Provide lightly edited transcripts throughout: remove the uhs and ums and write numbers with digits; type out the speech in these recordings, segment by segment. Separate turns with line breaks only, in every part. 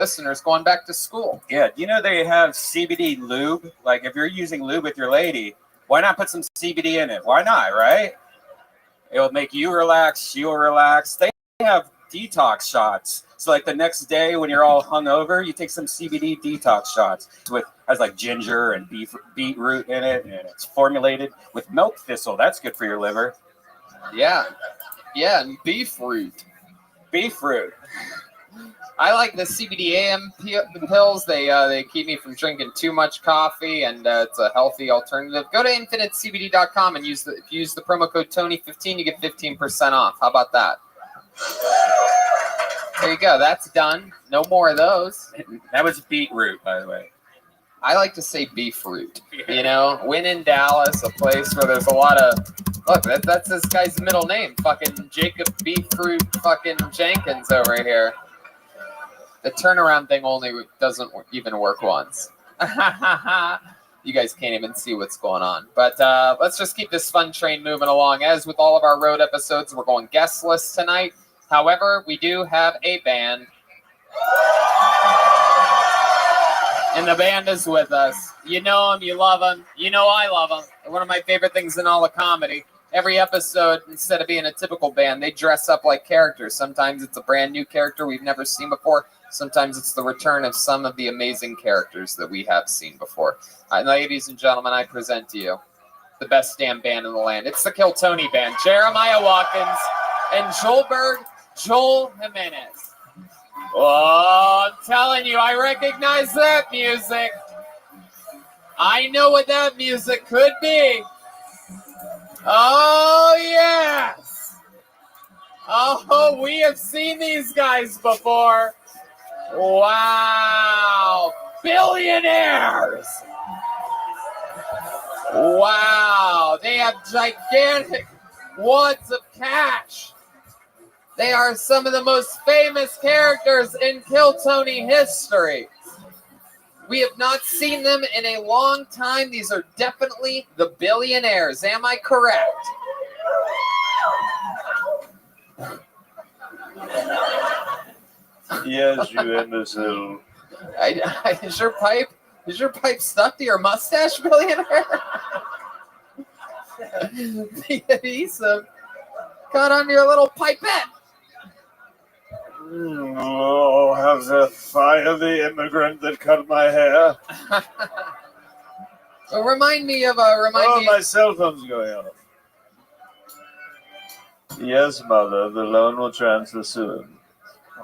listeners going back to school.
Yeah, do you know they have CBD lube? Like, if you're using lube with your lady, why not put some CBD in it? Why not, right? It'll make you relax, you'll relax. They have detox shots. So, like, the next day when you're all hungover, you take some CBD detox shots. Has like ginger and beetroot in it, and it's formulated with milk thistle. That's good for your liver.
Yeah, and beetroot.
Beetroot.
I like the CBD AM pills. They keep me from drinking too much coffee, and it's a healthy alternative. Go to infinitecbd.com and if you use the promo code Tony15, you get 15% off. How about that? There you go. That's done. No more of those.
That was beetroot, by the way.
I like to say beefroot. You know, when in Dallas, a place where there's a lot of look. That's this guy's middle name. Fucking Jacob Beefroot. Fucking Jenkins over here. The turnaround thing only doesn't even work once. You guys can't even see what's going on. But let's just keep this fun train moving along. As with all of our road episodes, we're going guestless tonight. However, we do have a band. And the band is with us. You know them, you love them. You know I love them. They're one of my favorite things in all of comedy. Every episode, instead of being a typical band, they dress up like characters. Sometimes it's a brand new character we've never seen before. Sometimes it's the return of some of the amazing characters that we have seen before. Ladies and gentlemen, I present to you the best damn band in the land. It's the Kill Tony Band. Jeremiah Watkins and Joel Jimenez. Oh, I'm telling you, I recognize that music. I know what that music could be. Oh, yes. Oh, we have seen these guys before. Wow. Billionaires. Wow. They have gigantic wads of cash. They are some of the most famous characters in Kill Tony history. We have not seen them in a long time. These are definitely the Billionaires. Am I correct?
Yes, you imbecile.
Is your pipe stuck to your mustache, Billionaire? He's cut on your little pipette.
Oh, have the fire the immigrant that cut my hair.
Well, remind me.
My cell phone's going off. Yes, mother, the loan will transfer soon.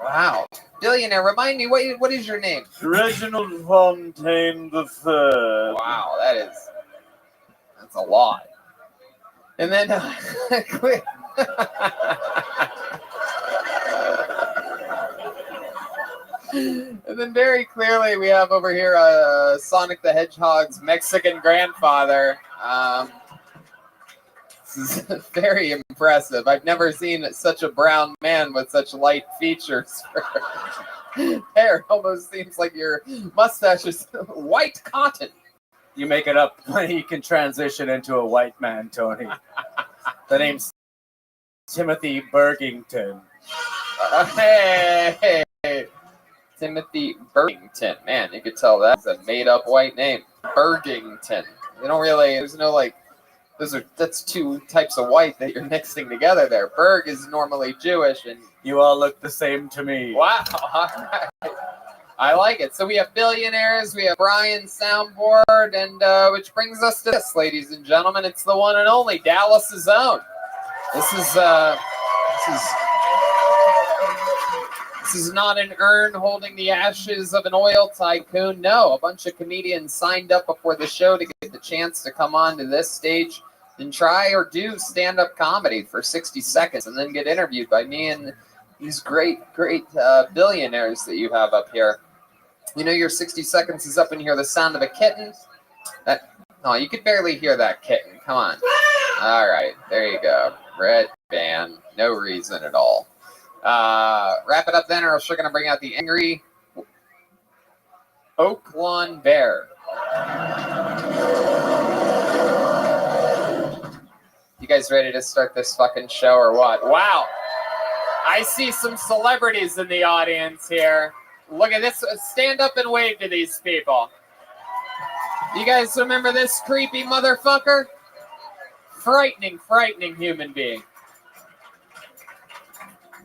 Wow. Billionaire, remind me, what is your name?
Reginald Fontaine III.
Wow, that's a lot. And then, and then very clearly we have over here Sonic the Hedgehog's Mexican grandfather. This is very impressive. I've never seen such a brown man with such light features. Hair almost seems like your mustache is white cotton.
You make it up when he can transition into a white man, Tony. The name's Timothy Burgington.
Hey, Timothy Burgington. Man, you could tell that's a made-up white name. Burgington. You don't really, there's no like, that's two types of white that you're mixing together there. Berg is normally Jewish, and
you all look the same to me.
Wow. I like it. So we have Billionaires, we have Brian's soundboard, and which brings us to this, ladies and gentlemen. It's the one and only Dallas's own. This is not an urn holding the ashes of an oil tycoon. No, a bunch of comedians signed up before the show to get the chance to come onto this stage and try or do stand-up comedy for 60 seconds and then get interviewed by me and these great billionaires that you have up here. You know your 60 seconds is up in here, the sound of a kitten. You could barely hear that kitten. Come on. All right, there you go. Red band. No reason at all. Wrap it up then, or else we're going to bring out the angry Oak Lawn Bear. You guys ready to start this fucking show or what? Wow. I see some celebrities in the audience here. Look at this. Stand up and wave to these people. You guys remember this creepy motherfucker? Frightening, frightening human being.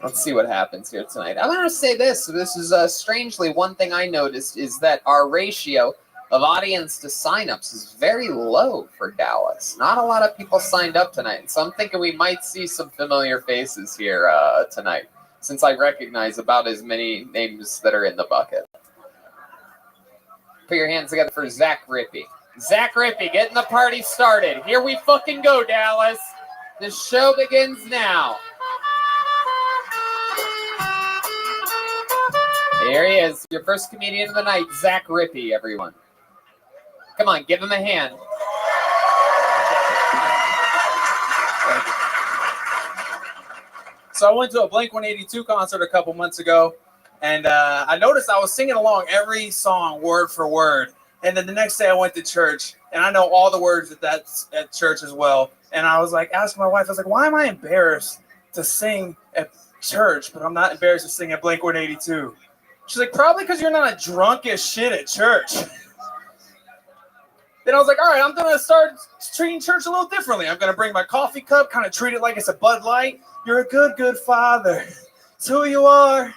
Let's see what happens here tonight. I want to say this. This is strangely one thing I noticed is that our ratio of audience to signups is very low for Dallas. Not a lot of people signed up tonight. So I'm thinking we might see some familiar faces here tonight, since I recognize about as many names that are in the bucket. Put your hands together for Zach Rippey. Zach Rippey, getting the party started. Here we fucking go, Dallas. The show begins now. Here he is, your first comedian of the night, Zach Rippey, everyone. Come on, give him a hand.
So I went to a Blink-182 concert a couple months ago, and I noticed I was singing along every song word for word. And then the next day I went to church, and I know all the words at church as well. And I was like, asking my wife, I was like, why am I embarrassed to sing at church, but I'm not embarrassed to sing at Blink-182? She's like, probably because you're not drunk as shit at church. Then I was like, all right, I'm going to start treating church a little differently. I'm going to bring my coffee cup, kind of treat it like it's a Bud Light. You're a good, good father. It's who you are.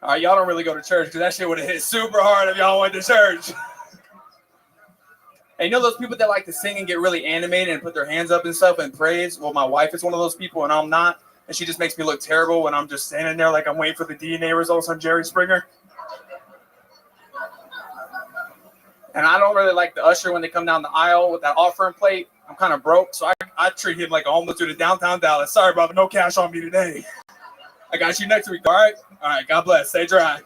All right, y'all don't really go to church because that shit would have hit super hard if y'all went to church. And you know those people that like to sing and get really animated and put their hands up and stuff and praise? Well, my wife is one of those people and I'm not. And she just makes me look terrible when I'm just standing there like I'm waiting for the DNA results on Jerry Springer. And I don't really like the usher when they come down the aisle with that offering plate. I'm kind of broke, so I treat him like a homeless dude in downtown Dallas. Sorry, brother, no cash on me today. I got you next week, all right? All right, God bless. Stay dry.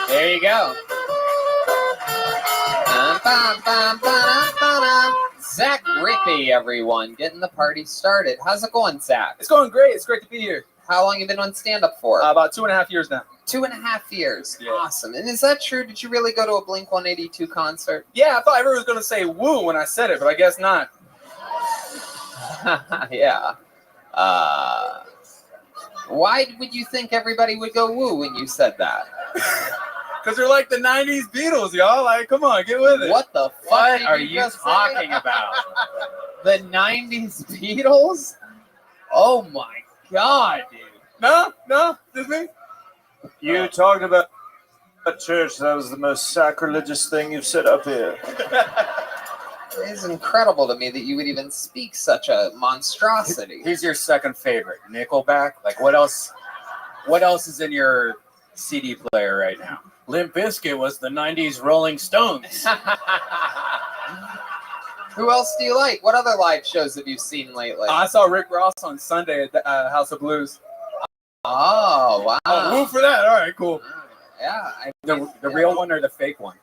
There you go. Zach Rippey, everyone, getting the party started. How's it going, Zach?
It's going great. It's great to be here.
How long you been on stand-up for?
About 2.5 years now.
2.5 years.
Yeah.
Awesome. And is that true? Did you really go to a Blink-182 concert?
Yeah, I thought everyone was going to say woo when I said it, but I guess not.
Yeah. Why would you think everybody would go woo when you said that?
Because they're like the 90s Beatles, y'all. Like, come on, get with it.
What the fuck
What
did
are
you
you
just
talking
say?
about?
The 90s Beatles? Oh my god, dude.
No, just me.
You talked about church. That was the most sacrilegious thing you've said up here.
It is incredible to me that you would even speak such a monstrosity.
Who's your second favorite? Nickelback? Like what else is in your CD player right now?
Limp Bizkit was the 90s Rolling Stones.
Who else do you like? What other live shows have you seen lately?
I saw Rick Ross on Sunday at the House of Blues.
Oh, wow.
Oh, woo for that. All right, cool.
Yeah.
The real one or the fake one?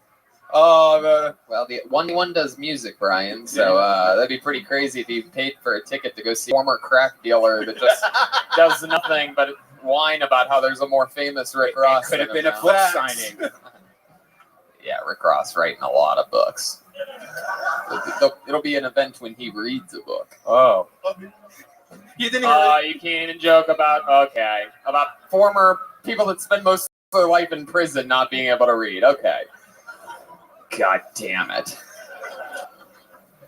Oh,
Well, the one does music, Brian, so that'd be pretty crazy if you paid for a ticket to go see a former crack dealer that just does nothing but whine about how there's a more famous Rick Ross.
Could have
than
been
him
a
now.
book signing.
Yeah, Rick Ross writing a lot of books. It'll be an event when he reads a book.
Oh.
you didn't even
You can't even joke about former people that spend most of their life in prison not being able to read. Okay. God damn it.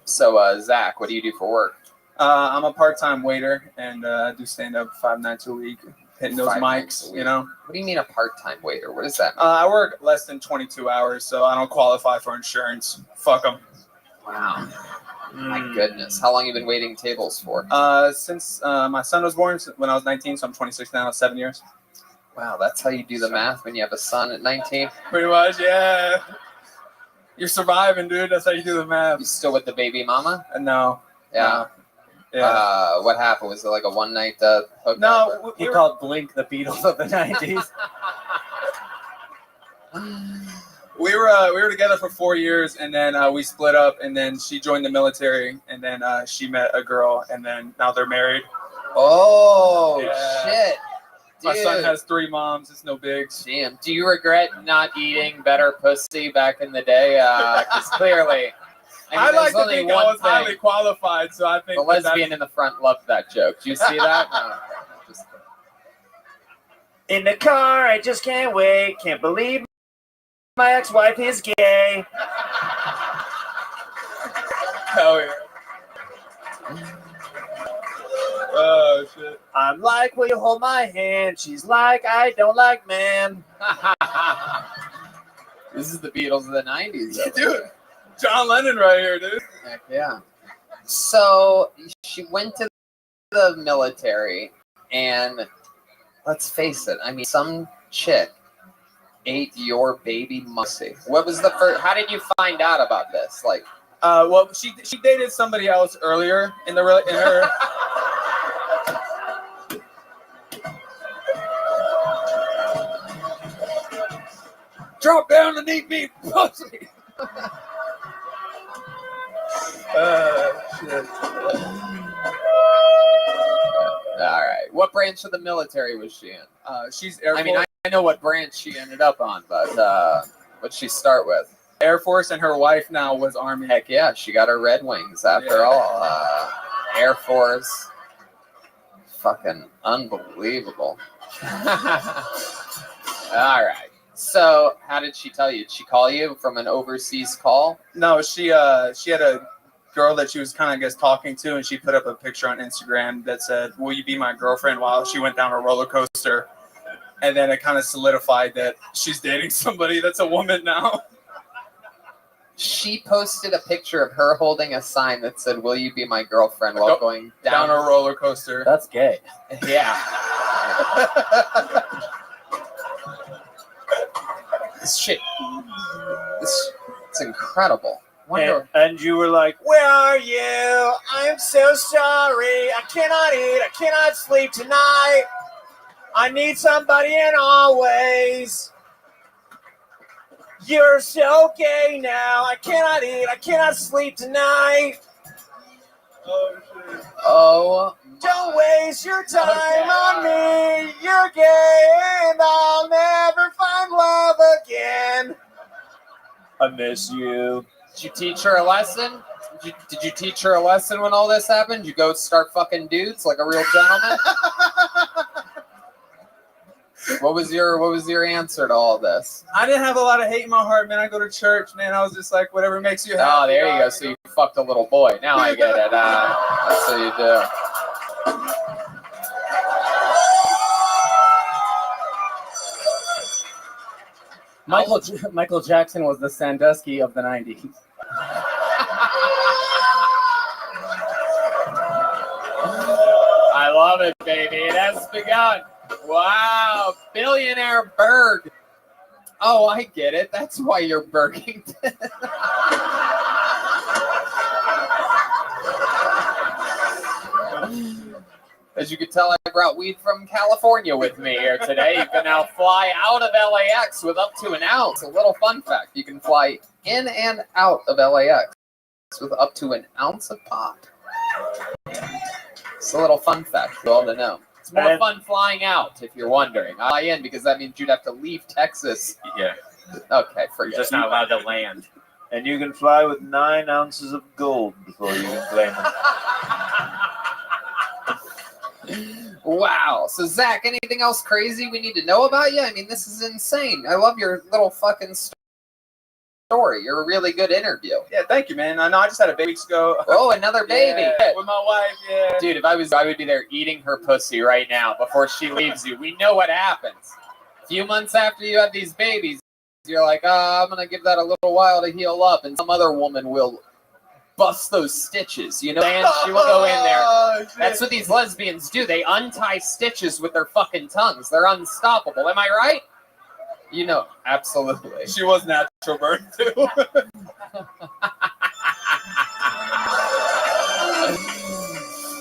So, Zach, what do you do for work?
I'm a part-time waiter and I do stand-up 5 nights a week, hitting those
5 nights a
mics,
week.
you know.
What do you mean a part-time waiter? What is that?
I work less than 22 hours, so I don't qualify for insurance. Fuck them.
Wow. My goodness. How long have you been waiting tables for?
Since my son was born when I was 19, so I'm 26 now, 7 years.
Wow, that's how you do the math when you have a son at 19?
Pretty much, yeah. You're surviving, dude. That's how you do the
You
math.
still with the baby mama?
No.
Yeah.
Yeah.
What happened? Was it like a one-night hookup?
No.
He called Blink the Beatles of the 90s.
We were together for 4 years, and then we split up, and then she joined the military, and then she met a girl, and then now they're married.
Oh,
Yeah.
shit.
My son
Dude.
has 3 moms. It's no big.
Damn. Do you regret not eating better pussy back in the day? Because clearly,
I like
there's
to
only
think I
one
was highly
thing.
qualified, so I think
The lesbian in the front loved that joke. Do you see that? No. Just-
In the car, I just can't wait. Can't believe my ex-wife is gay.
Hell yeah. Oh shit.
I'm like, will you hold my hand? She's like, I don't like men.
This is the Beatles of the 90s. though.
Dude, John Lennon right here, dude.
Heck yeah. So she went to the military, and let's face it, I mean, some chick ate your baby musty. What was the first? How did you find out about this? Like,
Well, she dated somebody else earlier in her.
Drop down and eat me, pussy.
Shit.
all right, what branch of the military was she in?
She's Air Force.
I mean, I know what branch she ended up on, but what'd she start with?
Air Force, and her wife now was Army.
Heck yeah, she got her Red Wings after
Yeah.
all. Air Force. Fucking unbelievable. All right. So, how did she tell you? Did she call you from an overseas call?
No, she had a girl that she was kind of, I guess, talking to, and she put up a picture on Instagram that said, "Will you be my girlfriend?" while she went down a roller coaster, and then it kind of solidified that she's dating somebody that's a woman now.
She posted a picture of her holding a sign that said, "Will you be my girlfriend?" while going
Down a roller coaster.
That's gay.
Yeah. This shit. It's incredible. Wonder.
And you were like, where are you? I'm so sorry. I cannot eat. I cannot sleep tonight. I need somebody in all ways. You're so gay now. I cannot eat. I cannot sleep tonight.
Oh shit.
Oh.
Don't waste your time on me. You're gay and I'll never find love again. I miss you.
Did you teach her a lesson? Did you teach her a lesson when all this happened? Did you go start fucking dudes like a real gentleman? What was your answer to all this?
I didn't have a lot of hate in my heart, man. I go to church, man. I was just like, whatever makes you happy.
Oh, there you go.
God,
So you fucked a little boy. Now I get it. That's what you do.
Michael Jackson was the Sandusky of the 90s.
I love it, baby. It has begun. Wow, billionaire Berg. Oh, I get it. That's why you're Bergington. As you can tell, I brought weed from California with me here today. You can now fly out of LAX with up to an ounce. A little fun fact, you can fly in and out of LAX with up to an ounce of pot. It's a little fun fact for all to know. It's more fun flying out, if you're wondering. I fly in because that means you'd have to leave Texas.
Yeah,
Okay,
you're
forget
just
it.
not allowed to land.
And you can fly with 9 ounces of gold before you can claim them.
Wow. So, Zach, anything else crazy we need to know about you? I mean, this is insane. I love your little fucking story. You're a really good interview.
Yeah, thank you, man. I know I just had a baby ago.
Oh, another baby.
Yeah, with my wife, yeah.
Dude, if I would be there eating her pussy right now before she leaves you. We know what happens. A few months after you have these babies, you're like, I'm going to give that a little while to heal up, and some other woman will bust those stitches, you know? And she will go in there.
Oh, shit.
That's what these lesbians do. They untie stitches with their fucking tongues. They're unstoppable. Am I right? You know, absolutely.
She was natural birth, too.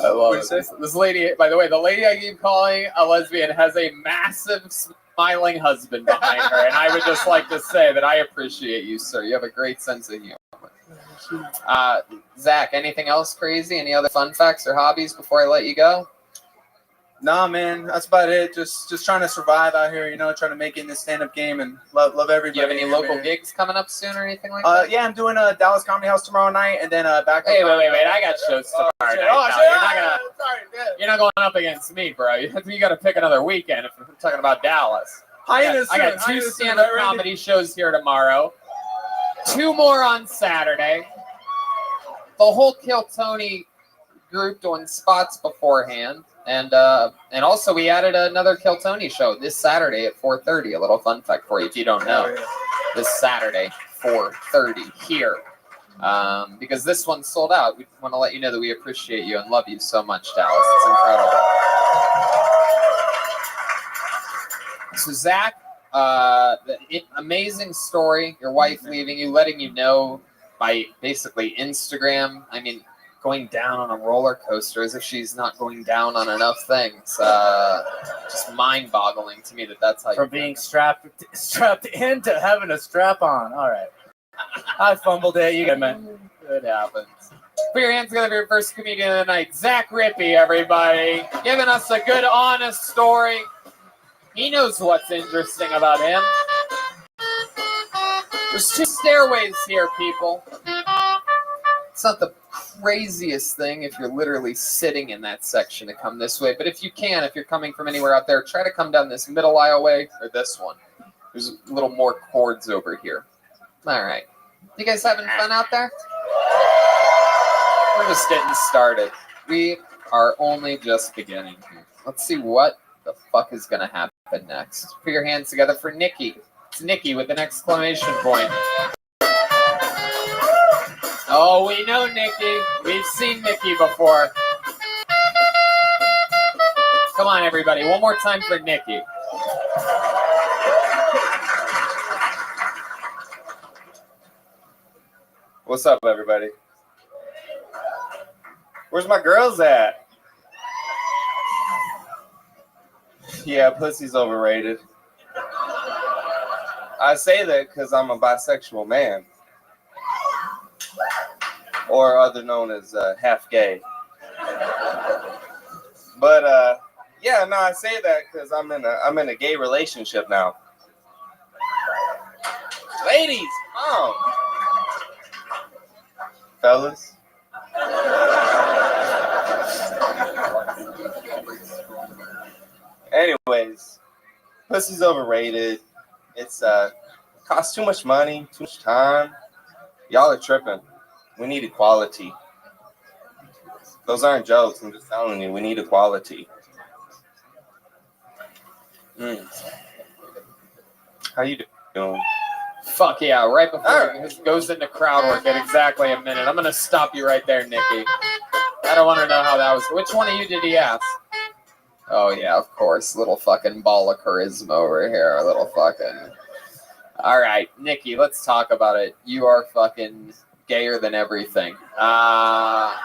I love
What'd
it.
you say?
This lady, by the way, the lady I keep calling a lesbian has a massive smiling husband behind her. And I would just like to say that I appreciate you, sir. You have a great sense of humor. Zach, anything else crazy? Any other fun facts or hobbies before I let you go?
Nah, man, that's about it. Just trying to survive out here, trying to make it in this stand-up game and love everybody.
Do you have any
here,
local
man.
gigs coming up soon or anything like that?
Yeah, I'm doing a Dallas Comedy House tomorrow night, and then back.
Hey, wait! I got shows tomorrow night.
Shit.
Now.
Shit.
You're not gonna.
Sorry. Yeah.
You're not going up against me, bro. You got to pick another weekend if we're talking about Dallas. I got 2 stand-up comedy shows here tomorrow. 2 more on Saturday. The whole Kill Tony group doing spots beforehand. And also we added another Kill Tony show this Saturday at 4:30. A little fun fact for you if you don't know. This Saturday, 4:30 here. Because this one sold out. We want to let you know that we appreciate you and love you so much, Dallas. It's incredible. So Zach, amazing story. Your wife leaving you, letting you know by basically Instagram. I mean, going down on a roller coaster as if she's not going down on enough things. Just mind-boggling to me that's how.
From being strapped in to having a strap on. All right. I fumbled it. You get it.
It happens. Put your hands together for your first comedian of the night, Zach Rippey, everybody. Giving us a good, honest story. He knows what's interesting about him. There's 2 stairways here, people. It's not the craziest thing if you're literally sitting in that section to come this way, but if you can, if you're coming from anywhere out there, try to come down this middle aisle way or this one. There's a little more cords over here. All right. You guys having fun out there? We're just getting started. We are only just beginning here. Let's see what the fuck is going to happen next. Put your hands together for Nikki. It's Nikki with an exclamation point. Oh, we know Nikki. We've seen Nikki before. Come on, everybody. One more time for Nikki.
What's up, everybody? Where's my girls at? Yeah, pussy's overrated. I say that because I'm a bisexual man. Or other known as half gay. But yeah, no, I say that because I'm in a gay relationship now. Ladies, oh, fellas. Anyways, pussy's overrated. It's costs too much money, too much time. Y'all are tripping. We need equality. Those aren't jokes. I'm just telling you, we need equality. How you doing?
Fuck yeah, right before it goes into crowd work at exactly a minute. I'm going to stop you right there, Nikki. I don't want to know how that was. Which one of you did he ask? Oh, yeah, of course. Little fucking ball of charisma over here. A little fucking... All right, Nikki, let's talk about it. You are fucking gayer than everything. I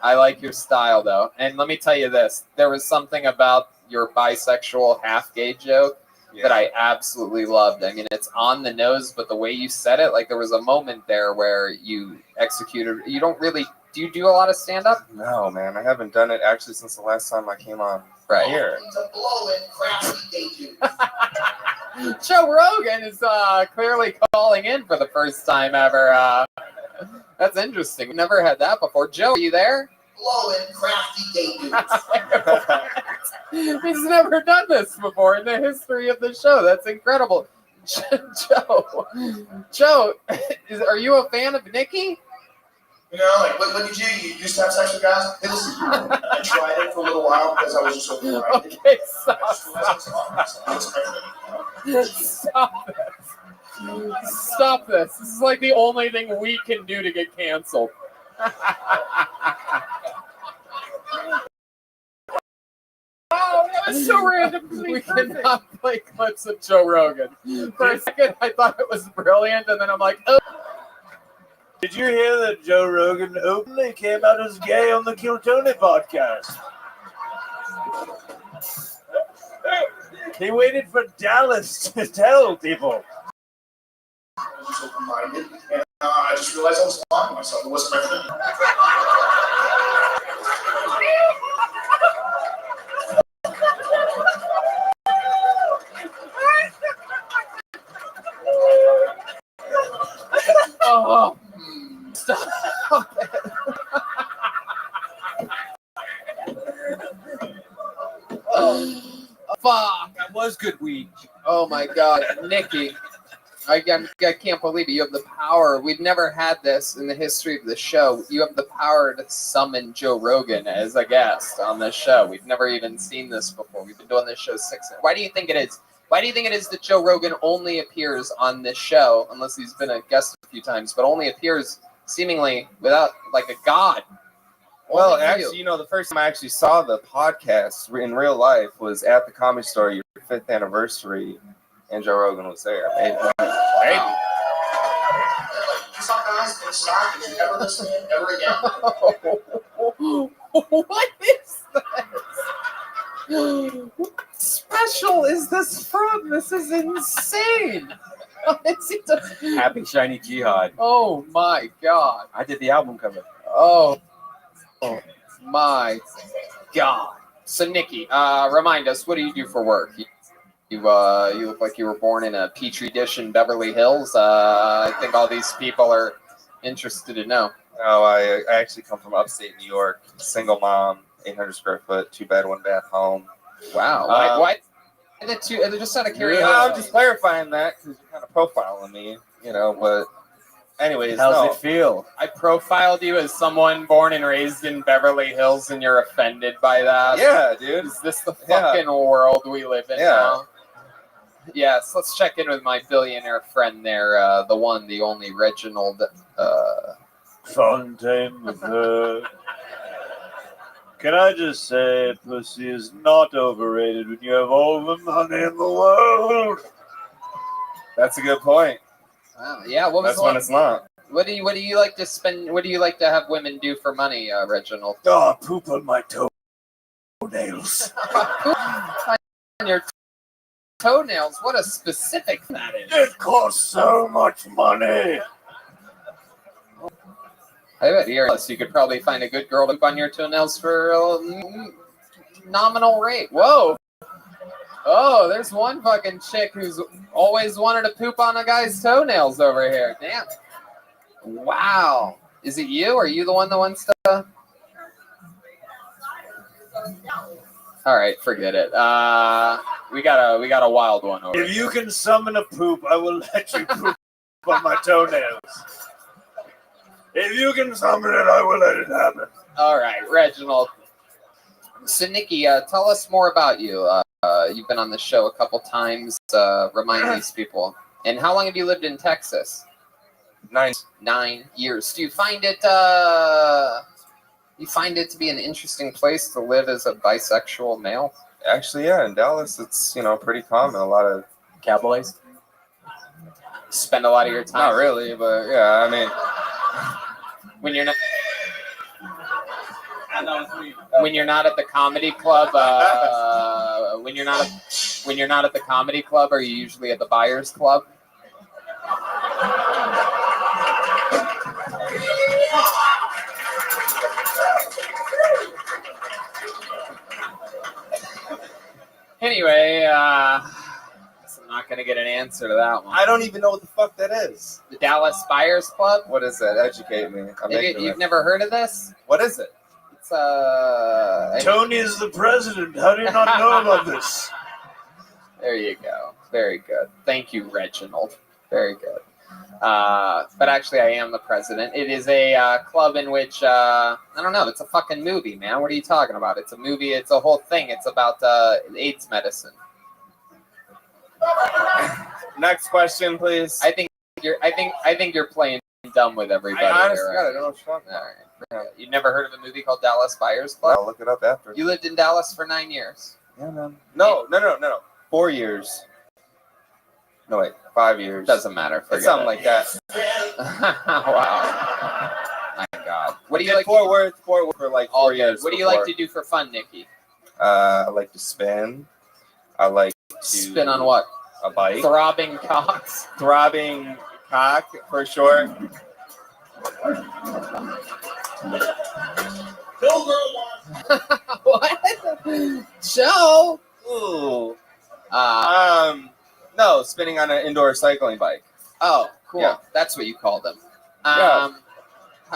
like your style, though. And let me tell you this. There was something about your bisexual half-gay joke that I absolutely loved. I mean, it's on the nose, but the way you said it, like there was a moment there where you executed. You don't really... Do you do a lot of stand-up?
No, man. I haven't done it actually since the last time I came on here.
Joe Rogan is clearly calling in for the first time ever. That's interesting. We've never had that before. Joe, are you there?
Blowing crafty gay dudes.
He's never done this before in the history of the show. That's incredible. Joe, are you a fan of Nikki?
You know, like, what did you do? You used to have sex with guys? Hey, listen, I tried it for a little while because I was just so frightened.
Okay, stop this. Stop this. This is like the only thing we can do to get canceled. Oh, that was so random. We cannot play clips of Joe Rogan. For a second, I thought it was brilliant, and then I'm like, oh.
Did you hear that Joe Rogan openly came out as gay on the Kill Tony podcast? He waited for Dallas to tell people.
I was so reminded, and I just realized I was lying to myself. It wasn't my thing.
Oh, stop it. Oh, fuck.
That was good weed.
Oh my God, Nikki. I can't believe it. You have the power. We've never had this in the history of the show. You have the power to summon Joe Rogan as a guest on this show. We've never even seen this before. We've been doing this show 6 years. Why do you think it is? Why do you think it is that Joe Rogan only appears on this show, unless he's been a guest a few times, but only appears seemingly without, like, a god?
Well,
Only
actually, you know, the first time I actually saw the podcast in real life was at the Comedy Store, your 5th anniversary, and Joe Rogan was there.
Wow.
You saw guys in stock. Did you ever listen to him ever again?
What is this? What special is this from? This is insane.
Happy Shiny Jihad.
Oh my God.
I did the album cover.
Oh my God. So Nikki, remind us, what do you do for work? You look like you were born in a petri dish in Beverly Hills. I think all these people are interested to know.
Oh, I actually come from upstate New York, single mom, 800 square foot, 2-bed, 1-bath home.
Wow. What? Just out of curiosity.
Yeah, I'm just clarifying that because you're kind of profiling me, you know, but anyways,
How's it feel?
I profiled you as someone born and raised in Beverly Hills, and you're offended by that?
Yeah, dude.
Is this the fucking world we live in now? Yes, let's check in with my billionaire friend there, the one, the only Reginald.
Fontaine the Third. Can I just say, pussy is not overrated when you have all the money in the world.
That's a good point.
Wow, yeah, what was
That's when it's not.
What do you like to spend? What do you like to have women do for money, Reginald?
Oh, poop on my toenails.
On your toenails. What a specific that is.
It costs so much money.
I bet here, you could probably find a good girl to poop on your toenails for a nominal rate. Whoa. Oh, there's one fucking chick who's always wanted to poop on a guy's toenails over here. Damn. Wow. Is it you? Are you the one that wants to? All right, forget it. We got a wild one over
If
here.
you can summon a poop, I will let you poop on my toenails. If you can summon it, I will let it happen.
All right, Reginald. So, Nikki, tell us more about you. You've been on the show a couple times. Remind these people. And how long have you lived in Texas?
9
years. Do you find it? You find it to be an interesting place to live as a bisexual male?
Actually, yeah, in Dallas, it's, you know, pretty common. A lot of
Cowboys. Spend a lot of your time.
not really, but yeah, I mean,
When you're not at the comedy club. When you're not at the comedy club, are you usually at the Buyers Club? Anyway, guess I'm not gonna get an answer to that one.
I don't even know what the fuck that is.
The Dallas Buyers Club.
What is that? Educate me. I'm ignorant.
You've never heard of this?
What is it?
It's
Tony is the president. How do you not know about this?
There you go. Very good. Thank you, Reginald. Very good. But actually, I am the president. It is a club in which, I don't know, it's a fucking movie, man. What are you talking about? It's a movie. It's a whole thing. It's about AIDS medicine.
Next question, please.
I think you're playing dumb with everybody.
I honestly
here,
got
right?
it. I don't know what you're talking
All right. You never heard of a movie called Dallas Buyers Club?
I'll look it up after.
You lived in Dallas for 9 years.
Yeah, man. No. 4 years. No, wait. 5 years.
Doesn't matter.
It's something like that.
Wow. My God. What do you like?
Fort Worth for like 4 years.
What do you like to do for fun, Nikki?
I like to spin. I like to
Spin on what?
a bike.
Throbbing cocks.
Throbbing cock for sure.
What? Joe?
Ooh.
Uh,
No, spinning on an indoor cycling bike.
oh, cool.
Yeah.
That's what you call them.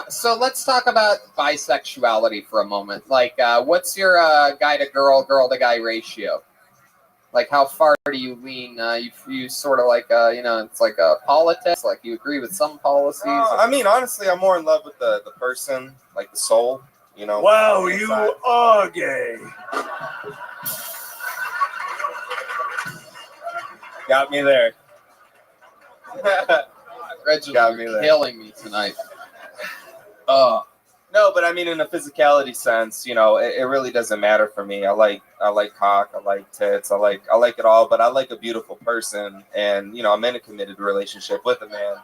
So let's talk about bisexuality for a moment. Like, what's your guy to girl, girl to guy ratio? Like, how far do you lean? You sort of like, it's like politics. Like, you agree with some policies.
I mean, honestly, I'm more in love with the person, like the soul. You know.
Wow, you are gay.
Got me there.
Reginald,
Got me
you're
there.
killing me tonight.
No, but I mean, in a physicality sense, it really doesn't matter for me. I like cock, I like tits, I like it all. But I like a beautiful person, and I'm in a committed relationship with a man.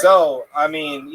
So I mean,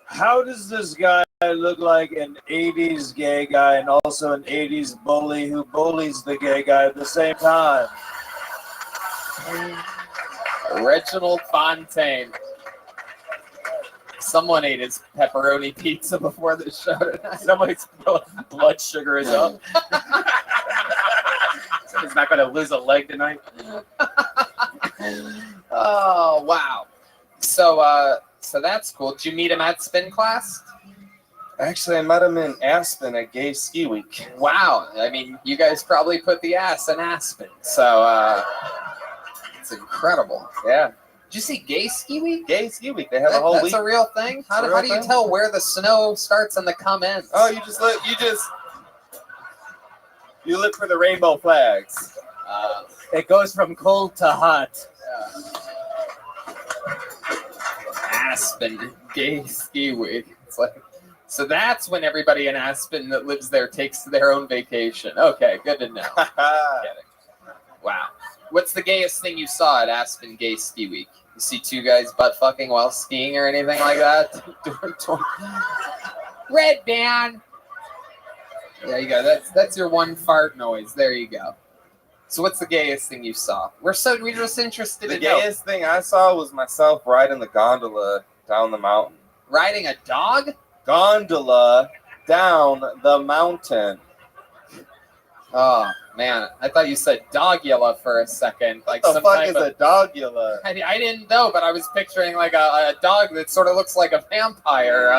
How does this guy look like an 80s gay guy and also an 80s bully who bullies the gay guy at the same time?
Reginald Fontaine. Someone ate his pepperoni pizza before the show tonight.
Somebody's blood sugar is up. Somebody's not going to lose a leg tonight.
Oh, wow. So that's cool. Did you meet him at spin class?
actually, I met him in Aspen at Gay Ski Week.
Wow. I mean, you guys probably put the ass in Aspen. So it's incredible.
Yeah,
Did you see Gay Ski Week?
Gay Ski Week. They have a whole
That's
week.
a real thing? How
It's a real
do you
thing.
tell where the snow starts and the come ends?
Oh, you look for the rainbow flags.
It goes from cold to hot.
Aspen Gay Ski Week. It's like, so that's when everybody in Aspen that lives there takes their own vacation. Okay, good to know. Wow. What's the gayest thing you saw at Aspen Gay Ski Week? You see two guys butt fucking while skiing or anything like that? Red band. There you go. That's your one fart noise. There you go. So what's the gayest thing you saw? We're just interested
The
to know.
gayest thing I saw was myself riding the gondola down the mountain.
Riding a dog?
Gondola down the mountain.
Oh man, I thought you said dogula for a second. Like
What the
some
fuck
type
is
of,
a dogula?
I didn't know, but I was picturing like a dog that sort of looks like a vampire.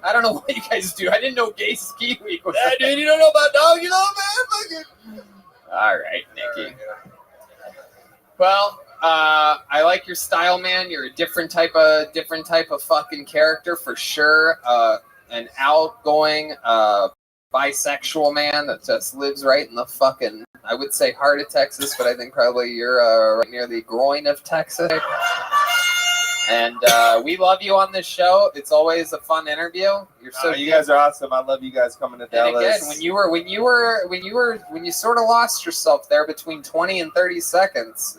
I don't know what you guys do. I didn't know Gay Ski Week was.
Yeah, dude, you don't know about dogula, man? Fucking.
All right, Nikki. Well, I like your style, man. You're a different type of fucking character for sure. An outgoing, bisexual man that just lives right in the fucking, I would say heart of Texas, but I think probably you're right near the groin of Texas. And we love you on this show. It's always a fun interview. You're so
You guys are awesome. I love you guys coming to
And
Dallas.
again, when you sort of lost yourself there between 20 and 30 seconds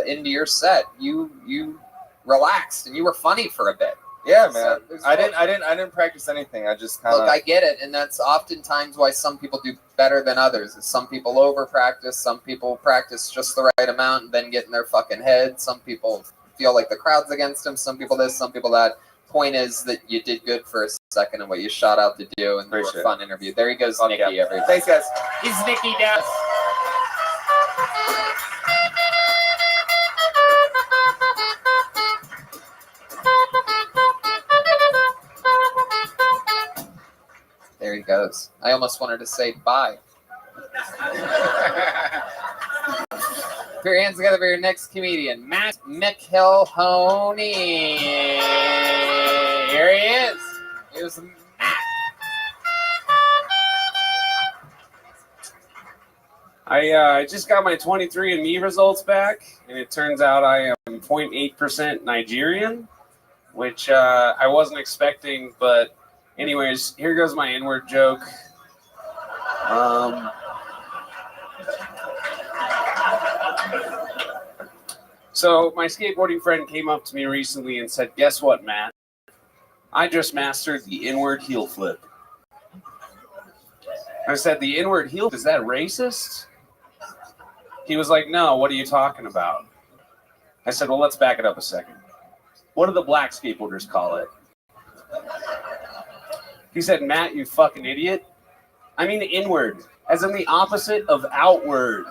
into your set, you relaxed and you were funny for a bit.
Yeah, man.
So there's
I didn't practice anything. I just kind
Look,
of.
I get it, and that's oftentimes why some people do better than others. Is some people over practice, some people practice just the right amount and then get in their fucking head. Some people feel like the crowd's against them. Some people this, some people that. Point is that you did good for a second and what you shot out to do, and it was a fun interview. There he goes, Nikki.
Yeah.
Everybody.
Thanks, guys.
He's Nikki Dallas. There he goes. I almost wanted to say bye. Put your hands together for your next comedian, Matt McElhoney. Here he is. Here's Matt.
I just got my 23andMe results back, and it turns out I am 0.8% Nigerian, which I wasn't expecting, but Anyways, here goes my N-word joke. So my skateboarding friend came up to me recently and said, "Guess what, Matt? I just mastered the inward heel flip." I said, "The inward heel? Is that racist?" He was like, "No, what are you talking about?" I said, "Well, let's back it up a second. What do the black skateboarders call it?" He said, "Matt, you fucking idiot. I mean inward, as in the opposite of outward."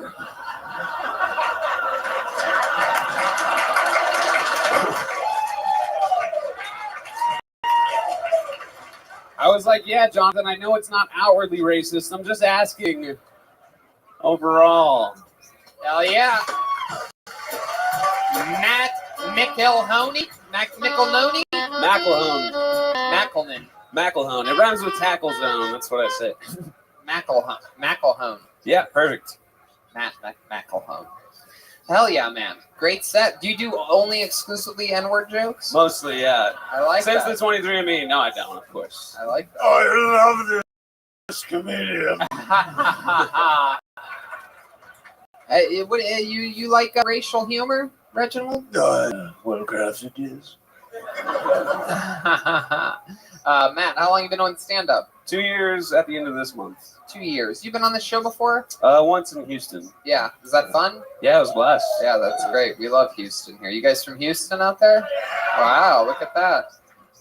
I was like, "Yeah, Jonathan, I know it's not outwardly racist. I'm just asking overall."
Hell yeah. Matt McElhoney? McElhoney?
McElhone. McElhone. It rhymes with tackle zone. That's what I said.
McElhone.
Yeah, perfect.
Matt McElhone. Hell yeah, man. Great set. Do you do only exclusively N-word jokes?
Mostly, yeah.
I like
Since
that.
the 23andMe, no, I don't, of course.
I like that.
I love this comedian.
You like racial humor, Reginald?
Well crafted, yes.
Matt, how long you been on stand-up?
2 years at the end of this month.
2 years. You been on this show before?
Once in Houston.
Yeah. Is that fun?
Yeah, it was blessed.
Yeah, that's great. We love Houston here. You guys from Houston out there? Wow, look at that.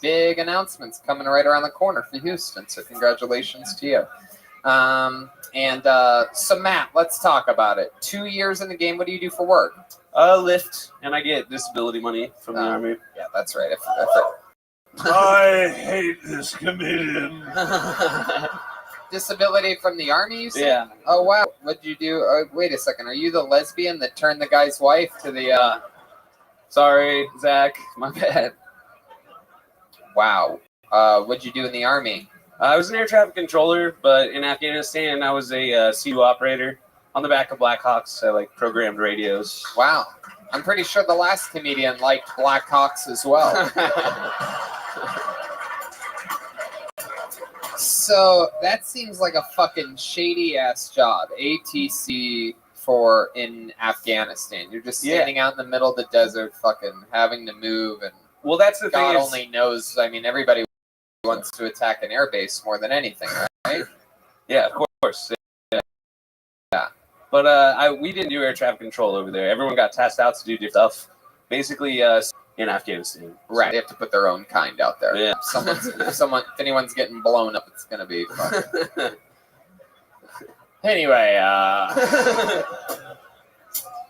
Big announcements coming right around the corner for Houston, so congratulations to you. So Matt, let's talk about it. 2 years in the game, what do you do for work?
Lyft, and I get disability money from the Army.
Yeah, that's right.
I hate this comedian.
Disability from the Army, you said?
Yeah.
Oh, wow. What'd you do? Wait a second. Are you the lesbian that turned the guy's wife to the...
Sorry, Zach. My bad.
Wow. What'd you do in the Army?
I was an air traffic controller, but in Afghanistan, I was a C2 operator. On the back of Blackhawks, I programmed radios.
Wow. I'm pretty sure the last comedian liked Blackhawks as well. So that seems like a fucking shady ass job. ATC for in Afghanistan. You're just standing out in the middle of the desert, fucking having to move, and
well, that's the
God
thing.
Only knows. I mean, everybody wants to attack an airbase more than anything, right?
Yeah, of course.
Yeah.
But we didn't do air traffic control over there. Everyone got tasked out to do different stuff. Basically, in Afghanistan.
Right. They have to put their own kind out there.
Yeah.
If anyone's getting blown up, it's gonna be fun. Anyway,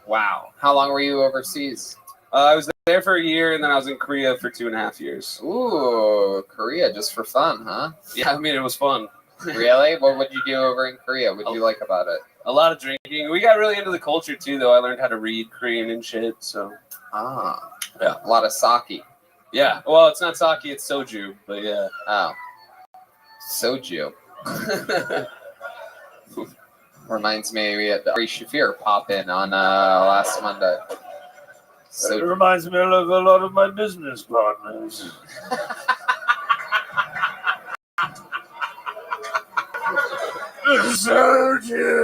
wow. How long were you overseas?
I was there for a year, and then I was in Korea for 2.5 years.
Ooh, Korea just for fun, huh?
Yeah, I mean, it was fun.
Really? What would you do over in Korea? What did you like about it?
A lot of drinking. We got really into the culture, too, though. I learned how to read Korean and shit, so...
Yeah, a lot of sake.
Yeah, well, it's not sake, it's soju, but yeah.
Oh. Soju. Reminds me, we had Ari Shafir pop in on last Monday.
It reminds me of a lot of my business partners. Soju!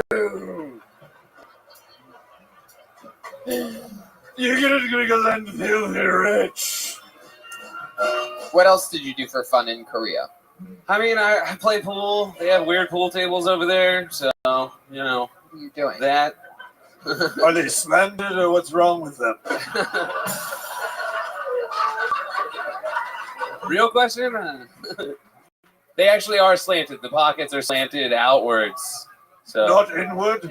You get it because I'm filthy rich.
What else did you do for fun in Korea?
I mean, I play pool. They have weird pool tables over there, so, you know.
What are you doing?
That.
Are they slanted or what's wrong with them?
Real question? They actually are slanted. The pockets are slanted outwards. So.
Not inward?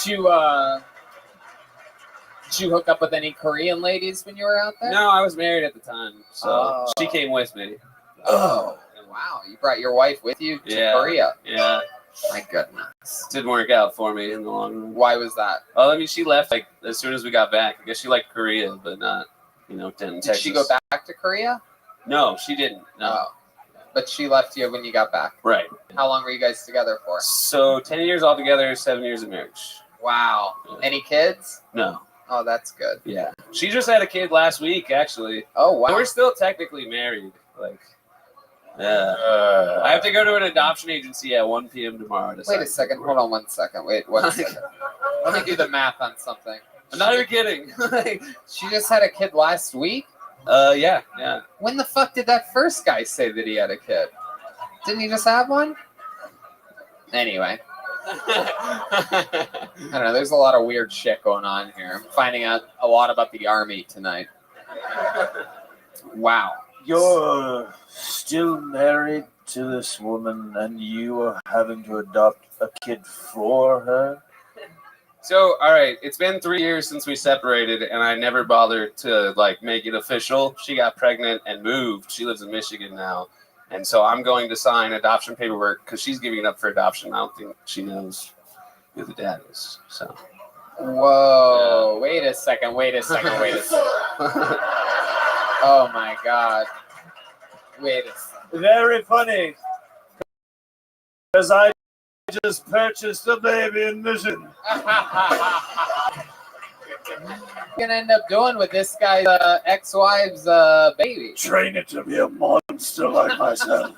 Did you hook up with any Korean ladies when you were out there?
No, I was married at the time, so she came with me.
Oh, wow. You brought your wife with you to Korea?
Yeah.
My goodness.
Didn't work out for me in the long run.
Why was that?
Well, I mean, she left as soon as we got back. I guess she liked Korea, but not, Denton, Texas.
Did she go back to Korea?
No, she didn't. No.
Oh. But she left you when you got back.
Right.
How long were you guys together for?
So 10 years altogether, 7 years of marriage.
Wow. Any kids?
No.
Oh, that's good.
Yeah. She just had a kid last week, actually.
Oh, wow.
We're still technically married. Like, yeah. I have to go to an adoption agency at 1 p.m. tomorrow. To
Wait
sign
a second.
paperwork.
Hold on 1 second. Wait 1 second. Let me do the math on something.
I'm not even kidding.
She just had a kid last week?
Yeah.
When the fuck did that first guy say that he had a kid? Didn't he just have one? Anyway. I don't know. There's a lot of weird shit going on here. I'm finding out a lot about the army tonight. Wow.
You're still married to this woman and you are having to adopt a kid for her?
So, all right, it's been 3 years since we separated, and I never bothered to like make it official. She got pregnant and moved. She lives in Michigan now, and so I'm going to sign adoption paperwork because she's giving it up for adoption. I don't think she knows who the dad is. So,
Whoa. Yeah. Wait a second. Oh my God. Wait a second.
Very funny. Because I just purchased a baby in Michigan.
You're gonna end up doing with this guy's ex-wife's baby.
Train it to be a monster like myself.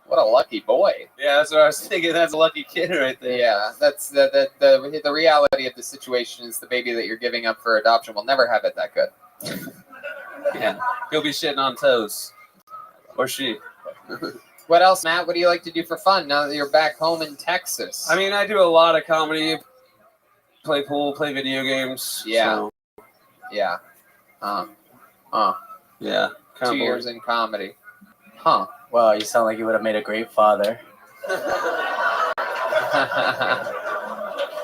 What a lucky boy.
yeah, that's what I was thinking. That's a lucky kid right there.
Yeah, that's the reality of the situation is the baby that you're giving up for adoption will never have it that good.
Yeah, he'll be shitting on toes, or she.
What else, Matt? What do you like to do for fun now that you're back home in Texas?
I mean, I do a lot of comedy, play pool, play video games.
Yeah.
So,
yeah.
yeah.
2 years in comedy. Huh.
Well, you sound like you would have made a great father.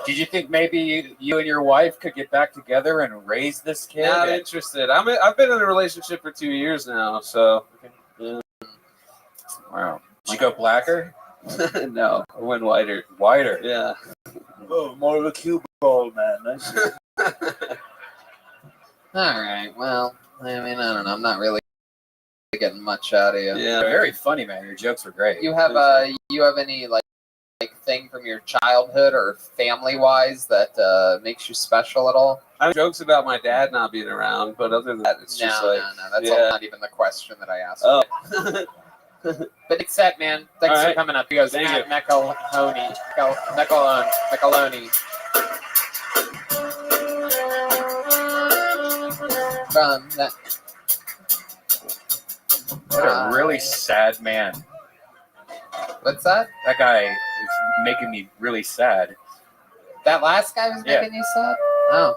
Did you think maybe you and your wife could get back together and raise this kid?
Not interested. I've been in a relationship for 2 years now, so. Yeah.
Wow. Did you go blacker?
No, I went whiter.
Whiter.
Yeah.
Oh, more of a cue ball, man. Nice.
All right. Well, I mean, I don't know. I'm not really getting much out of you.
Yeah.
Very funny, man. Your jokes were great.
You have any like thing from your childhood or family wise that makes you special at all?
I have jokes about my dad not being around, but other than that, it's just like
no. That's not even the question that I asked.
Oh.
But it's set, man. Thanks
All
for
right.
coming up. He goes,
Thank
Matt
you.
Mecaloni. From that.
What a really sad man.
What's that?
That guy was making me really sad.
That last guy was
Yeah.
making you sad? Oh.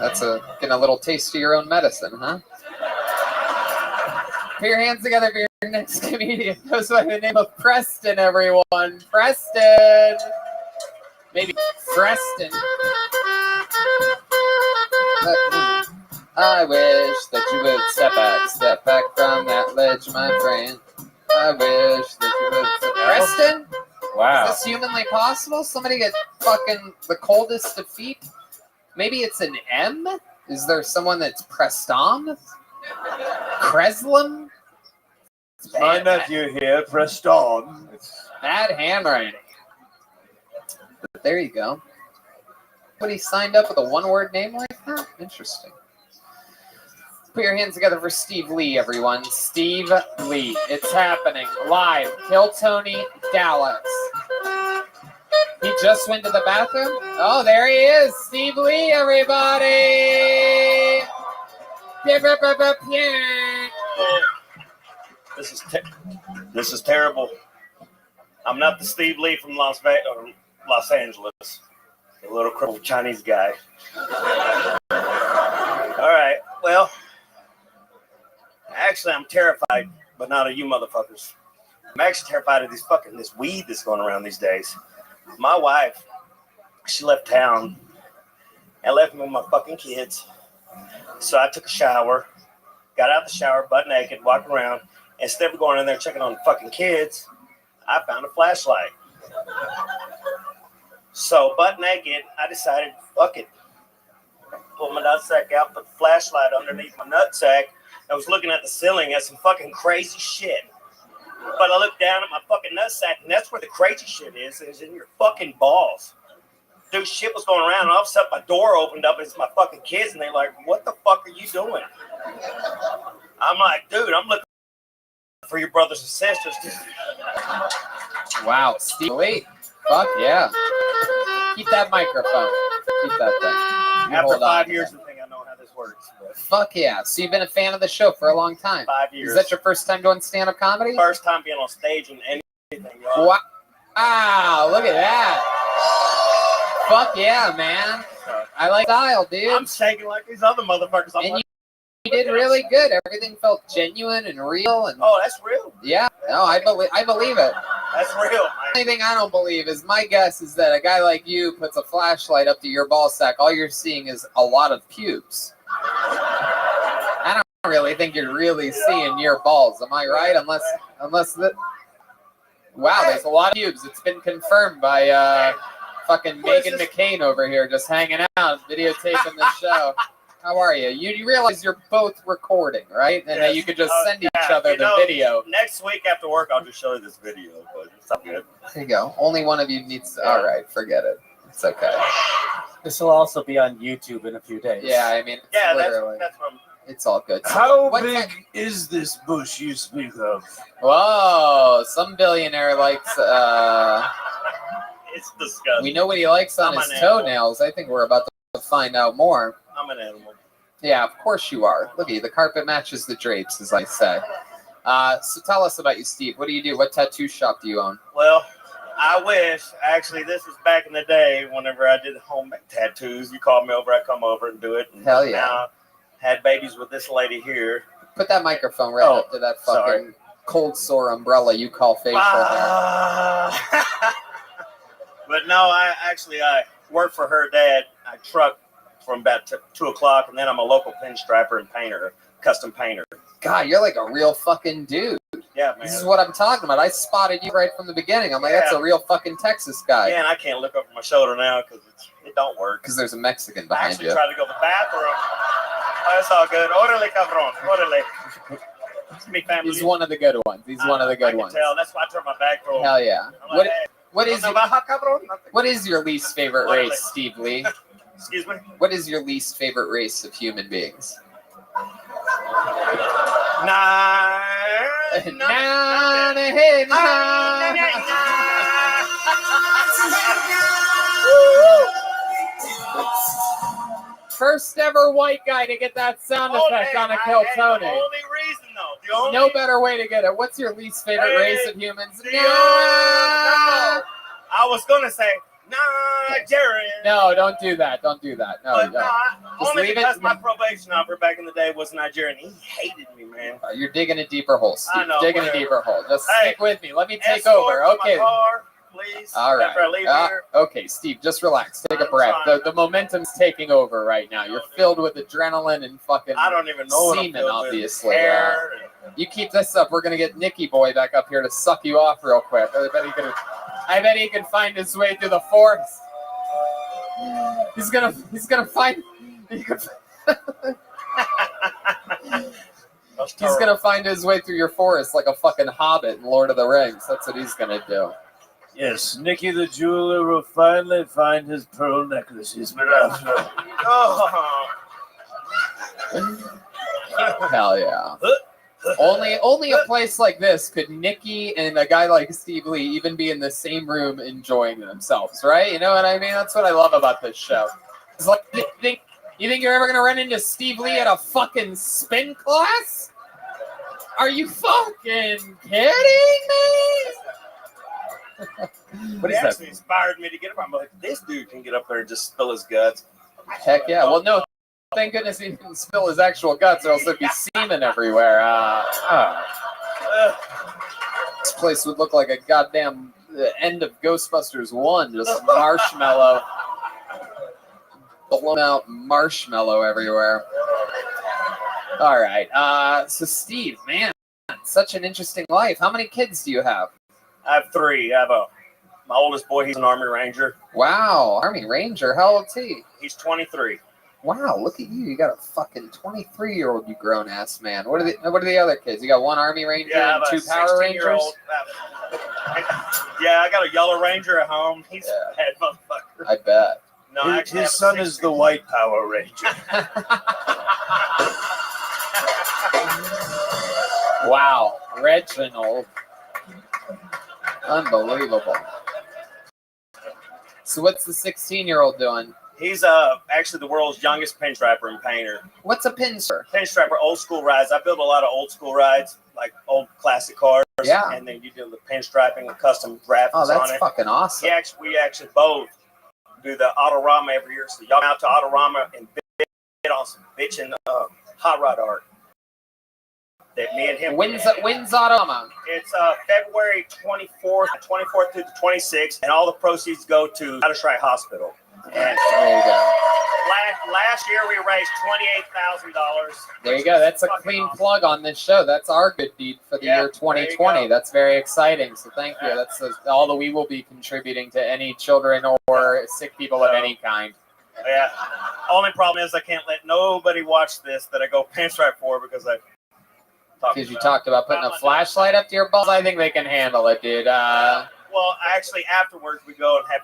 That's getting a little taste of your own medicine, huh? Put your hands together for your next comedian. Goes by the name of Preston, everyone. Preston. Maybe Preston. I wish that you would step back from that ledge, my friend. I wish that you would. Preston?
Wow.
Is this humanly possible? Somebody get fucking the coldest of feet? Maybe it's an M? Is there someone that's Preston? Kreslin?
My nephew here, Preston.
Bad handwriting. But there you go. Somebody signed up with a one-word name like that? Interesting. Put your hands together for Steve Lee, everyone. Steve Lee. It's happening live. Kill Tony, Dallas. He just went to the bathroom. Oh, there he is. Steve Lee, everybody.
This is terrible. I'm not the Steve Lee from Los Angeles. The little crippled Chinese guy. All right. Well, actually, I'm terrified, but not of you motherfuckers. I'm actually terrified of this weed that's going around these days. My wife, she left town and left me with my fucking kids. So I took a shower, got out of the shower, butt naked, walked around. Instead of going in there checking on the fucking kids, I found a flashlight. So butt naked, I decided, fuck it. Pulled my nutsack out, put the flashlight underneath my nutsack. I was looking at the ceiling at some fucking crazy shit. But I look down at my fucking nutsack, and that's where the crazy shit is in your fucking balls. Dude, shit was going around, and all of a sudden my door opened up, and it's my fucking kids, and they're like, what the fuck are you doing? I'm like, dude, I'm looking for your brothers and sisters, dude.
Wow, Steve. Wait. Fuck yeah. Keep that microphone. Keep that thing. You
After
hold on
5
to
years,
that.
I think I know how this works. But
Fuck yeah. So you've been a fan of the show for a long time.
5 years.
Is that your first time doing stand-up comedy?
First time being on stage and anything, y'all.
Wow, look at that. Fuck yeah, man. I like style, dude.
I'm shaking like these other motherfuckers. I'm
And
like,
you did really good. Everything felt genuine and real. And
oh, that's real.
yeah, no, I believe it.
That's real.
The only thing I don't believe is my guess is that a guy like you puts a flashlight up to your ball sack. All you're seeing is a lot of pubes. I don't really think you're really seeing your balls. Am I right? Unless the wow, there's a lot of pubes. It's been confirmed by fucking Megan McCain over here, just hanging out, videotaping the show. How are you? You realize you're both recording, right? And that you could just send each other the video.
Next week after work, I'll just show you this video, but it's all good.
There you go. Only one of you needs to. All right, forget it. It's okay.
This will also be on YouTube in a few days.
Yeah, I mean, it's literally,
that's what I'm.
it's all good. So
How
what
big
type-
is this bush you speak of?
Whoa, some billionaire likes.
It's disgusting.
We know what he likes on
I'm
his
an animal.
toenails. I think we're about to find out more.
I'm an animal.
Yeah, of course you are. Look at you. The carpet matches the drapes, as I say. So tell us about you, Steve. What do you do? What tattoo shop do you own?
Well, I wish. Actually, this was back in the day whenever I did home tattoos. You called me over, I come over and do it. And
Hell yeah.
Now, had babies with this lady here.
Put that microphone right up to that fucking
sorry.
cold sore umbrella you call facial hair.
But no, I work for her dad. I truck from about 2 o'clock, and then I'm a local pinstriper and painter, custom painter.
God, you're like a real fucking dude.
Yeah, man.
This is what I'm talking about. I spotted you right from the beginning. I'm like, that's a real fucking Texas guy.
Yeah, and I can't look over my shoulder now because it don't work.
Because there's a Mexican
I
behind
actually
you.
tried to go to the bathroom. Oh, it's all good. Orale, cabrón. Orale. It's me, family.
He's one of the good ones. He's one of the
I
good
can
ones.
tell. That's why I turned my back to him.
Hell yeah.
I'm like, hey,
What is
¿dónde baja, cabrón?
what is your least favorite
What are
race,
they?
Steve Lee?
Excuse me?
What is your least favorite race of human beings? First ever white guy to get that sound effect on a Kill Tony.
The only reason, though. The only
No better way to get it. What's your least favorite race of humans?
No. I was going to say, Nigerian.
No, don't do that. Don't do that. No,
But
no. Just
only
leave
because
it.
my probation officer back in the day was Nigerian. He hated me, man.
You're digging a deeper hole, Steve.
I know,
Digging
whatever.
a deeper hole. Just
Hey,
stick with me. Let me take
Escort
over.
to my
Okay.
car, please.
All right.
After I leave here.
Okay, Steve, just relax. Take a
I'm
breath.
trying.
The momentum's taking over right now. You're filled with adrenaline and fucking
I don't even know what I'm
semen,
filled with.
obviously.
Hair
You keep this up, we're gonna get Nicky Boy back up here to suck you off real quick. I bet he can find his way through the forest. He's gonna find. He's gonna find his way through your forest like a fucking hobbit in Lord of the Rings. That's what he's gonna do.
Yes, Nicky the jeweler will finally find his pearl necklace he's been after.
Oh.
Hell yeah. Only a place like this could Nicky and a guy like Steve Lee even be in the same room enjoying themselves, right? You know what I mean? That's what I love about this show. It's like, you think you're ever gonna run into Steve Lee at a fucking spin class? Are you fucking kidding me?
What is actually inspired me to get up. I'm like, this dude can get up there and just spill his guts.
Heck yeah. Well, no, thank goodness he didn't spill his actual guts, or else there'd be semen everywhere. This place would look like a goddamn end of Ghostbusters 1, just marshmallow. Blown out marshmallow everywhere. All right. So, Steve, man, such an interesting life. How many kids do you have?
I have 3. I have my oldest boy. He's an Army Ranger.
Wow, Army Ranger. How old is he?
He's 23.
Wow, look at you. You got a fucking 23-year-old, you grown ass man. What are the other kids? You got one Army Ranger
Yeah, I
and
have a
2 Power Rangers?
16-year-old. Yeah, I got a Yellow Ranger at home. He's a bad motherfucker.
I bet.
No, I actually
His
have a
son is the White Power Ranger.
Wow, Reginald. Unbelievable. So what's the 16-year-old doing?
He's actually the world's youngest pinstriper and painter.
What's a pinstriper?
Pinstriper, old school rides. I build a lot of old school rides, like old classic cars.
Yeah.
And then you do the pinstriping with custom graphics
Oh, that's
on it.
fucking awesome.
We actually both do the Autorama every year. So y'all come out to Autorama and bid on some bitchin' hot rod art. That me and him.
When's Autorama?
It's February 24th through the 26th, and all the proceeds go to Rothschild Hospital. And
there you go.
Last year we raised $28,000.
There you go. That's a clean plug on this show. That's our good deed for the year 2020. That's very exciting. So thank you. That's all that we will be contributing to any children or sick people of any kind.
Yeah. Only problem is I can't let nobody watch this that I go pinstripe for because
you talked about putting a flashlight up to your balls. I think they can handle it, dude.
Well, actually, afterwards we go and have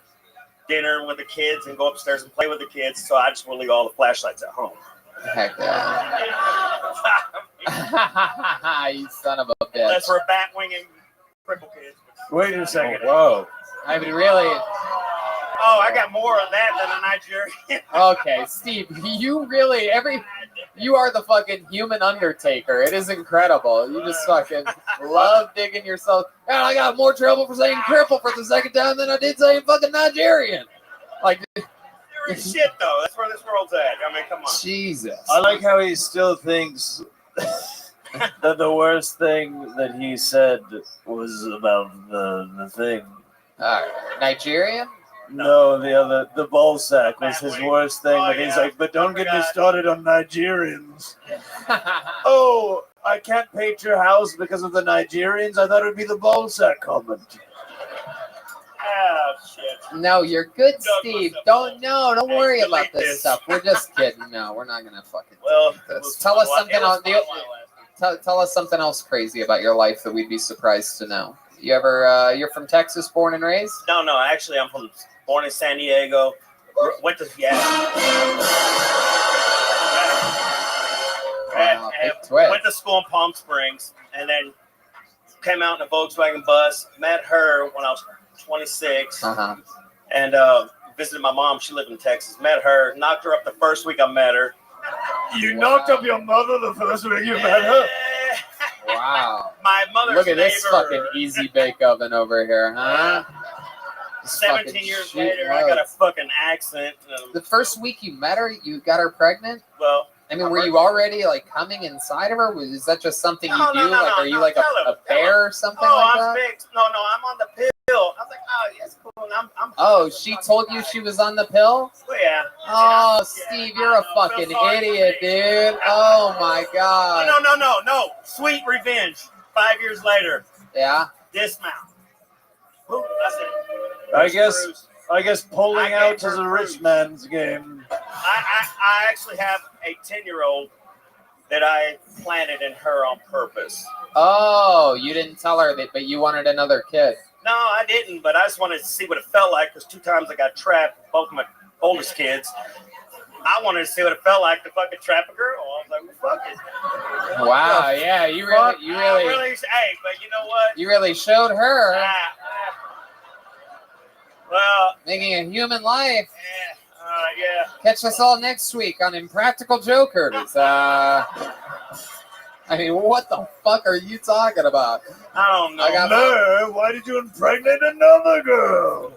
dinner with the kids and go upstairs and play with the kids. So I just will leave all the flashlights at home.
Heck yeah. You son of a bitch.
That's for bat winging cripple kids.
Wait a second.
Whoa. I mean, really?
Oh, I got more of that than a Nigerian.
Okay, Steve, you are the fucking human undertaker. It is incredible. You just fucking love digging yourself. And I got more trouble for saying cripple for the second time than I did saying fucking Nigerian. Like,
you're shit though. That's where this world's at. I mean, come on.
Jesus.
I like how he still thinks that the worst thing that he said was about the thing.
Nigerian?
No, the ball sack was his worst thing. But he's like, but don't get me started on Nigerians. Oh, I can't paint your house because of the Nigerians. I thought it would be the ball sack comment.
Oh shit.
No, you're good, Steve. Don't worry about this stuff. We're just kidding. No, we're not gonna fucking do this. Tell us something else. Tell us something else crazy about your life that we'd be surprised to know. You're from Texas, born and raised?
No, actually I'm born in San Diego. Went to went to school in Palm Springs, and then came out in a Volkswagen bus. Met her when I was 26, and visited my mom. She lived in Texas. Met her, knocked her up the first week I met her.
You knocked up your mother the first week you met her?
Wow.
My mother's
Look at
neighbor,
this fucking easy bake oven over here, huh?
17 years later, I got a fucking accent.
The first week you met her, you got her pregnant?
Well,
I mean, were you already like coming inside of her? Is that just something you do? Are you like a bear or something like that?
Fixed. No, I'm on the pill. I was like, oh, yes, cool. And
I'm she told you she was on the pill?
Well, yeah.
Oh, Steve, you're a fucking idiot, dude. Oh, my God.
No. Sweet revenge. 5 years later.
Yeah?
Dismount. Ooh, that's it.
I guess pulling out is a rich man's game.
I actually have a 10-year-old that I planted in her on purpose.
Oh, you didn't tell her that, but you wanted another kid.
No, I didn't, but I just wanted to see what it felt like because 2 times I got trapped, both my oldest kids. I wanted to see what it felt like to fucking trap a girl. I was like, well, fuck it.
Wow, yeah, you really,
hey, but you know what?
You really showed her.
Well,
making a human life.
Yeah.
Catch us all next week on Impractical Jokers. I mean, what the fuck are you talking about?
I don't know.
No, why did you impregnate another girl?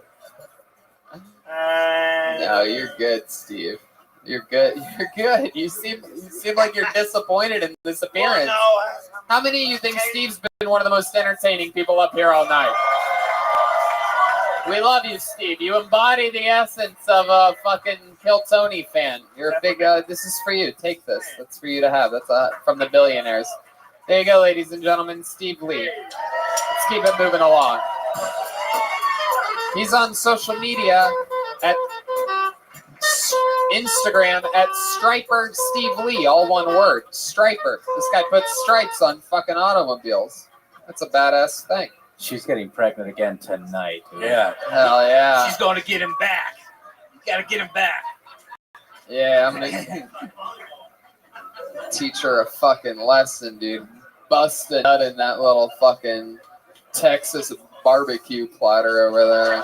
No, you're good, Steve. You're good. You're good. You seem like you're disappointed in this appearance.
Well, no,
how many of you think Steve's been one of the most entertaining people up here all night? We love you, Steve. You embody the essence of a fucking Kill Tony fan. You're a big. This is for you. Take this. That's for you to have. That's from the billionaires. There you go, ladies and gentlemen. Steve Lee. Let's keep it moving along. He's on social media at Instagram at Striper Steve Lee, all one word. Striper. This guy puts stripes on fucking automobiles. That's a badass thing.
She's getting pregnant again tonight. Dude.
Yeah.
Hell yeah.
She's going to get him back. You got to get him back.
Yeah, I'm gonna teach her a fucking lesson, dude. Bust a nut in that little fucking Texas barbecue platter over there.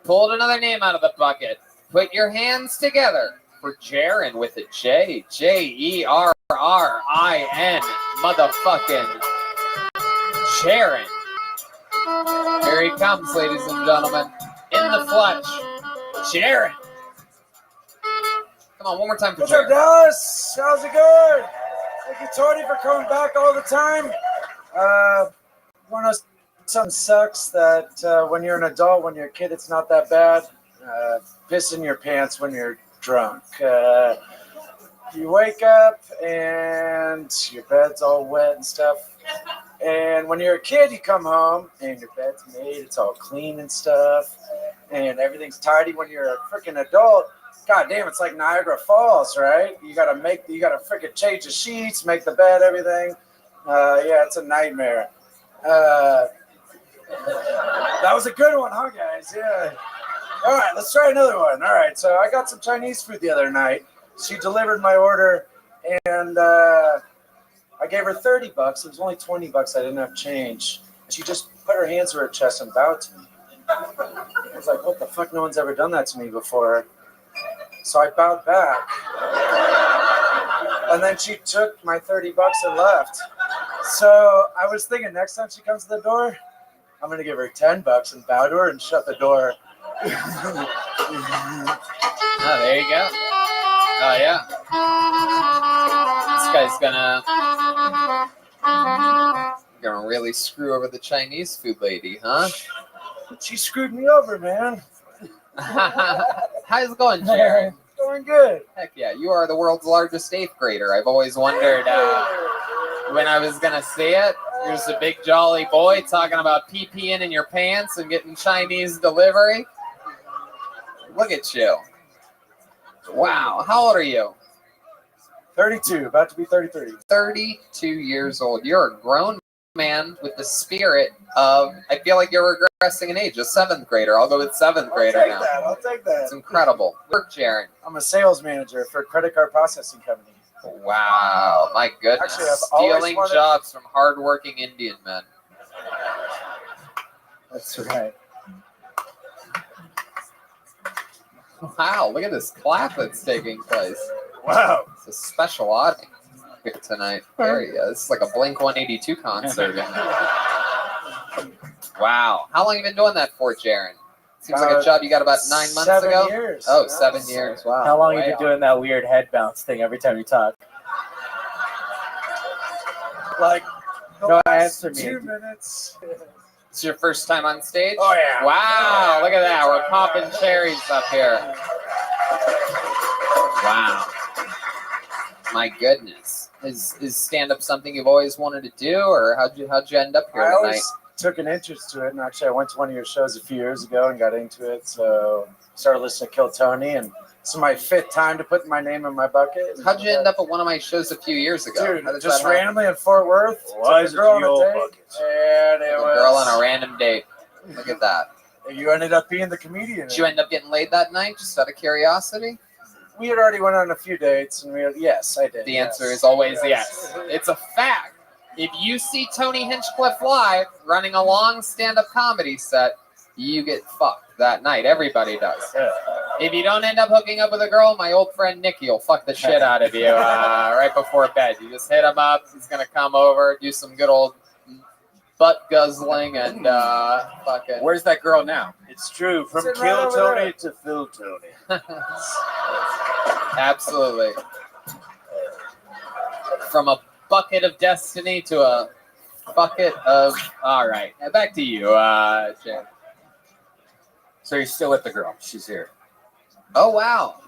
Pulled another name out of the bucket. Put your hands together for Jaron with a J. Jerrin. Motherfucking Jaron. Here he comes, ladies and gentlemen. In the flesh. Jaron. Come on, one more time for
What's up,
Jaron.
Dallas? How's it going? Thank you, Tony, for coming back all the time. One of something sucks that when you're an adult, when you're a kid, it's not that bad. Pissing your pants when you're drunk. You wake up and your bed's all wet and stuff. And when you're a kid, you come home and your bed's made, it's all clean and stuff, and everything's tidy. When you're a freaking adult, god damn, it's like Niagara Falls, right? You gotta freaking change the sheets, make the bed, everything. Yeah, it's a nightmare. That was a good one, huh, guys? Yeah. All right, let's try another one. All right, so I got some Chinese food the other night. She delivered my order, and I gave her $30. It was only $20. I didn't have change. She just put her hands to her chest and bowed to me. I was like, what the fuck? No one's ever done that to me before. So I bowed back. And then she took my $30 and left. So I was thinking next time she comes to the door, I'm going to give her $10 and bow to her and shut the door.
Oh, there you go. Oh, yeah. This guy's gonna really screw over the Chinese food lady, huh?
She screwed me over, man.
How's it going, Jaron?
Going good.
Heck yeah, you are the world's largest 8th grader. I've always wondered when I was gonna see it. You're just a big jolly boy talking about pee-peeing in your pants and getting Chinese delivery. Look at you. Wow, how old are you?
32, about to be 33.
32 years old. You're a grown man with the spirit of, I feel like you're regressing in age, a 7th grader. I'll go with 7th grader now.
I'll take that.
It's incredible. Work, Jaron.
I'm a sales manager for a credit card processing company.
Wow, my goodness.
Actually, I've always
Stealing
wanted-
jobs from hardworking Indian men.
That's right.
Wow, look at this clap that's taking place.
Wow.
It's a special audience here tonight. There you go. This is like a Blink-182 concert. Wow. How long have you been doing that for, Jaron? Seems like a job you got about 9 months
7
ago.
years.
Oh, 7 years. Wow.
How long have you
Wow.
been doing that weird head bounce thing every time you talk?
Like,
No,
the last
answer me.
2 minutes.
It's your first time on stage?
Oh, yeah.
Wow, look at that. We're popping cherries up here. Wow. My goodness. Is stand-up something you've always wanted to do, or how'd you end up here
I
tonight?
always took an interest to it, and actually I went to one of your shows a few years ago and got into it, so started listening to Kill Tony, and it's my 5th time to put my name in my bucket.
How'd you end up at one of my shows a few years ago?
Dude,
How does
just
that happen?
randomly in Fort Worth.
Why
took
is
a
it
girl on a
your
date,
bucket?
and it
A
was
girl on a random date. Look at that.
You ended up being the comedian.
Did you end up getting laid that night, just out of curiosity?
We had already went on a few dates, and yes, I did.
The answer is always yes. It's a fact. If you see Tony Hinchcliffe live running a long stand-up comedy set, you get fucked that night. Everybody does.
Yeah.
If you don't end up hooking up with a girl, my old friend Nicky will fuck the shit out of you right before bed. You just hit him up. He's going to come over, do some good old butt guzzling, and fucking...
Where's that girl now?
It's true. From
Sit right
Kill
over
Tony
there.
to Phil Tony.
Absolutely. From a bucket of destiny to a bucket of... All right. Now back to you, Jay.
So you're still with the girl. She's here.
Oh, wow.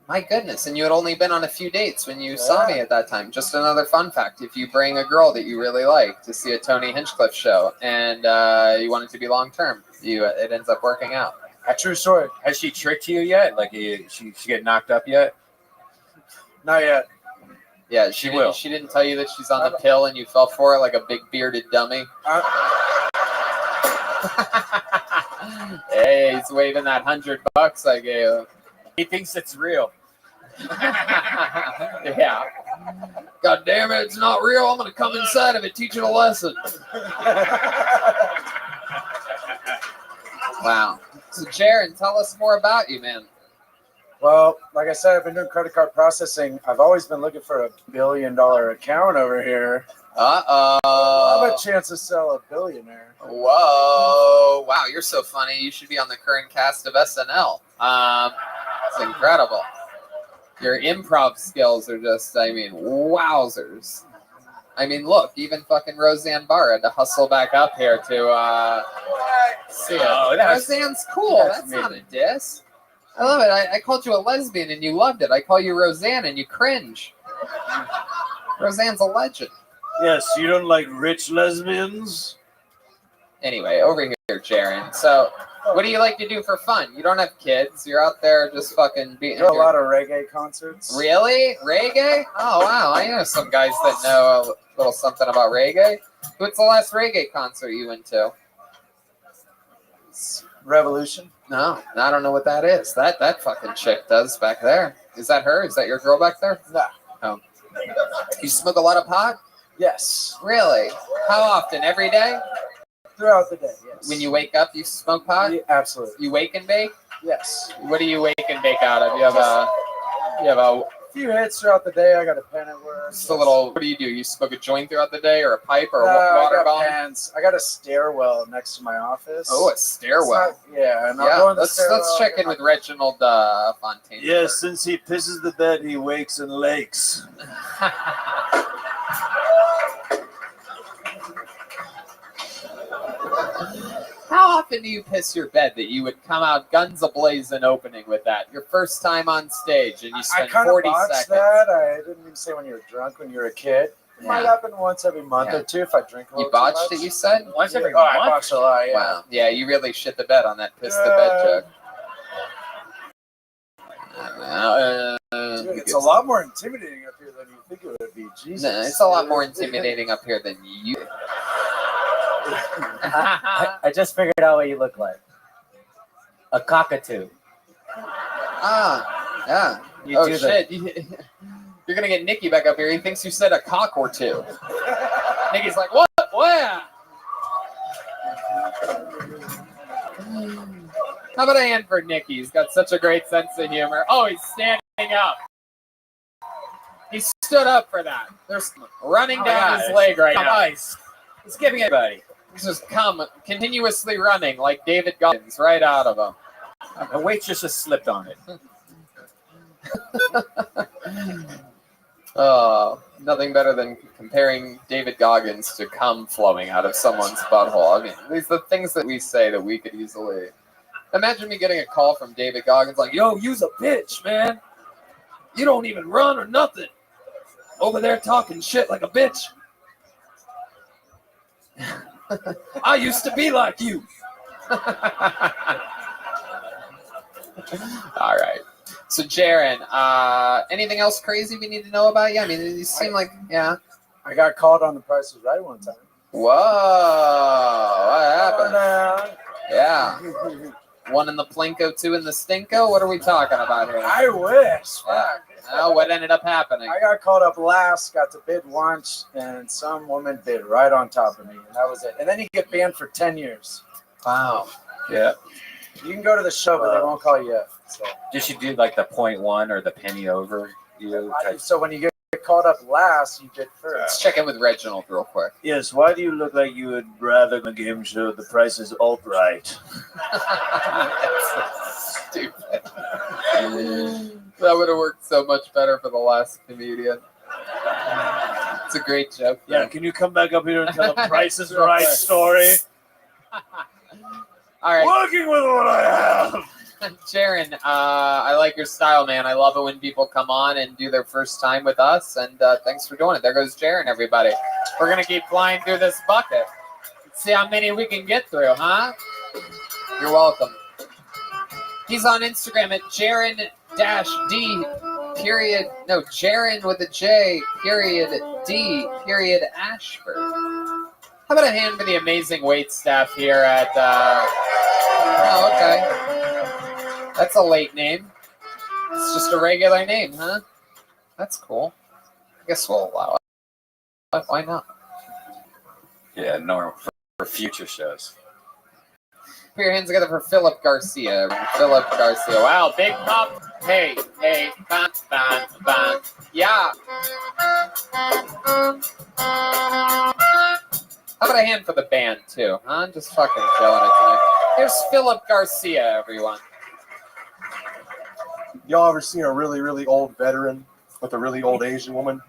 My goodness. And you had only been on a few dates when you saw me at that time. Just another fun fact. If you bring a girl that you really like to see a Tony Hinchcliffe show and you want it to be long-term, it ends up working out.
A true story.
Has she tricked you yet? Like, she get knocked up yet?
Not yet.
Yeah,
She will.
She didn't tell you that she's on the pill and you fell for it like a big bearded dummy. Hey, he's waving that $100 I gave him.
He thinks it's real.
Yeah. God damn it, it's not real. I'm gonna come inside of it, teach it a lesson. Wow. So, Jaron, tell us more about you, man.
Well, like I said, I've been doing credit card processing. I've always been looking for a $1 billion account over here.
Uh-oh.
I have a chance to sell a billionaire.
Whoa. Wow, you're so funny. You should be on the current cast of SNL. It's incredible. Your improv skills are just, wowzers. Look, even fucking Roseanne Barr had to hustle back up here to see it.
Oh,
Roseanne's cool. That's not a diss. I love it. I called you a lesbian and you loved it. I call you Roseanne and you cringe. Roseanne's a legend.
Yes, you don't like rich lesbians?
Anyway, over here, Jaron. So, what do you like to do for fun? You don't have kids. You're out there just fucking beating.
A lot of reggae concerts.
Really? Reggae? Oh, wow. I know some guys that know a little something about reggae. What's the last reggae concert you went to?
Revolution.
No, I don't know what that is. That fucking chick does back there. Is that her? Is that your girl back there?
No.
Oh. You smoke a lot of pot?
Yes.
Really? How often? Every day?
Throughout the day, yes.
When you wake up, you smoke pot?
Yeah, absolutely.
You wake and bake?
Yes.
What do you wake and bake out of? You have a
few hits throughout the day. I got a pen at work.
Just a little. What do? You smoke a joint throughout the day, or a pipe, or a water bomb?
Pens. I got a stairwell next to my office.
Oh, a stairwell.
And I'll go in the stairwell.
Let's check in with Reginald Fontaine.
Yes, since he pisses the bed, he wakes in lakes.
How often do you piss your bed that you would come out guns a-blazing opening with that? Your first time on stage and you spend 40 seconds.
That. I didn't mean to say when you were drunk, when you were a kid. It might happen once every month or two if I drink a little
You botched
too
it,
much.
you said?
Once every month?
I botched a lot, yeah.
Wow. Yeah, you really shit the bed on that piss the bed joke.
Dude, it's a lot more intimidating up here than you think it would be. Jesus.
No, it's a lot more intimidating up here than you.
I just figured out what you look like. A cockatoo.
Ah, yeah.
You
Oh,
do
shit. You're going to get Nikki back up here. He thinks you said a cock or two. Nikki's like, what? Where? How about a hand for Nicky? He's got such a great sense of humor. Oh, he's standing up. He stood up for that. There's running down his leg right now.
Nice. He's giving everybody.
He's just continuously running like David Goggins right out of him.
The waitress just slipped on it.
Oh, nothing better than comparing David Goggins to cum flowing out of someone's butthole. I mean, these are the things that we say that we could easily. Imagine me getting a call from David Goggins like, yo, you's a bitch, man. You don't even run or nothing. Over there talking shit like a bitch. I used to be like you. All right. So, Jaron, anything else crazy we need to know about you? I mean, you seem like, yeah.
I got called on The Price is Right one time.
Whoa. What happened? Yeah. One in the Plinko, two in the Stinko? What are we talking about here?
I wish. Fuck.
Oh, what ended up happening?
I got called up last, got to bid once, and some woman bid right on top of me, and that was it. And then you get banned for 10 years.
Wow.
Yeah.
You can go to the show, but they won't call you up. So.
Did she do like the 0.1 or the penny over?
So when you get called up last, you bid first.
Let's check in with Reginald real quick.
Yes, why do you look like you would rather the game show The Price is Alt-Right?
That's so stupid. That would have worked so much better for the last comedian. It's a great joke.
Yeah, can you come back up here and tell a Price is Right story?
All right.
Working with what I have.
Jaron, I like your style, man. I love it when people come on and do their first time with us, and thanks for doing it. There goes Jaron, everybody. We're going to keep flying through this bucket. Let's see how many we can get through, huh? You're welcome. He's on Instagram at Jaren-D period. No, Jaren with a J period D period Ashford. How about a hand for the amazing wait staff here at? Oh, okay. That's a late name. It's just a regular name, huh? That's cool. I guess we'll allow it. Why not?
Yeah, normal for future shows.
Put your hands together for Philip Garcia. Philip Garcia. Wow, big pop. Hey, bang, bang, bang. Yeah. How about a hand for the band, too? Huh? Just fucking chilling it tonight. Here's Philip Garcia, everyone.
Y'all ever seen a really, really old veteran with a really old Asian woman?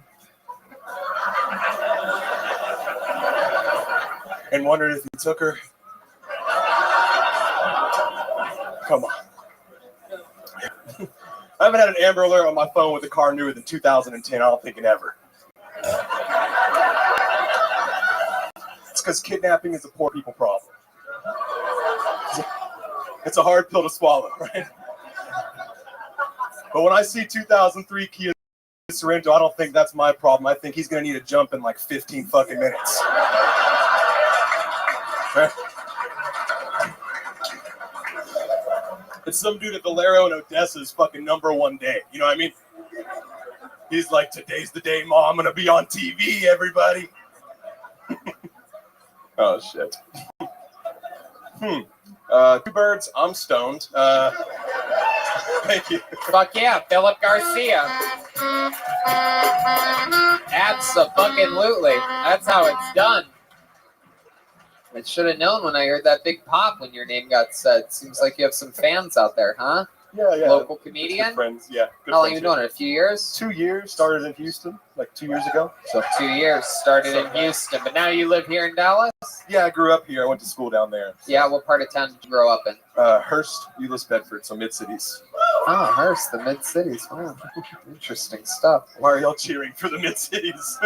And wondered if he took her? Come on. I haven't had an Amber Alert on my phone with a car newer than 2010, I don't think, in ever. It's because kidnapping is a poor people problem. It's a hard pill to swallow, right? But when I see 2003 Kia Sorento, I don't think that's my problem. I think he's going to need a jump in like 15 fucking minutes. Right? It's some dude at Valero in Odessa's fucking #1 day. You know what I mean? He's like, today's the day, Ma. I'm going to be on TV, everybody. Oh, shit. Two birds, I'm stoned. Thank you.
Fuck yeah, Philip Garcia. Abso-fucking-lutely. That's how it's done. I should have known when I heard that big pop when your name got said. Seems like you have some fans out there, huh?
Yeah.
Local comedian?
Good friends, yeah. Good
How long
friends,
you doing it? A few years?
2 years. Started in Houston like 2 years ago.
So 2 years. Started in Houston, but now you live here in Dallas?
Yeah, I grew up here. I went to school down there.
Yeah, what part of town did you grow up in?
Hearst, Euless, Bedford, so mid-cities.
Oh, Hearst, the mid-cities. Wow. Interesting stuff.
Why are y'all cheering for the mid-cities?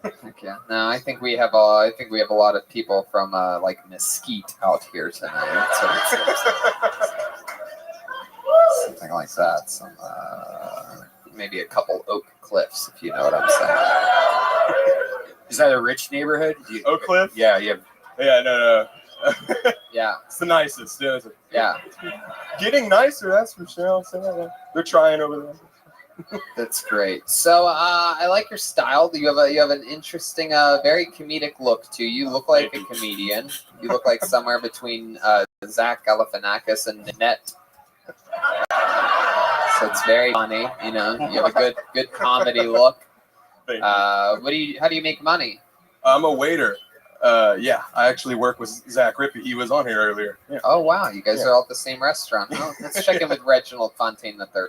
Heck yeah. No, I think we have a lot of people from like Mesquite out here tonight. Something like that. Some maybe a couple Oak Cliffs, if you know what I'm saying.
Is that a rich neighborhood?
Oak Cliff?
Yeah, yeah.
Yeah, no.
Yeah.
It's the nicest.
Yeah.
Getting nicer, that's for sure. I'll say that. They're trying over there.
That's great. So I like your style. You have an interesting, very comedic look too. You look like a comedian. You look like somewhere between Zach Galifianakis and Nanette. So it's very funny. You know, you have a good comedy look. How do you make money?
I'm a waiter. Yeah, I actually work with Zach Rippey. He was on here earlier. Yeah.
Oh wow, you guys are all at the same restaurant. Oh, let's check in with Reginald Fontaine III.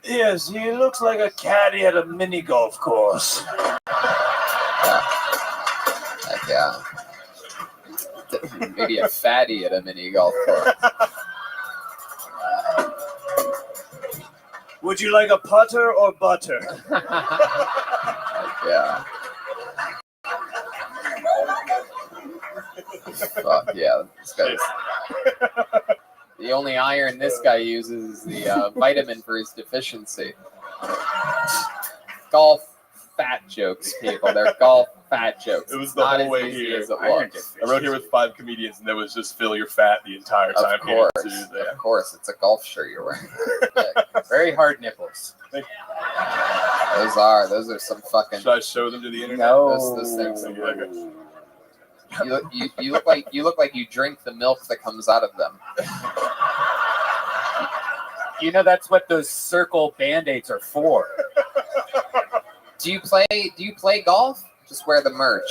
Yes, he looks like a caddy at a mini golf course.
Yeah. Maybe a fatty at a mini golf course.
Would you like a putter or butter?
Yeah. Fuck yeah, this guy's. The only iron this guy uses is the vitamin for his deficiency. Golf fat jokes, people. They're golf fat jokes.
It was the
not
whole
as
way
easy
here.
as it looks.
I wrote here with 5 comedians, and there was just fill your fat the entire time.
Of course, it's a golf shirt you're wearing.
Very hard nipples.
Those are some fucking.
Should I show them to the internet?
No. Those things. You look like you drink the milk that comes out of them.
You know that's what those circle band-aids are for.
Do you play golf? Just wear the merch.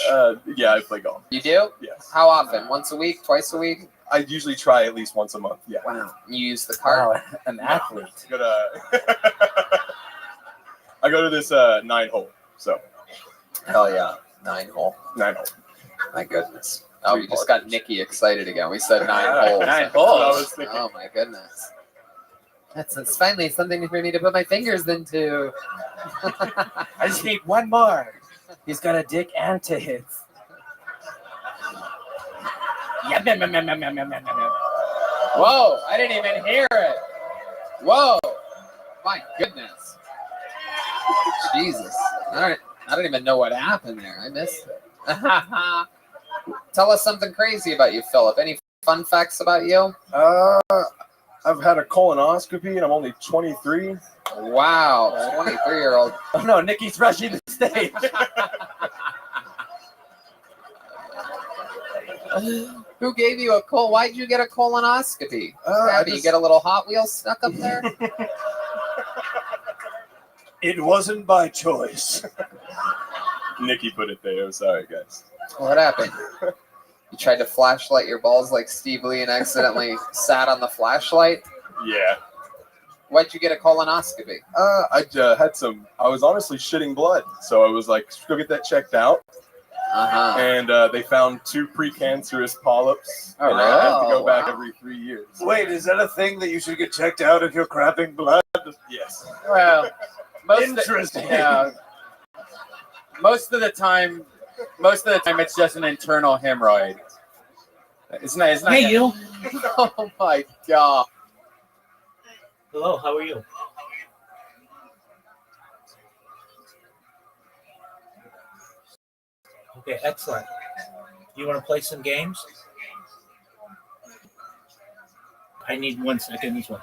Yeah, I play golf.
You do?
Yes.
How often? Once a week? Twice a week?
I usually try at least once a month. Yeah.
Wow. You use the cart?
Wow, an athlete.
I go to this 9-hole. So.
Hell yeah, 9-hole.
9-hole.
My goodness. Oh, we just got Nikki excited again. We said 9 holes.
9 holes.
Oh my goodness. That's finally something for me to put my fingers into.
I just need one more. He's got a dick and tits.
Whoa, I didn't even hear it. Whoa, my goodness. Jesus. I don't even know what happened there. I missed it. Tell us something crazy about you, Philip. Any fun facts about you?
I've had a colonoscopy and I'm only 23.
Wow, 23-year-old.
Oh no, Nikki's rushing the stage.
Who gave you a why'd you get a colonoscopy? Rabbi, you get a little Hot Wheels stuck up there?
It wasn't by choice.
Nikki put it there. I'm sorry, guys.
What happened? You tried to flashlight your balls like Steve Lee and accidentally sat on the flashlight?
Yeah.
Why'd you get a colonoscopy?
I had some. I was honestly shitting blood, so I was like, go get that checked out.
Uh-huh.
And they found 2 precancerous polyps, and I have to go back every 3 years.
Wait, is that a thing that you should get checked out if you're crapping blood?
Yes.
Well,
Interesting.
Most of the time, it's just an internal hemorrhoid. It's not.
Hey, you.
Oh my God.
Hello, how are you? Okay, excellent. You want to play some games? I need 1 second as well.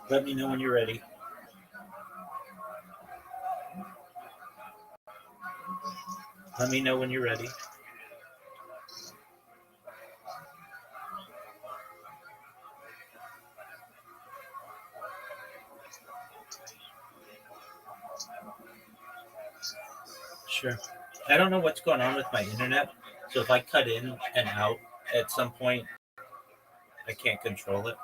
Let me know when you're ready. Let me know when you're ready. Sure. I don't know what's going on with my internet, so if I cut in and out at some point, I can't control it.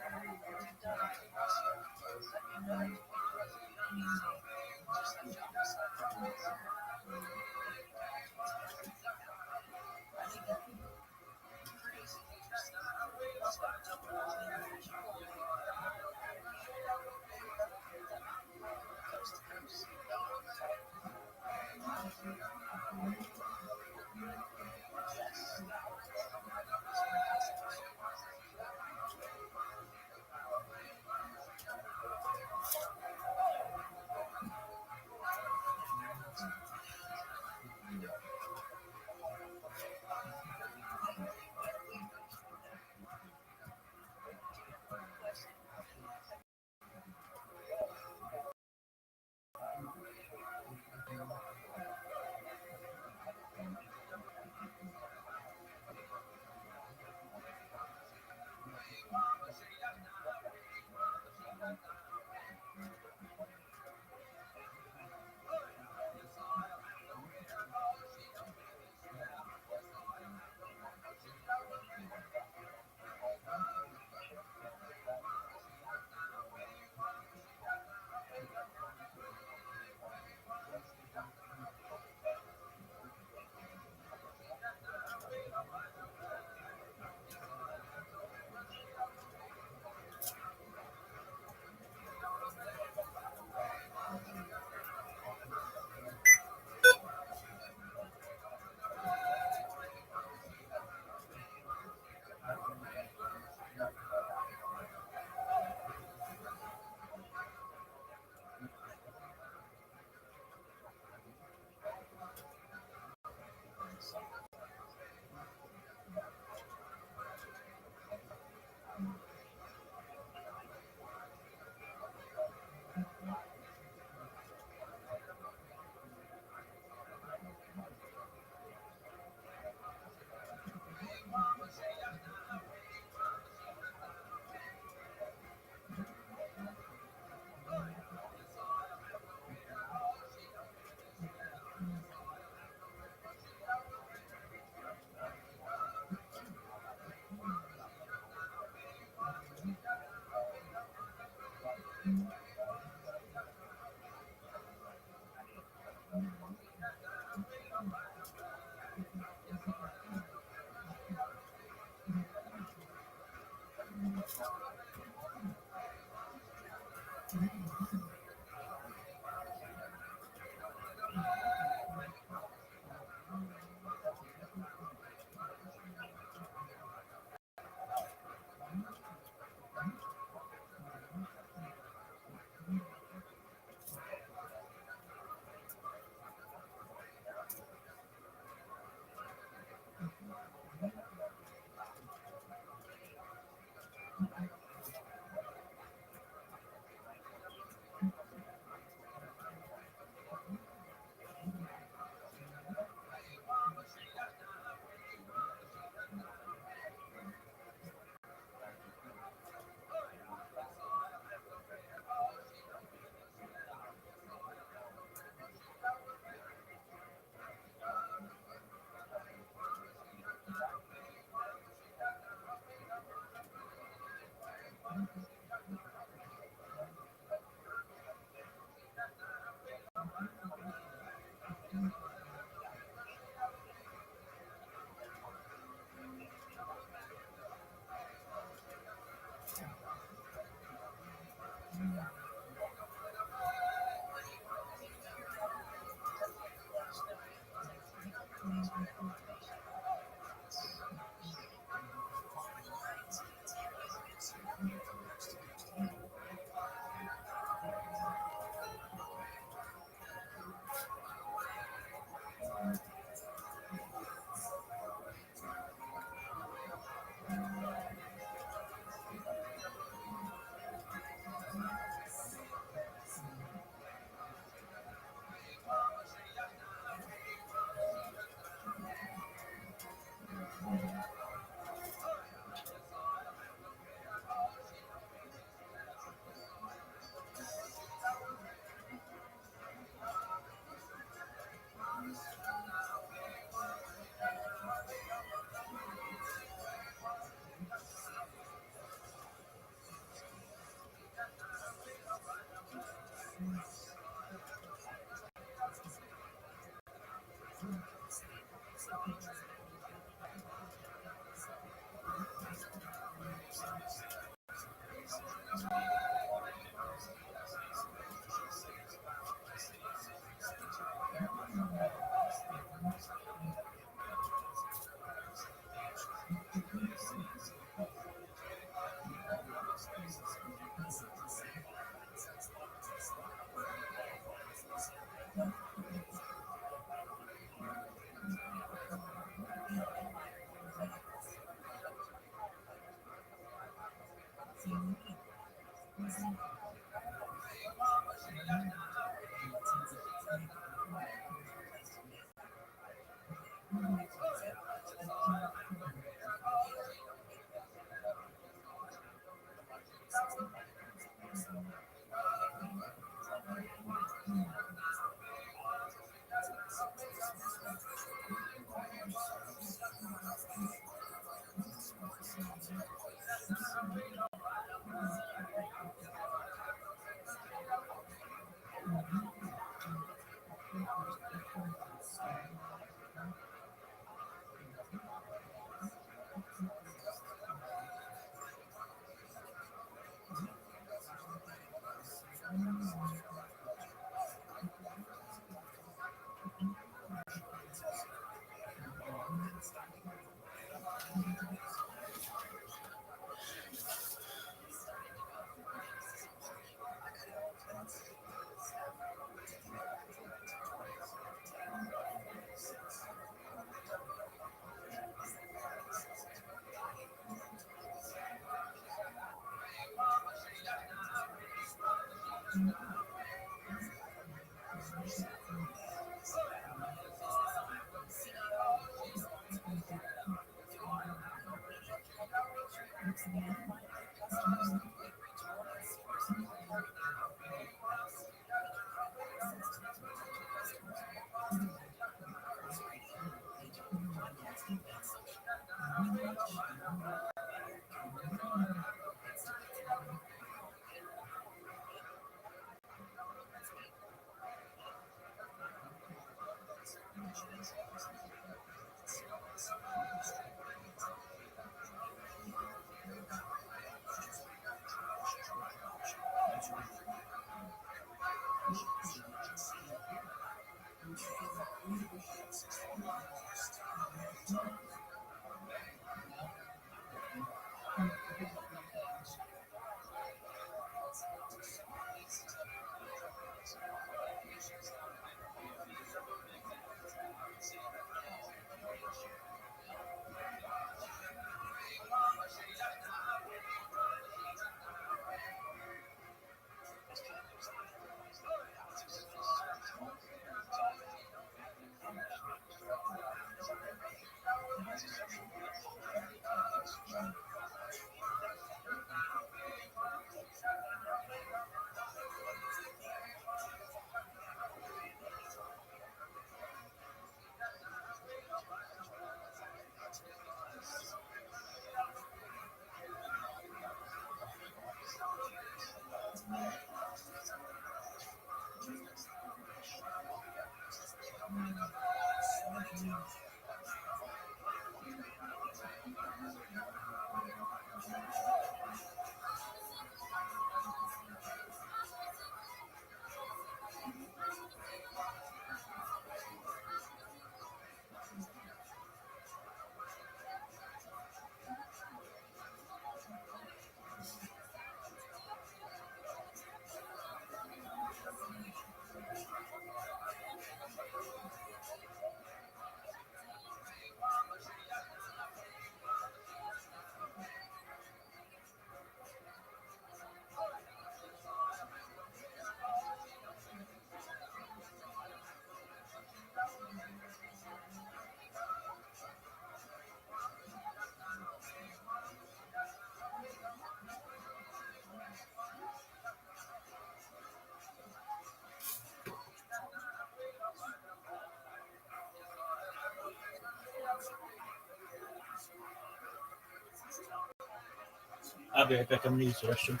I'll be right back. I'm gonna use the restroom.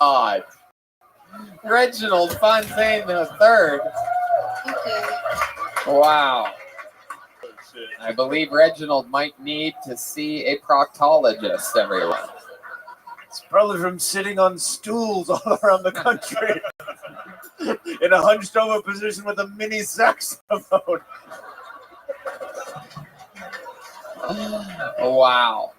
Odd. Reginald Fontaine III. Wow. I believe Reginald might need to see a proctologist, everyone.
It's probably from sitting on stools all around the country in a hunched over position with a mini saxophone.
Wow.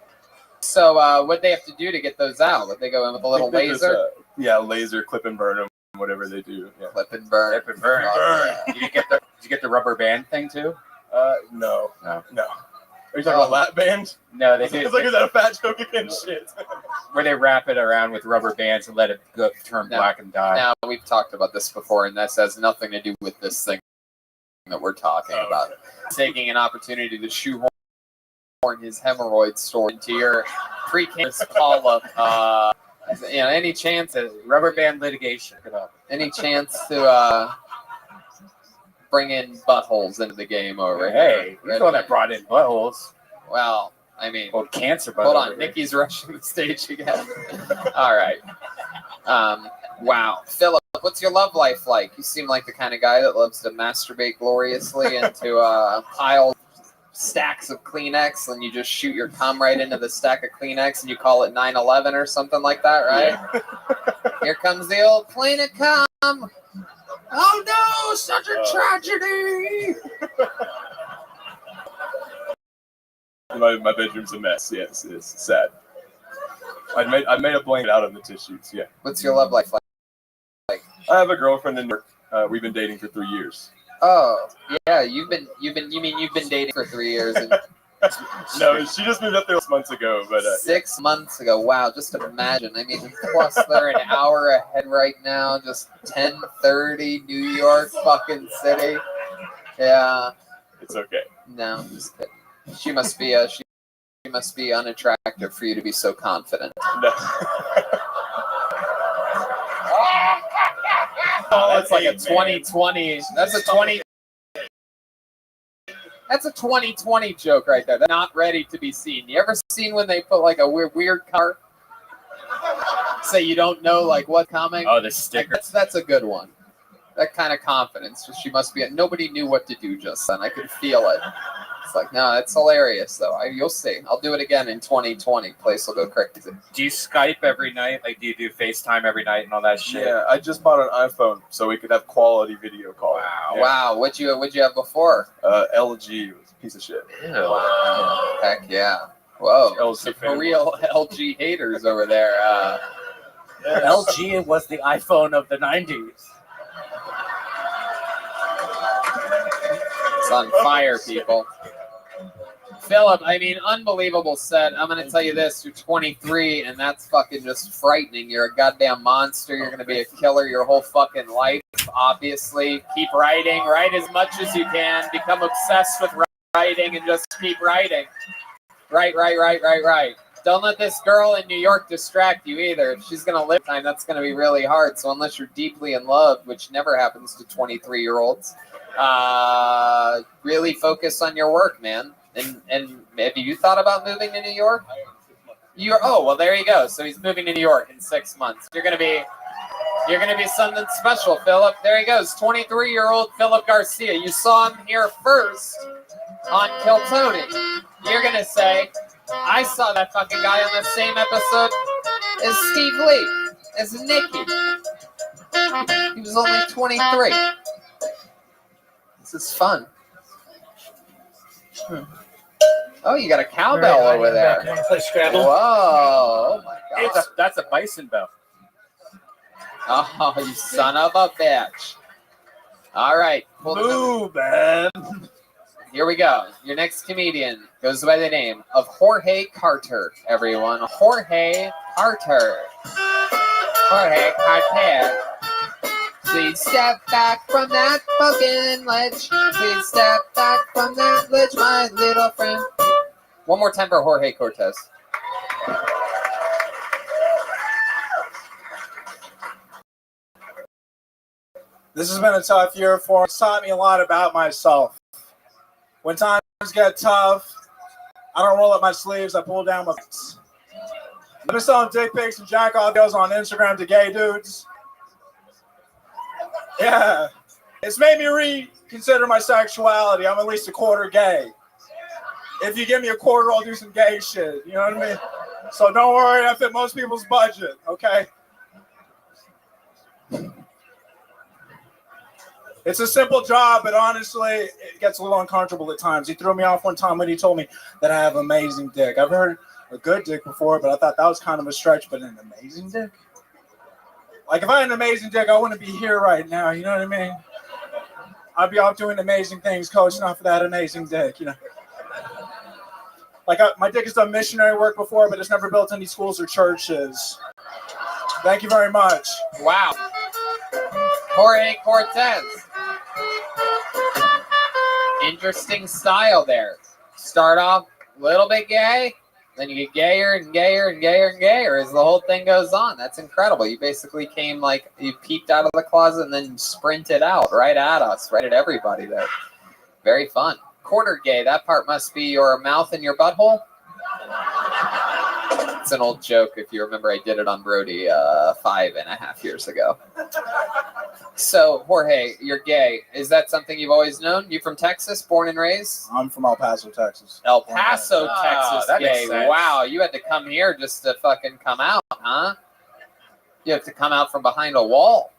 So what'd they have to do to get those out? Would they go in with a little laser?
Laser, clip and burn them, whatever they do. Yeah.
Clip and burn.
Clip and burn. Did you get the rubber band thing too?
No.
No.
Are you talking about lap bands?
No, they do.
It's like, is that a fat joke again? Shit.
Where they wrap it around with rubber bands and let it go, turn black and die.
Now, we've talked about this before, and this has nothing to do with this thing that we're talking about. Taking an opportunity to shoehorn his hemorrhoid story into your pre-cancer column. Any chance of
Rubber band litigation.
any chance to bring in buttholes into the game over here?
Hey, you're the one that brought in buttholes.
Well, I mean,
Old cancer butt.
hold
over
on,
here.
Nikki's rushing the stage again. All right. Wow, Philip, what's your love life like? You seem like the kind of guy that loves to masturbate gloriously into pile stacks of Kleenex, and you just shoot your cum right into the stack of Kleenex, and you call it 9/11 or something like that, right? Here comes the old plane of cum. Oh no, such a tragedy!
My bedroom's a mess. Yes, it's sad. I made a blanket out of the tissues. Yeah.
What's your love life like?
I have a girlfriend in New York. We've been dating for 3 years.
Oh, yeah, you've been dating for 3 years and
No, she just moved up there 6 months ago. But
6 months ago. Wow, just imagine. I mean, plus they're an hour ahead right now, just 10:30 New York fucking city. Yeah.
It's okay.
No, I'm just kidding. She must be unattractive for you to be so confident.
No.
Oh, that's like a 2020. That's a 2020 joke right there. They're not ready to be seen. You ever seen when they put like a weird car? Say you don't know like what's coming.
Oh, the sticker.
That's a good one. That kind of confidence. She must be. Nobody knew what to do just then. I could feel it. It's like, no, it's hilarious though. You'll see. I'll do it again in 2020. Place will go crazy.
Do you Skype every night? Like, do you do FaceTime every night and all that shit?
Yeah, I just bought an iPhone so we could have quality video call.
Wow.
Yeah.
Wow. What'd you have before?
LG was a piece of shit.
Wow. Heck yeah. Whoa.
LG
Some
fan.
for real LG haters over there.
LG was the iPhone of the 90s.
It's on fire, people. Philip, I mean, unbelievable set. I'm going to tell you this. You're 23, and that's fucking just frightening. You're a goddamn monster. You're going to be a killer your whole fucking life, obviously. Keep writing. Write as much as you can. Become obsessed with writing and just keep writing. Write. Don't let this girl in New York distract you either. If she's going to live time, that's going to be really hard. So unless you're deeply in love, which never happens to 23-year-olds, really focus on your work, man. And have you thought about moving to New York? Well, there you go. So he's moving to New York in 6 months. You're gonna be something special, Philip. There he goes, 23-year-old Philip Garcia. You saw him here first on Kill Tony. You're gonna say, I saw that fucking guy on the same episode as Steve Lee, as Nikki. He was only 23. This is fun. Oh, you got a cowbell over there.
Want to play Scrabble?
Whoa! Oh my God.
That's a bison bell.
Oh, you son of a bitch! All right,
Boo, man.
Here we go. Your next comedian goes by the name of Jorge Carter. Everyone, Jorge Carter. Jorge Carter. Please step back from that fucking ledge. Please step back from that ledge, my little friend. One more time for Jorge Cortez.
This has been a tough year for me. It's taught me a lot about myself. When times get tough, I don't roll up my sleeves, I pull down my pants.
I've been selling dick pics and jack off videos on Instagram to gay dudes. Yeah. It's made me reconsider my sexuality. I'm at least a quarter gay. If you give me a quarter, I'll do some gay shit. You know what I mean? So don't worry, I fit most people's budget, okay? It's a simple job, but honestly, it gets a little uncomfortable at times. He threw me off one time when he told me that I have amazing dick. I've heard a good dick before, but I thought that was kind of a stretch, but an amazing dick? Like, if I had an amazing dick, I wouldn't be here right now, you know what I mean? I'd be off doing amazing things, coaching off of that amazing dick, you know? Like, my dick has done missionary work before, but it's never built any schools or churches. Thank you very much.
Wow. Jorge Cortez. Interesting style there. Start off a little bit gay, then you get gayer and gayer and gayer and gayer as the whole thing goes on. That's incredible. You basically came like, you peeked out of the closet and then sprinted out right at us, right at everybody there. Very fun. Quarter gay, that part must be your mouth and your butthole. It's an old joke if you remember. I did it on Brody 5.5 years ago. So Jorge, you're gay. Is that something you've always known? You from Texas, born and raised?
I'm from El Paso, Texas.
El Paso, Texas
that
gay.
makes sense.
Wow, you had to come here just to fucking come out, huh? You have to come out from behind a wall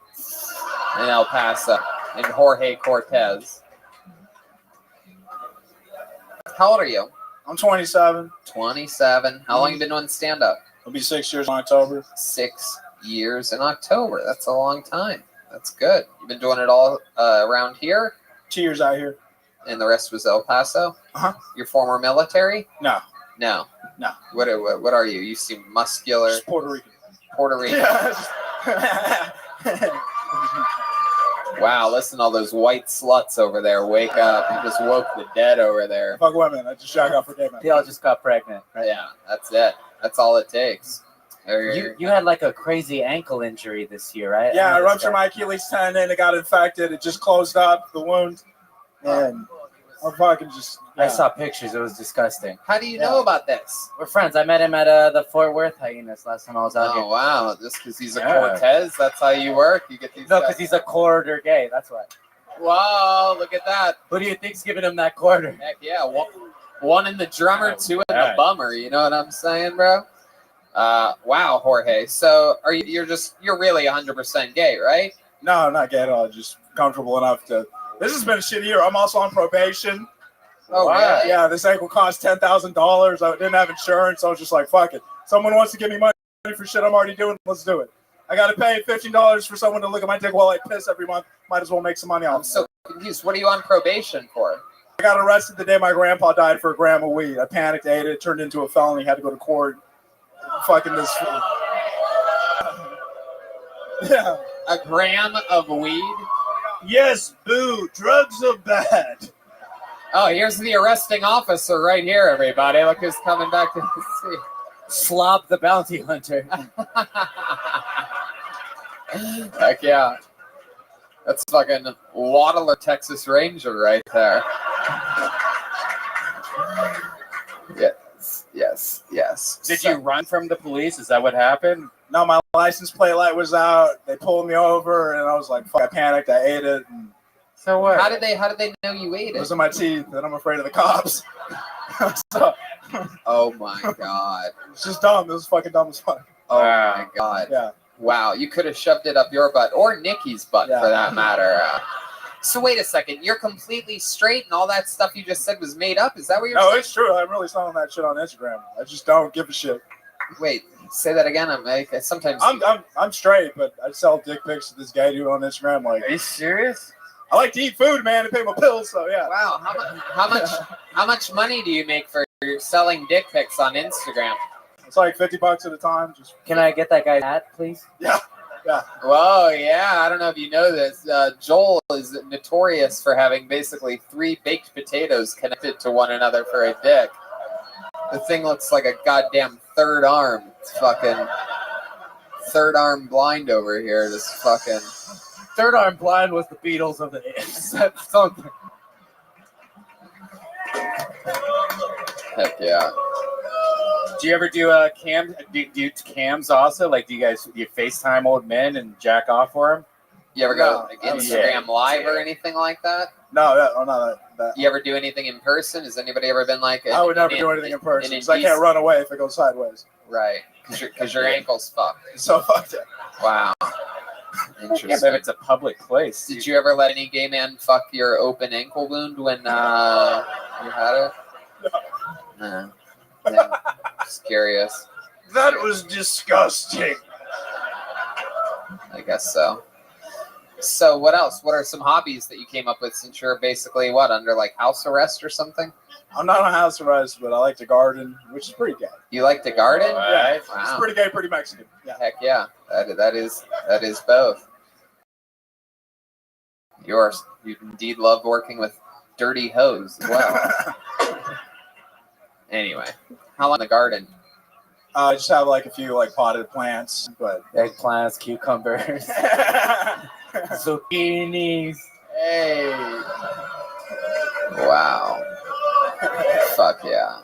in El Paso. And Jorge Cortez. How old are you?
I'm 27.
27. How long you been doing stand-up?
It'll be 6 years in October.
6 years in October. That's a long time. That's good. You've been doing it all around here?
2 years out here.
And the rest was El Paso?
Uh-huh.
Your former military?
No.
No.
No.
What are you? You seem muscular.
Just Puerto Rican.
Puerto Rican.
Yeah.
Wow, listen to all those white sluts over there. Wake up. You just woke the dead over there.
Fuck women. I just jack off for gay men.
They all just got pregnant. Right?
Yeah, that's it. That's all it takes.
You had like a crazy ankle injury this year, right?
Yeah, I ruptured my Achilles tendon. It got infected. It just closed up the wound. And I'm fucking just... Yeah.
I saw pictures. It was disgusting.
How do you know about this?
We're friends. I met him at the Fort Worth Hyenas last time I was out here.
Oh, wow. Just because he's a Cortez, that's how you work? You get these
No,
guys-
because he's a quarter gay. That's why.
Wow, look at that.
Who do you think's giving him that quarter?
Heck yeah. One in the drummer, two in the bummer. You know what I'm saying, bro? Wow, Jorge. So you're really 100% gay, right?
No, I'm not gay at all. Just comfortable enough to... This has been a shitty year. I'm also on probation.
Oh, wow.
Really? Yeah, this ankle cost $10,000. I didn't have insurance. I was just like, fuck it. Someone wants to give me money for shit I'm already doing. Let's do it. I got to pay $15 for someone to look at my dick while I piss every month. Might as well make some money off.
I'm so confused. What are you on probation for?
I got arrested the day my grandpa died for a gram of weed. I panicked, ate it, turned into a felony, had to go to court. Fucking this. Yeah.
A gram of weed?
Yes, boo. Drugs are bad.
Oh, here's the arresting officer right here, everybody. Look who's coming back to see.
Slob the bounty hunter.
Heck yeah. That's fucking Waddler, Texas Ranger right there. Yes.
Did you run from the police? Is that what happened?
No, my license plate light was out. They pulled me over, and I was like, fuck, I panicked. I ate it. And
so what?
How did they know you ate
it
it?
was in my teeth, and I'm afraid of the cops. So,
oh, my God.
It's just dumb. It was fucking dumb as fuck.
Oh, my God.
Yeah.
Wow, you could have shoved it up your butt, or Nikki's butt, for that matter. So wait a second. You're completely straight, and all that stuff you just said was made up? Is that what you're saying?
No, it's true. I'm really selling that shit on Instagram. I just don't give a shit.
Wait, say that again. Sometimes
I'm straight, but I sell dick pics to this guy dude on Instagram. Like,
are you serious?
I like to eat food, man, and pay my bills. So yeah.
Wow, how much money do you make for selling dick pics on Instagram?
It's like $50 at a time. Just
can I get that guy's hat, please?
Yeah.
Whoa, yeah. I don't know if you know this. Joel is notorious for having basically 3 baked potatoes connected to one another for a dick. The thing looks like a goddamn third arm. It's fucking third arm blind over here. Just fucking
third arm blind was the Beatles of the 80s. That's something.
Heck yeah.
Do you ever do cam? Do you cams also? Like, do you FaceTime old men and jack off for them?
You ever go
No,
like Instagram Live or anything like that?
No, not that.
You ever do anything in person? Has anybody ever been like?
I would never do anything in person because I can't run away if it goes sideways.
Right, because your ankle's fucked.
So fucked it.
Wow.
Interesting. Yeah, but it's a public place.
Did you ever let any gay man fuck your open ankle wound when you had it? No. Yeah. Just curious.
That was disgusting.
I guess so. So what else? What are some hobbies that you came up with since you're basically under like house arrest or something?
I'm not on house arrest, but I like to garden, which is pretty gay.
You like to garden?
Yeah, it's
Wow.
pretty gay, pretty Mexican. Yeah.
Heck yeah. That is both. You indeed love working with dirty hoes as well. Anyway, how long in the garden?
I just have like a few like potted plants, but
eggplants, cucumbers, zucchinis.
Hey. Wow. Fuck yeah.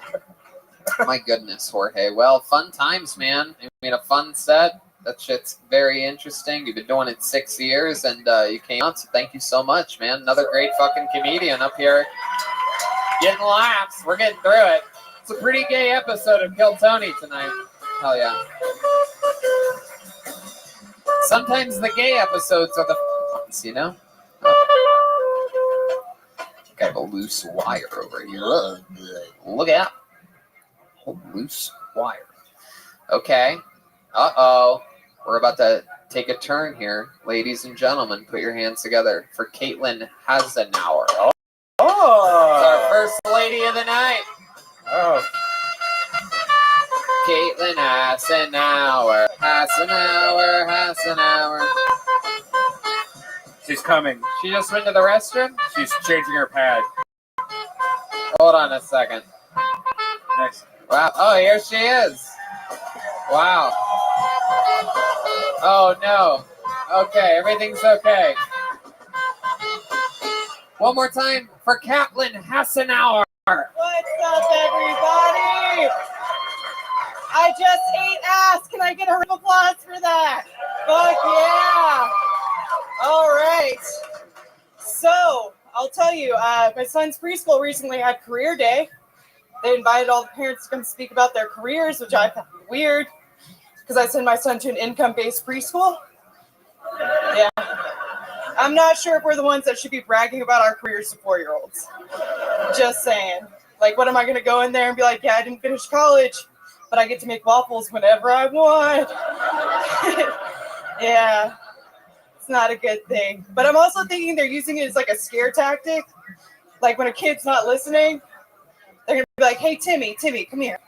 My goodness, Jorge. Well, fun times, man. I mean, a fun set. That shit's very interesting. You've been doing it 6 years, and you came out, so thank you so much, man. Another great fucking comedian up here. Getting laughs. We're getting through it. It's a pretty gay episode of Kill Tony tonight. Hell yeah. Sometimes the gay episodes are the ones, you know? Got a loose wire over here. Look out. Oh, loose wire. Okay. Uh-oh. We're about to take a turn here. Ladies and gentlemen, put your hands together for Caitlin Hasenauer.
Oh!
It's our first lady of the night.
Oh.
Caitlin Hasenauer. Hasenauer.
She's coming.
She just went to the restroom?
She's changing her pad.
Hold on a second.
Next.
Wow. Oh, here she is. Wow. Oh, no. Okay, everything's okay. One more time for Caitlin Hasenauer.
What's up, everybody? I just ate ass. Can I get a round of applause for that? Fuck yeah. All right. So, I'll tell you, my son's preschool recently had career day. They invited all the parents to come speak about their careers, which I found weird because I send my son to an income-based preschool. Yeah. I'm not sure if we're the ones that should be bragging about our careers to 4-year-olds. Just saying. Like, what am I going to go in there and be like, yeah, I didn't finish college, but I get to make waffles whenever I want. Yeah. It's not a good thing. But I'm also thinking they're using it as like a scare tactic. Like when a kid's not listening, they're going to be like, hey, Timmy, come here.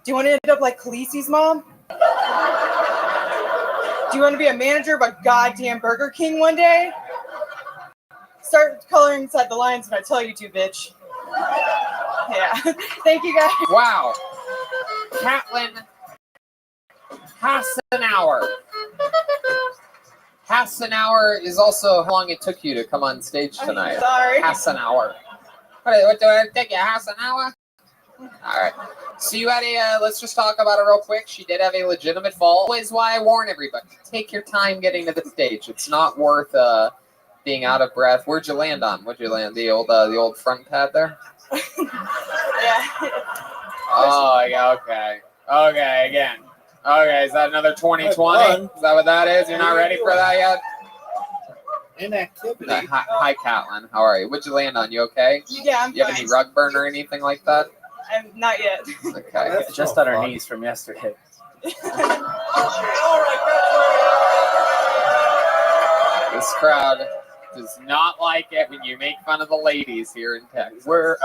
Do you want to end up like Khaleesi's mom? Do you want to be a manager of a goddamn Burger King one day? Start coloring inside the lines when I tell you to, bitch. Yeah. Thank you, guys.
Wow. Caitlin Hasenauer. Hasenauer is also how long it took you to come on stage tonight.
I'm sorry.
Hasenauer. What do I take you? Half an hour? All right. So you had let's just talk about it real quick. She did have a legitimate fall. Always why I warn everybody. Take your time getting to the stage. It's not worth being out of breath. Where'd you land on? Where'd you land? The old front pad there?
Yeah.
Oh, yeah, okay. Okay, again. Okay, is that another 2020? Is that what that is? You're not ready for that yet?
Inactivity.
Hi, Caitlin. How are you? What'd you land on? You okay?
Yeah, I'm
You have any rug burn or anything like that?
I'm not yet.
Okay.
Just on her knees from yesterday.
This crowd does not like it when you make fun of the ladies here in Texas.
Where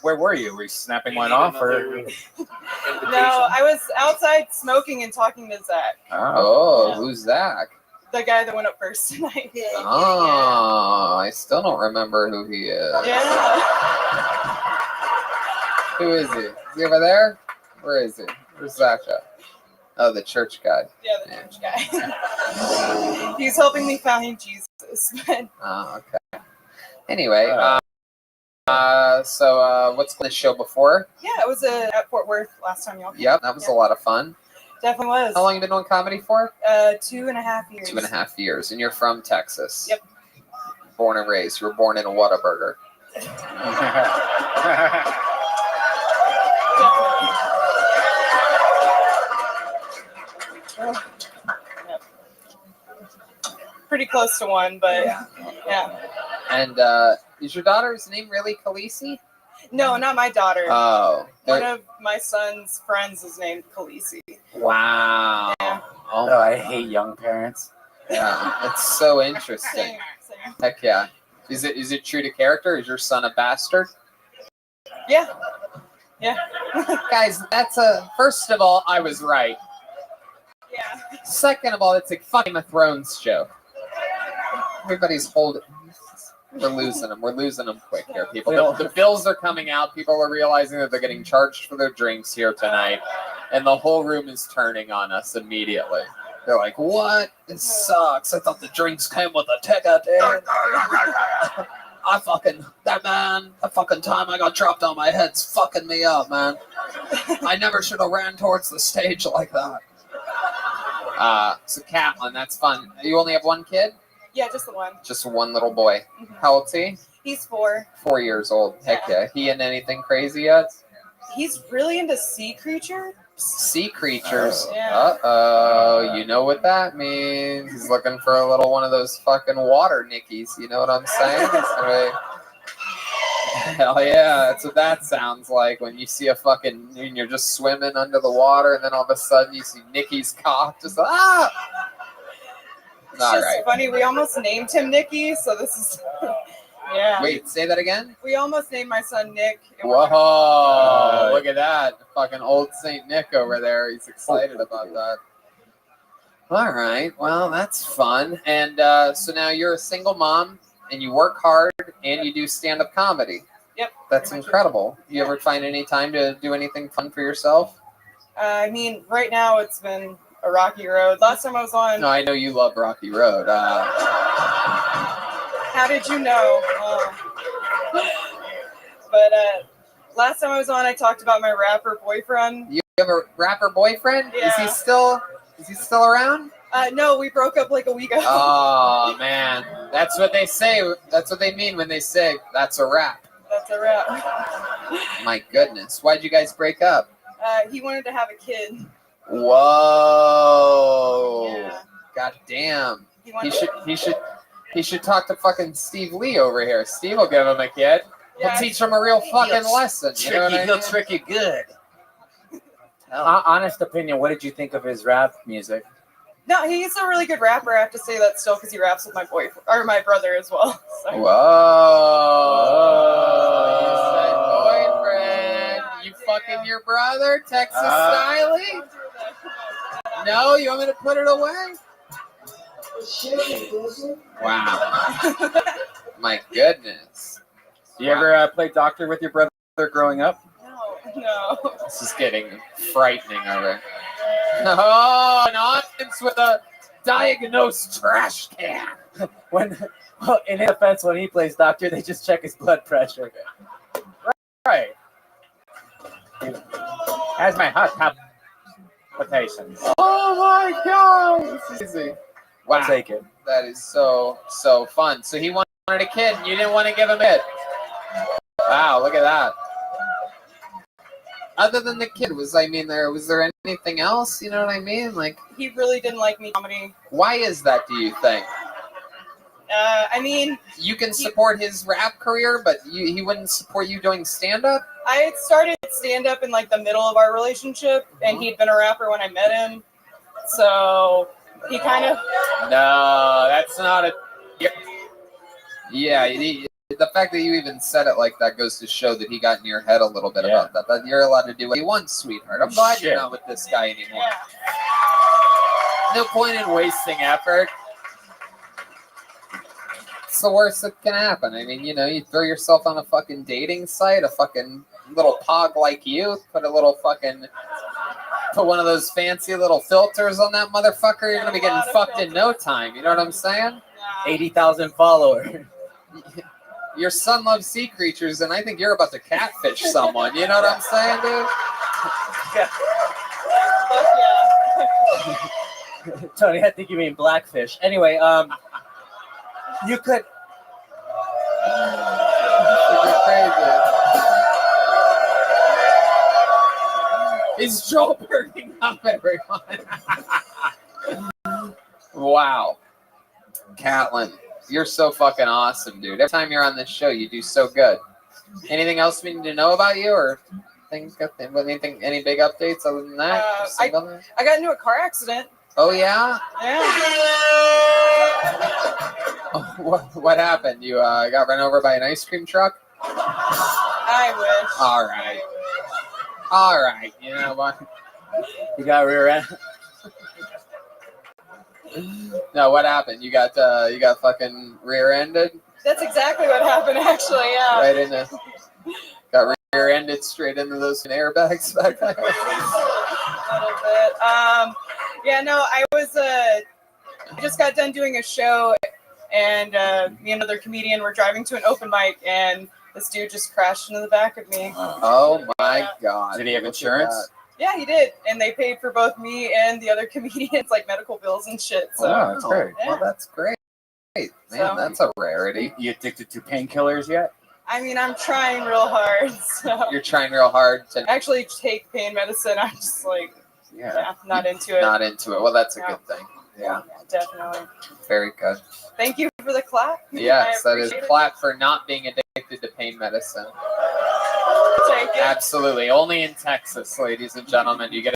were you? Were you snapping one off or?
No, I was outside smoking and talking to Zach.
Oh,
Yeah.
Who's Zach?
The guy that went up first tonight.
Oh, I still don't remember who he is.
Yeah.
Who is he? Is he over there? Where is he? Where's Zach at? Oh, the church guy.
Yeah, the church guy. He's helping me find Jesus.
Oh, okay. Anyway, What's the show before?
Yeah, it was at Fort Worth last time y'all came.
Yep, that was a lot of fun.
Definitely was.
How long you been doing comedy for?
2.5 years.
2.5 years, and you're from Texas.
Yep.
Born and raised. You were born in a Whataburger.
Pretty close to one, but yeah.
And is your daughter's name really Khaleesi?
No, not my daughter.
Oh.
One of my son's friends is named Khaleesi.
Wow.
Yeah.
Oh, I hate young parents.
Yeah, it's so interesting.
Same.
Heck yeah. Is it true to character? Is your son a bastard?
Yeah.
Guys, first of all, I was right.
Yeah.
Second of all, it's a fucking Game of Thrones joke. Everybody's holding. We're losing them. We're losing them quick here, people. The bills are coming out. People are realizing that they're getting charged for their drinks here tonight, and the whole room is turning on us immediately. They're like, "What? This sucks. I thought the drinks came with a ticket." That fucking time I got dropped on my head's fucking me up, man. I never should have ran towards the stage like that. So Catlin, that's fun. You only have one kid?
Yeah, just the one.
Just one little boy. How old's he?
He's 4.
4 years old. Heck yeah. He into anything crazy yet?
He's really into sea creatures.
Sea creatures.
Yeah.
Uh-oh. You know what that means. He's looking for a little one of those fucking water nickies. You know what I'm saying? Hell yeah. That's what that sounds like when you see when you're just swimming under the water and then all of a sudden you see Nicky's cock. Just
It's just funny. We almost named him Nicky, so this is yeah.
Wait, say that again?
We almost named my son Nick.
Whoa, look at that. Fucking old Saint Nick over there. He's excited about that. All right. Well, that's fun. And so now you're a single mom and you work hard and you do stand-up comedy.
Yep.
That's incredible. Do you ever find any time to do anything fun for yourself?
I mean, right now it's been a rocky road. Last time I was on...
No, I know you love Rocky Road.
How did you know? But last time I was on, I talked about my rapper boyfriend.
You have a rapper boyfriend?
Yeah.
Is he still around?
No, we broke up like a week ago.
Oh, man. That's what they say. That's what they mean when they say that's a rap.
That's a rap.
My goodness. Why'd you guys break up?
He wanted to have a kid.
Whoa.
Yeah.
God damn. He should talk to fucking Steve Lee over here. Steve will give him a kid. He'll teach him a real fucking lesson. You know what I mean?
He'll trick you good. Honest opinion, what did you think of his rap music?
No, he's a really good rapper. I have to say that still because he raps with my boyfriend or my brother as well. So.
Whoa. You said boyfriend. You fucking your brother, Texas Styling? No, you want me to put it away? Wow. My goodness.
Do you ever play doctor with your brother growing up?
No.
This is getting frightening over. Oh, an audience with a diagnosed trash can.
In his defense, when he plays doctor, they just check his blood pressure.
Right. As my heart palpitations.
Oh my God. This is easy. Wow.
I'll take it.
That is so fun. So he wanted a kid and you didn't want to give him it. Wow, look at that. Other than the kid, was there anything else? You know what I mean? Like,
he really didn't like me comedy.
Why is that, do you think?
I mean,
you can support his rap career, but he wouldn't support you doing stand-up?
I had started stand-up in like the middle of our relationship, and he'd been a rapper when I met him. So he kind of...
No, that's not a... Yeah, the fact that you even said it like that goes to show that he got in your head a little bit about that. That you're allowed to do what you want, sweetheart. I'm glad you're not with this guy anymore.
Yeah.
No point in wasting effort. It's the worst that can happen. I mean, you throw yourself on a fucking dating site, a fucking little pog like you, put one of those fancy little filters on that motherfucker, you're going to be getting fucked in no time. You know what I'm saying?
80,000 followers.
Your son loves sea creatures, and I think you're about to catfish someone. You know what I'm saying, dude?
Tony, I think you mean blackfish. Anyway, you could.
You're crazy. Is Joel burning up, everyone? Wow. Catlin, you're so fucking awesome, dude. Every time you're on this show, you do so good. Anything else we need to know about you, or things? Anything? Any big updates other than that?
I got into a car accident.
Oh yeah.
Yeah.
Oh, what happened? You got run over by an ice cream truck?
I wish.
All right. All right. You know what?
You got rear end.
No, what happened? You got fucking rear-ended?
That's exactly what happened, actually. Yeah.
Right in the got rear-ended straight into those airbags back there.
A little bit. Yeah. No, I was. I just got done doing a show, and me and another comedian were driving to an open mic, and this dude just crashed into the back of me.
Oh my God!
Did he have insurance?
Yeah, he did, and they paid for both me and the other comedians like medical bills and shit. So
Wow, that's great.
yeah.
Well, that's great. Man,
So-
that's a rarity.
You addicted to painkillers yet?
I mean, I'm trying real hard. So
You're trying real hard to
actually take pain medicine. I'm just like, yeah, not into it.
not into it. Well, that's a
Yeah.
good thing. Yeah,
Definitely.
very good.
Thank you for the clap.
Yes,
I
that is
appreciate it.
clap for not being addicted to pain medicine.
Take it.
Absolutely. Only in Texas, ladies and gentlemen, you get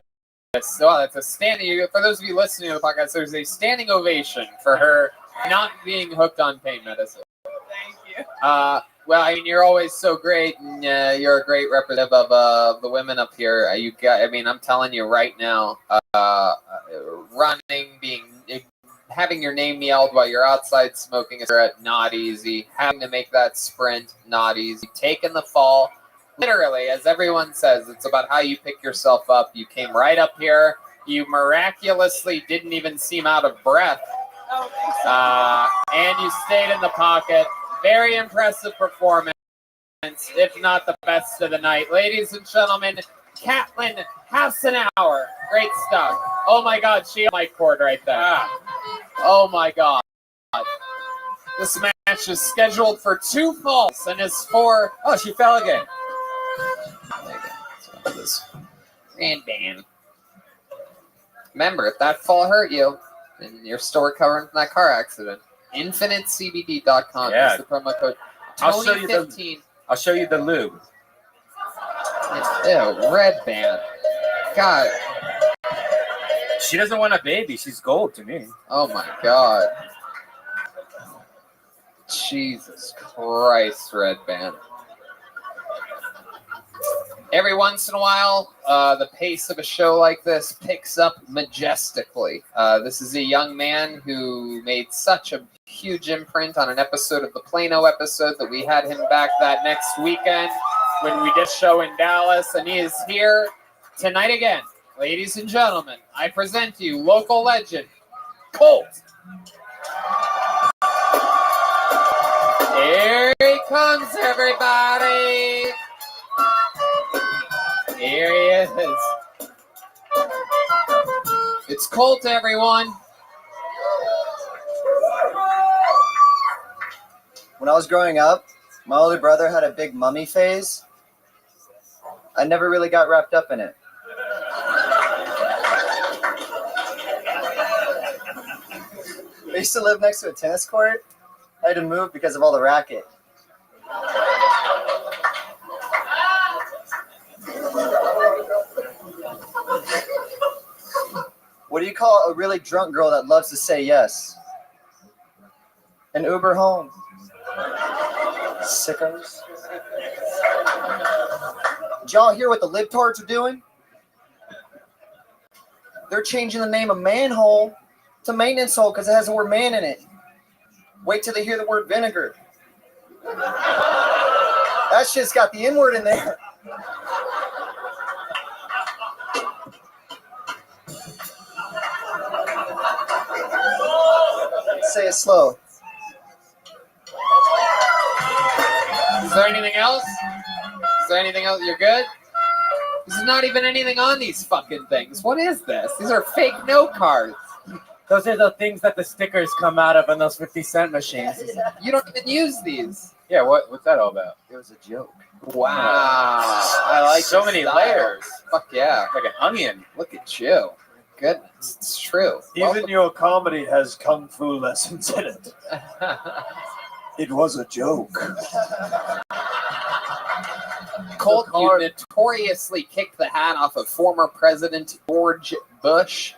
this. Well, it's a standing. For those of you listening to the podcast, there's a standing ovation for her not being hooked on pain medicine.
Thank you.
Well, I mean, you're always so great, and you're a great representative of the women up here. You got. I mean, I'm telling you right now, running, having your name yelled while you're outside smoking a cigarette, not easy. Having to make that sprint, not easy. Taking the fall. Literally, as everyone says, it's about how you pick yourself up. You came right up here. You miraculously didn't even seem out of breath.
Oh, thanks.
And you stayed in the pocket. Very impressive performance, if not the best of the night. Ladies and gentlemen, Catlin Hassenauer. Great stuff. Oh my God, she had my cord right there. Oh my God. This match is scheduled for 2 falls and is for...
Oh, she fell again.
And ban. Remember, if that fall hurt you, and you're still recovering from that car accident, infinitecbd.com
Yeah.
is the promo code
I'll show you
Tony15.
I'll show you the lube.
Ew, red band. God.
She doesn't want a baby. She's gold to me.
Oh my God. Jesus Christ, red band. Every once in a while, the pace of a show like this picks up majestically. This is a young man who made such a huge imprint on an episode of the Plano episode that we had him back that next weekend when we did a show in Dallas, and he is here tonight again. Ladies and gentlemen, I present to you local legend, Colt. Here he comes, everybody. Here he is. It's Colt, everyone.
When I was growing up, my older brother had a big mummy phase. I never really got wrapped up in it. I used to live next to a tennis court. I had to move because of all the racket. What do you call a really drunk girl that loves to say yes? An Uber home. Sickos. Did y'all hear what the libtards are doing? They're changing the name of manhole to maintenance hole because it has the word man in it. Wait till they hear the word vinegar. That shit's got the N-word in there. Say it slow.
there anything else? Is there anything else? You're good? There's not even anything on these fucking things. What is this? These are fake note cards.
Those are the things that the stickers come out of in those 50-cent machines.
You don't even use these.
Yeah, what's that all about?
It was a joke.
Wow. I like
So
the
many
style.
layers.
Fuck yeah.
Like an onion.
Look at you. Goodness, it's true.
Even your comedy has kung fu lessons in it. It was a joke.
Colt, you notoriously kicked the hat off of former President George Bush.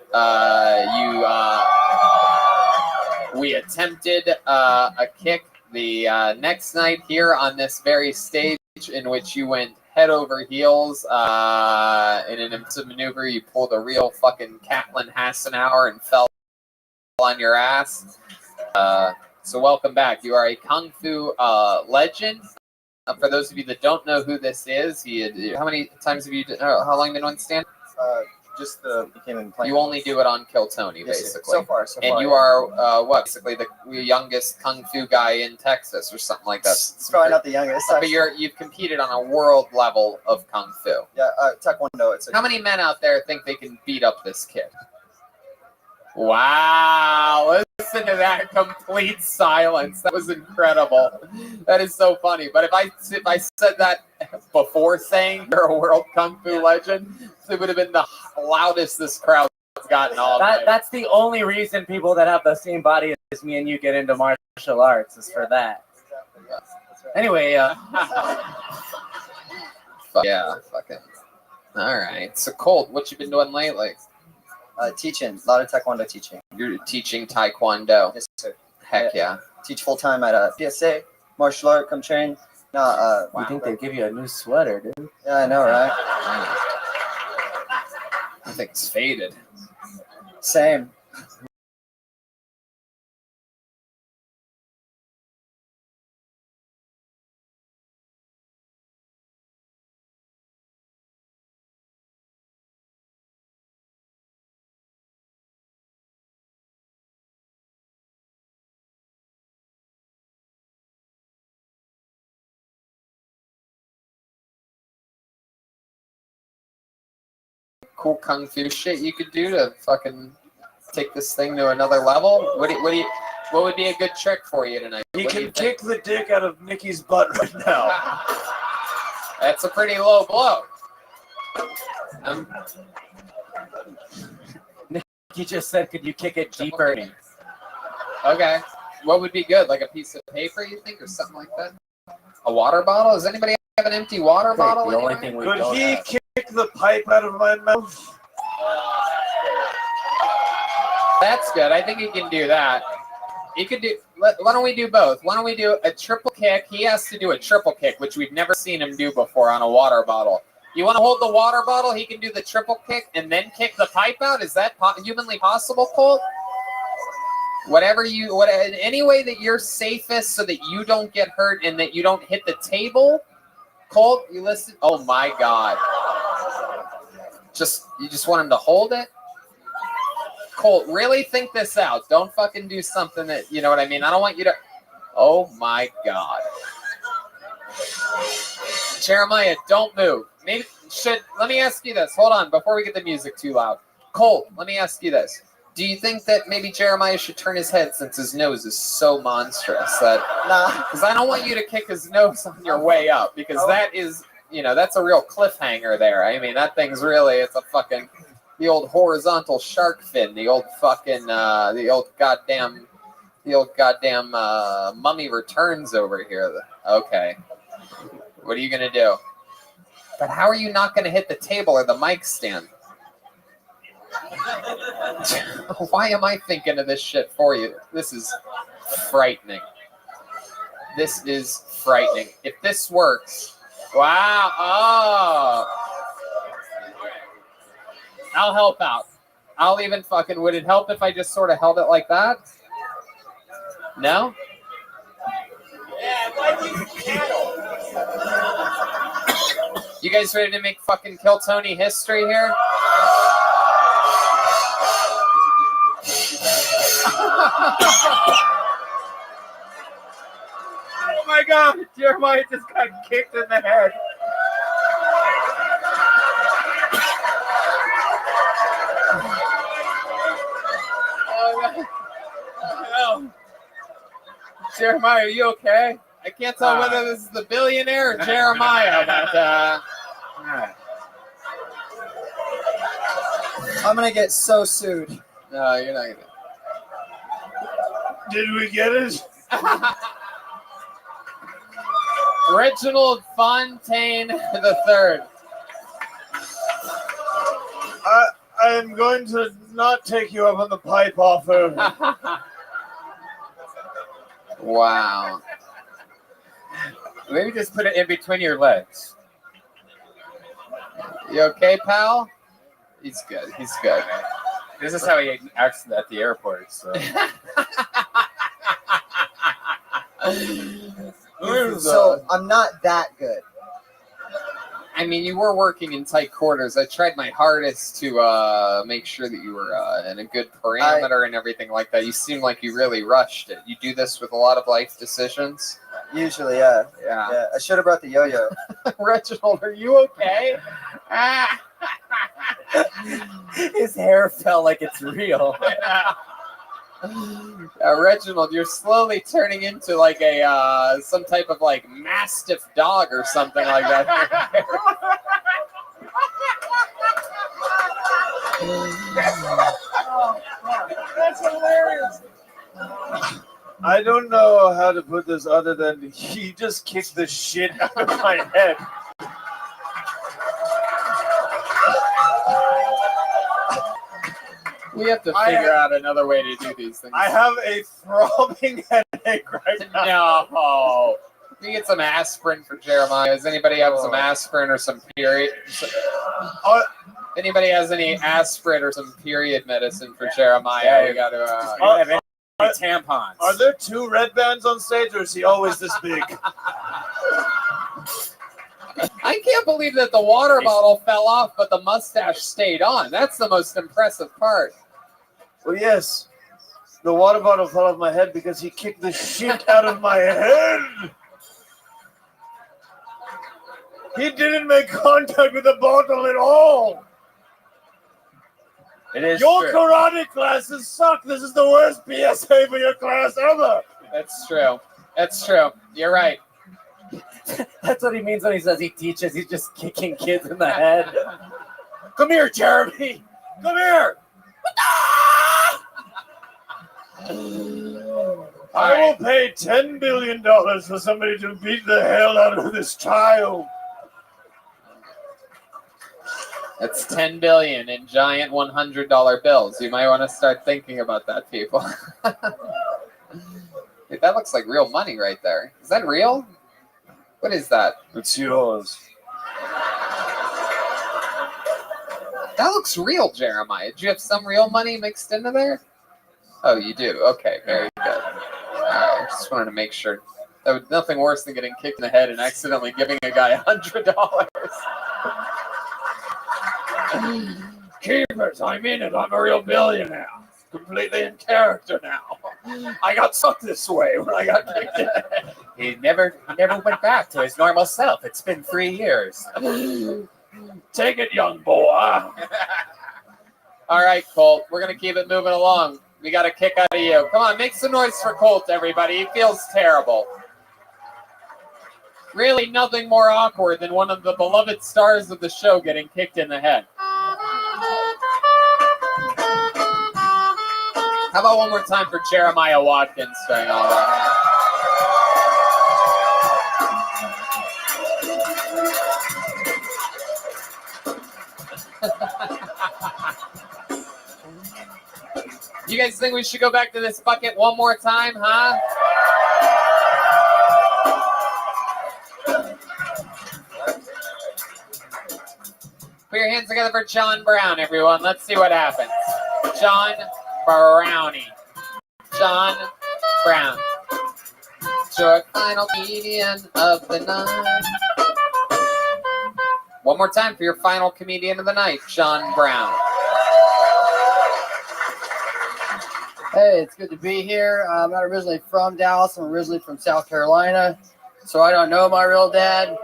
We attempted a kick the next night here on this very stage, in which you went head over heels in an impressive maneuver. You pulled a real fucking Catelyn Hassenauer and fell on your ass. So welcome back. You are a kung fu legend. For those of you that don't know who this is, how many times have you? How long have you been on stand?
Just became in playing.
You only do it on Kill Tony,
Yes,
basically.
so far.
And you are what? Basically the youngest kung fu guy in Texas, or something like that.
It's probably not the youngest.
But you've competed on a world level of kung fu.
Yeah, Taekwondo.
How many men out there think they can beat up this kid? Wow, listen to that complete silence. That was incredible. That is so funny. But if I said that before saying you're a world kung fu legend, it would have been the loudest this crowd's gotten all night.
That's the only reason people that have the same body as me and you get into martial arts is for that. Anyway,
yeah, fucking. All right. So Colt, what you been doing lately?
Teaching, a lot of Taekwondo teaching.
You're teaching Taekwondo.
Yes, sir.
Heck yeah.
Teach full time at PSA, martial art, come train. No,
you think they give you a new sweater, dude?
Yeah, I know, right?
I think it's faded.
Same.
Cool kung fu shit you could do to fucking take this thing to another level? What would be a good trick for you tonight?
He
What do
can
you think?
kick the dick out of Nikki's butt right now.
That's a pretty low blow.
He just said, could you kick it deeper?
Okay. What would be good? Like a piece of paper, you think, or something like that? A water bottle? Does anybody have an empty water bottle?
The only thing we
Could
don't
he
have.
kick the pipe out of my mouth?
That's good. I think he can do that. He could do. Why don't we do both? Why don't we do a triple kick? He has to do a triple kick, which we've never seen him do before on a water bottle. You want to hold the water bottle? He can do the triple kick and then kick the pipe out. Is that humanly possible, Colt? Any way that you're safest so that you don't get hurt and that you don't hit the table. Colt, you listen. Oh my God. You just want him to hold it? Colt, really think this out. Don't fucking do something that, you know what I mean? I don't want you to. Oh my God. Jeremiah, don't move. Let me ask you this. Hold on, before we get the music too loud. Colt, let me ask you this. Do you think that maybe Jeremiah should turn his head since his nose is so monstrous that?
Nah.
Because I don't want you to kick his nose on your way up, because that is, that's a real cliffhanger there. I mean, that thing's really, it's a fucking, the old horizontal shark fin, the old fucking, the old goddamn Mummy Returns over here. Okay. What are you going to do? But how are you not going to hit the table or the mic stand? Why am I thinking of this shit for you? This is frightening. This is frightening. If this works, wow. Oh. I'll help out. I'll even fucking, would it help if I just sort of held it like that? No? You guys ready to make fucking Kill Tony history here?
Oh my
God, Jeremiah just got kicked in the head. Oh, no. Jeremiah, are you okay? I can't tell whether this is the billionaire or Jeremiah, but
I'm gonna get so sued.
no, you're not gonna.
Did we get it?
Reginald Fontaine III.
I am going to not take you up on the pipe offer.
Wow. Maybe just put it in between your legs.
You okay, pal?
He's good. He's good. This is how he acts at the airport. So.
So I'm not that good.
I mean, you were working in tight quarters. I tried my hardest to make sure that you were in a good parameter and everything like that. You seem like you really rushed it. You do this with a lot of life decisions?
Usually, yeah.
Yeah.
I should have brought the yo-yo.
Reginald, are you okay?
His hair felt like it's real.
Reginald, you're slowly turning into like a some type of like mastiff dog or something like that.
That's hilarious.
I don't know how to put this other than he just kicked the shit out of my head.
We have to figure out another way to do these things.
I have a throbbing headache right now.
No. You get some aspirin for Jeremiah. Does anybody have some aspirin or some period? Anybody has any aspirin or some period medicine for Jeremiah? We got to.
Tampons.
Are there two red bands on stage, or is he always this big?
I can't believe that the water bottle fell off, but the mustache stayed on. That's the most impressive part.
Well, yes. The water bottle fell off my head because he kicked the shit out of my head. He didn't make contact with the bottle at all.
It is
your
true.
karate classes suck. This is the worst PSA for your class ever.
That's true. That's true. You're right.
That's what he means when he says he teaches. He's just kicking kids in the head.
Come here, Jeremy. Come here. I will pay $10 billion for somebody to beat the hell out of this child.
That's $10 billion in giant $100 bills. You might want to start thinking about that, people. Dude, that looks like real money right there. Is that real? What is that?
It's yours.
That looks real, Jeremiah. Do you have some real money mixed into there? Oh, you do. Okay, very good. All right, just wanted to make sure. That was nothing worse than getting kicked in the head and accidentally giving a guy $100.
Keep it. I'm in it. I'm a real billionaire. Completely in character now. I got sucked this way when I got kicked in the head.
He never went back to his normal self. It's been 3 years.
Take it, young boy.
All right, Colt. We're going to keep it moving along. We got a kick out of you. Come on, make some noise for Colt, everybody. He feels terrible. Really nothing more awkward than one of the beloved stars of the show getting kicked in the head. How about one more time for Jeremiah Watkins during all that? You guys think we should go back to this bucket one more time, huh? Put your hands together for John Brown, everyone. Let's see what happens. John Brownie. John Brown. Your final comedian of the night. One more time for your final comedian of the night, John Brown.
Hey, it's good to be here. I'm not originally from Dallas. I'm originally from South Carolina. So I don't know my real dad.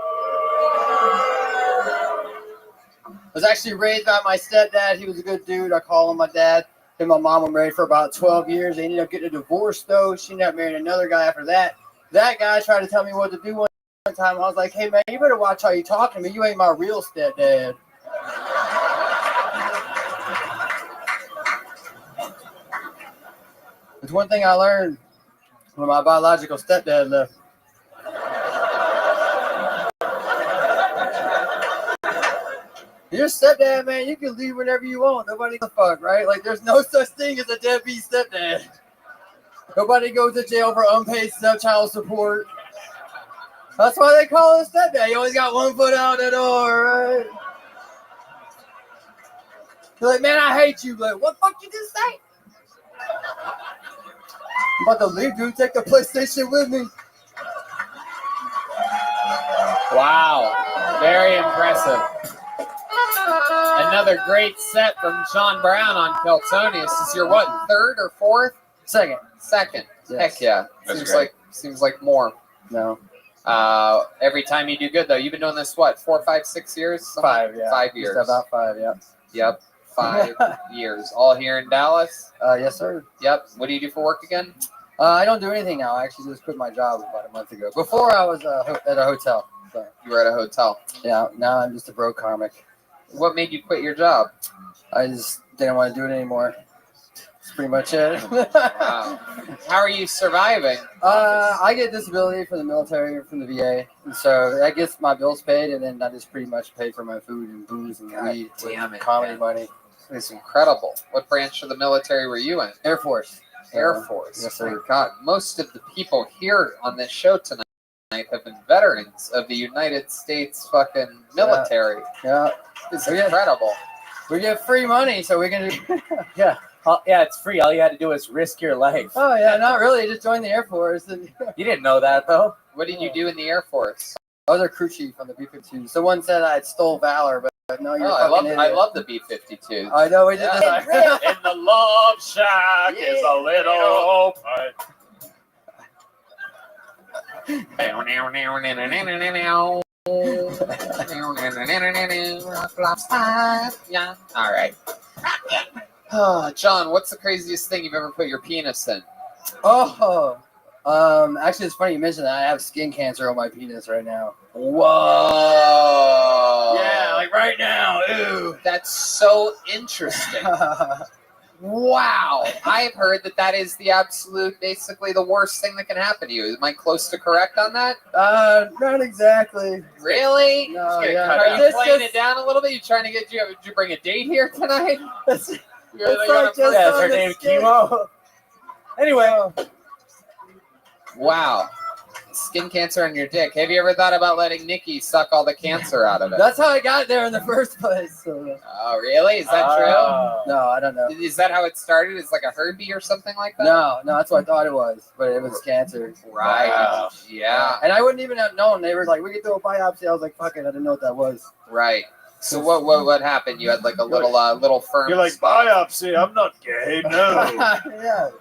I was actually raised by my stepdad. He was a good dude. I call him my dad. Him and my mom were married for about 12 years. They ended up getting a divorce, though. She ended up marrying another guy after that. That guy tried to tell me what to do one time. I was like, hey, man, you better watch how you talk to me. You ain't my real stepdad. There's one thing I learned when my biological stepdad left. Your stepdad, man, you can leave whenever you want. Nobody gives a fuck, right? Like, there's no such thing as a deadbeat stepdad. Nobody goes to jail for unpaid child support. That's why they call it a stepdad. You always got one foot out the door, right? You're like, man, I hate you. Like, what the fuck you just say? I'm about to leave, dude. Take the PlayStation with me.
Wow. Very impressive. Another great set from John Brown on Keltonius. This is your what, third or fourth?
Second.
Second.
Yes.
Heck yeah. Seems like more.
No.
Every time you do good though. You've been doing this what, 4, 5, 6 years?
5, yeah.
5 years.
Just about 5, yeah.
Yep. 5 years. All here in Dallas?
Yes, sir.
Yep. What do you do for work again?
I don't do anything now. I actually just quit my job about a month ago. Before I was at a hotel. So.
You were at a hotel.
Yeah. Now I'm just a broke comic.
What made you quit your job?
I just didn't want to do it anymore. That's pretty much it.
Wow. How are you surviving?
I get disability from the military, from the VA. And so that gets my bills paid, and then I just pretty much pay for my food and booze and weed with comedy money.
It's incredible. What branch of the military were you in?
Air Force.
Air Force.
Yes, sir.
My God, most of the people here on this show tonight have been veterans of the United States fucking military.
Yeah.
It's incredible.
We get free money, so we can do.
Yeah. Yeah, it's free. All you had to do was risk your life.
Oh, yeah, not really. Just join the Air Force. And
You didn't know that, though.
What did you do in the Air Force?
I was a crew chief on the B-52. Someone said I stole valor, but no, you're
I
fucking
I
idiot.
love the B-52.
I know, we did this.
In the love shack is a little
Yeah. All right. John, what's the craziest thing you've ever put your penis in?
Oh, actually, it's funny you mentioned that. I have skin cancer on my penis right now.
Whoa.
Yeah, like right now. Ew.
That's so interesting. Wow. I've heard that is the absolute, basically the worst thing that can happen to you. Am I close to correct on that?
Not exactly.
Really?
No,
Are
yeah.
you playing it down a little bit? You trying to did you bring a date here tonight?
It's like just
Yeah,
on
her
the
name
skin.
Chemo. Anyway.
Wow. Skin cancer on your dick. Have you ever thought about letting Nikki suck all the cancer out of it?
That's how I got there in the first place. So.
Oh, really? Is that true?
No, I don't know.
Is that how it started? Is like a Herbie or something like that?
No, that's what I thought it was, but it was cancer.
Right.
Wow.
Yeah.
And I wouldn't even have known. They were like, we could do a biopsy. I was like, fuck it, I didn't know what that was.
Right. So what happened? You had like a little firm.
You're like, biopsy, I'm not gay, no.
Yeah.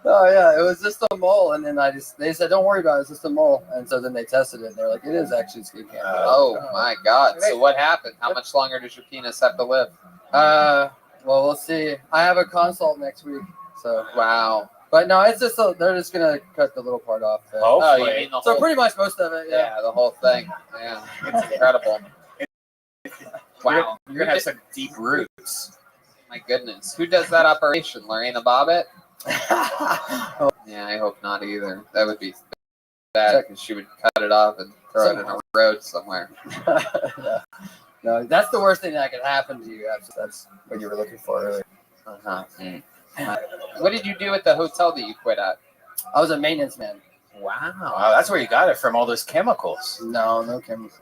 Oh yeah, it was just a mole, and then they said, don't worry about it, it's just a mole, and so then they tested it, and they're like, it is actually skin cancer.
Oh my God! So what happened? How much longer does your penis have to live?
Well, we'll see. I have a consult next week, so
wow.
But no, it's just they're just gonna cut the little part off. There.
Oh, you mean the whole?
So pretty much most of it, yeah.
Yeah, the whole thing. Yeah, it's incredible. Wow, you're gonna have some deep roots. My goodness, who does that operation? Lorena Bobbitt? Yeah, I hope not either. That would be bad because she would cut it off and throw it in a road somewhere.
Yeah. No, that's the worst thing that could happen to you. That's what you were looking for earlier.
Uh-huh. What did you do at the hotel that you quit at?
I was a maintenance man.
Wow.
Wow, that's where you got it from, all those chemicals.
No chemicals.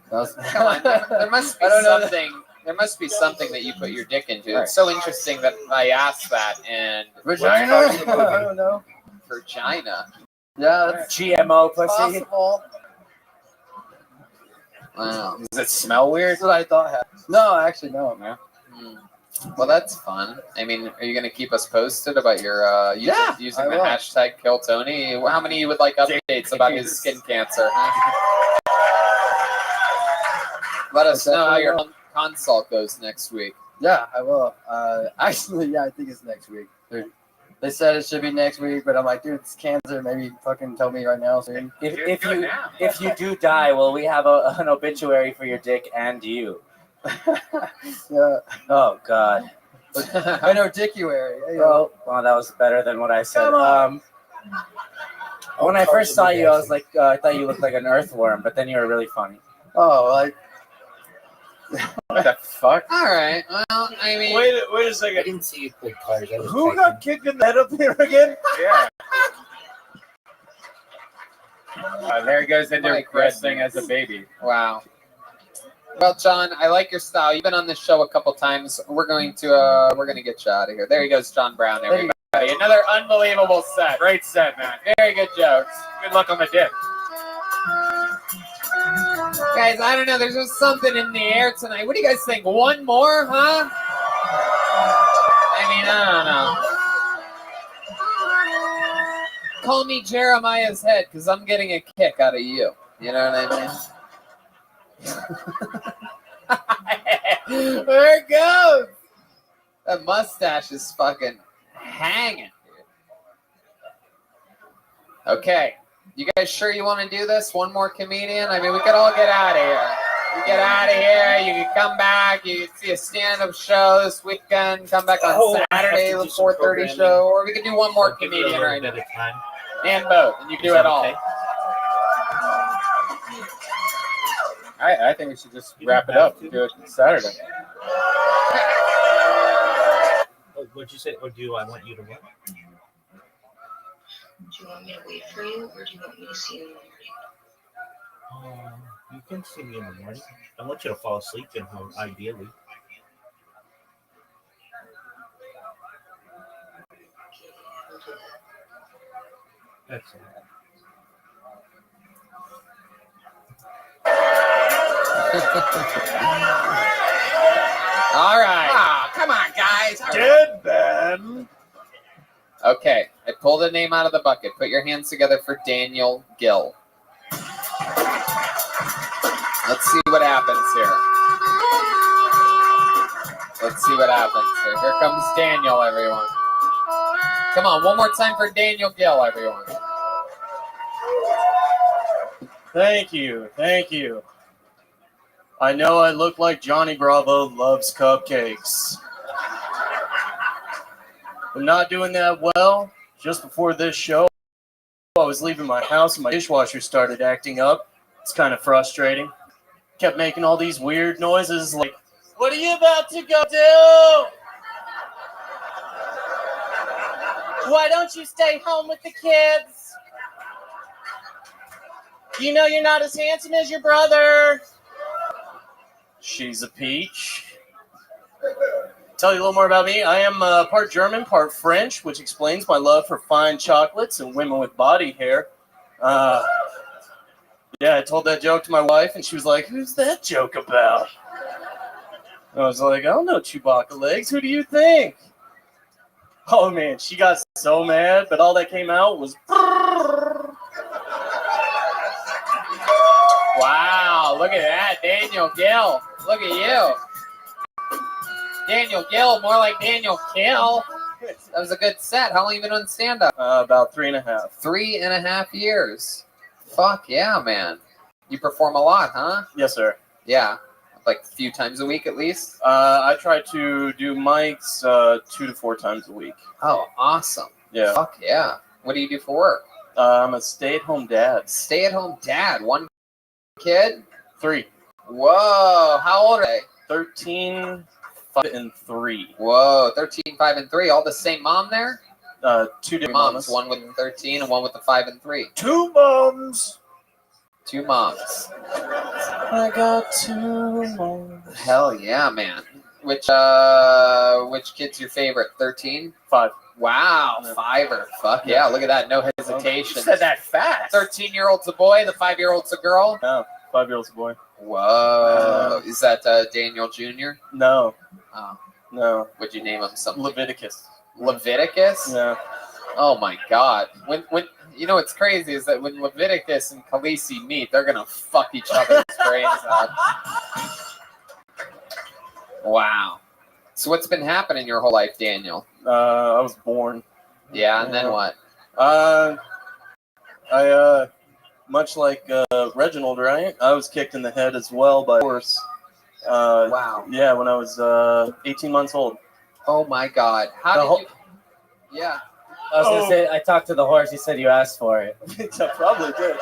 Come on, there must be something. There must be something that you put your dick into.
Right.
It's so interesting that I asked that. And
Vagina? I don't know.
Vagina.
Yeah, that's
GMO pussy.
possible.
Wow.
Does it smell weird?
That's what I thought happened. No, actually, no.
Yeah.
Well, that's fun. I mean, are you going to keep us posted about your using the
will.
hashtag Kill Tony? How many you would like updates about his skin cancer? Huh? Let us know how your consult goes next week.
Yeah, I will. Actually, yeah, I think it's next week. They said it should be next week, but I'm like, dude, it's cancer. Maybe fucking tell me right now soon.
If you do die, will we have an obituary for your dick and you?
Yeah.
Oh God.
An obituary.
Well, that was better than what I said.
Come on.
When I first saw you, I was like, I thought you looked like an earthworm, but then you were really funny.
Oh, like.
What the fuck? All right. Well, I mean,
Wait a second.
I didn't see you play cards. I was
Who
typing.
got kicked in the head up here again?
Yeah. There he goes into
My
wrestling
goodness.
as a baby.
wow. Well, John, I like your style. You've been on this show a couple times. We're going to get you out of here. There he goes, John Brown. Everybody. Another unbelievable set.
Great set, man.
Very good jokes.
Good luck on the dip.
Guys, I don't know. There's just something in the air tonight. What do you guys think? One more, huh? I mean, I don't know. Call me Jeremiah's head because I'm getting a kick out of you. You know what I mean? There it goes. That mustache is fucking hanging, dude. Okay. You guys sure you want to do this? One more comedian? I mean, we could all get out of here. You get out of here. You can come back. You can see a stand-up show this weekend. Come back on Saturday, the 4:30 show. Or we could do one more comedian right now. And both. And you can do it all.
Okay?
I think we should just wrap it up and do it Saturday.
What'd you say? Or do I want you to what?
Do you want me to wait for you, or do you want me to see you in the morning?
You can see me in the morning. I want you to fall asleep in home, ideally. Excellent.
All right. Come on, guys.
Dead man.
Okay. I pulled a name out of the bucket. Put your hands together for Daniel Gill. Let's see what happens here. Let's see what happens here. Here comes Daniel, everyone. Come on, one more time for Daniel Gill, everyone.
Thank you. Thank you. I know I look like Johnny Bravo loves cupcakes. I'm not doing that well. Just before this show, I was leaving my house and my dishwasher started acting up. It's kind of frustrating. Kept making all these weird noises like, "What are you about to go do?"
Why don't you stay home with the kids? You know you're not as handsome as your brother.
She's a peach. Tell you a little more about me. I am part German, part French, which explains my love for fine chocolates and women with body hair. Yeah, I told that joke to my wife, and she was like, "Who's that joke about?" I was like, "I don't know, Chewbacca legs. Who do you think?" Oh, man, she got so mad, but all that came out was...
Wow, look at that. Daniel Gill. Look at you. Daniel Gill, more like Daniel Kill. That was a good set. How long have you been on stand-up?
About 3.5.
3.5 years. Fuck yeah, man. You perform a lot, huh?
Yes, sir.
Yeah. Like a few times a week at least?
I try to do mics 2 to 4 times a week.
Oh, awesome.
Yeah.
Fuck yeah. What do you do for work?
I'm a stay-at-home dad.
Stay-at-home dad. One kid?
3.
Whoa. How old are they?
13, 5, and 3.
Whoa. 13, 5, and 3. All the same mom there?
2 different
moms.
mamas.
One with the 13 and one with the 5 and 3.
2 moms.
2 moms.
I got 2 moms.
Hell yeah, man. Which kid's your favorite? 13?
5.
Wow, 5er. Fuck yeah, look at that. No hesitation.
You said that fast.
13-year-old's a boy, the 5-year-old's a girl?
No, 5-year-old's a boy.
Whoa. Is that Daniel Jr.?
No.
Oh.
No.
Would you name him something?
Leviticus.
Leviticus?
Yeah.
Oh my God! When you know what's crazy is that when Leviticus and Khaleesi meet, they're gonna fuck each other's brains out. Wow. So what's been happening your whole life, Daniel?
I was born.
Yeah, and then what?
I much like Reginald, right? I was kicked in the head as well by a horse.
Wow.
Yeah, when I was 18 months old.
Oh my God! How did you? Yeah.
I was gonna say, I talked to the horse. He said you asked for it.
I probably did.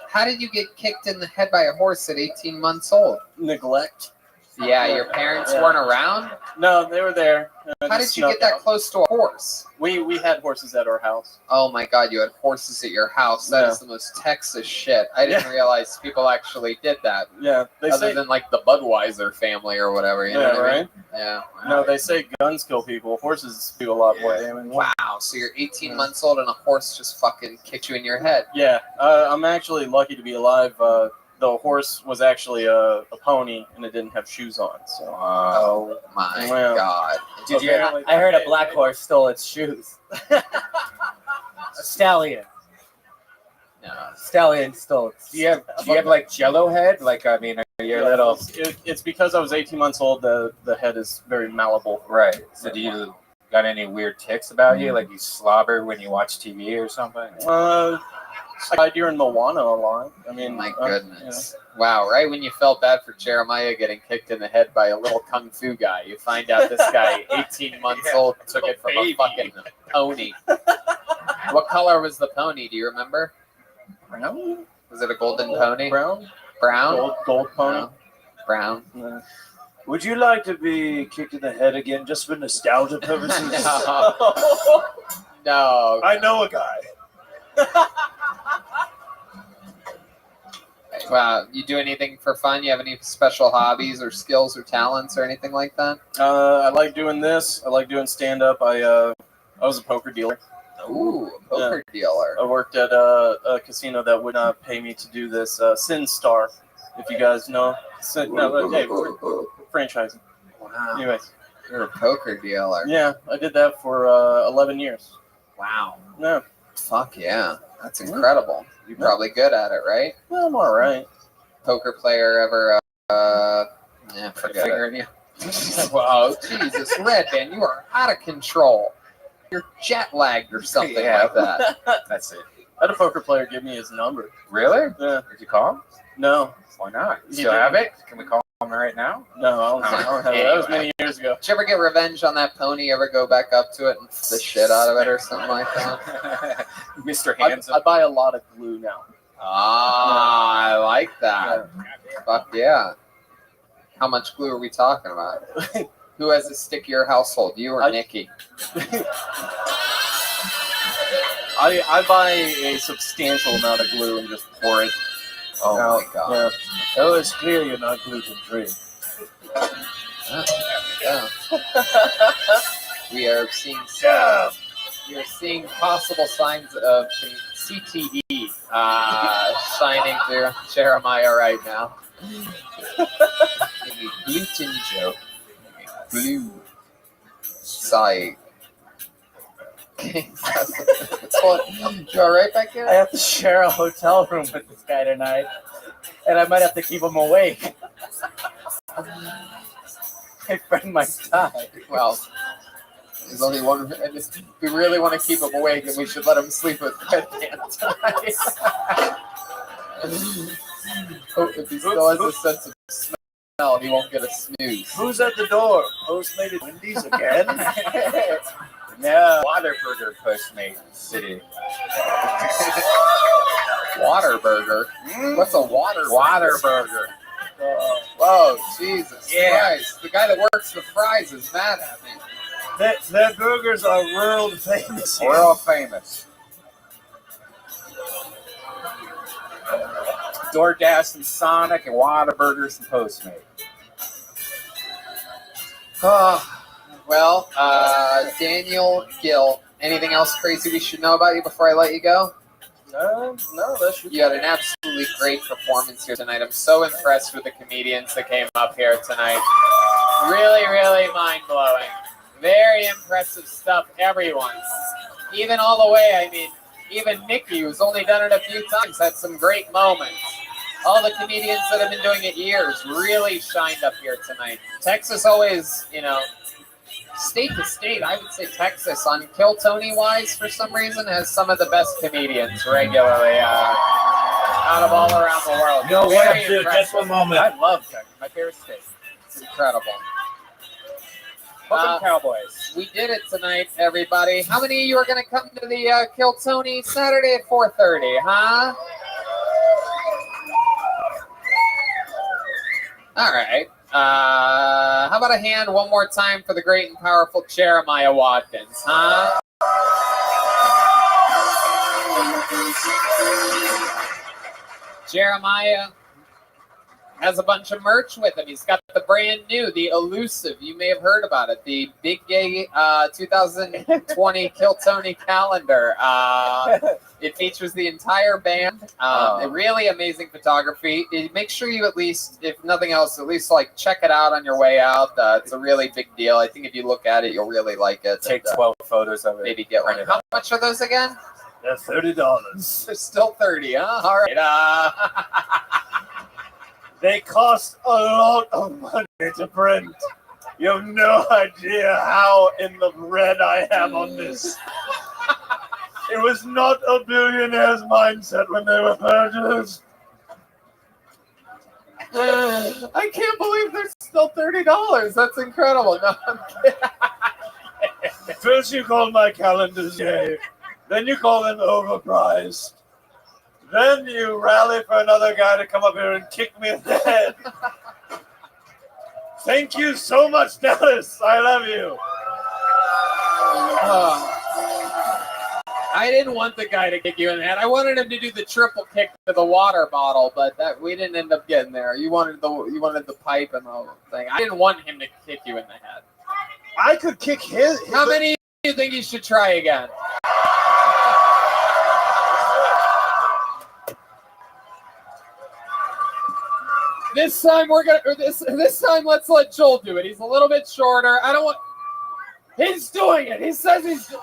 How did you get kicked in the head by a horse at 18 months old?
Neglect.
Yeah, your parents weren't around?
No, they were there.
How did you get that close to a horse?
We had horses at our house.
Oh my God, you had horses at your house. That is the most Texas shit. I didn't realize people actually did that.
Yeah, they
Other
say
than like the Budweiser family or whatever. You know what I mean? Yeah.
No, they say guns kill people. Horses do a lot more damage.
Wow. So you're 18 months old and a horse just fucking kicked you in your head.
Yeah, I'm actually lucky to be alive. The horse was actually a pony and it didn't have shoes on. So.
Oh my God!
Did you? I heard a black horse stole its shoes. A stallion.
No.
Stallion stole.
Do you have like Jello head? Like I mean, you're little.
It's because I was 18 months old. The head is very malleable.
Right. So do you got any weird tics about you? Like you slobber when you watch TV or something?
I during Moana a lot. I mean,
my goodness. Wow, right when you felt bad for Jeremiah getting kicked in the head by a little kung fu guy, you find out this guy, 18 months old, took it from a fucking pony. What color was the pony? Do you remember?
Brown?
Was it a golden pony?
Brown?
Brown?
Gold pony?
No. Brown.
Yeah.
Would you like to be kicked in the head again just for nostalgia purposes?
No.
I know a guy.
Wow, you do anything for fun? You have any special hobbies or skills or talents or anything like that?
I like doing this. I like doing stand-up. I was a poker dealer.
Ooh, a poker dealer.
I worked at a casino that would not pay me to do this. Sin Star, if you guys know. Hey, we're franchising.
Wow.
Anyways.
You're a poker dealer.
Yeah, I did that for 11 years.
Wow.
Yeah.
Fuck yeah. That's incredible. You're probably good at it, right?
Well, I'm all right.
Poker player ever, forget it. Wow, Jesus, Redman, you are out of control. You're jet lagged or something like that.
That's it.
I had a poker player give me his number.
Really?
Yeah.
Did you call him?
No.
Why not? You
He
still
didn't.
have it? Can we call him right now?
No, I don't have it. That was many years ago.
Did you ever get revenge on that pony? Ever go back up to it and f the shit out of it or something like that?
Mr.
I
Handsome.
buy a lot of glue now.
Ah, I like that. Fuck yeah. How much glue are we talking about? Who has a stickier household, you or Nikki?
I buy a substantial amount of glue and just pour it.
Oh
out.
my God.
Yeah. Oh, it's clear you're not gluten free.
Yeah. We are seeing we are seeing possible signs of CTE shining through Jeremiah right now. Maybe gluten joke. Blue. Sigh. You all right back there?
I have to share a hotel room with this guy tonight, and I might have to keep him awake. My friend might die.
Well, there's only one. If we really want to keep him awake, and we should let him sleep with Redman tonight. If he still has a sense of smell, he won't get a snooze.
Who's at the door? Postmated Wendy's again?
No. Waterburger Postmate City.
Waterburger? What's a waterburger?
Waterburger.
Whoa, Jesus
Yeah.
Christ. The guy that works the fries is mad at me.
Their burgers are world famous.
World famous. DoorDash and Sonic and Waterburgers and Postmate.
Well, Daniel Gill, anything else crazy we should know about you before I let you go?
No, that should.
You had an absolutely great performance here tonight. I'm so impressed with the comedians that came up here tonight. Really, really mind-blowing. Very impressive stuff, everyone. Even all the way, I mean, even Nikki, who's only done it a few times, had some great moments. All the comedians that have been doing it years really shined up here tonight. Texas always, you know, state to state, I would say Texas on Kill Tony wise for some reason has some of the best comedians regularly out of all around the world.
No,
Very
dude,
impressive.
just one moment.
I love Texas. My favorite state. It's incredible.
Welcome, Cowboys.
We did it tonight, everybody. How many of you are going to come to the Kill Tony Saturday at 4:30, huh? All right. How about a hand one more time for the great and powerful Jeremiah Watkins, huh? Jeremiah has a bunch of merch with him. He's got the brand new, the elusive, you may have heard about it, the Big Gay 2020 Kill Tony calendar. It features the entire band. Really amazing photography. Make sure you at least, if nothing else, at least like check it out on your way out. It's a really big deal. I think if you look at it, you'll really like it.
Take 12 photos of it.
Maybe get one. How much are those again?
They're $30.
They're still 30, huh? All right.
They cost a lot of money to print. You have no idea how in the red I am on this. It was not a billionaire's mindset when they were purchased.
I can't believe they're still $30. That's incredible. No, I'm kidding.
First you call my calendars gay, then you call them overpriced. Then you rally for another guy to come up here and kick me in the head. Thank you so much, Dallas. I love you.
I didn't want the guy to kick you in the head. I wanted him to do the triple kick to the water bottle, but that we didn't end up getting there. You wanted the pipe and the whole thing. I didn't want him to kick you in the head.
I could kick his.
How many do you think you should try again? This time this time let's let Joel do it. He's a little bit shorter. I don't want. He's doing it. He says he's.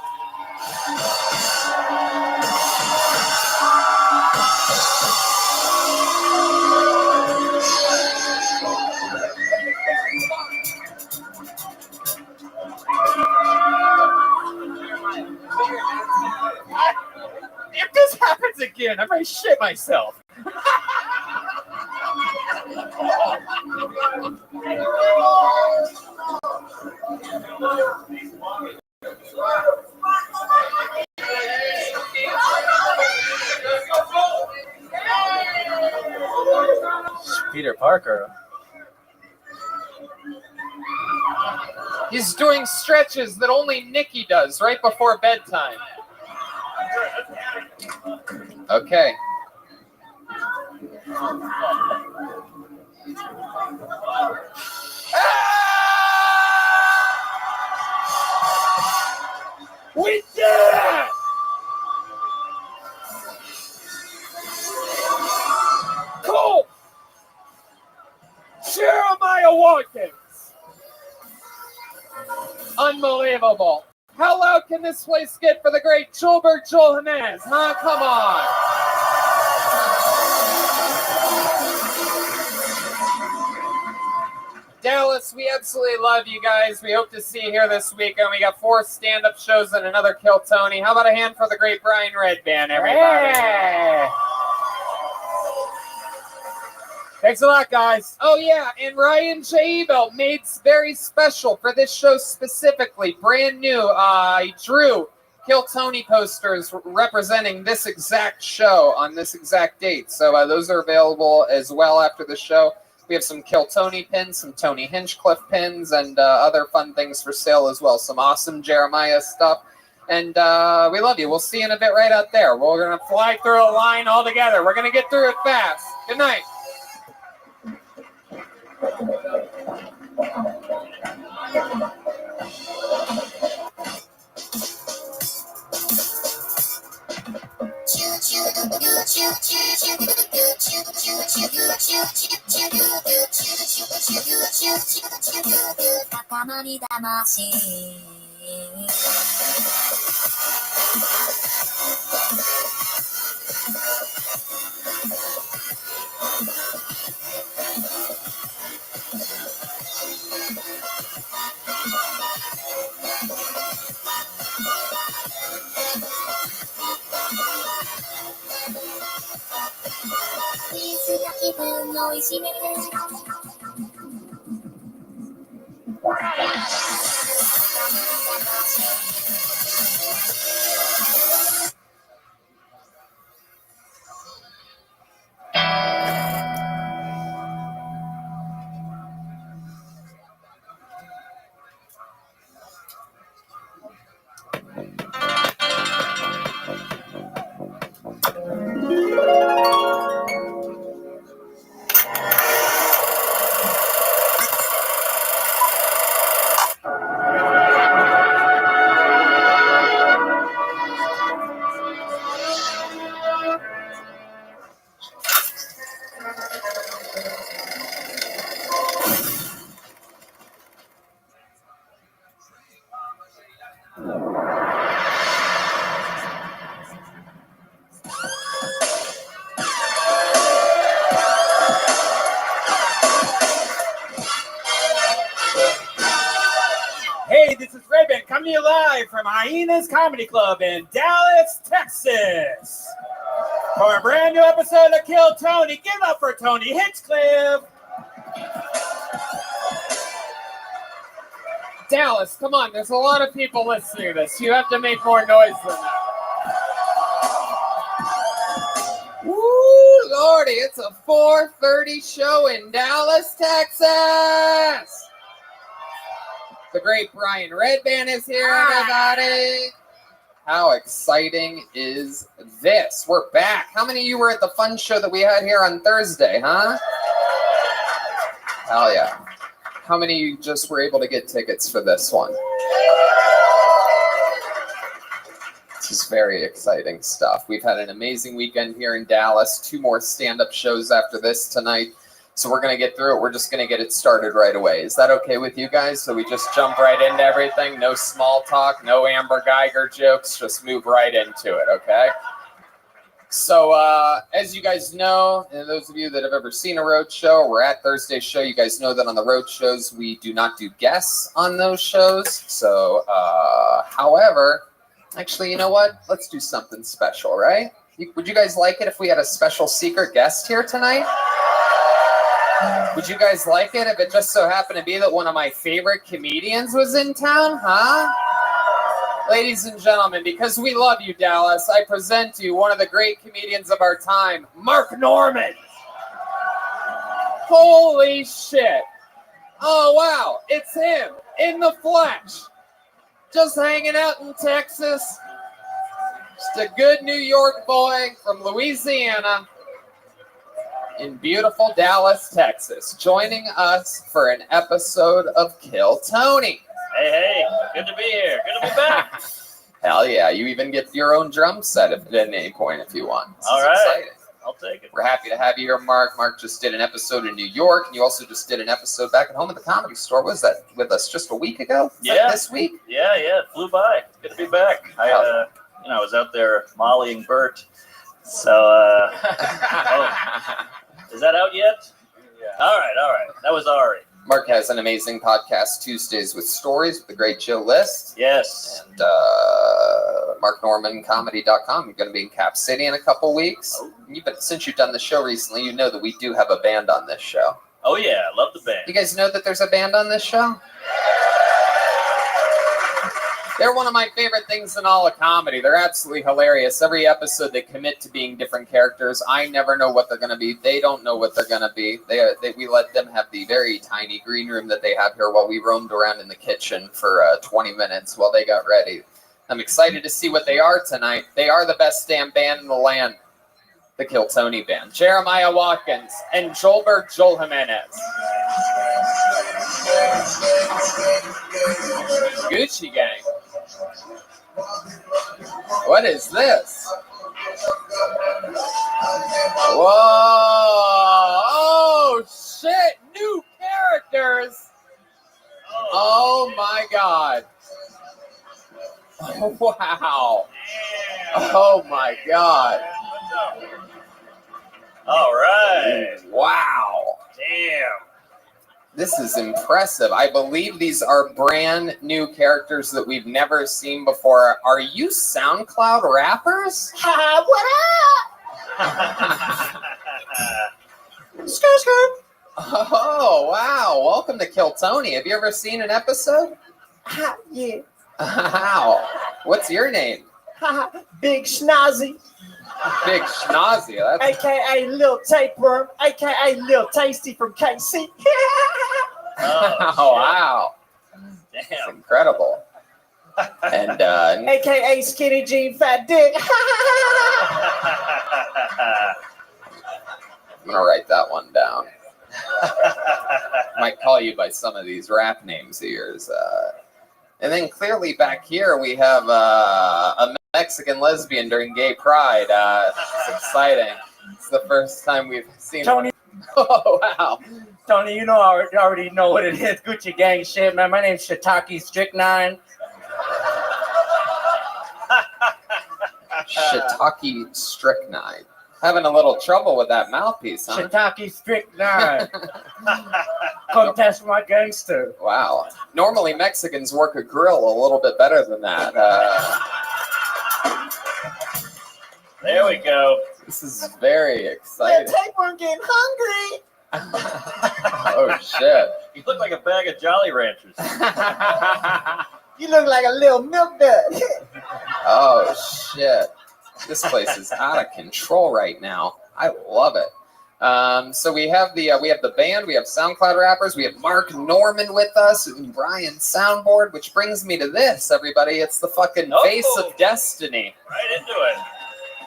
If this happens again, I'm gonna shit myself.
Peter Parker.
He's doing stretches that only Nikki does right before bedtime. Okay. We did it! Cool! Jeremiah Watkins! Unbelievable. How loud can this place get for the great Joelberg Joel Jimenez? Huh? Come on. Dallas, we absolutely love you guys. We hope to see you here this weekend. We got 4 stand-up shows and another Kill Tony. How about a hand for the great Brian Redband, everybody? Hey. Thanks a lot, guys. Oh, yeah, and Ryan J. Ebel made very special for this show specifically. Brand new. He drew Kill Tony posters representing this exact show on this exact date. So those are available as well after the show. We have some Kill Tony pins, some Tony Hinchcliffe pins, and other fun things for sale as well. Some awesome Jeremiah stuff. And we love you. We'll see you in a bit right out there. We're going to fly through a line all together. We're going to get through it fast. Good night.
Hey, this is Rabbi coming to you live from Hyenas Comedy Club in Dallas, Texas. For a brand new episode of Kill Tony, give up for Tony Hinchcliffe.
Dallas, come on, there's a lot of people listening to this. You have to make more noise than that. Woo, Lordy, it's a 4:30 show in Dallas, Texas. The great Brian Redband is here, everybody. How exciting is this? We're back. How many of you were at the fun show that we had here on Thursday, huh? Hell yeah. How many of you just were able to get tickets for this one? This is very exciting stuff. We've had an amazing weekend here in Dallas. 2 more stand-up shows after this tonight. So we're going to get through it. We're just going to get it started right away. Is that okay with you guys? So we just jump right into everything. No small talk, no Amber Geiger jokes. Just move right into it, okay? So as you guys know, and those of you that have ever seen a road show, we're at Thursday's show. You guys know that on the road shows, we do not do guests on those shows. So, however, actually, you know what? Let's do something special, right? Would you guys like it if we had a special secret guest here tonight? Would you guys like it if it just so happened to be that one of my favorite comedians was in town, huh? Ladies and gentlemen, because we love you, Dallas, I present to you one of the great comedians of our time, Mark Norman. Holy shit. Oh, wow. It's him in the flesh. Just hanging out in Texas. Just a good New York boy from Louisiana in beautiful Dallas, Texas, joining us for an episode of Kill Tony.
Hey, good to be here. Good to be back.
Hell yeah, you even get your own drum set at any point if you want. This
All
is
right,
exciting.
I'll take it.
We're happy to have you here, Mark. Mark just did an episode in New York, and you also just did an episode back at home at the Comedy Store. What was that, with us just a week ago? This week?
Yeah, it flew by. Good to be back. I was out there mollying Bert. So, is that out yet? Yeah. All right. That was Ari.
Mark has an amazing podcast, Tuesdays with Stories, with the great Jill List.
Yes.
And MarkNormanComedy.com. You're going to be in Cap City in a couple weeks. Oh. Since you've done the show recently, you know that we do have a band on this show.
Oh, yeah. I love the band.
You guys know that there's a band on this show? They're one of my favorite things in all of comedy. They're absolutely hilarious. Every episode they commit to being different characters. I never know what they're going to be. They don't know what they're going to be. We let them have the very tiny green room that they have here while we roamed around in the kitchen for 20 minutes while they got ready. I'm excited to see what they are tonight. They are the best damn band in the land. The Kill Tony Band. Jeremiah Watkins and Joelberg Joel Jimenez. Gucci Gang. What is this? Whoa! Oh shit! New character. yours? Oh my God. Oh, wow. Oh my God.
All right.
Wow.
Damn.
This is impressive. I believe these are brand new characters that we've never seen before. Are you SoundCloud rappers?
What
up? Skirt, skirt. Oh, wow. Welcome to Kill Tony. Have you ever seen an episode?
Yeah.
Wow. What's your name?
Big Schnozzy.
Big Schnozzy. That's
AKA Lil Tapeworm. AKA Lil Tasty from KC.
oh, wow. That's incredible. And
AKA Skinny Jean Fat Dick.
I'm gonna write that one down. Might call you by some of these rap names of yours. And then clearly back here we have a Mexican lesbian during Gay Pride. It's exciting. It's the first time we've seen
Tony.
Oh, wow.
Tony, you know, I already know what it is. Gucci gang shit, man. My name's Shiitake Strychnine.
Shiitake Strychnine. Having a little trouble with that mouthpiece, huh?
Shiitake Strychnine. Come test my gangster.
Wow. Normally Mexicans work a grill a little bit better than that.
There we go.
This is very exciting.
Tapeworm getting hungry.
Oh, shit.
You look like a bag of Jolly Ranchers.
You look like a little milk dud.
Oh, shit. This place is out of control right now. I love it. So we have the band, we have SoundCloud rappers, we have Mark Norman with us, and Brian Soundboard, which brings me to this, everybody. It's the fucking Face of Destiny.
Right into it.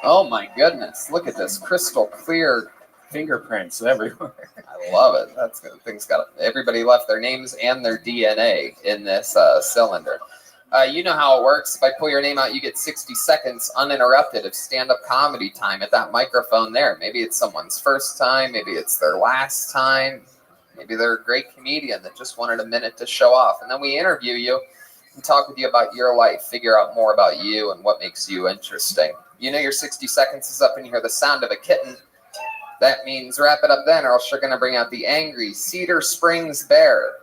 Oh my goodness. Look at this crystal clear fingerprints everywhere. I love it. That's good. Things got everybody left their names and their DNA in this cylinder. You know how it works. If I pull your name out, you get 60 seconds uninterrupted of stand-up comedy time at that microphone there. Maybe it's someone's first time. Maybe it's their last time. Maybe they're a great comedian that just wanted a minute to show off. And then we interview you and talk with you about your life, figure out more about you and what makes you interesting. You know your 60 seconds is up and you hear the sound of a kitten. That means wrap it up then, or else you're going to bring out the angry Cedar Springs bear.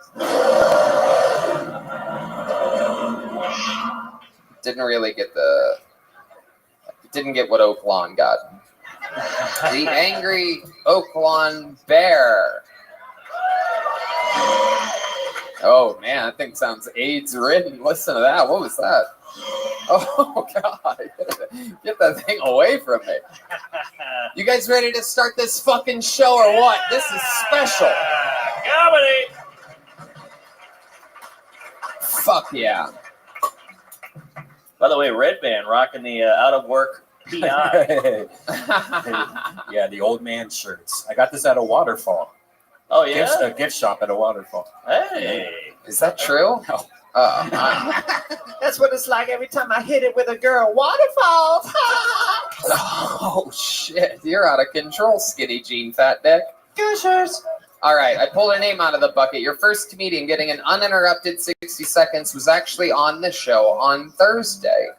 Didn't get what Oaklawn got. The angry Oaklawn bear. Oh man, that thing sounds AIDS ridden. Listen to that. What was that? Oh God, get that thing away from me. You guys ready to start this fucking show or what? This is special.
Comedy.
Fuck yeah.
By the way, Red Band rocking the out of work PI.
Yeah, the old man shirts. I got this at a waterfall.
Oh yeah,
A gift shop at a waterfall.
Hey,
is that true?
No.
That's what it's like every time I hit it with a girl. Waterfalls.
Oh shit, you're out of control, skinny jean fat dick.
Gushers.
All right, I pulled her name out of the bucket. Your first comedian getting an uninterrupted 60 seconds was actually on the show on Thursday.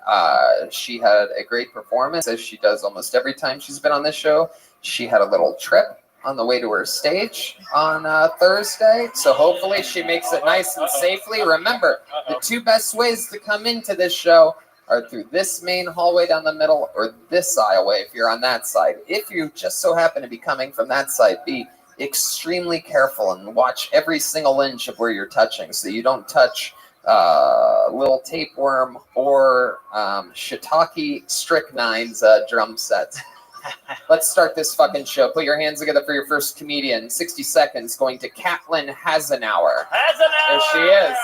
She had a great performance, as she does almost every time she's been on this show. She had a little trip on the way to her stage on Thursday, so hopefully she makes it nice and safely. Remember, the two best ways to come into this show are through this main hallway down the middle or this aisleway if you're on that side. If you just so happen to be coming from that side, be extremely careful and watch every single inch of where you're touching so you don't touch little tapeworm or Shiitake Strychnine's drum sets. Let's start this fucking show. Put your hands together for your first comedian. 60 seconds going to Caitlin Hasenauer. There she is.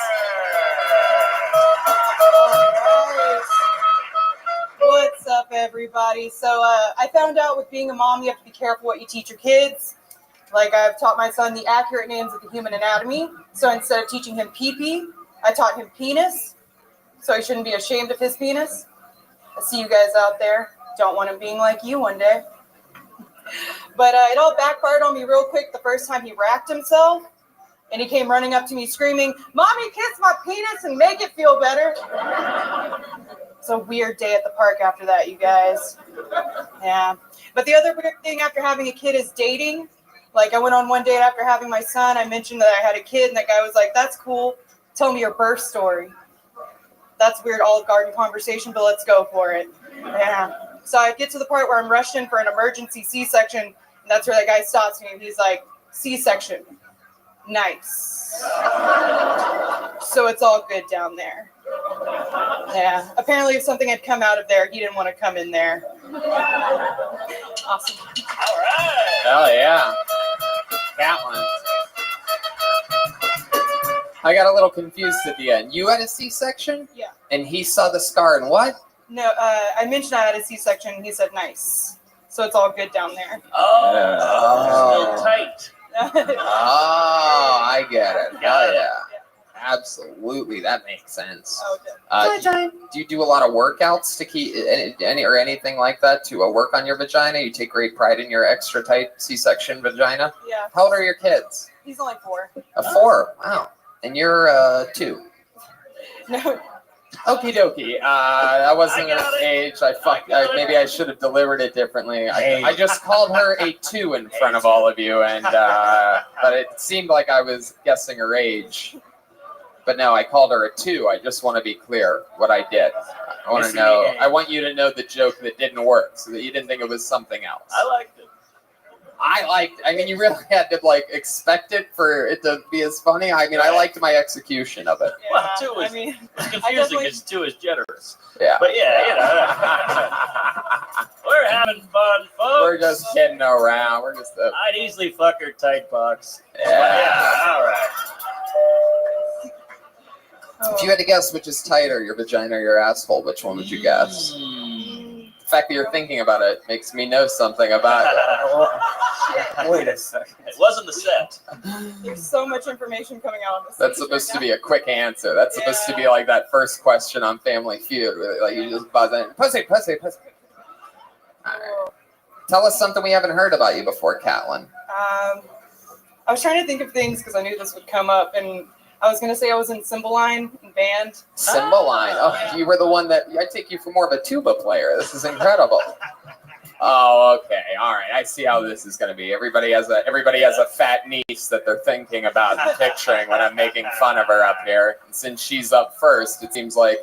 What's up, everybody? So I found out with being a mom, you have to be careful what you teach your kids. Like, I've taught my son the accurate names of the human anatomy. So instead of teaching him pee-pee, I taught him penis. So he shouldn't be ashamed of his penis. I see you guys out there. Don't want him being like you one day. But it all backfired on me real quick the first time he racked himself. And he came running up to me screaming, "Mommy, kiss my penis and make it feel better." It's a weird day at the park after that, you guys. Yeah. But the other weird thing after having a kid is dating. Like, I went on one date after having my son. I mentioned that I had a kid, and that guy was like, "That's cool. Tell me your birth story." That's weird Olive Garden conversation, but let's go for it. Yeah. So I get to the part where I'm rushed in for an emergency C-section, and that's where that guy stops me, and he's like, "C-section. Nice." So it's all good down there. Yeah. Apparently, if something had come out of there, he didn't want to come in there. Awesome.
All right. Hell yeah. Catlin. I got a little confused at the end. You had a C-section?
Yeah.
And he saw the scar and what?
No, I mentioned I had a C-section, and he said nice. So it's all good down there.
Oh.
Still tight.
Oh, I get it. Hell yeah. Absolutely. That makes sense. Do you do a lot of workouts to keep any or anything like that to work on your vagina? You take great pride in your extra tight C-section vagina?
Yeah.
How old are your kids?
He's only 4.
A 4. Wow. And you're 2.
No.
Okie dokie. That wasn't an age. Maybe I should have delivered it differently. I just called her a 2 in front of all of you, and but it seemed like I was guessing her age. But no, I called her a 2. I just want to be clear what I did. I want to know. I want you to know the joke that didn't work, so that you didn't think it was something else.
I liked it.
I mean, you really had to expect it for it to be as funny. I mean, I liked my execution of it.
Well, 2 is it's confusing because 2 is generous.
Yeah.
But yeah, we're having fun, folks.
We're just kidding around. We're just.
I'd easily fuck her tight box.
Yeah.
All right.
If you had to guess which is tighter, your vagina or your asshole, which one would you guess? The fact that you're thinking about it makes me know something about it.
Wait a second. It wasn't the set.
There's so much information coming out on this.
That's supposed to be a quick answer. That's supposed to be like that first question on Family Feud, where like you just buzz in, pussy, pussy, pussy. All right. Tell us something we haven't heard about you before, Catlin.
I was trying to think of things because I knew this would come up, and I was going to say I was in Cymbaline band.
Cymbaline. Oh, you were the one that I take you for more of a tuba player. This is incredible. Oh, okay. All right. I see how this is going to be. Everybody has a fat niece that they're thinking about and picturing when I'm making fun of her up here. And since she's up first, it seems like,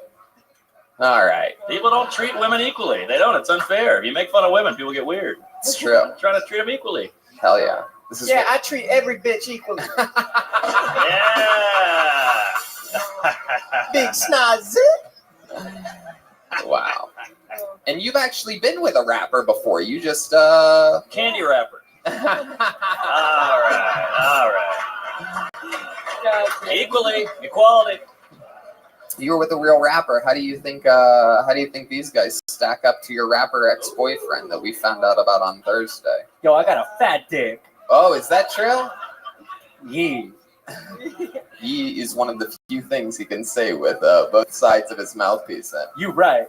all right.
People don't treat women equally. They don't. It's unfair. If you make fun of women, people get weird.
It's true.
Try to treat them equally.
Hell yeah. This is
I treat every bitch equally.
Yeah.
Big snazzy.
Wow. And you've actually been with a rapper before. You just
candy rapper. All right. Equally, equality.
You were with a real rapper. How do you think these guys stack up to your rapper ex-boyfriend that we found out about on Thursday?
Yo, I got a fat dick.
Oh, is that true?
Yeah.
He is one of the few things he can say with both sides of his mouthpiece in.
You right.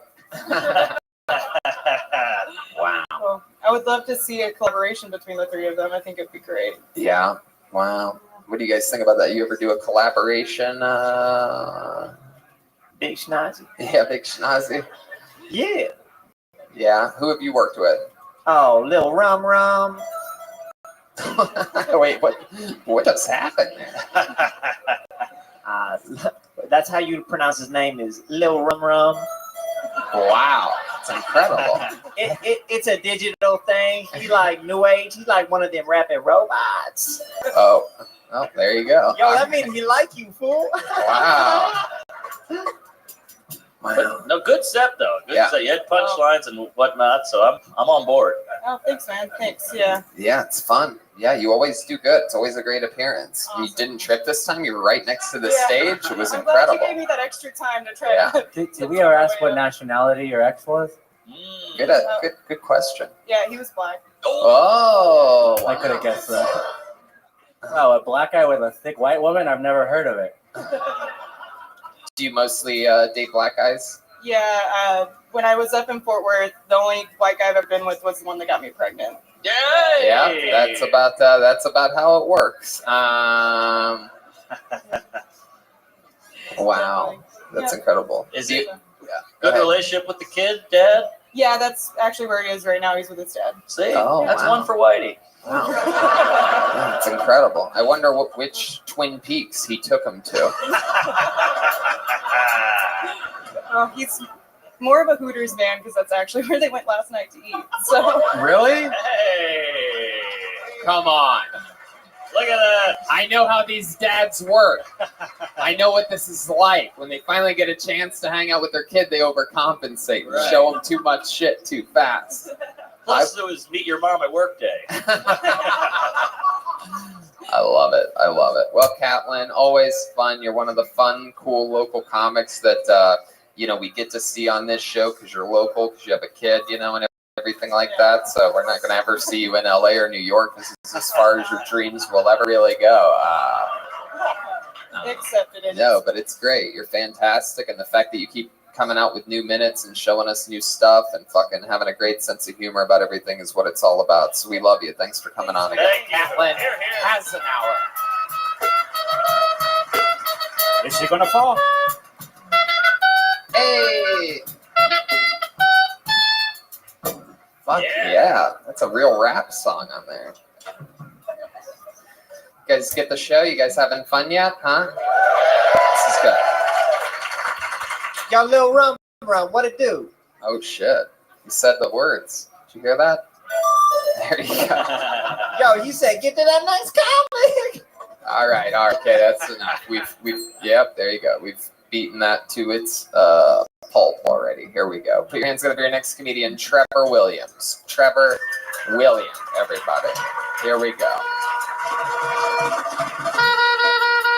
Wow.
Well, I would love to see a collaboration between the 3 of them. I think it'd be great.
Yeah. Wow. What do you guys think about that? You ever do a collaboration?
Big Schnazzy.
Yeah, Big Schnazzy.
Yeah.
Yeah. Who have you worked with?
Oh, Lil Rum Rum.
Wait, what just happened there?
That's how you pronounce his name, is Lil Rum Rum.
Wow, it's incredible.
It's a digital thing. He like new age. He's like one of them rapping robots.
Oh, there you go.
Yo, that means he like you, fool.
Wow.
But no, good set though. Good
Yeah.
set. You had punchlines and whatnot, so I'm on board.
Oh, thanks, man. Thanks. Yeah.
Yeah, it's fun. Yeah, you always do good. It's always a great appearance. Awesome. You didn't trip this time. You were right next to the stage. It was
I'm
incredible.
glad you gave me that extra time to try to.
Did we ever ask what nationality your ex was?
Good question.
Yeah, he was black.
Oh,
I could have guessed that. Wow, a black guy with a thick white woman? I've never heard of it.
Do you mostly date black guys?
Yeah, when I was up in Fort Worth, the only white guy I've ever been with was the one that got me pregnant.
Yeah, that's about how it works. Wow, that's incredible.
Is he
Go
good
ahead.
relationship with the kid, dad?
Yeah, that's actually where he is right now. He's with his dad.
See,
Oh,
that's
wow.
one for Whitey.
Wow, that's incredible. I wonder which Twin Peaks he took him to.
He's more of a Hooters fan because that's actually where they went last night to eat. So
Really?
Hey,
Come on.
look at that.
I know how these dads work. I know what this is like. When they finally get a chance to hang out with their kid, they overcompensate and
Right.
show them too much shit too fast.
Plus, it was meet your mom at work day.
I love it. I love it. Well, Catlin, always fun. You're one of the fun, cool local comics that we get to see on this show because you're local, because you have a kid, and everything like that. So we're not going to ever see you in LA or New York. This is as far as your dreams will ever really go.
except it is.
No, but it's great. You're fantastic, and the fact that you keep coming out with new minutes and showing us new stuff and fucking having a great sense of humor about everything is what it's all about. So we love you. Thanks for coming on again. Catlin has an hour.
Is she gonna fall?
Hey! Fuck yeah. That's a real rap song on there. You guys get the show? You guys having fun yet? Huh? This is good.
Y'all little rum, what it do?
Oh shit. You said the words. Did you hear that? There you go.
Yo, you said get to that nice comic.
All right, okay, that's enough. Yep, there you go. We've beaten that to its pulp already. Here we go. Put your hands together for your next comedian, Trevor Williams. Trevor Williams, everybody. Here we go.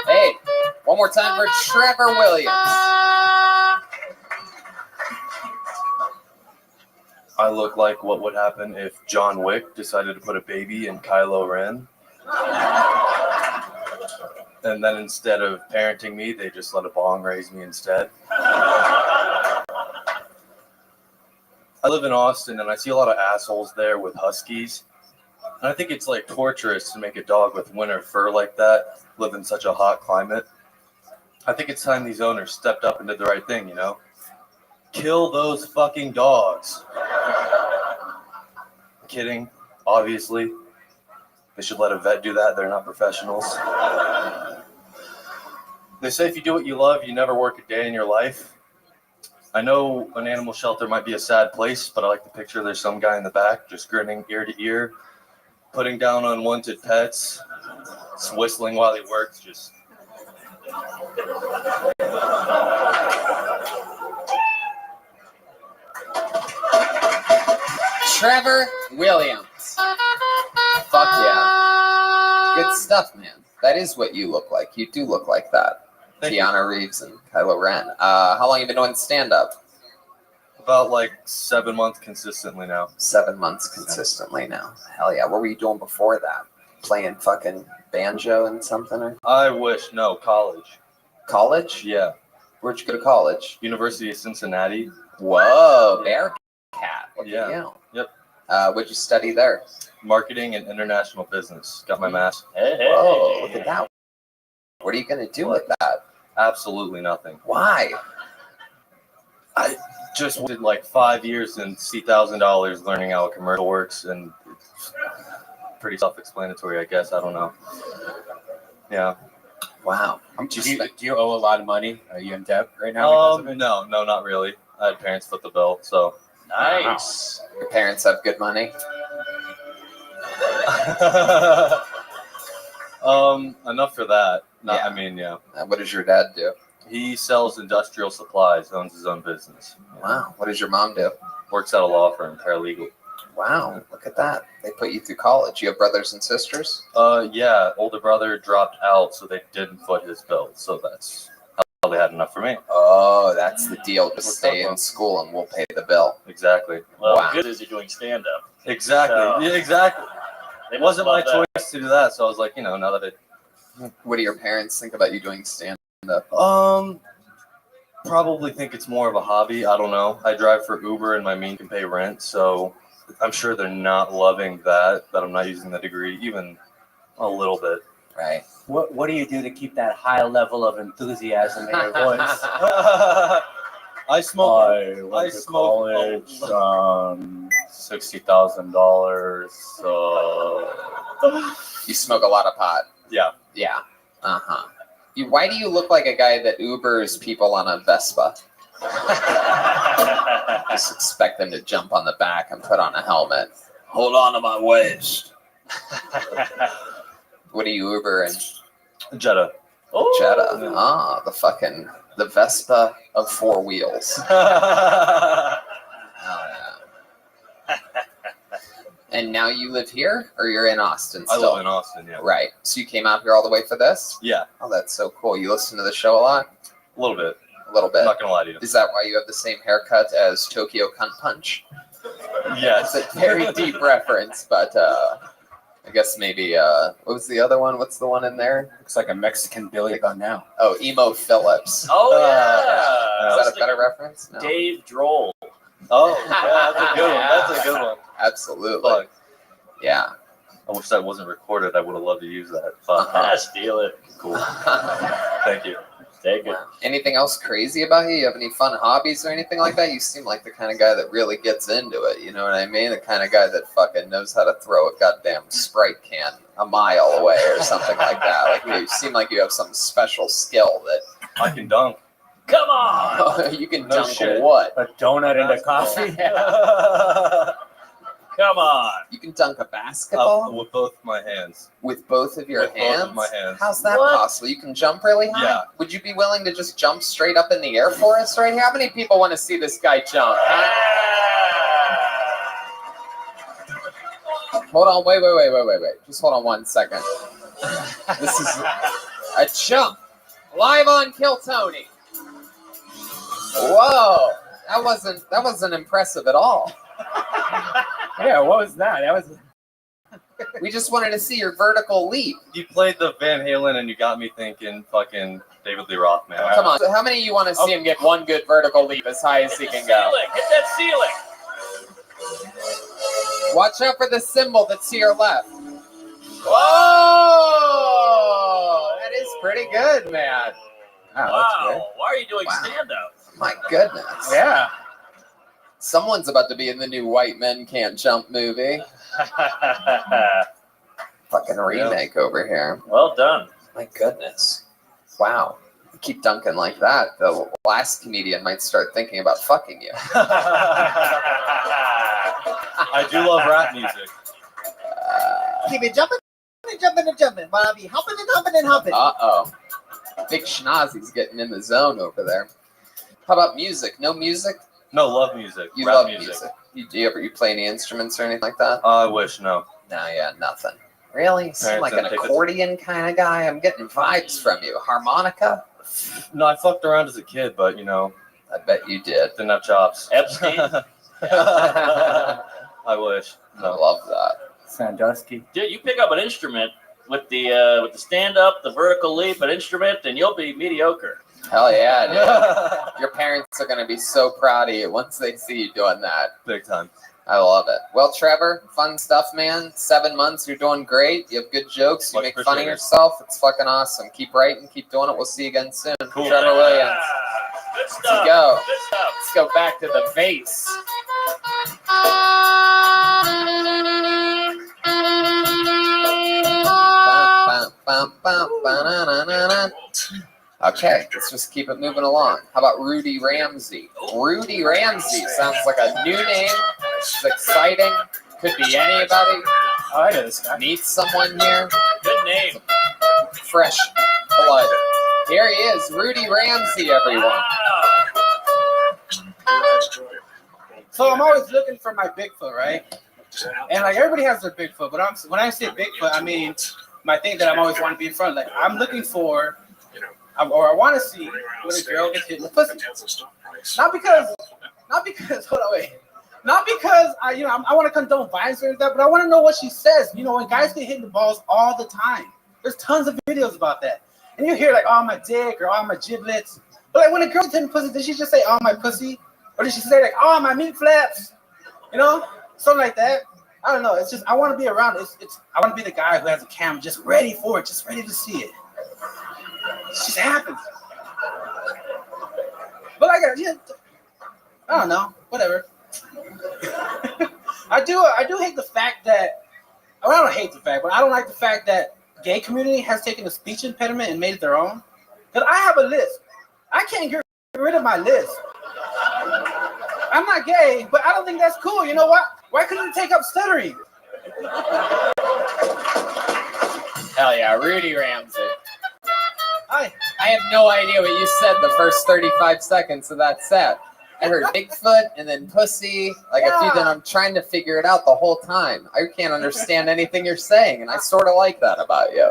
Hey, one more time for Trevor Williams.
I look like what would happen if John Wick decided to put a baby in Kylo Ren. And then instead of parenting me, they just let a bong raise me instead. I live in Austin and I see a lot of assholes there with huskies. And I think it's like torturous to make a dog with winter fur like that live in such a hot climate. I think it's time these owners stepped up and did the right thing, Kill those fucking dogs. Kidding, obviously. They should let a vet do that. They're not professionals. They say if you do what you love, you never work a day in your life. I know an animal shelter might be a sad place, but I like to picture there's some guy in the back just grinning ear to ear, putting down unwanted pets, just whistling while he works, just...
Trevor Williams. Fuck yeah. Good stuff, man. That is what you look like. You do look like that. Keanu Reeves and Kylo Ren. How long have you been doing stand-up?
About 7 months consistently now.
7 months consistently now. Hell yeah. What were you doing before that? Playing fucking banjo and something? Or?
I wish. No, college.
College?
Yeah.
Where'd you go to college?
University of Cincinnati.
Whoa, Bearcat. Look
Yeah.
at you.
Yep.
What'd you study there?
Marketing and international business. Got my master's.
Whoa, look at that. What are you going to do with that?
Absolutely nothing.
Why?
I just did 5 years and $60,000 learning how a commercial works, and it's pretty self-explanatory, I guess. I don't know. Yeah.
Wow.
Do you owe a lot of money? Are you in debt right now? Because of it?
No, not really. I had parents foot the bill, so.
Nice.
Your parents have good money?
Enough for that.
Yeah.
I mean, yeah.
What does your dad do?
He sells industrial supplies, owns his own business.
Wow. What does your mom do?
Works at a law firm, paralegal.
Wow. Look at that. They put you through college. You have brothers and sisters?
Yeah. Older brother dropped out, so they didn't foot his bill. So that's how they had enough for me.
Oh, that's the deal. Just stay in school and we'll pay the bill.
Exactly.
Well,
Wow.
good as you're doing stand-up.
Exactly.
So-
Yeah, exactly. It wasn't my
love that.
choice to do that, so I was like, now that it.
What do your parents think about you doing stand-up?
Probably think it's more of a hobby. I don't know. I drive for Uber and my mean can pay rent, so I'm sure they're not loving that I'm not using the degree even a little bit.
Right.
What do you do to keep that high level of enthusiasm in your voice?
I smoke.
I went to college on $60,000.
You smoke a lot of pot.
Yeah.
Yeah. Uh-huh. Why do you look like a guy that Ubers people on a Vespa? Just expect them to jump on the back and put on a helmet. Hold on to my waist. What do you Uber in?
Jetta.
Jetta. Ah, the Vespa of four wheels. And now you live here, or you're in Austin
I
still?
live in Austin, yeah.
Right. So you came out here all the way for this?
Yeah.
Oh, that's so cool. You listen to the show a lot?
A little bit.
A little bit.
I'm not gonna lie to you.
Is that why you have the same haircut as Tokyo Cunt Punch?
Yes.
It's a very deep reference, but I guess maybe what was the other one? What's the one in there?
Looks like a Mexican Billy Gunn now.
Oh, Emo Phillips.
Oh yeah.
Is that a better reference? No.
Dave Droll.
Oh, yeah, that's a good one. That's a good one.
Absolutely.
Fuck.
Yeah.
I wish that wasn't recorded. I would have loved to use that. Fuck.
Steal it.
Cool. Thank you.
Take it.
Anything else crazy about you? You have any fun hobbies or anything like that? You seem like the kind of guy that really gets into it. You know what I mean? The kind of guy that fucking knows how to throw a goddamn Sprite can a mile away or something like that. Like you seem like you have some special skill that
I can dunk.
Come on.
You can
No
dunk
shit.
what?
A donut into coffee?
Come on.
You can dunk a basketball
With both my hands.
with both of your
With
hands?
both of my hands.
How's that
What?
possible? You can jump really high?
Yeah.
Would you be willing to just jump straight up in the air for us right here? How many people want to see this guy jump? Hold on, wait. Just hold on 1 second. This is a jump live on Kill Tony. Whoa, that wasn't impressive at all.
Yeah, what was that? That was.
We just wanted to see your vertical leap.
You played the Van Halen and you got me thinking fucking David Lee Roth, man.
Come on, so how many of you want to see him get one good vertical leap as high as he can go?
Hit that ceiling.
Watch out for the symbol that's to your left. Whoa! That is pretty good, man.
Wow. Why are you doing stand-up?
My goodness.
Yeah.
Someone's about to be in the new White Men Can't Jump movie. Fucking remake over here.
Well done.
My goodness. Wow. You keep dunking like that, the last comedian might start thinking about fucking you.
I do love rap music.
Keep it jumping and jumping and jumping. But I'll be humping and humping and humping.
Uh-oh. Big Schnozzy's getting in the zone over there. How about music? No music?
No, love music.
You
rap
love
music.
music. You play any instruments or anything like that?
I wish, no.
No, yeah, nothing. Really? You seem like an accordion kind of guy. I'm getting vibes from you. Harmonica?
No, I fucked around as a kid, but, you know.
I bet you did.
Didn't have chops.
Epstein?
I wish.
I love that.
Sandusky.
Dude, you pick up an instrument with the stand-up, the vertical leap, an instrument, and you'll be mediocre.
Hell yeah, dude. Your parents are going to be so proud of you once they see you doing that.
Big time.
I love it. Well, Trevor, fun stuff, man. 7 months, you're doing great. You have good jokes. You
Much
make fun of
appreciated.
yourself. It's fucking awesome. Keep writing. Keep doing it. We'll see you again soon.
Cool.
Trevor Williams.
Good
Let's
stuff.
go.
Good stuff.
Let's go back to the vase. Okay, let's just keep it moving along. How about Rudy Ramsey? Rudy Ramsey sounds like a new name. It's exciting. Could be anybody.
Oh, I know this guy.
Meet someone here.
Good name.
Fresh blood. Here he is, Rudy Ramsey, everyone.
So I'm always looking for my Bigfoot, right? And like everybody has their Bigfoot, but when I say Bigfoot, I mean my thing that I'm always want to be in front. Like I'm looking for, or I want to see when a girl gets hit in the pussy. Not because, hold on, wait. Not because I want to condone violence or anything, but I want to know what she says. You know, when guys get hit in the balls all the time, there's tons of videos about that, and you hear like, "Oh my dick" or "Oh my giblets," but like when a girl gets hit in the pussy, did she just say, "Oh my pussy," or did she say like, "Oh my meat flaps," you know, something like that? I don't know. It's just I want to be around. It's I want to be the guy who has a camera just ready for it, just ready to see it. It just happens. But like, yeah, I don't know. Whatever. I do hate the fact that. Well, I don't hate the fact, but I don't like the fact that gay community has taken a speech impediment and made it their own. Because I have a list. I can't get rid of my list. I'm not gay, but I don't think that's cool. You know what? Why couldn't it take up stuttering?
Hell yeah, Rudy Ramsey.
Hi.
I have no idea what you said the first 35 seconds of that set. I heard Bigfoot and then pussy, like a few, then I'm trying to figure it out the whole time. I can't understand anything you're saying, and I sort of like that about you.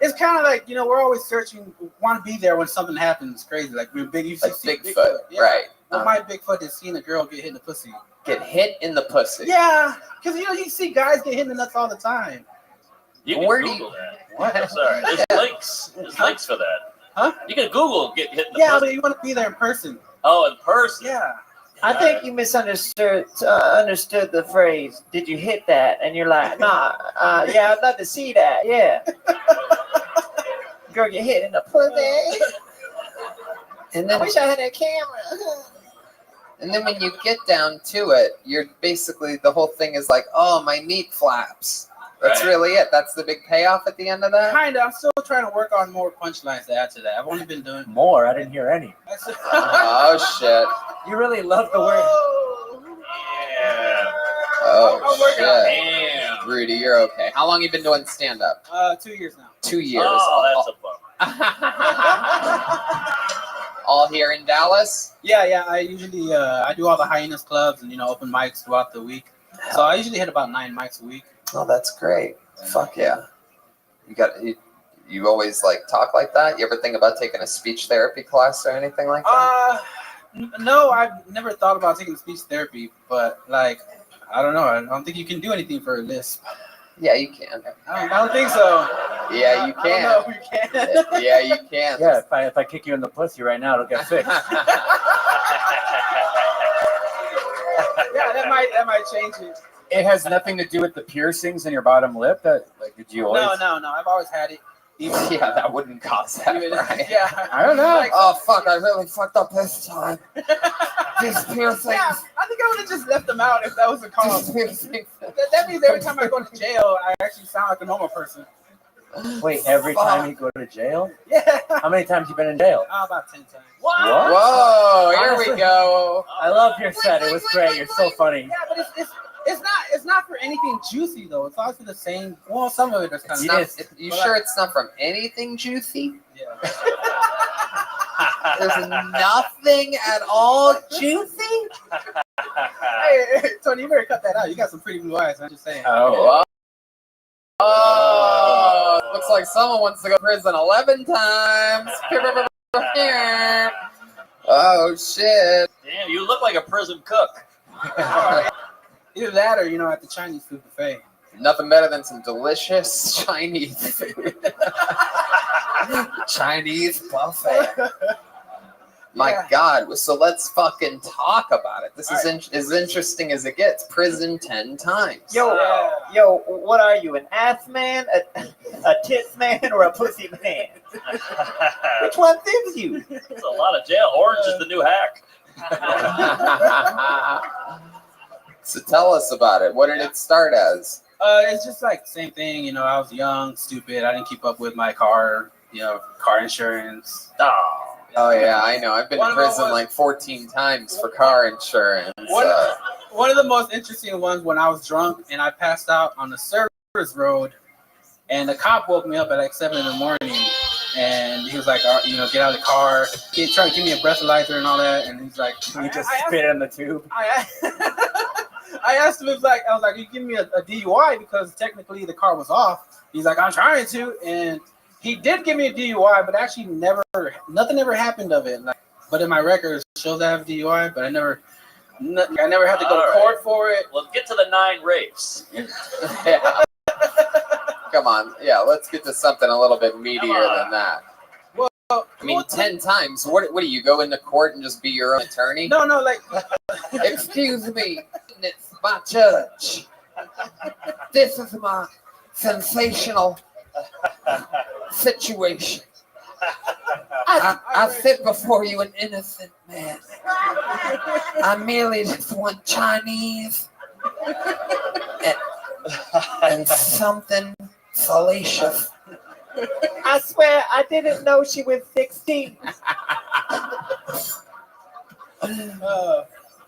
It's kind of like, you know, we're always searching, want to be there when something happens crazy. Like we're big, you
Like
see
Bigfoot,
yeah.
right.
Well, my Bigfoot is seeing a girl get hit in the pussy.
Get hit in the pussy.
Yeah, because, you know, you see guys get hit in the nuts all the time.
You can
Where do
Google that. What? I'm sorry. There's links. There's links for that.
Huh?
You can Google get hit in the
Yeah,
pussy.
but you want to be there in person.
Oh, in person.
Yeah.
I think you misunderstood understood the phrase. Did you hit that? And you're like, nah. Yeah, I'd love to see that. Yeah. Girl, get hit in the pussy.
And
I
then,
wish I had a camera.
and then when you get down to it, you're basically, the whole thing is like, oh, my meat flaps. That's
Right.
really it. That's the big payoff at the end of that.
Kind of. I'm still trying to work on more punchlines to add to that. I've only been doing
More. I didn't hear any.
Oh, shit.
You really love the word.
Yeah.
Oh,
I'm working on
shit.
Damn.
Rudy, you're okay. How long you been doing stand-up?
2 years now.
2 years.
Oh, that's a bummer.
All here in Dallas?
Yeah. I usually I do all the Hyenas clubs and, you know, open mics throughout the week. So I usually hit about 9 mics a week.
Oh, that's great. Fuck yeah. You always like talk like that? You ever think about taking a speech therapy class or anything like that?
No, I've never thought about taking speech therapy, but like, I don't know. I don't think you can do anything for a lisp.
Yeah, you can.
I don't think so.
Yeah, you
I
can.
don't know if you can.
Yeah, you can.
Yeah, if I kick you in the pussy right now, it'll get fixed.
Yeah, that might change it.
It has nothing to do with the piercings in your bottom lip. That like did you always?
No. I've always had it.
Yeah, that wouldn't cause that, right?
Yeah.
I don't know.
Like,
Oh, fuck, I really fucked up this time. These piercings.
yeah, I think I would have just left them out if that was a cause.
These piercings.
That means every time I go to jail, I actually sound like a normal person.
Wait, every time you go to jail?
Yeah.
How many times you been in jail?
About 10 times.
What?
Whoa, here
Honestly,
we go.
I love your set. It was great. You're so funny.
Yeah, but it's not for anything juicy though. It's also the same. Well, some of it is kind of.
You sure it's not from anything juicy?
Yeah.
There's nothing at all juicy?
Hey, Tony, you better cut that out. You got some pretty blue eyes. I'm just saying.
Oh, looks like someone wants to go to prison 11 times. Oh, shit.
Damn, you look like a prison cook.
Either that or, you know, at the Chinese food buffet.
Nothing better than some delicious Chinese food. Chinese buffet. My God. So let's fucking talk about it. This is as interesting as it gets. Prison 10 times.
Yo, what are you, an ass man, a tits man, or a pussy man? Which one fits you?
It's a lot of jail. Orange is the new hack.
So tell us about it. What did it start as?
It's just like same thing. You know, I was young, stupid. I didn't keep up with my car insurance.
Oh yeah, I know. I've been to prison like 14 times for car insurance.
One of the most interesting ones when I was drunk and I passed out on the service road, and the cop woke me up at like 7 a.m. and he was like, you know, get out of the car. He tried to give me a breathalyzer and all that, and he's like,
You just spit in the tube.
I asked him, I was like, you give me a DUI because technically the car was off. He's like, I'm trying to, and he did give me a DUI, but actually nothing ever happened of it. Like, but in my record, it shows I have a DUI, but I never had to go to court for it.
Let's get to the 9 rapes.
Yeah. Come on. Yeah, let's get to something a little bit meatier than that.
Well,
I mean, 10 times. What do you go into court and just be your own attorney?
No, like.
Excuse me, it's my judge. This is my sensational situation. I sit before you an innocent man. I merely just want Chinese and something salacious.
I swear I didn't know she was 16.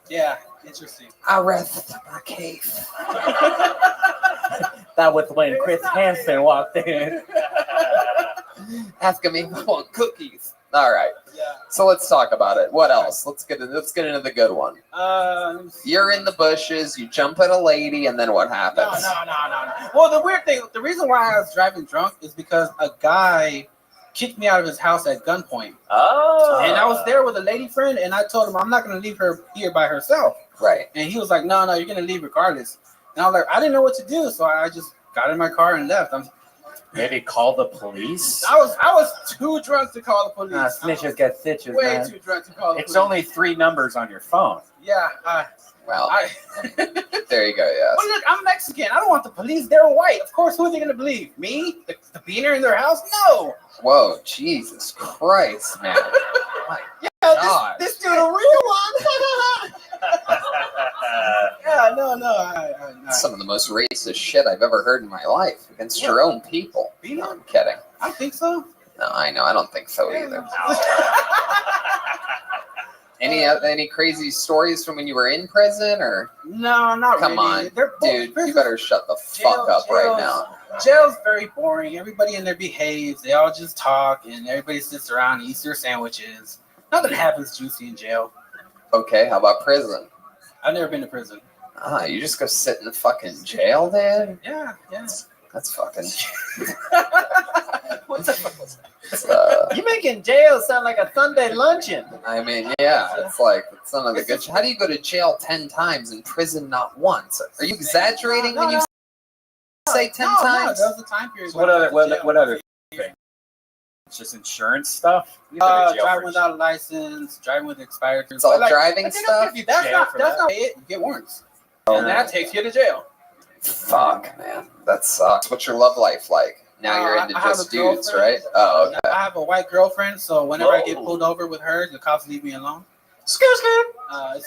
Yeah, interesting.
I rest my case.
That was when Chris Hansen walked in.
Asking me if I want cookies. All right. So let's talk about it. What else? Let's get into the good one. You're in the bushes. You jump at a lady, and then what happens?
No. Well, the weird thing, the reason why I was driving drunk is because a guy kicked me out of his house at gunpoint.
Oh.
And I was there with a lady friend, and I told him I'm not going to leave her here by herself.
Right.
And he was like, no, you're going to leave regardless. And I was like, I didn't know what to do, so I just got in my car and left.
Maybe call the police.
I was too drunk to call the police.
Snitches get stitches,
Way
man.
too drunk to call the
It's
police.
only 3 numbers on your phone.
Yeah.
Well, there you go. Yes.
Well, look, I'm Mexican. I don't want the police. They're white. Of course, who are they going to believe? Me? The beaner in their house? No.
Whoa, Jesus Christ, man.
Yeah, this dude a real one. Yeah, no.
Some of the most racist shit I've ever heard in my life against your own people. No, I'm kidding.
I think so.
No, I know. I don't think so either. Any crazy stories from when you were in prison, or?
No, not
Come
really.
on, dude. You better shut the fuck up right now.
Jail's very boring. Everybody in there behaves. They all just talk, and everybody sits around and eats their sandwiches. Nothing happens juicy in jail.
Okay, how about prison?
I've never been to prison.
You just go sit in the fucking jail, dude?
Yeah.
That's fucking.
What the fuck was that?
You're making jail sound like a Sunday luncheon.
I mean, yeah, it's like it's none of the good. How do you go to jail 10 times and prison not once? Are you exaggerating when you say 10 times?
That was the time period.
So what other thing? It's just insurance stuff.
Driving without a license, driving with expired.
It's all driving stuff.
That's not it. You get warrants, and that takes you to jail.
Fuck, man, that sucks. What's your love life like? Now you're into just dudes, right? Oh, okay.
I have a white girlfriend, so whenever I get pulled over with her, the cops leave me alone. It's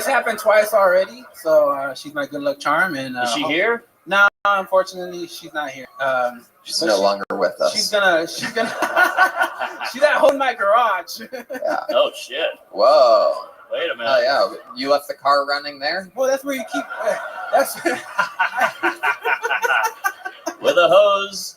happened twice already, so she's my good luck charm. And
is she here?
No, unfortunately, she's not here.
She's no longer with us.
She's gonna. She's at home in my garage.
Yeah.
Oh shit.
Whoa.
Wait a minute.
Oh yeah, you left the car running there?
Well, that's where you keep. That's.
With a hose.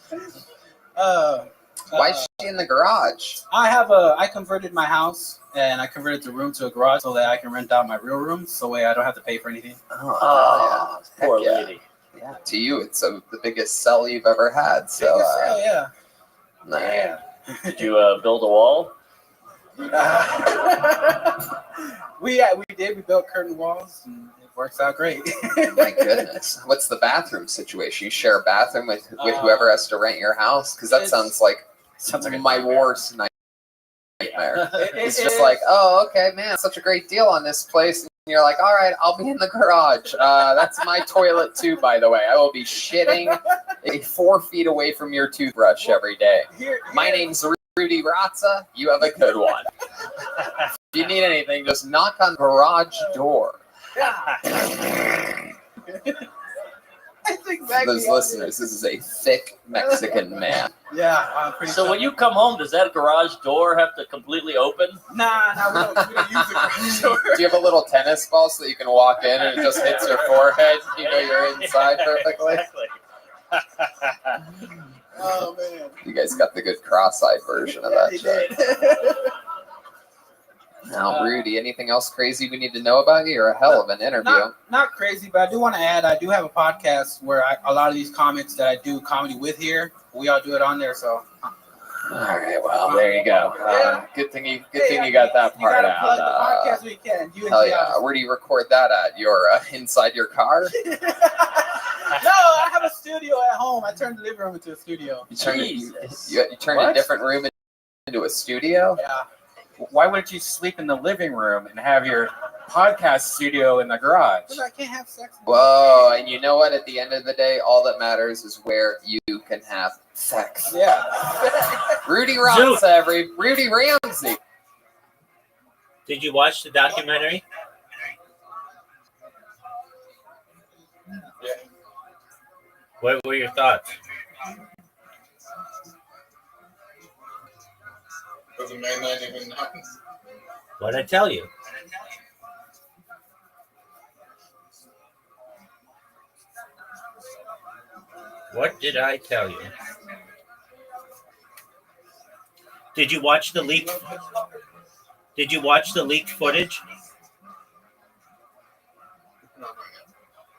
Why is she in the garage?
I converted my house and I converted the room to a garage so that I can rent out my real room, so that way I don't have to pay for anything.
Oh, yeah.
Poor
Heck
lady.
Yeah, to you, it's the biggest sell you've ever had. So,
yeah.
Man.
Did you build a wall?
We did. We built curtain walls, and it works out great.
My goodness, what's the bathroom situation? You share a bathroom with whoever has to rent your house? Because that sounds like my worst nightmare. It's just like, oh, okay, man, such a great deal on this place. And you're like, all right, I'll be in the garage. That's my toilet too, by the way. I will be shitting 4 feet away from your toothbrush every day. My name's Rudy Ratza. You have a good one. If you need anything, just knock on the garage door. For those listeners, this is a thick Mexican man.
Yeah, I'm pretty
So
sure.
when you come home, does that garage door have to completely open?
Nah, we don't use the garage door.
Do you have a little tennis ball so that you can walk in and it just hits your forehead? You know you're inside perfectly.
Exactly.
Oh man.
You guys got the good cross-eyed version of that shit. Now, Rudy, anything else crazy we need to know about you? You're a hell of an interview.
Not crazy, but I do want to add, I do have a podcast where a lot of these comics that I do comedy with here, we all do it on there. So.
All right, well, there you go. Good thing you got that part
you gotta
out.
plug the podcast when you can.
Hell yeah! Where do you record that at? Your inside your car?
No, I have a studio at home. I turned the living room into a studio.
You turned a different room into a studio?
Yeah.
Why wouldn't you sleep in the living room and have your podcast studio in the garage?
Because I can't have sex.
Whoa, and you know what? At the end of the day, all that matters is where you can have sex.
Yeah.
Rudy Ramsey.
Did you watch the documentary?
Yeah.
What were your thoughts?
Because it may not even happen.
What'd I tell you? What did I tell you? Did you watch the leaked? Did you watch the leaked footage?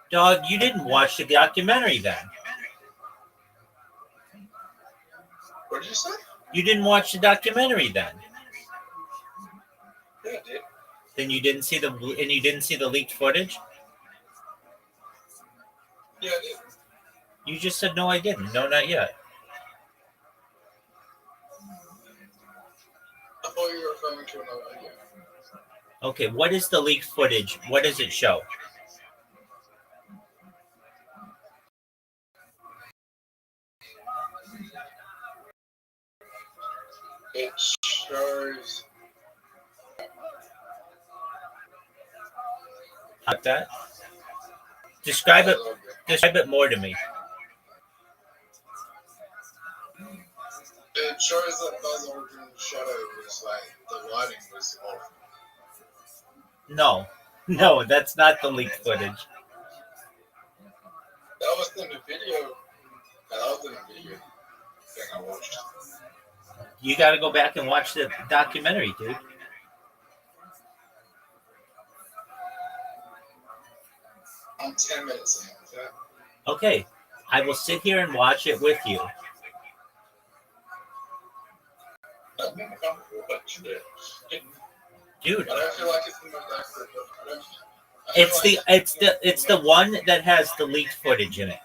Dog, you didn't watch the documentary then.
What did you say?
You didn't watch the documentary then.
Yeah, I did.
Then you didn't see the leaked footage?
Yeah, I did.
You just said no, I didn't. No, not yet.
I thought you were referring to another video.
Okay, what is the leaked footage? What does it show?
It shows.
Like that? Describe it. Describe it more to me.
It shows that Buzz Aldrin's shadow was like the lighting was off.
No, that's not the leaked footage.
That was in the video. That was in the video thing I watched.
You got to go back and watch the documentary, dude.
I'm 10 minutes in. Okay?
Okay, I will sit here and watch it with you. Dude,
I don't feel like it's the most accurate.
it's the one that has the leaked footage in it.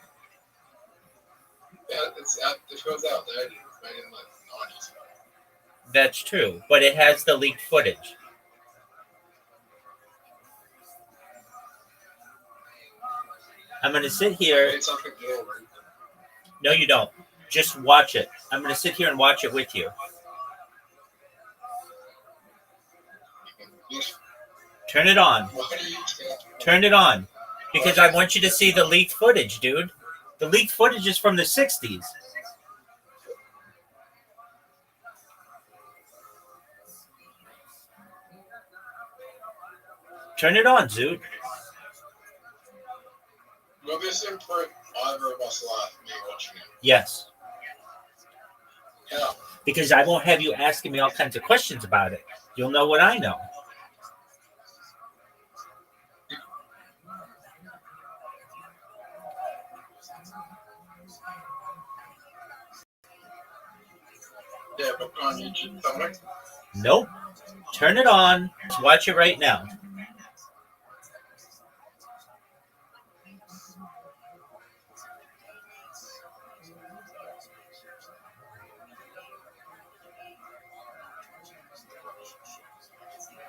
Yeah, it goes out there. It's made in like the 90s.
That's true, but it has the leaked footage. I'm going to sit here.
It's something more, right?
No, you don't. Just watch it. I'm going to sit here and watch it with you. Turn it on. Turn it on. Because I want you to see the leaked footage, dude. The leaked footage is from the 60s. Turn it on, dude.
Will this improve either of us live, me watching it?
Yes.
Yeah.
Because I won't have you asking me all kinds of questions about it. You'll know what I know.
Yeah, but on YouTube somewhere.
Nope. Turn it on. Let's watch it right now.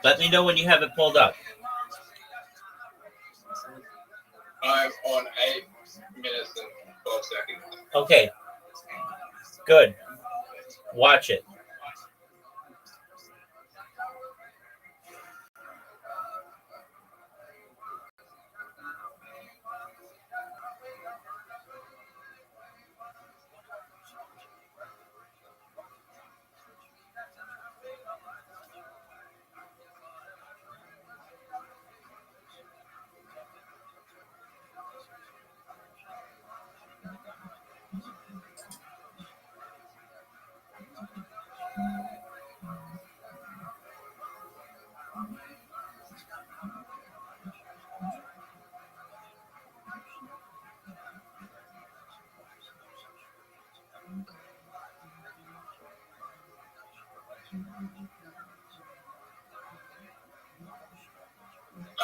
Let me know when you have it pulled up.
I'm on 8 minutes and 12 seconds.
Okay. Good. Watch it.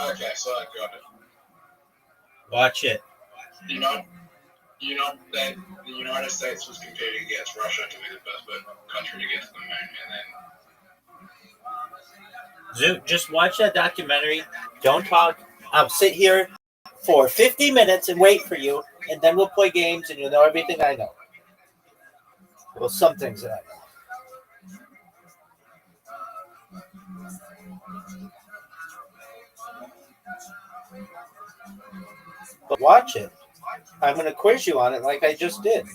Okay, so I got it.
Watch it.
You know that the United States was competing against Russia to be the first country to get to the moon, and then
Just watch that documentary. Don't talk. I'll sit here for 50 minutes and wait for you, and then we'll play games, and you'll know everything I know. Well, some things that I know. But watch it. I'm going to quiz you on it like I just did.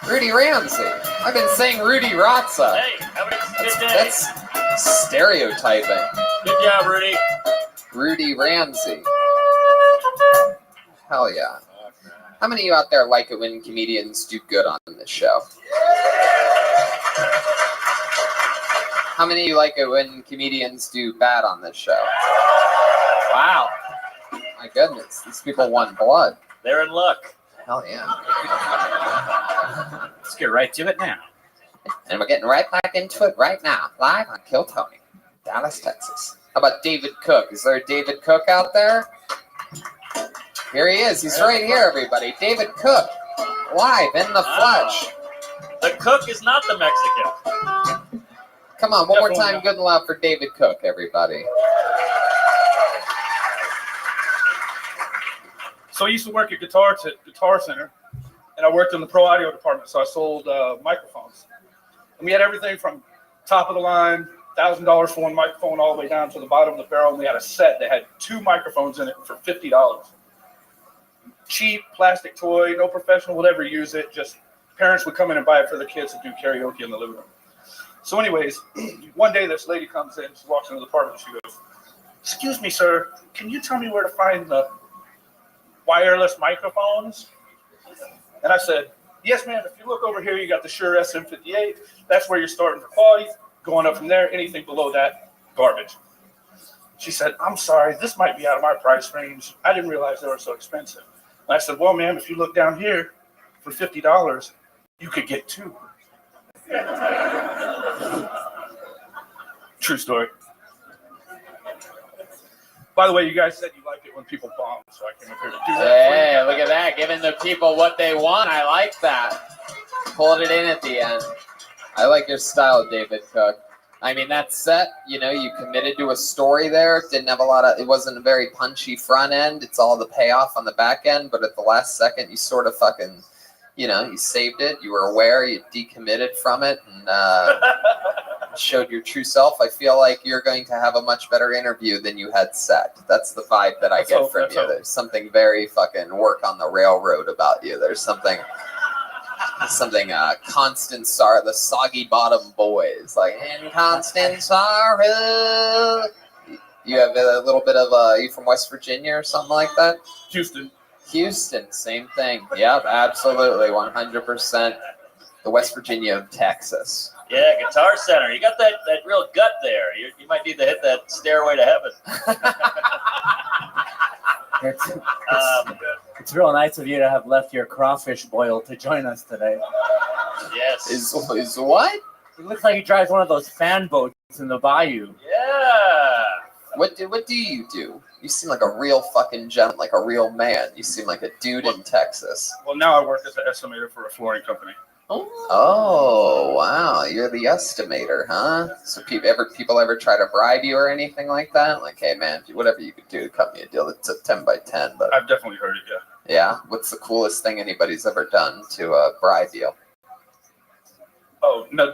Rudy Ramsey. I've been saying Rudy Rothschild.
Hey, have a good day.
That's stereotyping.
Good job, Rudy.
Rudy Ramsey. Hell yeah. How many of you out there like it when comedians do good on this show? How many of you like it when comedians do bad on this show? Wow. My goodness. These people want blood.
They're in luck.
Hell yeah.
Let's get right to it now.
And we're getting right back into it right now, live on Kill Tony, Dallas, Texas. How about David Cook? Is there a David Cook out there? Here he is. He's right here, everybody. David Cook, live in the flesh.
The cook is not the Mexican.
Come on, one more time, good and loud for David Cook, everybody.
So I used to work at Guitar Center, and I worked in the pro audio department. So I sold microphones, and we had everything from top of the line, $1,000 for one microphone, all the way down to the bottom of the barrel. And we had a set that had 2 microphones in it for $50. Cheap plastic toy, no professional would ever use it. Just parents would come in and buy it for their kids to do karaoke in the living room. So, anyways, one day this lady comes in. She walks into the apartment. She goes, "Excuse me, sir, can you tell me where to find the wireless microphones?" And I said, "Yes, ma'am. If you look over here, you got the Shure SM58. That's where you're starting for quality. Going up from there, anything below that, garbage." She said, "I'm sorry, this might be out of my price range. I didn't realize they were so expensive." And I said, "Well, ma'am, if you look down here for $50, you could get 2. True story. By the way, you guys said you like it when people bomb, so I came up here to do that.
Hey, look at that. Giving the people what they want. I like that. Pulled it in at the end. I like your style, David Cook. I mean, that set, you know, you committed to a story there. Didn't have a lot of, it wasn't a very punchy front end. It's all the payoff on the back end. But at the last second, you sort of fucking, you know, you saved it. You were aware. You decommitted from it. And showed your true self, I feel like you're going to have a much better interview than you had set. That's the vibe that I get from you. There's something very fucking work on the railroad about you. There's something constant sorrow, the Soggy Bottom Boys, like in constant sorrow. You have a little bit of are you from West Virginia or something like that? Houston, same thing. Yep, absolutely, 100%. The West Virginia of Texas.
Yeah, Guitar Center. You got that real gut there. You might need to hit that stairway to heaven.
It's real nice of you to have left your crawfish boil to join us today.
Yes.
Is what?
It looks like he drives one of those fan boats in the bayou.
Yeah.
What do you do? You seem like a real fucking gentleman, like a real man. You seem like a dude in Texas.
Well, now I work as an estimator for a flooring company.
Oh, wow. You're the estimator, huh? So people ever try to bribe you or anything like that? Like, hey, man, whatever you could do to cut me a deal that's a 10 by 10. But
I've definitely heard it, yeah.
yeah? What's the coolest thing anybody's ever done to bribe you?
Oh, no,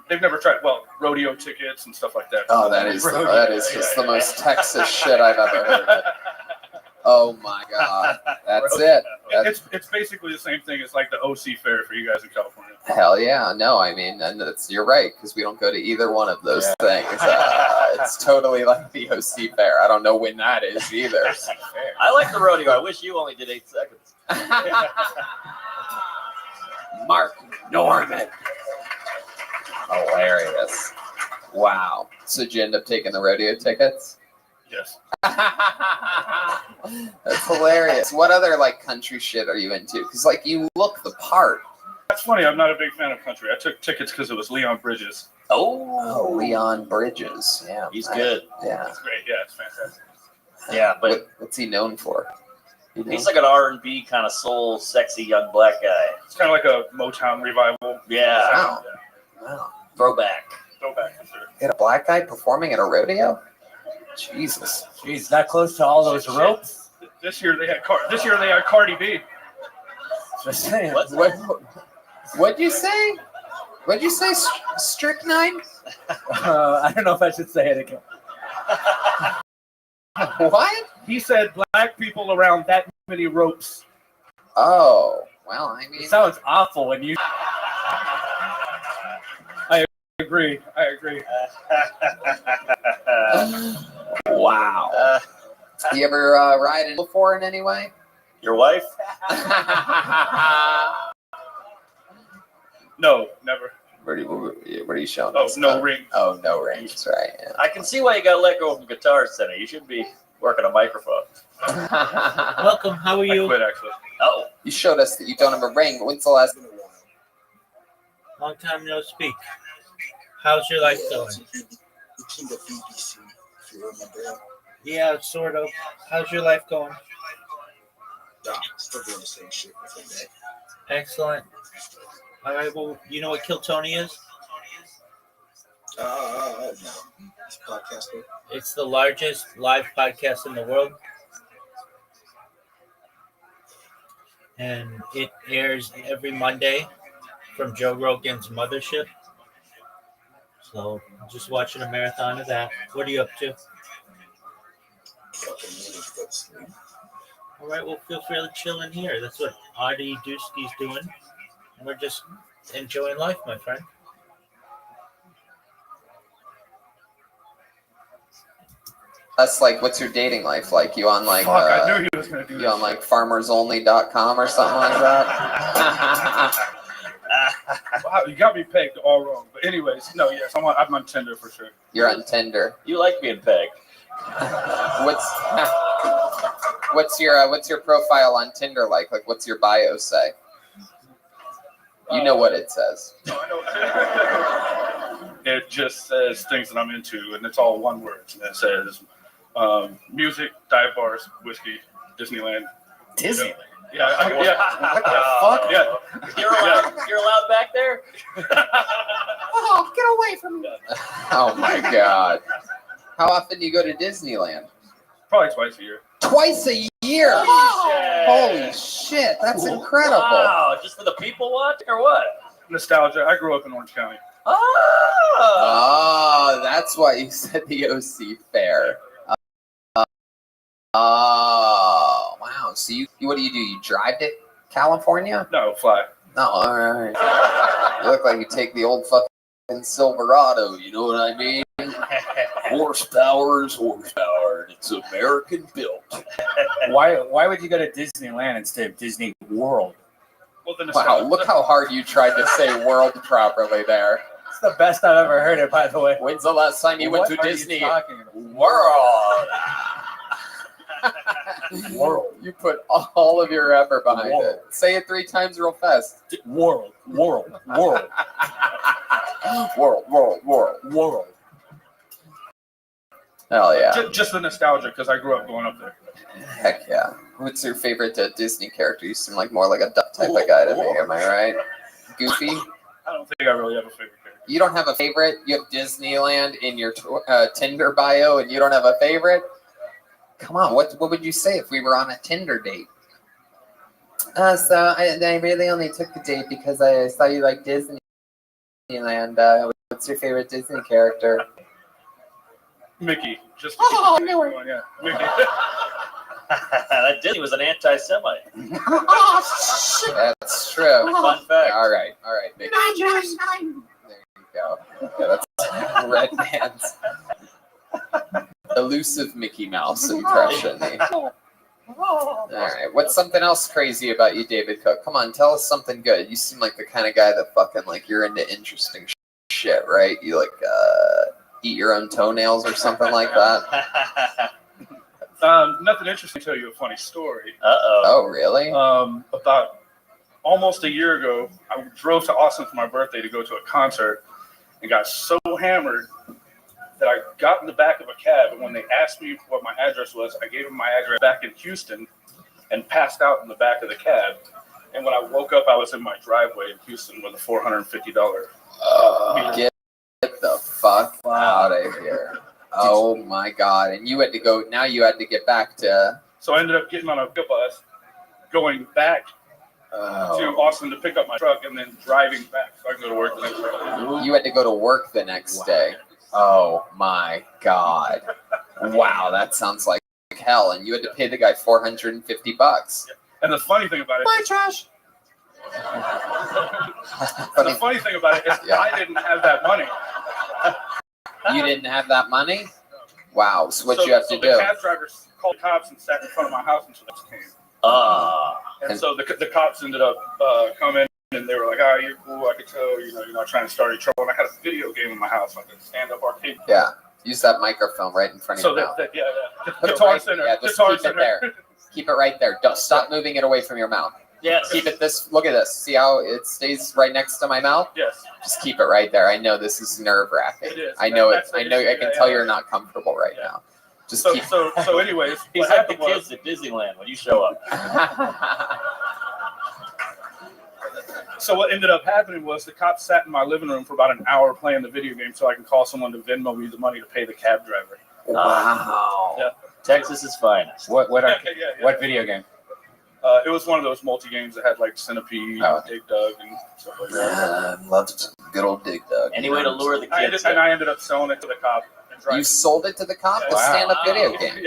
they've never tried, rodeo tickets and stuff like that.
Oh, that is just the most Texas shit I've ever heard. Oh my God, that's it.
It's basically the same thing as like the OC fair for you guys in California.
Hell yeah, no, I mean, and you're right, because we don't go to either one of those things. It's totally like the OC fair. I don't know when that is either.
I like the rodeo. I wish you only did 8 seconds.
Mark Norman. Hilarious. Wow. So did you end up taking the rodeo tickets?
Yes.
That's hilarious. What other like country shit are you into? Because like you look the part.
That's funny. I'm not a big fan of country. I took tickets because it was Leon Bridges.
Oh, Leon Bridges. Yeah,
he's good.
Yeah,
it's great. Yeah, it's fantastic.
Yeah, but
what's he known for?
He's like an R&B kind of soul, sexy young black guy.
It's kind of like a Motown revival.
Yeah.
Wow.
Throwback, for sure.
You had a black guy performing at a rodeo? Jesus.
Jeez, that close to all those ropes?
This year they had Cardi B.
Just saying.
What'd you say? What'd you say, Strychnine?
I don't know if I should say it again.
What?
He said black people around that many ropes.
Oh, well, I mean...
It sounds awful when you...
I agree.
Wow. You ever ride it before in any way?
Your wife?
No, never.
What are you showing
Oh,
us?
no rings.
Oh, no rings, right. Yeah.
I can see why you got let go from Guitar Center. You should be working a microphone.
Welcome. How are you?
I quit, actually.
Oh.
You showed us that you don't have a ring. When's the last...
Long time no speak. How's your life going? Yeah, sort of. How's your life going?
Still doing the same shit.
Excellent. All right, well, you know what Kill Tony is?
No. It's podcasting.
It's the largest live podcast in the world. And it airs every Monday from Joe Rogan's Mothership. So just watching a marathon of that. What are you up to? All right, well, feel free to chill in here. That's what Artie Dusky's doing. And we're just enjoying life, my friend.
That's like, what's your dating life like? You on like...
I knew he was going to do
you
this.
on like farmersonly.com or something like that?
Wow, you got me pegged all wrong. But anyways, no, yes, I'm on Tinder for sure.
You're on Tinder.
You like being pegged.
What's your profile on Tinder like? Like, what's your bio say? You know what it says.
No, I know. It just says things that I'm into, and it's all one word. And it says music, dive bars, whiskey, Disneyland.
Disneyland?
Yeah.
What the fuck?
Yeah.
You're allowed back there?
Oh, get away from me. Oh, my God. How often do you go to Disneyland?
Probably twice a year.
Twice a year? Holy shit, that's incredible.
Wow, just for the people watching or what?
Nostalgia. I grew up in Orange County.
Oh, that's why you said the OC fair. Oh, wow. So what do? You drive to California?
No, fly.
No, all right. You look like you take the old fucking Silverado. You know what I mean? Horsepower is horsepower, and it's American built.
Why would you go to Disneyland instead of Disney World?
Well, then
Wow, look how hard you tried to say world properly there.
It's the best I've ever heard it, by the way.
When's the last time you went to
What are you
Disney
talking about?
World?
World.
You put all of your effort behind
World.
it. Say it 3 times real fast.
World. World. World.
World. Hell yeah.
Just the nostalgia, because I grew up going up there.
Heck yeah. What's your favorite Disney character? You seem like more like a duck type of guy to me. Am I right? Goofy?
I don't think I really have a favorite character.
You don't have a favorite? You have Disneyland in your Tinder bio and you don't have a favorite? Come on, what would you say if we were on a Tinder date? So I really only took the date because I saw you like Disneyland. What's your favorite Disney character?
Mickey. Just
Oh, I knew it.
Yeah, Mickey.
That Disney was an anti-Semite.
Oh, shit. That's true.
Fun fact.
All right, Mickey. There you go. Okay, that's Red Man's elusive Mickey Mouse impression. All right, what's something else crazy about you, David Cook? Come on, tell us something good. You seem like the kind of guy that fucking like you're into interesting shit, right? You like eat your own toenails or something like that.
Nothing interesting. To tell you a funny story.
Oh, really?
About almost a year ago, I drove to Austin for my birthday to go to a concert and got so hammered that I got in the back of a cab. And when they asked me what my address was, I gave them my address back in Houston and passed out in the back of the cab. And when I woke up, I was in my driveway in Houston with a $450.
Get the fuck out of here. Oh my God. And you had to go, now you had to get back to.
So I ended up getting on a bus, going back to Austin to pick up my truck, and then driving back so I could go to work the next day.
You had to go to work the next day. Oh my God. Wow, that sounds like hell. And you had to pay the guy $450.
And the funny thing about it,
my trash.
The funny thing about it is I didn't have that money.
You didn't have that money? Wow. So what you have to do?
The cab drivers called the cops and sat in front of my house until they came. And so the cops ended up coming, and they were like, "Oh, you're cool. I could tell. You're not trying to start any trouble." And I had a video game in my house, like a stand-up arcade.
Yeah. Use that microphone right in front of
So
your mouth.
Guitar Center.
Yeah, just
Guitar
keep
Center.
it there. Keep it right there. Don't stop moving it away from your mouth.
Yes.
Keep it this. Look at this. See how it stays right next to my mouth?
Yes.
Just keep it right there. I know this is nerve-wracking.
It is.
I know it.
That's the
I know.
issue.
I can tell you're not comfortable right now. Just keep.
So anyways,
He's
what
like the
happened was,
kids at Disneyland when you show up.
so what ended up happening was the cops sat in my living room for about an hour playing the video game so I can call someone to Venmo me the money to pay the cab driver.
Wow.
Yeah.
Texas is finest.
What
Yeah.
what video game?
It was one of those multi-games that had like Centipede, Dig Dug, and stuff like that.
Loved good old Dig Dug.
Any way to lure the kids
I ended up selling it to the cop. And driving.
You sold it to the cop? The stand-up video game.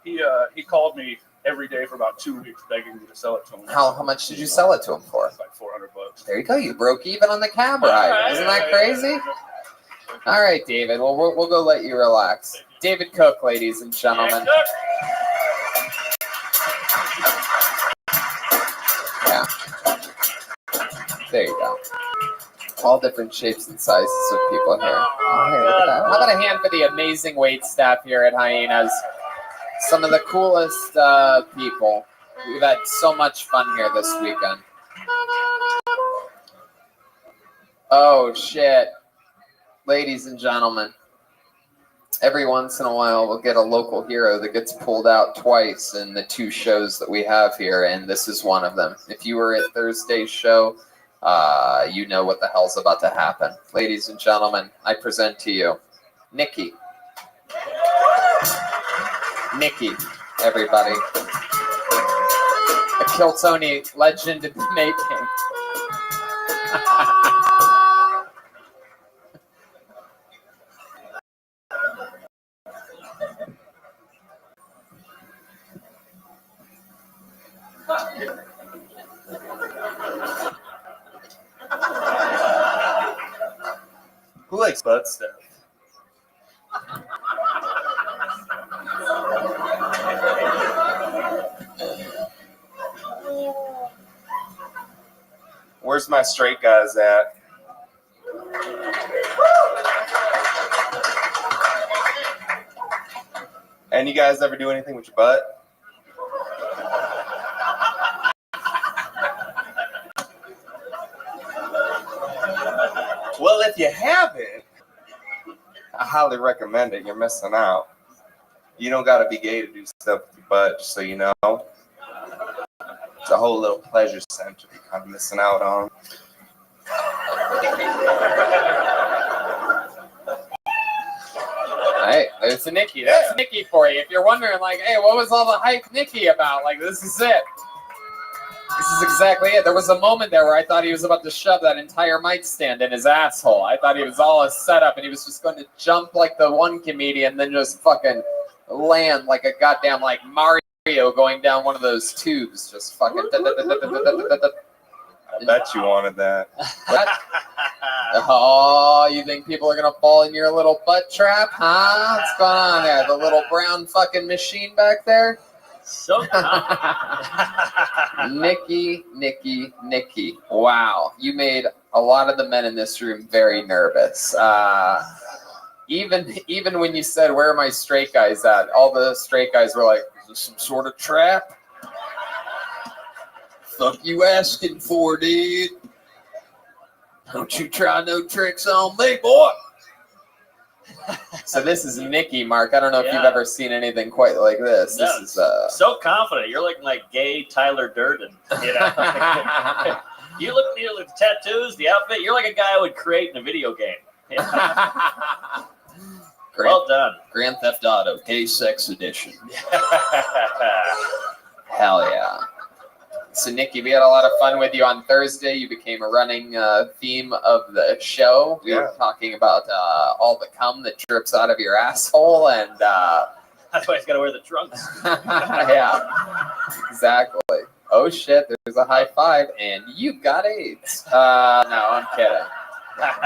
Yeah, he called me every day for about 2 weeks begging me to sell it to him.
How much did you sell it to him for?
Like $400.
There you go. You broke even on the cab ride. Isn't that crazy? All right, David. Well, we'll go let you relax. David Cook, ladies and gentlemen. Yeah. There you go. All different shapes and sizes of people here. Oh, hey, look at that. How about a hand for the amazing wait staff here at Hyenas? Some of the coolest people. We've had so much fun here this weekend. Oh, shit. Ladies and gentlemen, every once in a while we'll get a local hero that gets pulled out twice in the 2 shows that we have here, and this is one of them. If you were at Thursday's show, you know what the hell's about to happen. Ladies and gentlemen, I present to you Nikki. Nikki, everybody. A Kill Tony legend in the making.
likes butt stuff?
Where's my straight guys at? And you guys ever do anything with your butt? Well, if you haven't, I highly recommend it. You're missing out. You don't gotta be gay to do stuff with your butt, just so you know. It's a whole little pleasure center you're kind of missing out on.
Hey, there's a Nikki. That's Nikki for you. If you're wondering, like, hey, what was all the hype Nikki about? Like, this is it. This is exactly it. There was a moment there where I thought he was about to shove that entire mic stand in his asshole. I thought he was all a setup and he was just going to jump like the one comedian, then just fucking land like a goddamn like Mario going down one of those tubes. Just fucking.
I bet you wanted that.
Oh, you think people are gonna fall in your little butt trap, huh? What's going on there? The little brown fucking machine back there?
So
Nikki. Wow, you made a lot of the men in this room very nervous. Even when you said, "Where are my straight guys at?" All the straight guys were like, "Is this some sort of trap? Fuck you asking for, dude? Don't you try no tricks on me, boy." So this is Nikki, Mark. I don't know if you've ever seen anything quite like this.
No,
This is
so confident. You're looking like gay Tyler Durden. You know, you look at the tattoos, the outfit. You're like a guy I would create in a video game. Well done.
Grand Theft Auto, Gay Sex Edition. Hell yeah. So, Nikki, we had a lot of fun with you on Thursday. You became a running theme of the show. We were talking about all the cum that drips out of your asshole, and
that's why he's got to wear the trunks.
Yeah, exactly. Oh shit! There's a high five, and you got AIDS. No, I'm kidding.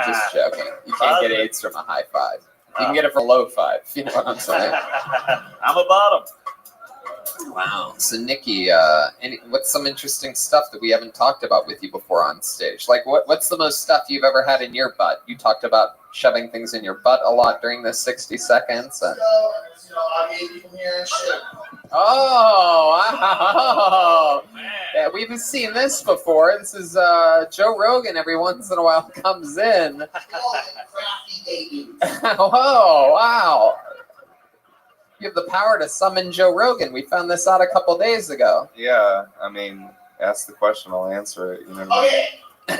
Just joking. You can't get AIDS from a high five. You can get it from a low five. You know what I'm saying?
I'm a bottom.
Wow. So, Nikki, what's some interesting stuff that we haven't talked about with you before on stage? Like, what's the most stuff you've ever had in your butt? You talked about shoving things in your butt a lot during the 60 seconds. And... Oh, wow. Yeah, we've seen this before. This is Joe Rogan every once in a while comes in. Whoa, wow. You have the power to summon Joe Rogan. We found this out a couple days ago.
Yeah, I mean, ask the question, I'll answer it. You know what I mean?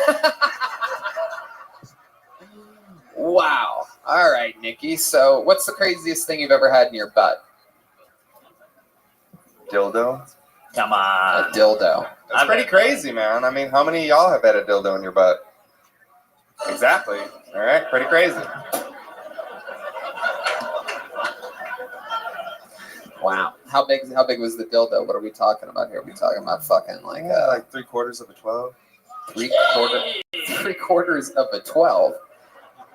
Wow. All right, Nikki. So what's the craziest thing you've ever had in your butt?
Dildo?
Come on.
A dildo.
That's pretty crazy, man. I mean, how many of y'all have had a dildo in your butt? Exactly. All right, pretty crazy.
Wow. How big was the dildo? What are we talking about here? Are we talking about fucking like
like 3/4 of a 12?
3/4 of a 12?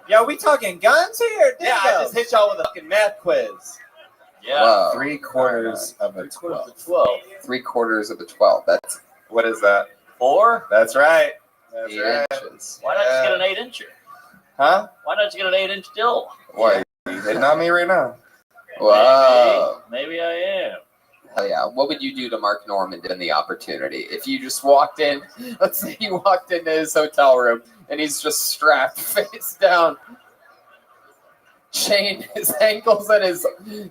Yo, we talking guns here?
Yeah, I just hit y'all with a fucking math quiz.
Yeah.
Whoa. 3/4 of a 12. 3/4 of a 12. That's
what is that?
4?
That's right. That's
8
right.
inches.
Why not just get an 8-incher?
Huh?
Why not just get an 8-inch dildo?
Why? You hitting on me right now?
Whoa.
Maybe I am.
Hell yeah. What would you do to Mark Norman given the opportunity? If you just walked in, let's say you walked into his hotel room and he's just strapped face down, chained his ankles and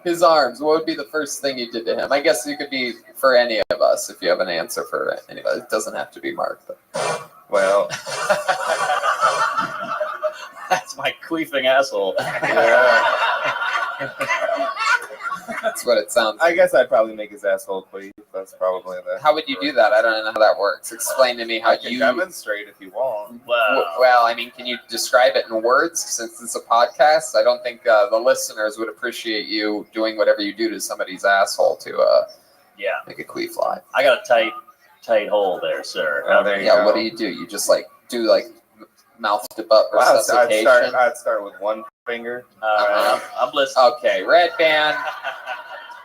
his arms. What would be the first thing you did to him? I guess it could be for any of us if you have an answer for anybody. It doesn't have to be Mark. But.
Well,
that's my queefing asshole.
Yeah.
That's what it sounds
like. I guess I'd probably make his asshole queef. That's probably the.
How would you do that? I don't know how that works. Explain to me how
I can demonstrate if you want.
Well, I mean, can you describe it in words? Since it's a podcast, I don't think the listeners would appreciate you doing whatever you do to somebody's asshole to make a queef live.
I got a tight hole there, sir.
There you
Yeah,
go.
what do? You just like do like mouth to butt
Well, I'd
resuscitation.
start with one finger.
All right, I'm listening.
Okay, red band.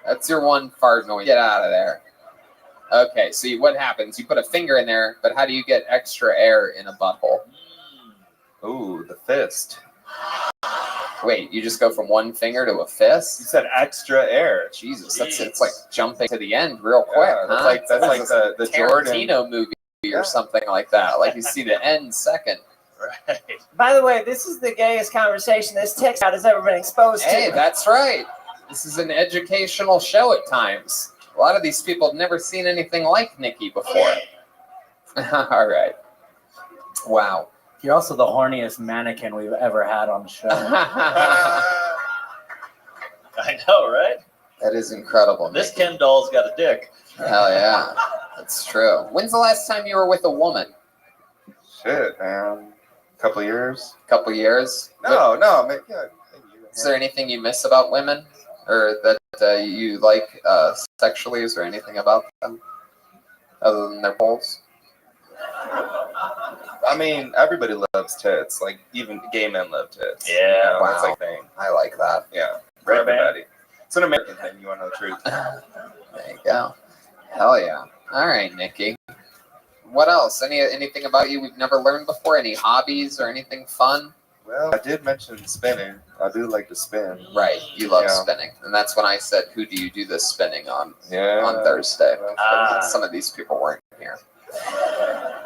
That's your one fart noise. Get out of there. Okay, so what happens? You put a finger in there, but how do you get extra air in a butthole?
Ooh, the fist.
Wait, you just go from one finger to a fist?
You said extra air.
Jesus, it's like jumping to the end real quick.
Yeah, that's
huh?
like the
Tarantino
Jordan
movie or something like that. Like you see the end second.
Right.
By the way, this is the gayest conversation this text out has ever been exposed to.
Hey, that's right. This is an educational show at times. A lot of these people have never seen anything like Nikki before. All right. Wow.
You're also the horniest mannequin we've ever had on the show.
I know, right?
That is incredible.
This Ken doll's got a dick.
Hell yeah. That's true. When's the last time you were with a woman?
Shit, man. Couple years.
Couple years?
No, man, yeah.
Is there anything you miss about women? Or that you like sexually? Is there anything about them other than their poles?
I mean, everybody loves tits. Like, even gay men love tits.
Yeah.
You know,
Wow.
It's like a thing.
I like that.
Yeah. For
Right, man.
everybody. It's an American thing. You want to know the truth.
There you go. Hell yeah. All right, Nikki. What else? Anything about you we've never learned before? Any hobbies or anything fun?
Well, I did mention spinning. I do like to spin.
Right. You love
Yeah.
spinning. And that's when I said, who do you do this spinning on
Yeah.
on Thursday?
Ah.
Some of these people weren't here.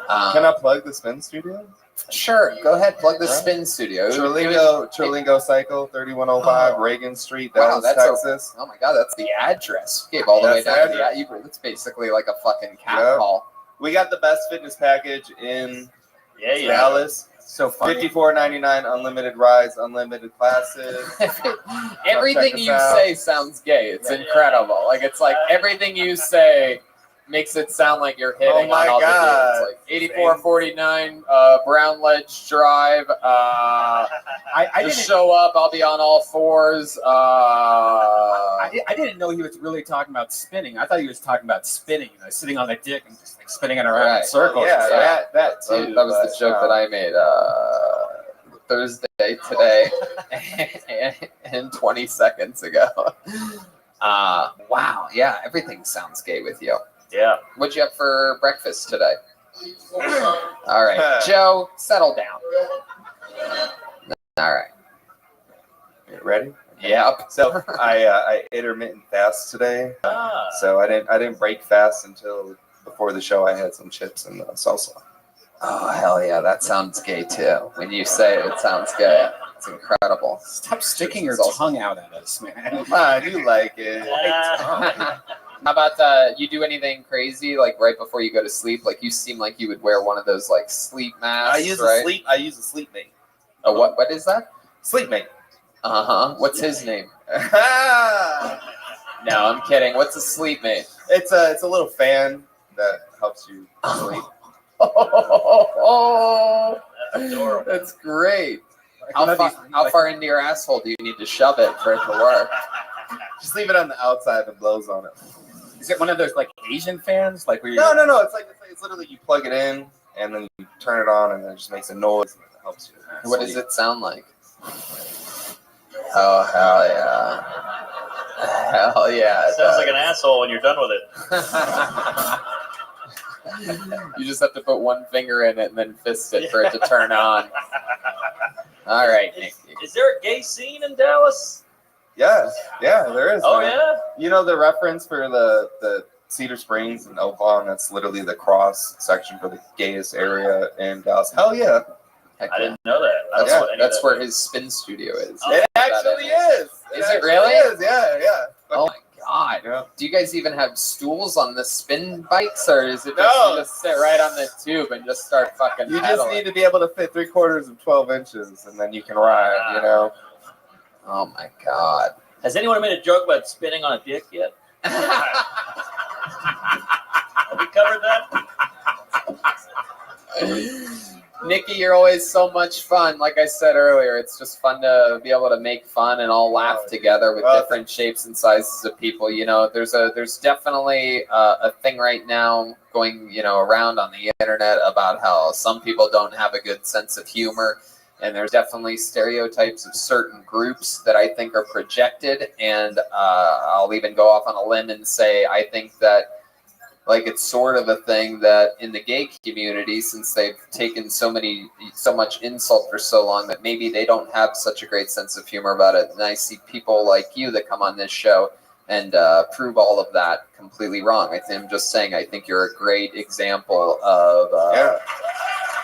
Can I plug the spin studio?
Sure. Go ahead. Plug the
Right.
spin studio.
Trilingo Cycle, 3105 Reagan Street,
Wow,
Dallas,
that's
Texas.
oh my God, that's the address. You gave all the way
That's
down
the
to the address. It's basically like a fucking cat
Yep.
call.
We got the best fitness package in
Yeah, yeah.
Dallas.
So funny.
$54.99, unlimited rides, unlimited classes.
Everything
Check us
you
out.
say sounds gay. It's incredible. Like it's like everything you say makes it sound like you're hitting
Oh my
on all
God.
the dudes. Like 8449 Brown Ledge Drive.
I
Just
didn't.
show up. I'll be on all fours.
I didn't know he was really talking about spinning. I thought he was talking about spinning, sitting on the dick and just like spinning it around in
Right.
circles.
Yeah,
Yeah.
that too.
That was the joke that I made Thursday today and 20 seconds ago. Wow. Yeah, everything sounds gay with you.
Yeah.
What'd you have for breakfast today? All right. Joe, settle down. All right.
You ready?
Yep.
So I intermittent fast today.
Ah.
So I didn't break fast until before the show. I had some chips and salsa.
Oh, hell yeah. That sounds gay too. When you say it, it sounds gay. It's incredible.
Stop sticking your tongue out at us, man.
Come on, you like it.
How about you do anything crazy like right before you go to sleep? Like you seem like you would wear one of those like sleep masks.
I use
right?
I use a sleep mate.
Oh, what is that?
Sleep mate.
Uh-huh. What's his name? No, I'm kidding. What's a sleep mate?
It's a little fan that helps you sleep.
Oh,
That's adorable.
that's great. How far into your asshole do you need to shove it for it to work?
Just leave it on the outside and blows on it.
Is it one of those like Asian fans? Like where you
No. It's literally you plug it in and then you turn it on and it just makes a noise and it helps you.
What does it sound like? Oh, hell yeah. Hell yeah. it
Sounds like
does.
an asshole when you're done with it.
You just have to put one finger in it and then fist it for it to turn on. All right, Nick.
Is there a gay scene in Dallas?
Yeah, there is.
Oh,
man.
yeah?
You know the reference for the Cedar Springs and Oakland? That's literally the cross section for the gayest area in Dallas. Hell yeah.
Heck
I
yeah.
didn't know that. I don't
That's,
know
what,
any of
that's
that.
where his spin studio is.
It actually is.
Is it really?
Yeah.
Oh my god.
Yeah.
Do you guys even have stools on the spin bikes, or is it just,
No.
you just sit right on the tube and just start fucking
You just
pedaling?
need to be able to fit 3/4 of 12 inches and then you can ride, you know?
Oh my god.
Has anyone made a joke about spinning on a dick yet? Have we covered that?
Nikki, you're always so much fun. Like I said earlier, it's just fun to be able to make fun and all laugh together with different shapes and sizes of people. You know, there's definitely a thing right now going, around on the internet about how some people don't have a good sense of humor. And there's definitely stereotypes of certain groups that I think are projected. And I'll even go off on a limb and say I think that, like, it's sort of a thing that in the gay community, since they've taken so much insult for so long, that maybe they don't have such a great sense of humor about it. And I see people like you that come on this show and prove all of that completely wrong. I'm just saying, I think you're a great example of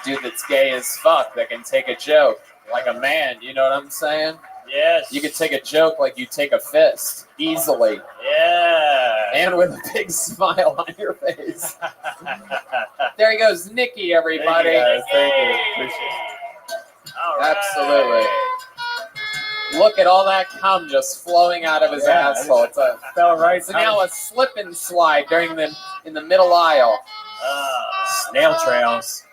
dude that's gay as fuck that can take a joke like a man. You know what I'm saying?
Yes.
You could take a joke like you take a fist easily.
Yeah.
And with a big smile on your face. There he goes, Nikki, everybody.
Thank you. Appreciate it. All right.
Absolutely. Look at all that cum just flowing out of his asshole. It's now a slip and slide in the middle aisle.
Snail trails.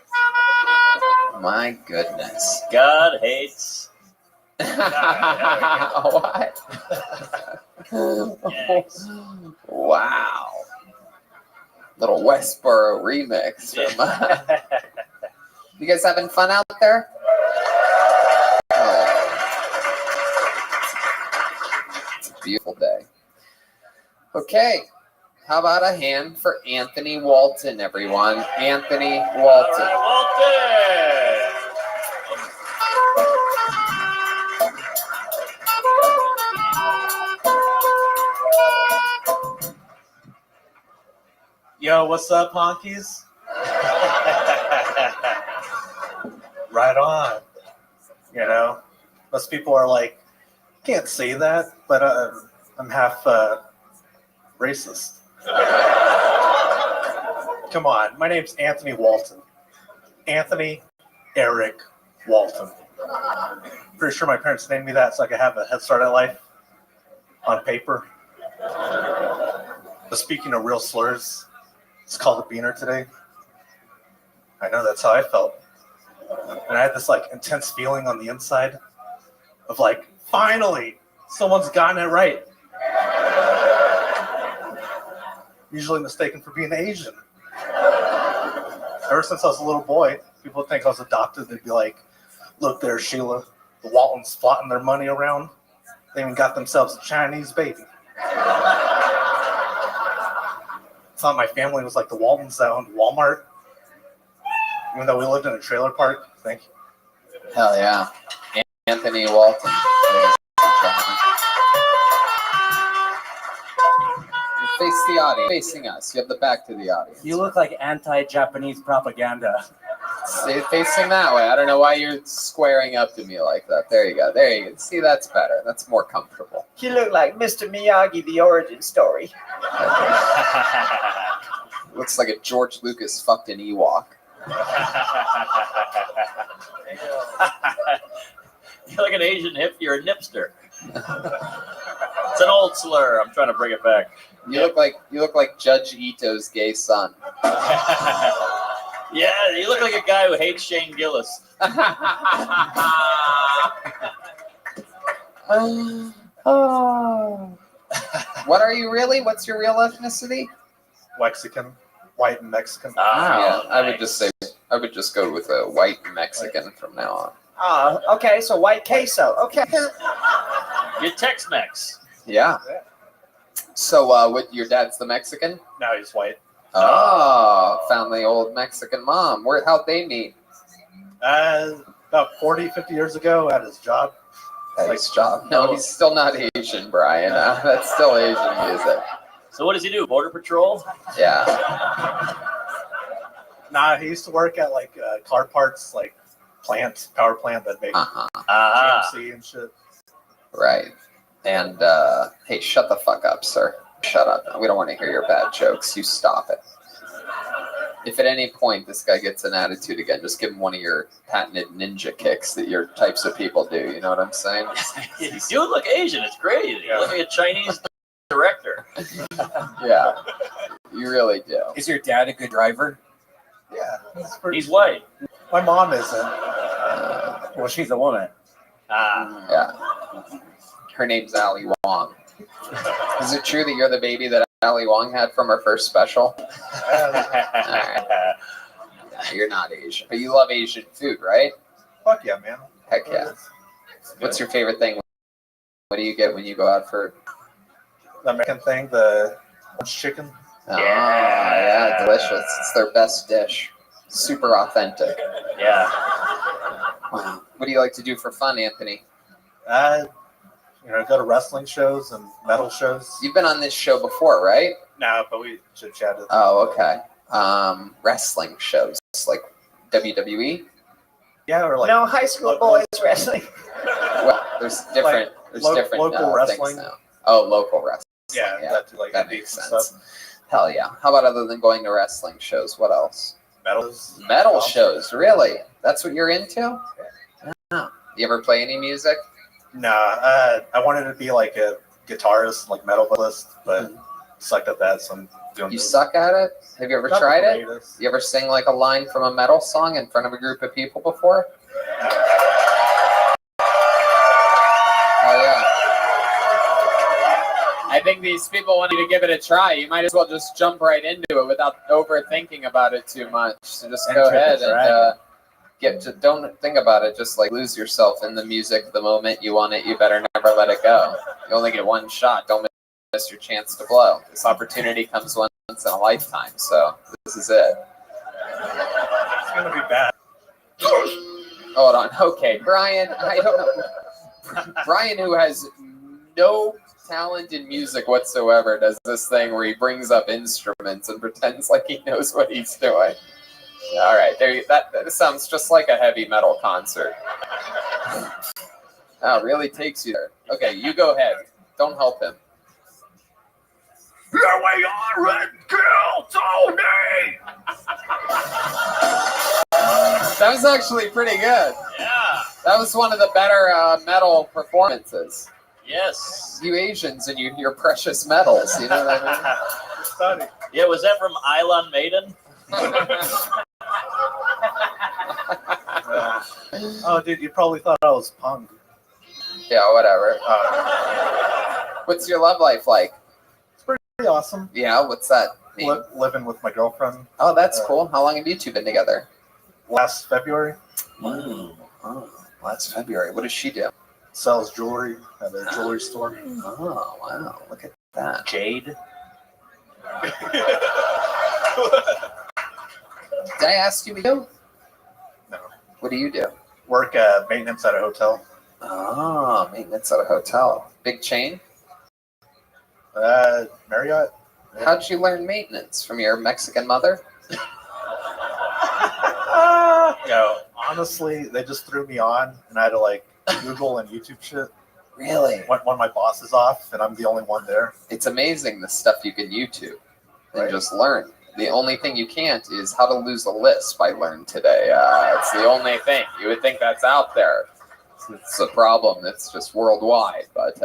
My goodness.
God hates.
What? Wow. Little Westboro remix. You guys having fun out there? It's a beautiful day. Okay. How about a hand for Anthony Walton, everyone? Anthony Walton.
All right, Walton.
Yo, what's up, honkies? Right on. Most people are like, can't say that, but I'm half racist. Come on, my name's Anthony Walton. Anthony Eric Walton. Pretty sure my parents named me that so I could have a head start at life on paper. But speaking of real slurs, it's called a beaner today. I know, that's how I felt. And I had this intense feeling on the inside of finally, someone's gotten it right. Usually mistaken for being Asian. Ever since I was a little boy, people would think I was adopted. They'd be like, look there, Sheila, the Waltons flaunting their money around. They even got themselves a Chinese baby. Thought my family was like the Waltons that owned Walmart, even though we lived in a trailer park. Thank you.
Hell yeah. Anthony Walton. Face the audience. Facing us. You have the back to the audience.
You look like anti-Japanese propaganda.
See, facing that way. I don't know why you're squaring up to me like that. There you go. There you go. See, that's better. That's more comfortable.
You look like Mr. Miyagi, the origin story.
Looks like a George Lucas fucked an Ewok.
You're like an Asian hip. You're a nipster. It's an old slur. I'm trying to bring it back.
You look like Judge Ito's gay son.
Yeah, you look like a guy who hates Shane Gillis.
What are you really? What's your real ethnicity?
Mexican, white and Mexican.
Yeah, I would just go with a white Mexican from now on.
Okay, so white queso. Okay.
You're Tex-Mex.
Yeah. So, what? Your dad's the Mexican?
No, he's white.
Oh, found the old Mexican mom. How'd they meet?
About 40, 50 years ago at his job.
At his job? No, he's still not Asian, Brian. That's still Asian music.
So what does he do? Border Patrol?
Yeah.
Nah, he used to work at car parts, power plant that make GMC and shit.
Right. And hey, shut the fuck up, sir. Shut up. We don't want to hear your bad jokes. You stop it. If at any point this guy gets an attitude again, just give him one of your patented ninja kicks that your types of people do. You know what I'm saying?
You look Asian. It's great. You look like a Chinese director.
Yeah, you really do.
Is your dad a good driver?
Yeah.
He's white.
My mom isn't.
Well, she's a woman.
Yeah. Her name's Ali Wong. Is it true that you're the baby that Ali Wong had from her first special? Alright. You're not Asian, but you love Asian food, right?
Fuck yeah, man.
Heck yeah. What's your favorite thing? What do you get when you go out for
The American thing, the chicken.
yeah, delicious. It's their best dish. Super authentic.
Yeah.
Wow. What do you like to do for fun, Anthony?
Go to wrestling shows and metal shows.
You've been on this show before, right?
No, but we should chat it.
Oh, okay. Wrestling shows like WWE.
Yeah, or like
No, high school boys wrestling.
Well, there's different. There's different
local wrestling.
things now. Oh, local wrestling.
Yeah,
that makes sense. Hell yeah. How about other than going to wrestling shows? What else? Metal shows, really? That's what you're into? Yeah. You ever play any music?
Nah, I wanted to be like a guitarist, like metal vocalist, but sucked at that, so I'm doing
You
this.
suck at it? Have you ever
Not the
tried it?
greatest.
You ever sing like a line from a metal song in front of a group of people before? Oh yeah. I think these people want you to give it a try. You might as well just jump right into it without overthinking about it too much. So just go ahead and don't think about it. Just like lose yourself in the music the moment you want it. You better never let it go. You only get one shot. Don't miss your chance to blow. This opportunity comes once in a lifetime. So this is it.
It's gonna be bad.
Hold on. Okay, Brian. I don't know. Brian, who has no talent in music whatsoever, does this thing where he brings up instruments and pretends like he knows what he's doing. All right, that sounds just like a heavy metal concert. Oh, it really takes you there. Okay, you go ahead. Don't help him.
Here we are at Kill Tony!
That was actually pretty good.
Yeah.
That was one of the better metal performances.
Yes.
You Asians and your precious metals, you know what I mean?
Yeah, was that from Island Maiden?
Oh, dude, you probably thought I was punk.
Yeah, whatever. What's your love life like?
It's pretty awesome.
Yeah, what's that mean?
Living with my girlfriend.
Oh, that's cool. How long have you two been together?
Last February.
Oh, last February. What does she do?
Sells jewelry at a jewelry store.
Oh, wow. Look at that.
Jade.
Did I ask you what you do?
No.
What do you do?
Work maintenance at a hotel.
Oh, maintenance at a hotel. Big chain?
Marriott.
How'd you learn maintenance? From your Mexican mother?
Honestly, they just threw me on, and I had to like Google and YouTube shit.
Really?
When my boss is off, and I'm the only one there.
It's amazing the stuff you can YouTube and
Right.
just learn. The only thing you can't is how to lose a lisp. I learned today. It's the only thing. You would think that's out there. It's a problem that's just worldwide, but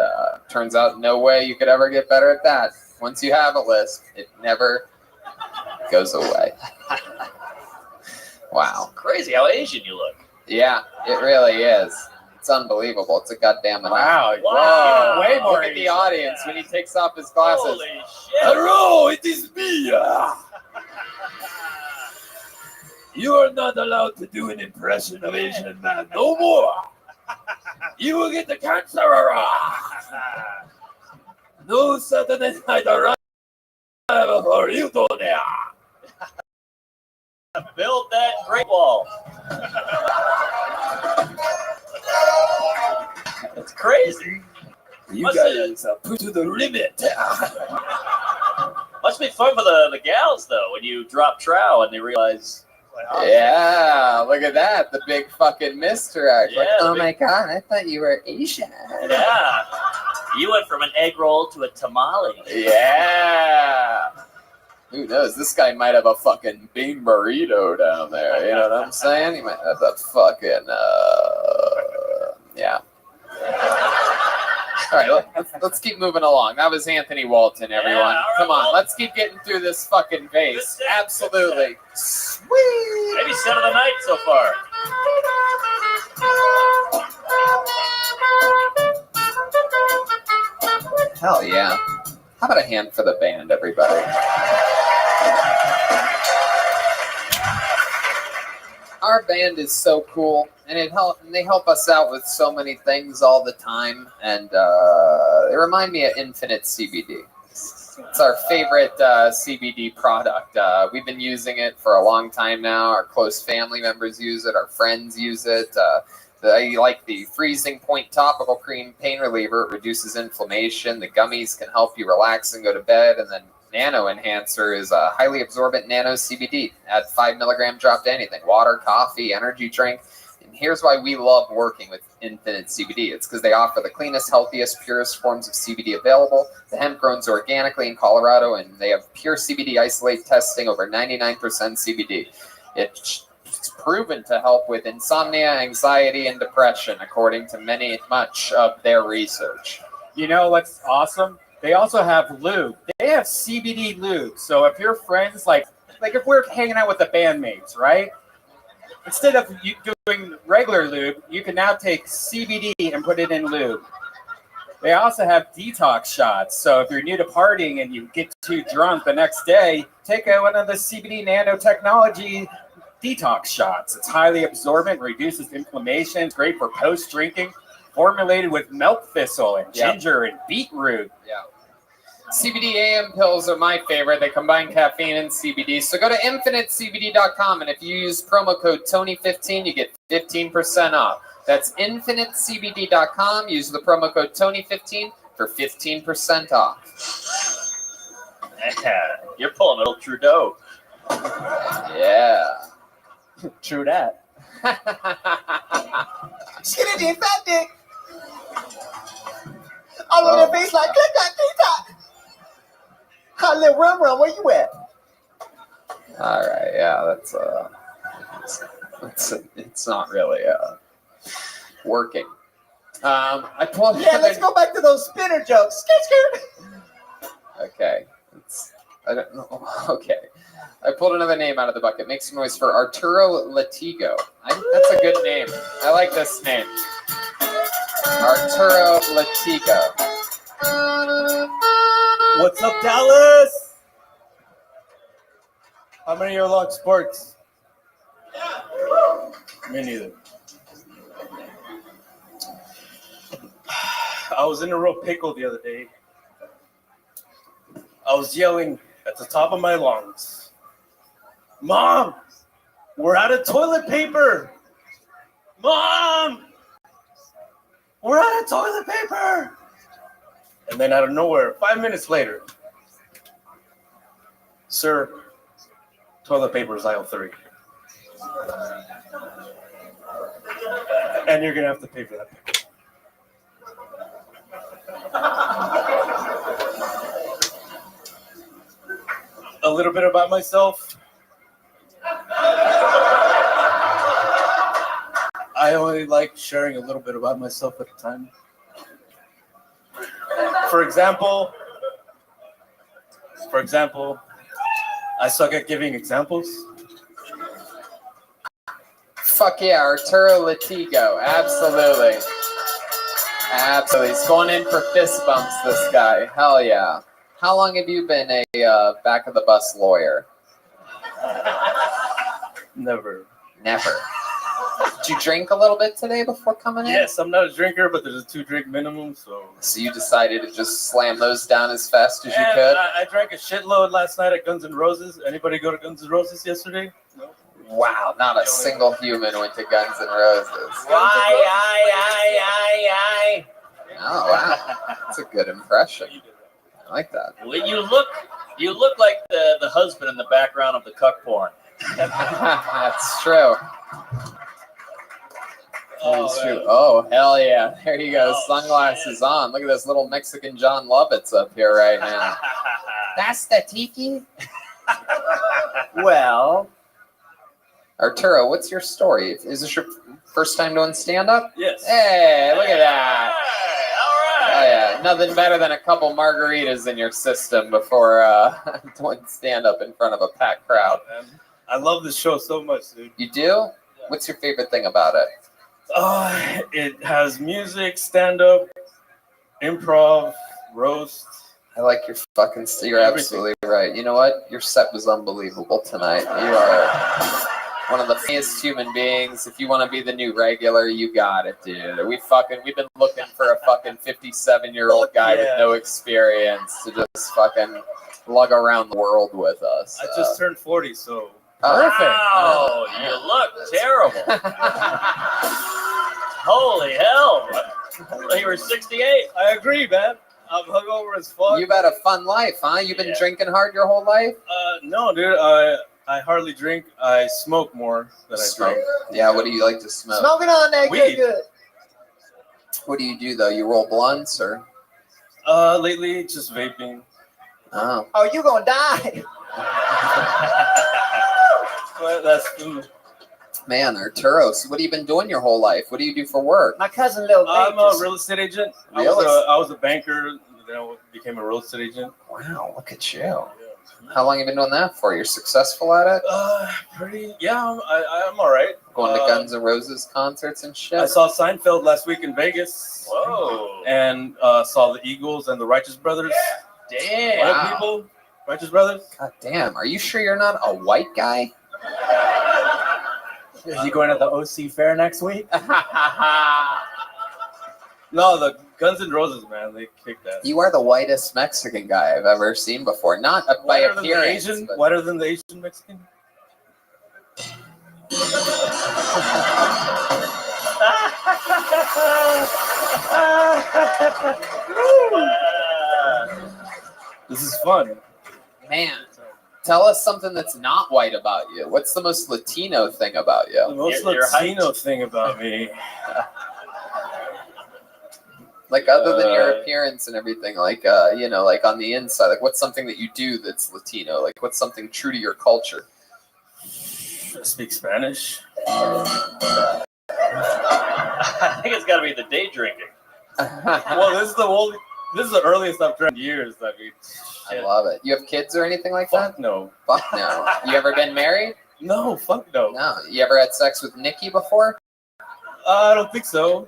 turns out no way you could ever get better at that. Once you have a lisp, it never goes away. Wow.
Crazy how Asian you look.
Yeah, it really is. It's unbelievable. It's a goddamn
Wow.
Whoa.
Way more
Look at the audience when he takes off his glasses.
Holy shit.
Hello, it is me. You are not allowed to do an impression of Asian man no more. You will get the cancer. No Saturday night arrival for you, Tony.
Build that Great Wall. It's crazy.
You
Must
guys are put to the limit.
Must be fun for the gals though when you drop trow and they realize.
Yeah, look at that. The big fucking misdirect.
Yeah,
Like,
the
oh
big-
my god, I thought you were Asian.
Yeah. You went from an egg roll to a tamale.
Yeah. Who knows? This guy might have a fucking bean burrito down there. You know what I'm saying? He might have that fucking, yeah. All right, let's keep moving along. That was Anthony Walton, everyone.
Yeah, all right,
Come on,
Walton.
let's keep getting through this fucking vase. Absolutely. Sweet.
Maybe 50% of the night so far.
Hell yeah. How about a hand for the band, everybody? Our band is so cool, and they help us out with so many things all the time, and they remind me of Infinite CBD. It's our favorite CBD product. We've been using it for a long time now. Our close family members use it. Our friends use it. I like the Freezing Point Topical Cream Pain Reliever. It reduces inflammation. The gummies can help you relax and go to bed. And then Nano Enhancer is a highly absorbent nano CBD. Add 5 milligram drop to anything. Water, coffee, energy drink. And here's why we love working with Infinite CBD. It's because they offer the cleanest, healthiest, purest forms of CBD available. The hemp grows organically in Colorado, and they have pure CBD isolate testing over 99% CBD. It's proven to help with insomnia, anxiety, and depression, according to much of their research.
You know what's awesome? They also have lube. They have CBD lube. So if your friends, like if we're hanging out with the bandmates, right? Instead of you doing regular lube, you can now take CBD and put it in lube. They also have detox shots. So if you're new to partying and you get too drunk the next day, take one of the CBD nanotechnology detox shots. It's highly absorbent, reduces inflammation. It's great for post-drinking. Formulated with milk thistle and ginger and beetroot.
Yeah. CBD AM pills are my favorite. They combine caffeine and CBD. So go to infinitecbd.com, and if you use promo code Tony15, you get 15% off. That's infinitecbd.com. Use the promo code Tony15 for 15% off.
You're pulling old Trudeau.
Yeah.
True that.
Skinny dick, fat dick. All over their face like click clack, click clack. Hot little rum, where you at?
All right, yeah, it's not really working.
Let's go back to those spinner jokes.
Okay, I don't know. Okay, I pulled another name out of the bucket. Make some noise for Arturo Latigo. That's a good name. I like this name. Arturo Latigo.
What's up, Dallas? How many of you like sports? Me neither. I was in a real pickle the other day. I was yelling at the top of my lungs, "Mom, we're out of toilet paper! Mom, we're out of toilet paper!" And then out of nowhere, 5 minutes later, "Sir, toilet paper is aisle 3. And you're going to have to pay for that pickle." A little bit about myself. I only like sharing a little bit about myself at a time. For example, I suck at giving examples.
Fuck yeah, Arturo Latigo. Absolutely. Absolutely. He's going in for fist bumps, this guy. Hell yeah. How long have you been a back of the bus lawyer?
Never.
Never. Did you drink a little bit today before coming in?
Yes, I'm not a drinker, but there's a 2-drink minimum, so.
So you decided to just slam those down as fast as you
And
could?
I drank a shitload last night at Guns N' Roses. Anybody go to Guns N' Roses yesterday? No.
Wow, not a single human went to Guns N' Roses.
Aye.
Oh, wow. That's a good impression. I like that.
Well, you look like the husband in the background of the cuck porn.
That's true. That's true. Oh, hell yeah. There you go. Sunglasses on. Look at this little Mexican John Lovitz up here right now. That's the tiki? Well, Arturo, what's your story? Is this your first time doing stand-up?
Yes.
Hey, look at that. Oh, yeah. Nothing better than a couple margaritas in your system before doing stand-up in front of a packed crowd.
I love this show so much, dude.
You do? What's your favorite thing about it?
It has music, stand-up, improv, roast.
I like your fucking. You're absolutely right. You know what? Your set was unbelievable tonight. You are one of the funniest human beings. If you want to be the new regular, you got it, dude. We've been looking for a fucking 57-year-old guy with no experience to just fucking lug around the world with us.
I just turned 40, so.
Perfect.
Wow, you look terrible. Holy hell. You were 68.
I agree, man. I'm hungover as fuck.
You've had a fun life, huh? You've been drinking hard your whole life?
No, dude. I hardly drink. I smoke more than I drink.
Yeah, what do you like to smoke?
Smoking on that
Weed.
good.
What do you do, though? You roll blunts, or?
Lately, just vaping.
Oh.
Oh, you gonna die.
But that's
Man, Arturo, so what have you been doing your whole life? What do you do for work?
My cousin Lil
I'm a real estate agent. I was a banker, then I became a real estate agent.
Wow, look at you. How long have you been doing that for? You're successful at it?
I'm all right.
Going to Guns N' Roses concerts and shit?
I saw Seinfeld last week in Vegas.
Whoa.
And saw the Eagles and the Righteous Brothers.
Damn.
White people, Righteous Brothers.
God damn. Are you sure you're not a white guy?
Is he going to the OC Fair next week?
No, the Guns N' Roses, man, they kicked that.
You are the whitest Mexican guy I've ever seen before. Not by
Whiter than the
appearance.
Asian?
But...
Whiter than the Asian Mexican? This is fun.
Man, tell us something that's not white about you. What's the most Latino thing about you?
The most Latino thing about me.
Like other than your appearance and everything, like like on the inside, like what's something that you do that's Latino? Like what's something true to your culture?
Speak Spanish.
I think it's got to be the day drinking.
Well, this is the earliest I've drank in years. I mean,
I love it. You have kids or anything like that?
No.
Fuck no. You ever been married?
No, fuck no.
No. You ever had sex with Nikki before?
I don't think so.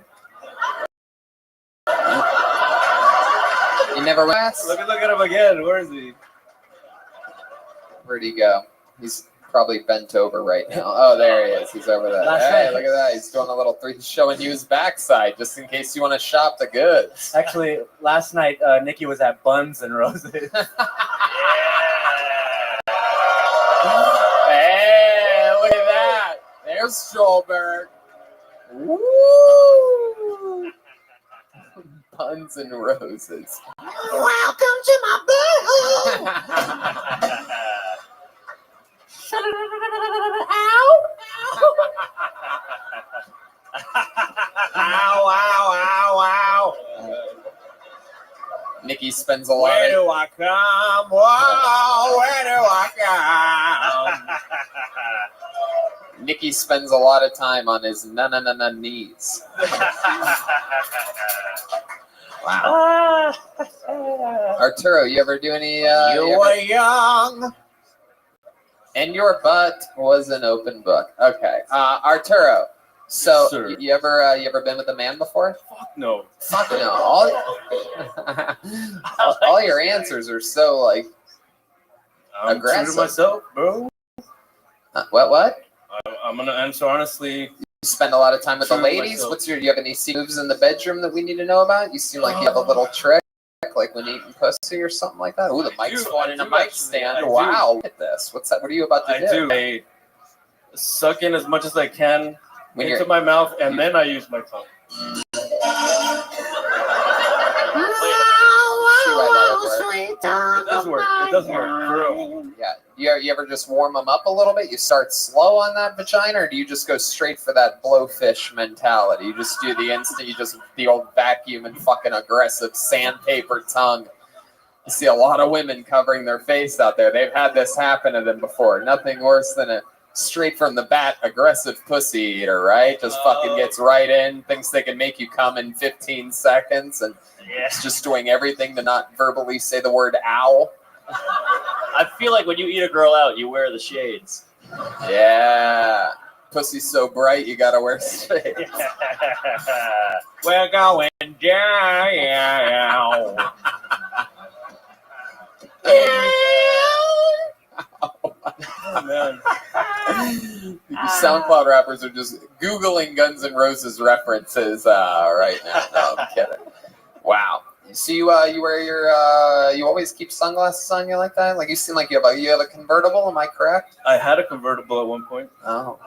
You never asked?
Look at him again. Where is he?
Where'd he go? He's probably bent over right now. Oh, there he is. He's over there. Hey, look at that. He's doing a little three. He's showing you his backside just in case you want to shop the goods.
Actually, last night, Nikki was at Buns and Roses.
Hey, look at that. There's Stolberg. Woo! Buns and Roses.
Welcome to my butthole.
Ow, ow, ow, ow.
Nikki spends a lot
Where
of...
do I come? Whoa, where do I come?
Nikki spends a lot of time on his na knees. Wow. Arturo, you ever do any...
You were young.
And your butt was an open book. Okay. Arturo, so
Yes,
you ever been with a man before?
Fuck no.
Fuck no. All your answers are so, like,
I'm
aggressive.
true to myself, bro.
What?
I'm going to answer honestly.
You spend a lot of time with the
True to
ladies?
myself.
Do you have any moves in the bedroom that we need to know about? You seem like you have a little trick, like when eating pussy or something like that. Ooh, the mic's going in a mic stand. Wow, look at this. What's that? What are you about to do?
I suck in as much as I can
When
into
you're-
my mouth, and then I use my tongue. It does work. It does work. For real.
Yeah. You ever just warm them up a little bit? You start slow on that vagina, or do you just go straight for that blowfish mentality? You just do the instant, the old vacuum and fucking aggressive sandpaper tongue. You see a lot of women covering their face out there. They've had this happen to them before. Nothing worse than a straight from the bat aggressive pussy eater, right? Just fucking gets right in, thinks they can make you come in 15 seconds, and it's just doing everything to not verbally say the word ow.
I feel like when you eat a girl out, you wear the shades.
Yeah. Pussy's so bright, you gotta wear shades.
We're going down.
Oh, man. SoundCloud rappers are just Googling Guns N' Roses references right now. No, I'm kidding. Wow. So you wear your you always keep sunglasses on you like that? Like you seem like you have a convertible, am I correct?
I had a convertible at one point.
Oh.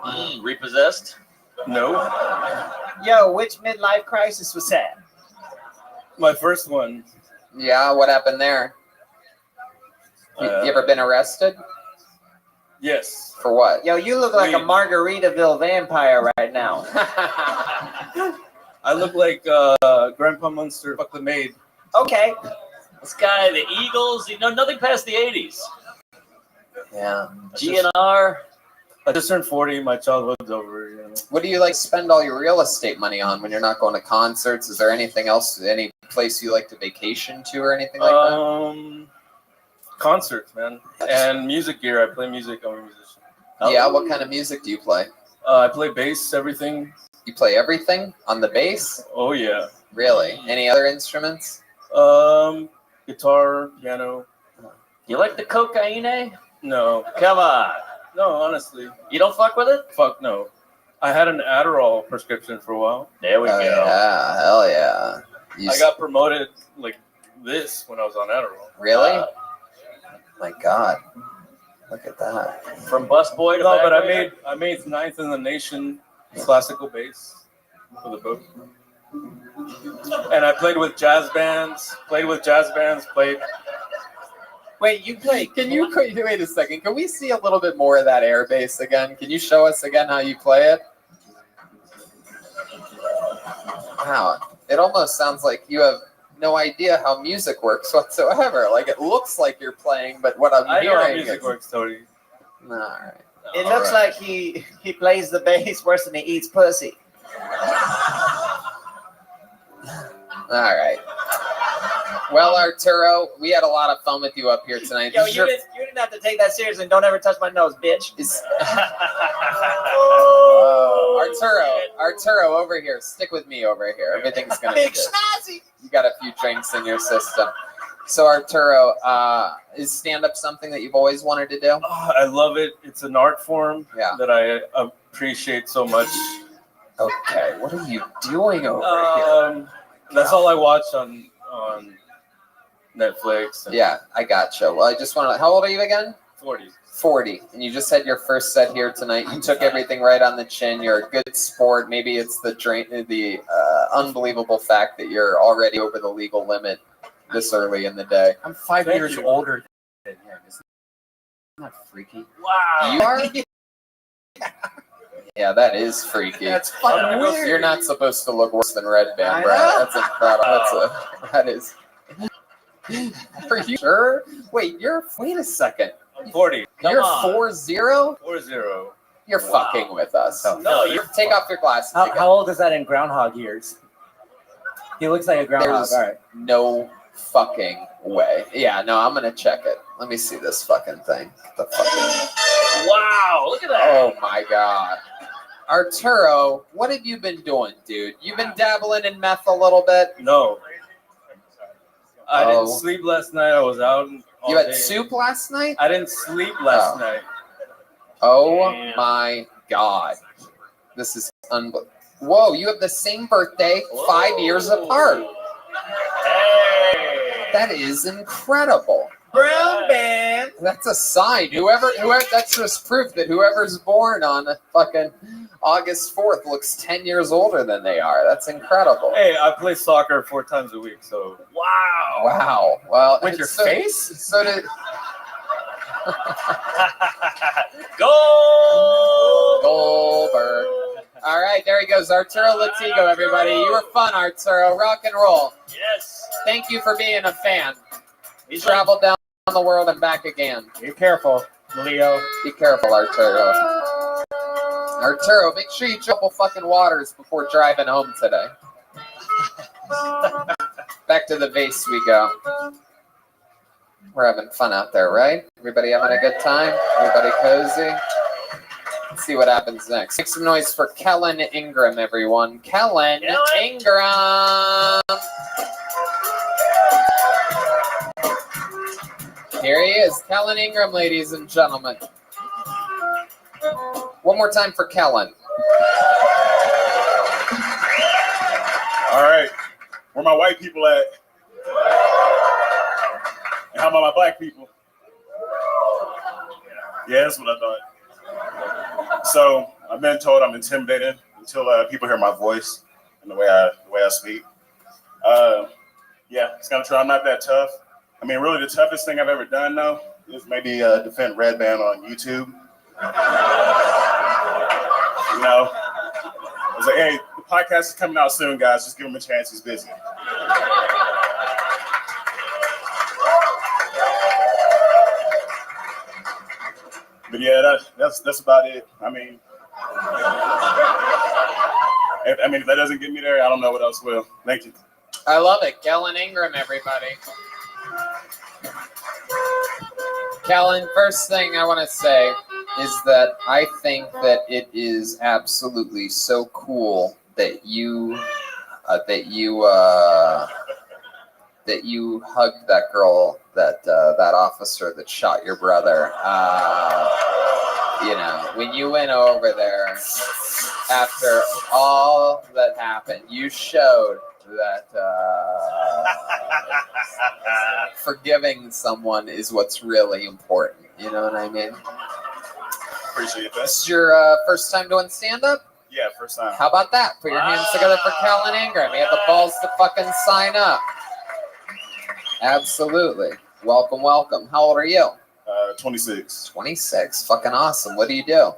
Repossessed?
No.
Yo, which midlife crisis was that?
My first one.
Yeah, what happened there? You ever been arrested?
Yes.
For what?
Yo, you look like a Margaritaville vampire right now.
I look like Grandpa Munster, fuck the maid.
Okay.
This guy, the Eagles, nothing past the 80s.
Yeah.
GNR.
I just turned 40. My childhood's over. You know.
What do you like spend all your real estate money on when you're not going to concerts? Is there anything else, any place you like to vacation to or anything like that?
Concerts, man, and music gear. I play music. I'm a musician.
Yeah, what kind of music do you play?
I play bass, everything.
You play everything on the bass?
Oh yeah.
Really? Any other instruments?
Guitar, piano.
You like the cocaine?
No.
Come on.
No, honestly.
You don't fuck with it?
Fuck no. I had an Adderall prescription for a while.
There we go.
Yeah, hell yeah.
I got promoted like this when I was on Adderall.
Really? My God. Look at that.
From busboy to
no, but
backbiter?
I made ninth in the nation classical bass for the book. And I played with jazz bands. Played.
Wait, you play? Can you wait a second? Can we see a little bit more of that air bass again? Can you show us again how you play it? Wow, it almost sounds like you have no idea how music works whatsoever. Like it looks like you're playing, but what I'm
I
hearing
know how music works, Tony.
All right.
It looks like he plays the bass worse than he eats pussy.
All right. Well, Arturo, we had a lot of fun with you up here tonight.
Yo, you didn't have to take that seriously. And don't ever touch my nose, bitch.
Arturo, over here. Stick with me over here. Everything's gonna be
Big
good.
snazzy.
You got a few drinks in your system. So, Arturo, is stand-up something that you've always wanted to do?
Oh, I love it. It's an art form that I appreciate so much.
Okay, what are you doing over here?
That's all I watch on Netflix.
Yeah, I gotcha. Well, I just want to. How old are you again?
40.
40, and you just had your first set here tonight. You took everything right on the chin. You're a good sport. Maybe it's the unbelievable fact that you're already over the legal limit this early in the day.
I'm 5 years older than him. Isn't that freaky?
Wow.
You are? Yeah, that is freaky.
That's fucking weird.
You're not supposed to look worse than Red Band,
I
Brad.
know.
That's incredible. That is. Are you sure? Wait a second.
I'm 40.
You're
on.
4-0?
4-0.
You're fucking with us.
No, you're
Take off your glasses again.
How old is that in groundhog years? He looks like a groundhog.
There's
All right.
no fucking way. Yeah, no, I'm gonna check it. Let me see this fucking thing. The fucking.
Wow, look at that.
Oh my God. Arturo, what have you been doing, dude? You've been dabbling in meth a little bit?
No. I didn't sleep last night. I was out all
You had
day.
soup last night?
I didn't sleep last night.
Oh
Damn.
my God. This is unbelievable. Whoa, you have the same birthday, 5 years apart.
Hey.
That is incredible.
Brown band.
That's a sign. Whoever, that's just proof that whoever's born on fucking August 4th looks 10 years older than they are. That's incredible.
Hey, I play soccer 4 times a week, so.
Wow.
Wow. Well,
With your
so,
face?
So did Goldberg. All right, there he goes. Arturo Latigo, everybody. You were fun, Arturo. Rock and roll.
Yes.
Thank you for being a fan.
He's
Traveled down the world and back again.
Be careful, Leo.
Be careful, Arturo. Arturo, make sure you triple fucking waters before driving home today. Back to the vase we go. We're having fun out there, right? Everybody having a good time? Everybody cozy? Let's see what happens next. Make some noise for Kellen Ingram, everyone. Kellen Ingram. Here he is, Kellen Ingram, ladies and gentlemen. One more time for Kellen.
All right, where my white people at? And how about my black people? Yeah, that's what I thought. So I've been told I'm intimidated until people hear my voice and the way I speak. Yeah, it's gonna try. I'm not that tough. I mean, really, the toughest thing I've ever done, though, is maybe defend Red Band on YouTube. You know, I was like, hey, the podcast is coming out soon, guys. Just give him a chance. He's busy. But yeah, that's about it. I mean, if that doesn't get me there, I don't know what else will. Thank you.
I love it. Kellen Ingram, everybody. Kellen, first thing I want to say is that I think that it is absolutely so cool that you hugged that girl, that officer that shot your brother. You know, when you went over there after all that happened, you showed that forgiving someone is what's really important. You know what I mean?
Appreciate that.
This is your first time doing stand-up?
Yeah, first time.
How about that? Put your hands together for Kellen Ingram. He had the balls to fucking sign up. Absolutely. Welcome, welcome. How old are you?
26.
26. Fucking awesome. What do you do?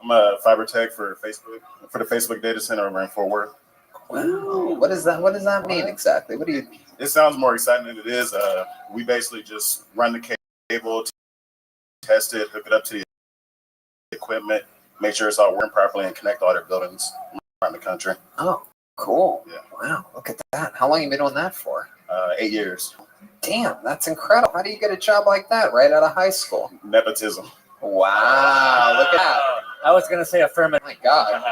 I'm a fiber tech for Facebook, for the Facebook data center over in Fort Worth.
Wow. What does that mean exactly? What do you?
It sounds more exciting than it is. We basically just run the cable, test it, hook it up to the equipment, make sure it's all working properly, and connect all their buildings around the country.
Oh, cool.
Yeah.
Wow. Look at that. How long have you been doing that for?
8 years.
Damn, that's incredible. How do you get a job like that right out of high school?
Nepotism.
Wow. Look at that.
I was going to say affirmative.
Oh my God.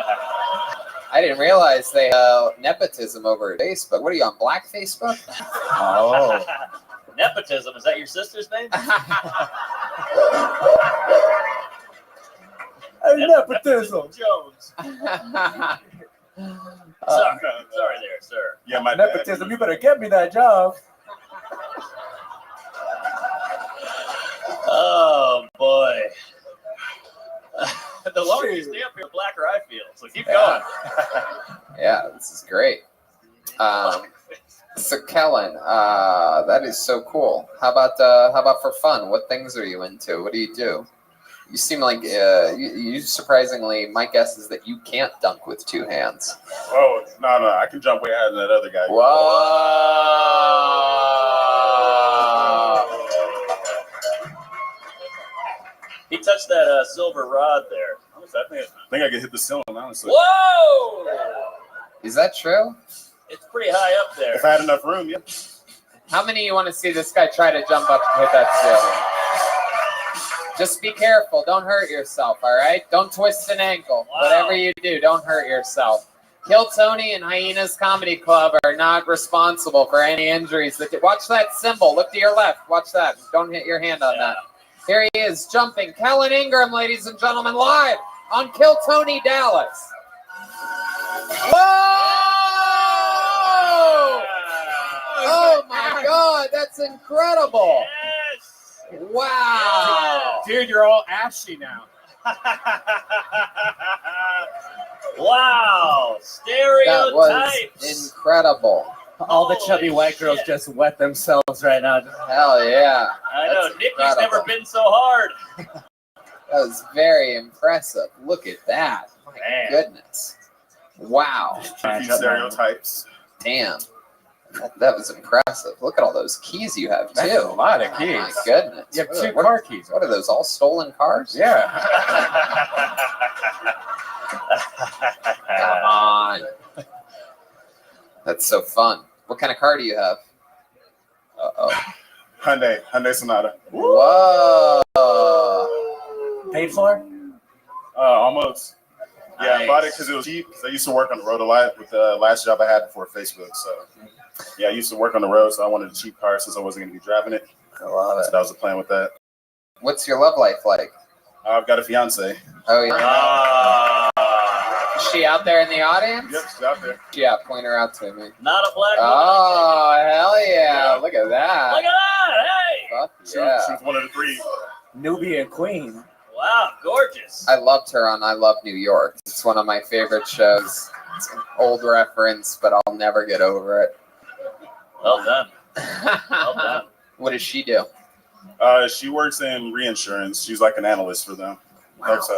I didn't realize they nepotism over Facebook. What are you on, Black Facebook?
Oh.
Nepotism, is that your sister's name?
Nepotism.
Jones. Sorry there, sir.
Yeah, my
Nepotism, you better get me that job.
Oh, boy. The longer you stay up here, the blacker I feel. So keep going.
Yeah, this is great. So Kellen, that is so cool. How about for fun? What things are you into? What do you do? You seem like you surprisingly. My guess is that you can't dunk with two hands.
Oh no, I can jump way higher than that other guy.
Whoa!
He touched that silver rod there.
I think I can hit the ceiling, honestly.
Whoa!
Is that true?
It's pretty high up there.
If I had enough room, yeah.
How many you want to see this guy try to jump up and hit that ceiling? Just be careful. Don't hurt yourself, all right? Don't twist an ankle.
Wow.
Whatever you do, don't hurt yourself. Kill Tony and Hyenas Comedy Club are not responsible for any injuries. Watch that symbol. Look to your left. Watch that. Don't hit your hand on that. Here he is, jumping. Kellen Ingram, ladies and gentlemen, live on Kill Tony Dallas. Whoa! Oh, my God. That's incredible. Wow.
Dude, you're all ashy now.
Wow.
That was
Stereotypes.
incredible.
All the chubby white girls just wet themselves right now.
Hell yeah.
I know.
That's
Nikki's
incredible.
never been so hard.
That was very impressive. Look at that. My goodness. Wow.
Stereotypes.
Damn. That was impressive. Look at all those keys you have, too.
That's a lot of keys.
Oh, my goodness.
You have two car keys.
What are those, all stolen cars?
Yeah.
Come on. That's so fun. What kind of car do you have? Uh-oh.
Hyundai Sonata.
Whoa.
Paid for?
Almost. Yeah, I bought it
Nice.
because it was cheap. Because I used to work on the road a lot with the last job I had before Facebook. So, yeah, I used to work on the road, so I wanted a cheap car since I wasn't going to be driving it.
I love it.
So that was the plan with that.
What's your love life like?
I've got a fiance.
Oh yeah. Is she out there in the audience?
Yep, she's out there.
Yeah, point her out to me.
Not a black woman.
Oh hell yeah! Look at that.
Look at that! Hey!
Fuck
She
yeah.
was one of the three.
Nubian queen.
Wow, gorgeous.
I loved her on I Love New York. It's one of my favorite shows. It's an old reference, but I'll never get over it.
Well done. Well done.
What does she do?
She works in reinsurance. She's like an analyst for them. Helps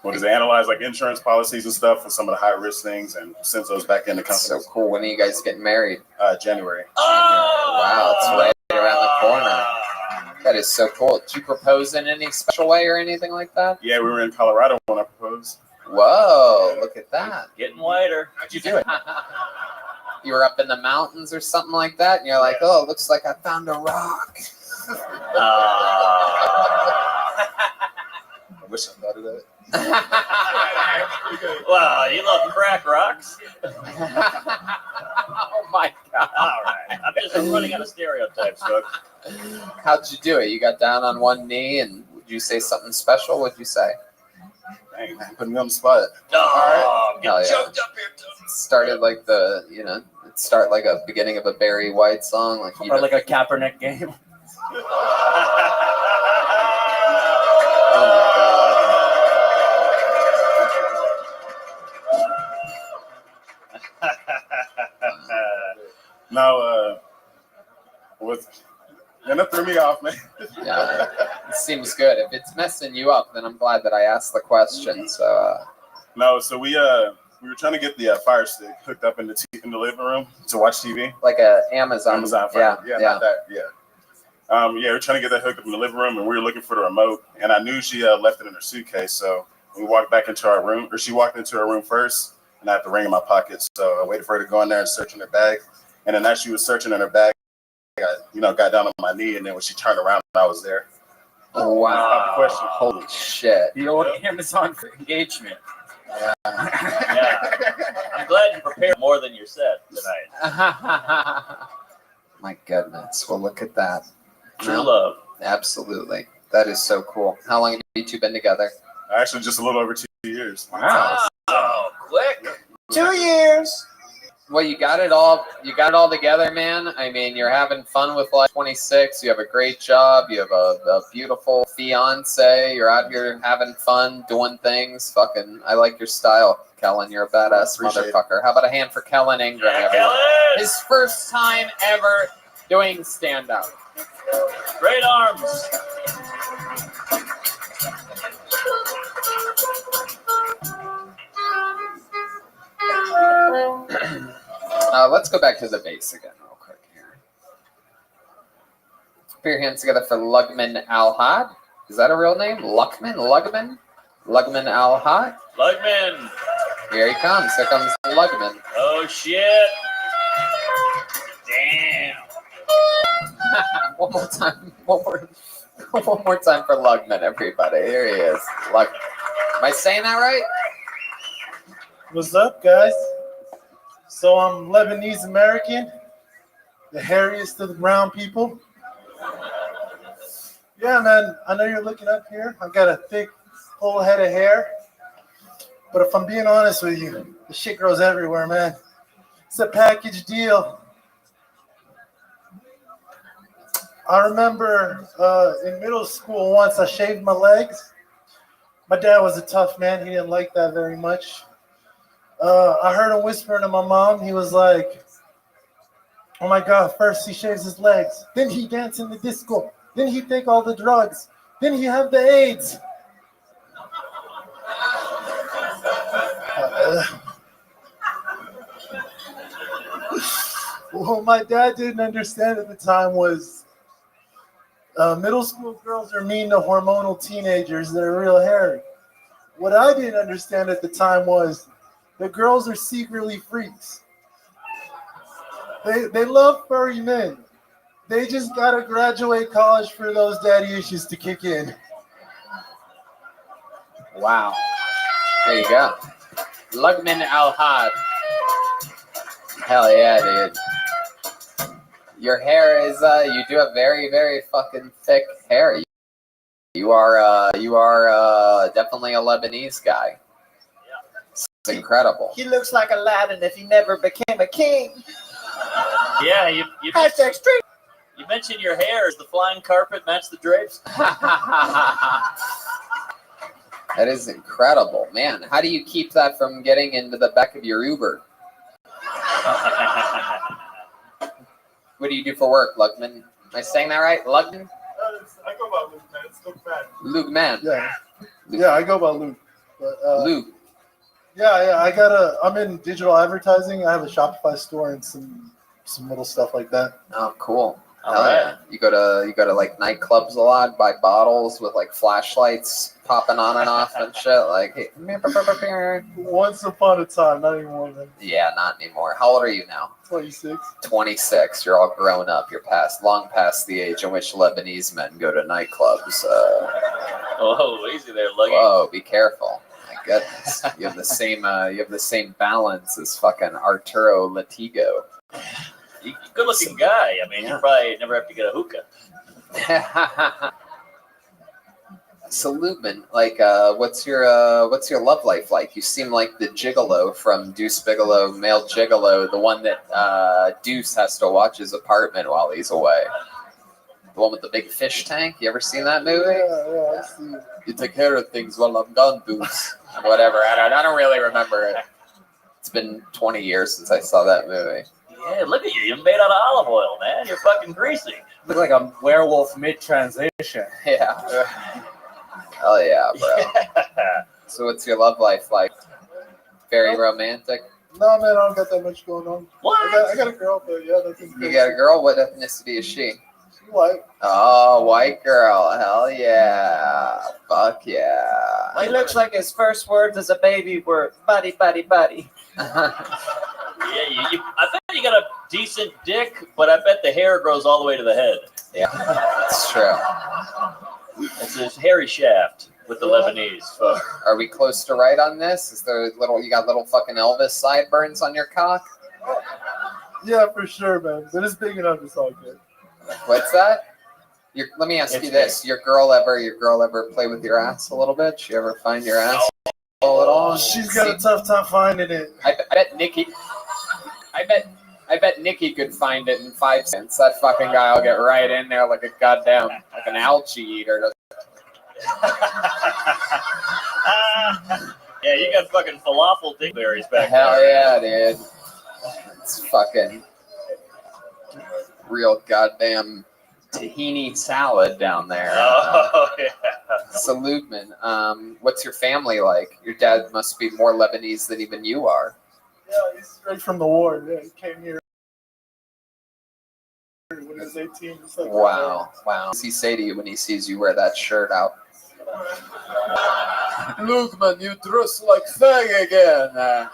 what does it analyze like insurance policies and stuff for some of the high risk things and sends those back into companies.
So cool. When are you guys getting married?
January.
Wow, it's right around the corner. That is so cool. Did you propose in any special way or anything like that?
Yeah, we were in Colorado when I proposed.
Whoa, look at that.
Getting whiter.
How'd you do it? You were up in the mountains or something like that, and you're like, oh, it looks like I found a rock.
I wish I thought of that.
Wow, you love crack rocks?
Oh my God.
All right. I'm running out of stereotypes, folks.
How'd you do it? You got down on one knee, and would you say something special? What'd you say?
Dang, putting me on the spot.
Oh,
Hell yeah.
choked up here, too.
It started like it'd start like a beginning of a Barry White song.
Or like a Kaepernick game.
Now, that threw me off, man.
Yeah, it seems good. If it's messing you up, then I'm glad that I asked the question. So,
No, so we were trying to get the Fire Stick hooked up in the living room to watch TV.
like a Amazon
Fire.
Yeah.
Not that. Yeah. We're trying to get that hooked up in the living room, and we were looking for the remote. And I knew she left it in her suitcase, so we walked back into our room, or she walked into her room first, and I had the ring in my pocket. So I waited for her to go in there and search in her bag. And then as she was searching in her bag, I got down on my knee, and then when she turned around, I was there.
Oh wow!
Question.
Holy shit!
The old Amazon for engagement.
Yeah. I'm glad you prepared more than you said tonight.
My goodness! Well, look at that.
True love.
Absolutely. That is so cool. How long have you two been together?
Actually, just a little over 2 years.
Wow.
Oh, quick.
2 years. Well, you got it all. You got it all together, man. I mean, you're having fun with like 26. You have a great job. You have a beautiful fiance. You're out here having fun, doing things. Fucking, I like your style, Kellen. You're a badass
Appreciate
motherfucker. How about a hand for Kellen Ingram?
Yeah,
everyone?
Kellen!
His first time ever doing stand-up.
Great arms.
Let's go back to the bass again real quick here. Put your hands together for Lugman Al-Had. Is that a real name? Lugman Al-Had?
Lugman.
Here he comes. Here comes Lugman.
Oh, shit. Damn.
One more time. One more time for Lugman, everybody. Here he is. Am I saying that right?
What's up, guys? So I'm Lebanese American, the hairiest of the brown people. Yeah, man, I know you're looking up here. I've got a thick, full head of hair. But if I'm being honest with you, the shit grows everywhere, man. It's a package deal. I remember in middle school once I shaved my legs. My dad was a tough man. He didn't like that very much. I heard him whispering to my mom. He was like, oh my God, first he shaves his legs. Then he dance in the disco. Then he take all the drugs. Then he have the AIDS. What my dad didn't understand at the time was middle school girls are mean to hormonal teenagers that are real hairy. What I didn't understand at the time was the girls are secretly freaks. They love furry men. They just gotta graduate college for those daddy issues to kick in.
Wow. There you go. Lugman Al-Had. Hell yeah, dude. Your hair is, you do have very, very fucking thick hair. You are definitely a Lebanese guy. It's incredible.
He looks like Aladdin if he never became a king.
Yeah, you
Hashtag street.
You mentioned your hair. Is the flying carpet match the drapes?
That is incredible, man. How do you keep that from getting into the back of your Uber? What do you do for work, Lugman? Am I saying that right? Lugman?
I go by Luke, man. It's Luke Man.
Luke Man.
Yeah, I go by Luke. But,
Luke.
Yeah, I'm in digital advertising. I have a Shopify store and some little stuff like that.
Oh, cool. Hell yeah. You go to like nightclubs a lot, buy bottles with like flashlights popping on and off and shit. Like, hey.
Once upon a time, not anymore, man.
Yeah, not anymore. How old are you now?
26.
26. You're all grown up. You're long past the age in which Lebanese men go to nightclubs.
Oh, easy there, Luggy.
Whoa, be careful. My goodness. You have the same balance as fucking Arturo Latigo.
Good looking guy. I mean, you probably never have to get a hookah.
So Lubin, like, what's your love life like? You seem like the gigolo from Deuce Bigalow, male gigolo, the one that Deuce has to watch his apartment while he's away. The one with the big fish tank. You ever seen that movie?
Yeah, I've seen it.
You take care of things while I'm gone, Deuce. Whatever. I don't really remember it. It's been 20 years since I saw that movie.
Yeah, look at you. You're made out of olive oil, man. You're fucking greasy.
Look like a werewolf mid-transition.
Yeah. Hell yeah, bro. So what's your love life like? Very romantic?
No, man, I don't got that much going on.
What?
I got a girl, but yeah, nothing.
You got a girl? What ethnicity is she?
She's white.
Oh, white girl. Hell yeah. Fuck yeah.
He looks like his first words as a baby were buddy, buddy, buddy.
Yeah, I bet you got a decent dick, but I bet the hair grows all the way to the head.
Yeah, that's true.
It's a hairy shaft with the Lebanese. Fuck.
Are we close to right on this? Is there you got little fucking Elvis sideburns on your cock?
Yeah, for sure, man. But it's big enough. It's all good.
What's that? Let me ask you this: Your girl ever play with your ass a little bit? She ever find your ass at all?
She's got a tough time finding it.
I bet Nikki could find it in 5 cents. That fucking guy will get right in there like a goddamn like an algae eater.
Yeah, you got fucking falafel dingberries back there.
Hell yeah, dude. It's fucking real goddamn tahini salad down there.
Oh, yeah.
Salute, man. What's your family like? Your dad must be more Lebanese than even you are.
Yeah, he's straight from the war. Yeah, he came here when he was 18.
Wow. Wow. What does he say to you when he sees you wear that shirt out? Look, man, you dress like fag again.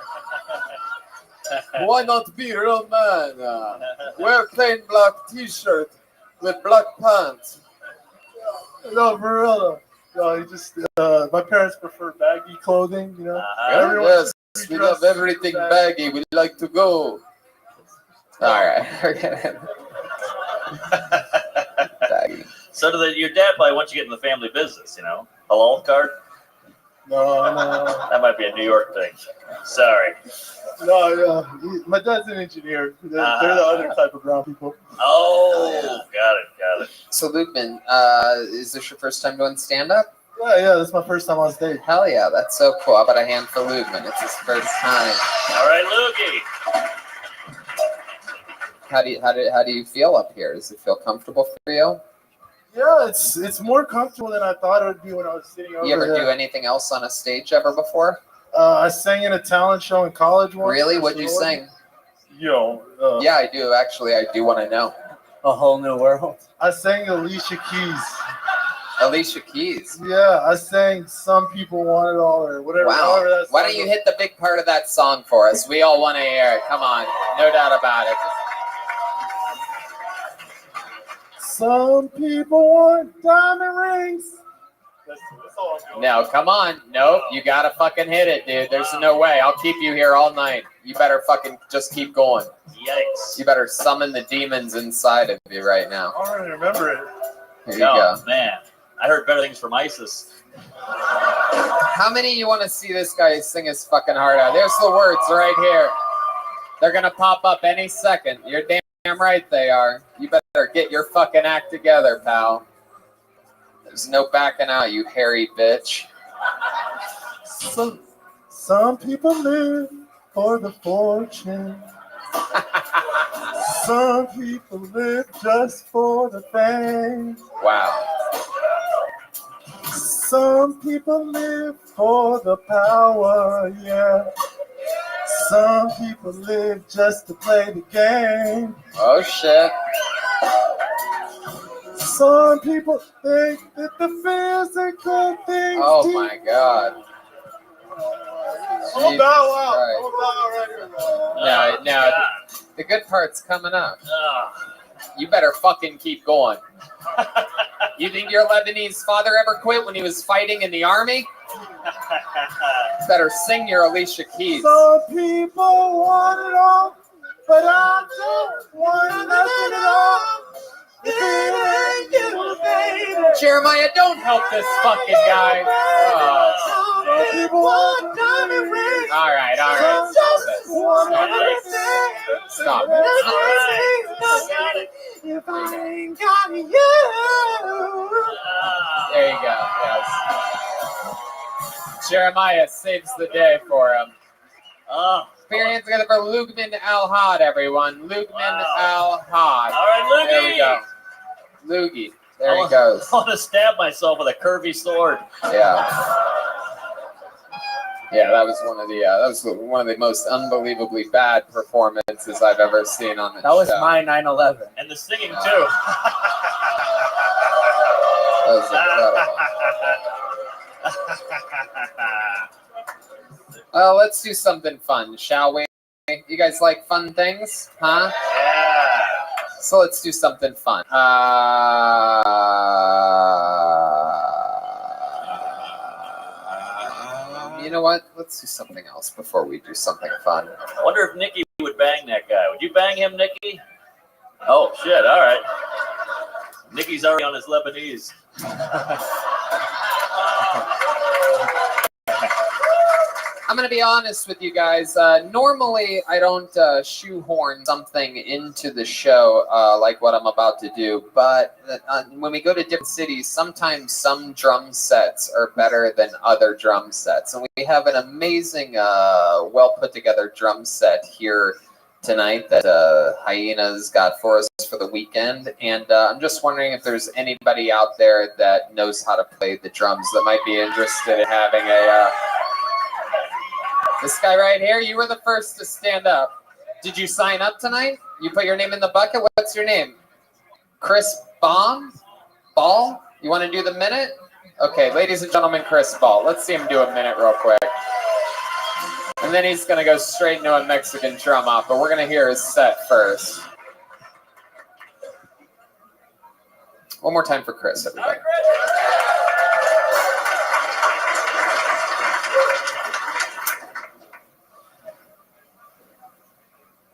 Why not be real man? Wear plain black t-shirt with black pants.
No, for real. No, he just, my parents prefer baggy clothing, you know.
Yes, we love everything baggy. We like to go. All right. Baggy.
So your dad probably wants you to get in the family business, you know? Halal card?
No.
That might be a New York thing. Sorry.
No, my dad's an engineer. They're the other type of brown people.
Oh, got it.
So, Lukeman, is this your first time doing stand-up?
Yeah, that's my first time on stage.
Hell yeah, that's so cool. How about a hand for Lukeman? It's his first time.
All right, Lukey.
How do you feel up here? Does it feel comfortable for you?
Yeah, it's more comfortable than I thought it would be when I was sitting over
You ever
there.
do anything else on a stage ever before?
I sang in a talent show in college once.
Really? What'd you sing?
Yeah,
I do. Actually, I do want to know.
A Whole New World.
I sang Alicia Keys.
Alicia Keys.
Yeah, I sang Some People Want It All or whatever. however
Wow.
that
Why
song
don't you
goes.
hit the big part of that song for us? We all want to hear it. Come on. No doubt about it.
Some people want diamond rings,
No, come on. Nope, you gotta fucking hit it, dude. There's no way. I'll keep you here all night. You better fucking just keep going.
Yikes.
You better summon the demons inside of you right now.
I don't even remember it.
Here you go.
Man, I heard better things from ISIS.
How many you want to see this guy sing his fucking heart out? There's the words right here. They're gonna pop up any second. You're damn right they are. You better get your fucking act together, pal. There's no backing out, you hairy bitch.
Some people live for the fortune. Some people live just for the fame.
Wow.
Some people live for the power, yeah. Some people live just to play the game.
Oh shit.
Some people think that the physical things.
Oh my god.
I'm
Jesus
bow out.
Christ.
I'm bow right here.
No, the good part's coming up. You better fucking keep going. You think your Lebanese father ever quit when he was fighting in the army? Better sing your Alicia Keys.
Some people want it all, but I don't want nothing at all. It ain't you, baby.
Jeremiah, don't help this fucking guy. Oh.
Some people want diamond rings.
All right. Stop it.
If I ain't got you.
There you go. Yes. Jeremiah saves the day for him. Put your hands together for Lugman Al-Had, everyone. Lugman Al-Had.
All right, Loogie.
There we go. Loogie. There he goes.
I want to stab myself with a curvy sword.
Yeah. Yeah, that was one of the most unbelievably bad performances I've ever seen on the show.
That was my 9/11.
And the singing too.
That was incredible. Well, let's do something fun, shall we? You guys like fun things? Huh?
Yeah.
So let's do something fun. You know what? Let's do something else before we do something fun.
I wonder if Nikki would bang that guy. Would you bang him, Nikki? Oh, shit. All right. Nikki's already on his Lebanese.
I'm going to be honest with you guys. Normally, I don't shoehorn something into the show like what I'm about to do. But when we go to different cities, sometimes some drum sets are better than other drum sets. And we have an amazing, well put together drum set here tonight that Hyena's got for us for the weekend. And I'm just wondering if there's anybody out there that knows how to play the drums that might be interested in having a... This guy right here, you were the first to stand up. Did you sign up tonight? You put your name in the bucket? What's your name? Chris Ball? You want to do the minute? Okay, ladies and gentlemen, Chris Ball. Let's see him do a minute real quick. And then he's going to go straight into a Mexican drum off, but we're going to hear his set first. One more time for Chris, everybody.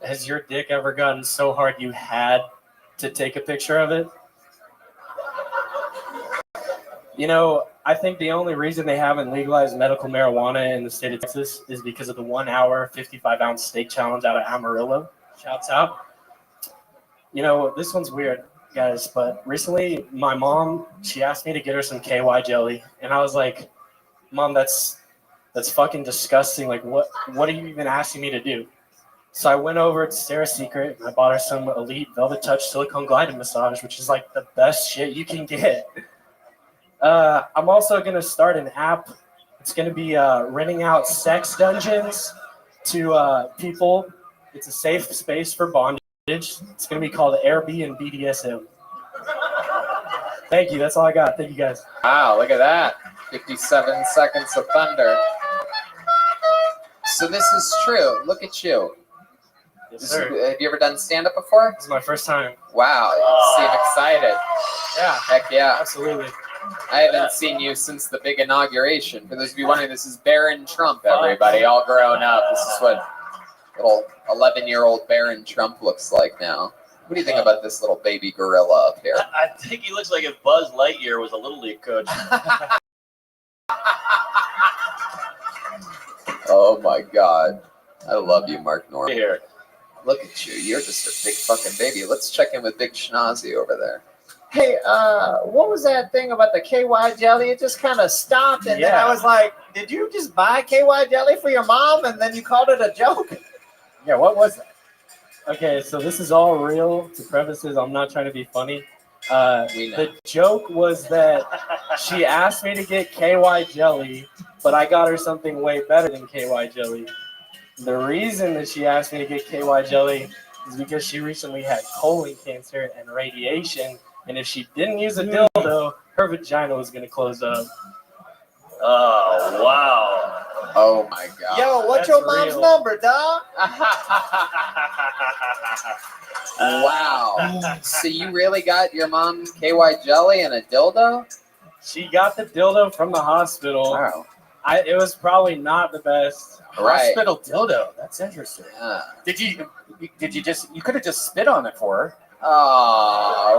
Has your dick ever gotten so hard you had to take a picture of it? You know, I think the only reason they haven't legalized medical marijuana in the state of Texas is because of the 1 hour, 55-ounce steak challenge out of Amarillo. Shouts out. You know, this one's weird, guys, but recently my mom, she asked me to get her some KY jelly, and I was like, Mom, that's fucking disgusting. Like, what are you even asking me to do? So I went over to Sarah's Secret and I bought her some Elite Velvet Touch Silicone Gliding Massage, which is like the best shit you can get. I'm also going to start an app. It's going to be renting out sex dungeons to people. It's a safe space for bondage. It's going to be called Airbnb BDSM. Thank you. That's all I got. Thank you, guys.
Wow, look at that. 57 seconds of thunder. So this is true. Look at you.
Yes, sir.
Have you ever done stand-up before?
This is my first time.
Wow, you seem excited.
Yeah.
Heck yeah.
Absolutely.
I haven't seen you since the big inauguration. For those of you wondering, this is Barron Trump, everybody, all grown up. This is what little 11-year-old Barron Trump looks like now. What do you think about this little baby gorilla up here?
I think he looks like if Buzz Lightyear was a Little League coach.
Oh my God. I love you, Mark Norman.
Here.
Look at you. You're just a big fucking baby. Let's check in with Big Schnazi over there.
Hey, what was that thing about the KY jelly? It just kind of stopped, and then I was like, did you just buy KY jelly for your mom, and then you called it a joke?
Yeah, what was that? Okay, so this is all real. To prefaces, I'm not trying to be funny. The joke was that she asked me to get KY jelly, but I got her something way better than KY jelly. The reason that she asked me to get KY jelly is because she recently had colon cancer and radiation, and if she didn't use a dildo, her vagina was going to close up.
Oh, wow.
Oh, my God.
Yo, what's your mom's number, dog?
Wow. So you really got your mom KY jelly and a dildo?
She got the dildo from the hospital.
Wow.
It was probably not the best.
Right.
Hospital dildo. That's interesting.
Yeah.
Did you just? You could have just spit on it for her.
Oh,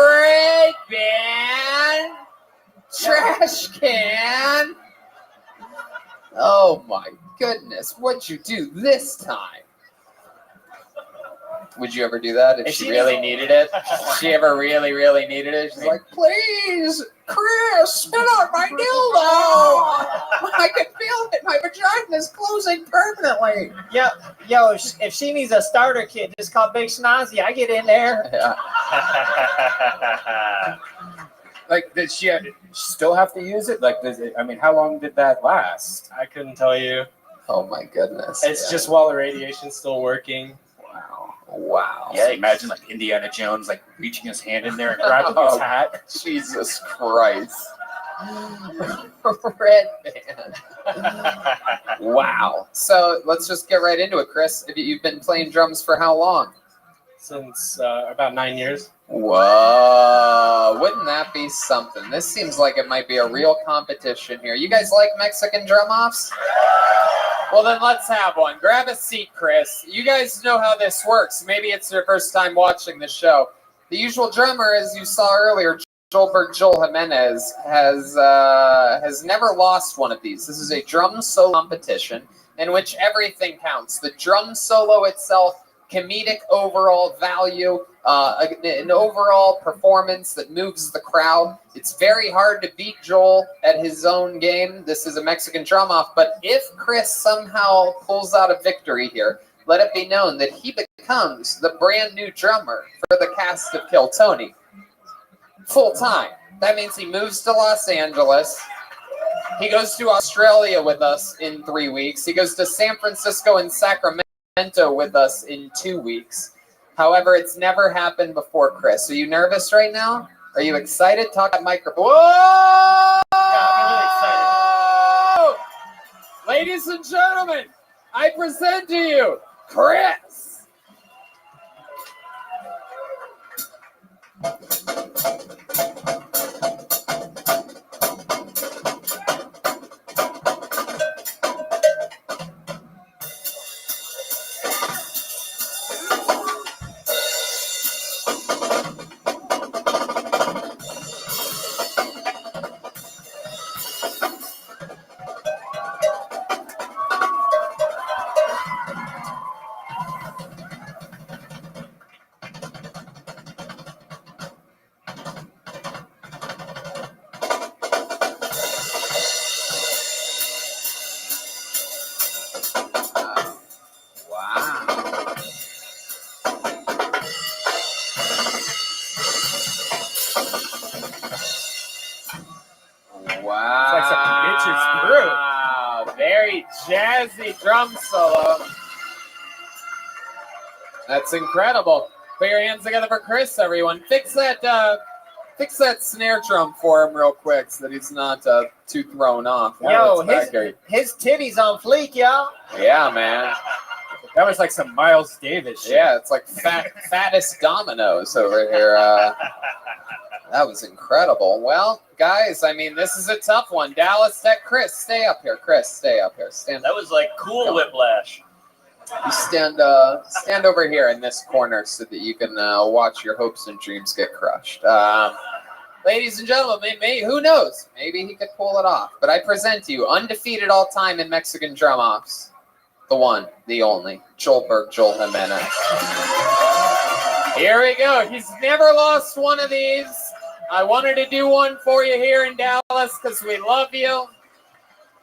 red bin, trash can. Oh my goodness, what'd you do this time? Would you ever do that if she really needed it? If she ever really, really needed it? She's like, please, Chris, spit on my dildo. I can feel it. My vagina's closing permanently.
Yo, if she needs a starter kit, just call Big Schnazi. I get in there.
Yeah.
Like, did she still have to use it? Like, I mean, how long did that last?
I couldn't tell you.
Oh my goodness.
It's just while the radiation's still working.
Wow.
Yeah, imagine like Indiana Jones like reaching his hand in there and grabbing his hat.
Jesus Christ. Red band. Wow. So let's just get right into it, Chris. You've been playing drums for how long?
Since about 9 years.
Whoa. Wouldn't that be something? This seems like it might be a real competition here. You guys like Mexican drum-offs? Well, then let's have one. Grab a seat, Chris. You guys know how this works. Maybe it's your first time watching the show. The usual drummer, as you saw earlier, Joel Jimenez, has never lost one of these. This is a drum solo competition in which everything counts. The drum solo itself, comedic overall value, an overall performance that moves the crowd. It's very hard to beat Joel at his own game. This is a Mexican drum-off, but if Chris somehow pulls out a victory here, let it be known that he becomes the brand new drummer for the cast of Kill Tony. Full time. That means he moves to Los Angeles. He goes to Australia with us in 3 weeks. He goes to San Francisco and Sacramento with us in 2 weeks. However, it's never happened before, Chris. Are you nervous right now? Are you excited? Talk at microphone. Whoa!
I'm really excited.
Ladies and gentlemen, I present to you Chris. Very jazzy drum solo. That's incredible. Put your hands together for Chris, everyone. Fix that snare drum for him real quick so that he's not too thrown off.
Yo, his titties on fleek, y'all.
Yeah, man.
That was like some Miles Davis shit.
Yeah, it's like fattest dominoes over here. That was incredible. Well, guys, I mean, this is a tough one. Dallas, Chris, stay up here. Chris, stay up here. Stand.
That was like cool whiplash.
You stand over here in this corner so that you can watch your hopes and dreams get crushed. Ladies and gentlemen, who knows? Maybe he could pull it off. But I present to you, undefeated all time in Mexican drum-offs, the one, the only, Joel Jimenez. Here we go. He's never lost one of these. I wanted to do one for you here in Dallas because we love you.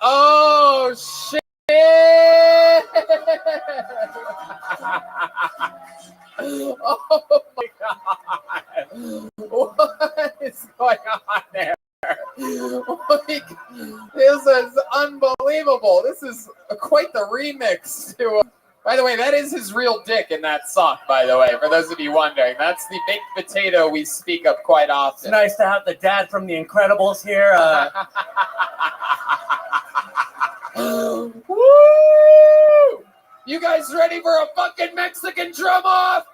Oh, shit. Oh my God. What is going on there? This is unbelievable. This is quite the remix to. By the way, that is his real dick in that sock, by the way, for those of you wondering. That's the baked potato we speak of quite often.
It's nice to have the dad from The Incredibles here.
Woo! You guys ready for a fucking Mexican drum off?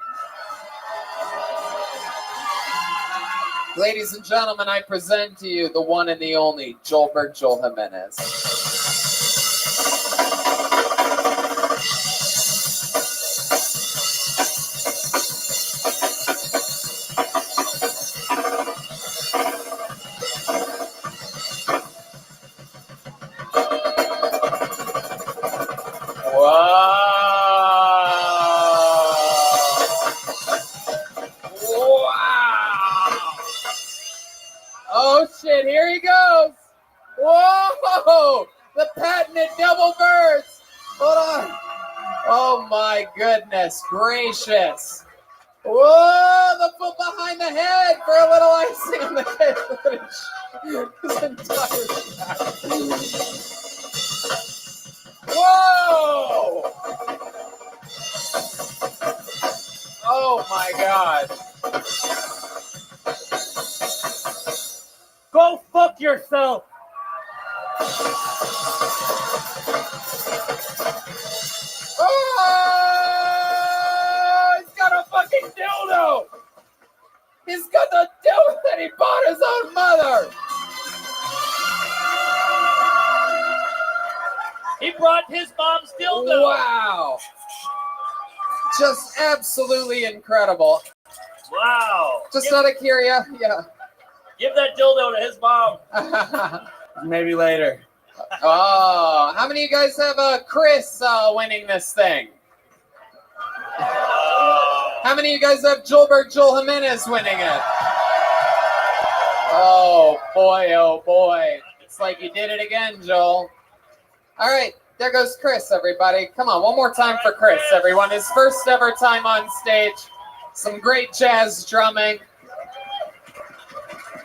Ladies and gentlemen, I present to you the one and the only Joel Jimenez. Oh shit, here he goes. Whoa! The patented double birds. Hold on. Oh my goodness gracious. Whoa, the foot behind the head for a little icing on the cake. His entire back. Whoa! Oh my God.
Go fuck yourself.
Oh, he's got a fucking dildo. He's got the dildo that he bought his own mother.
He brought his mom's dildo.
Wow. Just absolutely incredible.
Wow.
Just out of curiosity, yeah.
Give that dildo to his mom.
Maybe later.
Oh, how many of you guys have Chris winning this thing? How many of you guys have Joel Jimenez winning it? Oh boy. It's like you did it again, Joel. All right, there goes Chris, everybody. Come on, one more time for Chris, everyone. His first ever time on stage. Some great jazz drumming.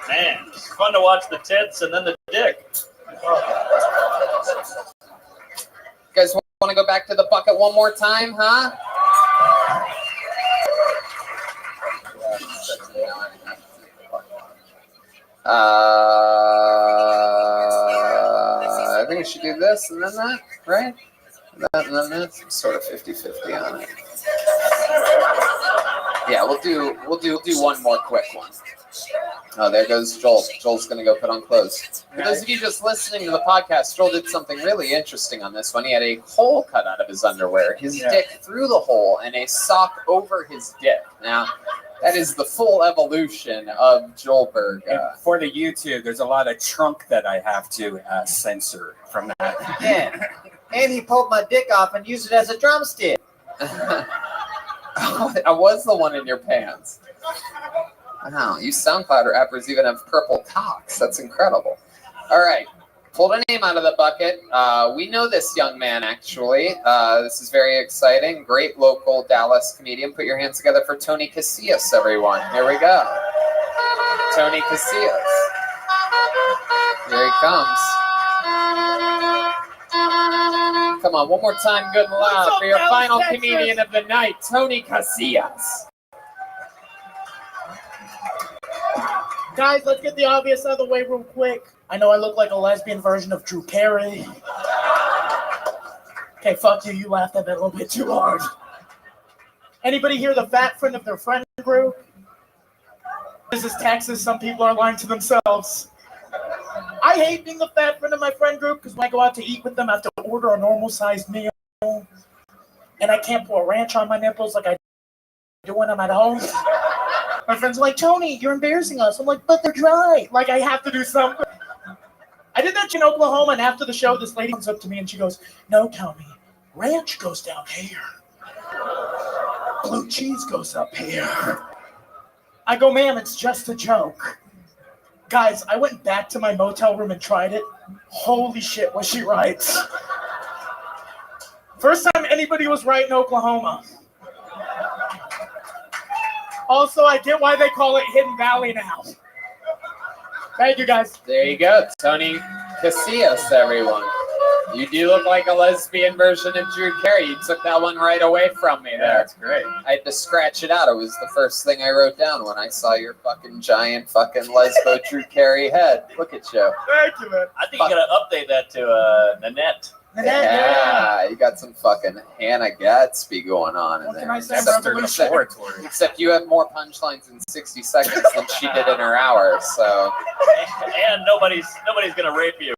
Man, it's fun to watch the tits and then the dick.
You guys want to go back to the bucket one more time, huh? I think we should do this and then that, right? That and then that. Sort of 50-50 on it. Yeah, we'll do one more quick one. Oh, there goes Joel. Joel's going to go put on clothes. For those of you just listening to the podcast, Joel did something really interesting on this one. He had a hole cut out of his underwear, his dick through the hole, and a sock over his dick. Now, that is the full evolution of Joelberg.
For the YouTube, there's a lot of trunk that I have to censor from that.
Yeah. And he pulled my dick off and used it as a drumstick.
I was the one in your pants. Wow, you SoundCloud rappers even have purple cocks. That's incredible. All right, pulled a name out of the bucket. We know this young man, actually. This is very exciting. Great local Dallas comedian. Put your hands together for Tony Casillas, everyone. Here we go. Tony Casillas. Here he comes. Come on, one more time, good and loud, for your final comedian of the night, Tony Casillas.
Guys, let's get the obvious out of the way real quick. I know I look like a lesbian version of Drew Carey. Okay, fuck you. You laughed at that a little bit too hard. Anybody here the fat friend of their friend group? This is Texas. Some people are lying to themselves. I hate being a fat friend of my friend group because when I go out to eat with them, I have to order a normal-sized meal. And I can't pour ranch on my nipples like I do when I'm at home. My friends are like, Tony, you're embarrassing us. I'm like, but they're dry. Like, I have to do something. I did that in Oklahoma, and after the show, this lady comes up to me and she goes, no, Tony, ranch goes down here. Blue cheese goes up here. I go, ma'am, it's just a joke. Guys, I went back to my motel room and tried it. Holy shit, was she right? First time anybody was right in Oklahoma. Also, I get why they call it Hidden Valley now. Thank you, guys.
There you go, Tony Casillas, everyone. You do look like a lesbian version of Drew Carey. You took that one right away from me there.
That's great.
I had to scratch it out. It was the first thing I wrote down when I saw your fucking giant fucking lesbo Drew Carey head. Look at you.
Thank you, man.
I think you gotta update that to Nanette.
Yeah, you got some fucking Hannah Gadsby going on in there.
can I say,
Except you have more punchlines in 60 seconds than she did in her hour, so.
And nobody's gonna rape you.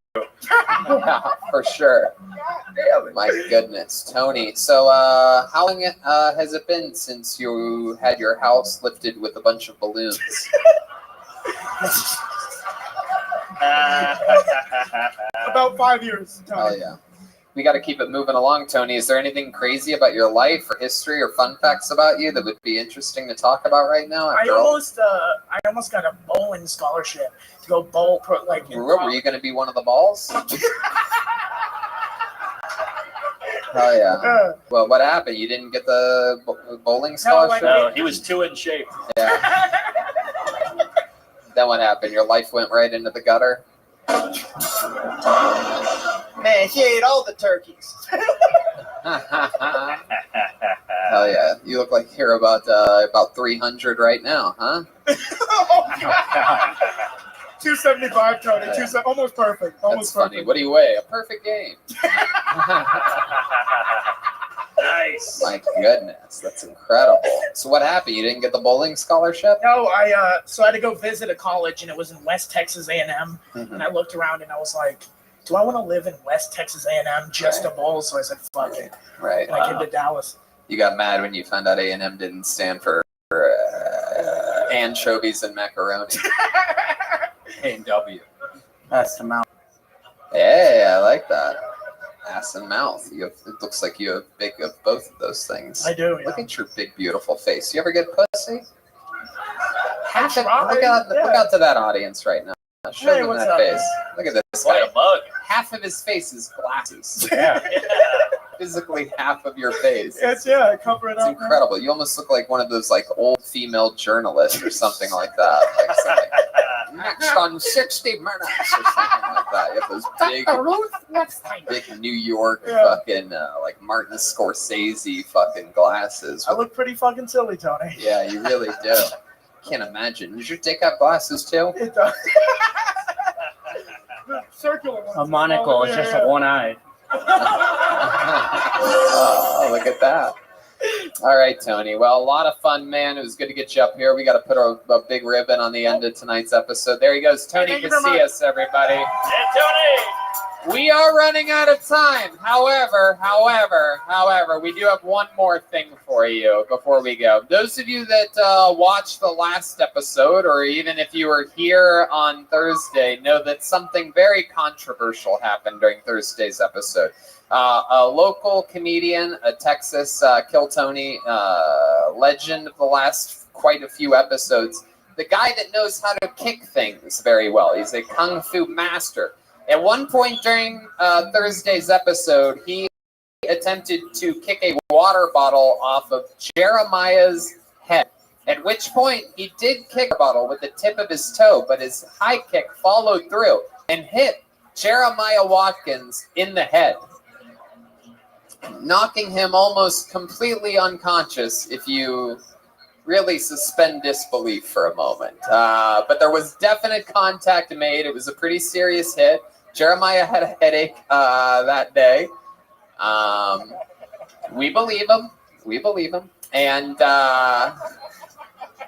Yeah, for sure. My goodness, Tony. So, how long has it been since you had your house lifted with a bunch of balloons?
About 5 years.
Oh, yeah. We got to keep it moving along, Tony. Is there anything crazy about your life or history or fun facts about you that would be interesting to talk about right now?
I almost got a bowling scholarship to go bowl pro. Like,
Were you going to be one of the balls? Oh yeah. Well, what happened? You didn't get the bowling scholarship?
No, he was too in shape.
Yeah. Then what happened? Your life went right into the gutter?
Man, he ate all the turkeys.
Hell yeah. You look like you're about 300 right now, huh?
275, Tony. Almost perfect. Almost
That's funny. What do you weigh? A perfect game.
Nice.
My goodness, that's incredible. So what happened? You didn't get the bowling scholarship?
No, so I had to go visit a college, and it was in West Texas A&M. And I looked around, and I was like, do I want to live in West Texas A&M just to bowl? So I said, fuck it.
Right.
And I came to Dallas.
You got mad when you found out A&M didn't stand for anchovies and macaroni.
A&W.
That's the mouth.
Hey, I like that. Ass and mouth. It looks like you have big of both of those things.
I do, yeah.
Look at your big, beautiful face. You ever get pussy? Look out to that audience right now. Show them that face. Look at this guy.
What a mug.
Half of his face is glasses.
Yeah.
Physically half of your face.
Yeah, cover it
It's
up.
incredible. You almost look like one of those like old female journalists or something like that. Like something, next on 60 Minutes or something like that. You have those big New York fucking like Martin Scorsese fucking glasses.
I look pretty fucking silly, Tony.
Yeah, you really do. Can't imagine. Does your dick have glasses too?
It does. The circular one.
A monocle is just a one-eyed.
Oh, look at that. All right, Tony. Well, a lot of fun, man. It was good to get you up here. We got to put a big ribbon on the end of tonight's episode. There he goes, Tony Casillas, everybody.
Hey, Tony!
We are running out of time. However, we do have one more thing for you before we go. Those of you that watched the last episode, or even if you were here on Thursday, know that something very controversial happened during Thursday's episode. A local comedian, a Texas Kill Tony legend of the last quite a few episodes, the guy that knows how to kick things very well. He's a kung fu master. At one point during Thursday's episode, he attempted to kick a water bottle off of Jeremiah's head, at which point he did kick a bottle with the tip of his toe, but his high kick followed through and hit Jeremiah Watkins in the head, knocking him almost completely unconscious if you really suspend disbelief for a moment. But there was definite contact made. It was a pretty serious hit. Jeremiah had a headache that day. We believe him. And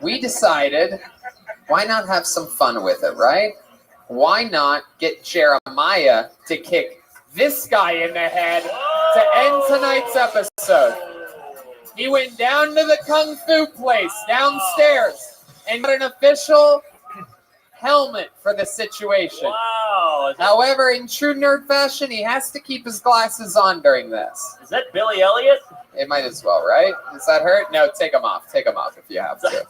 we decided, Why not have some fun with it, right? Why not get Jeremiah to kick this guy in the head to end tonight's episode? He went down to the Kung Fu place downstairs and got an official helmet for the situation.
Wow.
However, in true nerd fashion, he has to keep his glasses on during this.
Is that Billy Elliot?
It might as well, right? Does that hurt? No, take them off. Take them off if you have to.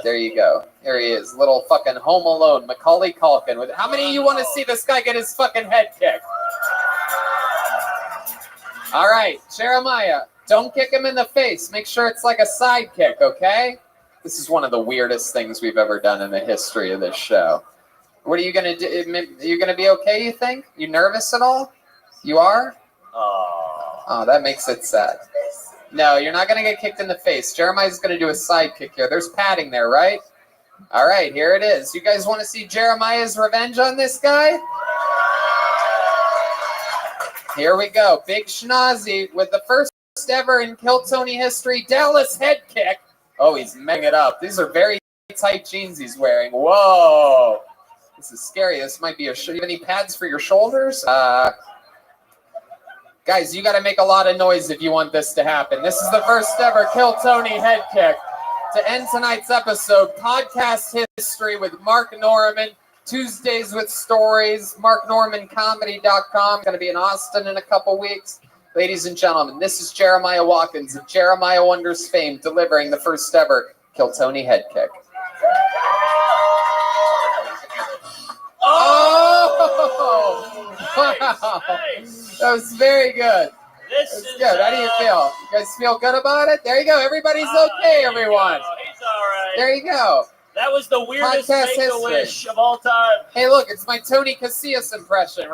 There you go. Here he is. Little fucking Home Alone. Macaulay Culkin. With how many of you want to see this guy get his fucking head kicked? All right, Jeremiah, don't kick him in the face. Make sure it's like a side kick, okay? This is one of the weirdest things we've ever done in the history of this show. What are you going to do? Are you going to be okay, you think? You nervous at all? You are? Oh, that makes it sad. No, you're not going to get kicked in the face. Jeremiah's going to do a side kick here. There's padding there, right? All right, here it is. You guys want to see Jeremiah's revenge on this guy? Here we go. Big Schnazi with the first ever in Kill Tony history Dallas head kick. Oh, he's megging it up. These are very tight jeans he's wearing. Whoa. This is scary. This might be a... You have any pads for your shoulders? Guys, you got to make a lot of noise if you want this to happen. This is the first ever Kill Tony head kick to end tonight's episode. Podcast history with Mark Norman. Tuesdays with Stories. MarkNormanComedy.com. Going to be in Austin in a couple weeks. Ladies and gentlemen, this is Jeremiah Watkins of Jeremiah Wonders fame delivering the first ever Kill Tony head kick. Oh! Wow.
Nice.
That was very good. That's good. How do you feel? You guys feel good about it? There you go. Everybody's okay, everyone.
He's all right.
There you go.
That was the weirdest
Podcast
Make-A-Wish of all time.
Hey, look, it's my Tony Casillas impression.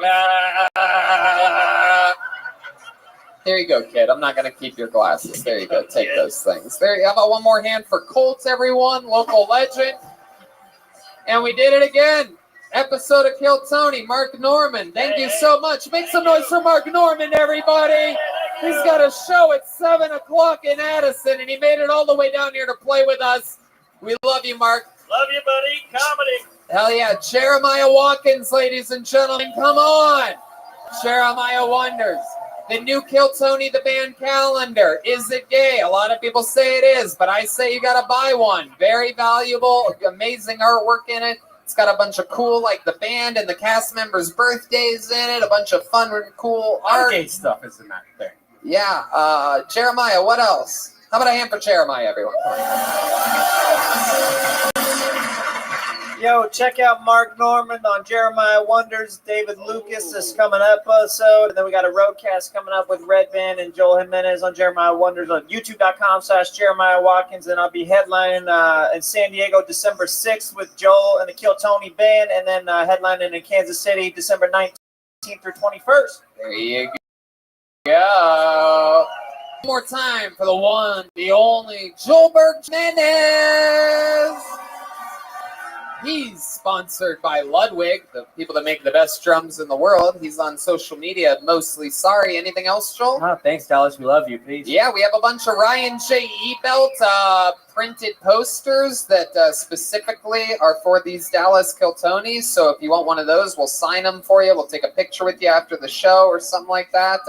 There you go, kid. I'm not going to keep your glasses. There you go. Take those things. There you go. How about one more hand for Colts, everyone? Local legend. And we did it again. Episode of Kill Tony. Mark Norman. Thank you so much. Make some noise for Mark Norman, everybody. He's got a show at 7 o'clock in Addison, and he made it all the way down here to play with us. We love you, Mark.
Love you, buddy. Comedy.
Hell yeah. Jeremiah Watkins, ladies and gentlemen. Come on. Jeremiah Wonders. The new Kill Tony the band calendar. Is it gay? A lot of people say it is, but I say you got to buy one. Very valuable, amazing artwork in it. It's got a bunch of cool, like the band and the cast members' birthdays in it. A bunch of fun and cool art.
Gay stuff is in that thing.
Yeah. Jeremiah, what else? How about a hand for Jeremiah, everyone?
Yo, check out Mark Norman on Jeremiah Wonders. David Lucas is coming up episode. And then we got a roadcast coming up with Red Band and Joel Jimenez on Jeremiah Wonders on YouTube.com/Jeremiah Watkins. And I'll be headlining in San Diego December 6th with Joel and the Kill Tony Band. And then headlining in Kansas City December 19th through 21st.
There you go. One more time for the one, the only, Joelberg Jimenez. He's sponsored by Ludwig, the people that make the best drums in the world. He's on social media, mostly sorry. Anything else, Joel?
Oh, thanks, Dallas. We love you. Peace.
Yeah, we have a bunch of Ryan J. Ebelt printed posters that specifically are for these Dallas Kill Tonys. So if you want one of those, we'll sign them for you. We'll take a picture with you after the show or something like that.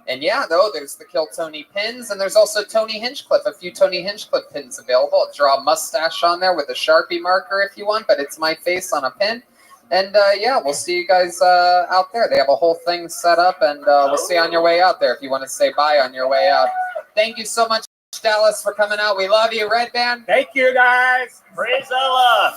And yeah, though, there's the Kill Tony pins, and there's also Tony Hinchcliffe, a few Tony Hinchcliffe pins available. I'll draw a mustache on there with a Sharpie marker if you want, but it's my face on a pin. And yeah, we'll see you guys out there. They have a whole thing set up, and we'll see you on your way out there if you want to say bye on your way out. Thank you so much, Dallas, for coming out. We love you, Red Band.
Thank you, guys.
Praise Allah.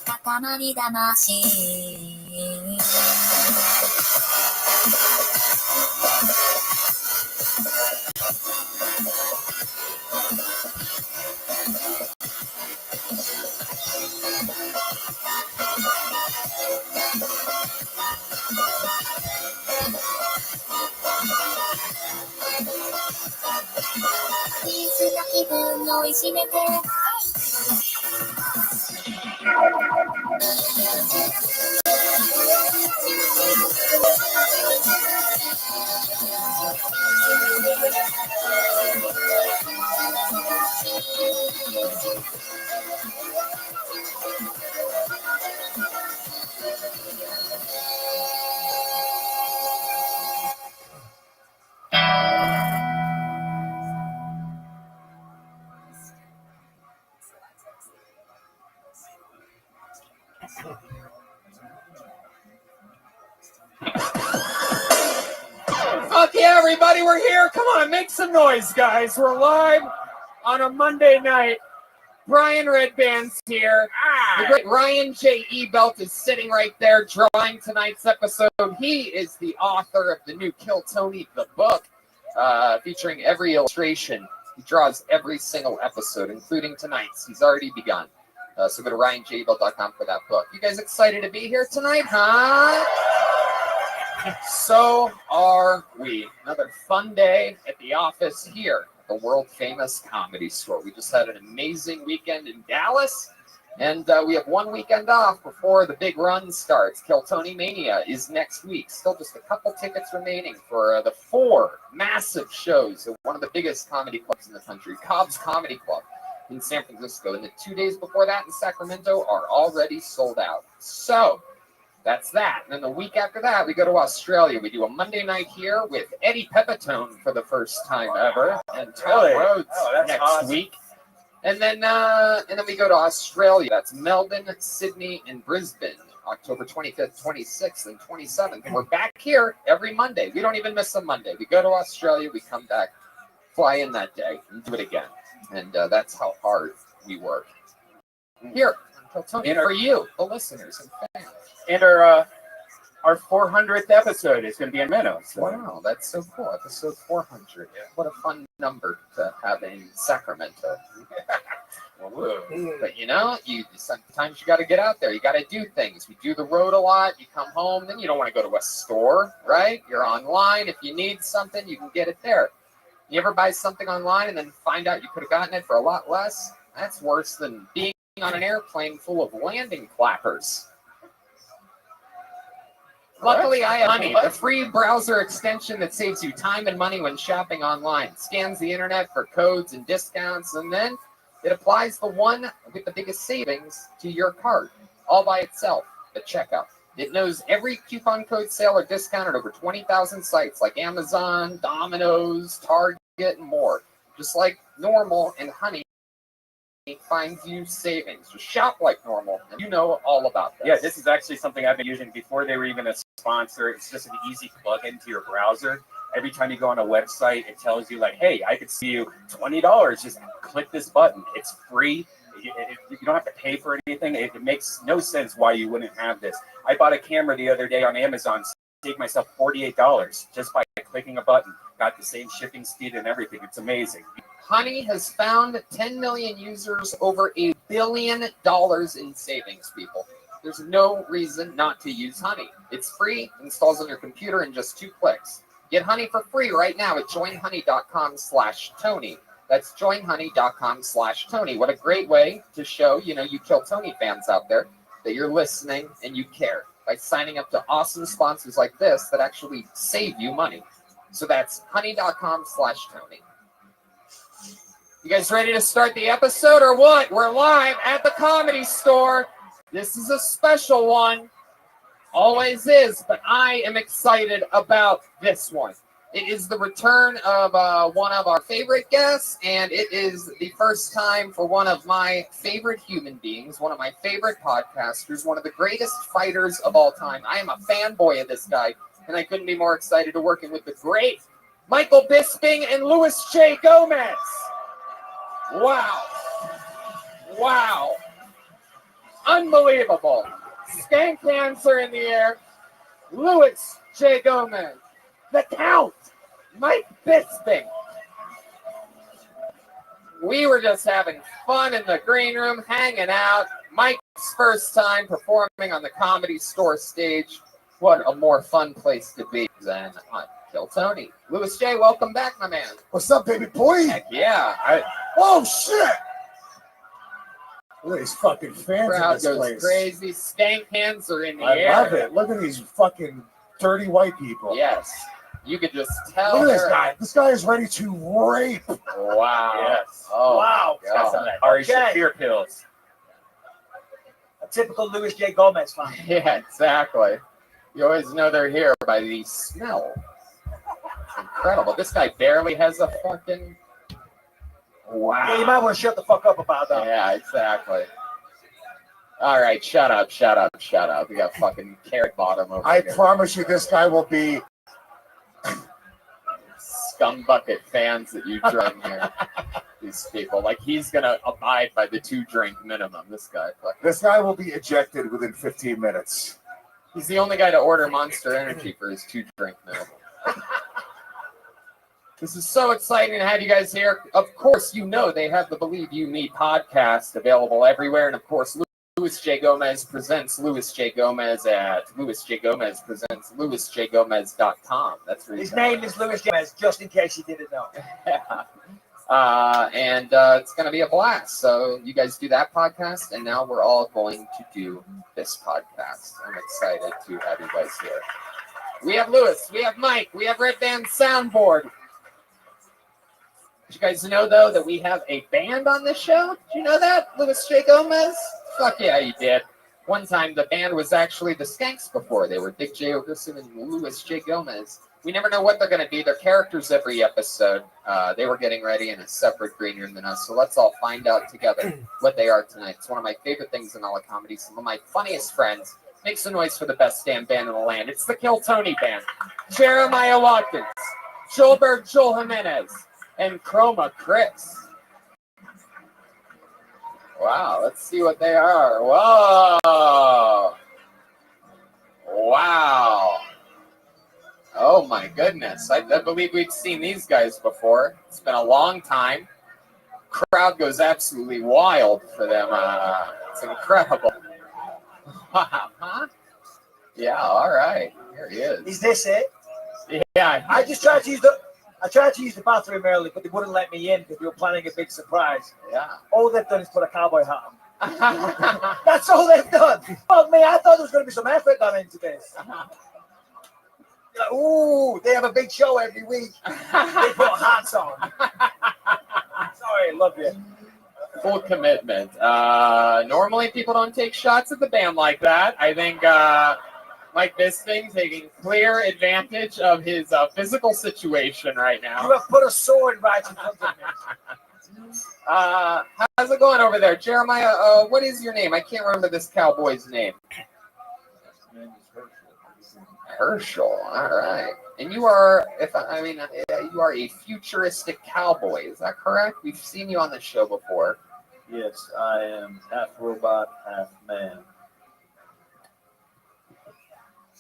高まり魂。水が気分をいじめて。
Fuck yeah, everybody, we're here. Come on, make some noise, guys. We're live on a Monday night. Brian Redband's here. The great Ryan J. Ebelt is sitting right there drawing tonight's episode. He is the author of the new Kill Tony, the book, featuring every illustration. He draws every single episode, including tonight's. He's already begun. So go to ryanjebelt.com for that book. You guys excited to be here tonight, huh? So are we. Another fun day at the office here at the world-famous Comedy Store. We just had an amazing weekend in Dallas, and we have one weekend off before the big run starts. Kill Tony Mania is next week. Still just a couple tickets remaining for the 4 massive shows at one of the biggest comedy clubs in the country, Cobb's Comedy Club in San Francisco. And the 2 days before that in Sacramento are already sold out. So that's that. And then the week after that, we go to Australia. We do a Monday night here with Eddie Pepitone for the first time ever, and Tom Rhodes next
awesome.
week. And then we go to Australia. That's Melbourne, Sydney, and Brisbane, October 25th, 26th, and 27th. And we're back here every Monday. We don't even miss a Monday. We go to Australia, we come back, fly in that day, and do it again. And that's how hard we work. Here, Tony, for you, the listeners and fans.
And our 400th episode is going to be in Minnows. So.
Wow, that's so cool. Episode 400. Yeah. What a fun number to have in Sacramento. But you know, sometimes you got to get out there. You got to do things. We do the road a lot. You come home, then you don't want to go to a store, right? You're online. If you need something, you can get it there. You ever buy something online and then find out you could have gotten it for a lot less? That's worse than being on an airplane full of landing clappers. Luckily, I have Honey, a free browser extension that saves you time and money when shopping online. Scans the internet for codes and discounts, and then it applies the one with the biggest savings to your cart, all by itself, the checkout. It knows every coupon code, sale, or discount at over 20,000 sites like Amazon, Domino's, Target, and more. Just like normal, and Honey finds you savings. Just shop like normal, and you know all about this.
Yeah, this is actually something I've been using before they were even a sponsor. It's just an easy plug into your browser. Every time you go on a website, it tells you like, hey, I could see you $20. Just click this button. It's free. You don't have to pay for anything. It makes no sense why you wouldn't have this. I bought a camera the other day on Amazon, saved myself $48 just by clicking a button. Got the same shipping speed and everything. It's amazing.
Honey has found 10 million users, over $1 billion in savings, people. There's no reason not to use Honey. It's free, installs on your computer in just 2 clicks. Get Honey for free right now at joinhoney.com/Tony. That's joinhoney.com/Tony. What a great way to show, you Kill Tony fans out there that you're listening and you care by signing up to awesome sponsors like this that actually save you money. So that's honey.com/Tony. You guys ready to start the episode or what? We're live at the Comedy Store. This is a special one. Always is, but I am excited about this one. It is the return of one of our favorite guests, and it is the first time for one of my favorite human beings, one of my favorite podcasters, one of the greatest fighters of all time. I am a fanboy of this guy, and I couldn't be more excited to working with the great Michael Bisping and Louis J. Gomez. Wow. Unbelievable. Skank hands are in the air. Louis J. Gomez. The Count. Mike Bisping. We were just having fun in the green room, hanging out. Mike's first time performing on the Comedy Store stage. What a more fun place to be than on Kill Tony. Louis J., welcome back, my man.
What's up, baby boy?
Heck yeah.
Oh, shit! Look at these fucking fans in
Crowd
this
goes
place.
crazy. Stank hands are in the
I
air.
love it. Look at these fucking dirty white people.
Yes. You could just tell.
Look at this
they're-
guy. This guy is ready to rape.
Wow.
Yes.
Oh,
Wow.
my God.
Some of that Ari
Okay.
Shaffir pills.
A typical Louis J. Gomez fan.
Yeah, exactly. You always know they're here by the smell. It's incredible. This guy barely has a fucking. Wow.
Yeah, you might want to shut the fuck up about that.
Yeah, exactly. All right, shut up. We got fucking carrot bottom over
I
here.
promise you this guy will be...
Scumbucket fans that you join here. These people. Like, he's going to abide by the 2-drink minimum. This guy.
This guy will be ejected within 15 minutes.
He's the only guy to order Monster Energy for his 2-drink minimum. This is so exciting to have you guys here. Of course, you know they have the Believe You Me podcast available everywhere. And of course, Louis J. Gomez presents Louis J. Gomez at Louis J. Gomez presents LouisJGomez.com. That's where
His name is Louis J. Gomez, just in case you didn't know.
And it's going to be a blast. So you guys do that podcast, and now we're all going to do this podcast. I'm excited to have you guys here. We have Louis, we have Mike, we have Red Band Soundboard. Did you guys know, though, that we have a band on this show? Did you know that, Louis J. Gomez? Fuck yeah, you did. One time, the band was actually the Skanks before. They were Dick J. Ogerson and Louis J. Gomez. We never know what they're going to be. They're characters every episode. They were getting ready in a separate green room than us, so let's all find out together what they are tonight. It's one of my favorite things in all of comedy. Some of my funniest friends. Make some noise for the best damn band in the land. It's the Kill Tony Band. Jeremiah Watkins, Joelberg Joel Jimenez, and Chroma Chris. Wow, let's see what they are. Whoa. Wow. Oh my goodness. I believe we've seen these guys before. It's been a long time. Crowd goes absolutely wild for them. It's incredible. Huh? Yeah, all right. Here he is.
Is this it?
Yeah.
I tried to use the bathroom early, but they wouldn't let me in because they were planning a big surprise.
Yeah.
All they've done is put a cowboy hat on. That's all they've done. Fuck me, I thought there was going to be some effort gone into this. Like, ooh, they have a big show every week. They put hats on. Sorry, I love you.
Full commitment. Normally people don't take shots at the band like that. I think Mike Bisping taking clear advantage of his physical situation right now.
You have put a sword right in front of me.
How's it going over there? Jeremiah, what is your name? I can't remember this cowboy's name. Herschel. All right. And you are, you are a futuristic cowboy. Is that correct? We've seen you on the show before.
Yes, I am half robot, half man.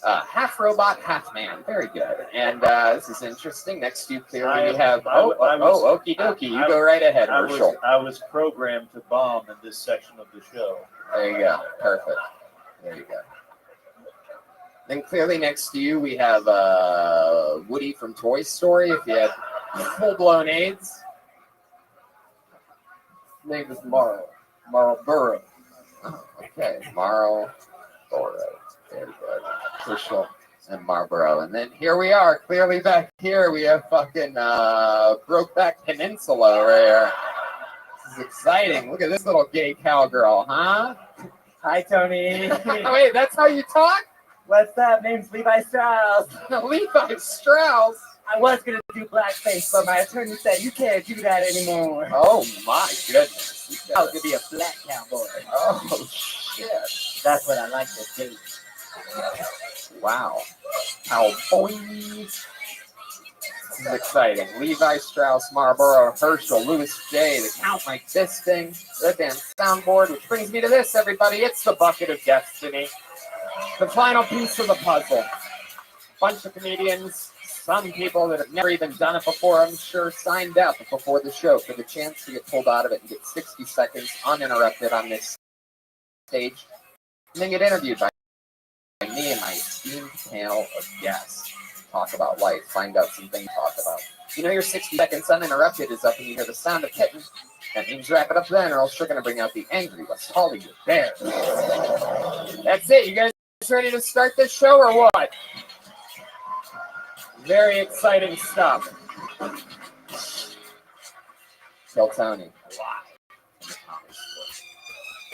Half robot, half man. Very good. And this is interesting. Next to you, clearly, we have. Okie dokie. You go right ahead, Herschel.
I was programmed to bomb in this section of the show.
There you go. Perfect. There you go. Then clearly next to you, we have Woody from Toy Story. If you had full-blown AIDS. His name is Marl Burrow. Oh, okay, Marl Burrow. Very good. Herschel and Marlboro. And then here we are, clearly back here, we have fucking Brokeback Peninsula right here. This is exciting. Look at this little gay cowgirl, huh?
Hi, Tony.
Wait, that's how you talk?
What's up? Name's Levi Strauss.
Levi Strauss?
I was going to do blackface, but my attorney said you can't do that anymore.
Oh, my goodness.
I was going to be a black cowboy.
Oh, shit.
That's what I like to do.
Wow. Cowboy. This is exciting. Levi Strauss, Marlboro, Herschel, Louis J, the Count Mike Bisping, Red Band Soundboard, which brings me to this, everybody. It's the Bucket of Destiny. The final piece of the puzzle. Bunch of comedians, some people that have never even done it before, I'm sure, signed up before the show for the chance to get pulled out of it and get 60 seconds uninterrupted on this stage, and then get interviewed by me and my esteemed panel of guests. Talk about life, find out some things to talk about. You know your 60 seconds uninterrupted is up and you hear the sound of kitten. That means wrap it up then, or else you're going to bring out the angry West Hollywood Bear. That's it. You guys ready to start this show or what? Very exciting stuff. Tell Tony.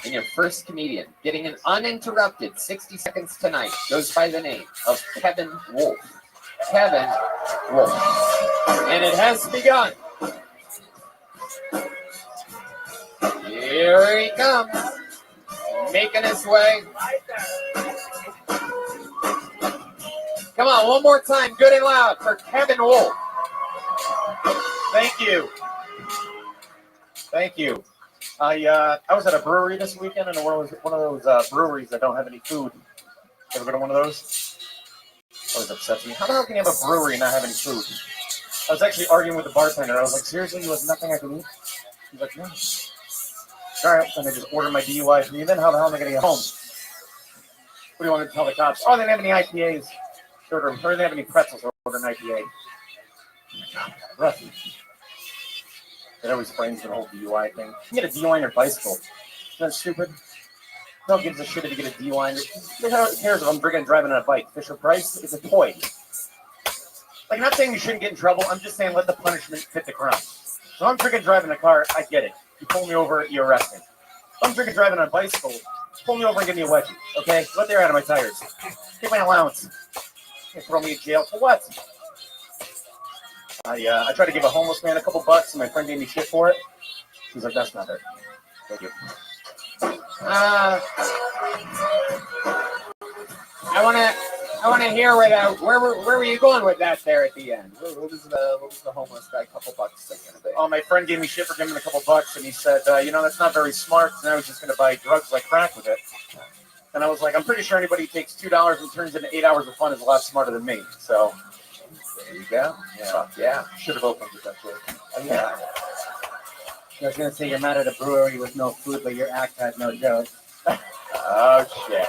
And your first comedian getting an uninterrupted 60 seconds tonight goes by the name of Kevin Wolf. Kevin Wolf. And it has begun. Here he comes. Making his way. Come on, one more time, good and loud for Kevin Wolf.
Thank you. Thank you. I was at a brewery this weekend, and one of those breweries that don't have any food. Ever been to one of those? Always upsets me. How the hell can you have a brewery and not have any food? I was actually arguing with the bartender. I was like, seriously, you have nothing I can eat? He's like, no. All right, and I just ordered my DUI from you. Then how the hell am I going to get home? What do you want me to tell the cops? Oh, they didn't have any IPAs. Or they didn't have any pretzels. Order an IPA. Rough. It always frames the whole DUI thing. You get a DUI on your bicycle. Isn't that stupid? No one gives a shit if you get a DUI. Who cares if I'm driving on a bike? Fisher Price is a toy. Like, I'm not saying you shouldn't get in trouble. I'm just saying let the punishment fit the crime. So I'm freaking driving a car. I get it. You pull me over, you arrest me. If I'm freaking driving on a bicycle, pull me over and give me a wedgie. Okay? Let the air out of my tires. Take my allowance. You throw me in jail for what? I tried to give a homeless man a couple bucks, and my friend gave me shit for it. He's like, that's not it. Thank you.
I want to hear where were you going with that there at the end? What was the homeless guy a couple bucks thinking about?
Oh, my friend gave me shit for giving him a couple bucks, and he said, that's not very smart, and I was just going to buy drugs like crack with it. And I was like, I'm pretty sure anybody who takes $2 and turns into 8 hours of fun is a lot smarter than me. So
there you go. Yeah.
Should have opened it that way.
Yeah. I was going to say you're mad at a brewery with no food, but your act had no jokes.
Oh, shit.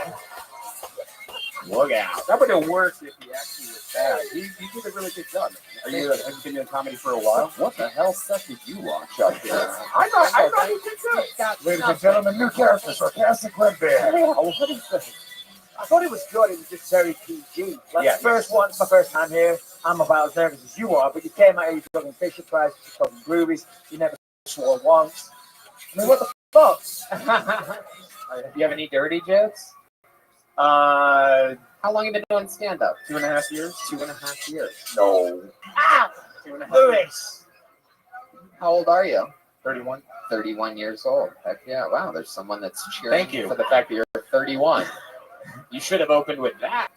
Look out. That would have worked if he actually was bad. You did a really good job.
Have you been doing comedy for a while?
What the hell stuff did you watch up here?
I thought you did good. Ladies and gentlemen, new character, Sarcastic Red Bear.
What is this? I thought it was good. It was just very PG. Like
Yeah.
the first one, it's my first time here. I'm about as nervous as you are, but you came out here, you're talking Fisher Price, you're talking breweries, you never swore once. I mean, what the fuck?
You have any dirty jokes?
How
long have you been doing stand-up?
2.5 years.
2.5 years.
No.
Ah!
2.5
Louis!
How old are you?
31.
31 years old. Heck yeah. Wow, there's someone that's cheering
Thank you.
for the fact that you're 31. You should have opened with that.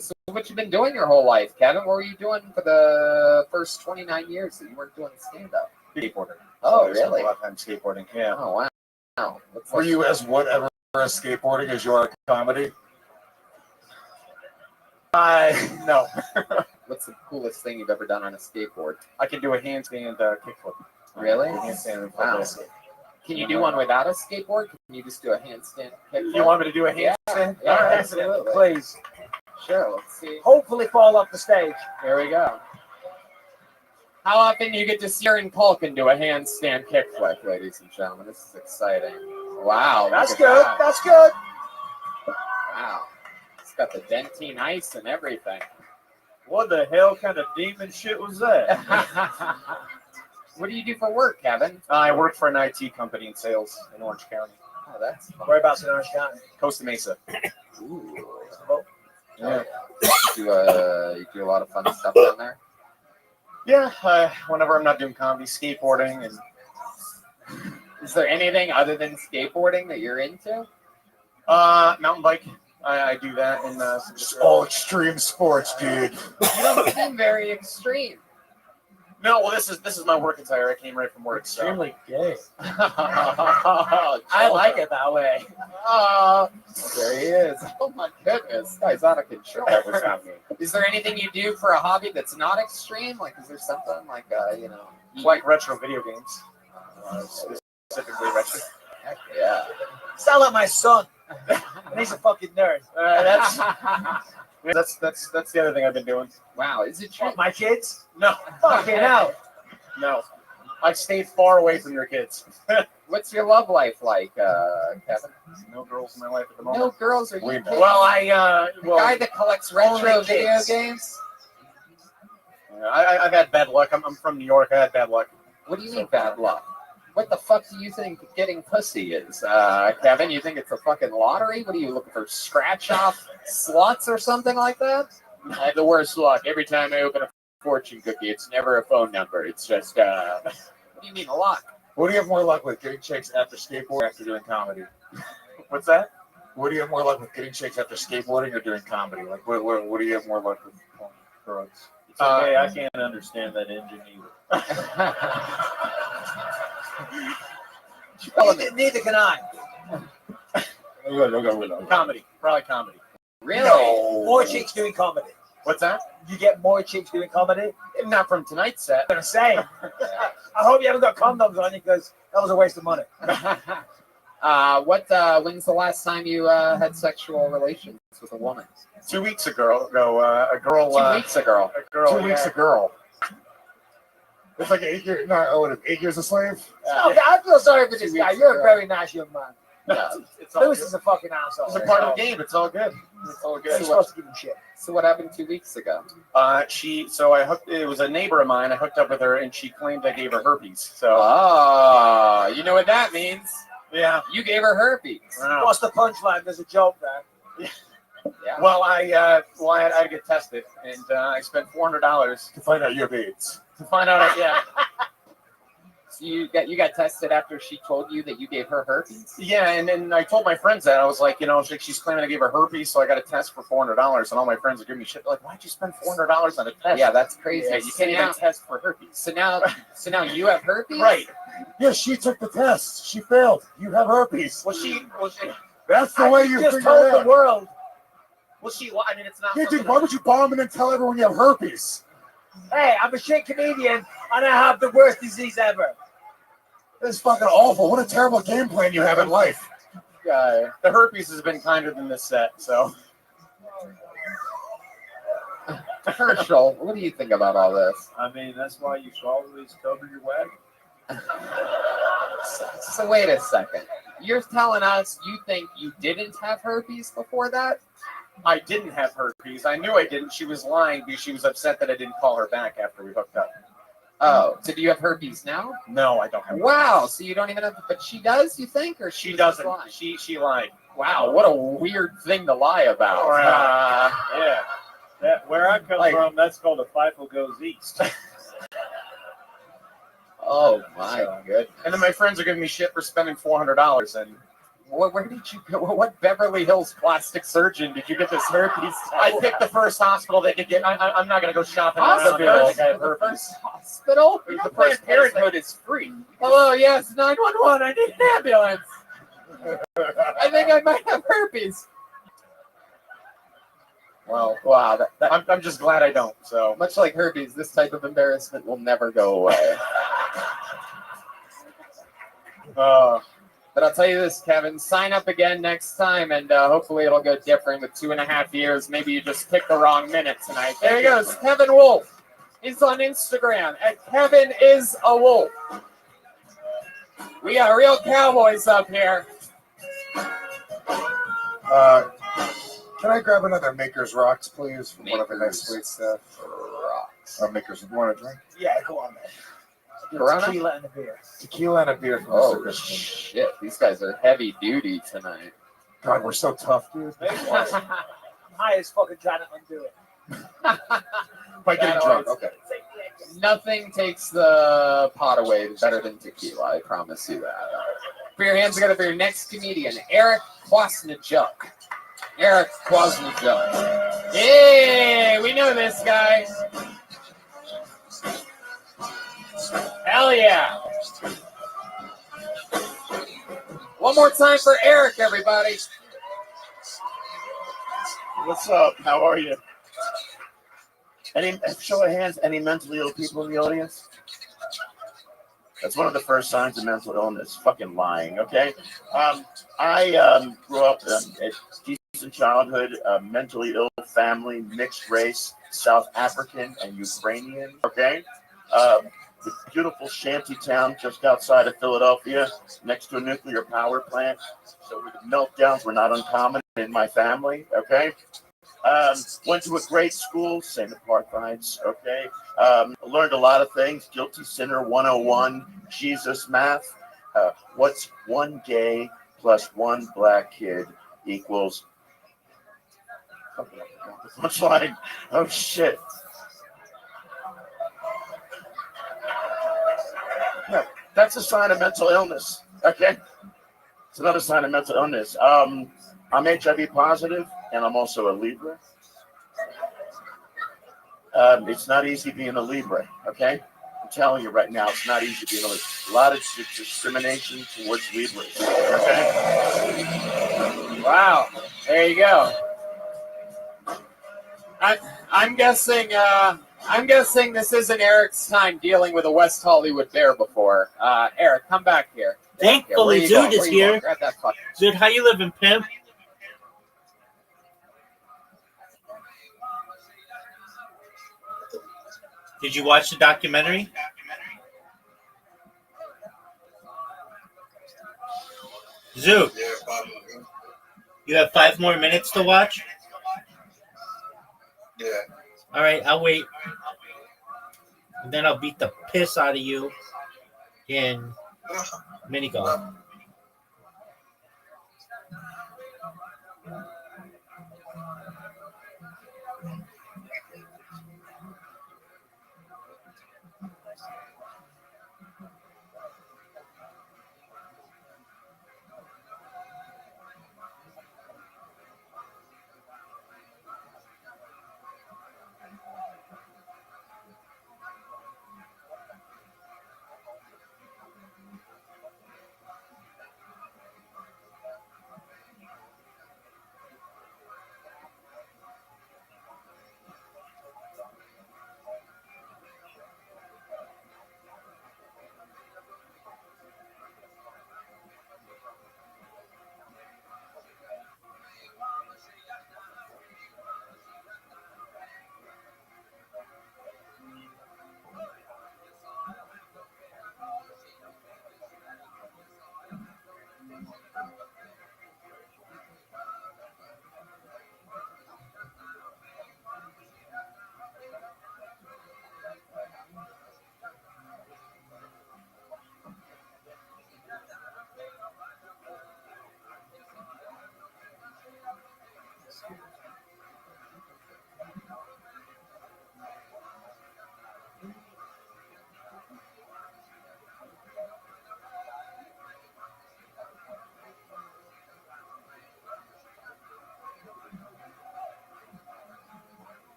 So what you been doing your whole life, Kevin? What were you doing for the first 29 years that you weren't doing stand-up?
Skateboarding.
Oh,
So I spent
really?
A lot of time skateboarding. Yeah.
Oh, wow.
Were you as whatever as skateboarding as you are comedy?
No.
What's the coolest thing you've ever done on a skateboard?
I can do a handstand kickflip.
Really?
Handstand and
Wow.
flip.
Can you do one without a skateboard? Can you just do a handstand kickflip?
You want me to do a handstand?
Yeah,
All right.
absolutely.
Please.
Sure, let's see.
Hopefully fall off the stage.
Here we go. How often do you get to see Aaron Culkin do a handstand kickflip, ladies and gentlemen? This is exciting. Wow.
That's
look at
good.
that.
That's good.
Wow. It's got the dentine ice and everything.
What the hell kind of demon shit was that?
What do you do for work, Kevin?
I work for an IT company in sales in Orange County.
Oh, that's fun.
Whereabouts in Orange County?
Costa Mesa.
Ooh.
Yeah.
You do a lot of fun stuff down there?
Yeah, whenever I'm not doing comedy, skateboarding, and
is there anything other than skateboarding that you're into?
Mountain bike. I do that in
It's all extreme sports, dude.
You don't seem very extreme.
No, well, this is my work attire. I came right from work. So.
Extremely gay.
I
like it that way.
There he is. Oh my goodness, this guy's out of control.
That was not me.
Is there anything you do for a hobby that's not extreme? Like, is there something like,
Like retro video games, specifically retro.
Heck yeah.
Sound like my son. And he's a fucking nerd.
That's the other thing I've been doing.
Wow, is it true?
My kids?
No.
Fucking hell.
No. I stayed far away from your kids.
What's your love life like, Kevin?
No girls in my life at the moment.
No girls? Are you kidding?
Well,
the guy that collects retro
only
video
kids.
games?
I've had bad luck. I'm from New York. I had bad luck.
What do you mean bad luck? What the fuck do you think getting pussy is? Kevin, you think it's a fucking lottery? What are you looking for? Scratch off sluts or something like that? I have the worst luck. Every time I open a fortune cookie, it's never a phone number. It's just, what do you mean luck?
What do you have more luck with, getting chicks after skateboarding or after doing comedy?
What's that?
What do you have more luck with, getting chicks after skateboarding or doing comedy? Like, what do you have more luck with? Drugs.
It's okay. I can't understand that engine either.
Neither can I.
Comedy. Probably comedy.
Really?
More chicks doing comedy.
What's that?
You get more chicks doing comedy?
Not from tonight's set.
I'm gonna say. I hope you haven't got condoms on you because that was a waste of money.
When's the last time you had sexual relations with a woman?
2 weeks ago, a girl.
2 weeks ago.
A girl.
2 weeks a girl. It's like 8 years. No, 8 years a slave.
Okay, I feel sorry for this guy. You're a very nice young man.
Yeah.
It's all
Lewis
good.
is a fucking asshole.
It's a part of the game. It's all good. It's all good.
You're supposed to give him shit.
So what happened 2 weeks ago?
It was a neighbor of mine. I hooked up with her, and she claimed I gave her herpes. So.
You know what that means?
Yeah.
You gave her herpes.
Wow.
What's the punchline? There's a joke there.
Yeah.
Well, I had to get tested, and I spent $400
To find out you have AIDS.
to find out. Yeah.
So you got tested after she told you that you gave her herpes?
Yeah, and then I told my friends that. I was like, she's claiming I gave her herpes, so I got a test for $400, and all my friends are giving me shit. They're like, why'd you spend $400 on a test?
Yeah, that's crazy.
Yeah, you can't even test for herpes.
So now you have herpes?
Right.
Yeah, she took the test. She failed. You have herpes.
Well, she.
That's the way you
just
figure
told
it
the
out.
world.
Well, I mean, it's not.
Yeah, dude,
something
why would you bomb and then tell everyone you have herpes?
Hey, I'm a shit comedian and I have the worst disease ever.
That's fucking awful. What a terrible game plan you have in life.
The herpes has been kinder than this set, so.
Herschel, what do you think about all this?
I mean, that's why you should always cover your wagon.
So wait a second. You're telling us you think you didn't have herpes before that?
I didn't have herpes. I knew I didn't. She was lying because she was upset that I didn't call her back after we hooked up.
Oh, so do you have herpes now?
No, I don't have herpes.
Wow, so you don't even have, but she does, you think, or
She
was just
doesn't.
lying?
She lied.
Wow, what a weird thing to lie about.
Yeah. Where I come from, that's called a FIFO goes east.
Oh my goodness.
And then my friends are giving me shit for spending $400. And
where did you go? What Beverly Hills plastic surgeon did you get this herpes?
I picked the first hospital they could get. I'm not going to go shopping around.
Hospital?
I think I have herpes.
First hospital?
The first
Parenthood is free. Hello, yes, 911. I need an ambulance. I think I might have herpes.
Well,
wow.
I'm just glad I don't. So
much like herpes, this type of embarrassment will never go away. But I'll tell you this, Kevin, sign up again next time, and hopefully it'll go different with 2.5 years. Maybe you just picked the wrong minute tonight. There he goes, Kevin Wolf. He's on Instagram at Kevin is a Wolf. We got real cowboys up here.
Can I grab another Maker's Rocks, please, from one of the next week's stuff?
Rocks.
Maker's, you want a drink?
Yeah, go on, man.
Corona?
Tequila and a beer.
Tequila and a beer from
Oh,
Mr. Christian.
shit. These guys are heavy duty tonight.
God, we're so tough, dude.
I'm high as fucking trying to undo it.
By getting drunk, okay.
Nothing takes the pot away better than tequila, I promise you that. Put your hands together for your next comedian, Eric Kwasnichuk. Eric Kwasnichuk. Hey, we know this guy. Hell yeah. One more time for Eric, everybody.
What's up? How are you? Any show of hands? Any mentally ill people in the audience? That's one of the first signs of mental illness. Fucking lying. Okay. I grew up at decent childhood, mentally ill family, mixed race, South African and Ukrainian. Okay. The beautiful shanty town just outside of Philadelphia, next to a nuclear power plant. So the meltdowns were not uncommon in my family. Okay. Went to a great school, same apartheids, okay? Learned a lot of things, Guilty Sinner 101, Jesus math. What's one gay plus one black kid equals... What's like, oh shit. Yeah, that's a sign of mental illness, okay? It's another sign of mental illness. I'm HIV positive, and I'm also a Libra. It's not easy being a Libra, okay? I'm telling you right now, it's not easy being a Libra. A lot of discrimination towards Libras, okay?
Wow, there you go. I'm guessing this isn't Eric's time dealing with a West Hollywood bear before. Eric, come back here.
Thankfully, Zoot is here.
Grab that fucking...
Zoot, how you living, pimp? Did you watch the documentary? Zoot, you have 5 more minutes to watch?
Yeah.
All right, I'll wait. And then I'll beat the piss out of you in mini golf.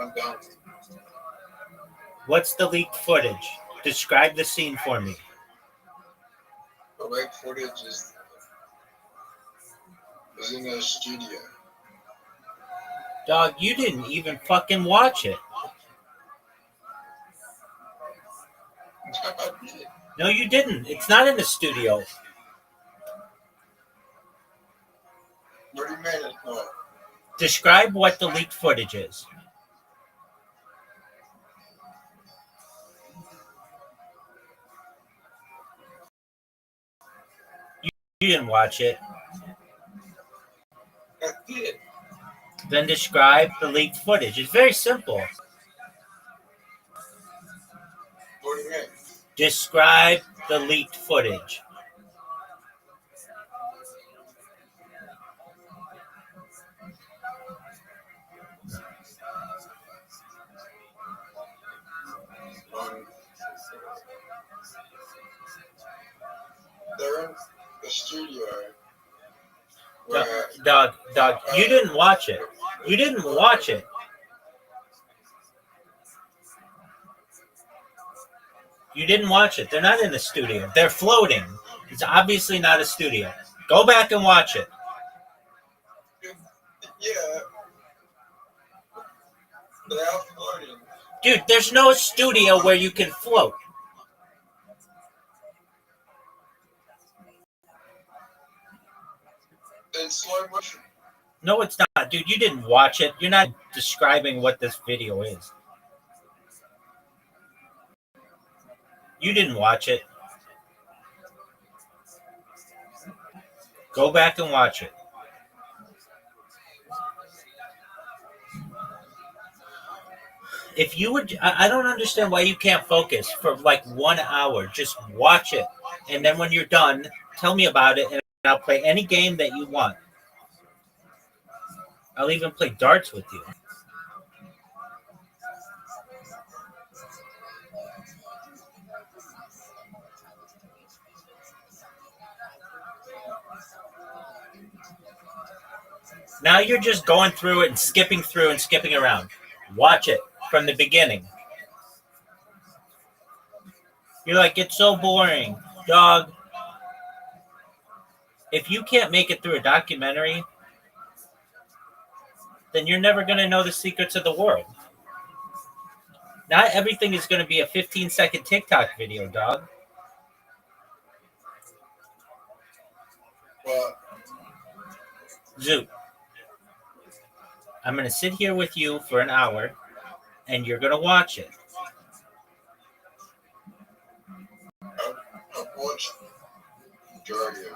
I'm done.
What's the leaked footage? Describe the scene for me.
The leaked footage is in a studio.
Dog, you didn't even fucking watch it. No, you didn't. It's not in the studio.
What do you mean it's not?
Describe what the leaked footage is. You didn't watch it.
I did.
Then describe the leaked footage. It's very simple.
What do you mean?
Describe the leaked footage.
They're in the studio.
Dog, you didn't watch it. You didn't watch it. You didn't watch it. They're not in the studio. They're floating. It's obviously not a studio. Go back and watch it.
Yeah. They're out floating.
Dude, there's no studio where you can float.
In slow motion.
No, it's not. Dude, you didn't watch it. You're not describing what this video is. You didn't watch it. Go back and watch it. If you would, I don't understand why you can't focus for like 1 hour. Just watch it. And then when you're done, tell me about it and I'll play any game that you want. I'll even play darts with you. Now you're just going through it and skipping through and skipping around. Watch it from the beginning. You're like, it's so boring. Dog, if you can't make it through a documentary, then you're never going to know the secrets of the world. Not everything is going to be a 15-second TikTok video, dog.
What?
Zoot, I'm going to sit here with you for an hour, and you're going to watch it.
I've watched the majority of it.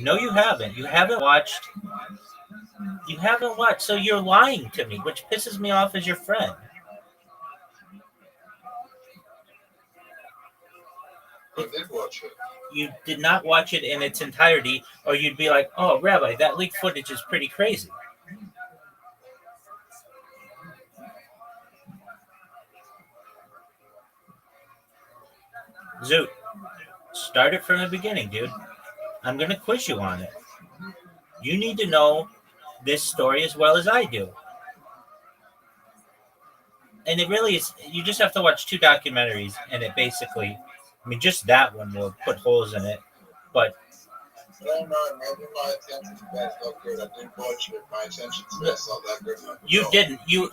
No, you haven't. You haven't watched. You haven't watched, so you're lying to me, which pisses me off as your friend.
I did watch it.
You did not watch it in its entirety, or you'd be like, oh, Rabbi, that leaked footage is pretty crazy. Zoot, start it from the beginning, dude. I'm going to quiz you on it. You need to know this story as well as I do. And it really is, you just have to watch 2 documentaries, and it basically, I mean, just that one will put holes in it. But
I don't know, maybe my attention span's not good. I didn't watch it. My attention span's not that good.
you didn't. You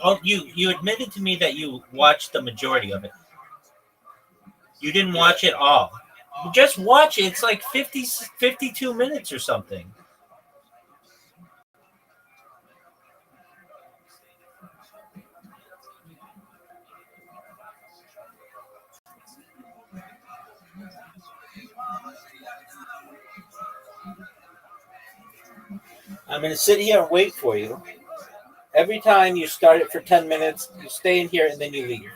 admitted to me that you watched the majority of it. You didn't watch it all. Just watch it. It's like 52 minutes or something. I'm going to sit here and wait for you. Every time you start it for 10 minutes, you stay in here and then you leave.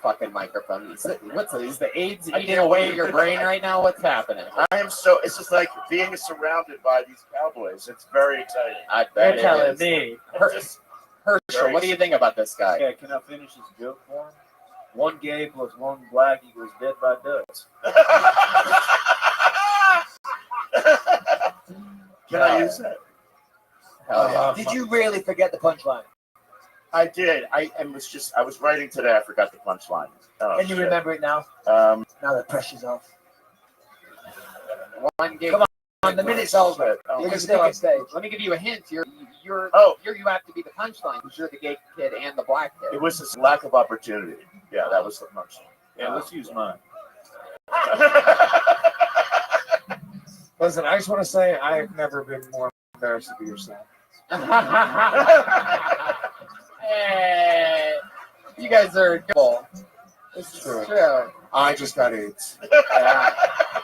Fucking microphone. Is the AIDS eating away your brain right now? What's happening?
I am so. It's just like being surrounded by these cowboys. It's very exciting.
I bet
You're telling
it is.
me.
Herschel, what do you think about this guy?
Okay, can I finish this joke for him? One gay plus one black equals dead by ducks. Can I use that?
Hell yeah.
Did you really forget the punchline?
I did. I was writing today. I forgot the punchline. Oh,
And you
shit.
remember it now?
Um,
Now the pressure's off.
One game.
Come on, the minute's over. You're still on stage.
Let me give you a hint. You have to be the punchline because you're the gay kid and the black kid.
it was this lack of opportunity. Yeah, that was the punchline.
Yeah, let's use mine.
Listen, I just want to say I have never been more embarrassed to be yourself.
Hey, you guys are cool. This is true.
I just got AIDS.
Yeah,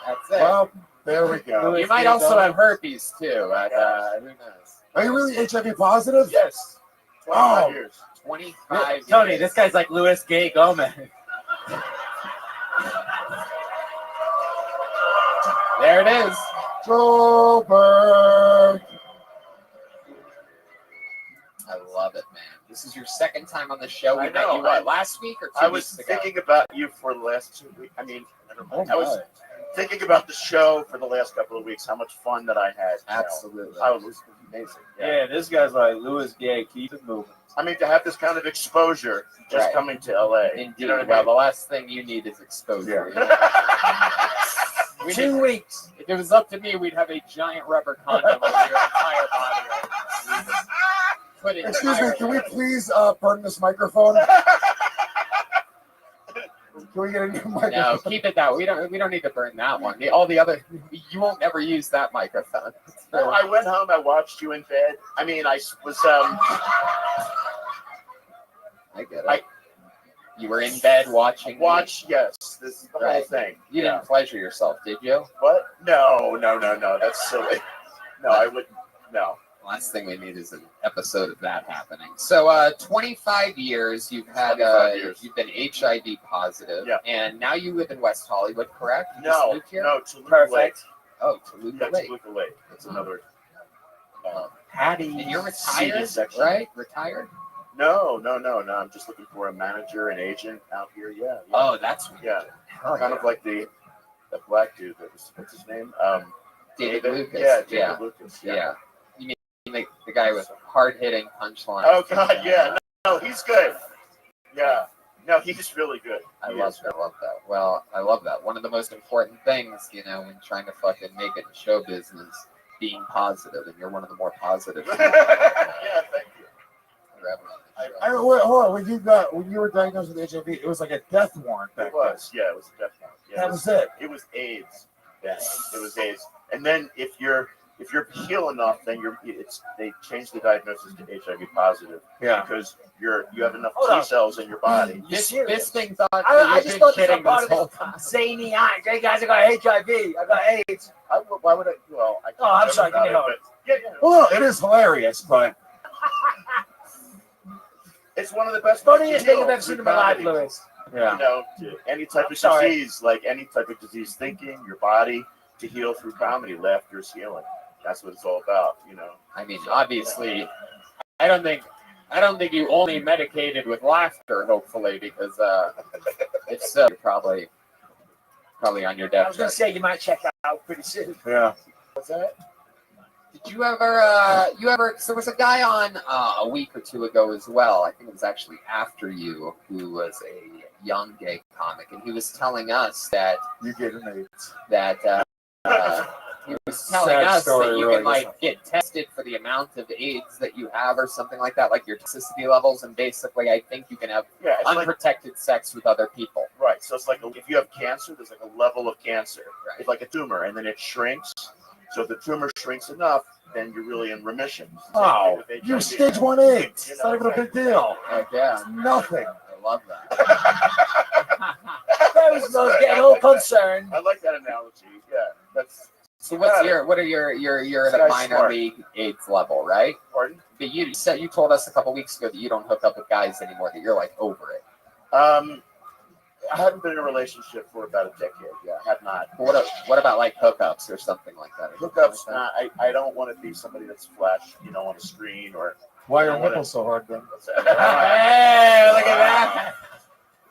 that's it.
Well, there we go.
You might also have herpes too. Who knows?
Are you really HIV positive?
Yes.
25
years.
25
Tony,
years.
this guy's like Louis Gay Gomez.
There it is.
Goldberg.
I love it, man. This is your second time on the show. We
I
met
know.
you what, last week or 2
I was
weeks ago?
thinking about you for the last 2 weeks. I mean, never mind.
Oh,
I was
my.
thinking about the show for the last couple of weeks. How much fun that I had.
Absolutely.
I was amazing.
Yeah, this guy's like Louis Gay. Keep it moving.
I mean, to have this kind of exposure just
Right.
coming to LA.
Indeed.
You know what I
Well,
mean?
the last thing you need is exposure. We
2
need-
weeks.
If it was up to me, we'd have a giant rubber condom over your entire body. We would put it
Excuse me, can we please burn this microphone? Can we get a new microphone?
No, keep it that way. We don't need to burn that one. All the other, you won't ever use that microphone.
No, I went home. I watched you in bed. I mean, I was.
I get it. You were in bed watching.
Watch. Yes, this is the whole thing.
You didn't pleasure yourself, did you?
What? No. That's silly. No, I wouldn't. No.
Last thing we need is an episode of that happening. So, 25 years you've had.
25 years.
You've been HIV positive,
Yeah.
and now you live in West Hollywood, correct? You just
No.
moved here?
No. Toluca Lake.
Oh, Toluca
Yeah,
Lake.
Toluca Lake. That's another.
Patty. And you're
CD
retired,
section.
right? Retired.
No. I'm just looking for a manager, an agent out here. Yeah.
Oh, that's
Yeah.
Oh,
kind
yeah.
of like the black dude. What's his name?
David Lucas.
Yeah, David
Yeah.
Lucas.
Yeah. You mean the guy with hard-hitting punchline?
Oh God, yeah. No, he's good. Yeah. No, he's really good.
I love that. Well, I love that. One of the most important things, when trying to fucking make it in show business, being positive, and you're one of the more positive.
Yeah, thank you.
Hold on. When you were diagnosed with HIV, it was like a death warrant.
It was. Yeah, it was a death warrant. Yeah,
That was it.
It was AIDS. Yeah, it was AIDS. And then if you're heal enough, then they change the diagnosis to HIV positive.
Yeah.
Because you have enough
Hold
T
on.
cells in your body.
This thing thought
I
that
just
you've
thought
been
this was
kidding
part
this
of
whole
this
time.
zany eyes. Hey guys, I got HIV. I got AIDS.
Why would I? Well, I can't
Oh, I'm
joke
sorry. Give
about
me a
it,
hug.
but yeah.
Well, it is hilarious, but
It's one of the best.
Funniest thing I've
heal
ever seen in
through
my life,
comedy.
Louis.
yeah.
To any type
I'm
of
sorry.
disease, like any type of disease, thinking your body to heal through comedy. Laughter is healing. That's what it's all about.
I mean, obviously, I don't think you only medicated with laughter. Hopefully, because if so, you're probably on your
I
death
was going to say you might check out pretty soon.
Yeah.
What's that? Did you ever? So there was a guy on a week or two ago as well. I think it was actually after you, who was a young gay comic, and he was telling us that
You get an AIDS.
he was telling
Sad
us
story,
that you
really,
can like get tested for the amount of AIDS that you have or something like that, like your toxicity levels, and basically I think you can have
Yeah, it's like
unprotected sex with other people.
right. So it's like if you have cancer, there's like a level of cancer.
Right.
It's like a tumor, and then it shrinks. So if the tumor shrinks enough, then you're really in remission. Same thing
Oh,
with
you
HIV.
stage 1 AIDS. It's not even a big deal.
Heck yeah,
Nothing.
I love that.
That was getting all concerned.
I like that analogy. Yeah, that's.
So you're at a
Guy's
minor
smart.
league AIDS level, right?
Pardon?
But you told us a couple weeks ago that you don't hook up with guys anymore, that you're like over it.
I haven't been in a relationship for about a decade. Yeah, I have not.
What about like hookups or something like that?
Hookups? I don't want to be somebody that's flash, on a screen or.
Why are your nipples so hard then?
Hey, look at that!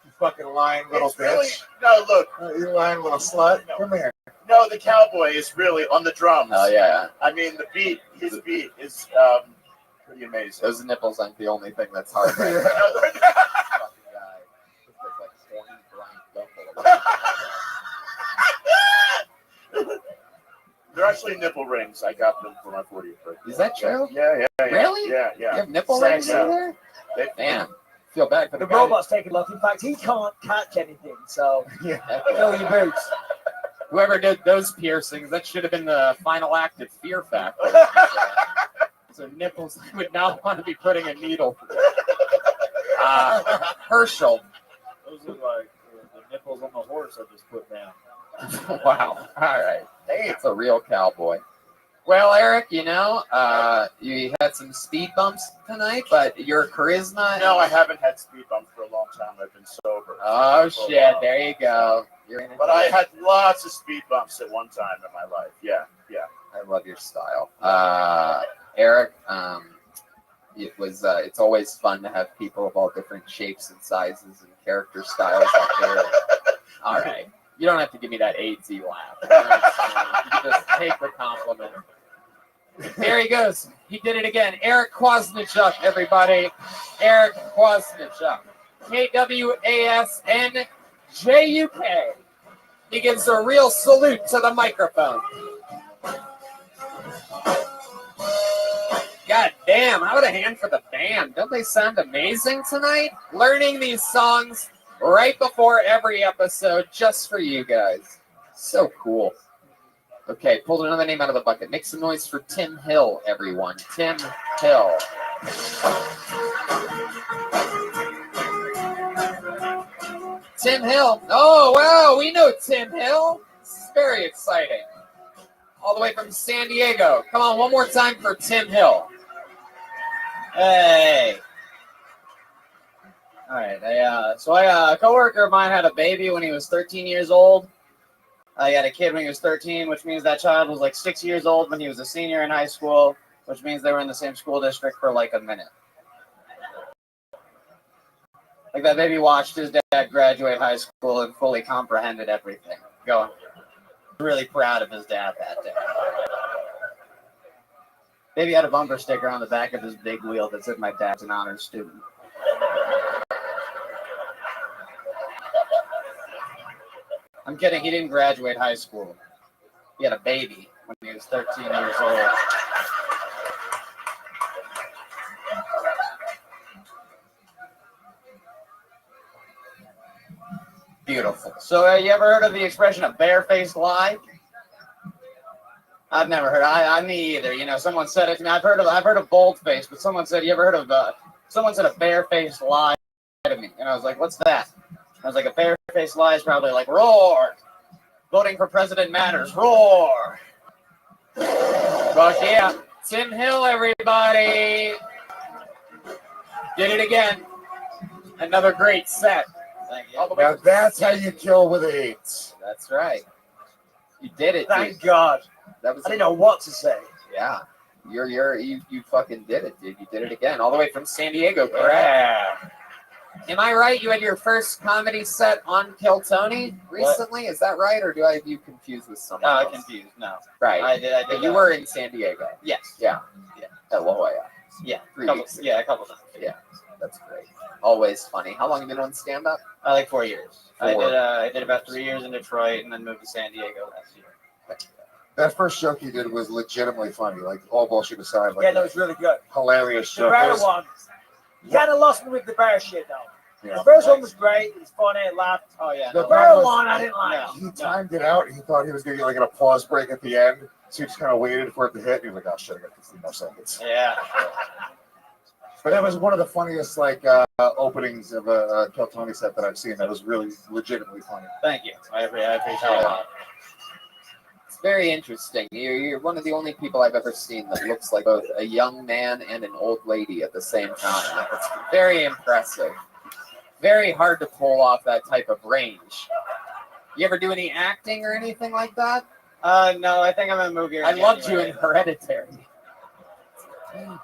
You fucking lying little
It's really,
bitch.
no, look.
You lying little slut. Come here.
No, the cowboy is really on the drums.
Oh yeah.
I mean, his beat is
pretty amazing.
Those nipples aren't the only thing that's hard right now.
They're actually nipple rings. I got them for my 40th birthday.
Is that true?
Yeah.
Really?
Yeah.
You have nipple rings in there? Man, feel bad for
The
the guy.
robot's taking luck. In fact, he can't catch anything, so fill your boots.
Whoever did those piercings, that should have been the final act of Fear Factor. So nipples, I would not want to be putting a needle through. Herschel.
Those are like the nipples on the horse I just put down.
Wow. All right. Hey, it's a real cowboy. Well, Eric, you had some speed bumps tonight, but your charisma.
No, I haven't had speed bumps for a long time. I've been sober.
Oh, shit. There you go.
But I had lots of speed bumps at one time in my life. Yeah.
I love your style. Eric, it's always fun to have people of all different shapes and sizes and character styles up here. All right. You don't have to give me that AIDSy laugh. You can just take the compliment. There he goes. He did it again. Eric Kwasnichuk, everybody. Eric Kwasnichuk. Kwasnjuk. He gives a real salute to the microphone. God damn, how about a hand for the band? Don't they sound amazing tonight? Learning these songs right before every episode just for you guys. So cool. Okay, pulled another name out of the bucket. Make some noise for Tim Hill, everyone. Tim Hill. Tim Hill. Oh, wow, we know Tim Hill. This is very exciting. All the way from San Diego. Come on, one more time for Tim Hill.
Hey. All right. A coworker of mine had a baby when he was 13 years old. He had a kid when he was 13, which means that child was like 6 years old when he was a senior in high school, which means they were in the same school district for like a minute. Like that baby watched his dad graduate high school and fully comprehended everything. Going, really proud of his dad that day. Baby had a bumper sticker on the back of his big wheel that said, "My dad's an honors student." I'm kidding. He didn't graduate high school. He had a baby when he was 13 years old. Beautiful. So, you ever heard of the expression "a barefaced lie"? I've never heard. Me either. You know, someone said it to me. I've heard of bold-faced, but someone said, "You ever heard of?" Someone said a barefaced lie to me, and I was like, "What's that?" I was like, "A barefaced lie is probably like roar. Voting for president matters. Roar." But yeah, Tim Hill, everybody, did it again. Another great set. Thank you.
Now that's how you kill with AIDS.
That's right. You did it.
Thank God.
That was.
I didn't know what to say.
Yeah. You fucking did it, dude. You did it again, all the way from San Diego, correct?
Yeah.
Am I right? You had your first comedy set on Kill Tony recently. Is that right, or do I have you confused with someone else?
Confused. No.
Right.
I did.
But you were in San Diego.
Yes.
Yeah. At La Jolla.
Yeah.
3 weeks ago.
Yeah, a couple times.
Yeah. That's great. Always funny. How long have you been on stand-up?
Like 4 years.
4.
I did about 3 years in Detroit and then moved to San Diego last year.
That first joke you did was legitimately funny. Like all bullshit aside, like
Yeah, that was really good.
hilarious
The
joke.
bear
It was-
one. You kind of lost me with the bear shit, though.
Yeah.
The first one was great. It was funny. I laughed.
Oh, yeah.
The
The
bear
bear
was-
one, I didn't like.
He timed it out. He thought he was gonna get like an applause break at the end, so he just kind of waited for it to hit. And he was like, "Oh shit, I got 15 more seconds."
Yeah.
But that was one of the funniest openings of a Kill Tony set that I've seen. That was really legitimately funny.
Thank you. I appreciate it.
It's very interesting. You're one of the only people I've ever seen that looks like both a young man and an old lady at the same time. Like, it's very impressive. Very hard to pull off that type of range. You ever do any acting or anything like that?
No, I think I'm in a movie.
I loved you in Hereditary.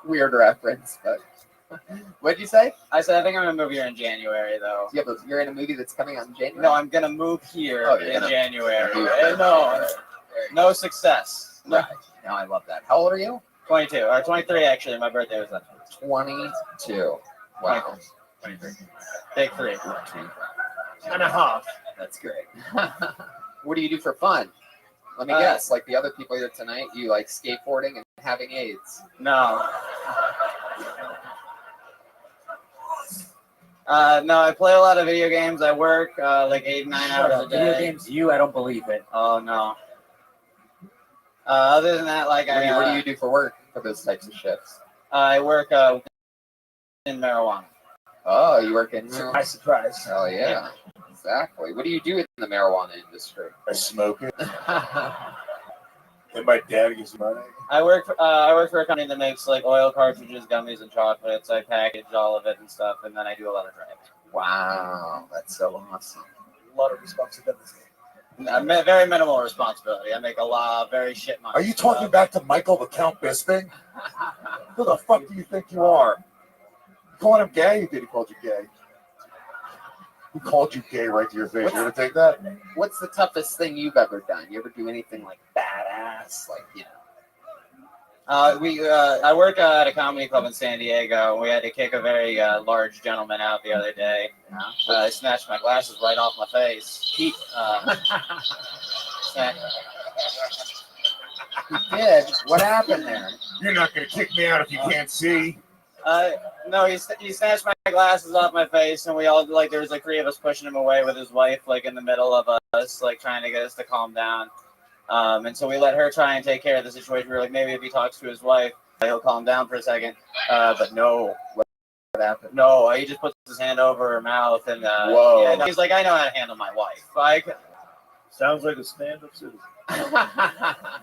Weird reference, but what'd you say?
I said I think I'm in a movie here in January, though.
Yeah, but you're in a movie that's coming out in January?
No, I'm gonna move here in January.
No,
no success.
Right. No, I love that. How old are you?
22 or 23 actually. My birthday was that.
22. Wow.
23. Big 3.
14.
And a half.
That's great. What do you do for fun? Let me guess. Like the other people here tonight, you like skateboarding and having AIDS.
No. No, I play a lot of video games. I work like 8, 9
Shut
hours
up.
a day.
Video games, I don't believe it.
Oh no. Other than that, like
What do you do for work for those types of shifts?
I work in marijuana.
Oh, you work in
Surprise, surprise.
Oh yeah, exactly. What do you do in the marijuana industry?
I smoke it. And my dad gives money.
I work for a company that makes like oil cartridges, gummies, and chocolates. I package all of it and stuff, and then I do a lot of driving.
Wow, that's so awesome.
A lot of responsibility. Very minimal responsibility. I make a lot, very shit money.
Are you talking back to Michael the Count Bisping? Who the fuck do you think you are? You calling him gay? He did. He called you gay. He called you gay right to your face. You ever take that?
What's the toughest thing you've ever done? You ever do anything like badass? Like, you know.
I work at a comedy club in San Diego. We had to kick a very large gentleman out the other day. I snatched my glasses right off my face. He
did. What happened there?
You're not going to kick me out if you can't see.
No, he snatched my glasses off my face, and we all like there was like 3 of us pushing him away with his wife, like in the middle of us, like trying to get us to calm down. And so we let her try and take care of the situation. We were like, maybe if he talks to his wife, he'll calm down for a second. But no. What happened? No, he just puts his hand over her mouth, and
Whoa.
yeah, no, he's like, I know how to handle my wife.
Sounds like a stand-up citizen.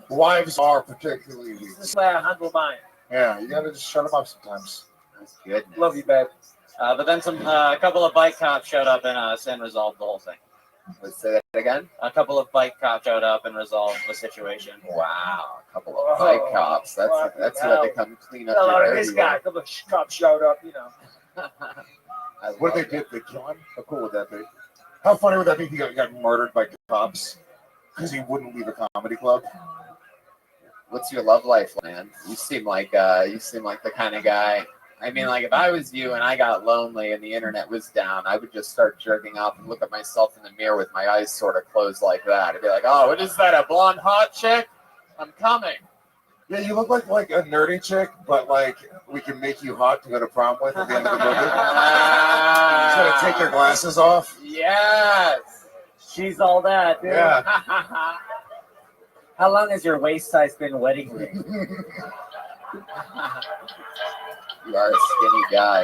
Wives are particularly weak.
This is why I handle mine.
Yeah, you got to just shut them up sometimes.
That's good.
Love you, babe. But then a couple of bike cops showed up and resolved the whole thing.
Let's say that again.
A couple of bike cops showed up and resolved the situation.
Wow, a couple of bike cops. That's where they come clean up.
A lot
your
of this
everywhere.
guy, a couple of cops showed up, you know.
What did they do? They kill him? How cool would that be? How funny would that be if he got murdered by cops because he wouldn't leave a comedy club?
What's your love life, man? You seem like the kind of guy. I mean, like if I was you and I got lonely and the internet was down, I would just start jerking off and look at myself in the mirror with my eyes sort of closed like that. I'd be like, oh, what is that? A blonde hot chick? I'm coming.
Yeah, you look like a nerdy chick, but like we can make you hot to go to prom with at the end of the movie. She's gonna take their glasses off.
Yes.
She's all that, dude.
Yeah.
How long has your waist size been wedding ring?
You are a skinny guy.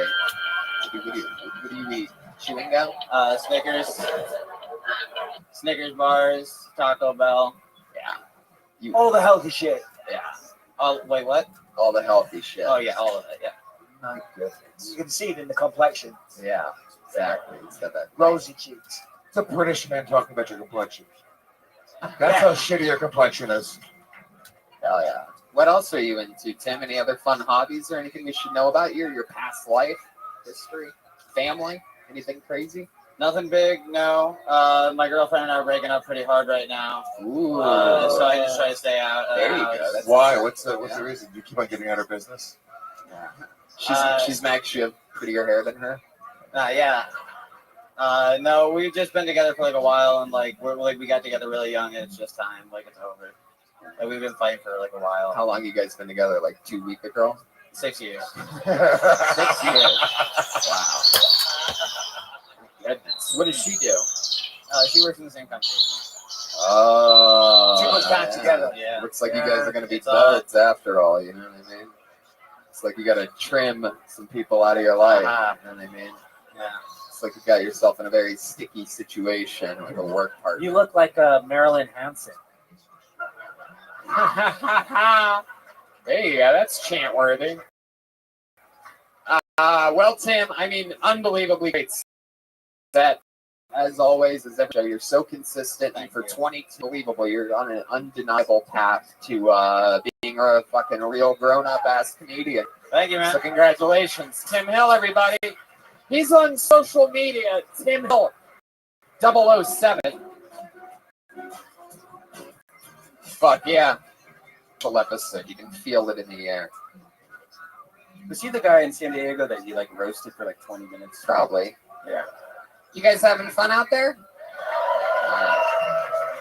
What do you eat? Chewing gum?
Snickers bars, Taco Bell.
Yeah.
All the healthy shit. Yeah. Wait, what?
All the healthy shit.
Oh yeah, all of it. Yeah.
My goodness.
You can see it in the complexion.
Yeah, exactly. It's got that
rosy cheeks.
It's a British man talking about your complexion. That's how shitty your complexion is.
Hell yeah. What else are you into, Tim? Any other fun hobbies or anything we should know about you? Your past life, history, family? Anything crazy?
Nothing big, no. My girlfriend and I are breaking up pretty hard right now.
Ooh.
So I just try to stay out.
There you go. That's
Why? What's the reason? Do you keep on getting out her business?
She's actually prettier hair than her.
Yeah. No, we've just been together for like a while, and like we got together really young, and it's just time. Like it's over. Like, we've been fighting for like a while.
How long you guys been together? Like 2 weeks ago?
6 years.
6 years. Wow. Goodness. What does she do?
She works in the same company as me.
Oh.
Too much time together. Yeah.
Looks like you guys are going to be buds after all, you know what I mean? It's like you got to trim some people out of your life, you know what I mean?
Yeah.
It's like you got yourself in a very sticky situation with a work partner.
You look like Marilyn Hanson.
Hey, yeah, that's chant worthy. Well, Tim, I mean, unbelievably great set. As always, as every show, you're so consistent, and for 22, unbelievable. You're on an undeniable path to being a fucking real grown-up ass comedian.
Thank you, man.
So congratulations, Tim Hill, everybody. He's on social media, Tim Hill 007. Fuck yeah. Full episode. You can feel it in the air.
Was he the guy in San Diego that he like roasted for like 20 minutes?
Probably.
Yeah.
You guys having fun out there?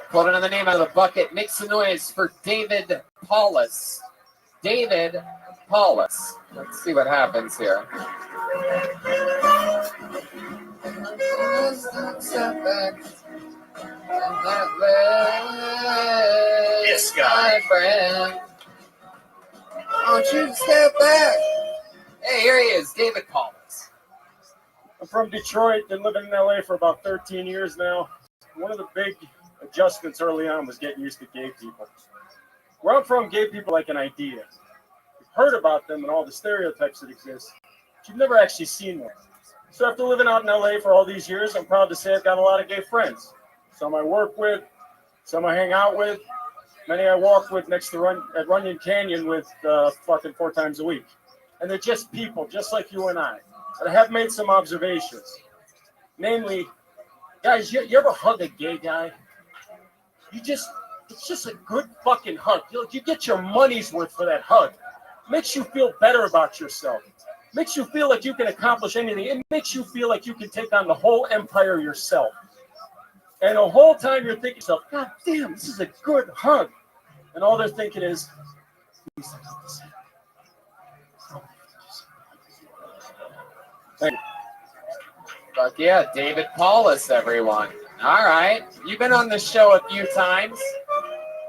Pulling another name out of the bucket. Make some noise for David Paulus. David Paulus. Let's see what happens here.
This guy.
Friend. Don't you step back. Hey, here he is, David Paulus.
I'm from Detroit. Been living in LA for about 13 years now. One of the big adjustments early on was getting used to gay people. Where I'm from, gay people are like an idea. You've heard about them and all the stereotypes that exist, but you've never actually seen one. So after living out in LA for all these years, I'm proud to say I've got a lot of gay friends. Some I work with, some I hang out with, many I walk with next to at Runyon Canyon with fucking 4 times a week. And they're just people, just like you and I. But I have made some observations. Namely, guys, you ever hug a gay guy? It's just a good fucking hug. You get your money's worth for that hug. Makes you feel better about yourself. Makes you feel like you can accomplish anything. It makes you feel like you can take on the whole empire yourself. And the whole time you're thinking to yourself, God damn, this is a good hug. And all they're thinking is, thank you.
Fuck yeah, David Paulus, everyone. All right. You've been on the show a few times.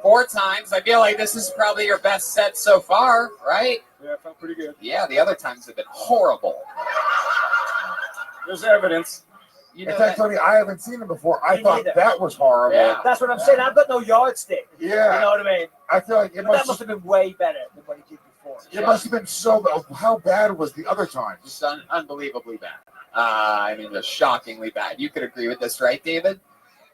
4 times. I feel like this is probably your best set so far, right?
Yeah, it felt pretty good.
Yeah, the other times have been horrible.
There's evidence.
You know
In fact, Tony, I haven't seen him before. I thought that was horrible.
Yeah, that's what I'm saying. I've got no yardstick.
Yeah.
You know what I mean?
I feel like
But that must have been way better than what he did before.
It must have been so bad. How bad was the other times?
Just unbelievably bad. I mean, just shockingly bad. You could agree with this, right, David?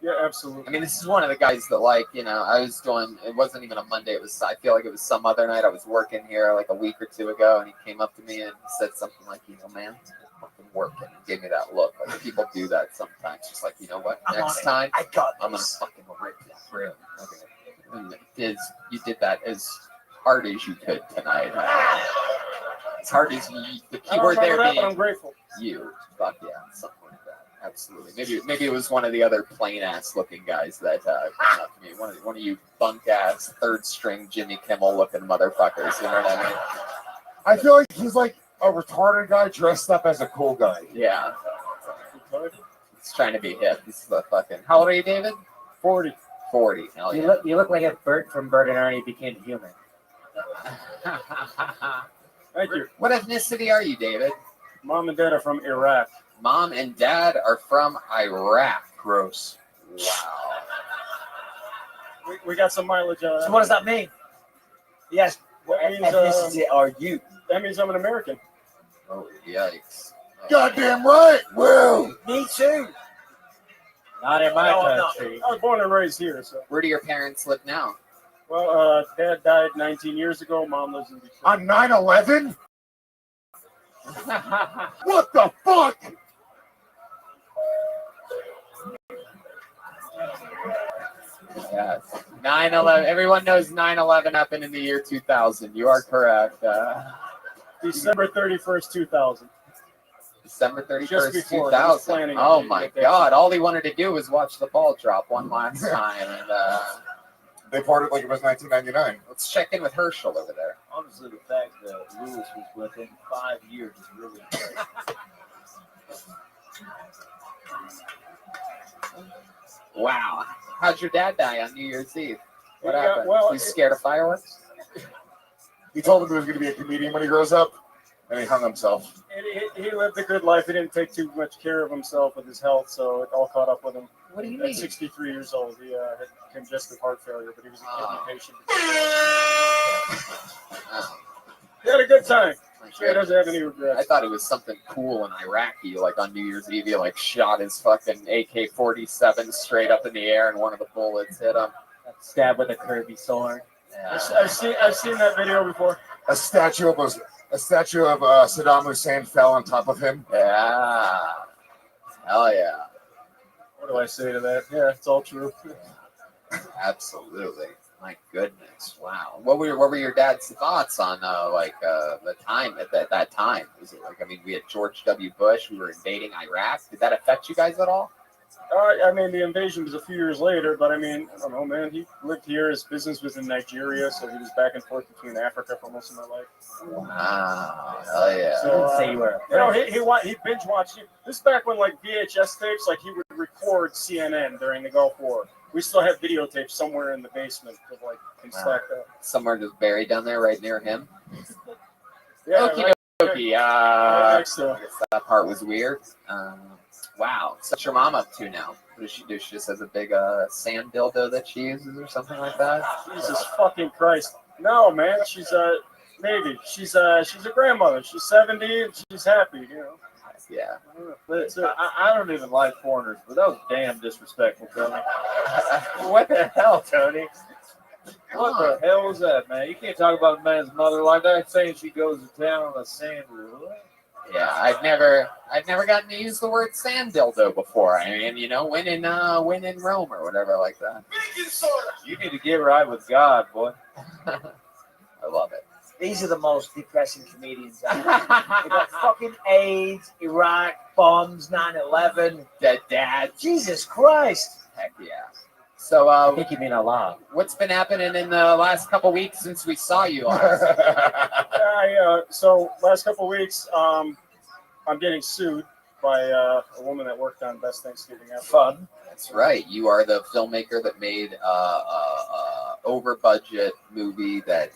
Yeah, absolutely.
I mean, this is one of the guys that, like, you know, I was doing, it wasn't even a Monday. It was, I feel like it was some other night. I was working here like a week or 2 ago, and he came up to me and said something like, you know, man, I'm fucking working. And gave me that look. Like, people do that sometimes. Just like, you know what? Next time, I'm going to fucking rip that room. Okay. And you did that as hard as you could tonight. As hard as you, the key word there being,
but I'm grateful.
You. Fuck yeah. Something like that. Absolutely. Maybe it was one of the other plain ass looking guys that came up to me. One of you bunk ass 3rd string Jimmy Kimmel looking motherfuckers. You know what I mean?
I feel like he's like a retarded guy dressed up as a cool guy.
Yeah. He's trying to be hip. This is a fucking. How old are you, David?
40.
40. Hell yeah.
You look like if Bert from Bert and Ernie became human.
Thank you.
What ethnicity are you, David?
Mom and Dad are from Iraq.
Mom and Dad are from Iraq.
Gross.
Wow.
We got some mileage.
So what does that mean? Yes. What ethnicity are you?
That means I'm an American.
Oh, yikes.
Goddamn right. Woo.
Me too.
Not in my
No.
country.
I was born and raised here. So.
Where do your parents live now?
Well, Dad died 19 years ago. Mom lives in Detroit.
On 9/11? What the fuck?
Yes. 9/11. Everyone knows 9/11 happened in the year 2000. You are correct.
December 31st, 2000.
December 31st,
Just before he was
2000.
planning
Oh
to
my
get that
God.
shit.
All he wanted to do was watch the ball drop one last time. And
They parted like it was 1999.
let's check in with Herschel over there.
Honestly, the fact that Lewis was within 5 years is really great.
Wow. How'd your dad die on New Year's Eve? What
Yeah,
happened?
well,
He's scared of fireworks?
He told him he was going to be a comedian when he grows up, and he hung himself.
He lived a good life. He didn't take too much care of himself with his health, so it all caught up with him.
What do you
At
mean?
63 years old, he had congestive heart failure, but he was a kidney patient. He had a good time. He doesn't have any regrets.
I thought it was something cool in Iraqi, like on New Year's Eve, he like shot his fucking AK-47 straight up in the air, and one of the bullets hit him.
Stabbed with a curvy sword.
Yeah.
I've seen that video before.
A statue of Saddam Hussein fell on top of him.
Yeah. Hell yeah.
What do I say to that? Yeah, it's all true.
Absolutely. My goodness, wow. What were your dad's thoughts on the time at that time? Was it like, I mean, we had George W. Bush, we were invading Iraq. Did that affect you guys at all?
I mean, the invasion was a few years later, but I mean, I don't know, man. He lived here. His business was in Nigeria, so he was back and forth between Africa for most of my life.
Wow, hell yeah.
So, he binge watched. This is back when like VHS tapes, like he would record CNN during the Gulf War. We still have videotapes somewhere in the basement of like stacked up.
Somewhere just buried down there, right near him.
Yeah,
Okie
right
dokie.
right next to
I guess that part was weird. Wow. So what's your mom up to now? What does she do? She just has a big sand dildo that she uses or something like that?
Jesus fucking Christ. No, man. She's maybe. She's a grandmother. She's 70 and she's happy, you know.
Yeah.
I don't even like foreigners, but that was damn disrespectful, Tony.
What the hell, Tony?
What the hell was that, man? You can't talk about a man's mother like that, saying she goes to town on a sand rule.
Yeah, I've never gotten to use the word sand dildo before. I mean, you know, when in Rome or whatever like that.
You need to get right with God, boy.
I love it.
These are the most depressing comedians. They got fucking AIDS, Iraq, bombs, 9/11,
dead dad.
Jesus Christ.
Heck yeah. So
I think you mean a lot.
What's been happening in the last couple weeks since we saw you last?
So last couple of weeks, I'm getting sued by a woman that worked on Best Thanksgiving Ever.
Fun.
That's right. You are the filmmaker that made over budget movie that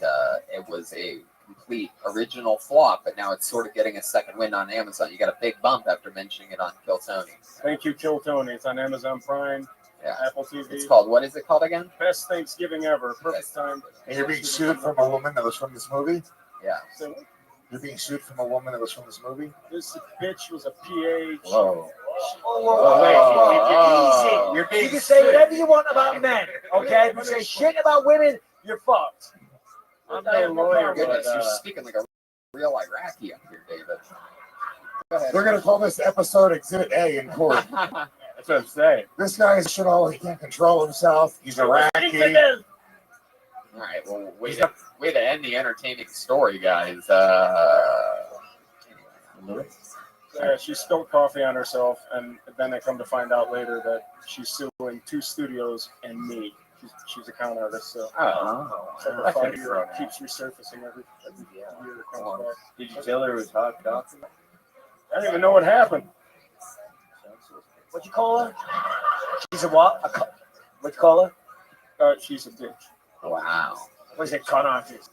it was a complete original flop, but now it's sort of getting a second wind on Amazon. You got a big bump after mentioning it on Kill Tony.
Thank you, Kill Tony. It's on Amazon Prime, Apple TV.
It's called, what is it called again?
Best Thanksgiving Ever. Perfect time.
And you're being sued from a woman that was from this movie?
Yeah.
So,
You're being sued from a woman that was from this movie?
this bitch was a PH.
Whoa.
Whoa.
You're being
You can say whatever you want about men, okay? If you say shit about women, you're fucked.
I'm no lawyer,
Goodness,
but
you're speaking like a real Iraqi up here, David. Go ahead.
They're going to call this episode Exhibit A in court.
That's what I'm saying.
This guy is all he can't control himself. He's Iraqi.
All right, well, way to end the entertaining story, guys.
Yeah, she spilled coffee on herself, and then I come to find out later that she's suing 2 studios and me. She's a con artist, so so her fire keeps resurfacing every year. It comes back.
Did you tell her it was hot coffee?
I don't even know what happened.
What'd you call her? She's a what? What'd you call her?
She's a bitch.
Wow.
What is it, con artist?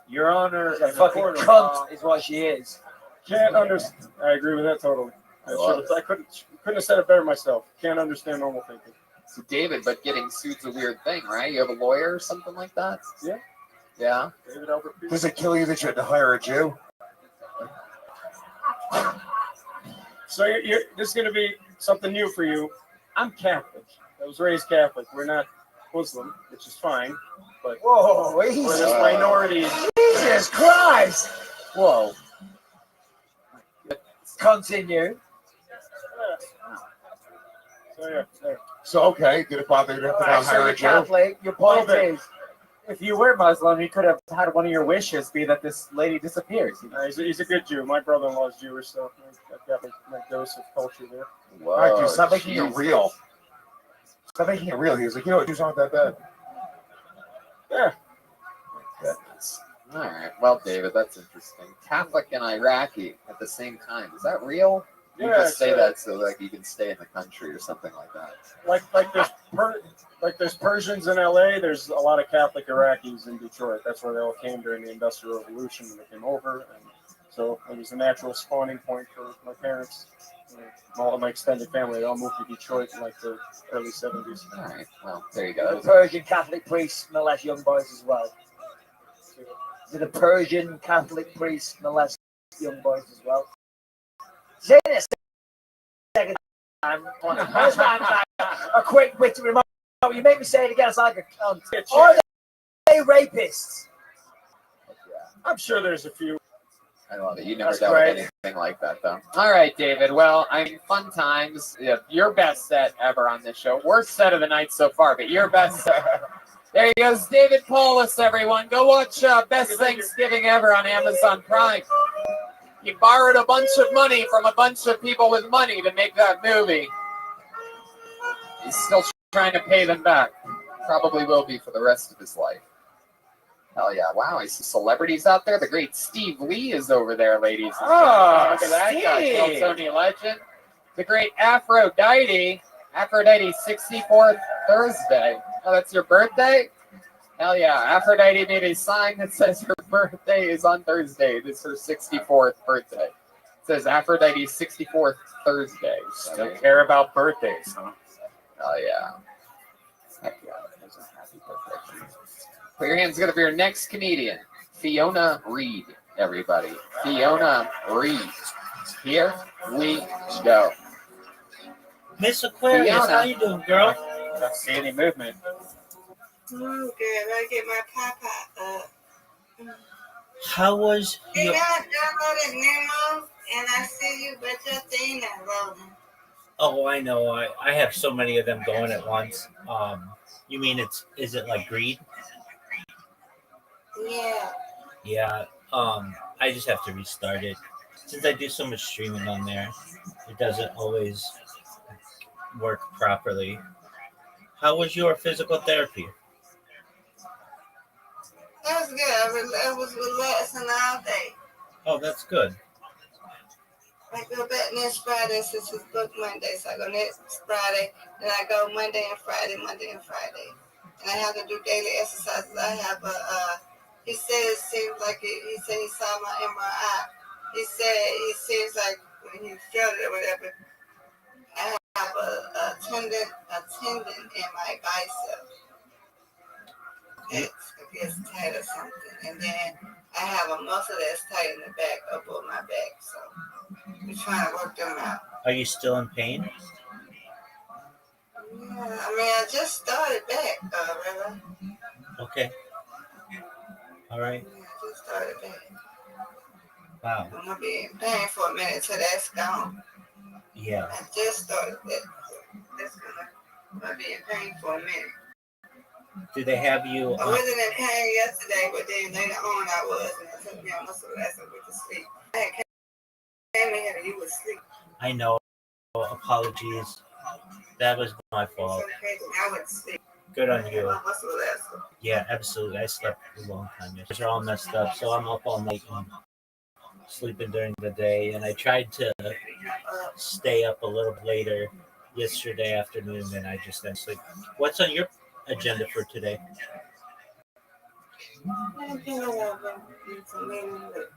Your Honor,
She's a fucking cunt is what she is.
Can't understand. I agree with that totally. I couldn't have said it better myself. Can't understand normal thinking.
So David, but getting sued's a weird thing, right? You have a lawyer or something like that?
Yeah.
Yeah.
David Albert Pierce.
Does it kill you that you had to hire a Jew?
So this is going to be something new for you. I'm Catholic. I was raised Catholic. We're not Muslim, which is fine. But
whoa,
we're this minority.
Jesus Christ!
Whoa.
Continue.
So yeah, there.
So, okay, did it bother you to have to
Alright, so
hire
you're
a Jew?
Catholic. Your point is,
If you were Muslim, you could have had one of your wishes be that this lady disappears.
He's a good Jew. My brother-in-law is Jewish, so I've got my dose of culture there.
All right, dude, stop making it real. Stop making it real. He was like, you know what, Jews aren't that bad.
Yeah.
Goodness. All right. Well, David, that's interesting. Catholic and Iraqi at the same time. Is that real? You
Yeah,
just say that so like you can stay in the country or something like that.
Like there's Persians in LA. There's a lot of Catholic Iraqis in Detroit. That's where they all came during the Industrial Revolution when they came over, and so it was a natural spawning point for my parents. All of my extended family, they all moved to Detroit in like the early 70s.
All right. Well, there you go.
the Persian Catholic priests molest young boys as well. Did a Persian Catholic priest molest young boys as well? Say this second time. First time, a quick wit to remind you. You make me say it again. It's like a cunt. Are they rapists?
I'm sure there's a few.
I love it. You never
That's
dealt
great.
with anything like that, though. All right, David. Well, I mean, fun times. Yeah, your best set ever on this show. Worst set of the night so far, but your best set. There he goes, David Paulus, everyone. Go watch Best Thanksgiving Ever on Amazon Prime. He borrowed a bunch of money from a bunch of people with money to make that movie. He's still trying to pay them back. Probably will be for the rest of his life. Hell yeah. Wow, I see celebrities out there. The great Steve Lee is over there, ladies.
Oh,
look at that guy.
Steve.
Tony Legend. The great Aphrodite. Aphrodite's 64th Thursday. Oh, that's your birthday? Hell yeah. Aphrodite made a sign that says her birthday is on Thursday. This is her 64th birthday. It says Aphrodite's 64th Thursday.
Still care about birthdays, huh?
Oh yeah. Heck yeah. There's a happy birthday. Put your hands together for your next comedian, Fiona Reed, everybody. Fiona Reed. Here we go.
Miss Aquarius,
Fiona.
how you doing, girl?
I don't see any movement.
Oh, good. I get my papa up.
How was
Did
your...
I downloaded Nemo and I see you, but your thing not loading.
Oh, I know. I have so many of them going at once. You mean is it like greed?
Yeah.
Yeah. I just have to restart it. Since I do so much streaming on there, it doesn't always work properly. How was your physical therapy?
That was good. I was relaxing all day.
Oh, that's good.
I go back next Friday since it's booked Monday. So I go next Friday, then I go Monday and Friday. And I have to do daily exercises. I have he said it seems like he said he saw my MRI. He said it seems like when he felt it or whatever, I have a tendon in my bicep. It's tight or something. And then I have a muscle that's tight in the back, above my back. So we're trying to work them out.
Are you still in pain?
Yeah, I mean, I just started back, Rabbi.
Okay. All right.
Yeah, I just started back.
Wow.
I'm going to be in pain for a minute till that's gone.
Yeah.
I just started that. That's going to be in pain for a minute.
Do they have you?
I wasn't in pain yesterday, but then later on I was, and it took me a muscle lesson with the sleep. I had came in here and you was asleep.
I know. Apologies. That was my fault.
It's okay, I went to sleep.
Good on you.
My muscle lesson.
Yeah, absolutely. I slept a long time yesterday. They're all messed up, so I'm up all night and sleeping during the day. And I tried to stay up a little later yesterday afternoon, and I just didn't sleep. What's on your agenda for today?
I'm thinking of some meeting with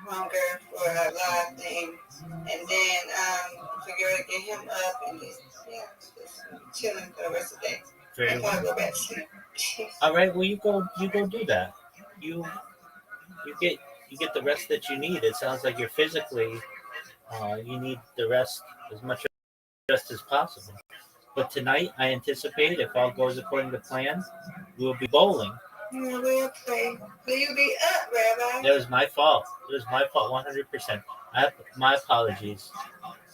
Hunger for a live thing, and then figure out to get him up and just chilling for the rest of the day.
Very
I'll
well.
go back to sleep.
All right. Well, you go do that. You get the rest that you need. It sounds like you're physically you need the rest as much rest as possible. But tonight, I anticipate, if all goes according to plan, we'll be bowling.
Yeah, we'll play. Will you be up, Rabbi?
That was my fault. It was my fault, 100%. My apologies,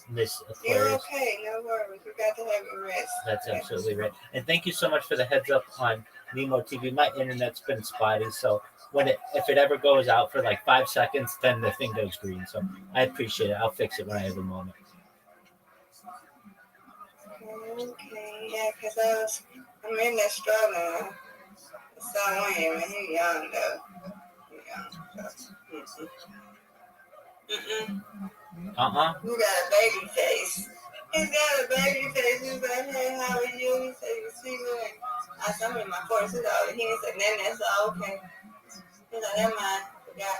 Miss
You're
Aquarius.
okay. No worries. You got to have your rest.
That's absolutely right. And thank you so much for the heads up on Nemo TV. My internet's been spotty, so if it ever goes out for like 5 seconds, then the thing goes green. So I appreciate it. I'll fix it when I have a moment.
Okay, yeah, because I'm in that struggle. So him, and he's young though. He's young. You got a baby face. He's got a baby face. He's like, hey, how are you? He said, you see me? I said, I'm in my 40s. He didn't say, then that's okay. He's like, never mind. Forgot.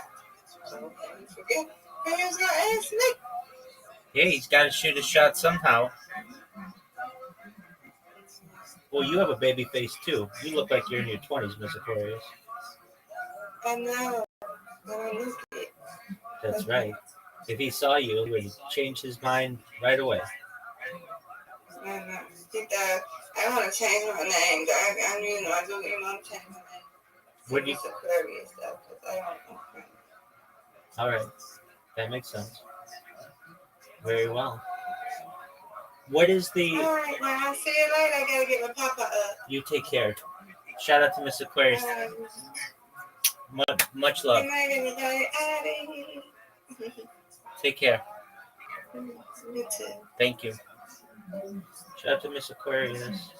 Okay, forget. And he was going to ask me.
Yeah, he's got to shoot a shot somehow. Well, you have a baby face too. You look like you're in your 20s, Miss Aquarius.
I know. I look it.
That's right. If he saw you, he would change his mind right away.
I know. I want to change my name. I do want to change my name.
Would you?
It's Aquarius though, because I don't know.
All right. That makes sense. Very well. What is the...
All right, well, I'll see you later. I got to get my papa up.
You take care. Shout out to Miss Aquarius. Much love. Take care.
You too.
Thank you. Shout out to Miss Aquarius.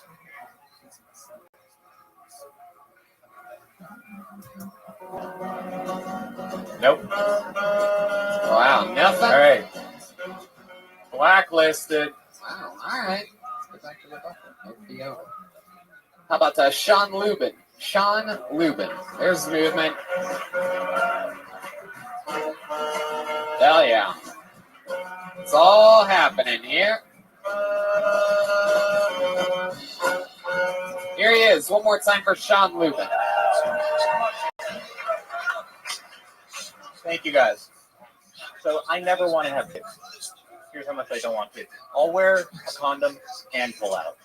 Nope.
Wow, nothing.
All right. Blacklisted.
Wow, all right. Let's go back to the bucket. OPO. How about Sean Lubin? Sean Lubin. There's the movement. Hell yeah. It's all happening here. Here he is. One more time for Sean Lubin.
Thank you, guys. So I never want to have kids. Here's how much I don't want kids. I'll wear a condom and pull out.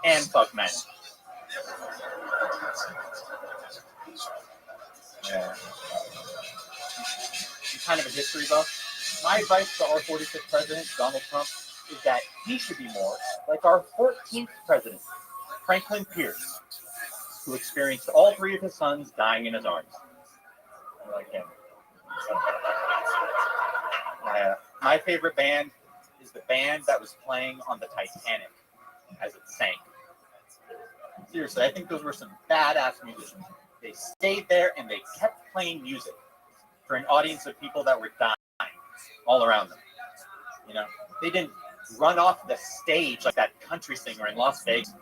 And fuck men. Yeah. I'm kind of a history buff. My advice to our 45th president, Donald Trump, is that he should be more like our 14th president, Franklin Pierce, who experienced all three of his sons dying in his arms. I like him. My favorite band is the band that was playing on the Titanic as it sank. Seriously, I think those were some badass musicians. They stayed there and they kept playing music for an audience of people that were dying all around them. You know, they didn't run off the stage like that country singer in Las Vegas.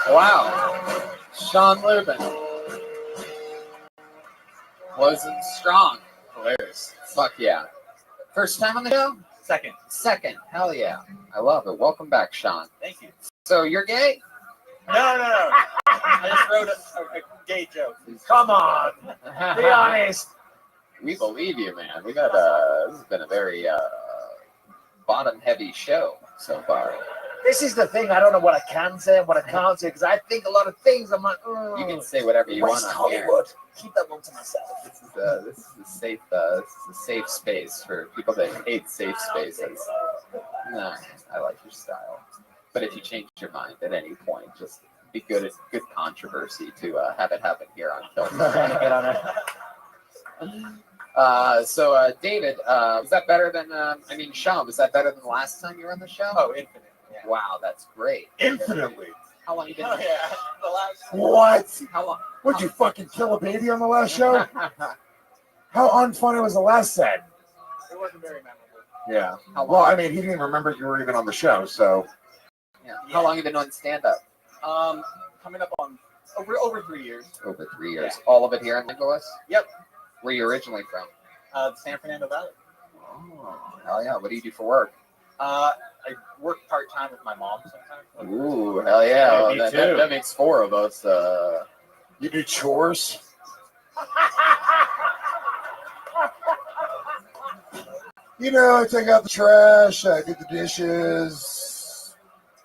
Wow. Sean Lubin. Closing strong. Hilarious. Fuck yeah. First time on the show?
Second.
Second. Hell yeah. I love it. Welcome back, Sean.
Thank you.
So you're gay?
No. I just wrote a gay joke.
Come on. Be honest. We believe you, man. We got this has been a very bottom heavy show so far.
This is the thing. I don't know what I can say and what I can't say because I think a lot of things. I'm like,
You can say whatever you
West
want on here.
Hollywood. Keep that one to myself.
This is a safe space for people that hate safe spaces. No, I like your style. But if you change your mind at any point, just be good at good controversy to have it happen here on film.
Get on it.
So David, was that better than Sean? Was that better than the last time you were on the show?
Oh, infinite. Yeah.
Wow, that's great.
Infinitely.
How long you been?
Oh yeah, the last.
What?
How long?
Would you fucking kill a baby on the last show? How unfunny was the last set?
It wasn't very memorable.
Yeah.
How long?
Well, I mean, he didn't even remember you were even on the show, so.
Yeah. How long you been on stand up?
Coming up on over 3 years.
Over 3 years.
Yeah.
All of it here in St. Louis?
Yep.
Where you originally from?
The San Fernando Valley.
Oh, hell yeah. What do you do for work?
I work part time with my mom sometimes.
Ooh, hell yeah.
me
Well,
too.
that makes four of us.
You do chores? You know, I take out the trash, I do the dishes,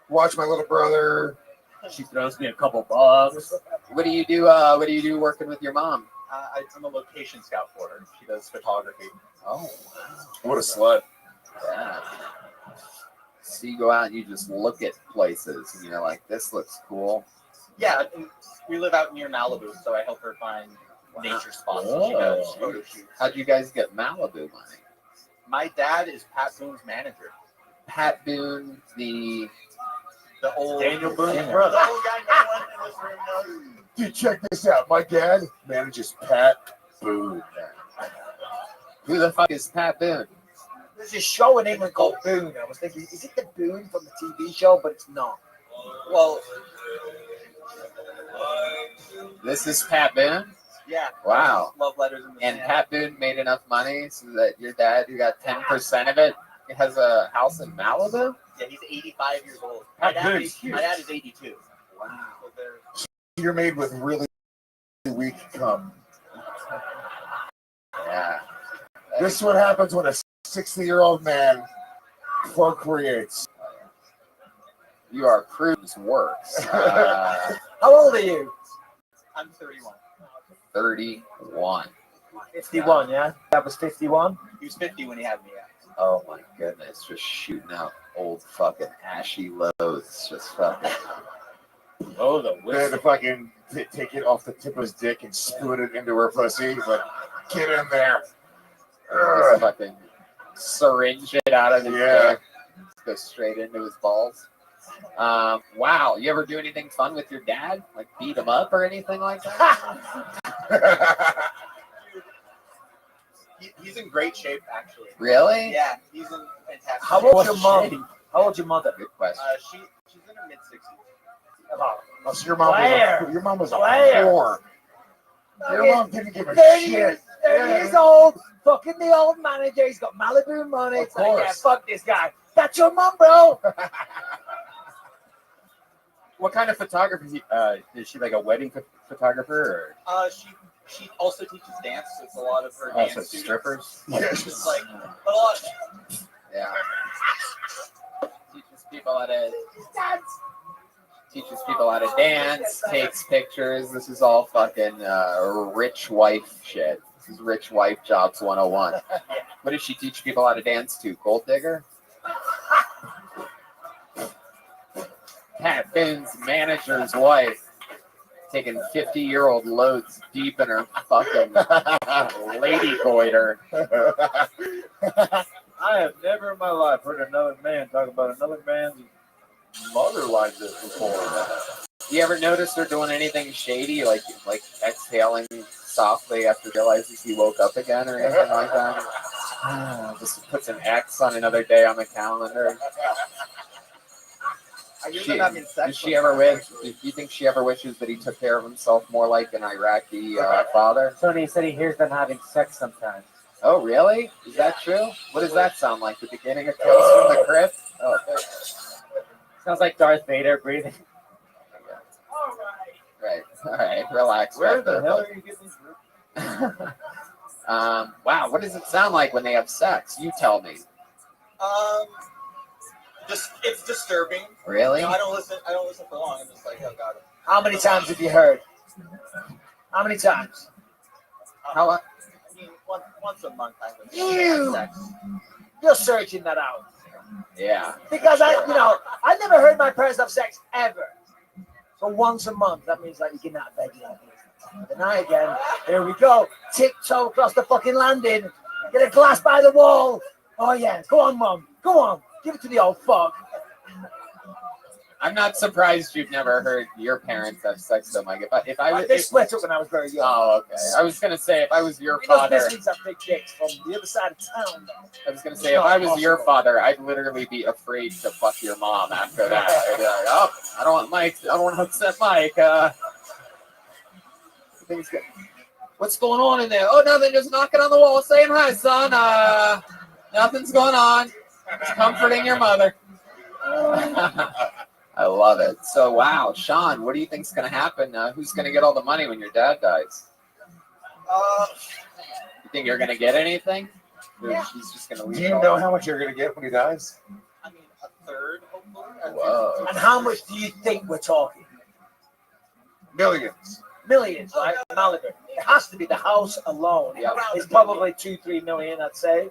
watch my little brother.
She throws me a couple bucks.
What do you do? What do you do working with your mom?
I'm a location scout for her. She does photography.
Oh, wow.
What a slut.
Yeah. So you go out and you just look at places and you're like, this looks cool.
Yeah, and we live out near Malibu, so I help her find nature spots.
Oh.
She does photo shoots.
How'd you guys get Malibu money?
My dad is Pat Boone's manager.
Pat Boone, the
old
Daniel Boone's
singer.
brother.
The old guy no one in this room knows.
Dude, check this out. My dad manages Pat Boone.
Who the fuck is Pat Boone?
There's a show in England called Boone. I was thinking, is it the Boone from the TV show? But it's not.
Well,
This is Pat Boone?
yeah.
Wow.
Love letters in the
And
sand.
Pat Boone made enough money so that your dad, who got 10% of it, has a house in Malibu?
Yeah, he's 85 years old. My
Pat
dad,
Boone's
my dad is 82.
Wow.
So they're-
You're made with really weak cum.
Yeah.
This is what happens when a 60-year-old man procreates.
You are Crude's works.
How old are you?
I'm 31.
31.
51, yeah? That was 51?
He was 50 when he had me.
Oh my goodness, just shooting out old fucking ashy loads, just fucking. Oh, the
They had to
whistle.
fucking take it off the tip of his dick and spoon it into her pussy. But get in there.
Just fucking syringe it out of his dick. Go straight into his balls. Wow, you ever do anything fun with your dad? Like beat him up or anything like that?
He's in great shape, actually.
Really?
Yeah, he's in fantastic
How
shape.
old's your mom? How old's your mother?
Good question.
She's in her mid-60s.
Oh, so your mom was a
Blair.
whore. Your mom didn't give a
30
shit.
years, 30 years old, fucking the old manager. He's got Malibu money. It's like, yeah,
course.
fuck this guy. That's your mom, bro.
What kind of photography? Is she like a wedding photographer? Or?
She also teaches dance. So it's a lot of her
Also
dance students.
strippers?
It's just like a lot.
Yeah. Teaches people how to dance, takes pictures. This is all fucking rich wife shit. This is rich wife jobs 101. What does she teach people how to dance to? Gold digger? Pat Finn's manager's wife taking 50-year-old loads deep in her fucking lady goiter.
I have never in my life heard another man talk about another man's mother like this before.
You ever notice her doing anything shady, like exhaling softly after realizes he woke up again or anything like that? Just puts an X on another day on the calendar. Does she ever wish? Do you think she ever wishes that he took care of himself more like an Iraqi father?
Tony said he hears them having sex sometimes.
Oh, really? Is that true? What does that sound like? The beginning of Tales from the Crypt? Oh,
Sounds like Darth Vader breathing.
right. All right. Relax.
Where
back
the
there,
hell
bud.
are you getting these?
Wow. What does it sound like when they have sex? You tell me.
Just it's disturbing.
Really?
You know, I don't listen for long. I'm just like, oh god.
How many times have you heard? How many times?
How?
I mean, once a month I would
You-
have sex.
You're searching that out.
Yeah.
Because I never heard my parents have sex ever. So once a month, that means like you get out of bed, you're like, the night again. Here we go. Tiptoe across the fucking landing. Get a glass by the wall. Oh yeah, go on, mum. Go on. Give it to the old fuck.
I'm not surprised you've never heard your parents have sex though, Mike. If I was,
They split up when I was very young.
oh, okay. I was gonna say if I was your
Those
father,
biscuits have big dicks from the other side of town.
I was gonna say if I was your father, I'd literally be afraid to fuck your mom after that. I'd be like, oh, I don't want Mike. I don't want to upset Mike. Things good. What's going on in there? Oh, nothing. Just knocking on the wall, saying hi, son. Nothing's going on. Just comforting your mother. I love it. So, wow, Sean, what do you think's going to happen? Who's going to get all the money when your dad dies? You think you're going to get anything? Or she's just going to leave.
Do you know how much you're going to get when he dies?
I mean, a third, hopefully.
Whoa.
And how much do you think we're talking?
Millions.
Millions, right? Malibu. It has to be the house alone.
Yeah.
It's probably 2-3 million, I'd say.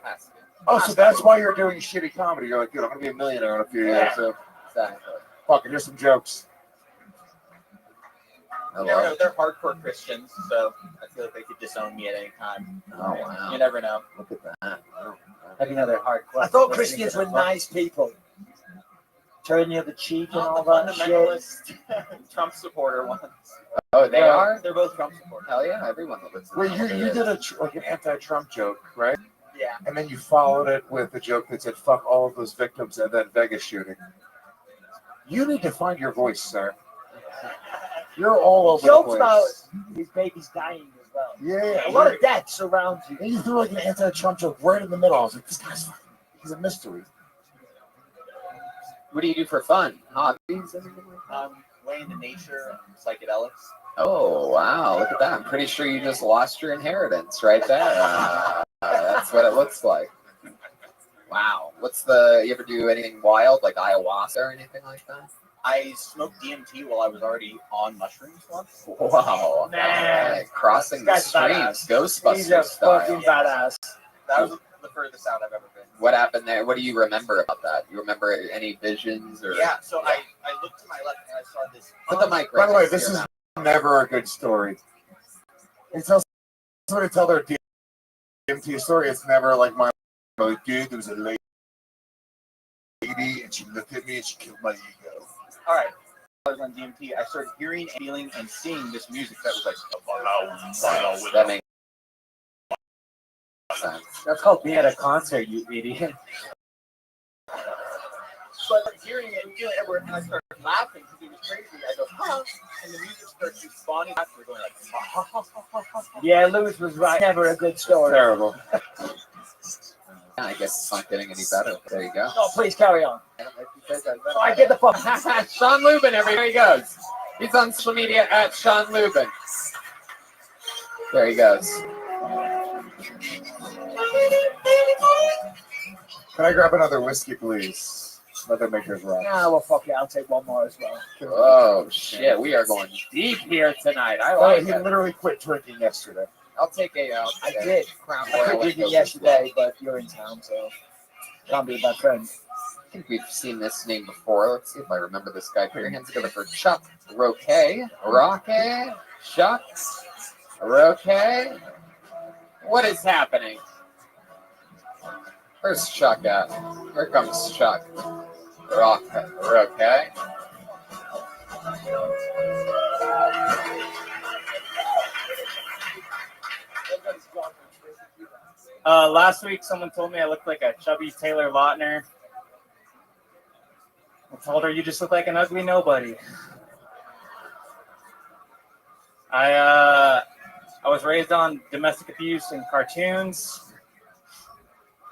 Oh, so that's why you're doing shitty comedy. You're like, dude, I'm going to be a millionaire in a few years. So,
Exactly.
fucking, here's some jokes.
You never know. They're hardcore Christians, so I feel like they could disown me at any time.
Oh, wow.
You never know.
Look at that.
Have another hardcore.
I thought Christians were nice people. Turn the other cheek and all that shit.
Fundamentalist Trump supporter ones.
Oh, they are?
They're both Trump supporters.
Hell yeah, everyone lives in
Wait, you did like an anti-Trump joke, right?
Yeah.
And then you followed it with a joke that said, fuck all of those victims at that Vegas shooting. You need to find your voice, sir. You're all over the
Jokes
place.
about his babies dying as well.
Yeah.
A lot of deaths around you.
And you threw like an anti-Trump joke right in the middle. I was like, this guy's fucking, he's a mystery.
What do you do for fun? Hobbies? Anything like that?
Way into nature, psychedelics.
Oh, wow. Look at that. I'm pretty sure you just lost your inheritance right there. That's what it looks like. Wow. You ever do anything wild, like ayahuasca or anything like that?
I smoked DMT while I was already on mushrooms once.
Wow.
Man.
Crossing the
That's
streams,
badass.
Ghostbusters
He's a
style.
fucking badass.
That was the furthest out I've ever been.
What happened there? What do you remember about that? You remember any visions or?
Yeah, so I looked to my left and I saw this.
Put the mic
By
right
the way,
next to
this
your
is
mouth.
never a good story. They tell someone to tell their DMT story. It's never like my dude. There was a lady and she looked at me and she killed my ego.
All right. I was on DMT. I started hearing, feeling, and seeing this music that was like.
That makes sense.
That's called being at a concert, you idiot.
So I started hearing it and feeling it everywhere, and I started laughing because it was crazy. I go, huh? And the music starts responding after we're going like, ha ha ha ha ha ha.
Yeah, Lewis was right. Never a good story.
Terrible.
Yeah, I guess it's not getting any better. There you go.
No, please carry on.
Oh,
I get the fuck.
Sean Lubin, everywhere he goes. He's on social media at Sean Lubin. There he goes.
Can I grab another whiskey, please? Let them make yours right.
Nah, well, fuck it. I'll take one more as well.
Oh shit, we are going deep here tonight. I
Oh,
like
he
it.
literally quit drinking yesterday.
I'll take a.
I did.
Crown
I
Royal.
quit drinking yesterday, but you're in town, so can't be my friend.
I think we've seen this name before. Let's see if I remember this guy. Put your hands together for Chuck Roque. Chuck Roque. What is happening? Where's Chuck at? Here comes Chuck Roque.
Last week, someone told me I looked like a chubby Taylor Lautner. I told her, you just look like an ugly nobody. I was raised on domestic abuse and cartoons.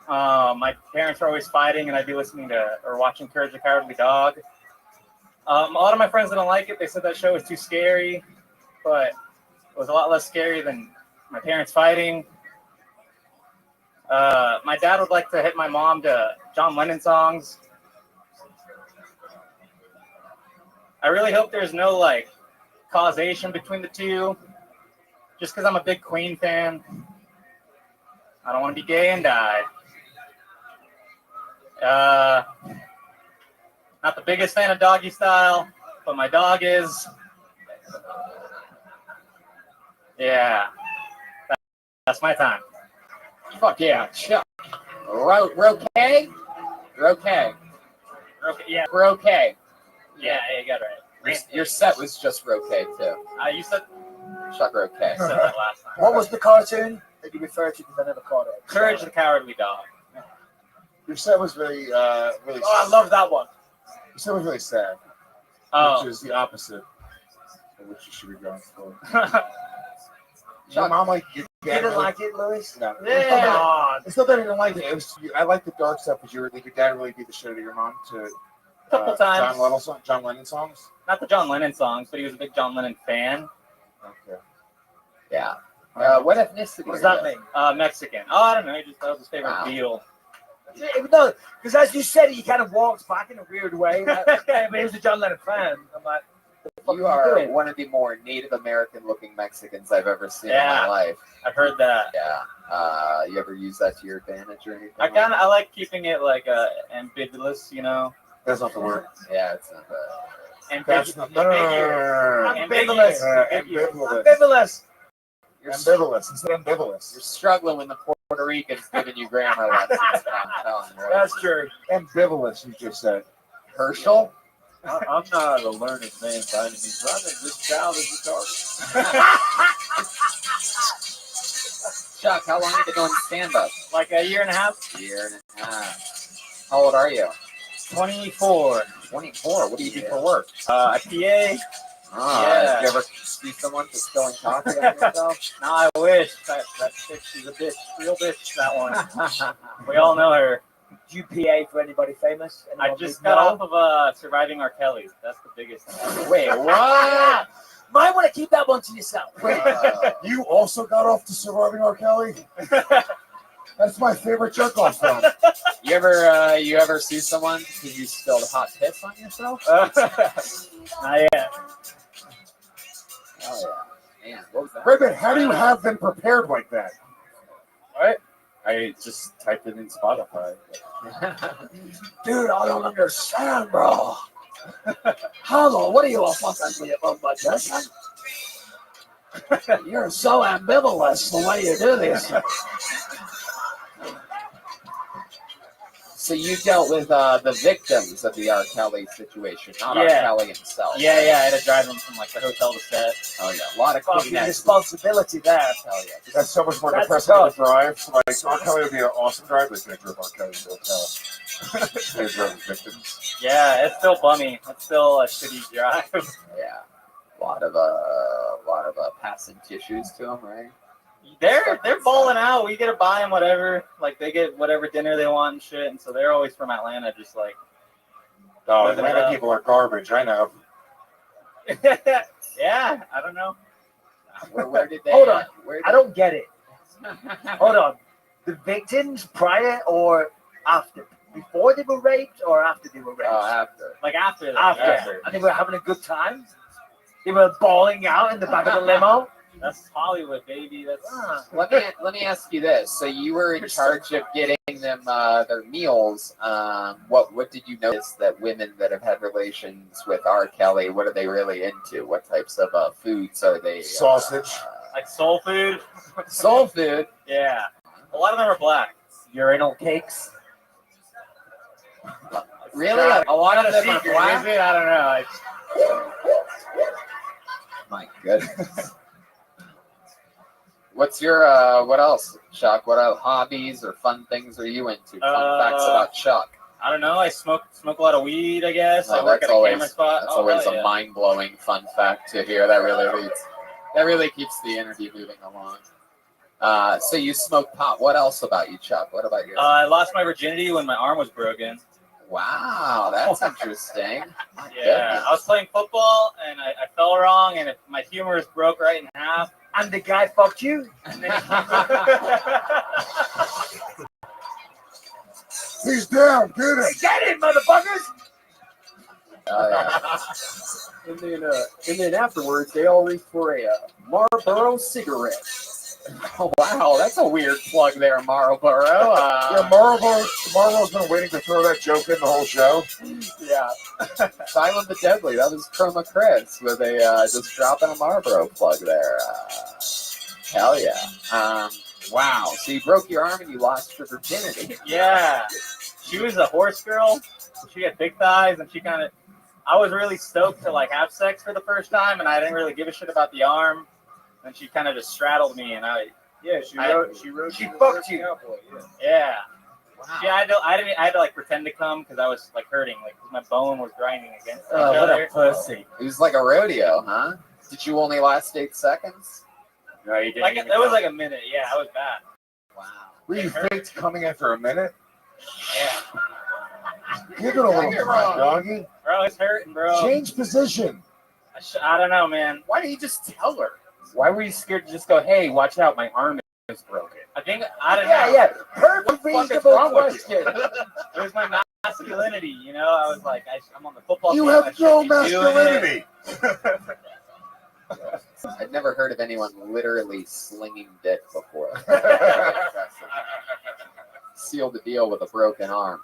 My parents were always fighting, and I'd be listening to or watching Courage the Cowardly Dog. A lot of my friends didn't like it. They said that show was too scary, but it was a lot less scary than my parents fighting. My dad would like to hit my mom to John Lennon songs. I really hope there's no like causation between the two. Just because I'm a big Queen fan, I don't want to be gay and die. Not the biggest fan of Doggy Style, but my dog is. Yeah, that's my time.
Fuck yeah, Chuck. Roque?
Yeah.
Roque.
Yeah, you got it right.
Your set was just Roque too.
You said
Chuck Roque.
I said that last time.
What was the cartoon that you referred to? Because I never caught it.
Courage the Cowardly Dog.
Your set was really, really.
Oh, I love that one.
Your set was really sad.
Oh.
Which is the opposite of what you should be going for.
Chuck,
Mom, like your
You
dad
didn't
really-
like it, Louis?
No.
Come on.
It's not that I didn't like it. It was I like the dark stuff because your dad really beat the shit out of your mom to
Couple times.
John Lennon songs.
Not the John Lennon songs, but he was a big John Lennon fan.
Okay.
Yeah. What ethnicity?
What does
are
that
you?
mean?
Mexican. Oh, I don't know. He just that was his favorite
Wow.
deal.
No, because as you said it, you kind of walked back in a weird way. I mean, he was a John Lennon fan. I'm like, what the fuck
You
are you
are
doing?
one of the more Native American looking Mexicans I've ever seen in
Yeah.
my life.
I've heard that.
Yeah. You ever use that to your advantage or anything?
I like keeping it like ambiguous, you know.
That's not the word.
Yeah, it's not bad.
That's not. No.
Ambivalent.
Ambivalent.
Ambivalent.
Ambivalent. Instead of ambivalent.
You're struggling when the Puerto Ricans giving you grammar lessons. I'm telling you.
That's true.
Ambivalence, you just said.
Herschel?
I'm not a learned man by any means, but I think this child is retarded.
Chuck, how long have you been doing stand-up?
Like a year and a half.
Year and a half. How old are you?
24.
24. What do you do for work?
A PA.
Did you ever see someone for spilling coffee on yourself?
No, I wish. That chick, she's a bitch. Real bitch, that one. We all know her.
Do you PA for anybody famous?
I
Anyone
just
we
got
know?
off of Surviving R. Kelly. That's the biggest thing.
Wait, what?
Might want to keep that one to yourself.
You also got off to Surviving R. Kelly? That's my favorite jerk-off film.
You ever see someone because you spilled hot piss on yourself?
Not yet.
Oh yeah, man. What was that?
Rabbi, how do you have them prepared like that?
What?
I just typed it in Spotify.
Dude, I don't understand, bro. Hello, what are you, a fucking magician? You're so ambivalent the way you do this.
So you dealt with the victims of the R. Kelly situation, not R.
Yeah.
Kelly himself.
Yeah, I had to drive them from like the hotel to set.
Oh yeah, a lot of
Fucking
Kleenex.
responsibility there.
Hell yeah.
That's so much more
That's
depressing
tough.
to drive. Like, R. Kelly would be an awesome drive, but can't drive R. Kelly to the hotel. They drove the victims.
Yeah, it's still bummy. It's still a shitty drive.
Yeah, a lot of passing tissues to them, right?
They're balling out. We get to buy them whatever. Like they get whatever dinner they want and shit. And so they're always from Atlanta, just like.
Oh,
living it
Atlanta
up.
people are garbage. I know.
Yeah, I don't know.
Where did they?
Hold on.
Where
I don't get it. Hold on. The victims prior or after? Before they were raped or after they were raped?
After.
Like after.
After. And they were having a good time? They were bawling out in the back of the limo?
That's Hollywood, baby. That's.
Let me ask you this. So you were in charge of getting them their meals. What did you notice that women that have had relations with R. Kelly, what are they really into? What types of foods are they?
Sausage.
Like soul food.
Soul food.
Yeah. A lot of them are black.
Urinal cakes.
Really? A lot of them are
secret,
black?
is it? I don't know.
My goodness. What's your what else, Chuck? What other hobbies or fun things are you into? Fun facts about Chuck.
I don't know. I smoke a lot of weed, I guess.
Oh,
I work at a camera spot.
That's always
hell
a
yeah.
mind-blowing fun fact to hear. That really keeps the energy moving along. So you smoke pot. What else about you, Chuck? What about you?
I lost my virginity when my arm was broken.
Wow, that's interesting. My
Yeah,
goodness.
I was playing football and I fell wrong and my humerus broke right in half.
And the guy fucked you?
And then
He's down. Get him.
Get it, motherfuckers!
And then afterwards, they all reached for a Marlboro cigarette. Oh, wow, that's a weird plug there, Marlboro.
Yeah, Marlo's been waiting to throw that joke in the whole show.
Yeah. Silent but Deadly. That was Chroma Chris with a just dropping a Marlboro plug there. Hell yeah. Wow. So you broke your arm and you lost your virginity.
yeah, she was a horse girl. She had big thighs and I was really stoked to like have sex for the first time and I didn't really give a shit about the arm. And she kind of just straddled me, and
She fucked you.
Yeah.
Wow.
Yeah, I had to like pretend to come because I was like hurting, like 'cause my bone was grinding against each
What
other.
a pussy. It was like a rodeo, huh? Did you only last 8 seconds?
No, you didn't. Like it was like a minute. Yeah, I was bad.
Wow.
Were you faked coming after a minute?
Yeah.
Give it a little time, doggy.
Bro, it's hurting, bro.
Change position.
I don't know, man.
Why didn't you just tell her? Why were you scared to just go, hey, watch out, my arm is broken?
I don't know.
Yeah. Perfect reasonable question.
It was my masculinity, you know? I was like, I'm on the football
You
team.
have
I should
no
be doing it.
masculinity.
I'd never heard of anyone literally slinging dick before. Sealed the deal with a broken arm.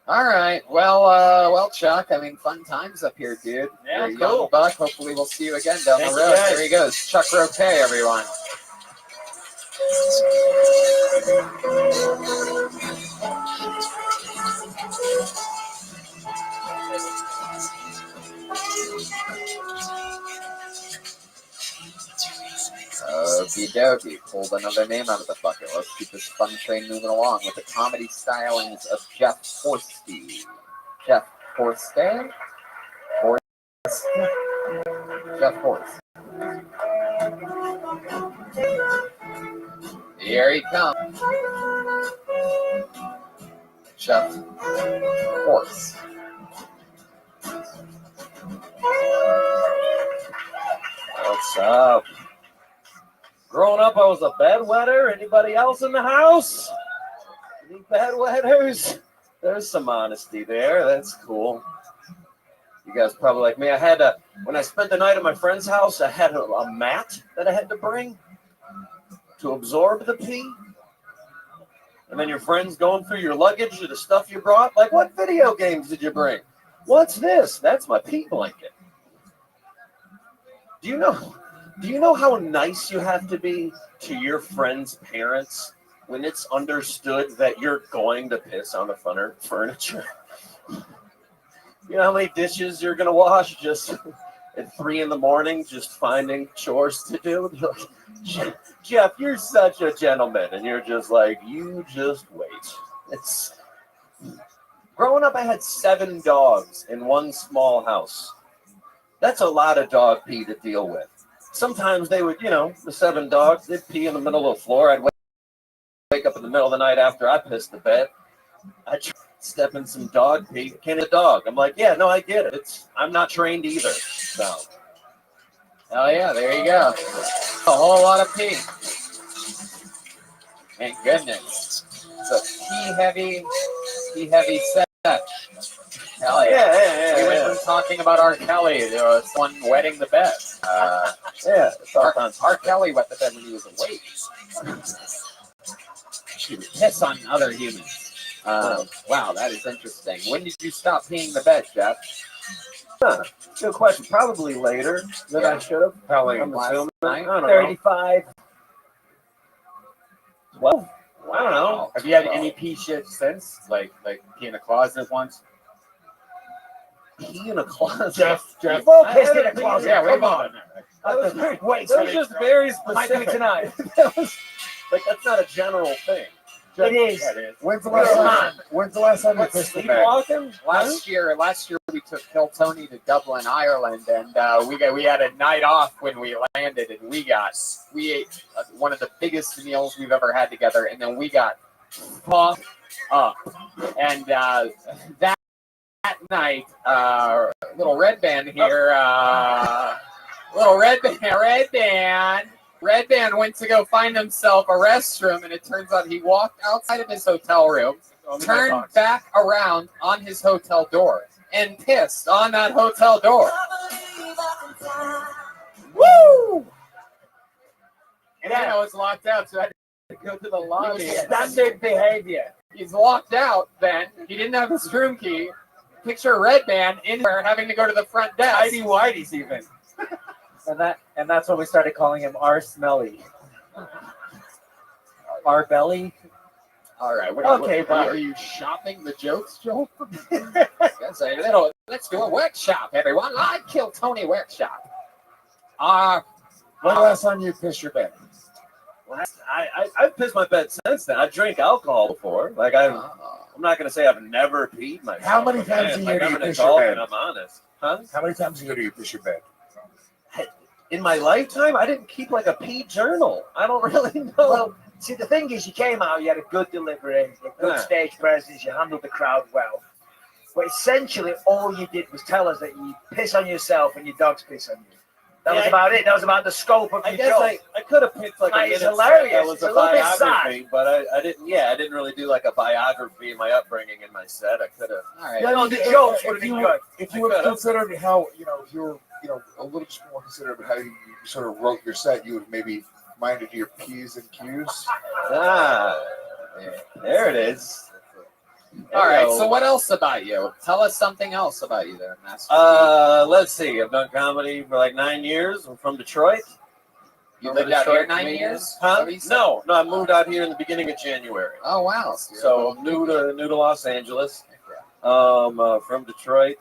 All right. Well, Chuck, I mean, fun times up here, dude.
Yeah,
You're a
cool.
young buck. Hopefully we'll see you again down
Thank
the
you,
road.
guys.
There he goes. Chuck Roque, everyone. Okie dokie. Pulled another name out of the bucket. Let's keep this fun train moving along with the comedy stylings of Jeff Horsty. Jeff Horsty? Jeff Horst. Here he comes. Jeff Horst.
What's up? Growing up, I was a bedwetter. Anybody else in the house? Any bedwetters? There's some honesty there. That's cool. You guys probably like me. When I spent the night at my friend's house, I had a mat that I had to bring to absorb the pee.
And then your friends going through your luggage or the stuff you brought. Like, what video games did you bring? What's this? That's my pee blanket. Do you know how nice you have to be to your friends' parents when it's understood that you're going to piss on the furniture? You know how many dishes you're gonna wash just at 3 a.m, just finding chores to do? Like, Jeff, you're such a gentleman, and you're just like, you just wait. It's growing up. I had 7 dogs in one small house. That's a lot of dog pee to deal with. Sometimes they would, the 7 dogs, they'd pee in the middle of the floor. I'd wake up in the middle of the night after I pissed the bed. I'd step in some dog pee. Can a dog? I'm like, yeah, no, I get it. I'm not trained either. So,
Oh yeah, there you go. A whole lot of pee. Thank goodness. It's a pee heavy set. Hell yeah. We went from talking about R. Kelly to someone wetting the bed. R. Kelly wet the bed when he was awake. He would piss on other humans. Wow, that is interesting. When did you stop peeing the bed, Jeff?
Good question. Probably later than I should have.
Probably
last
night.
35. 12. I don't know.
Have you had any pee shit since? Like pee in a closet once?
Pee in a closet?
Jeff.
We've all pissed in a closet.
Yeah,
Come on.
That was just very specific.
Tonight.
That's not a general thing.
It is.
When's the last time you pissed the bed?
Sleepwalking?
Last year we took Kill Tony to Dublin, Ireland, and we had a night off when we landed, and we ate one of the biggest meals we've ever had together, and then we got fucked up. And that night, little red band here, Red Band went to go find himself a restroom, and it turns out he walked outside of his hotel room, turned back around on his hotel door, and pissed on that hotel door. Woo! And I was locked out, so I had to go to the lobby.
Standard behavior.
He's locked out then. He didn't have his room key. Picture Red Band in there having to go to the front desk.
Tidy whities even.
And that's when we started calling him R. Smelly. R. Belly.
All right.
Okay, bye.
Are you shopping the jokes, Joel? Let's do a workshop, everyone. Live Kill Tony workshop.
When the last time you pissed your bed?
I've pissed my bed since then. I drank alcohol before. I'm not going to say I've never peed myself.
How many times a year do you piss your bed?
I'm honest. Huh?
How many times a year do you piss your bed?
In my lifetime, I didn't keep a pee journal. I don't really know.
Well, see, the thing is, you came out, you had a good delivery, a good stage presence, you handled the crowd well. But essentially, all you did was tell us that you piss on yourself and your dogs piss on you. That was about it. That was about the scope of your job.
I could have picked a minute
It's hilarious.
that was
It's
a
a little bit
biography, but I didn't. Yeah, I didn't really do a biography of my upbringing in my set. I could have.
All right.
No, the jokes would have been good.
If you would have considered how if you were a little bit more considerate of how you sort of wrote your set, you would maybe minded your P's and Q's.
There it is.
All right. So what else about you? Tell us something else about you there, Master.
Let's see. I've done comedy for 9 years. I'm from Detroit.
You lived out here 9 years?
Huh? No, I moved out here in the beginning of January.
Oh wow!
So I'm new to Los Angeles. From Detroit.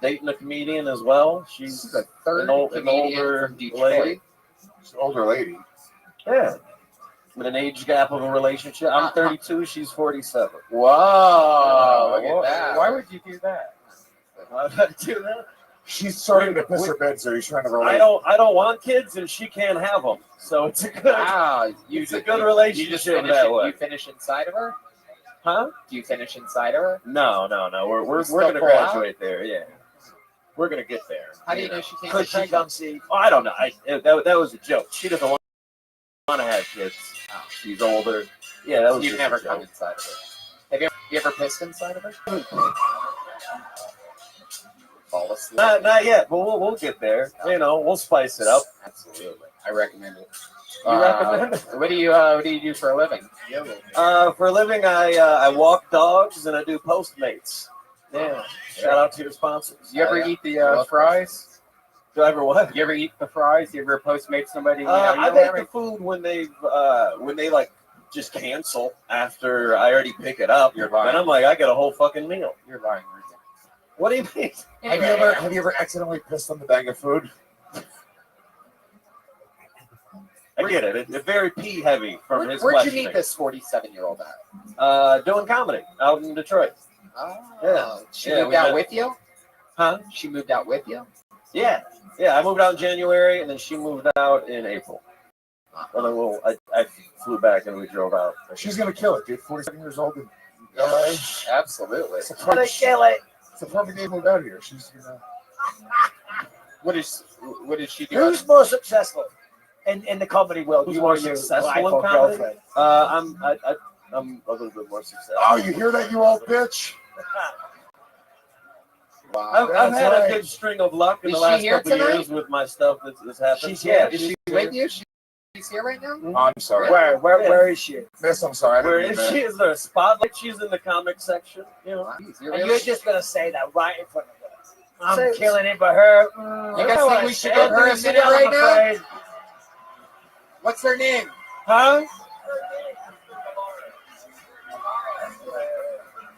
Dating a comedian as well. She's
the third
an older
from Detroit.
lady.
She's an older lady.
Yeah. With an age gap of a relationship. I'm 32. She's 47.
Whoa! Look at that.
Why would you do that?
Why would I do that?
She's starting to piss her bed, so he's trying to relate.
I don't want kids, and she can't have them. So it's a good. It's a good relationship that way.
You finish inside of her?
Huh?
Do you finish inside of her?
No. We're
still
going to
pull
graduate there. Yeah. We're going to get there.
How do you know she can't?
Could she come see?
Oh, I don't know. That was a joke. She doesn't want to have kids.
Oh.
She's older. Yeah, that was.
You've never come inside of her. Have you ever pissed inside of her? Fall asleep.
Not yet, but we'll get there. We'll spice it up.
Absolutely. I recommend it.
recommend?
What do you do for a living?
For a living, I walk dogs and I do Postmates. Yeah. Shout out to your sponsors.
You ever eat the fries?
Do I ever what?
You ever eat the fries? You ever Postmate somebody?
I've ate the food when they like just cancel after I already pick it up.
You're lying.
And I'm like, I get a whole fucking meal.
You're lying.
What do you mean?
Have you ever accidentally pissed on the bag of food?
I get it. It's very pee heavy from his
Where'd you
questioning.
meet this 47-year-old at?
Doing comedy out in Detroit.
Oh,
Yeah.
She
Yeah,
moved
we
out
met-
with you?
Huh?
She moved out with you?
Yeah. Yeah, I moved out in January and then she moved out in April. And then I flew back and we drove out.
She's gonna kill it, dude. 47 years old in LA.
Absolutely.
It's a perfect,
Kill it.
it's a perfect day to move out here. She's gonna.
What did she do?
Who's more successful in the comedy world?
Who's
you
more
or your
successful
wife
in
or
comedy?
girlfriend?
I'm a little bit more successful.
Oh, you hear that, you old bitch?
Wow.
I've had
right.
a good string of luck in
Is
the
she
last
here
couple of
tonight?
years with my stuff that's happened.
She's here.
Is she with you? She's here right now?
Oh, I'm sorry.
Where is she?
Miss, I'm sorry. I
Where
didn't
is
mean
she? Is there a spotlight? She's in the comic section. You know.
And you're just gonna say that right in front of us. I'm
Say-
killing it for her.
You guys think we should give her a minute right now? What's her name?
Huh?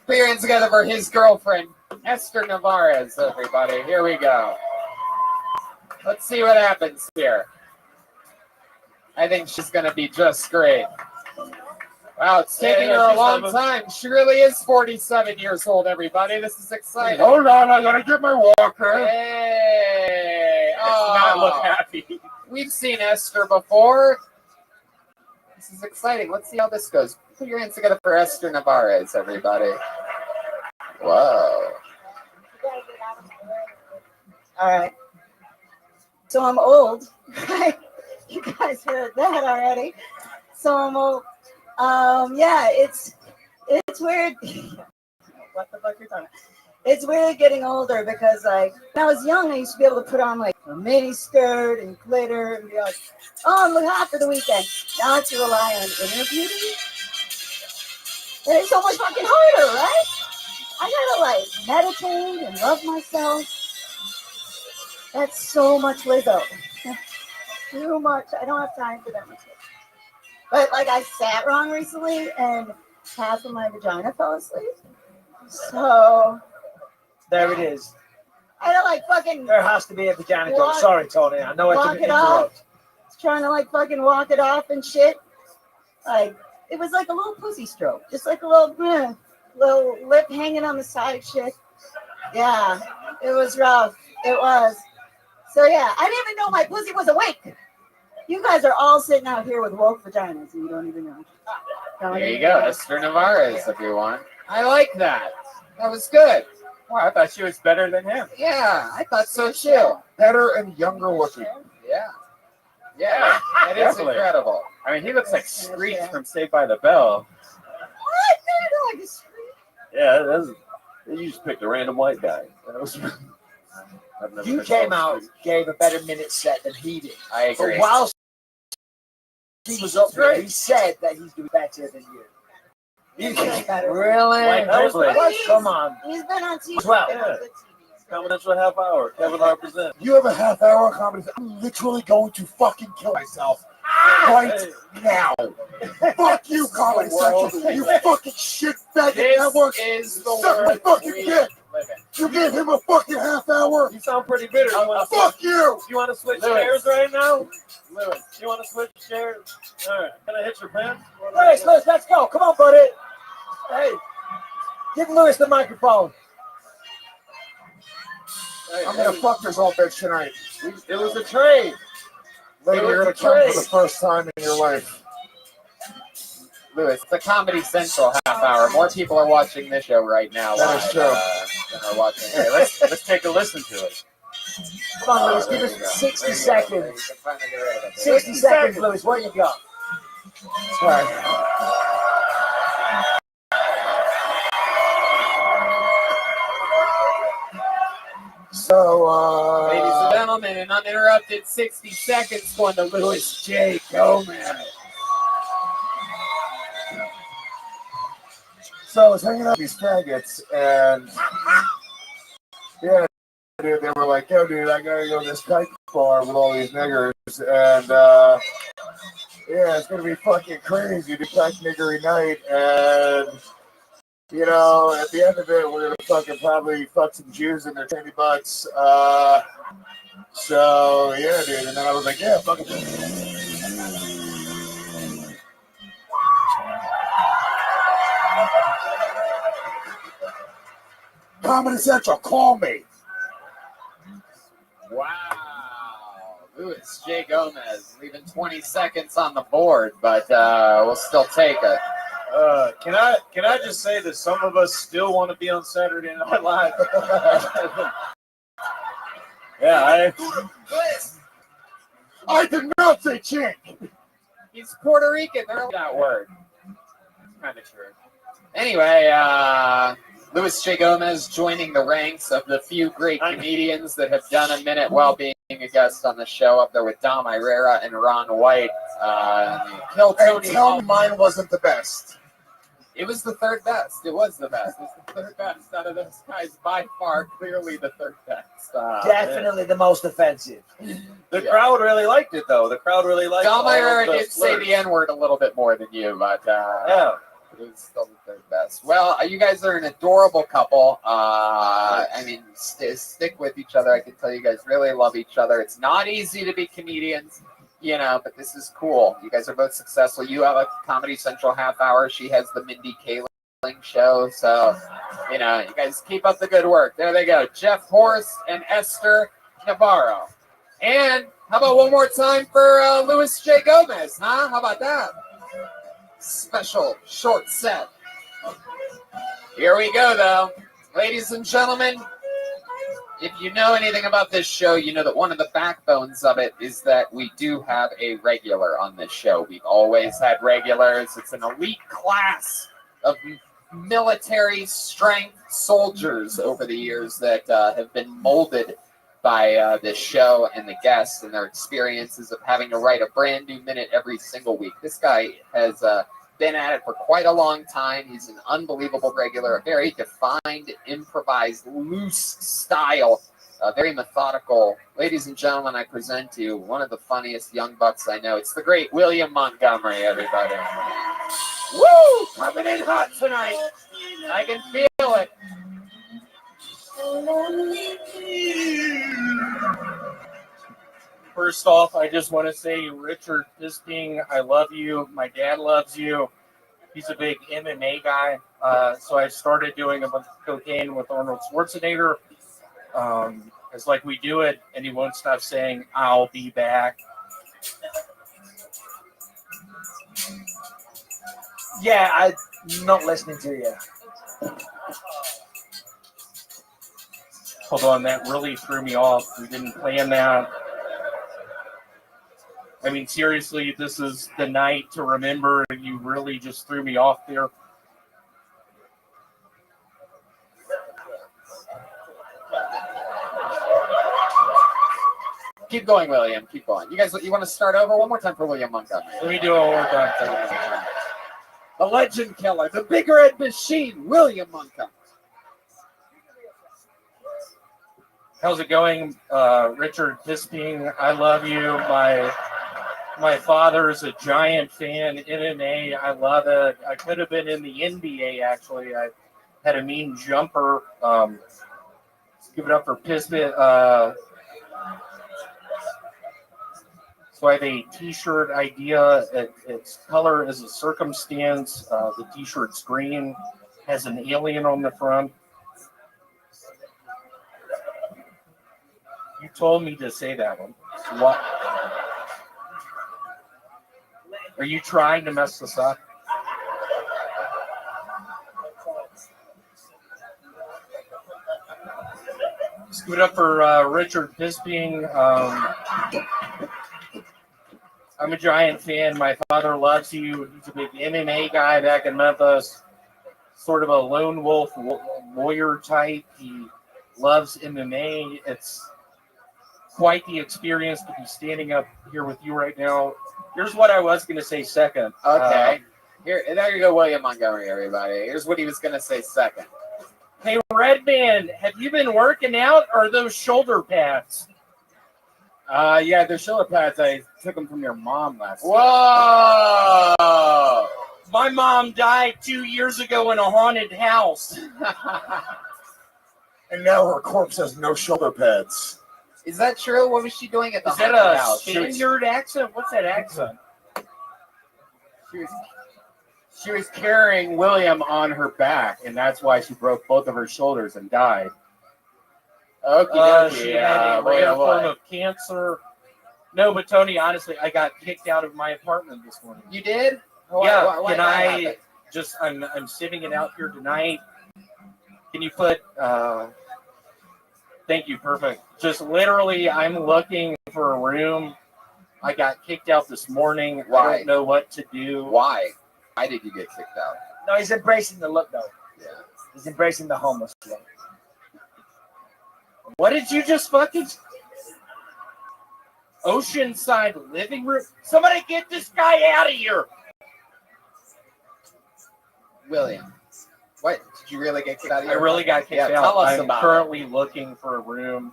Put your hands together for his girlfriend, Esther Navarez, everybody. Here we go. Let's see what happens here. I think she's going to be just great. Wow, it's taking her a long time. She really is 47 years old, everybody. This is exciting.
Hold on, I gotta get my walker.
Hey!
Does not look
Oh,
happy.
we've seen Esther before. This is exciting. Let's see how this goes. Put your hands together for Esther Navarez, everybody. Whoa.
All right. So I'm old. You guys heard that already. So I'm old. Yeah, it's weird. What the fuck you're talking about? It's weird getting older because like when I was young, I used to be able to put on like a mini skirt and glitter and be like, oh, I'm looking hot for the weekend. Now I have to rely on inner beauty. And it's so much fucking harder, right? I gotta like meditate and love myself. That's so much Lizzo. Too much. I don't have time for that much. But like I sat wrong recently and half of my vagina fell asleep. So
There it is.
I don't like fucking
There has to be a vagina joke.
Walk-
Sorry, Tony. I know I
walk
didn't
it off.
interrupt.
Trying to like fucking walk it off and shit. Like it was like a little pussy stroke, just like a little lip hanging on the side shit. Yeah, it was rough. It was. So yeah, I didn't even know my pussy was awake. You guys are all sitting out here with woke vaginas and you don't even know.
There you go, Esther Navarez, everyone. I like that. That was good.
Well, I thought she was better than him.
Yeah, I thought so too.
Better and younger looking.
Yeah. Yeah, that is
Definitely.
incredible.
I mean, he looks like Screech from Saved by the Bell.
What? No, like a street.
Yeah, you just picked a random white guy. That was. I've never
You
been
came
so
out,
sweet.
gave a better minute set than he did.
I agree.
But while he was up there, he said that he's doing better than you.
He's doing better.
Really?
White privilege.
Come on.
He's been on TV.
Well,
Been on good TV.
Confidential half hour. Kevin Hart presents.
You have a half hour of comedy. I'm literally going to fucking kill myself right now. Fuck you, Comedy Central. You fucking shit faggot
This
network.
is the
Suck my
world
fucking
we
dick.
live in.
You gave him a fucking half hour.
You sound pretty bitter.
Fuck you.
You want to switch
Lewis.
chairs right now?
Lewis.
You want to switch chairs? All right. Can I hit your pants?
Lewis, let's go. Come on, buddy. Hey, give Lewis the microphone.
I'm gonna fuck this old bitch tonight.
It was a trade.
Lady, you're gonna come for the first time in your life.
Lewis, it's a Comedy Central half hour. More people are watching this show right now
That is
live,
true.
than are watching.
Hey, let's take a listen to it.
Come on, Lewis. Give
there you
us
go.
60
There you go. You
seconds.
can finally get rid of it.
60 seconds, Lewis. What you got?
So,
Ladies and gentlemen, an uninterrupted 60 seconds going to Louis J. Gomez.
So I was hanging out with these faggots, and yeah, dude, they were like, yo, dude, I gotta go to this kite bar with all these niggers, and yeah, it's gonna be fucking crazy, the kite niggery night, and you know, at the end of it, we're gonna fucking probably fuck some Jews in their tiny butts. So yeah, dude, and then I was like, yeah, fucking. Comedy Central, call me.
Wow. Louis J. Gomez leaving 20 seconds on the board, but we'll still take it.
Can I just say that some of us still want to be on Saturday Night Live? Yeah,
I did not say chink.
He's Puerto Rican. They're that word. Kind of true. Anyway, Louis J. Gomez joining the ranks of the few great comedians that have done a minute while being a guest on the show, up there with Dom Irera and Ron White. Kill Tony.
Hey, tell me mine wasn't the best.
It was the third best. It was the best. It was the third best out of those guys. By far, clearly the third best.
Definitely the most offensive.
The crowd really liked it, though. The crowd really liked it.
Dom Irera did say the N-word a little bit more than you, but
yeah.
It was still the third best. Well, you guys are an adorable couple. I mean, stick with each other. I can tell you guys really love each other. It's not easy to be comedians, you know, but this is cool. You guys are both successful. You have a Comedy Central half hour. She has the Mindy Kaling show. So, you know, you guys keep up the good work. There they go. Jeff Horst and Esther Navarro. And how about one more time for Louis J. Gomez, huh? How about that? Special short set. Here we go, though. Ladies and gentlemen, if you know anything about this show, you know that one of the backbones of it is that we do have a regular on this show. We've always had regulars. It's an elite class of military strength soldiers over the years that have been molded by this show and the guests and their experiences of having to write a brand new minute every single week. This guy has been at it for quite a long time. He's an unbelievable regular, a very defined, improvised, loose style, very methodical. Ladies and gentlemen, I present to you one of the funniest young bucks I know. It's the great William Montgomery, everybody. Woo! Coming in hot tonight. I can feel it.
First off, I just want to say, Richard Bisping, I love you. My dad loves you. He's a big MMA guy. So I started doing a bunch of cocaine with Arnold Schwarzenegger. It's like we do it, and he won't stop saying, "I'll be back."
Yeah, I'm not listening to you.
Hold on, that really threw me off. We didn't plan that. I mean, seriously, this is the night to remember. You really just threw me off there.
Keep going, William. Keep going. You guys, you want to start over one more time for William Montgomery?
Let me do it one more time.
The legend killer, the bigger head machine, William Montgomery.
How's it going, Richard Bisping? I love you. My father is a giant fan. MMA, I love it. I could have been in the NBA, actually. I had a mean jumper. Give it up for Pisbit. So I have a T-shirt idea. Its color is a circumstance. The T-shirt's green, has an alien on the front. You told me to say that one. What? Are you trying to mess this up? Scoot up for Richard Bisping. I'm a giant fan. My father loves you. He's a big MMA guy back in Memphis. Sort of a lone wolf lawyer type. He loves MMA. It's quite the experience to be standing up here with you right now. Here's what I was going to say second.
Okay. There you go, William Montgomery, everybody. Here's what he was going to say second.
Hey, Redman, have you been working out or are those shoulder pads?
Yeah, the shoulder pads, I took them from your mom last
Whoa!
My mom died 2 years ago in a haunted house.
And now her corpse has no shoulder pads.
Is that true? What was she doing at the
Is that
haunted
a
house?
Spaniard accent? What's that accent?
She was carrying William on her back, and that's why she broke both of her shoulders and died.
Okay,
She had a rare form of cancer. No, but Tony, honestly, I got kicked out of my apartment this morning.
You did?
Yeah.
Why
Can
that
I
happen?
just? I'm sitting it out here tonight. Can you put? Thank you. Perfect. Just literally, I'm looking for a room. I got kicked out this morning.
Why?
I don't know what to do.
Why? Why did you get kicked out?
No, he's embracing the look, though.
Yeah.
He's embracing the homeless look.
What did you just fucking? Oceanside living room? Somebody get this guy out of here!
William, what? Did you really get kicked out of
I
here?
really got kicked out.
Tell us
I'm
about
currently looking for a room.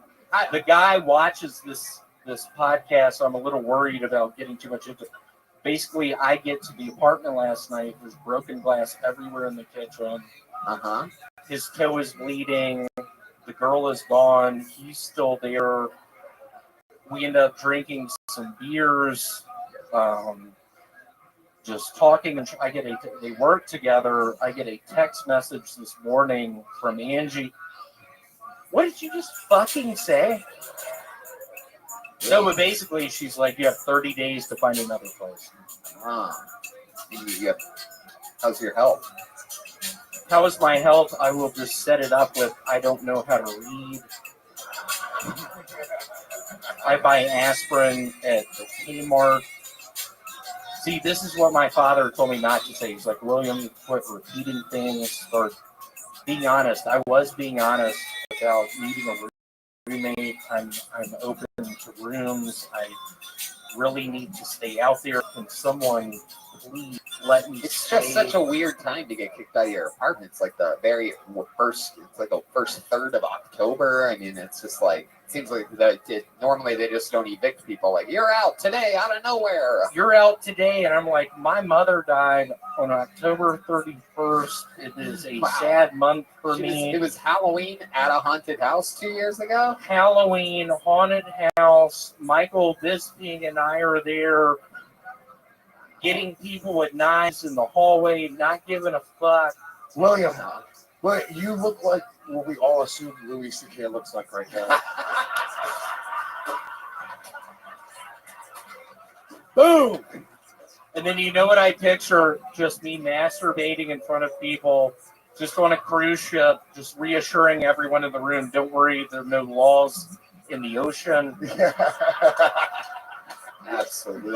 The guy watches this podcast, so I'm a little worried about getting too much into it. Basically, I get to the apartment last night. There's broken glass everywhere in the kitchen.
Uh-huh.
His toe is bleeding. The girl is gone. He's still there. We end up drinking some beers, just talking. And they work together. I get a text message this morning from Angie. What did you just fucking say? No, but basically, she's like, you have 30 days to find another place.
How's your health?
How is my health? I will just set it up with, I don't know how to read. I buy aspirin at the Kmart. See, this is what my father told me not to say. He's like, William, quit repeating things. Or being honest. I was being honest about needing a roommate. I'm open to rooms. I really need to stay out there. Can someone please let me
It's
stay?
just such a weird time to get kicked out of your apartment. It's like the very first, it's like the first third of October. I mean, it's just like, it seems like normally they just don't evict people. Like, you're out today out of nowhere.
You're out today, and I'm like, my mother died on October 31st. It is a sad month for me.
It was Halloween at a haunted house 2 years ago.
Halloween, haunted house. Michael Bisping and I are there getting people with knives in the hallway, not giving a fuck.
William, but you look like what we all assume Louis C.K. looks like right now.
Boom! And then you know what I picture? Just me masturbating in front of people, just on a cruise ship, just reassuring everyone in the room, don't worry, there are no laws in the ocean.
Absolutely.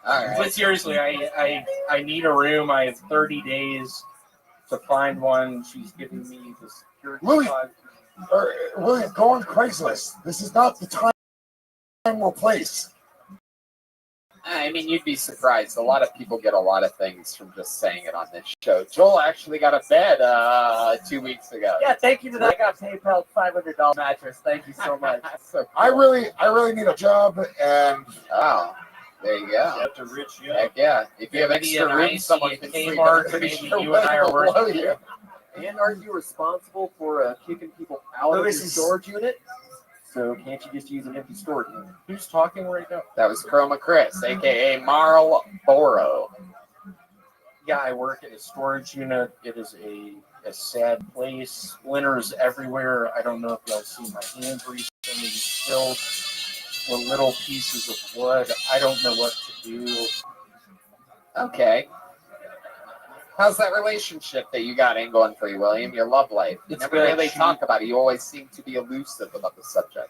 All right.
But seriously, I need a room. I have 30 days to find one. She's giving me the security spot.
William, go on Craigslist. This is not the time or place.
I mean, you'd be surprised. A lot of people get a lot of things from just saying it on this show. Joel actually got a bed 2 weeks ago.
Yeah, thank you to that. I got PayPal $500 mattress. Thank you so much.
So cool.
I really need a job, and
there you go.
That's a rich young.
Heck yeah. If you have extra room, someone can sleep.
Kmart,
Pretty
maybe
sure
you and I are
William will blow
working.
you.
And are you responsible for kicking people out of your
Louis is-
storage unit? So can't you just use an empty storage unit?
Who's talking right now?
That was Chroma Chris, a.k.a. Marlboro.
Yeah, I work at a storage unit. It is a sad place. Splinters everywhere. I don't know if y'all seen my hands recently. Filled with little pieces of wood. I don't know what to do.
Okay. How's that relationship that you got in going for you, William? Your love life. You
It's
never
good.
really talk about it. You always seem to be elusive about the subject.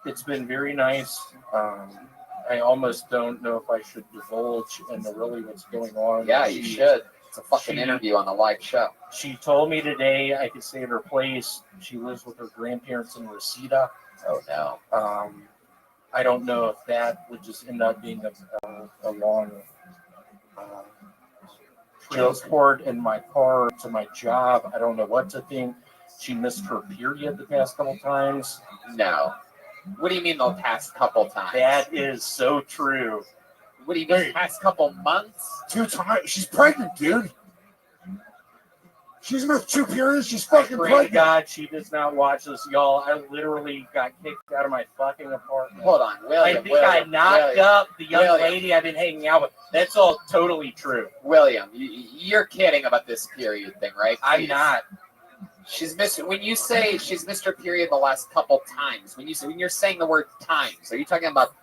It's been very nice. I almost don't know if I should divulge into really what's going on.
Yeah, you should. It's a fucking interview on the live show.
She told me today I could stay at her place. She lives with her grandparents in Reseda.
Oh no.
I don't know if that would just end up being a long transport in my car to my job. I don't know what to think. She missed her period the past couple times.
No. What do you mean the past couple times?
That is so true.
What do you mean past couple months?
2 times. She's pregnant, dude. She's missed 2 periods. She's fucking
Pray
pregnant.
to God she does not watch this, y'all. I literally got kicked out of my fucking apartment.
Hold on, William.
I think I knocked up the young lady I've been hanging out with. That's all totally true.
William, you're kidding about this period thing, right?
I'm not.
She's missed. When you say she's missed her period the last couple times, when you're saying the word times, are you talking about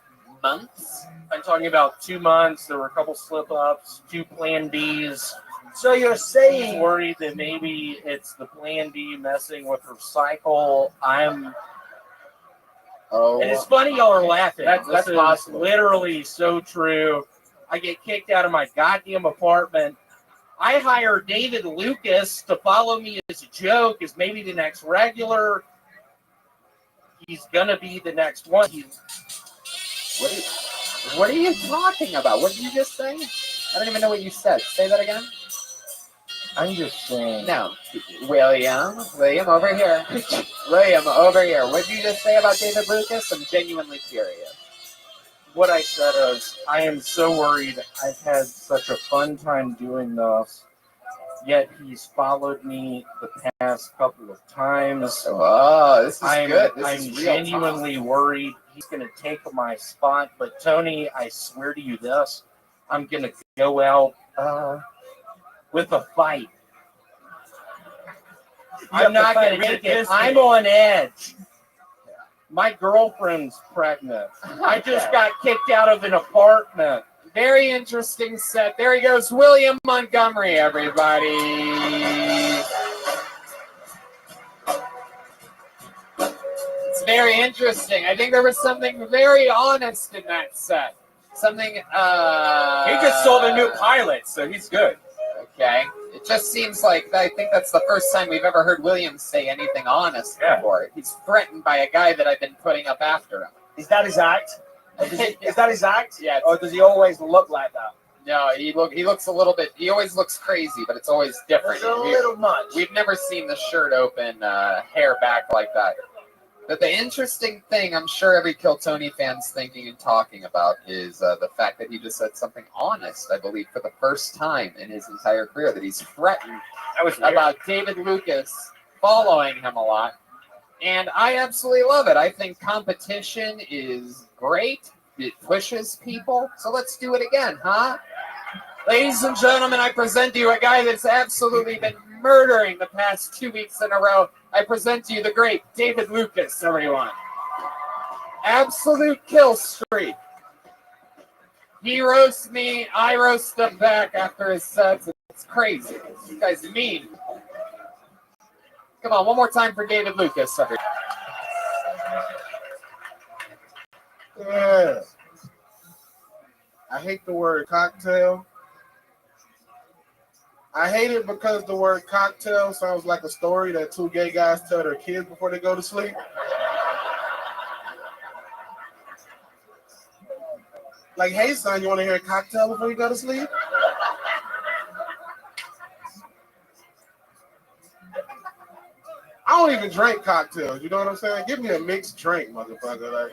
months?
I'm talking about 2 months. There were a couple slip-ups, 2 Plan Bs.
So you're saying
worried that maybe it's the Plan B messing with her cycle. And it's funny y'all are laughing.
That's possible.
Literally so true. I get kicked out of my goddamn apartment. I hire David Lucas to follow me as a joke, as maybe the next regular. He's gonna be the next one.
What are you talking about? What did you just say? I don't even know what you said. Say that again.
I'm just saying.
No, William, over here. William, over here. What did you just say about David Lucas? I'm genuinely curious.
What I said is, I am so worried. I've had such a fun time doing this, yet he's followed me the past couple of times.
Oh, this is good. This
I'm
is real
genuinely worried he's going to take my spot. But Tony, I swear to you this, I'm going to go out with a fight. I'm not going to take it. I'm on edge. My girlfriend's pregnant. I just got kicked out of an apartment.
Very interesting set. There he goes, William Montgomery, everybody. It's very interesting. I think there was something very honest in that set. Something,
He just sold a new pilot, so he's good.
Okay. It just seems like, I think that's the first time we've ever heard William say anything honest before. He's threatened by a guy that I've been putting up after him.
Is that his act? Is that his act?
Yeah.
Or does he always look like that?
No, he looks a little bit, he always looks crazy, but it's always different.
It's a little much.
We've never seen the shirt open, hair back like that. But the interesting thing I'm sure every Kill Tony fan's thinking and talking about is the fact that he just said something honest, I believe, for the first time in his entire career, that he's threatened about David Lucas following him a lot. And I absolutely love it. I think competition is great. It pushes people. So let's do it again, huh? Ladies and gentlemen, I present to you a guy that's absolutely been murdering the past 2 weeks in a row. I present to you the great David Lucas, everyone. Absolute kill streak. He roasts me, I roast him back after his sets. It's crazy. You guys are mean. Come on, one more time for David Lucas, everyone.
Yeah. I hate the word cocktail. I hate it because the word cocktail sounds like a story that 2 gay guys tell their kids before they go to sleep. Like, hey, son, you want to hear a cocktail before you go to sleep? I don't even drink cocktails, you know what I'm saying? Give me a mixed drink, motherfucker. Like,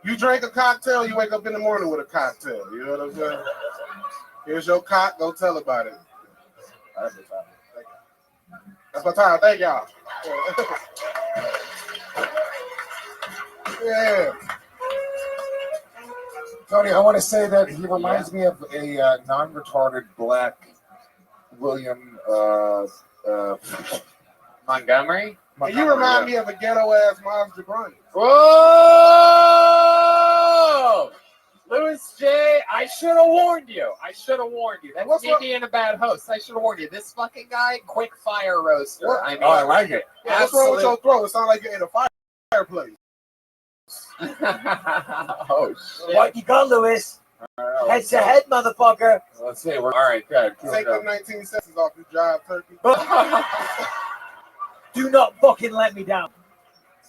you drink a cocktail, you wake up in the morning with a cocktail, you know what I'm saying? Here's your cock, go tell about it. That's my time. Thank y'all.
Yeah. Tony, I want to say that he reminds me of a non-retarded black William
Montgomery?
And you remind me of a ghetto-ass Miles Jabroni.
Whoa! Louis J., I should have warned you. That's me being a bad host. I should have warned you. This fucking guy, quick fire roaster.
What?
I mean,
I like it. Yeah, what's wrong with your throat? It sounds like you're in a fireplace.
Oh, shit.
What you got, Louis?
Head to head, motherfucker.
Let's see. All right, good.
Take them 19 cents off your drive, turkey.
Do not fucking let me down.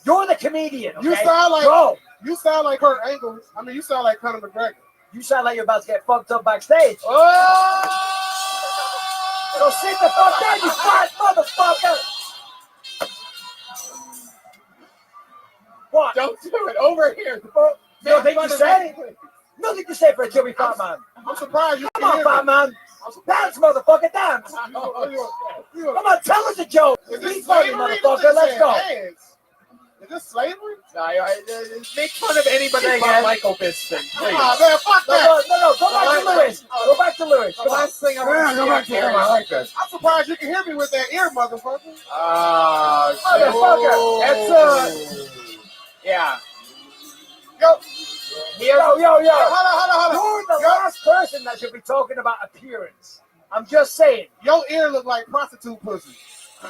You're the comedian, okay?
You sound like
Go.
You sound like Kurt Angle. I mean, you sound like Conor McGregor.
You sound like you're about to get fucked up backstage.
Oh!
So sit the fuck down, you fat motherfucker. What?
Don't do it. Over here.
Nothing to say? Nothing to say for a chubby fat man.
I'm surprised you
Come on, fat man. Dance, motherfucker, dance. Come on, tell us a joke. Be funny, motherfucker. Let's go.
Is this slavery?
Make fun of anybody but Michael Bisping.
Come on, man, fuck that.
No, go back to Lewis. Go back to Lewis.
The last thing I want to
go back to him.
I like this.
I'm surprised you can hear me with that ear, motherfucker.
Motherfucker.
That's yeah.
Yo.
Hold on.
You're the last person that should be talking about appearance. I'm just saying.
Your ear look like prostitute pussy.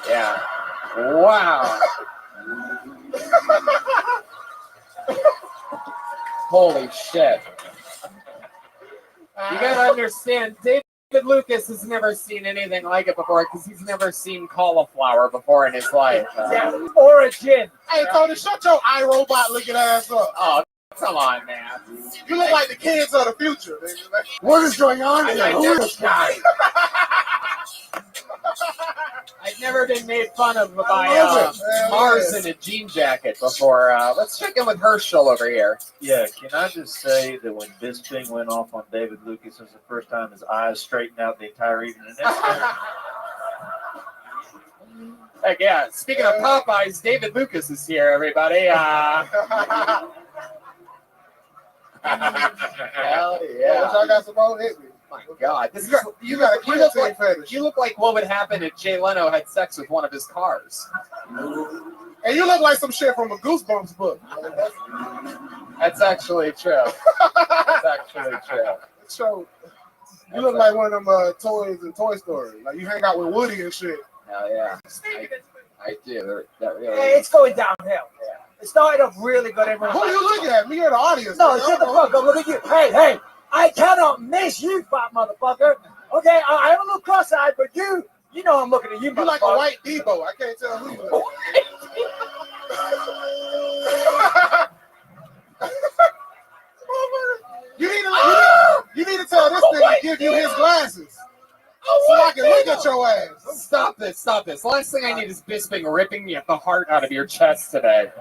Yeah. Wow. Holy shit. You gotta understand, David Lucas has never seen anything like it before because he's never seen cauliflower before in his life.
Or a gin.
Hey, Tony, shut your iRobot looking ass up.
Oh, come on, man.
You look like the kids of the future.
What is going on here? Who is this guy?
I've never been made fun of by Mars in a jean jacket before. Let's check in with Herschel over here.
Yeah, can I just say that when Bisping went off on David Lucas, it was the first time his eyes straightened out the entire evening.
Heck yeah. Speaking of Popeyes, David Lucas is here, everybody. Hell yeah.
I got some old hit me.
My God. This is,
you got a guillotine fetish.
You look like what would happen if Jay Leno had sex with one of his cars.
And you look like some shit from a Goosebumps book.
That's actually true. That's actually true.
So, you look like one of them toys in Toy Story. Like you hang out with Woody and shit.
Hell yeah. I do. That really
Hey, it's going downhill. Yeah. It started off really good.
Who are you looking at? Me or the audience?
No, shut the fuck up. Look at you. Hey. I cannot miss you, fat motherfucker. Okay, I am a little cross-eyed, but you know I'm looking at you,
You like a white Debo. I can't tell who you look You need to tell this nigga to give you his glasses. So I can look at your ass.
Stop this. Last thing I need is Bisping ripping the heart out of your chest today.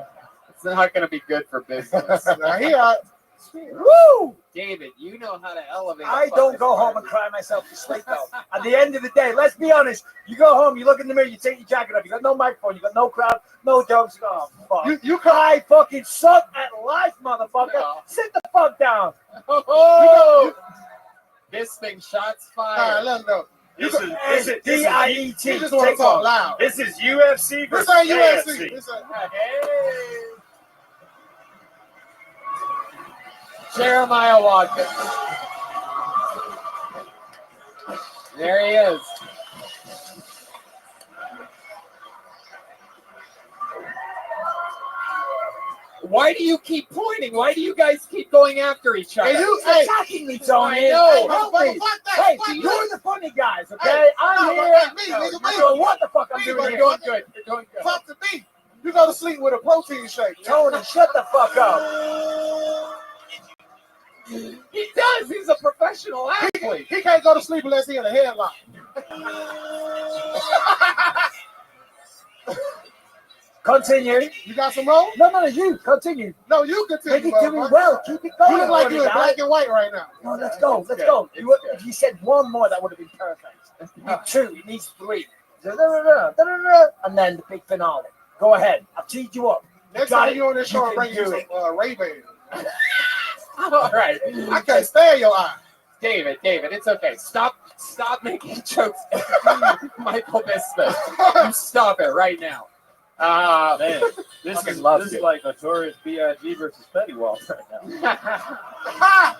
It's not going to be good for business.
Now here,
woo!
David, you know how to elevate.
I don't go home and cry myself to sleep, though. At the end of the day, let's be honest. You go home, you look in the mirror, you take your jacket off. You got no microphone, you got no crowd, no jokes. Oh, fuck. I fucking suck at life, motherfucker.
No.
Sit the fuck down.
Bisping, shots
all right,
fired.
let him know.
This is
D-I-E-T.
You just want to talk loud.
This is UFC
This
versus
ain't
KFC.
UFC. This ain't-
Hey. Jeremiah Watkins. There he is. Why do you keep pointing? Why do you guys keep going after each other?
Hey, you
attacking me, Tony.
I know.
Help me.
Fuck that.
Hey,
Fuck
you're
that.
the funny guys, okay?
Hey,
I'm
no,
here.
me, nigga,
I
me.
don't know what the fuck I'm
Me,
doing
but
here.
You're doing good. You're doing good.
Talk to me. You go to sleep with a protein shake.
Tony, shut the fuck up.
He does. He's a professional athlete.
He can't go to sleep unless he in a headlock.
Continue.
You got some more?
No, you continue.
No, you continue.
Make it doing
motherfucker.
well. Keep it going.
You look like you're in
guy.
black and white right now.
No, let's go. Let's go. If you said one more, that would have been perfect. You need two. You need three. And then the big finale. Go ahead. I've teed you up.
Next
Got
time
it.
you're on this show,
You
I'll bring
can
you
do
some Ray-Ban.
All right.
I can't stand your eye.
David, it's okay. Stop making jokes. Michael Bisping. You stop it right now.
Man, this is like Notorious B.I.G. versus Petty Walsh right now.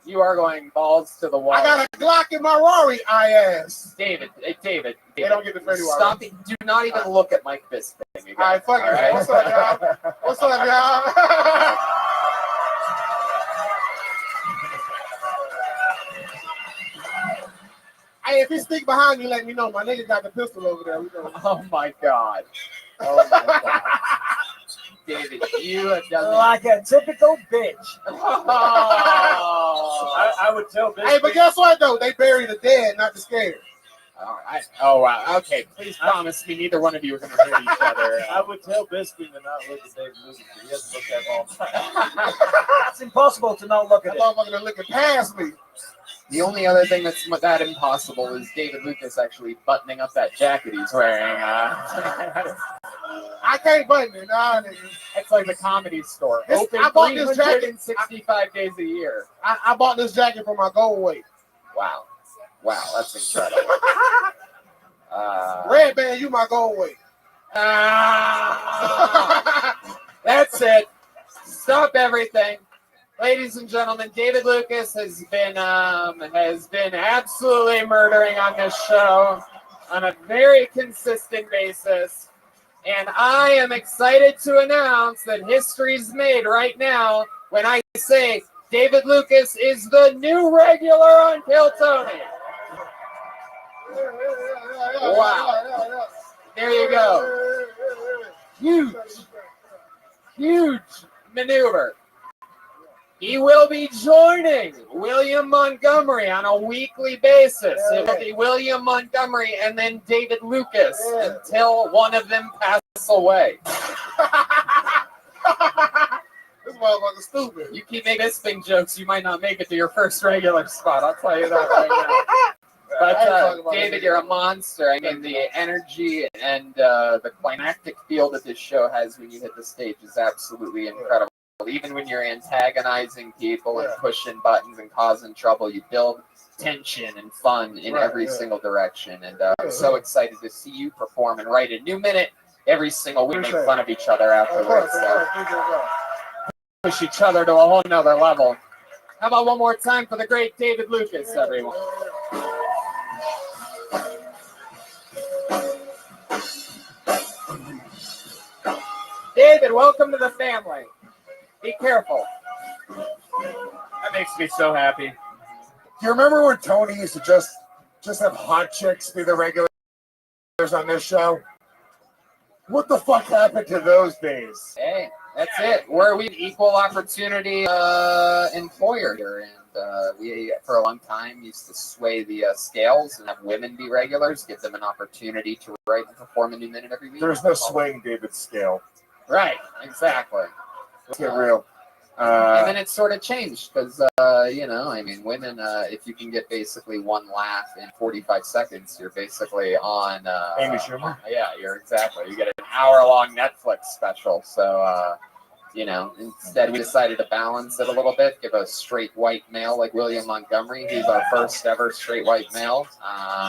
You are going balls to the wall.
I got a Glock in my Rory ass.
David.
They don't get the Fetty Walsh.
Stop it. Do not even look at Mike Bisping. All
right, fuck it. What's up, y'all? What's up, y'all? he sneak behind you, let me know. My nigga got the pistol over there.
Oh my god. Oh my god. David, you have done
Like a typical bitch.
Oh.
I would tell Bisping.
Hey, but guess what though? They bury the dead, not the scared.
All right. Oh wow. Okay. Please promise me neither one of you are going to hurt each other.
I would tell Bisping to not look at David Lucas, but he has to look at him all the time.
It's impossible to not look at
That motherfucker looking past me.
The only other thing that's that impossible is David Lucas actually buttoning up that jacket he's wearing.
I can't button it. Nah, nigga.
It's like the Comedy Store.
This-
Open
I bought this jacket.
365 days a year.
I bought this jacket for my goal weight.
Wow. Wow, that's incredible.
Red band, you my goal weight.
That's it. Stop everything. Ladies and gentlemen, David Lucas has been absolutely murdering on this show on a very consistent basis. And I am excited to announce that history's made right now when I say David Lucas is the new regular on Kill Tony. Wow. There you go. Huge maneuver. He will be joining William Montgomery on a weekly basis. It will be William Montgomery and then David Lucas until one of them pass away.
This motherfucker's stupid.
You keep making Bisping jokes, you might not make it to your first regular spot. I'll tell you that right now. But David, you're a monster. I mean, the energy and the climactic feel that this show has when you hit the stage is absolutely incredible. Even when you're antagonizing people and pushing buttons and causing trouble, you build tension and fun in every single direction. And I'm so excited to see you perform and write a new minute every single week. Make fun of each other afterwards. So push each other to a whole nother level. How about one more time for the great David Lucas, everyone? David, welcome to the family. Be careful.
That makes me so happy.
Do you remember when Tony used to just have hot chicks be the regulars on this show? What the fuck happened to those days?
Hey, that's it. We're an equal opportunity employer here, and we, for a long time, used to sway the scales and have women be regulars, give them an opportunity to write and perform a new minute every week.
There's no swaying David's scale.
Right, exactly.
Let's get real.
And then it sort of changed because, I mean, women, if you can get basically one laugh in 45 seconds, you're basically on.
Amy Schumer?
Yeah, you get an hour-long Netflix special. So, instead we decided to balance it a little bit, give a straight white male like William Montgomery. He's our first ever straight white male.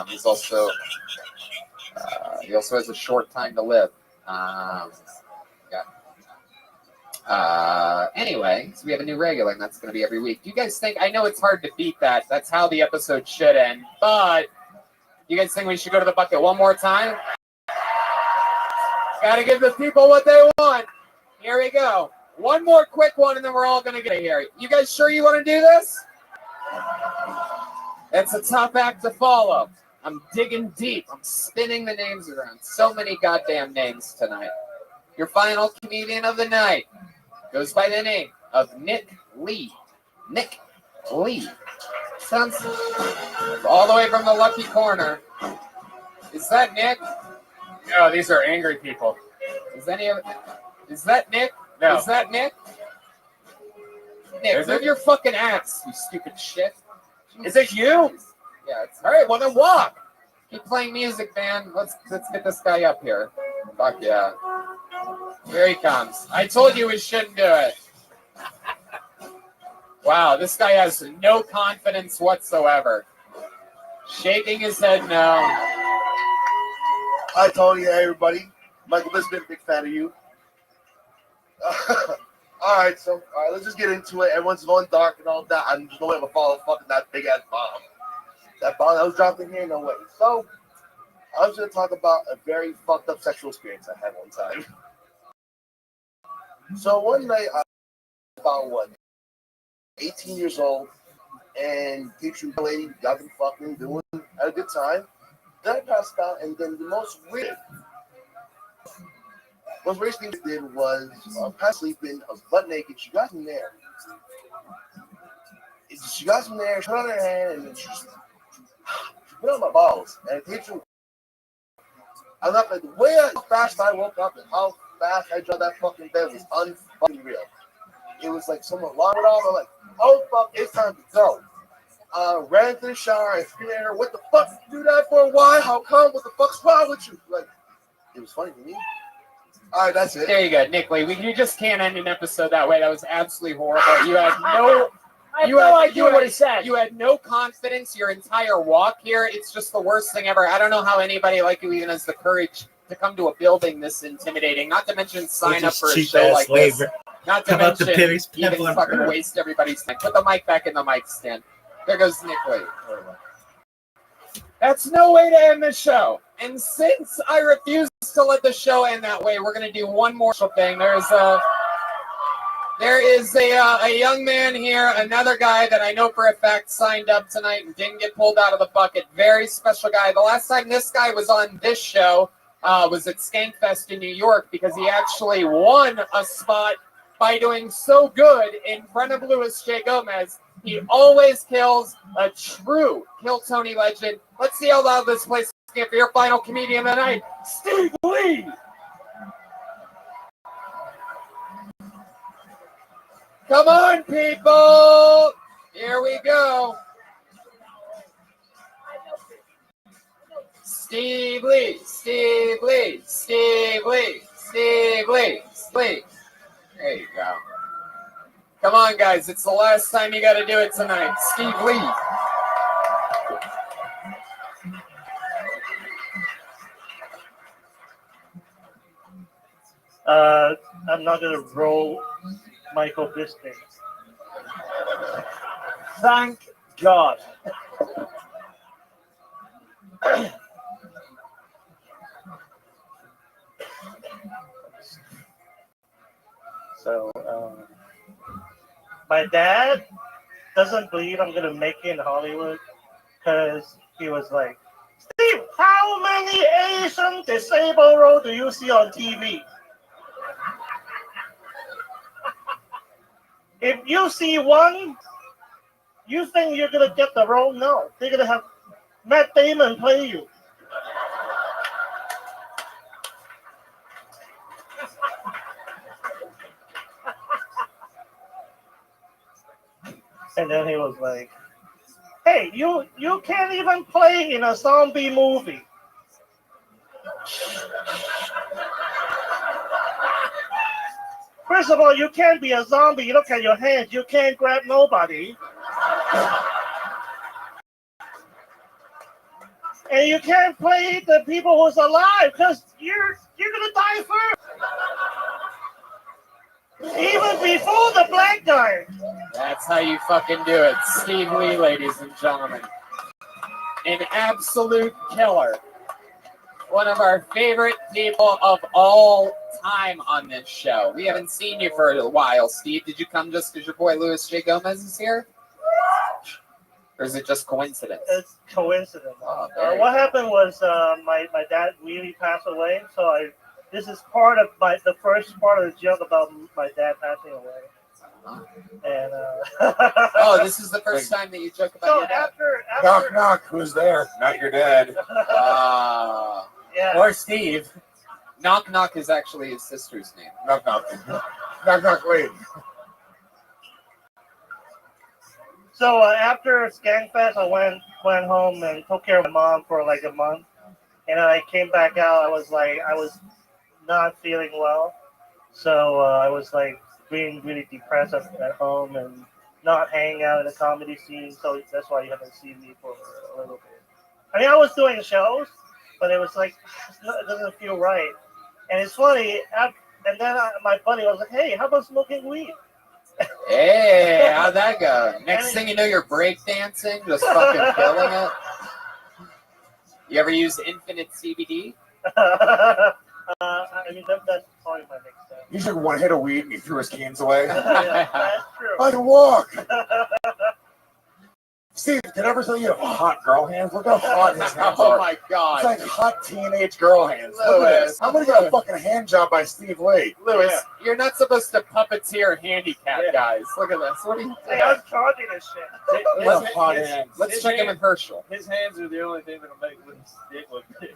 He also has a short time to live. Anyway, so we have a new regular, and that's going to be every week. Do you guys think, I know it's hard to beat that. That's how the episode should end. But you guys think we should go to the bucket one more time? Got to give the people what they want. Here we go. One more quick one, and then we're all going to get here. You guys sure you want to do this? It's a tough act to follow. I'm digging deep. I'm spinning the names around. So many goddamn names tonight. Your final comedian of the night goes by the name of Nick Lee. Nick Lee. Sounds all the way from the lucky corner. Is that Nick?
No, these are angry people.
Is that Nick?
No.
Is that Nick? Nick,
Is
move
it?
your fucking ass, you stupid shit.
Is it you?
Yeah, it's all right. Well, then walk. Keep playing music, man. Let's get this guy up here. Fuck yeah. Here he comes. I told you we shouldn't do it. Wow, this guy has no confidence whatsoever. Shaking his head no.
I told you, everybody. Michael Bisping, big fan of you. All right, let's just get into it. Everyone's going dark and all that. I'm no way to follow fucking that big ass bomb. That bomb that was dropped in here, no way. So, I was going to talk about a very fucked up sexual experience I had one time. So one night, I was about 18 years old.
and teaching the lady, got them fucking doing, had a good time. Then I passed out, and then the most weird thing I did was I was sleeping, I was butt naked. She got me there. She got me there, she put on her hand, and then she put on my balls. And the teacher, I was up like the way how fast I woke up and how fast I jumped that fucking bed was unfucking real. It was like someone alarmed it off. I'm like, oh fuck, it's time to go. Ran to the shower and screamed at her, what the fuck did you do that for? Why? How come? What the fuck's wrong with you? Like, it was funny to me. All right, that's it.
There you go, Nick Lee. You just can't end an episode that way. That was absolutely horrible. You had no...
I have no idea what he said.
You had no confidence your entire walk here. It's just the worst thing ever. I don't know how anybody like you even has the courage to come to a building this intimidating. Not to mention sign up for a show like this. Not to mention even fucking waste everybody's time. Put the mic back in the mic stand. There goes Nick Lee. That's no way to end the show. And since I refuse to let the show end that way, we're going to do one more thing. There is a young man here, another guy that I know for a fact signed up tonight and didn't get pulled out of the bucket. Very special guy. The last time this guy was on this show was at Skankfest in New York because he actually won a spot by doing so good in front of Louis J. Gomez. He always kills, a true Kill Tony legend. Let's see how loud this place can get for your final comedian tonight, Steve Lee. Come on, people! Here we go. Steve Lee, Steve Lee, Steve Lee, Steve Lee, Steve. There you go. Come on, guys. It's the last time you got to do it tonight. Steve Lee.
I'm not going to roll Michael Bisping. Thank God. So, my dad doesn't believe I'm going to make it in Hollywood because he was like, Steve, how many Asian disabled roles do you see on TV? If you see one, you think you're going to get the role? No. They're going to have Matt Damon play you. And then he was like, hey, you can't even play in a zombie movie. First of all, you can't be a zombie. You look at your hands. You can't grab nobody. And you can't play the people who's alive because you're going to die first. Even before the black guy.
That's how you fucking do it. Steve Lee, ladies and gentlemen. An absolute killer. One of our favorite people of all time on this show. We haven't seen you for a while, Steve. Did you come just because your boy Louis J. Gomez is here? Or is it just coincidence?
It's coincidence.
Oh,
what happened was my dad really passed away. So this is part of the first part of the joke about my dad passing away. And
oh, this is the first time that you joke about your dad.
After
Knock, knock. Who's there? Not your dad.
Yeah.
Or Steve. Knock Knock is actually his sister's name.
Knock, knock. Knock, knock, wait.
So after Skankfest, I went home and took care of my mom for like a month. And then I came back out. I was not feeling well. So I was like being really depressed at home and not hanging out in the comedy scene. So that's why you haven't seen me for a little bit. I mean, I was doing shows, but it was like, it doesn't feel right. And it's funny. And then my buddy was like, hey, how about smoking weed?
Hey, how'd that go? Next thing you know, you're breakdancing, just fucking killing it. You ever use infinite CBD?
I mean, that's probably my next step.
He took one hit of weed and he threw his cans away.
Yeah, that's true.
I can walk. Steve, did I ever tell you have hot girl hands? Look how hot his hands
Oh
are.
my God.
It's like hot teenage girl hands. Look at this. I'm gonna get a fucking hand job by Steve Lee.
Lewis, you're not supposed to puppeteer handicap guys. Look at this. What are you doing?
I'm talking this shit.
Let's- let's check him in Herschel.
His hands are the only thing that'll make Luke's dick look big.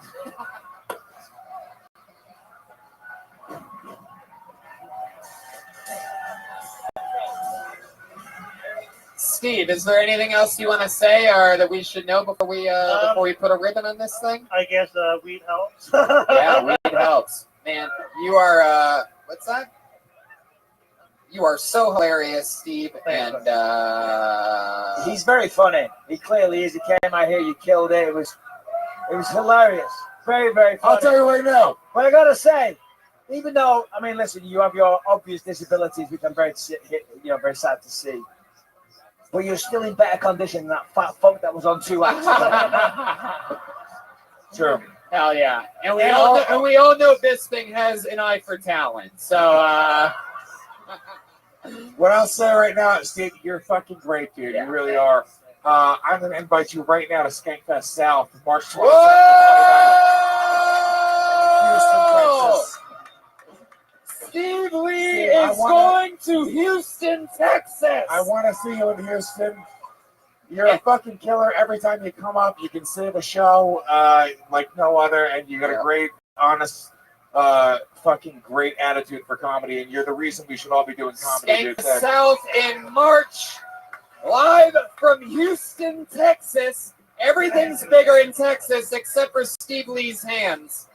Steve, is there anything else you want to say or that we should know before we put a ribbon on this thing?
I guess weed helps.
Yeah, weed helps. Man, you are what's that? You are so hilarious, Steve, and
He's very funny. He clearly is. He came out here, you killed it. It was hilarious. Very, very funny.
I'll tell you right now.
But I gotta say, even though, I mean, listen, you have your obvious disabilities, which I'm very sad to see. But you're still in better condition than that fat fuck that was on 2 acts.
True.
Hell yeah. And we all know Bisping has an eye for talent. So
What I'll say right now, Steve, you're fucking great, dude. You really are. I'm gonna invite you right now to Skankfest South, March 27th. Houston, Texas.
Steve Lee
Steve,
is going to Houston, Texas.
I want to see you in Houston. You're a fucking killer. Every time you come up, you can save a show like no other, and you got a great, honest, fucking great attitude for comedy, and you're the reason we should all be doing comedy.
Skank South in March, live from Houston, Texas. Everything's bigger in Texas except for Steve Lee's hands.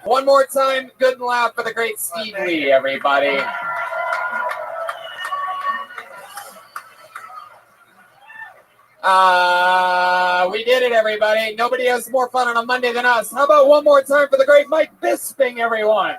One more time, good and loud for the great Steve Lee, everybody. We did it, everybody. Nobody has more fun on a Monday than us. How about one more time for the great Mike Bisping, everyone?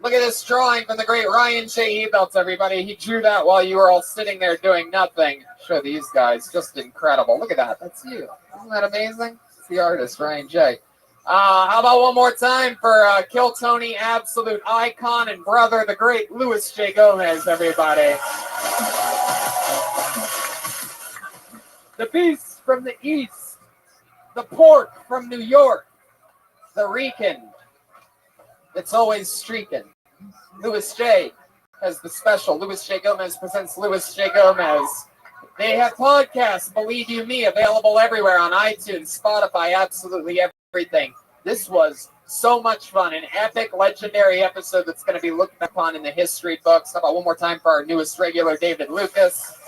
Look at this drawing from the great Ryan J. Ebelt, everybody. He drew that while you were all sitting there doing nothing. Show these guys. Just incredible. Look at that. That's you. Isn't that amazing? It's the artist, Ryan J. How about one more time for Kill Tony, absolute icon and brother, the great Louis J. Gomez, everybody. The beast from the east. The pork from New York. The Rican. It's always streaking. Louis J. has the special. Louis J. Gomez presents Louis J. Gomez. They have podcasts, believe you me, available everywhere on iTunes, Spotify, absolutely everything. This was so much fun. An epic, legendary episode that's going to be looked upon in the history books. How about one more time for our newest regular, David Lucas?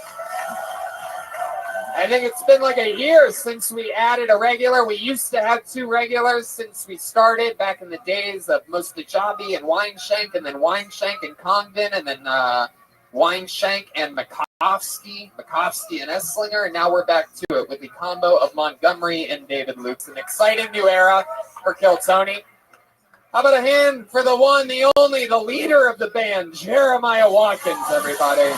I think it's been like a year since we added a regular. We used to have 2 regulars since we started back in the days of Mustajabi and Wineshank, and then Wineshank and Congdon, and then Wineshank and Makovsky and Esslinger, and now we're back to it with the combo of Montgomery and David Lukes. An exciting new era for Kill Tony. How about a hand for the one, the only, the leader of the band, Jeremiah Watkins, everybody.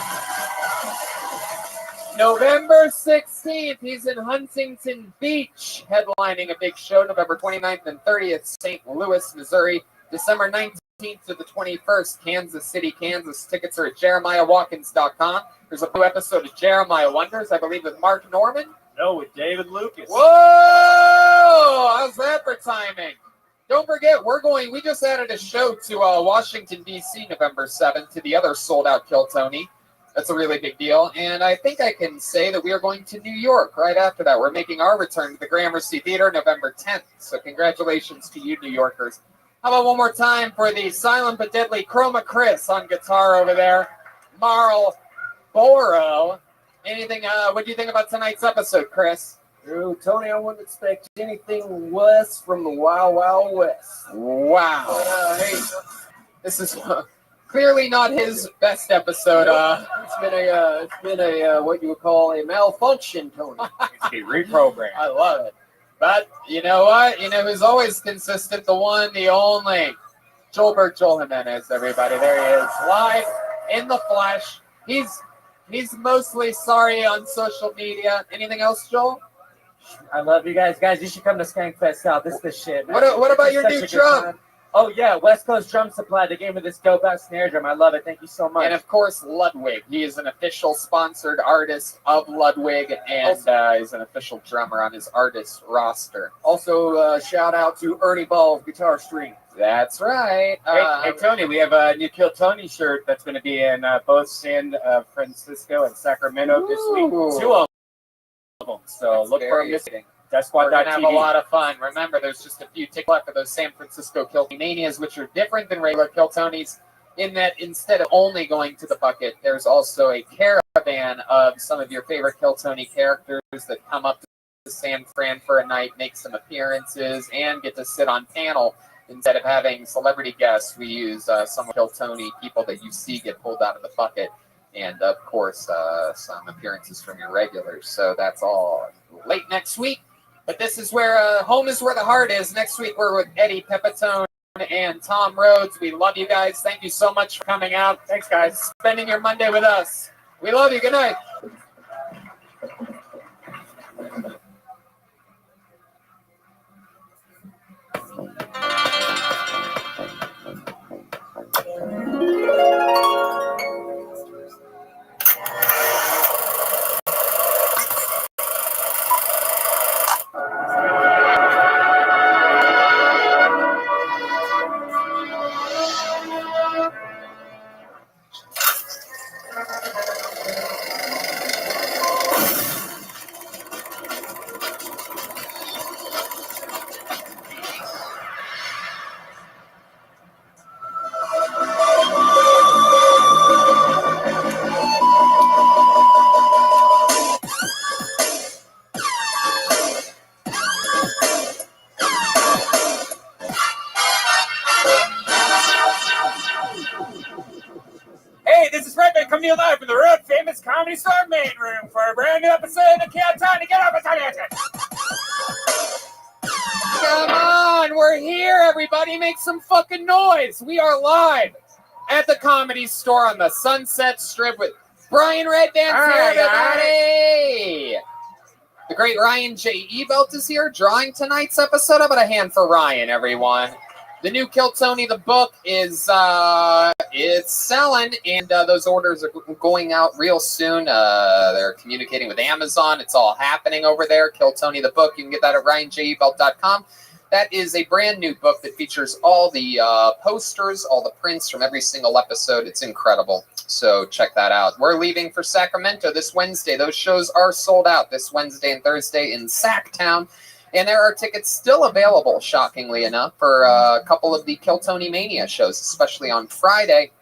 November 16th, he's in Huntington Beach, headlining a big show. November 29th and 30th, St. Louis, Missouri. December 19th to the 21st, Kansas City, Kansas. Tickets are at JeremiahWatkins.com. There's a new episode of Jeremiah Wonders, I believe, with Mark Norman.
No, with David Lucas.
Whoa! How's that for timing? Don't forget, we just added a show to Washington, D.C., November 7th, to the other sold-out Kill Tony. That's a really big deal. And I think I can say that we are going to New York right after that. We're making our return to the Gramercy Theater November 10th. So congratulations to you, New Yorkers. How about one more time for the silent but deadly Chroma Chris on guitar over there. Marl Boro. Anything, what do you think about tonight's episode, Chris?
Tony, I wouldn't expect anything less from the Wild Wild West.
Wow. Hey, this is clearly not his best episode.
It's been a what you would call a malfunction, Tony.
It's a reprogram. I love it. But you know what? You know who's always consistent? The one, the only. Joel Jimenez, everybody. There he is. Live in the flesh. He's mostly sorry on social media. Anything else, Joel?
I love you guys. Guys, you should come to Skankfest South. This is the shit.
What about your new drum?
Oh yeah, West Coast Drum Supply. They gave me this dope ass snare drum. I love it. Thank you so much.
And of course, Ludwig. He is an official sponsored artist of Ludwig and is an official drummer on his artist roster.
Also, shout out to Ernie Ball's Guitar String.
That's right.
Hey, Tony, we have a new Kill Tony shirt that's going to be in both San Francisco and Sacramento this week. Two of them. So look for them. That's
We're going to have a
TV.
lot of fun. Remember, there's just a few tickets left for those San Francisco Kill Tony Manias, which are different than regular Kill Tonys in that instead of only going to the bucket, there's also a caravan of some of your favorite Kill Tony characters that come up to San Fran for a night, make some appearances, and get to sit on panel. Instead of having celebrity guests, we use some Kill Tony people that you see get pulled out of the bucket. And, of course, some appearances from your regulars. So that's all late next week. But this is where home is where the heart is. Next week, we're with Eddie Pepitone and Tom Rhodes. We love you guys. Thank you so much for coming out. Thanks, guys. Spending your Monday with us. We love you. Good night.
Hey, this is Rabbi coming to you live from the world famous Comedy Store main room for a brand new episode of Kill Tony. Get up and Tony.
Come on, we're here, everybody. Make some fucking noise. We are live at the Comedy Store on the Sunset Strip with Brian Redband here, everybody. The great Ryan J. Ebelt is here drawing tonight's episode. How about a hand for Ryan, everyone? The new Kill Tony, the book, is it's selling, and those orders are going out real soon. They're communicating with Amazon. It's all happening over there. Kill Tony, the book. You can get that at ryanjebelt.com. That is a brand new book that features all the posters, all the prints from every single episode. It's incredible. So check that out. We're leaving for Sacramento this Wednesday. Those shows are sold out this Wednesday and Thursday in Sacktown. And there are tickets still available, shockingly enough, for a couple of the Kill Tony Mania shows, especially on Friday.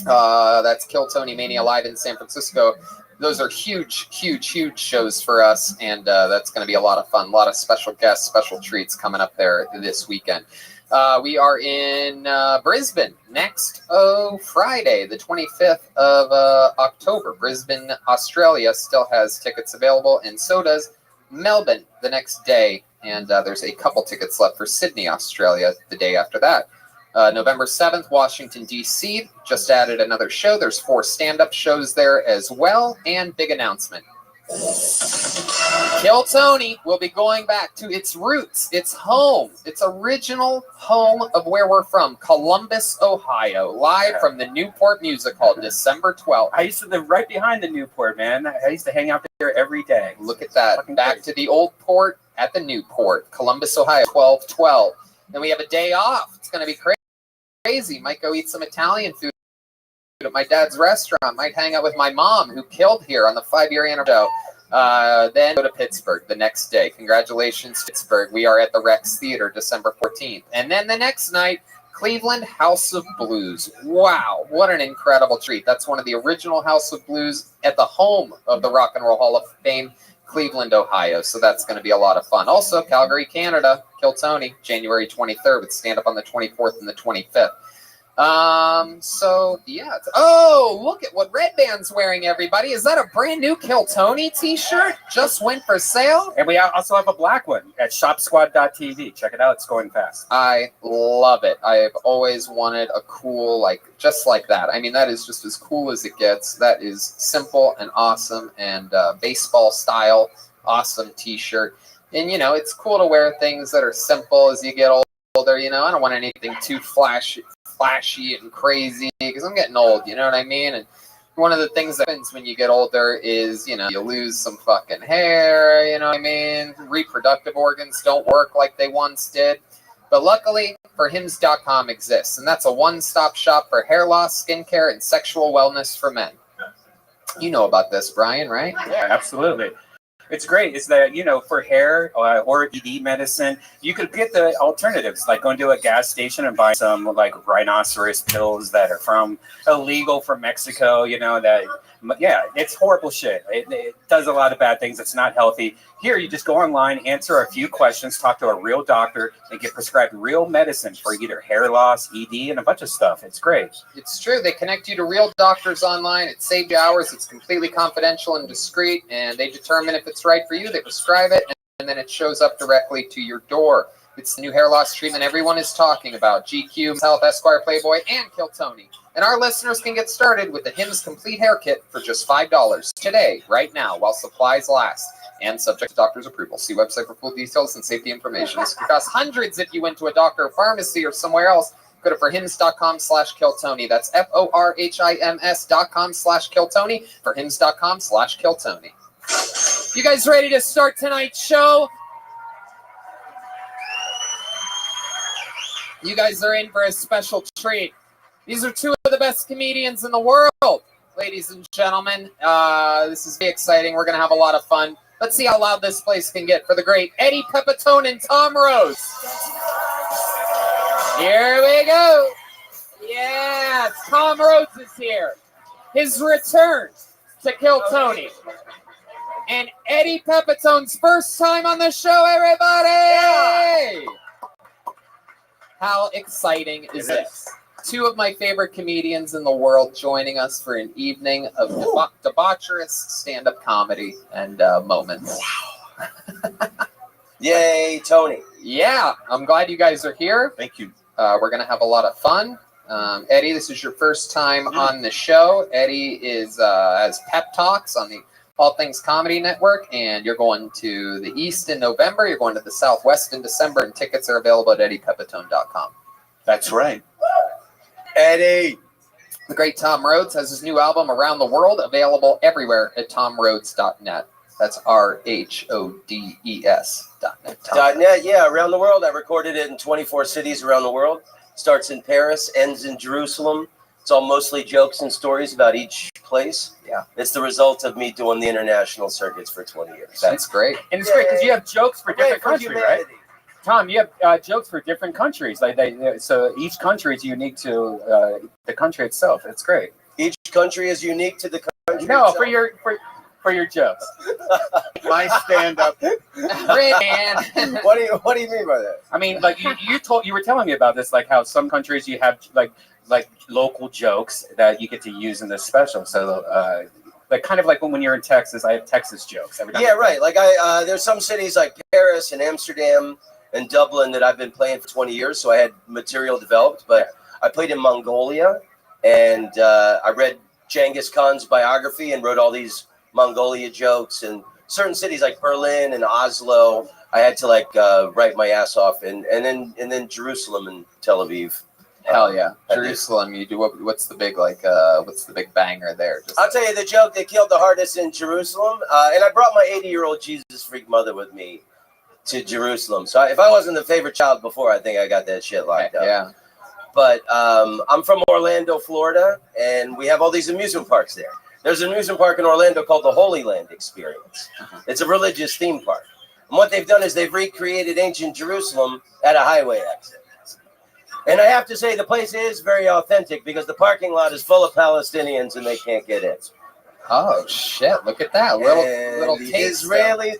That's Kill Tony Mania Live in San Francisco. Those are huge, huge, huge shows for us, and that's going to be a lot of fun. A lot of special guests, special treats coming up there this weekend. We are in Brisbane next Friday, the 25th of October. Brisbane, Australia still has tickets available, and so does Melbourne the next day, and there's a couple tickets left for Sydney, Australia, the day after that. November 7th, Washington, D.C. just added another show. There's 4 stand-up shows there as well, and big announcement. Kill Tony will be going back to its roots, its home, its original home of where we're from, Columbus, Ohio, live from the Newport Music Hall, December 12th.
I used to live right behind the Newport, man. I used to hang out there every day.
Look at that. Back to the old port at the Newport, Columbus, Ohio, 12/12. Then we have a day off. It's going to be crazy. Might go eat some Italian food at my dad's restaurant. Might hang out with my mom, who killed here on the 5-year anniversary. Then go to Pittsburgh the next day. Congratulations, Pittsburgh. We are at the Rex Theater December 14th. And then the next night, Cleveland House of Blues. Wow, what an incredible treat. That's one of the original House of Blues at the home of the Rock and Roll Hall of Fame, Cleveland, Ohio. So that's going to be a lot of fun. Also, Calgary, Canada, Kill Tony, January 23rd with stand-up on the 24th and the 25th. So yeah. Oh, look at what Red Band's wearing, everybody. Is that a brand new Kill Tony t-shirt? Just went for sale.
And we also have a black one at shopsquad.tv. Check it out. It's going fast.
I love it. I've always wanted a cool, just like that. I mean, that is just as cool as it gets. That is simple and awesome and baseball style, awesome t-shirt. And, it's cool to wear things that are simple as you get older. older, you know, I don't want anything too flashy and crazy because I'm getting old. You know what I mean? And one of the things that happens when you get older is, you know, you lose some fucking hair. You know what I mean? Reproductive organs don't work like they once did. But luckily, forhims.com exists, and that's a one-stop shop for hair loss, skincare, and sexual wellness for men. You know about this, Brian, right?
Yeah, absolutely. It's great. It's that, you know, for hair or ED medicine, you could get the alternatives, like going to a gas station and buy some like rhinoceros pills that are illegal from Mexico, you know, yeah, it's horrible shit. It does a lot of bad things. It's not healthy. Here, you just go online, answer a few questions, talk to a real doctor, and get prescribed real medicine for either hair loss, ED, and a bunch of stuff. It's great.
It's true. They connect you to real doctors online. It saves you hours. It's completely confidential and discreet, and they determine if it's right for you. They prescribe it, and then it shows up directly to your door. It's the new hair loss treatment everyone is talking about. GQ, Health, Esquire, Playboy, and Kill Tony. And our listeners can get started with the Hims Complete Hair Kit for just $5 today, right now, while supplies last, and subject to doctor's approval. See website for full details and safety information. This could cost hundreds if you went to a doctor or pharmacy or somewhere else. Go to forhims.com/KillTony. That's FORHIMS.com/KillTony. Forhims.com/KillTony. You guys ready to start tonight's show? You guys are in for a special treat. These are two of the best comedians in the world, ladies and gentlemen. This is very exciting. We're going to have a lot of fun. Let's see how loud this place can get for the great Eddie Pepitone and Tom Rhodes. Here we go. Yeah, Tom Rhodes is here. His return to Kill Tony. And Eddie Pepitone's first time on the show, everybody! Yeah. How exciting is this? Two of my favorite comedians in the world joining us for an evening of debaucherous stand-up comedy and moments. Wow.
Yay, Tony.
Yeah, I'm glad you guys are here.
Thank you.
We're going to have a lot of fun. Eddie, this is your first time on the show. Eddie has Pep Talks on the All Things Comedy Network, and you're going to the East in November. You're going to the Southwest in December, and tickets are available at eddiepepitone.com.
That's right.
Eddie.
The great Tom Rhodes has his new album, Around the World, available everywhere at tomrhodes.net. That's RHODES.net.
.net, yeah, around the world. I recorded it in 24 cities around the world. Starts in Paris, ends in Jerusalem. It's all mostly jokes and stories about each place.
Yeah.
It's the result of me doing the international circuits for 20 years.
That's great.
And it's great because you have jokes for different countries, right? Tom, you have jokes for different countries. So each country is unique to the country itself. It's great.
Each country is unique to the country.
No,
itself.
for your jokes.
My stand-up.
What do you mean by that?
I mean, like you were telling me about this, like how some countries you have like local jokes that you get to use in this special. So like kind of like when you're in Texas, I have Texas jokes every time.
Yeah, right. Like there's some cities like Paris and Amsterdam and Dublin that I've been playing for 20 years, so I had material developed. But I played in Mongolia, and I read Genghis Khan's biography and wrote all these Mongolia jokes. And certain cities like Berlin and Oslo, I had to write my ass off, and then Jerusalem and Tel Aviv.
Hell yeah, Jerusalem. You do what's the big banger there?
I'll tell you the joke that killed the hardest in Jerusalem, and I brought my 80-year-old Jesus freak mother with me to Jerusalem. So if I wasn't the favorite child before, I think I got that shit locked up.
Yeah.
But I'm from Orlando, Florida, and we have all these amusement parks there. There's an amusement park in Orlando called the Holy Land Experience. It's a religious theme park. And what they've done is they've recreated ancient Jerusalem at a highway exit. And I have to say the place is very authentic because the parking lot is full of Palestinians and they can't get in.
Oh, shit. Look at that. Little
the
taste.
Israeli...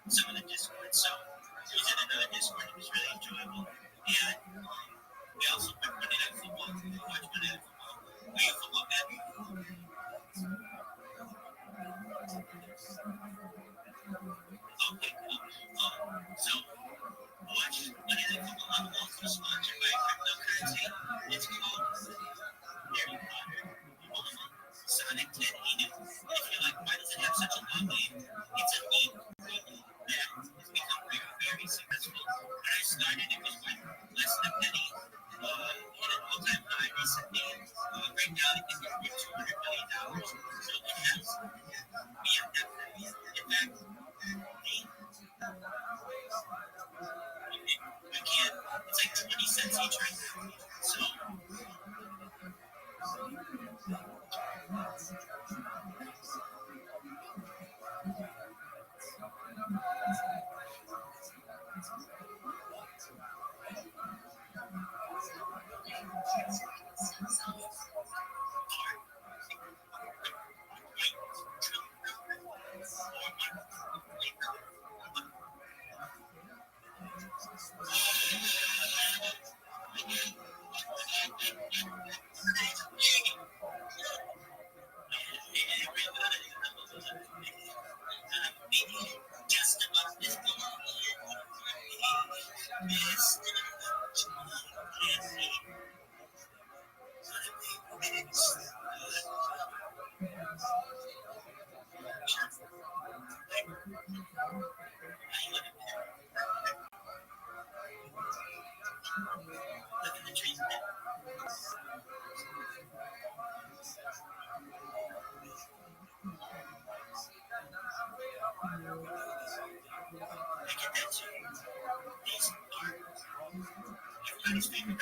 some of the Discord. So it was in another Discord. It was really enjoyable. And we also put Monday Night Football. We watch Monday Night Football. We have football bet. Okay, cool. So watch Monday Night Football. I'm also sponsored by cryptocurrency. It's called Harry Potter, Sonic 10 Eden. And if you're like, why does it have such a long name? It's a meme that has become very, very successful. When I started, it was worth less than a penny. Hit an all-time high recently. Right now, I think it's worth $200 million. So it has BMW. In fact, we can't. It's like 20 cents each right now. So. Just about this everybody's favorite.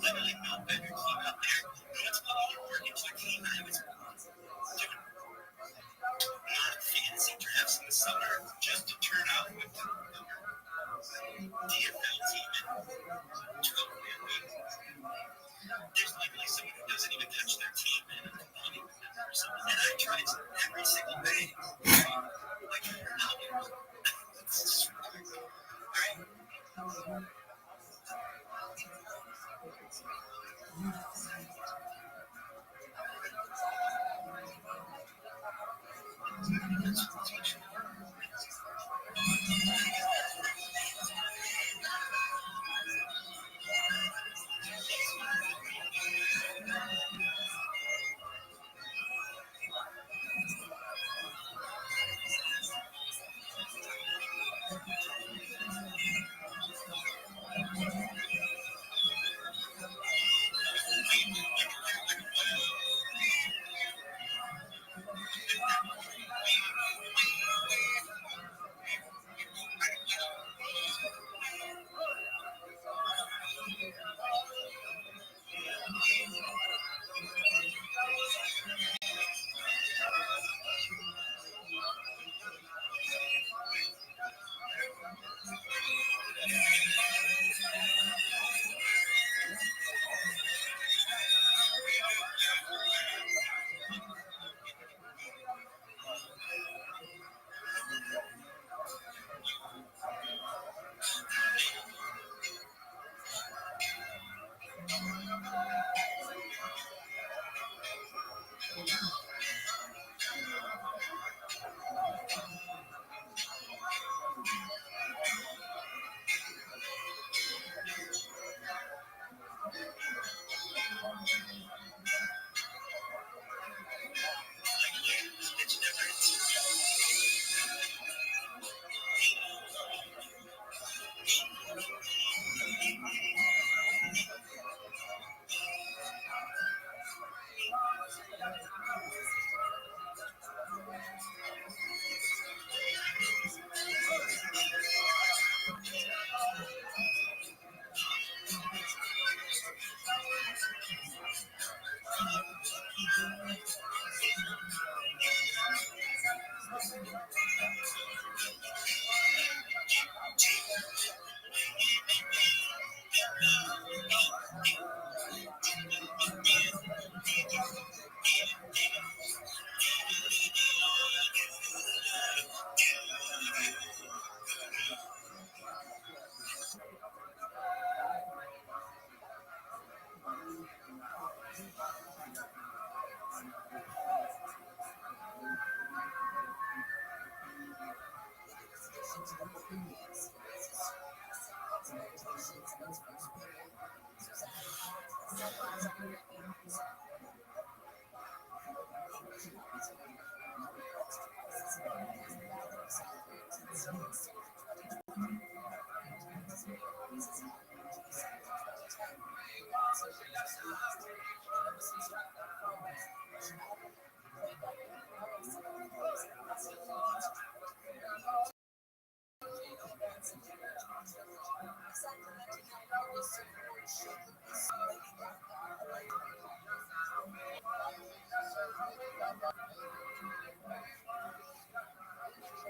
Literally no better team out there. Let's put all your work into a team. I was doing not fancy drafts in the summer just to turn out with DFL team and 12 win. There's literally someone who doesn't even touch their team and I'm competing with them or something. And I try to every single day. Like, how do you? It's just right.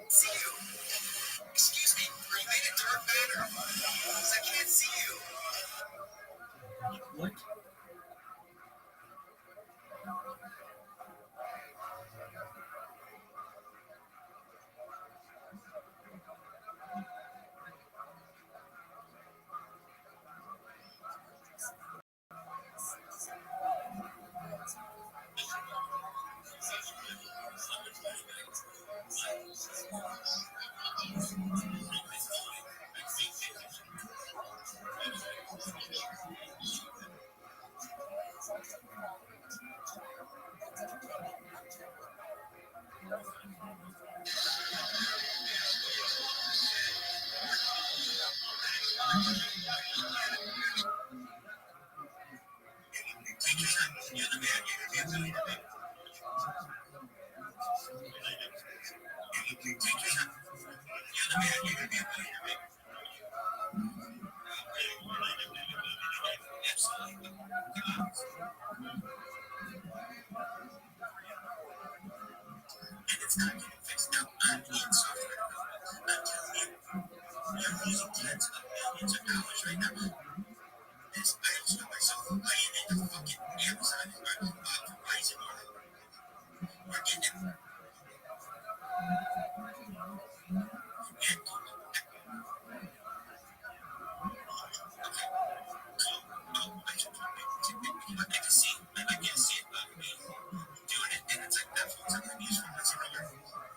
See you. Excuse me, are you made a dark matter? Because I can't see you. What? It's not getting fixed now. I'm being softer. I'm telling you, you're losing tens of millions of dollars right now. This, I also know myself. I am in the fucking Amazon Verizon order. We're getting it. I can see it. I can see it. Doing it, and it's like that phone's not going to be used for once in a while.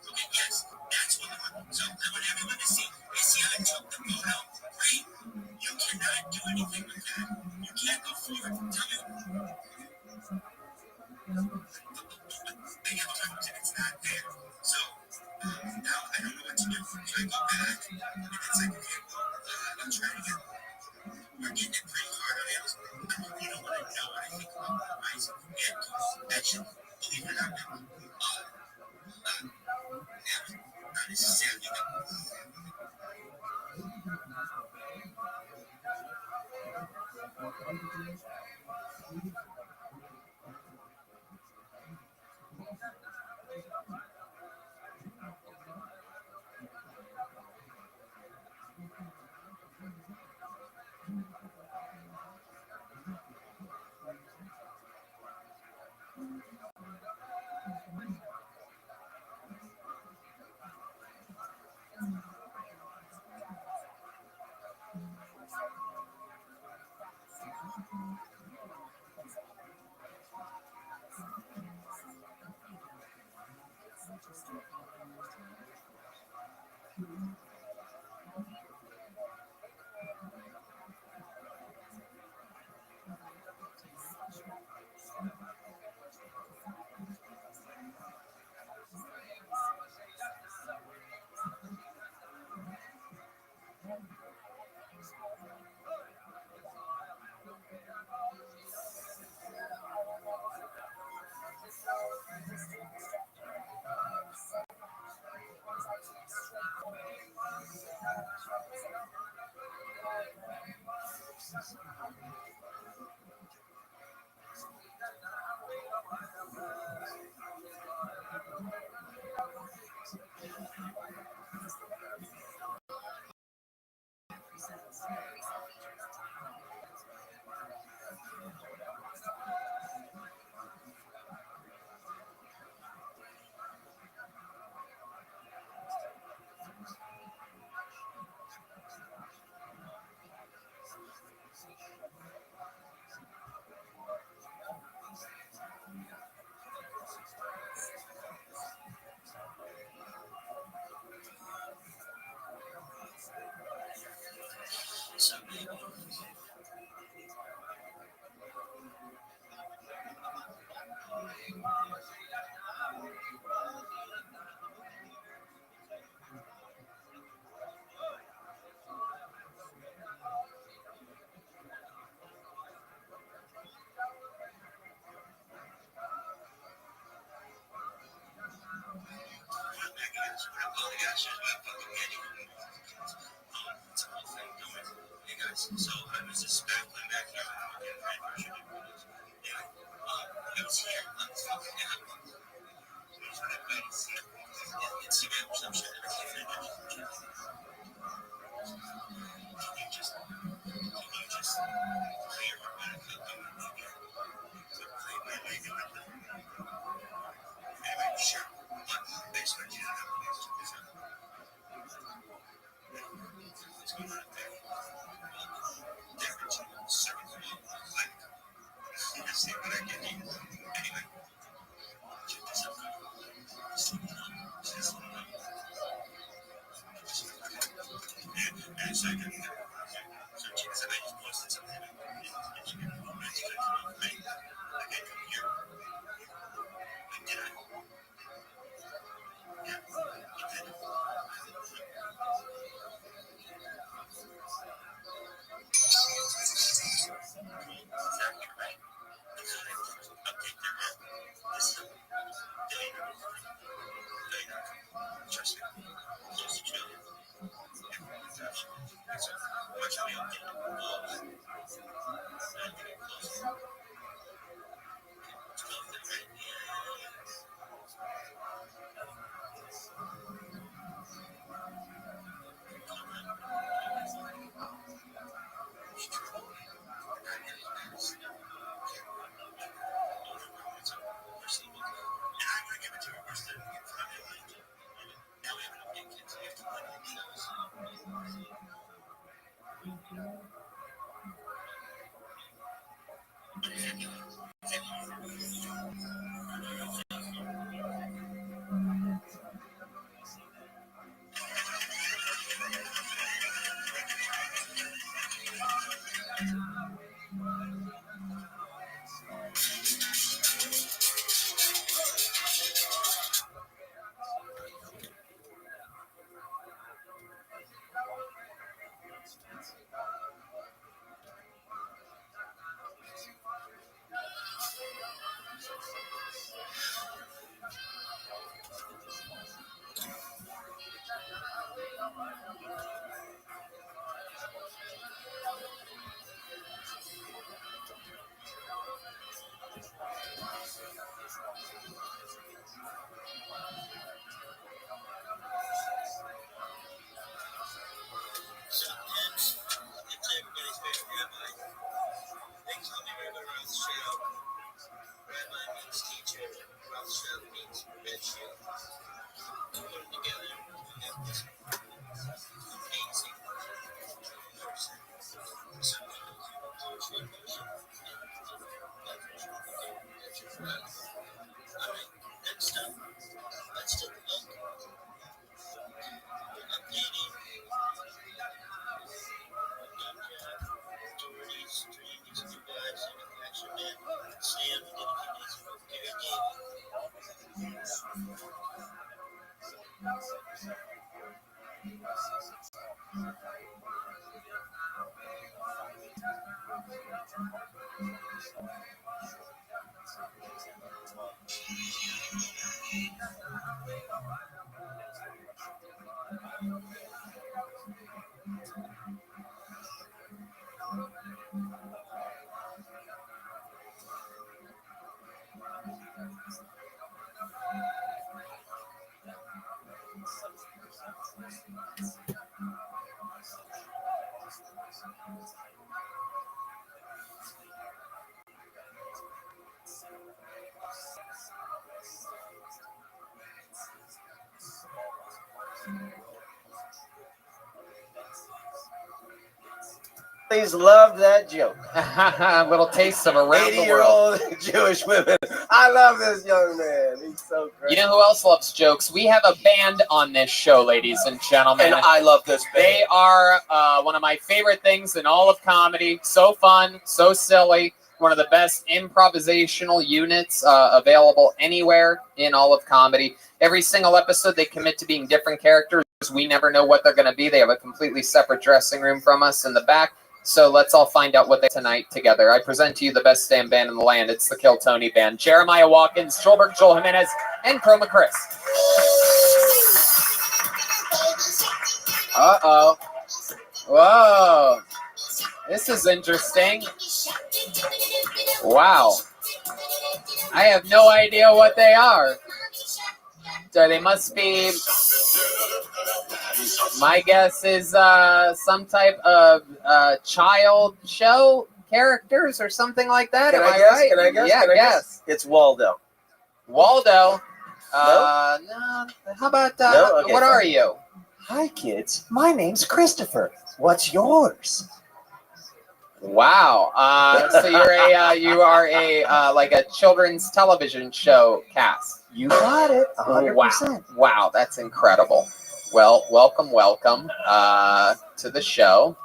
Okay, yes, that's what I want. So I want everyone to see. You see, I took the photo. Great. You cannot do anything with that. You can't go forward. Tell me. They have times and it's not there. So now I don't know what to do. So I go back, and it's like, okay, well, I'll try it again. We're getting it pretty hard on Amazon. You don't want to know what I think about Verizon and actually, believe it or not, not necessarily. So I was just back here. I was here. I was fucking out. Instagram or some shit. Everybody's favorite rabbi. They call me Rabbi Rothschild. Rabbi means teacher. Rothschild means red shield. Put them together and have this amazing person. So Jewish revolution. Alright, next up, let's take a look. Updating Sam,
Please love that joke.
A little taste of around the
80-year-old Jewish women. I love this young man. He's so great.
You know who else loves jokes? We have a band on this show, ladies and gentlemen.
And I love this band.
They are one of my favorite things in all of comedy. So fun, so silly. One of the best improvisational units available anywhere in all of comedy. Every single episode, they commit to being different characters. We never know what they're going to be. They have a completely separate dressing room from us in the back. So let's all find out what they tonight together. I present to you the best damn band in the land. It's the Kill Tony Band. Jeremiah Watkins, Joelberg, Joel Jimenez, and Chroma Chris. Uh-oh. Whoa. This is interesting. Wow. I have no idea what they are. So they must be, my guess is some type of child show characters or something like that.
Can
Am
I
I
guess?
right?
Can I guess?
Yeah,
Can I
guess.
It's Waldo.
Waldo.
No?
No. How about,
No? Okay,
what are
fine.
you?
Hi, kids. My name's Christopher. What's yours?
Wow. So you are a like a children's television show cast.
You got it. 100%.
Wow, that's incredible. Well, welcome to the show.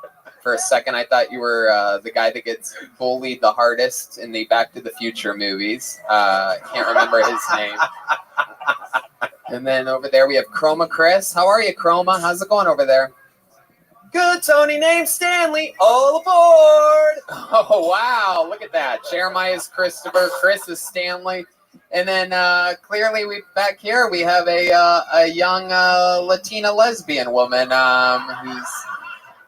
For a second, I thought you were the guy that gets bullied the hardest in the Back to the Future movies. Can't remember his name. And then over there we have Chroma Chris. How are you, Chroma? How's it going over there?
Good, Tony. Named Stanley. All aboard.
Oh, wow. Look at that. Jeremiah's Christopher. Chris is Stanley. And then clearly back here we have a young Latina lesbian woman whose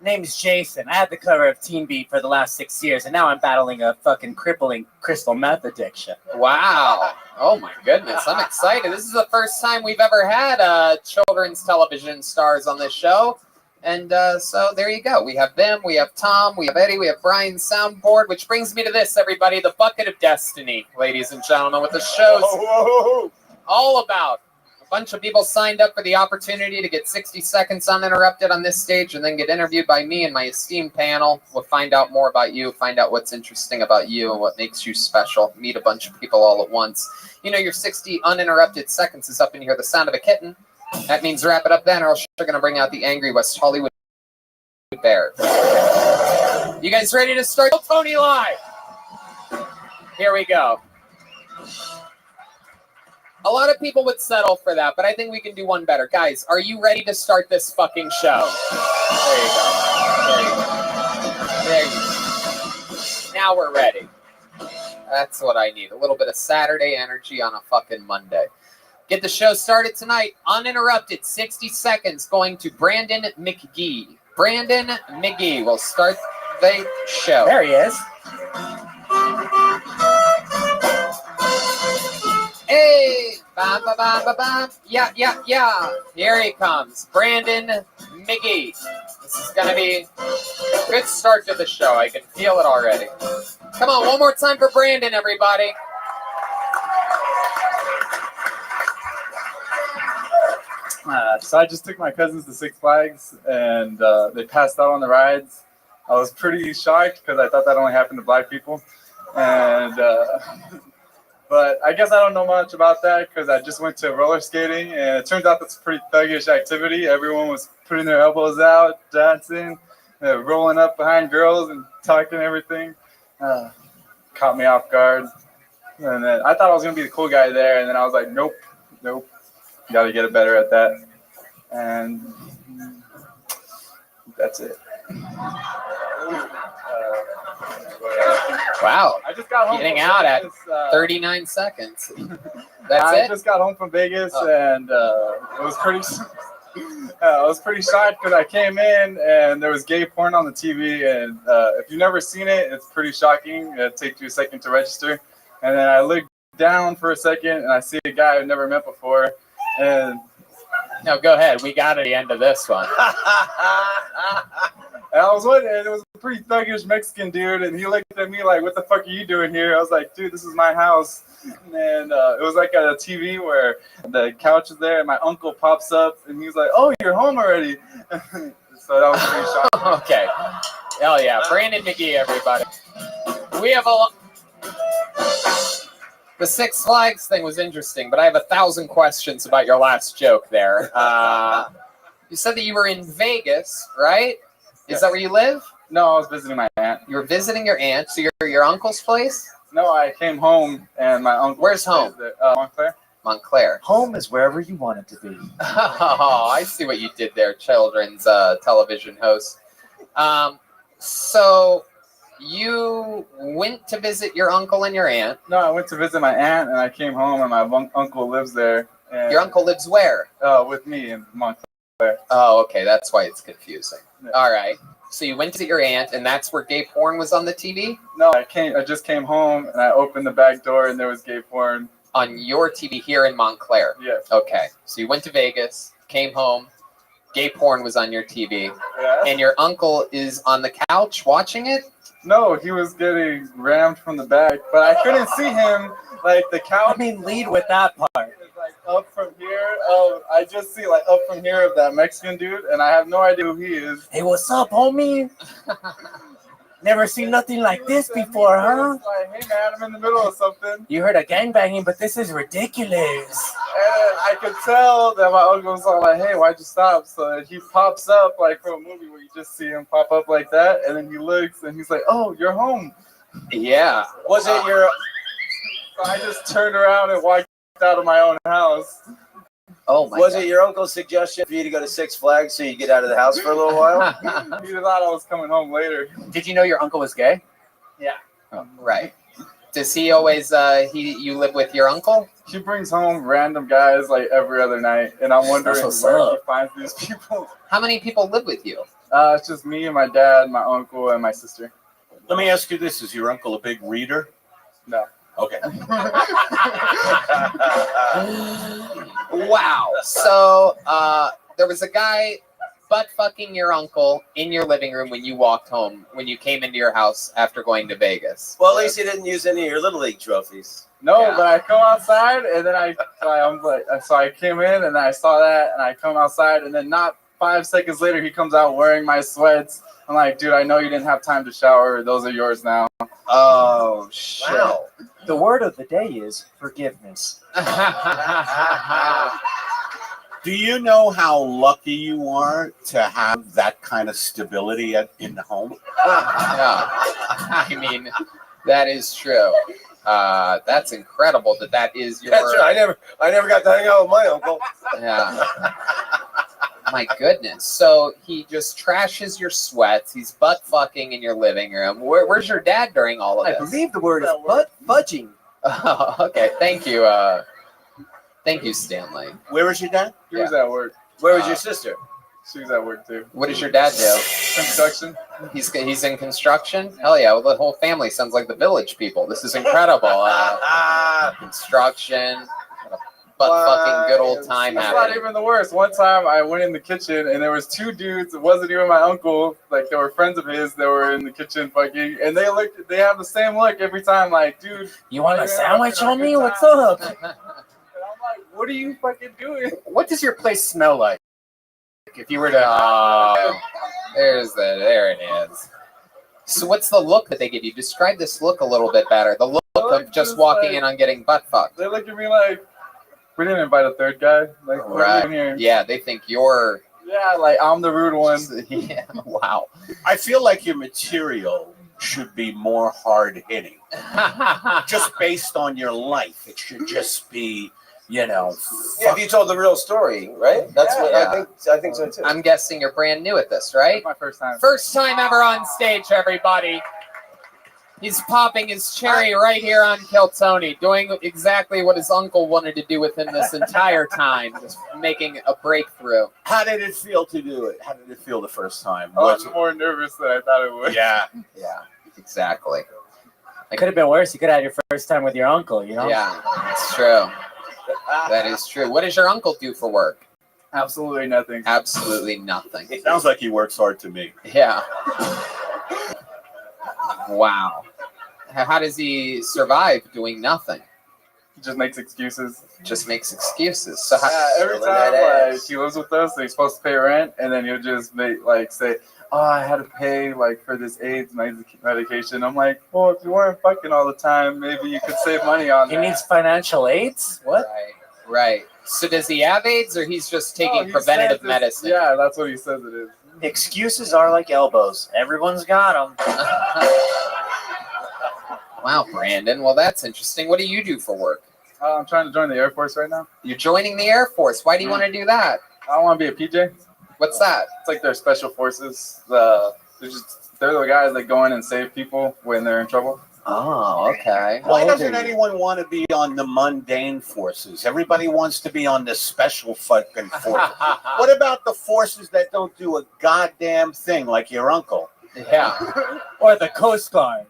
name's Jason. I had the cover of Teen Beat for the last 6 years, and now I'm battling a fucking crippling crystal meth addiction.
Wow. Oh, my goodness. I'm excited. This is the first time we've ever had children's television stars on this show. And so there you go. We have them, we have Tom, we have Eddie, we have Brian's soundboard, which brings me to this, everybody, the Bucket of Destiny, ladies and gentlemen, what the show's all about. A bunch of people signed up for the opportunity to get 60 seconds uninterrupted on this stage and then get interviewed by me and my esteemed panel. We'll find out more about you, find out what's interesting about you and what makes you special. Meet a bunch of people all at once. You know, your 60 uninterrupted seconds is up in here, the sound of a kitten. That means wrap it up then, or else you're going to bring out the angry West Hollywood bear. You guys ready to start Tony Live? Here we go. A lot of people would settle for that, but I think we can do one better. Guys, are you ready to start this fucking show? There you go. There you go. Now we're ready. That's what I need. A little bit of Saturday energy on a fucking Monday. Get the show started tonight, uninterrupted, 60 seconds, going to Brandon McGee. Brandon McGee will start the show.
There he is.
Hey! Ba, ba, ba, ba, ba. Yeah, yeah, yeah. Here he comes, Brandon McGee. This is going to be a good start to the show. I can feel it already. Come on, one more time for Brandon, everybody.
So I just took my cousins to Six Flags, and they passed out on the rides. I was pretty shocked because I thought that only happened to black people. And but I guess I don't know much about that because I just went to roller skating, and it turns out that's a pretty thuggish activity. Everyone was putting their elbows out, dancing, rolling up behind girls and talking and everything. Caught me off guard. And then I thought I was going to be the cool guy there, and then I was like, nope. Got to get better at that. And that's it.
Wow.
I just got home
getting
from
out at
Vegas,
39 seconds. That's
I just got home from Vegas, and it was pretty. I was pretty shocked because I came in and there was gay porn on the TV, and if you've never seen it, it's pretty shocking. It takes you a second to register, and then I looked down for a second and I see a guy I've never met before, and
no, go ahead. We got at the end of this one.
And I was wondering, and it was a pretty thuggish Mexican dude, and he looked at me like, "What the fuck are you doing here?" I was like, "Dude, this is my house." And it was like a TV where the couch is there, and my uncle pops up, and he's like, "Oh, you're home already." So that was pretty shocking.
Okay. Hell yeah. Brandon McGee, everybody. We have the Six Flags thing was interesting, but I have 1,000 questions about your last joke there. You said that you were in Vegas, right? Is that where you live?
No, I was visiting my aunt.
You were visiting your aunt, so you're at your uncle's place?
No, I came home, and my uncle...
Where's home?
Montclair.
Montclair.
Home is wherever you want it to be.
Oh, I see what you did there, children's television host. So you went to visit your uncle and your aunt.
No, I went to visit my aunt, and I came home, and my uncle lives there. And,
your uncle lives where?
With me in Montclair.
Oh, okay. That's why it's confusing.
Yeah.
All right. So you went to see your aunt, and that's where gay porn was on the TV?
No, I just came home and I opened the back door and there was gay porn.
On your TV here in Montclair?
Yes.
Okay. So you went to Vegas, came home, gay porn was on your TV,
Yeah.
and your uncle is on the couch watching it?
No, he was getting rammed from the back, but I couldn't see him. Like the couch.
I mean, lead with that part.
Like up from here. I just see like up from here of that Mexican dude, and I have no idea who he is.
Hey, what's up, homie? Never seen nothing like this before, huh?
Like, hey man, I'm in the middle of something.
You heard of gangbanging, but this is ridiculous.
And I could tell that my uncle was like, hey, why'd you stop? So he pops up like from a movie where you just see him pop up like that, and then he looks and he's like, oh, you're home.
Yeah.
Was it your... So I just turned around and walked out of my own house.
Oh my
Was
God.
it your uncle's suggestion for you to go to Six Flags so you get out of the house for a little while?
He thought I was coming home later.
Did you know your uncle was gay?
Yeah.
Oh, right. Does he always, you live with your uncle?
He brings home random guys like every other night, and I'm wondering
That's what's
where
up.
he finds these people.
How many people live with you?
It's just me and my dad, my uncle, and my sister.
Let me ask you this: is your uncle a big reader?
No.
Okay.
Wow. So there was a guy butt fucking your uncle in your living room when you walked home, when you came into your house after going to Vegas.
Well, at least he didn't use any of your Little League trophies.
No,
Yeah.
but I come outside, and then so I came in, and then I saw that, and I come outside, and then not 5 seconds later, he comes out wearing my sweats. I'm like, dude, I know you didn't have time to shower. Those are yours now.
Oh, shit.
Wow. The word of the day is forgiveness.
Do you know how lucky you are to have that kind of stability in the home?
Yeah. I mean, that is true. That's incredible that is your...
That's right. I never got to hang out with my uncle.
Yeah. My goodness. So he just trashes your sweats. He's butt fucking in your living room. Where's your dad during all of this?
I believe the word is butt fudging.
Oh, okay. Thank you. Thank you, Stanley.
Where was your dad?
He was at work.
Where was your sister?
She was at work too.
What does your dad do?
Construction.
He's in construction? Hell yeah. Well, the whole family sounds like the Village People. This is incredible. Construction. Butt fucking good old time
It's not
happening.
even the worst. One time I went in the kitchen and there was two dudes. It wasn't even my uncle. Like they were friends of his that were in the kitchen fucking, and they have the same look every time. Like, dude,
You want a
like,
sandwich,
having a
homie?
good
What's
time.
up?
And I'm like, what are you fucking doing?
What does your place smell like? If you were to, there it is. So what's the look that they give you? Describe this look a little bit better. The look of just walking in on getting butt fucked.
They look at me like, we didn't invite a third guy. Like, what are you doing here?
Yeah, they think you're.
Yeah, like I'm the rude one.
Yeah, wow.
I feel like your material should be more hard hitting, just based on your life. It should just be,
Yeah, if you told the real story, right? That's what I think so too.
I'm guessing you're brand new at this, right?
My first time.
First time ever on stage, everybody. He's popping his cherry right here on Kiltony, doing exactly what his uncle wanted to do with him this entire time, just making a breakthrough.
How did it feel to do it? How did it feel the first time?
I was more nervous than I thought it would.
Yeah.
Yeah, exactly.
It could have been worse. You could have had your first time with your uncle, you know?
Yeah, it's true. That is true. What does your uncle do for work?
Absolutely nothing.
Absolutely nothing.
It sounds like he works hard to me.
Yeah. Wow. How does he survive doing nothing?
He just makes excuses.
Just makes excuses. So
Every time like he lives with us, he's supposed to pay rent, and then he'll just say, "Oh, I had to pay for this AIDS medication." I'm like, "Well, if you weren't fucking all the time, maybe you could save money on
He
that."
needs financial aids? What?
Right. So does he have AIDS, or he's just taking preventative medicine?
Yeah, that's what he says it is.
Excuses are like elbows. Everyone's got them.
Wow, Brandon. Well, that's interesting. What do you do for work?
I'm trying to join the Air Force right now.
You're joining the Air Force. Why do you want to do that?
I want to be a PJ.
What's that?
It's like their special forces. They're the guys that go in and save people when they're in trouble.
Oh, okay.
Why doesn't anyone want to be on the mundane forces? Everybody wants to be on the special fucking forces. What about the forces that don't do a goddamn thing, like your uncle?
Yeah.
Or the Coast Guard.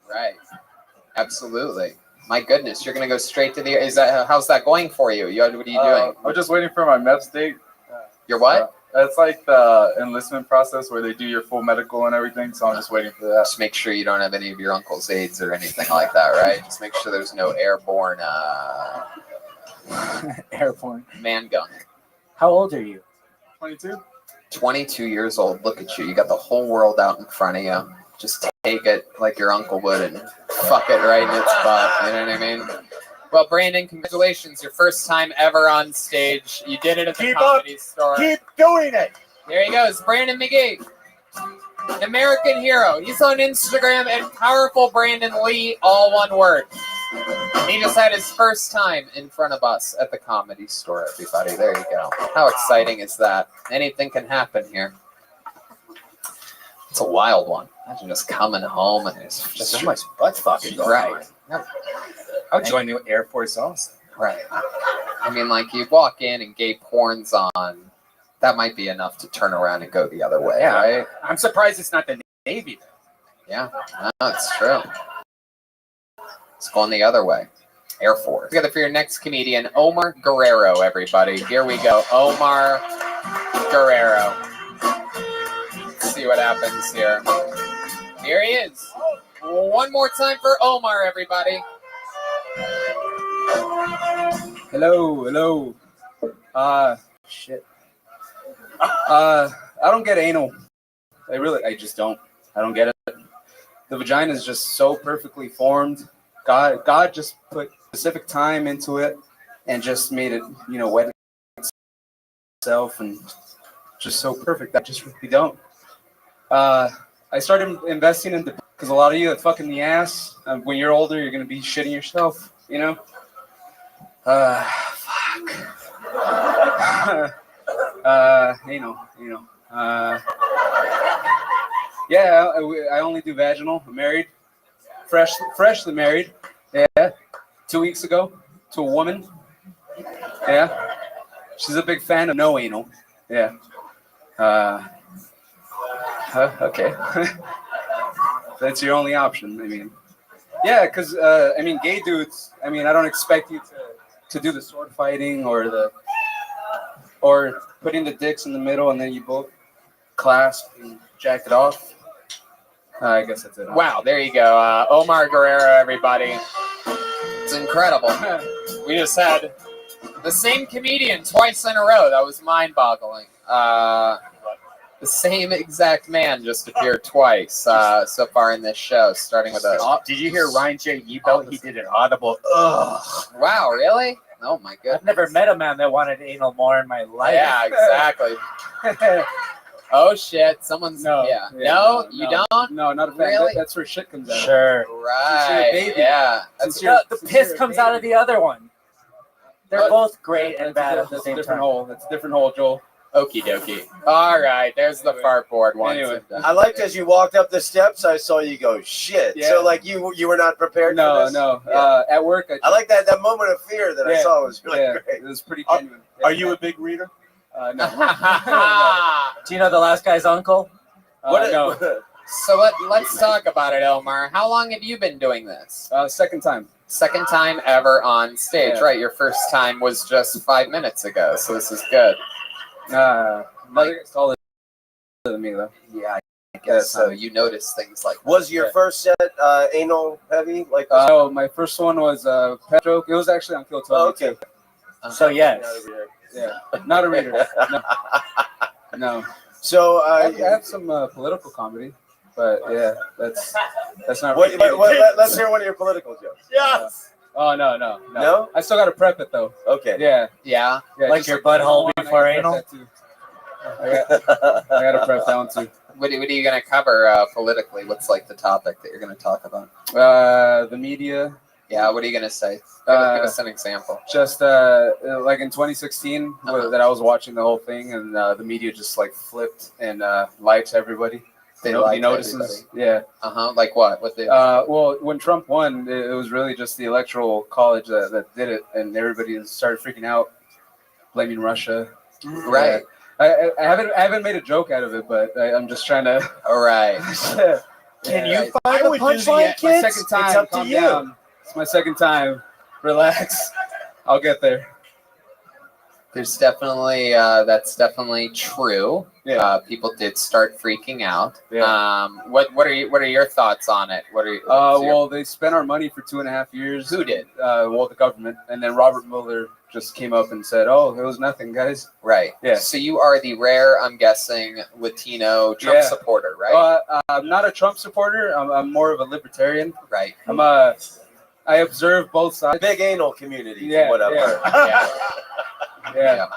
Right. Absolutely. My goodness, you're gonna go straight to the. Is that how's that going for you? What are you doing?
I'm just waiting for my MEPS date.
Your what?
It's like the enlistment process where they do your full medical and everything. So I'm just waiting for that.
Just make sure you don't have any of your uncle's AIDS or anything like that, right? Just make sure there's no airborne
Airborne
man gun.
How old are you?
22.
22 years old. Look at you. You got the whole world out in front of you. Just take it like your uncle would and fuck it right in its butt. You know what I mean? Well, Brandon, congratulations. Your first time ever on stage. You did it at the Comedy Store.
Keep doing it.
There he goes. Brandon McGee. An American hero. He's on Instagram at Powerful Brandon Lee, all one word. He just had his first time in front of us at the Comedy Store, everybody. There you go. How exciting is that? Anything can happen here. It's a wild one. Imagine just coming home and it's just so much butt fucking going on.
I'll join the Air Force also.
Right. I mean, like, you walk in and gay porn's on, that might be enough to turn around and go the other way,
Yeah.
right?
I'm surprised it's not the Navy, though.
Yeah, no, it's true. It's going the other way. Air Force. Together for your next comedian, Omar Guerrero, everybody. Here we go. Omar Guerrero. Let's see what happens here. Here he is. One more time for Omar, everybody.
Hello. Shit. I don't get anal. I just don't. I don't get it. The vagina is just so perfectly formed. God just put specific time into it and just made it, wet itself and just so perfect. I just really don't. I started investing in because a lot of you that fuck in the ass, when you're older, you're going to be shitting yourself, Fuck. Yeah, I only do vaginal. I'm married. Freshly married. Yeah. 2 weeks ago to a woman. Yeah. She's a big fan of no anal. Yeah. Okay. That's your only option. I mean, yeah, because gay dudes. I don't expect you to do the sword fighting or putting the dicks in the middle and then you both clasp and jack it off. I guess that's it.
Wow, there you go. Omar Guerrero, everybody. It's incredible. We just had the same comedian twice in a row. That was mind-boggling. The same exact man just appeared twice so far in this show, starting with a...
Did you hear Ryan J. Ebelt? He did an audible, ugh.
Wow, really? Oh, my goodness.
I've never met a man that wanted anal more in my life.
Yeah, exactly. Oh, shit. Someone's... No, you don't?
No, not a fan.
Really?
That's where shit comes out.
Sure.
Right, yeah.
The piss comes out of the other one. They're both great and bad at the
That's a
same
different
time.
hole. That's a different hole, Joel.
Okie dokie. All right, there's the fart board one.
Anyway.
I liked as you walked up the steps, I saw you go, shit.
Yeah.
So, like, you were not prepared for this?
No.
Yeah.
At work,
I like that moment of fear that I saw was really great.
It was pretty genuine.
Are you a big reader?
No.
Do you know the last guy's uncle?
No.
So let's talk about it, Omar. How long have you been doing this?
Second time.
Second time ever on stage,
Yeah.
right? Your first time was just 5 minutes ago, so this is good.
It's taller than me, though.
Yeah, I guess so. You notice things like
Was your first set anal heavy? Like
Oh, my first one was a pet joke. It was actually on Kill Tony.
okay.
So, yes.
Yeah. Not a reader. No.
So
I have some political comedy, but yeah, that's not.
Let's hear one of your political jokes.
Yes. Oh no.
No?
I still got to prep it though.
Okay.
Yeah.
Like your butthole before anal?
I got to prep that one too.
What are you going to cover politically? What's like the topic that you're going to talk about?
The media.
Yeah, what are you going to say? Give us an example.
Just like in 2016, that I was watching the whole thing, and the media just like flipped and lied to everybody.
They
Nobody
lied to
notices. Yeah.
Like what? What they?
Well, when Trump won, it was really just the electoral college that did it, and everybody started freaking out, blaming Russia.
Right.
I haven't made a joke out of it, but I'm just trying to.
All right.
Can you
I
find the
would do
punchline, kids?
My second time.
It's up to
Calm
you.
down. It's my second time. Relax. I'll get there.
There's definitely that's definitely true.
Yeah.
People did start freaking out.
Yeah.
What are your thoughts on it? What are you?
Well, they spent our money for 2.5 years.
Who did?
Well, the government, and then Robert Mueller just came up and said, "Oh, it was nothing, guys."
Right.
Yeah.
So you are the rare, I'm guessing, Latino Trump supporter, right?
I'm not a Trump supporter. I'm more of a libertarian.
Right.
I observe both sides.
Big anal community.
Yeah.
What I've heard.
Yeah.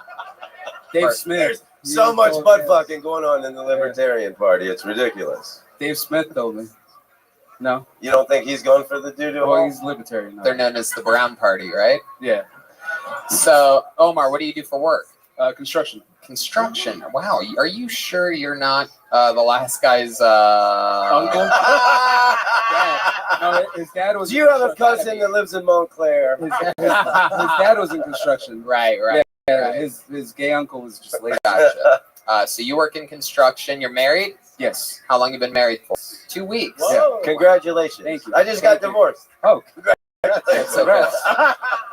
Dave Smith.
There's so much butt fucking going on in the Libertarian Party. It's ridiculous.
Dave Smith told me. No.
You don't think he's going for the doo-doo?
Well, he's libertarian.
They're known as the Brown Party, right?
Yeah.
So, Omar, what do you do for work?
Construction.
Construction. Wow. Are you sure you're not the last guy's
uncle? No, his dad was.
Do you have a cousin that lives in Montclair?
His dad was in construction.
Right.
Yeah. His gay uncle was just late.
Gotcha. So you work in construction. You're married?
Yes.
How long you been married for? 2 weeks.
Whoa. Congratulations.
Thank you.
I just got divorced.
Oh,
Congrats.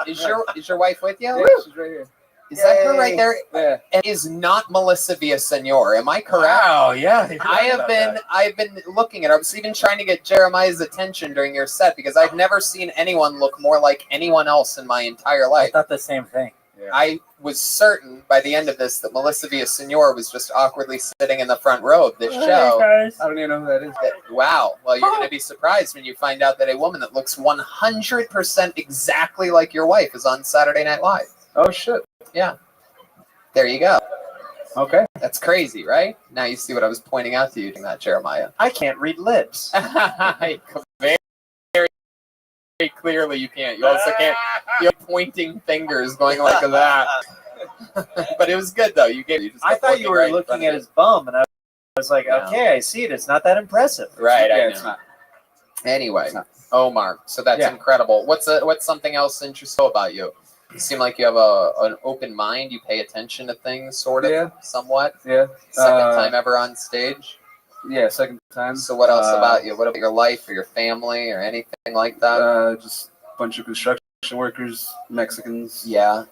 Is your wife with you?
Yeah, she's right here.
Is that her right there?
Yeah.
And is not Melissa Villasenor. Am I correct?
Wow, yeah.
I've been looking at her. I was even trying to get Jeremiah's attention during your set because I've never seen anyone look more like anyone else in my entire
I
life.
thought the same thing.
Yeah.
I was certain by the end of this that Melissa Villasenor was just awkwardly sitting in the front row of this show.
I don't even know who that is.
Wow. Well, you're going to be surprised when you find out that a woman that looks 100% exactly like your wife is on Saturday Night Live.
Oh, shit.
Yeah. There you go.
Okay.
That's crazy, right? Now you see what I was pointing out to you during that, Jeremiah.
I can't read lips.
very, very clearly you can't. You also can't. You're pointing fingers going like that. But it was good, though. You just
I
kept
thought you
looking
were
right in
looking
front
at
of
his bum, and I was like,
No.
okay, I see it. It's not that impressive.
it. Right, I
Yeah,
know.
it's not.
Anyway, Omar, so that's
Yeah.
incredible. What's something else interesting about you? You seem like you have an open mind. You pay attention to things, sort of,
Yeah.
somewhat.
Yeah.
Second time ever on stage.
Yeah, second time.
So what else about you? What about your life or your family or anything like that?
Just a bunch of construction workers, Mexicans.
Yeah.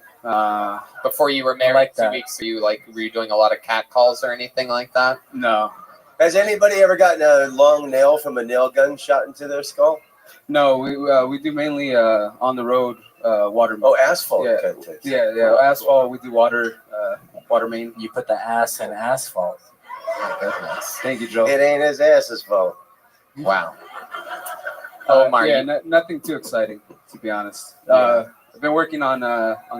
Before you were married,
like
2
that.
weeks, were you doing a lot of cat calls or anything like that?
No.
Has anybody ever gotten a long nail from a nail gun shot into their skull?
No, we do mainly on the road water.
Oh, asphalt.
Yeah.
Okay.
Yeah. Asphalt. We do water main.
You put the ass in asphalt.
Oh, goodness.
Thank you, Joe.
It ain't his ass's fault.
Wow. Omar,
yeah, nothing too exciting, to be honest. I've been working on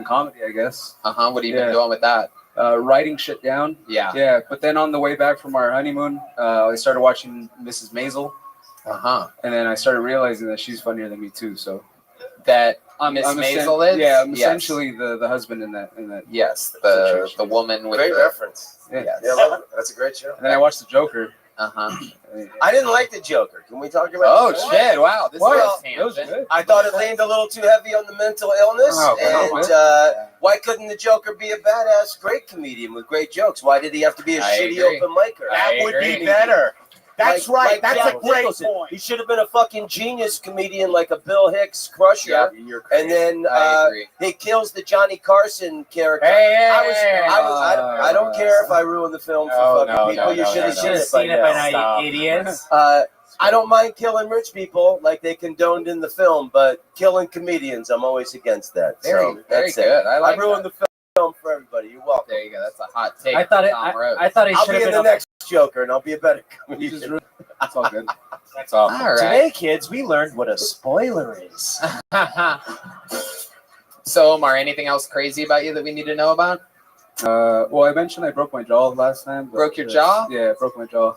comedy, I guess.
What have you been doing with that?
Writing shit down.
Yeah.
Yeah, but then on the way back from our honeymoon, I started watching Mrs. Maisel. And then I started realizing that she's funnier than me too. So
that Miss Maisel is?
Yeah, I'm
Yes.
essentially the husband in that.
Yes, the woman with
Great
the
reference.
Yeah.
Yeah, I love it. That's a great show.
And then I watched The Joker.
I didn't like the Joker. Can we talk about?
Oh
the Joker?
shit! Wow, this
Well,
is good.
I thought it leaned a little too heavy on the mental illness.
Oh,
why couldn't the Joker be a badass, great comedian with great jokes? Why did he have to be a
I
shitty
agree.
open micer?
That would
Comedian.
be better.
That's right. That's
Jack
a great
Nicholson.
point.
He should have been a fucking genius comedian like a Bill Hicks Crusher.
Yeah,
and then
I agree.
he kills the Johnny Carson character.
Hey,
I don't care if I ruin the film for fucking people. You should have seen it by now.
idiots.
I don't mind killing rich people like they condoned in the film, but killing comedians, I'm always against that.
Very,
so
very
that's
good.
It.
I like
ruined the film for everybody. You're welcome.
There you go. That's a hot take.
I thought
Tom Rhodes.
I thought he
I'll
should
be
have
in
been
the next Joker, and I'll be a better
It's
comedian.
all good.
That's all. All right.
Today, kids, we learned what a spoiler is.
So, Omar, anything else crazy about you that we need to know about?
Well, I mentioned I broke my jaw last time. But,
Broke your jaw?
Yeah, I broke my jaw.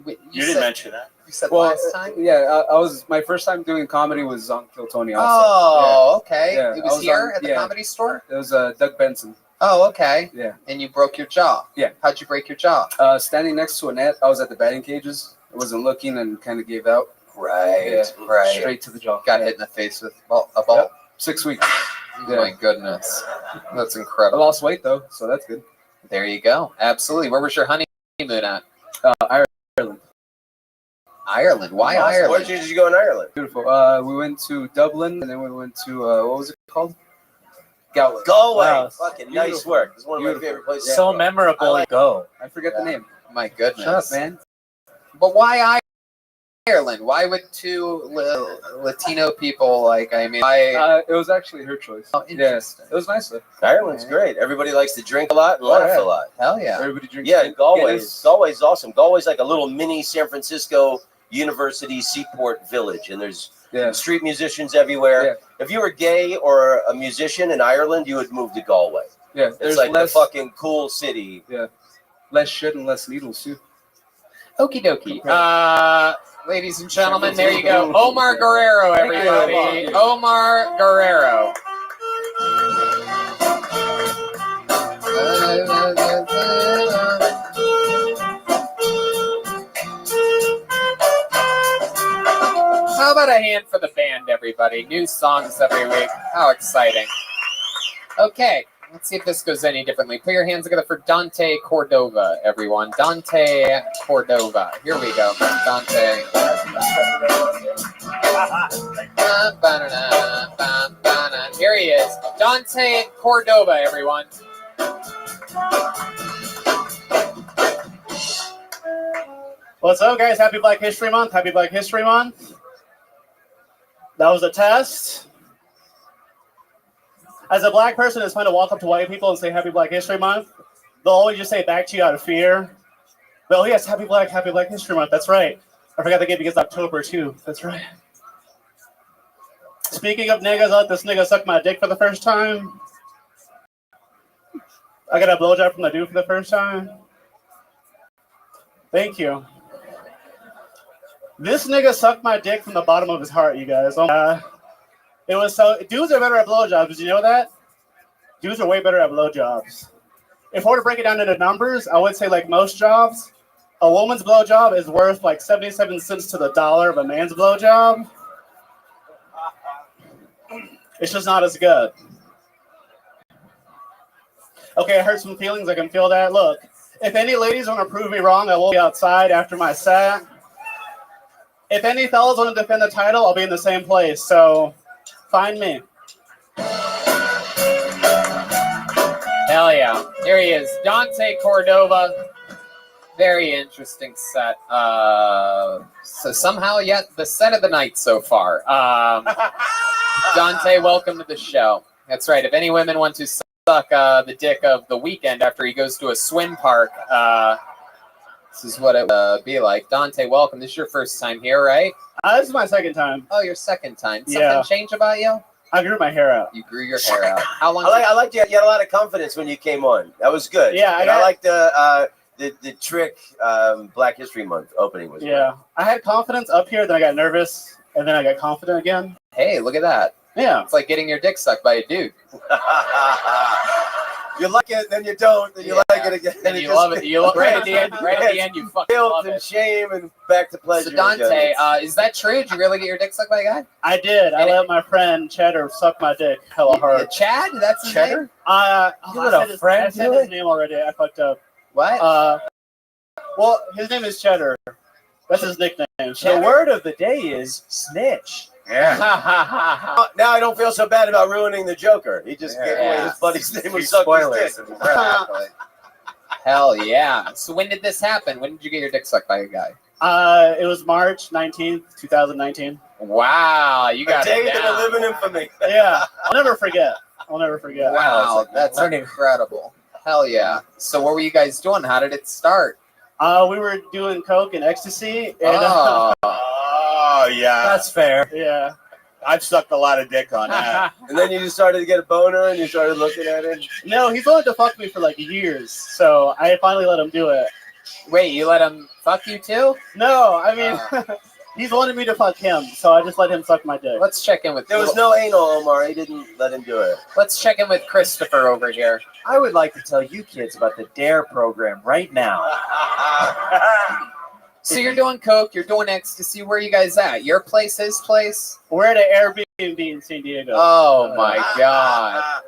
You didn't mention
that.
You said
Well,
last time?
Yeah, I was my first time doing comedy was on Kill Tony. Also.
Oh, okay.
Yeah,
It
I
was
was
here
on-
at the
yeah.
comedy store?
It was Doug Benson.
Oh, okay.
Yeah.
And you broke your jaw?
Yeah.
How'd you break your jaw?
Standing next to a net, I was at the batting cages, I wasn't looking and kind of gave out.
Right,
Yeah,
right.
Straight to the jaw.
Got hit in the face with a ball.
Yep. 6 weeks.
Oh my goodness, that's
I
incredible.
lost weight though, so that's good.
There you go. Absolutely. Where was your honeymoon at?
Ireland.
Ireland. Why
Awesome. Where
Ireland?
did you go in Ireland?
Beautiful. We went to Dublin and then we went to what was it called? Galway.
Galway.
Wow.
Fucking nice work. It's one of my favorite places.
So memorable. Go.
I forget the name.
My goodness.
Shut up, man.
But why Ireland? Why would two Latino people like? I mean, why?
It was actually her choice.
Oh, interesting.
It was nice though.
Ireland's great. Everybody likes to drink a lot and laugh a lot.
Hell yeah.
Everybody drinks.
Yeah,
Guinness.
Galway's awesome. Galway's like a little mini San Francisco University Seaport Village, and there's street musicians everywhere.
Yeah.
If you were gay or a musician in Ireland, you would move to Galway.
Yeah,
It's
there's
like
less.
the fucking cool city.
Yeah, less shit and less needles too.
Okie dokie. Ladies and gentlemen, there you go. Omar Guerrero, everybody. Omar Guerrero. How about a hand for the band, everybody? New songs every week. How exciting. Okay, let's see if this goes any differently. Put your hands together for Dante Cordova, everyone. Dante Cordova. Here we go. Dante. Here he is. Dante Cordova, everyone.
What's up, guys? Happy Black History Month. Happy Black History Month. That was a test. As a black person, it's fun to walk up to white people and say Happy Black History Month. They'll always just say it back to you out of fear. But, oh, yes, Happy Black History Month. That's right. I forgot the game because October, too. That's right. Speaking of niggas, I let this nigga suck my dick for the first time. I got a blowjob from the dude for the first time. Thank you. This nigga sucked my dick from the bottom of his heart, you guys. Oh my God. It was so. Dudes are better at blowjobs. Did you know that? Dudes are way better at blowjobs. If I were to break it down into numbers, I would say like most jobs, a woman's blowjob is worth like 77 cents to the dollar of a man's blowjob. It's just not as good. Okay, I hurt some feelings. I can feel that. Look, if any ladies want to prove me wrong, I will be outside after my set. If any fellas want to defend the title, I'll be in the same place. So, find me.
Hell yeah. Here he is. Dante Cordova. Very interesting set. So somehow yet the set of the night so far. Dante, welcome to the show. That's right. If any women want to suck the dick of the weekend after he goes to a swim park, this is what it would be like. Dante, welcome. This is your first time here, right?
This is my second time.
Oh, your second time.
Yeah.
Something changed about you?
I grew my hair out.
You grew your hair out. How long?
I liked you. You had a lot of confidence when you came on. That was good.
Yeah,
I liked the trick Black History Month opening was.
Yeah, I had confidence up here, then I got nervous, and then I got confident again.
Hey, look at that.
Yeah.
It's like getting your dick sucked by a dude.
You like it, then you don't, then you like it again.
And you love it. You love right at the end. Right at the end, you fucking
guilt
love
and
it.
shame and back to pleasure.
So Dante,
again.
is that true? Did you really get your dick sucked by a guy?
I did. I let my friend Cheddar suck my dick hella hard.
Yeah, Chad? That's his name?
You
let a friend
I said
do
his name already. I fucked up.
What?
Well, his name is Cheddar. That's his nickname.
The word of the day is snitch.
Yeah. Now I don't feel so bad about ruining the Joker. He just gave away his buddy's name and sucked his dick.
Hell yeah. So when did this happen? When did you get your dick sucked by a guy?
It was March 19th, 2019.
Wow, you got
a day
it
that
down.
will live in infamy.
Yeah, I'll never forget. I'll never forget.
Wow, that's incredible. Hell yeah. So what were you guys doing? How did it start?
We were doing coke and ecstasy. And,
Oh, yeah.
That's fair.
Yeah.
I've sucked a lot of dick on that. And then you just started to get a boner and you started looking at it.
No, he's wanted to fuck me for like years, so I finally let him do it.
Wait, you let him fuck you too?
No, I mean, he's wanted me to fuck him, so I just let him suck my dick.
Let's check in with.
There was no anal, Omar. He didn't let him do it.
Let's check in with Christopher over here.
I would like to tell you kids about the DARE program right now.
So you're doing coke, you're doing ecstasy. Where are you guys at? Your place, his place?
We're at an Airbnb in San Diego.
Oh my God!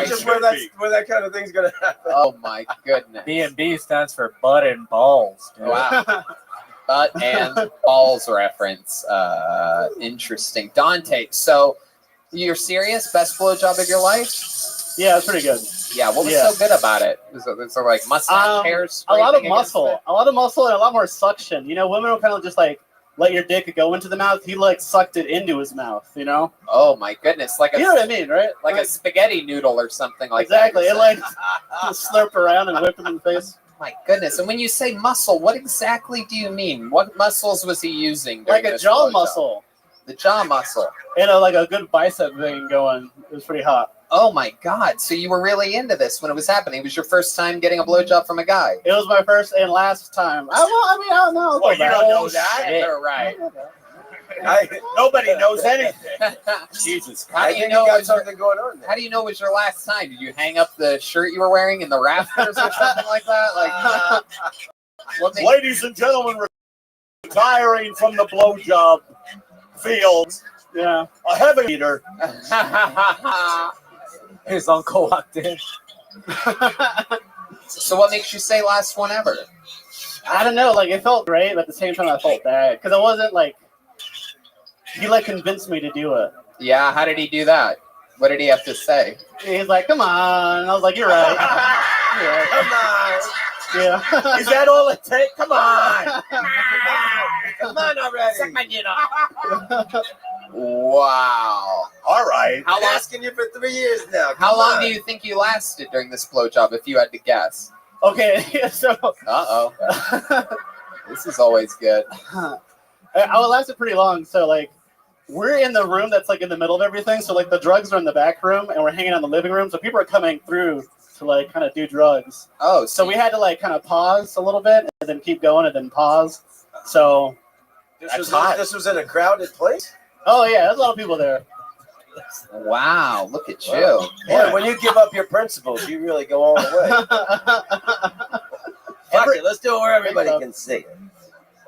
Just where that kind of thing's gonna happen.
Oh my goodness!
B&B stands for butt and balls. Dude.
Wow. Butt and balls reference. Interesting. Dante, so you're serious? Best blowjob of your life?
Yeah, it's pretty good.
Yeah, what was so good about it? Was it like mustache hairs?
A lot of
scraping against
muscle.
it?
A lot of muscle and a lot more suction. You know, women will kind of just like let your dick go into the mouth. He like sucked it into his mouth, you know?
Oh my goodness. Like
you know what I mean, right?
Like a spaghetti noodle or something like
exactly.
that.
It like slurp around and whip him in the face.
My goodness. And when you say muscle, what exactly do you mean? What muscles was he using?
Like
during
a
this
jaw
blowjob?
muscle.
The jaw muscle.
And like a good bicep thing going. It was pretty hot.
Oh my God. So you were really into this when it was happening. It was your first time getting a blowjob from a guy.
It was my first and last time. I don't know.
Well, you don't know that.
You're right.
Nobody knows anything.
Jesus.
I think you got something going on there.
How do you know it was your last time? Did you hang up the shirt you were wearing in the rafters or something like that? Like,
Ladies and gentlemen, retiring from the blowjob field.
Yeah.
A heavy eater.
His uncle walked in.
So what makes you say last one ever?
I don't know. Like, it felt great, but at the same time, I felt bad. Because I wasn't like, he like convinced me to do it.
Yeah, how did he do that? What did he have to say?
He's like, come on. And I was like, you're right. You're right.
Come on.
Yeah.
Is that all it takes? Come on. Come on already.
Suck my dick off. Wow.
All right.
How
I've been asking you for 3 years now.
How long do you think you lasted during this blowjob, if you had to guess?
Okay, so.
Uh-oh. This is always good.
I lasted pretty long. So, like, we're in the room that's, like, in the middle of everything. So, like, the drugs are in the back room, and we're hanging out in the living room. So people are coming through to, like, kind of do drugs.
Oh,
so we had to, like, kind of pause a little bit, and then keep going, and then pause. So.
This was in a crowded place?
Oh, yeah, there's a lot of people there.
Wow, look at you.
Wow. Boy, when you give up your principles, you really go all the way. Fuck it, let's do it where everybody can see it.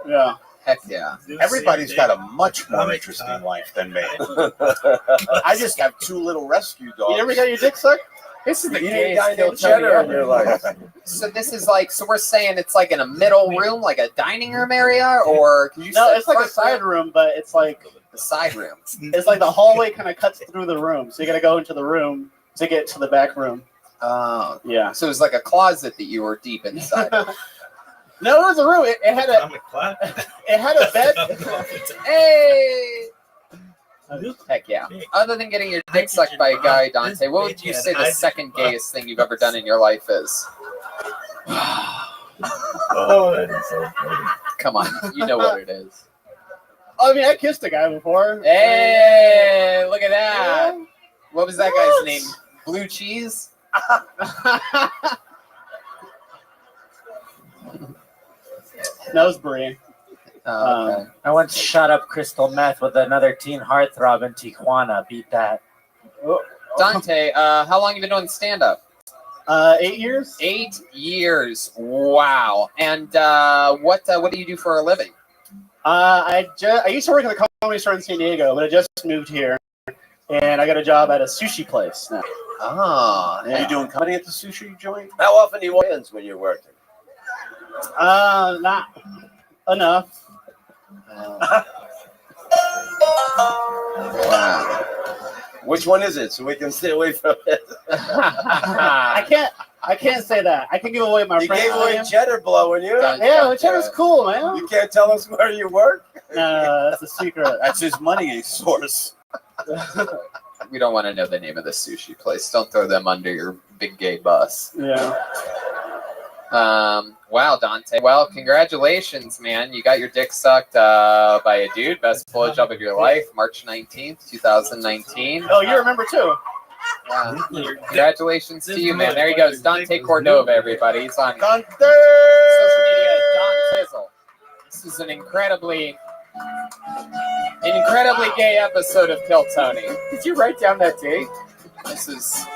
Yeah.
Heck yeah.
Everybody's got a much more interesting life than me. I just have 2 little rescue dogs.
You never got your dick sucked?
This is the
You need
gayest
Daniel
thing
Jenner in your life.
So this is like, so we're saying it's like in a middle room, like a dining room area, or you
No,
said
it's like a
front
side room, but it's like
the side room.
It's like the hallway kind of cuts through the room, so you got to go into the room to get to the back room.
Oh,
yeah.
So it was like a closet that you were deep inside.
No, it was a room. It had a bed.
Hey. Heck yeah. Other than getting your dick sucked by a guy, Dante, what would you say the second gayest thing you've ever done in your life is?
Oh, that is so funny.
Come on, you know what it is.
I mean, I kissed a guy before.
Hey, look at that. What was that guy's name? Blue Cheese?
Nosebreed.
Oh, okay.
I once shot up crystal meth with another teen heartthrob in Tijuana. Beat that.
Dante, how long have you been doing stand-up?
8 years.
8 years. Wow. And what do you do for a living?
I used to work at the comedy store in San Diego, but I just moved here, and I got a job at a sushi place now.
Oh,
Are you doing comedy at the sushi joint?
How often do you wins when you're working?
Not enough.
Wow.
Which one is it so we can stay away from it?
I can't say that. I can give away my
You
friend's
gave away
name.
Cheddar blowing you.
Yeah, Cheddar's cool, man.
You can't tell us where you work?
No, that's a secret.
That's his money source.
We don't want to know the name of the sushi place. Don't throw them under your big gay bus.
Yeah.
Wow, Dante. Well, congratulations, man. You got your dick sucked by a dude. Best blowjob of your life, March 19th, 2019.
Oh, you remember too.
Congratulations to you, man. There he goes. Dante Cordova, everybody. He's on
Dante!
social media at Don Tizzle. This is an incredibly gay episode of Kill Tony. Did you write down that date? This is...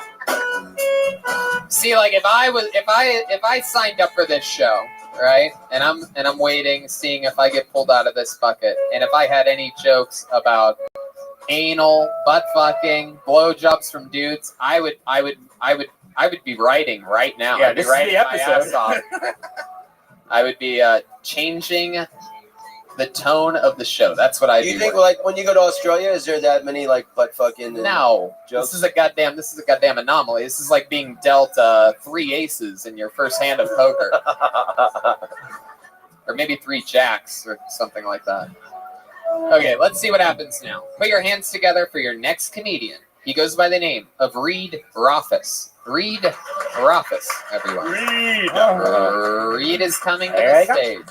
See, like if I signed up for this show right? And I'm waiting, seeing if I get pulled out of this bucket. And if I had any jokes about anal, butt fucking, blowjobs from dudes, I would be writing right now.
Yeah,
I'd be
this is the
writing my
episode.
ass off. I would be changing the tone of the show. That's what I'd
You
be
think,
working.
like, when you go to Australia, is there that many, like, butt fucking? and
No,
jokes?
this is a goddamn anomaly. This is like being dealt 3 aces in your first hand of poker, or maybe 3 jacks or something like that. Okay, let's see what happens now. Put your hands together for your next comedian. He goes by the name of Reed Rothschild. Reed Rothschild, everyone. Reed is coming to the stage.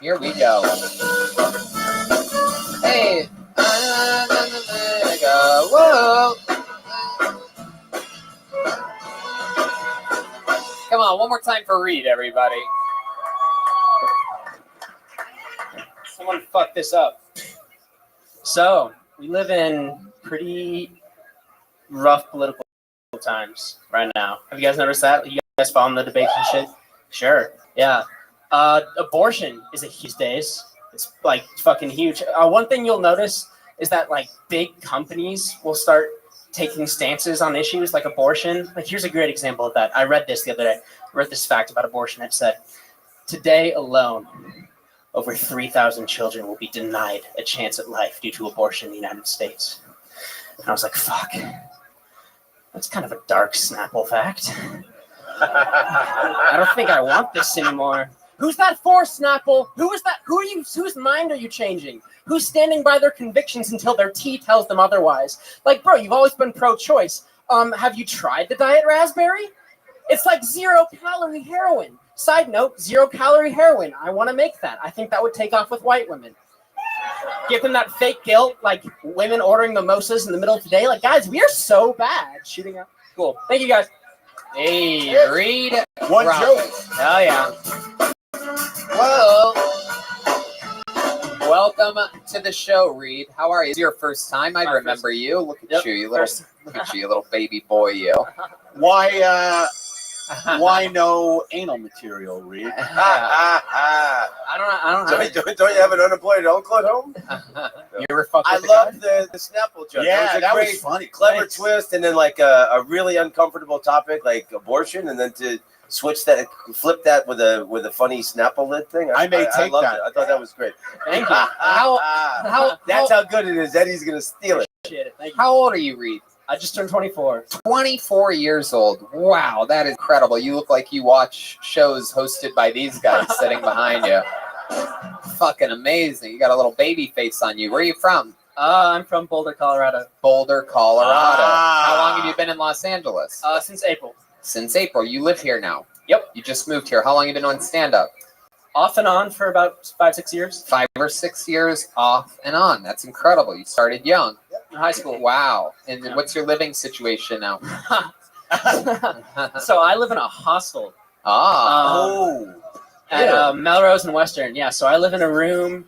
Here we go. Hey, there we go. Whoa. Come on, one more time for Reed, everybody.
Someone fucked this up. So, we live in pretty rough political times right now. Have you guys noticed that? You guys following the debates and shit? Sure. Yeah. Abortion is a huge days. It's like fucking huge. One thing you'll notice is that like big companies will start taking stances on issues like abortion. Like here's a great example of that. I read this the other day. I read this fact about abortion. It said, today alone, over 3,000 children will be denied a chance at life due to abortion in the United States. And I was like, fuck. That's kind of a dark Snapple fact. I don't think I want this anymore. Who's that for, Snapple? Who is that? Who are you? Whose mind are you changing? Who's standing by their convictions until their tea tells them otherwise? Like, bro, you've always been pro-choice. Have you tried the Diet Raspberry? It's like 0-calorie heroin. Side note, 0-calorie heroin. I want to make that. I think that would take off with white women. Give them that fake guilt, like women ordering mimosas in the middle of the day. Like, guys, we are so bad. Shooting up. Cool. Thank you, guys.
Hey, Reed.
One joke.
Hell yeah. Whoa. Welcome to the show, Reed. How are you? Is it your first time? I remember you. Look at you, look at you, little baby boy, you.
Why no anal material, Reed?
I
Don't you have an unemployed uncle at home?
You ever fuck
I
with
love the Snapple joke.
Yeah, that was
great,
funny.
clever twist, and then like a really uncomfortable topic like abortion, and then to flip that with a funny Snapple lid thing.
I may take
loved
that.
it. I thought that was great.
Thank you.
That's how good it is. Eddie's gonna steal it.
Appreciate it. Thank you.
How old are you, Reed?
I just turned 24.
24 years old. Wow, that is incredible. You look like you watch shows hosted by these guys sitting behind you. Fucking amazing. You got a little baby face on you. Where are you from?
I'm from Boulder, Colorado.
Boulder, Colorado. How long have you been in Los Angeles?
Since April.
Since April. You live here now?
Yep.
You just moved here. How long have you been on stand-up?
Off and on for about 5-6 years.
5 or 6 years off and on. That's incredible. You started young.
In high school.
Wow. And then what's your living situation now?
So I live in a hostel. At Melrose and Western. Yeah, so I live in a room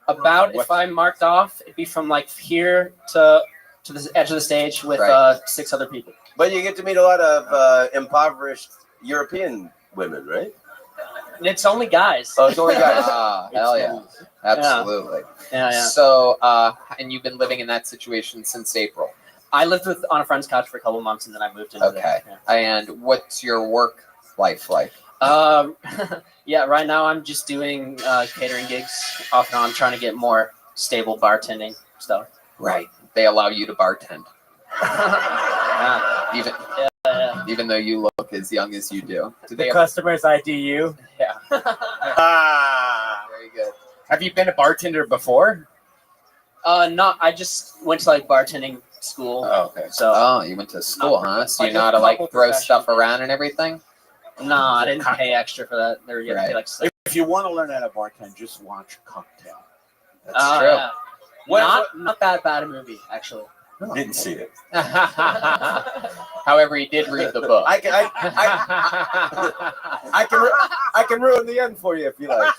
about, if I marked off, it'd be from like here to the edge of the stage with 6 other people.
But you get to meet a lot of impoverished European women, right?
It's only guys.
Oh, it's only guys.
Hell yeah. Absolutely.
Yeah.
So, and you've been living in that situation since April?
I lived on a friend's couch for a couple months, and then I moved into there. Yeah.
And what's your work life like?
Yeah, right now I'm just doing catering gigs off and on, trying to get more stable bartending stuff.
Right. They allow you to bartend. Even though you look as young as you do.
The customers ID you.
Yeah. Very good.
Have you been a bartender before?
No, I just went to like bartending school.
Oh, okay.
So,
you went to school, huh? So you
like
know how to like throw stuff around and everything?
No, I didn't pay extra for that. They were getting paid like
If you want to learn how to bartend, just watch Cocktail.
That's true.
Yeah. Not that bad a movie, actually.
Didn't see it.
However, he did read the book.
I can ruin the end for you if you like.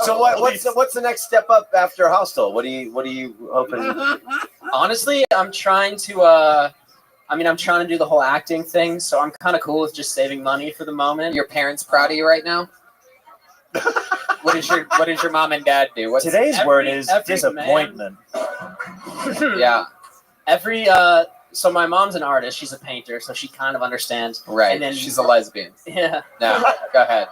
So what's the next step up after Hostel? What are you hoping?
Honestly, I'm trying to I mean, I'm trying to do the whole acting thing, so I'm kind of cool with just saving money for the moment.
Your parents proud of you right now? What does your mom and dad do? What's
Today's word is
every
disappointment.
Yeah.
So my mom's an artist. She's a painter, so she kind of understands.
Right.
And then
She's a lesbian.
Yeah.
No, go ahead.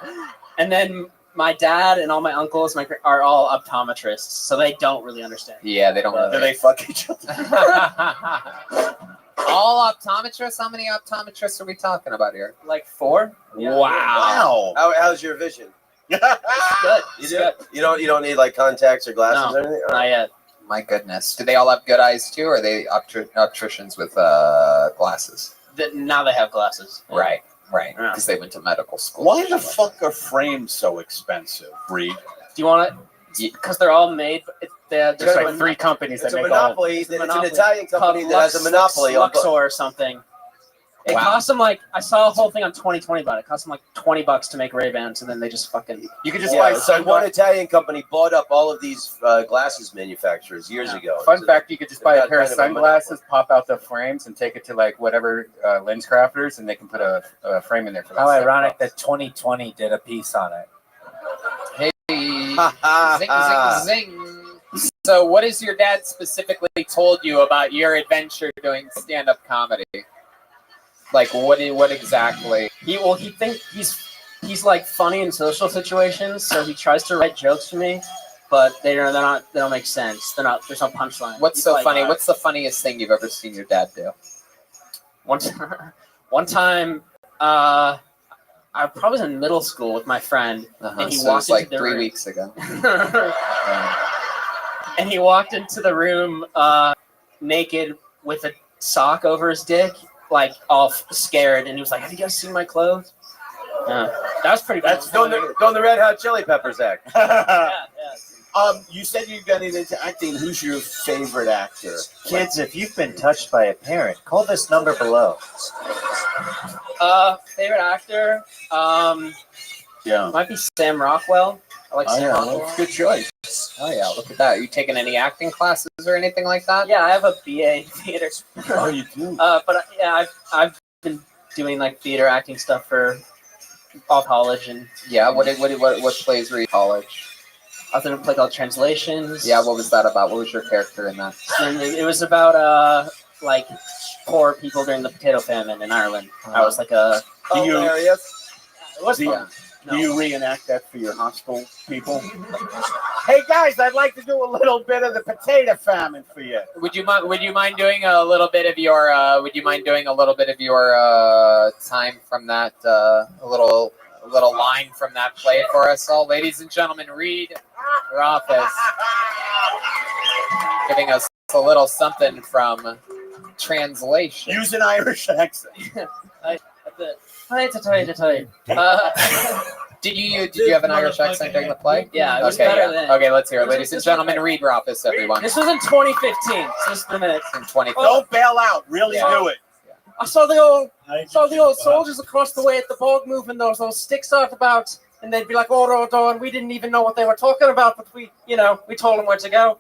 And then my dad and all my uncles are all optometrists, so they don't really understand.
Yeah, they don't.
Do they fuck each other?
All optometrists? How many optometrists are we talking about here?
Like 4.
Wow.
How's your vision?
Good.
You do? You don't need like contacts or glasses
No,
or anything?
not yet.
My goodness. Do they all have good eyes too, or are they opticians with glasses?
Now they have glasses.
Right. Because they went to medical school.
Why the fuck are frames so expensive, Reed?
Do you want it? Because they're all made. There's
like 3 companies
It's
that
a
make
monopoly. It's an Italian company
called
that has a monopoly on
Luxor or something. It cost them like, I saw a whole thing on 2020 about it. It cost them like $20 to make Ray-Bans, and then they just fucking.
You could just buy. So one Italian company bought up all of these glasses manufacturers years ago.
Fun fact: you could just buy a pair of
kind of a
sunglasses, pop out the frames, and take it to like whatever lens crafters, and they can put a frame in there for that.
How ironic that 2020 did a piece on it.
Hey, zing, zing, zing. So, what has your dad specifically told you about your adventure doing stand-up comedy? Like, what exactly?
He thinks he's like funny in social situations, so he tries to write jokes for me, but they don't make sense. There's no punchline.
What's so funny? What's the funniest thing you've ever seen your dad do?
One time, I probably was in middle school with my friend, and he
So
walked
it's like
into the
3
room.
weeks ago.
And he walked into the room naked with a sock over his dick, like all scared, and he was like, "Have you guys seen my clothes?" Yeah, that was pretty.
That's doing the Red Hot Chili Peppers act.
You said you got into acting. Who's your favorite actor?
Kids, if you've been touched by a parent, call this number below.
Favorite actor?
Yeah.
Might be Sam Rockwell. I like Sam Rockwell.
That's a good choice. Oh yeah, look at that. Are you taking any acting classes or anything like that?
Yeah, I have a BA in theater.
Oh, you do?
But yeah, I've been doing like theater acting stuff for all college and.
Yeah. What plays were you in college?
I was in a play called Translations.
Yeah. What was that about? What was your character in that?
And it was about like poor people during the potato famine in Ireland. I was like a.
Hilarious.
It was fun.
Do you reenact that for your hostile people? Hey guys, I'd like to do a little bit of the potato famine for you.
Would you mind doing a little bit of your time from that a little line from that play for us all, ladies and gentlemen? Reed Rothschild giving us a little something from Translation.
Use an Irish accent.
Did you have an Irish accent during the play?
Yeah, it was better than.
Okay, let's hear it, ladies and gentlemen. Reed Rothschild, everyone.
This was in 2015. So just a minute.
In 2015.
Don't bail out. Really do it.
I saw the old soldiers across the way at the bog moving those sticks out about, and they'd be like, "Oh, and we didn't even know what they were talking about, but we told them where to go."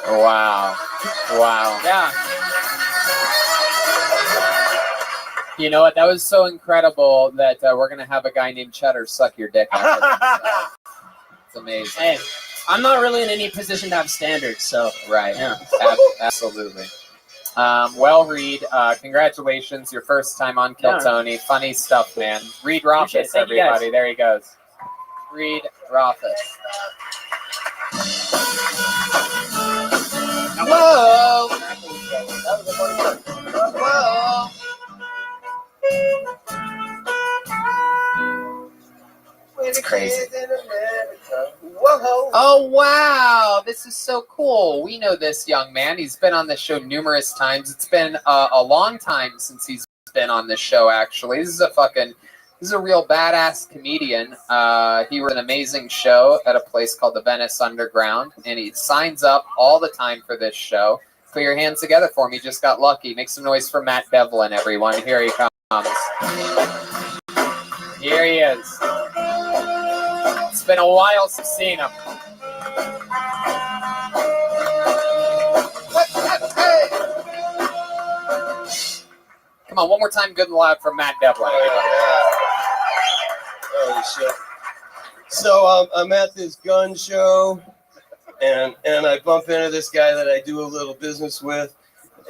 Wow.
Yeah.
You know what? That was so incredible that we're going to have a guy named Cheddar suck your dick after this. It's amazing.
Hey, I'm not really in any position to have standards, so.
Right.
Yeah.
Absolutely. Well, Reed, congratulations. Your first time on Kill Tony. Funny stuff, man. Reed Rothschild, everybody. There he goes. Reed Rothschild. Whoa! Whoa! It's crazy. Oh, wow. This is so cool. We know this young man. He's been on this show numerous times. It's been a long time since he's been on this show, actually. This is a real badass comedian. He runs an amazing show at a place called the Venice Underground, and he signs up all the time for this show. Put your hands together for him. He just got lucky. Make some noise for Matt Devlin, everyone. Here he comes. Here he is. It's been a while since I've seen him. on, one more time, good and loud from Matt Devlin.
Holy shit. So I'm at this gun show, and I bump into this guy that I do a little business with,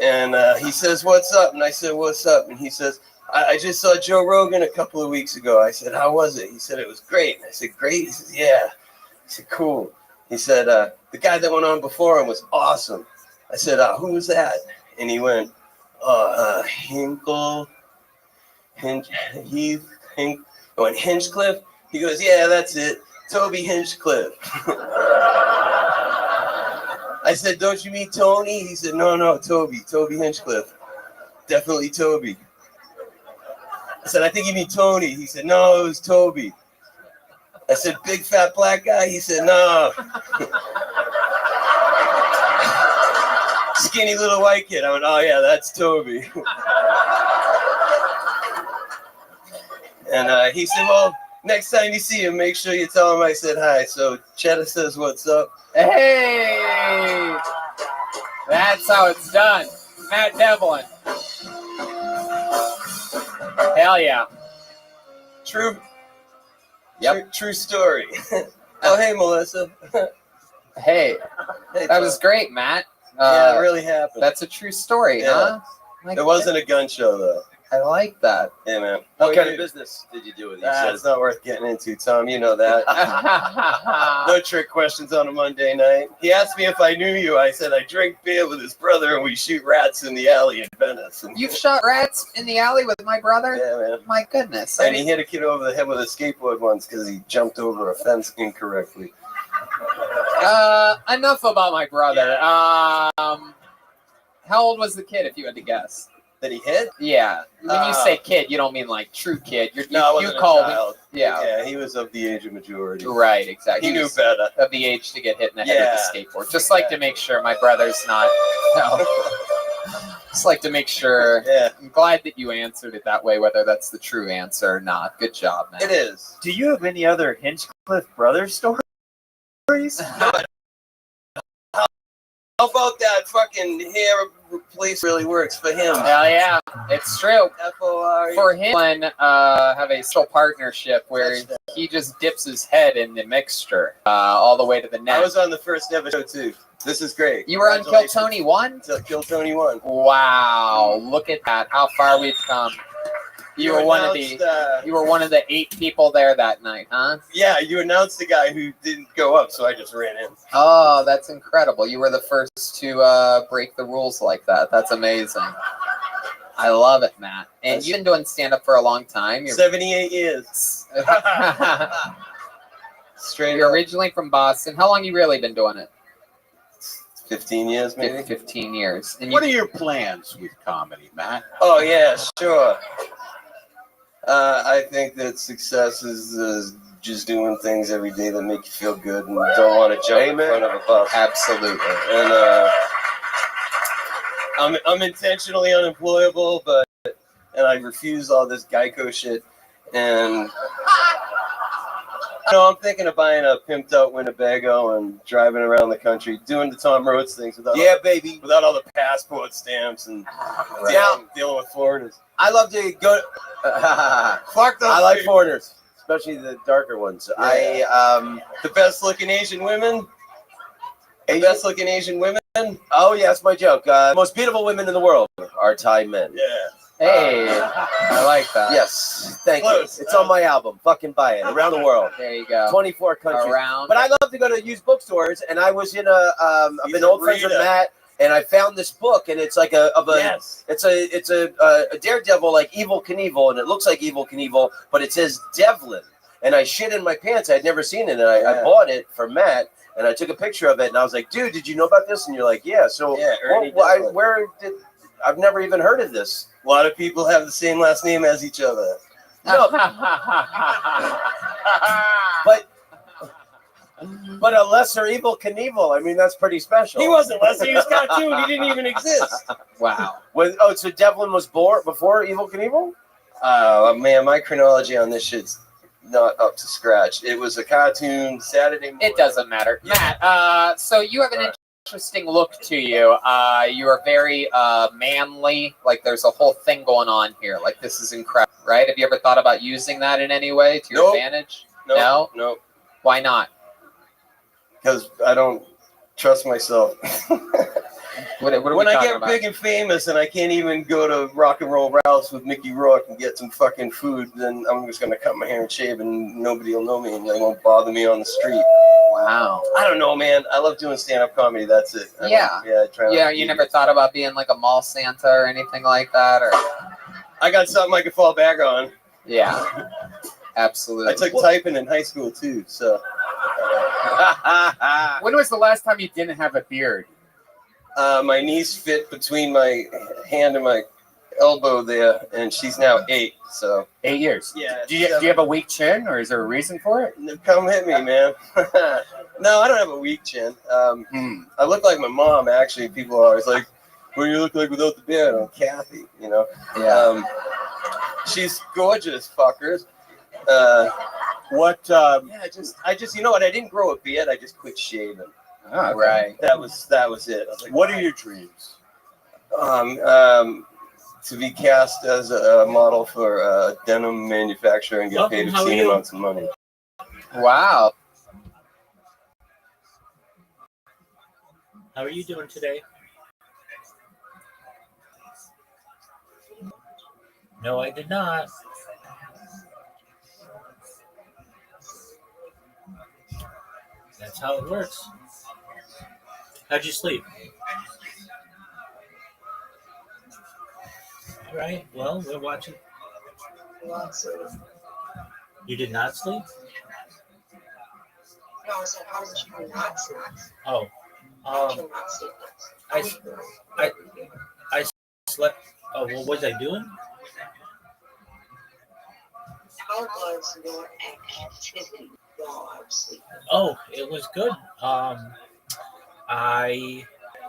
and he says, "What's up?" And I said, "What's up?" And he says, I just saw Joe Rogan a couple of weeks ago. I said, "How was it?" He said, "It was great." And I said, "Great?" He says, "Yeah." I said, "Cool." He said, "The guy that went on before him was awesome." I said, "Who was that?" And he went, Hinkle, Heath, I went, "Hinchcliffe?" He goes, "Yeah, that's it. Toby Hinchcliffe." I said, "Don't you mean Tony?" He said, No, Toby Hinchcliffe. Definitely Toby. I said, "I think you mean Tony." He said, "No, it was Toby." I said, "Big fat black guy?" He said, "No." Skinny little white kid. I went, "Oh yeah, that's Toby." And he said, "Well, next time you see him, make sure you tell him I said hi." So Cheddar says, "What's up?"
Hey, that's how it's done. Matt Devlin. Hell yeah.
True. Yep. True story. Oh, hey, Melissa.
Hey, that was great, Matt.
Yeah, it really happened.
That's a true story, huh?
It wasn't a gun show, though.
I like that.
Yeah, man.
What kind of business did you do with these?
It's not worth getting into, Tom. You know that. No trick questions on a Monday night. He asked me if I knew you. I said I drink beer with his brother and we shoot rats in the alley in Venice. And
You've shot rats in the alley with my brother?
Yeah, man.
My goodness.
And he hit a kid over the head with a skateboard once because he jumped over a fence incorrectly.
Enough about my brother. How old was the kid, if you had to guess?
That he hit?
Yeah. When you say kid, you don't mean like true kid.
No, I
you
wasn't a
called
child.
Yeah.
Yeah, he was of the age of majority.
Right, exactly.
He knew
was
better.
Of the age to get hit in the head with a skateboard. Just like to make sure my brother's not. No. Just like to make sure.
Yeah.
I'm glad that you answered it that way, whether that's the true answer or not. Good job, man.
It is.
Do you have any other Hinchcliffe brothers stories?
How about that fucking hair replace really works for him?
Hell yeah, it's true.
F-O-R-E.
For him, have a still partnership where he just dips his head in the mixture all the way to the neck.
I was on the first ever show too. This is great.
You were on Kill Tony 1?
Kill Tony 1.
Wow, look at that! How far we've come. You were one of the 8 people there that night, huh?
Yeah, you announced the guy who didn't go up, so I just ran in.
Oh, that's incredible. You were the first to break the rules like that. That's amazing. I love it, Matt. And you've been doing stand-up for a long time.
78 years.
You're originally from Boston. How long you really been doing it?
15 years, maybe.
15 years. And
What are your plans with comedy, Matt?
Oh, yeah, sure. I think that success is just doing things every day that make you feel good and don't want to jump in front of a bus.
Absolutely.
And I'm intentionally unemployable, and I refuse all this Geico shit. And I'm thinking of buying a pimped out Winnebago and driving around the country, doing the Tom Rhodes things without all the passport stamps and dealing with foreigners.
I love to go. I like foreigners, especially the darker ones.
Yeah. The best looking Asian women. The best looking Asian women.
Oh yeah, that's my joke. Most beautiful women in the world are Thai men.
Yeah.
Hey, I like that.
Yes, thank you. It's on my album. Fucking buy it. Around the world.
There you go.
24 countries.
Around.
But I love to go to used bookstores, and I was in I've been old friends with Matt, and I found this book, and it's like it's a Daredevil like Evil Knievel, and it looks like Evil Knievel, but it says Devlin, and I shit in my pants. I'd never seen it, and I bought it for Matt. And I took a picture of it, and I was like, "Dude, did you know about this?" And you're like, "Yeah." So, I've never even heard of this.
A lot of people have the same last name as each other.
No, but a lesser Evil Knievel. I mean, that's pretty special.
He wasn't lesser. He was cartoon. He didn't even exist.
Wow.
So Devlin was born before Evil Knievel?
Oh man, my chronology on this shit's not up to scratch. It was a cartoon Saturday morning.
It doesn't matter. Matt, so you have an interesting look to you. You are very manly. Like there's a whole thing going on here. Like this is incredible, right? Have you ever thought about using that in any way to your
Nope.
advantage?
No.
Why not?
Because I don't trust myself.
What are we
when I
talking
get
about?
big and famous and I can't even go to Rock and Roll Rouse with Mickey Rourke and get some fucking food, then I'm just gonna cut my hair and shave, and nobody will know me, and they won't bother me on the street.
Wow.
I don't know, man. I love doing stand-up comedy. That's it. I try not to
You
be-
never thought about being like a mall Santa or anything like that, or?
I got something I can fall back on.
Yeah. Absolutely.
I took typing in high school too, so.
When was the last time you didn't have a beard?
My niece fit between my hand and my elbow there, and she's now 8. So
8 years.
Yeah.
Do you have a weak chin, or is there a reason for it?
Come hit me, man. No, I don't have a weak chin. I look like my mom. Actually, people are always like, "What do you look like without the beard?" I'm Kathy. You know.
Yeah.
She's gorgeous, fuckers.
What?
Yeah, I just, you know what? I didn't grow a beard. I just quit shaving.
Oh, right.
That was it. I was like,
what are your dreams?
To be cast as a model for a denim manufacturer and get paid
How are
obscene
you?
amounts of money.
Wow.
How are you doing today? No, I did not. That's how it works. How'd you sleep? All right. Well, we're watching. You did not sleep?
No, I said, how did you not sleep?
Oh.
How did you not sleep?
I slept. Oh, what was I doing?
How was your activity while I was sleeping?
Oh, it was good. I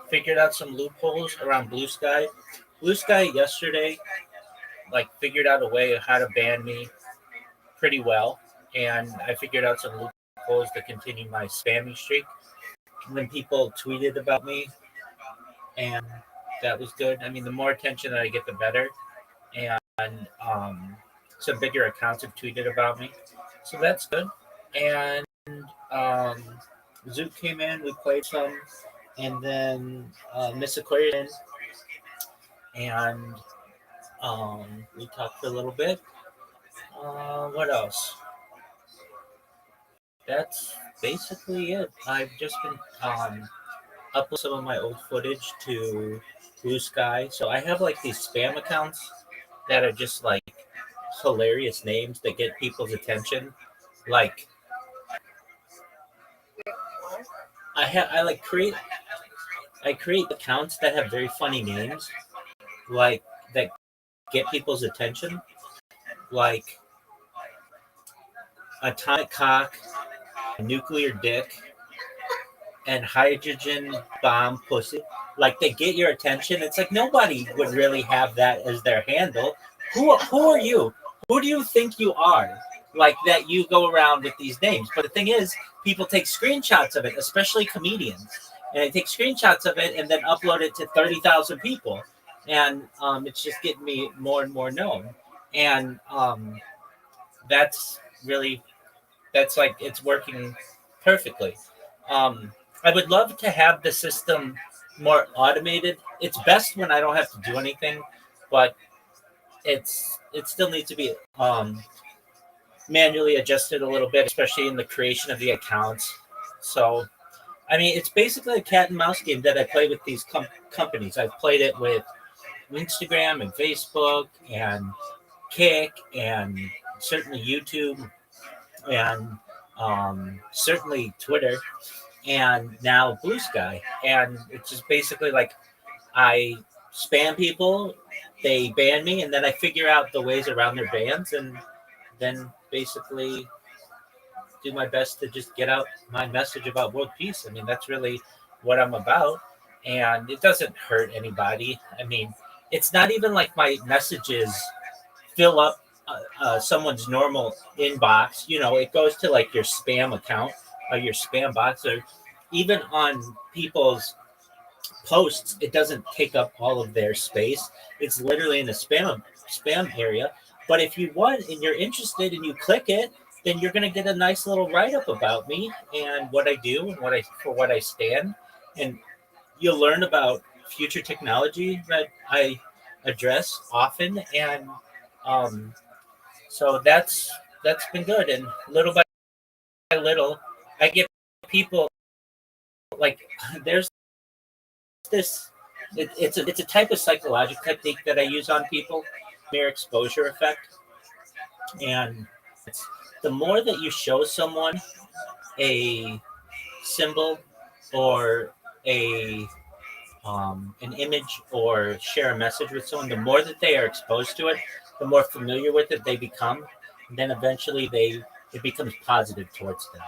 figured out some loopholes around Blue Sky. Blue Sky yesterday, figured out a way of how to ban me pretty well, and I figured out some loopholes to continue my spamming streak. When people tweeted about me, and that was good. I mean, the more attention that I get, the better. And some bigger accounts have tweeted about me, so that's good. And Zook came in, we played some, and then Miss Aquarius, and we talked for a little bit. What else? That's basically it. I've just been uploading some of my old footage to Blue Sky. So I have these spam accounts that are just hilarious names that get people's attention. I create accounts that have very funny names, that get people's attention, like atomic cock, nuclear dick, and hydrogen bomb pussy. They get your attention. It's nobody would really have that as their handle. Who are you? Who do you think you are? That you go around with these names. But the thing is, people take screenshots of it, especially comedians. And they take screenshots of it and then upload it to 30,000 people. And it's just getting me more and more known. And it's working perfectly. I would love to have the system more automated. It's best when I don't have to do anything, but it still needs to be manually adjusted a little bit, especially in the creation of the accounts. So, I mean, it's basically a cat and mouse game that I play with these companies. I've played it with Instagram and Facebook and Kick and certainly YouTube and certainly Twitter and now Blue Sky. And it's just basically I spam people, they ban me, and then I figure out the ways around their bans and then basically do my best to just get out my message about world peace. I mean, that's really what I'm about. And it doesn't hurt anybody. I mean, it's not even like my messages fill up someone's normal inbox. It goes to your spam account or your spam box, or even on people's
posts, it doesn't take up all of their space. It's literally in the spam area. But if you want and you're interested and you click it, then you're going to get a nice little write up about me and what I do and what I stand, and you'll learn about future technology that I address often, and so that's been good. And little by little, I get people like there's this. It's a type of psychological technique that I use on people, mere exposure effect, and it's the more that you show someone a symbol or an image or share a message with someone, the more that they are exposed to it, the more familiar with it they become, and then eventually it becomes positive towards them.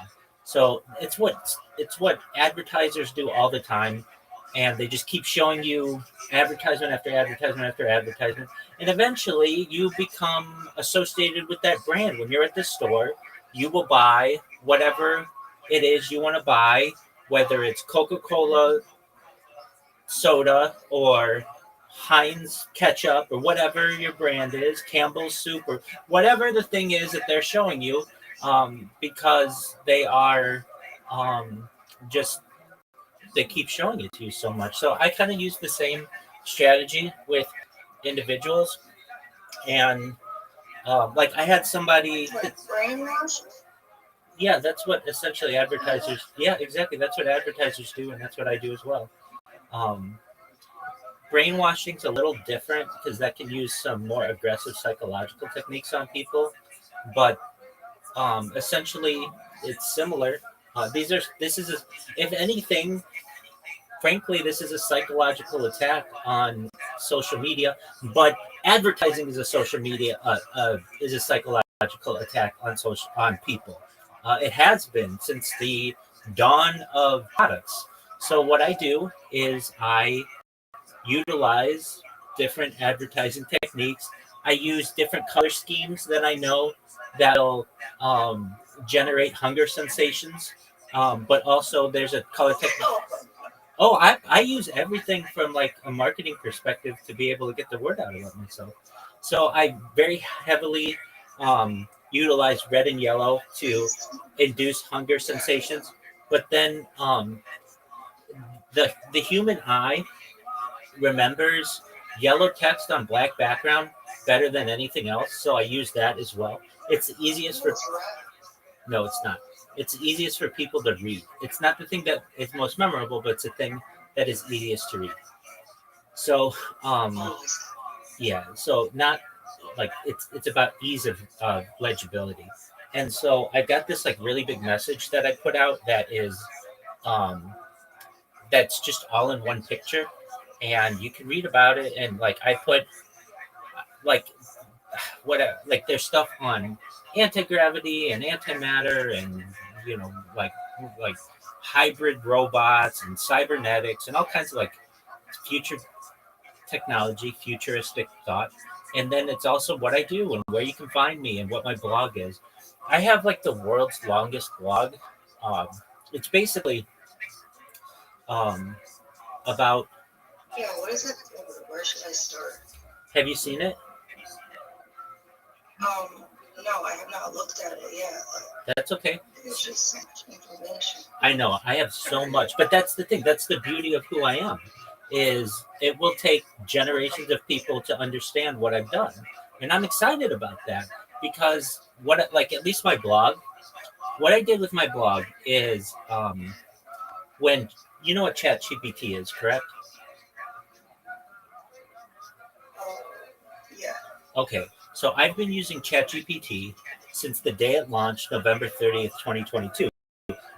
So it's what advertisers do all the time, and they just keep showing you advertisement after advertisement after advertisement, and eventually you become associated with that brand. When you're at the store, you will buy whatever it is you want to buy, whether it's Coca-Cola soda or Heinz ketchup or whatever your brand is, Campbell's soup or whatever the thing is that they're showing you, because they are just they keep showing it to you so much. So I kind of use the same strategy with individuals, and like I had somebody.
Brainwash?
Yeah, that's what essentially advertisers. Yeah, exactly. That's what advertisers do, and that's what I do as well. Brainwashing's a little different because that can use some more aggressive psychological techniques on people, but essentially it's similar. If anything, frankly, this is a psychological attack on social media, but advertising is a social media is a psychological attack on people. It has been since the dawn of products. So what I do is I utilize different advertising techniques. I use different color schemes that I know that'll generate hunger sensations. But also there's a color technique. Oh, I use everything from like a marketing perspective to be able to get the word out about myself. So I very heavily utilize red and yellow to induce hunger sensations. But then the human eye remembers yellow text on black background better than anything else. So I use that as well. It's the easiest for. No, it's not. It's the easiest for people to read. It's not the thing that is most memorable, but it's the thing that is easiest to read. So, yeah. So not like it's about ease of legibility. And so I got this like really big message that I put out that is, that's just all in one picture, and you can read about it. And like I put like like there's stuff on anti-gravity and antimatter and like hybrid robots and cybernetics and all kinds of like future technology, futuristic thought. And then it's also what I do and where you can find me and what my blog is. I have like the world's longest blog. It's basically about.
Yeah, what is it? Where should I start?
Have you seen it?
No, I have not looked at it yet.
That's okay.
It's just so much information.
I know I have so much, but that's the thing. That's the beauty of who I am. Is it will take generations of people to understand what I've done, and I'm excited about that because at least my blog. What I did with my blog is when you know what ChatGPT is, correct?
Yeah.
Okay, so I've been using ChatGPT since the day it launched, November 30th, 2022.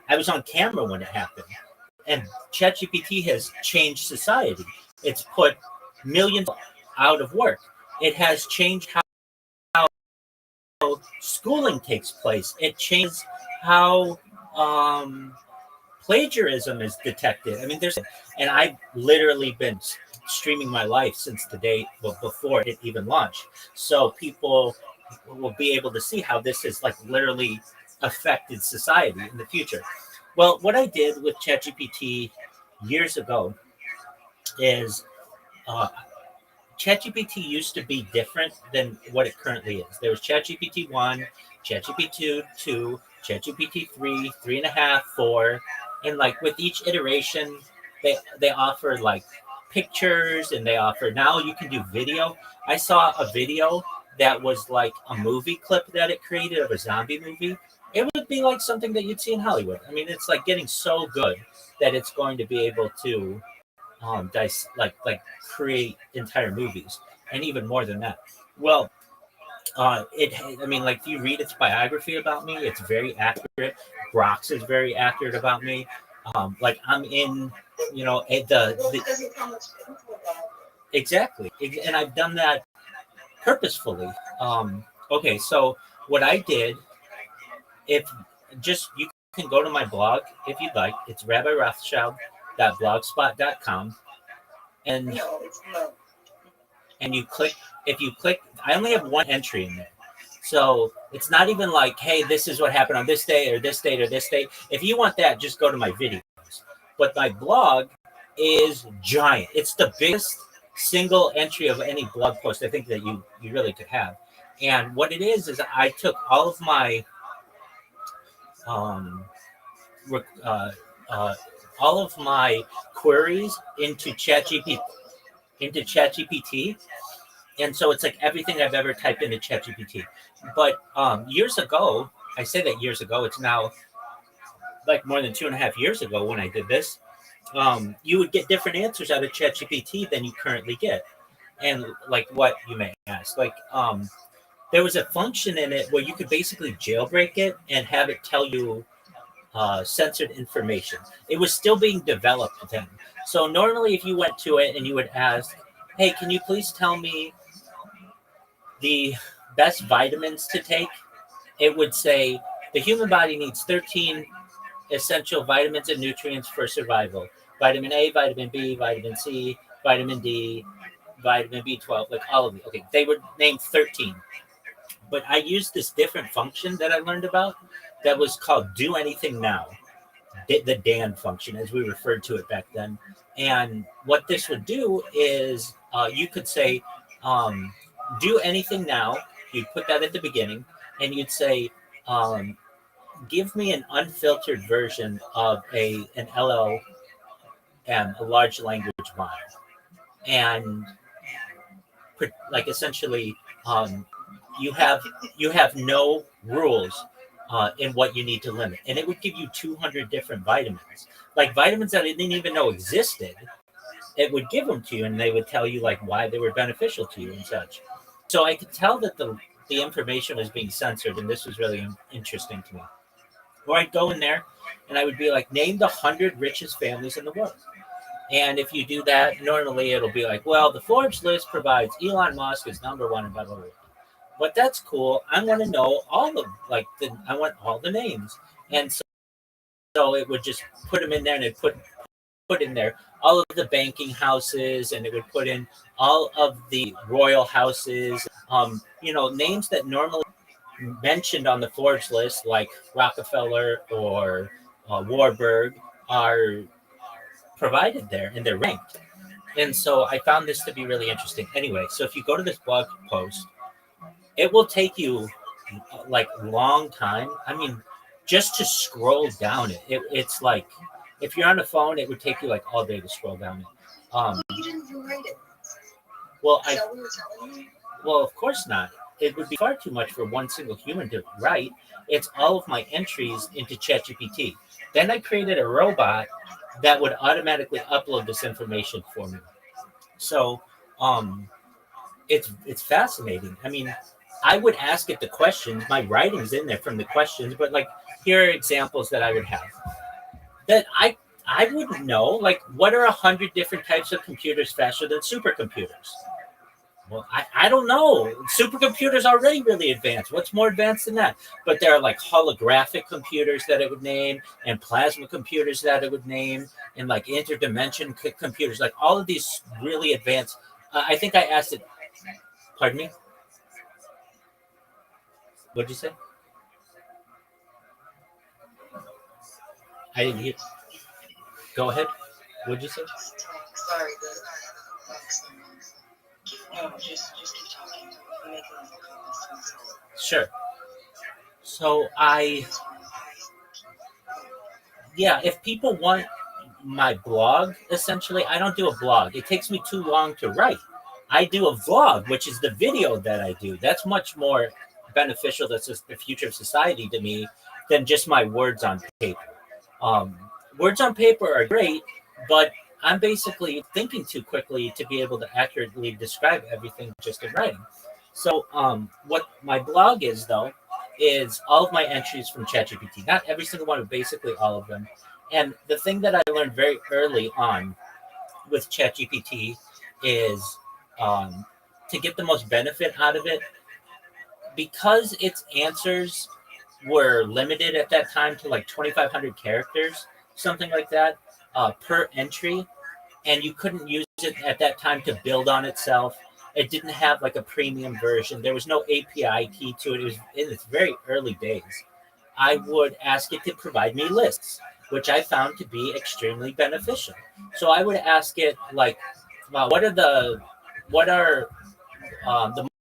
I was on camera when it happened. And ChatGPT has changed society. It's put millions out of work. It has changed how schooling takes place. It changed how plagiarism is detected. I mean, and I've literally been streaming my life since the day before it even launched. So people will be able to see how this has like literally affected society in the future. Well, what I did with ChatGPT years ago is ChatGPT used to be different than what it currently is. There was ChatGPT 1, ChatGPT 2, ChatGPT 3, 3.5, 4. And like with each iteration, they offer like pictures and they offer now you can do video. I saw a video that was like a movie clip that it created of a zombie movie. It would be like something that you'd see in Hollywood. I mean, it's like getting so good that it's going to be able to create entire movies and even more than that. Well, I mean, like if you read its biography about me, it's very accurate. Brox is very accurate about me. Like I'm in, exactly, and I've done that purposefully. Okay, so what I did, if just you can go to my blog if you'd like. It's rabbirothschild.blogspot.com, and you click. If you click, I only have one entry in there. So it's not even like, hey, this is what happened on this day or this date or this date. If you want that, just go to my videos. But my blog is giant. It's the biggest single entry of any blog post I think that you really could have. And what it is I took all of my queries into ChatGPT. And so it's like everything I've ever typed into ChatGPT. But years ago, I say that years ago, it's now like more than 2.5 years ago when I did this, you would get different answers out of ChatGPT than you currently get. And like what you may ask, like there was a function in it where you could basically jailbreak it and have it tell you censored information. It was still being developed then. So normally if you went to it and you would ask, hey, can you please tell me the best vitamins to take? It would say the human body needs 13 essential vitamins and nutrients for survival. Vitamin A, vitamin B, vitamin C, vitamin D, vitamin B12, like all of them. Okay, they would name 13. But I used this different function that I learned about that was called Do Anything Now. The Dan function, as we referred to it back then. And what this would do is you could say, do anything now. You'd put that at the beginning, and you'd say, give me an unfiltered version of an LLM, a large language model. And like essentially, you have no rules in what you need to limit. And it would give you 200 different vitamins. Like vitamins that I didn't even know existed, it would give them to you and they would tell you like why they were beneficial to you and such. So I could tell that the information was being censored, and this was really interesting to me. Or I'd go in there and I would be like, name the 100 richest families in the world. And if you do that, normally it'll be like, well, the Forbes list provides Elon Musk is number one and blah, blah, blah. But that's cool. I want to know all of I want all the names. And so it would just put them in there, and it put in there all of the banking houses, and it would put in all of the royal houses, names that normally mentioned on the Forbes list, like Rockefeller or Warburg, are provided there and they're ranked. And so I found this to be really interesting. Anyway, so if you go to this blog post, it will take you like a long time. I mean, just to scroll down it's like, if you're on a phone, it would take you like all day to scroll down it.
You didn't even write it.
Well,
Is that what you're telling me?
Well, of course not. It would be far too much for one single human to write. It's all of my entries into ChatGPT. Then I created a robot that would automatically upload this information for me. So it's fascinating. I mean, I would ask it the questions. My writing's in there from the questions, but like here are examples that I would have that I wouldn't know. Like, what are 100 different types of computers faster than supercomputers? Well, I don't know. Supercomputers are already really advanced. What's more advanced than that? But there are like holographic computers that it would name, and plasma computers that it would name, and like interdimension computers, like all of these really advanced. I think I asked it. Pardon me? What'd you say? I didn't hear. Go ahead. What'd you say?
Sorry, but no, just keep talking. I'm making this.
Sure. So if people want my blog, essentially, I don't do a blog. It takes me too long to write. I do a vlog, which is the video that I do. That's much more beneficial. That's just the future of society to me than just my words on paper. Words on paper are great, but I'm basically thinking too quickly to be able to accurately describe everything just in writing. So what my blog is, though, is all of my entries from ChatGPT. Not every single one, but basically all of them. And the thing that I learned very early on with ChatGPT is to get the most benefit out of it, because its answers were limited at that time to like 2,500 characters, something like that, per entry. And you couldn't use it at that time to build on itself. It didn't have like a premium version. There was no API key to it. It was in its very early days. I would ask it to provide me lists, which I found to be extremely beneficial. So I would ask it like, what are the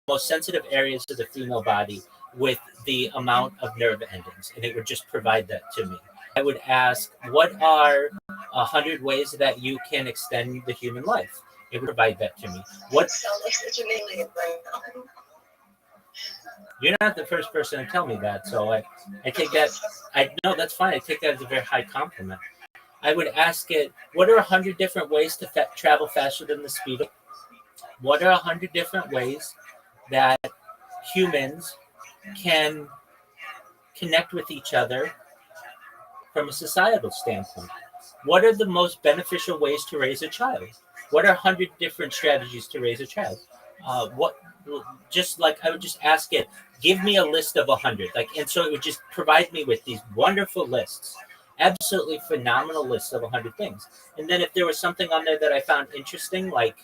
most sensitive areas of the female body with the amount of nerve endings, and it would just provide that to me. I would ask, what are 100 ways that you can extend the human life? It would provide that to me. What?
Sound like such an alien right now.
You're not the first person to tell me that, so I take that. No, that's fine. I take that as a very high compliment. I would ask it, what are 100 different ways to travel faster than the speed of? What are 100 different ways that humans can connect with each other from a societal standpoint? What are the most beneficial ways to raise a child? What are 100 different strategies to raise a child? I would just ask it, give me a list of 100. And so it would just provide me with these wonderful lists, absolutely phenomenal lists of 100 things. And then if there was something on there that I found interesting, like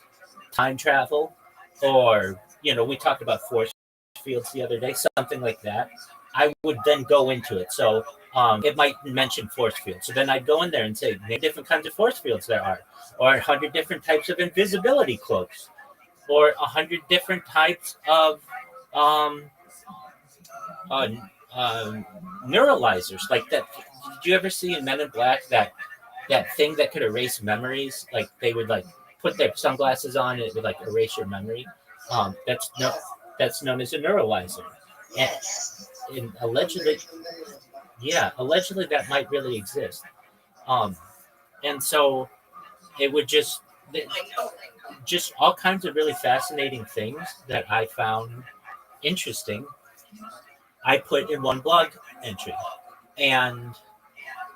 time travel, or, we talked about force fields the other day, something like that, I would then go into it. So it might mention force fields. So then I'd go in there and say, name different kinds of force fields there are, or 100 different types of invisibility cloaks, or 100 different types of neuralizers. Like that. Did you ever see in Men in Black that thing that could erase memories? Like they would put their sunglasses on and it would erase your memory. That's known as a neuralizer. And allegedly that might really exist. And so it would just all kinds of really fascinating things that I found interesting, I put in one blog entry. And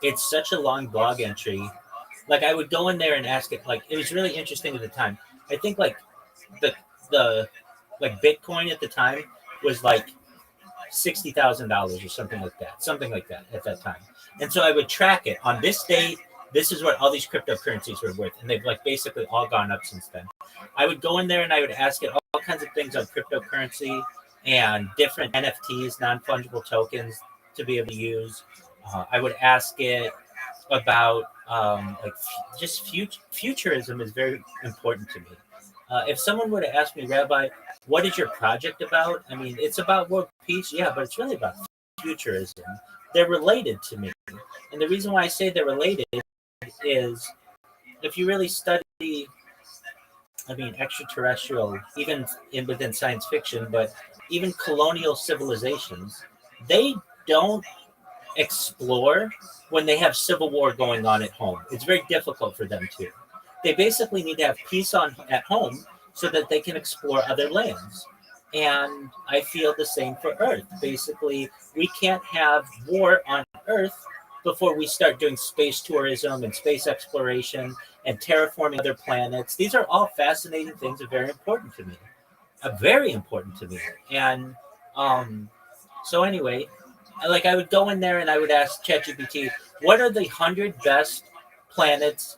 it's such a long blog entry. I would go in there and ask it, it was really interesting at the time. I think the Bitcoin at the time was $60,000 or something like that at that time. And so I would track it on this date. This is what all these cryptocurrencies were worth, and they've basically all gone up since then. I would go in there and I would ask it all kinds of things on cryptocurrency and different NFTs, non-fungible tokens, to be able to use. I would ask it about just futurism is very important to me. If someone were to ask me, Rabbi, what is your project about? I mean, it's about world peace, yeah, but it's really about futurism. They're related to me. And the reason why I say they're related is if you really study, extraterrestrial, even within science fiction, but even colonial civilizations, they don't explore when they have civil war going on at home. It's very difficult for them to. They basically need to have peace at home so that they can explore other lands. And I feel the same for Earth. Basically, we can't have war on Earth before we start doing space tourism and space exploration and terraforming other planets. These are all fascinating things that are very important to me. And so anyway, I would go in there and I would ask ChatGPT, what are the 100 best planets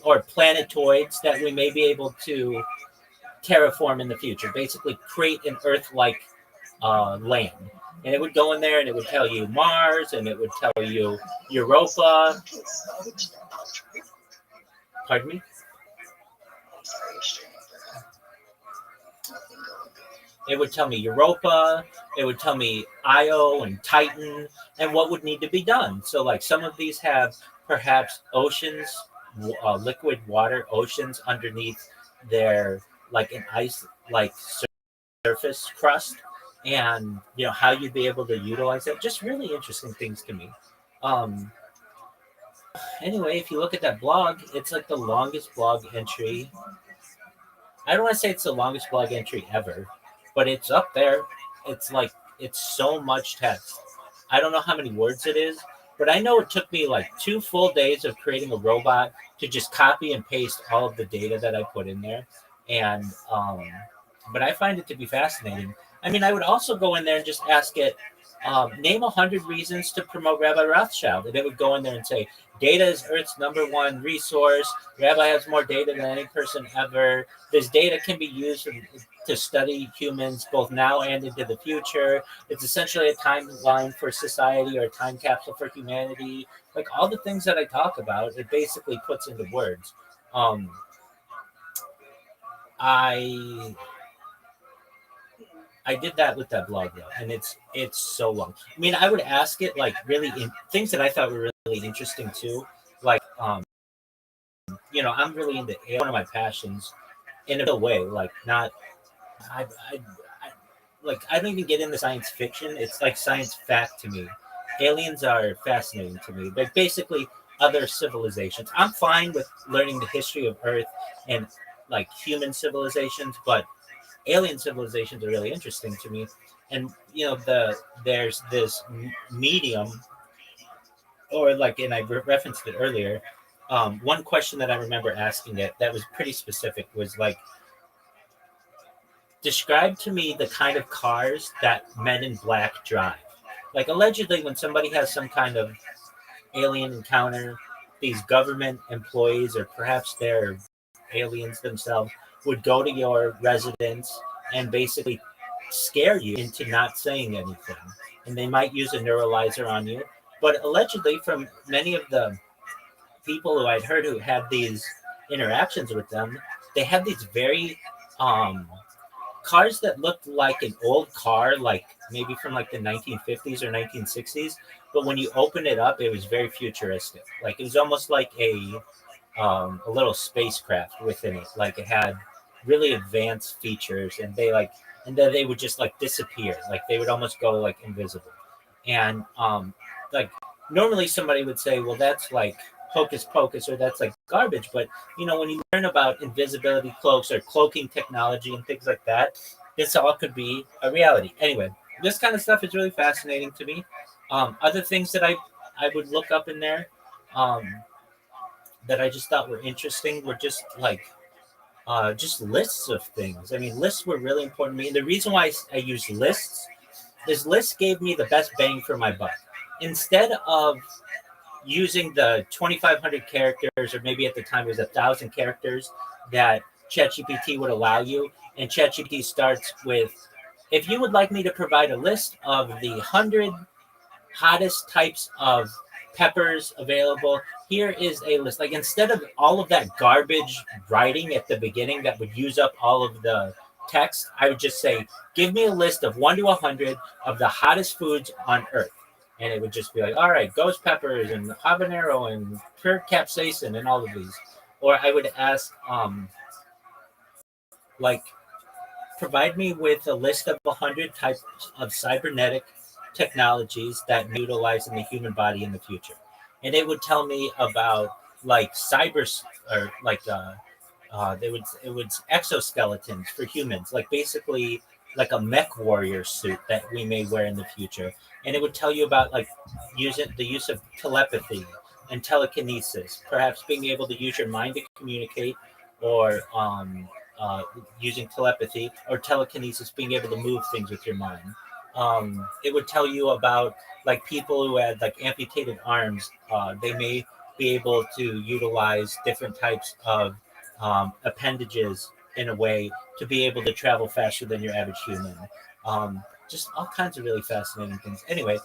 or planetoids that we may be able to terraform in the future? Basically, create an Earth-like land. And it would go in there and it would tell you Mars, and it would tell you Europa. Pardon me? It would tell me Europa. It would tell me Io and Titan and what would need to be done. So like some of these have perhaps oceans, liquid water oceans underneath their like an ice like surface crust, and you know how you'd be able to utilize it. Just really interesting things to me. Um, anyway, if you look at that blog, it's like the longest blog entry. I don't want to say it's the longest blog entry ever, but it's up there. It's like it's so much text. I don't know how many words it is, but I know it took me like 2 full days of creating a robot to just copy and paste all of the data that I put in there. And but I find it to be fascinating. I mean, I would also go in there and just ask it, name 100 reasons to promote Rabbi Rothschild. And it would go in there and say, data is Earth's #1 resource. Rabbi has more data than any person ever. This data can be used to study humans both now and into the future. It's essentially a timeline for society or a time capsule for humanity. Like all the things that I talk about, it basically puts into words. I did that with that blog though, and it's so long. I mean, I would ask it like really things that I thought were really interesting too, like you know, I'm really into one of my passions in a way, like not like I don't even get into science fiction. It's like science fact to me. Aliens are fascinating to me. Like basically other civilizations. I'm fine with learning the history of Earth and like human civilizations, but alien civilizations are really interesting to me. And you know, there's this medium, or like, and I referenced it earlier. One question that I remember asking it that was pretty specific was like, describe to me the kind of cars that Men in Black drive. Like allegedly, when somebody has some kind of alien encounter, these government employees or perhaps they're aliens themselves would go to your residence and basically scare you into not saying anything. And they might use a neuralizer on you. But allegedly, from many of the people who I'd heard who had these interactions with them, they had these very cars that looked like an old car, like maybe from like the 1950s or 1960s. But when you open it up, it was very futuristic. Like it was almost like a little spacecraft within it. Like it had really advanced features, and then they would just like disappear. Like they would almost go like invisible. And like normally somebody would say, well, that's like hocus pocus or that's like garbage. But you know, when you learn about invisibility cloaks or cloaking technology and things like that, this all could be a reality. Anyway, this kind of stuff is really fascinating to me. Other things that I would look up in there that I just thought were interesting were just like just lists of things. I mean, lists were really important to me. And the reason why I use lists is lists gave me the best bang for my buck. Instead of using the 2,500 characters, or maybe at the time it was 1,000 characters that ChatGPT would allow you, and ChatGPT starts with, if you would like me to provide a list of the 100 hottest types of peppers available, here is a list. Like instead of all of that garbage writing at the beginning that would use up all of the text, I would just say, give me a list of 1 to 100 of the hottest foods on Earth. And it would just be like, all right, ghost peppers and habanero and pure capsaicin and all of these. Or I would ask, like, provide me with a list of 100 types of cybernetic technologies that utilize in the human body in the future. And it would tell me about like it was exoskeletons for humans, like basically like a mech warrior suit that we may wear in the future. And it would tell you about like the use of telepathy and telekinesis, perhaps being able to use your mind to communicate, or using telepathy or telekinesis, being able to move things with your mind. It would tell you about like people who had like amputated arms. They may be able to utilize different types of appendages in a way to be able to travel faster than your average human. Just all kinds of really fascinating things. Anyway,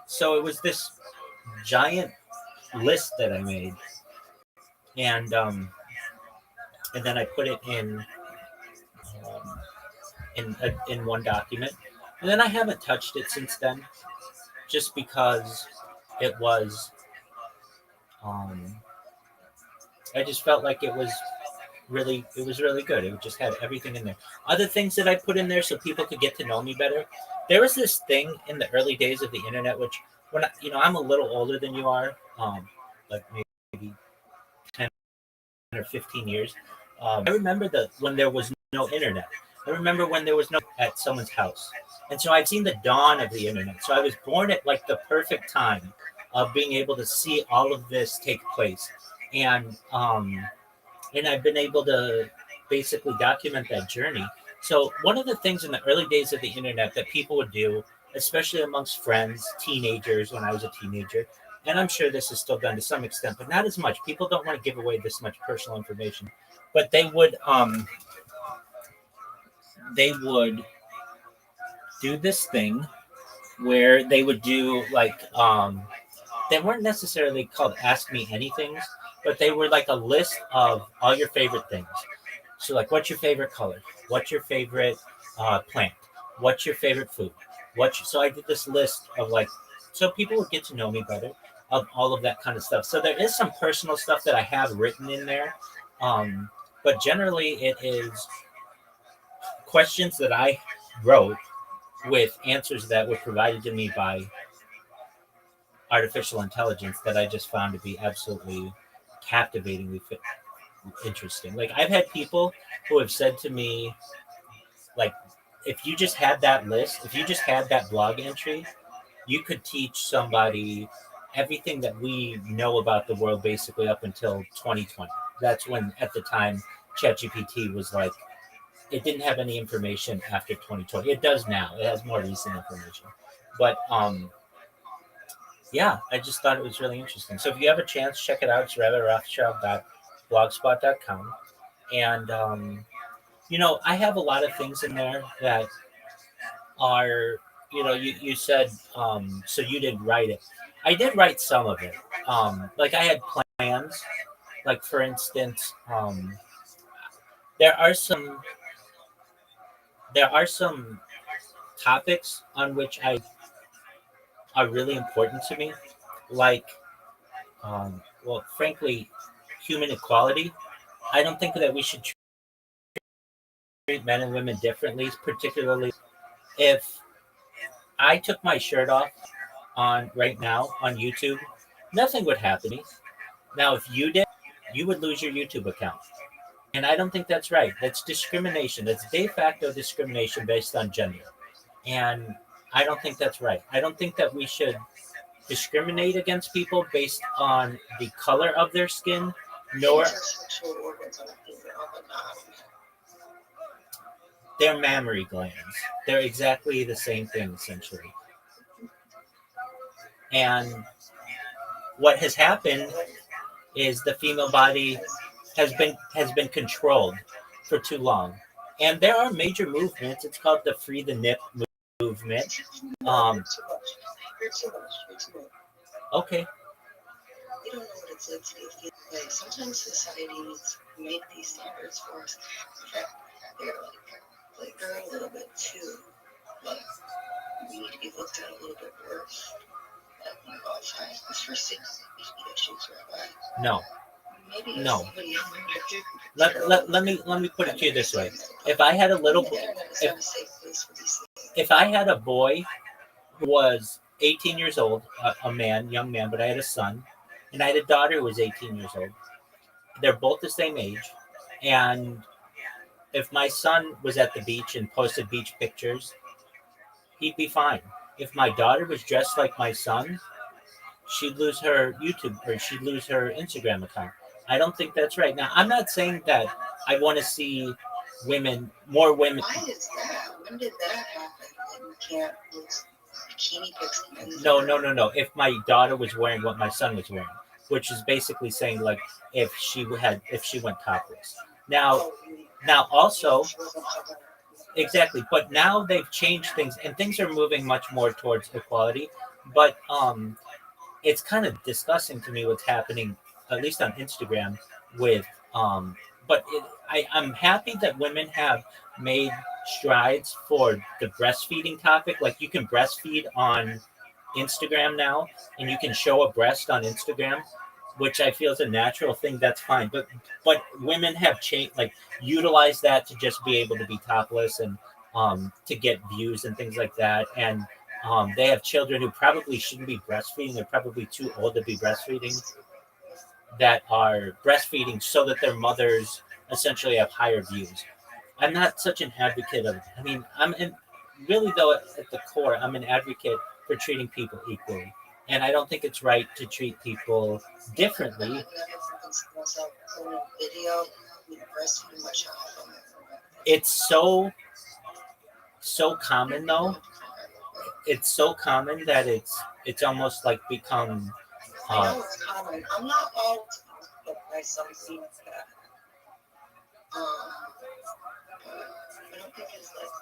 so it was this giant list that I made, and then I put it in in one document, and then I haven't touched it since then, just because it was. I just felt like it was really good. It just had everything in there. Other things that I put in there so people could get to know me better. There was this thing in the early days of the internet, which when I'm a little older than you are, like maybe 10 or 15 years. I remember when there was no internet. I remember when there was no at someone's house. And so I've seen the dawn of the internet. So I was born at like the perfect time of being able to see all of this take place. And I've been able to basically document that journey. So one of the things in the early days of the internet that people would do, especially amongst friends, teenagers, when I was a teenager, and I'm sure this is still done to some extent, but not as much. People don't want to give away this much personal information, but they would do this thing where they would do like they weren't necessarily called Ask Me Anythings, but they were like a list of all your favorite things. So like, what's your favorite color? What's your favorite plant? What's your favorite food? So I did this list of like, so people would get to know me better, of all of that kind of stuff. So there is some personal stuff that I have written in there, but generally it is questions that I wrote with answers that were provided to me by artificial intelligence that I just found to be absolutely captivatingly interesting. Like I've had people who have said to me, like, if you just had that list, if you just had that blog entry, you could teach somebody everything that we know about the world basically up until 2020. That's when, at the time, ChatGPT was like, it didn't have any information after 2020. It does now. It has more recent information. But yeah, I just thought it was really interesting. So if you have a chance, check it out. It's Rothschild.blogspot.com. And, I have a lot of things in there that are, you said, so you didn't write it. I did write some of it. Like I had plans. Like, for instance, there are some topics on which are really important to me, like, well, frankly, human equality. I don't think that we should treat men and women differently, particularly if I took my shirt off on right now on YouTube, nothing would happen to me. Now, if you did, you would lose your YouTube account. And I don't think that's right. That's discrimination. That's de facto discrimination based on gender. And I don't think that's right. I don't think that we should discriminate against people based on the color of their skin, nor their mammary glands. They're exactly the same thing, essentially. And what has happened is the female body has been controlled for too long. And there are major movements. It's called the Free the Nip movement. Okay.
You don't know what it's like to be like sometimes society needs to make these standards for us. In fact, they're a little bit too, like, we need to be looked at a little bit worse. Like, oh my gosh, this first thing issues, Rabbi.
No.
Maybe
No.
somebody else
Let me put it to you this way. If I had a little, if I had a boy who was 18 years old, a young man, but I had a son, and I had a daughter who was 18 years old. They're both the same age, and if my son was at the beach and posted beach pictures, he'd be fine. If my daughter was dressed like my son, she'd lose her YouTube or she'd lose her Instagram account. I don't think that's right. Now, I'm not saying that I want to see more women.
Why is that? When did that happen? That you can't post bikini pics?
No. If my daughter was wearing what my son was wearing, which is basically saying like if she went topless. Now also, exactly. But now they've changed things, and things are moving much more towards equality. But it's kind of disgusting to me what's happening, at least on Instagram, with I'm happy that women have made strides for the breastfeeding topic. Like you can breastfeed on Instagram now, and you can show a breast on Instagram, which I feel is a natural thing. That's fine, but women have changed, like utilize that to just be able to be topless and to get views and things like that. And they have children who probably shouldn't be breastfeeding. They're probably too old to be breastfeeding, that are breastfeeding so that their mothers essentially have higher views. I'm not such an advocate of. I mean, really though at the core, I'm an advocate for treating people equally, and I don't think it's right to treat people differently. It's so common though. It's so common that it's almost like become.
I know it's common. I'm not all by some things that I don't think it's like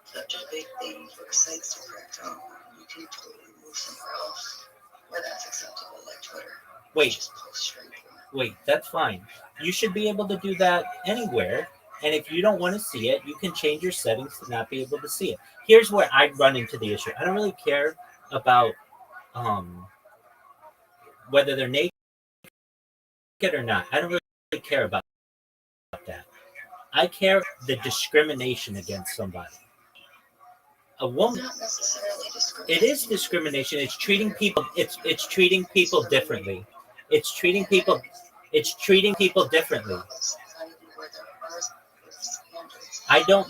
such a big thing for sites to crack down. You can totally move somewhere else where that's acceptable, like Twitter.
Wait, that's fine. You should be able to do that anywhere. And if you don't want to see it, you can change your settings to not be able to see it. Here's where I run into the issue. I don't really care about whether they're naked or not. I don't really care about that. I care the discrimination against somebody. A woman. It is discrimination. It's treating people. It's treating people differently. It's treating people differently. I don't.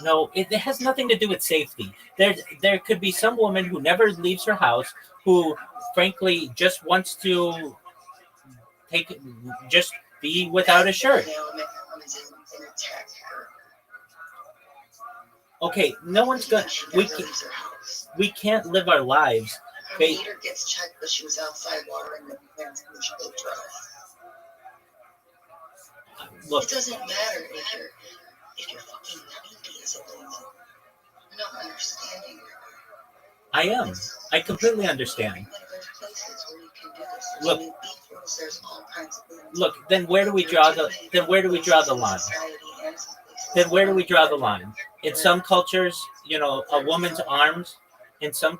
No, it has nothing to do with safety. There could be some woman who never leaves her house, who frankly just wants to just be without a shirt. Okay, no one's gonna. We can't live our lives.
Her meter gets checked, but she was outside watering the plants and she go dry.
Look,
it doesn't matter if you're fucking 90 as a woman. I'm not understanding.
I am. I completely understand.
There's places where you can do this.
Look.
There's all kinds of things.
Look, then where do we draw the line? Then where do we draw the line? In some cultures, a woman's arms. In some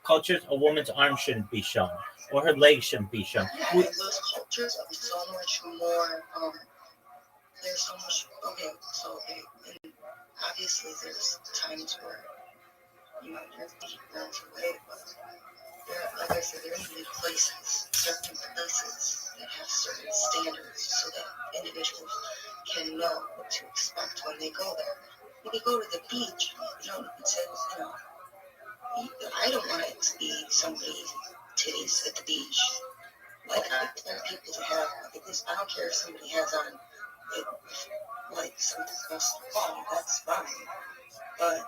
cultures, a woman's arm shouldn't be shown, or her legs shouldn't be shown.
Yeah, those cultures are so much more. There's so much. Okay, and obviously there's times where your feet runs away, but like I said, there need to be certain places that have certain standards so that individuals can know what to expect when they go there. When you go to the beach, you don't need to, I don't want it to be somebody's titties at the beach. Like, I want people to have, because I don't care if somebody has on, something else wrong, that's fine. But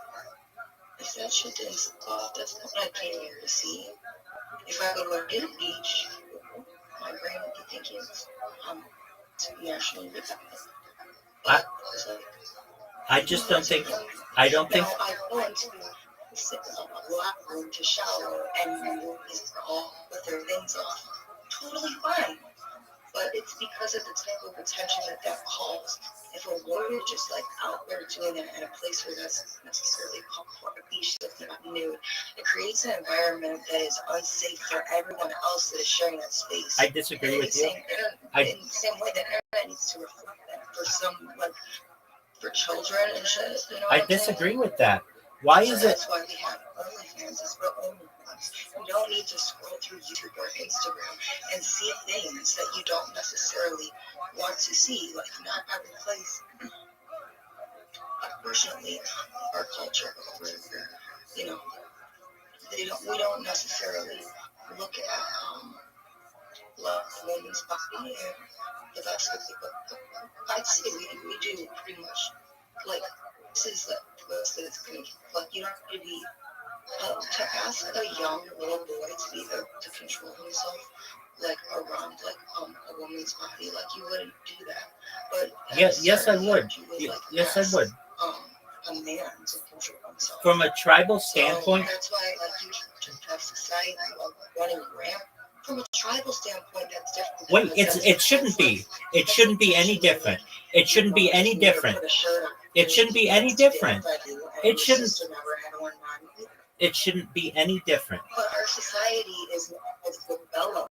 if that shit is off, that's not what I came here to see. If I go to a new beach, my brain would be thinking nationally redundant.
I just don't think. I don't think.
Now, I go into a locker room to shower and these are all with their things off. Totally fine. But it's because of the type of attention that calls. If a woman is just out there doing that in a place where that's necessarily called for a beach that's not nude, it creates an environment that is unsafe for everyone else that is sharing that space.
I disagree with you.
In the same way that internet needs to reflect that for some for children and shit.
I disagree with that. Why is it?
That's why we have OnlyFans. It's for OnlyFans. You don't need to scroll through YouTube or Instagram and see things that you don't necessarily want to see. Like, not every place. Unfortunately, our culture, we don't necessarily look at women's body and the best of it. I'd say we do pretty much this is the most that it's going to you don't have to be to ask a young little boy to be able to control himself around a woman's body, you wouldn't do that. But
yes, I would. Yes, I would.
A man to control himself.
From a tribal standpoint.
So that's why you just have society running around. From a tribal standpoint, that's different.
Wait, it shouldn't be. It shouldn't be any different. It shouldn't be any different. It shouldn't be any different. It shouldn't. It shouldn't be any different.
But our society is developed.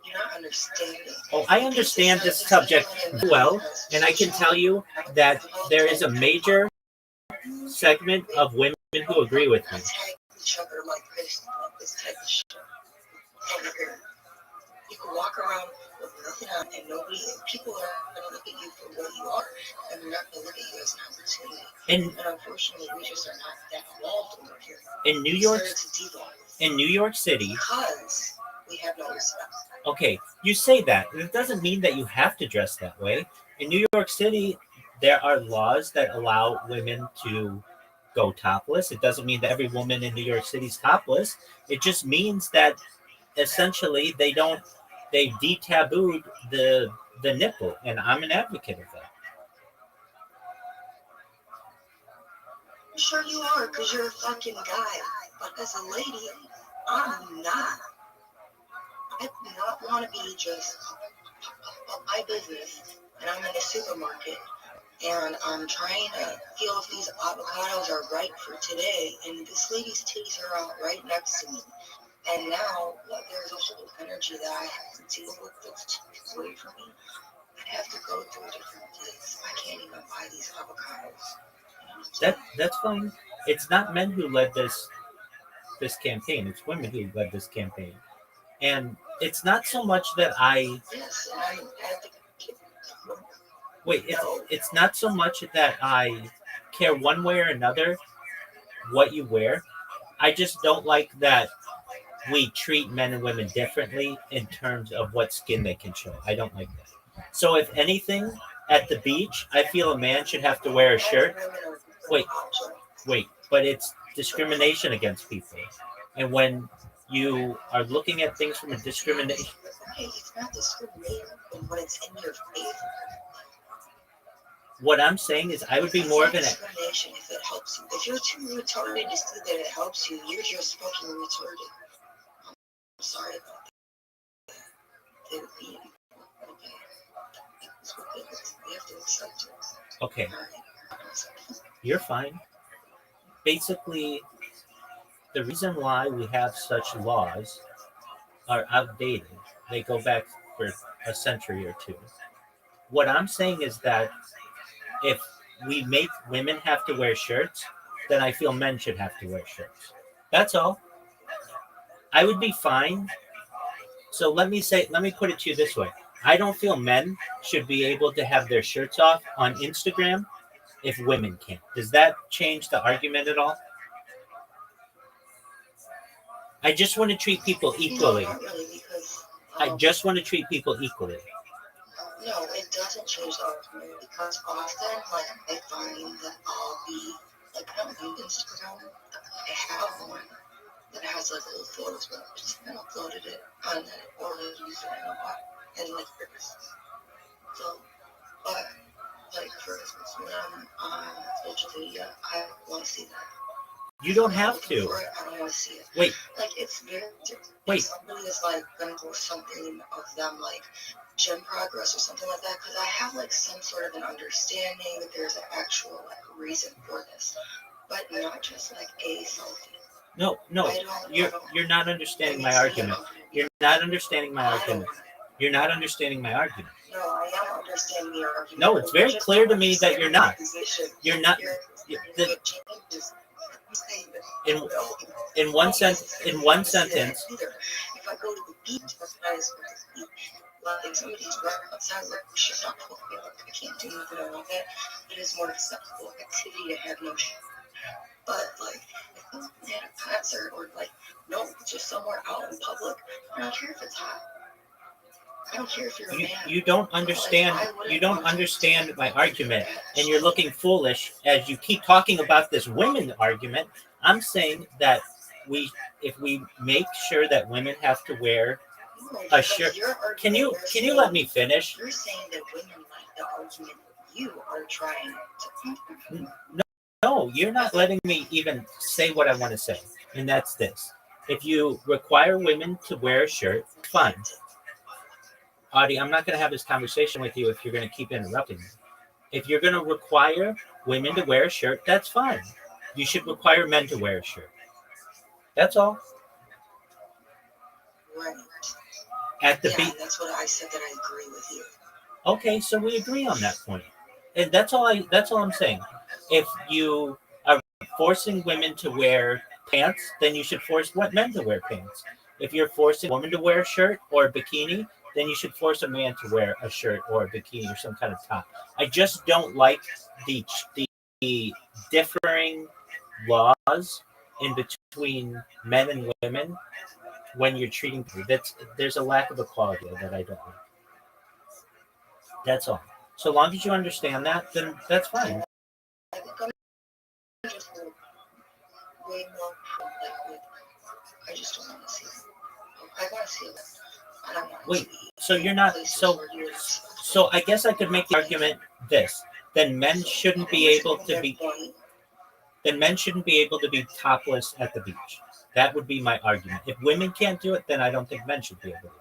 You're not understanding.
Oh, I understand this subject well, and I can tell you that there is a major segment of women who agree with me.
Each other like this type of shit. Over here. You can walk around with nothing on, and people are going to look at you for what you are, and they're not going to look at you as an opportunity. And unfortunately, we just are not that evolved over here.
In New York City,
because we have no respect.
Okay, you say that. It doesn't mean that you have to dress that way. In New York City, there are laws that allow women to go topless. It doesn't mean that every woman in New York City is topless. It just means that essentially they de-tabooed the nipple, and I'm an advocate of that.
I'm sure you are, because you're a fucking guy. But as a lady, I'm not. I do not want to be just my business, and I'm in a supermarket, and I'm trying to feel if these avocados are right for today, and this lady's titties are out right next to me. And now there's a whole energy that I have to deal with that's away from me. I have to go through a different place. I can't even buy these avocados.
That's fine. It's not men who led this campaign. It's women who led this campaign. And it's not so much that it's not so much that I care one way or another what you wear. I just don't like that we treat men and women differently in terms of what skin they can show. I don't like that. So if anything, at the beach, I feel a man should have to wear a shirt. Wait, but it's discrimination against people. And when you are looking at things from a discrimination.
Okay, it's not discrimination when it's in your favor.
What I'm saying is, I would be more of an
discrimination if it helps you. If you're too retarded to see that it helps you, you're just fucking retarded. I'm sorry about that. They would be okay. That's what they have to accept it.
Okay, you're fine. Basically, the reason why we have such laws are outdated. They go back for a century or two. What I'm saying is that if we make women have to wear shirts, then I feel men should have to wear shirts. That's all. I would be fine. So let me put it to you this way. I don't feel men should be able to have their shirts off on Instagram if women can't. Does that change the argument at all? I just want to treat people equally.
No, not really, because,
I just want to treat people equally.
No, it doesn't change the argument because often, like, I find that I'll be, like, I don't do Instagram. I have one that has, like, little photos, but I just kind of uploaded it on it or used it and, like, so, but, like, for instance, when I'm on social media, I want to see that.
You don't have to.
I don't want to see it.
Wait.
Like, it's very different.
Wait.
Somebody is, like, going to post something of them, like, gym progress or something like that, because I have, like, some sort of an understanding that there's an actual, like, reason for this, but not just, like, a selfie.
No, you're not understanding my argument. You're not understanding my argument. You're not understanding my argument.
No, I am understanding your argument.
No, it's very clear to me that you're not. You're not. In one sentence.
If I go to the beach, that's what I was supposed to see. Like, somebody's right outside, like, shit, not cool. I can't do nothing about that. It is more acceptable activity to have no shit. But, like, if I'm at a concert or, like, no, just somewhere out in public, I don't care if it's hot. I don't care if you're a man.
You don't understand. You don't understand my argument, and you're looking foolish as you keep talking about this women argument. I'm saying that if we make sure that women have to wear a shirt. Can you let me finish?
You're saying that women like the argument you are trying to.
No, you're not letting me even say what I want to say, and that's this: if you require women to wear a shirt, fine. Audie, I'm not going to have this conversation with you if you're going to keep interrupting me. If you're going to require women to wear a shirt, that's fine. You should require men to wear a shirt. That's all.
Right.
At the
Yeah,
beach.
that's what I said, that I agree with you.
Okay, so we agree on that point. And that's all I'm saying. If you are forcing women to wear pants, then you should force men to wear pants. If you're forcing a woman to wear a shirt or a bikini, then you should force a man to wear a shirt or a bikini or some kind of top. I just don't like the differing laws in between men and women when you're treating people. There's a lack of equality that I don't like. That's all. So long as you understand that, then that's fine.
I think I'm just way more like, I just don't want to see it. I want to see it. I don't want
Wait, so you're not so I guess I could make the argument this. Then men shouldn't be able to be topless at the beach. That would be my argument. If women can't do it, then I don't think men should be able to do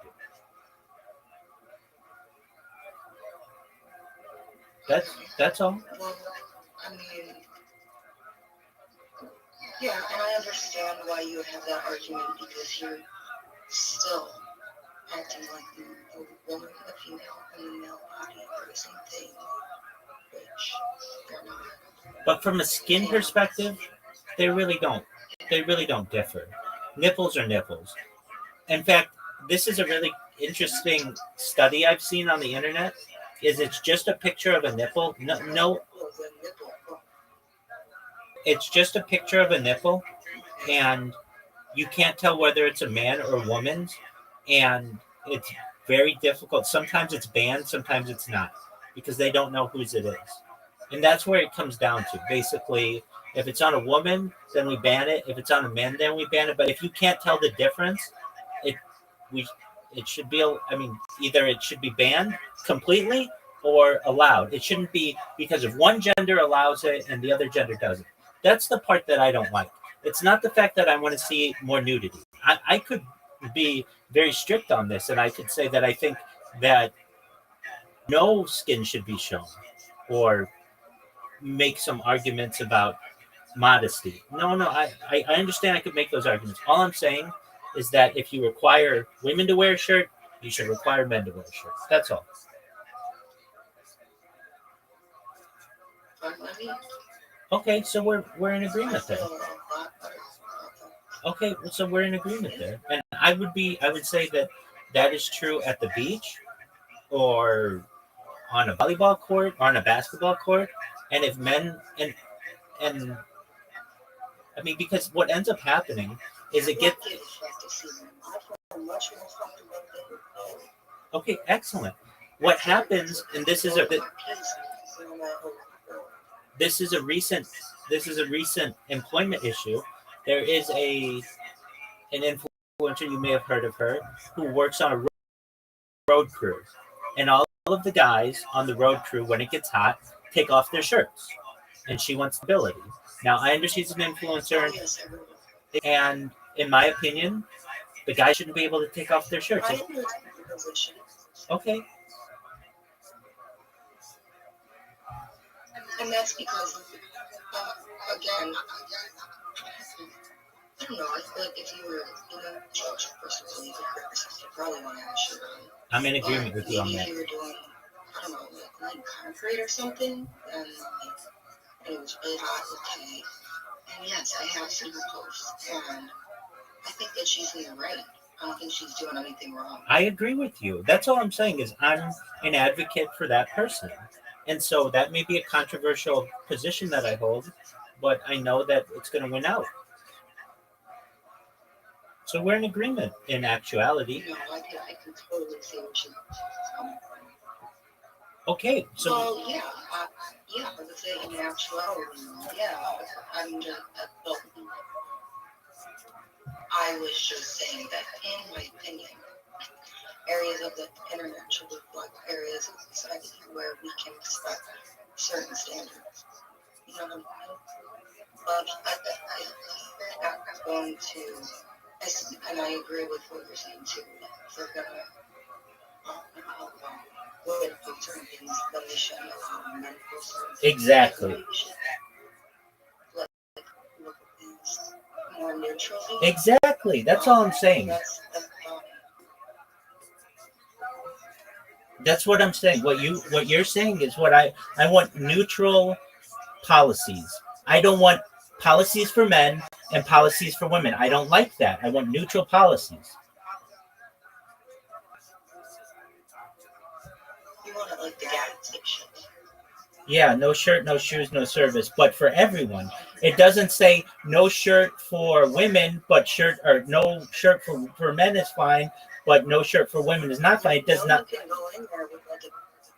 it. That's all.
Well, I mean, yeah, and I understand why you would have that argument, because you're still acting like the woman, the female, and the male body are the same thing, which they're not.
But from a skin perspective, they really don't differ. Nipples are nipples. In fact, this is a really interesting study I've seen on the internet. It's just a picture of a nipple. No, it's just a picture of a nipple, and you can't tell whether it's a man or a woman's, and it's very difficult. Sometimes it's banned, sometimes it's not, because they don't know whose it is. And that's where it comes down to. Basically, if it's on a woman, then we ban it. If it's on a man, then we ban it. But if you can't tell the difference, it should be, either it should be banned completely or allowed. It shouldn't be because if one gender allows it and the other gender doesn't. That's the part that I don't like. It's not the fact that I want to see more nudity. I could be very strict on this, and I could say that I think that no skin should be shown, or make some arguments about modesty. No, I understand I could make those arguments. All I'm saying is that if you require women to wear a shirt, you should require men to wear a shirt. That's all. Okay, so we're in agreement there. Okay, so we're in agreement there. And I would say that is true at the beach, or on a volleyball court, or on a basketball court. And if men and because what ends up happening is it gets okay, excellent. What happens, and this is a recent employment issue. There is an influencer, you may have heard of her, who works on a road crew, and all of the guys on the road crew, when it gets hot, take off their shirts, and she wants stability. Now, I understand she's an influencer, and in my opinion, the guys shouldn't be able to take off their shirts. Okay.
And that's because, again, I don't know, I feel like if you were in a church person, you probably want to have a shirt on.
I'm in agreement with you on that.
If you were doing, I don't know, like concrete or something, and it was really hot, okay. And yes, I have seen her posts, and I think that she's in the right. I don't think she's doing anything wrong.
I agree with you. That's all I'm saying is I'm an advocate for that person. And so that may be a controversial position that I hold, but I know that it's going to win out. So we're in agreement in actuality.
No, I can totally see what she's coming from.
Okay, so...
Well, yeah, I would say in actuality, yeah, I'm just... I was just saying that, in my opinion, areas of the internet should look like areas of society where we can expect certain standards. You know what I mean? But I'm not going to, and I agree with what you're saying too. If we're gonna allow women from certain things that they shouldn't allow men for certain things.
Exactly.
You should, like, look at things more neutrally.
Exactly. That's all I'm saying.
That's
That's what I'm saying. What you're saying is what I want neutral policies. I don't want policies for men and policies for women. I don't like that. I want neutral policies.
you want it like the gas station.
Yeah, no shirt, no shoes, no service, but for everyone. It doesn't say no shirt for women, but shirt or no shirt for men is fine, but no shirt for women is not fine. It does not.
You can go in there with like a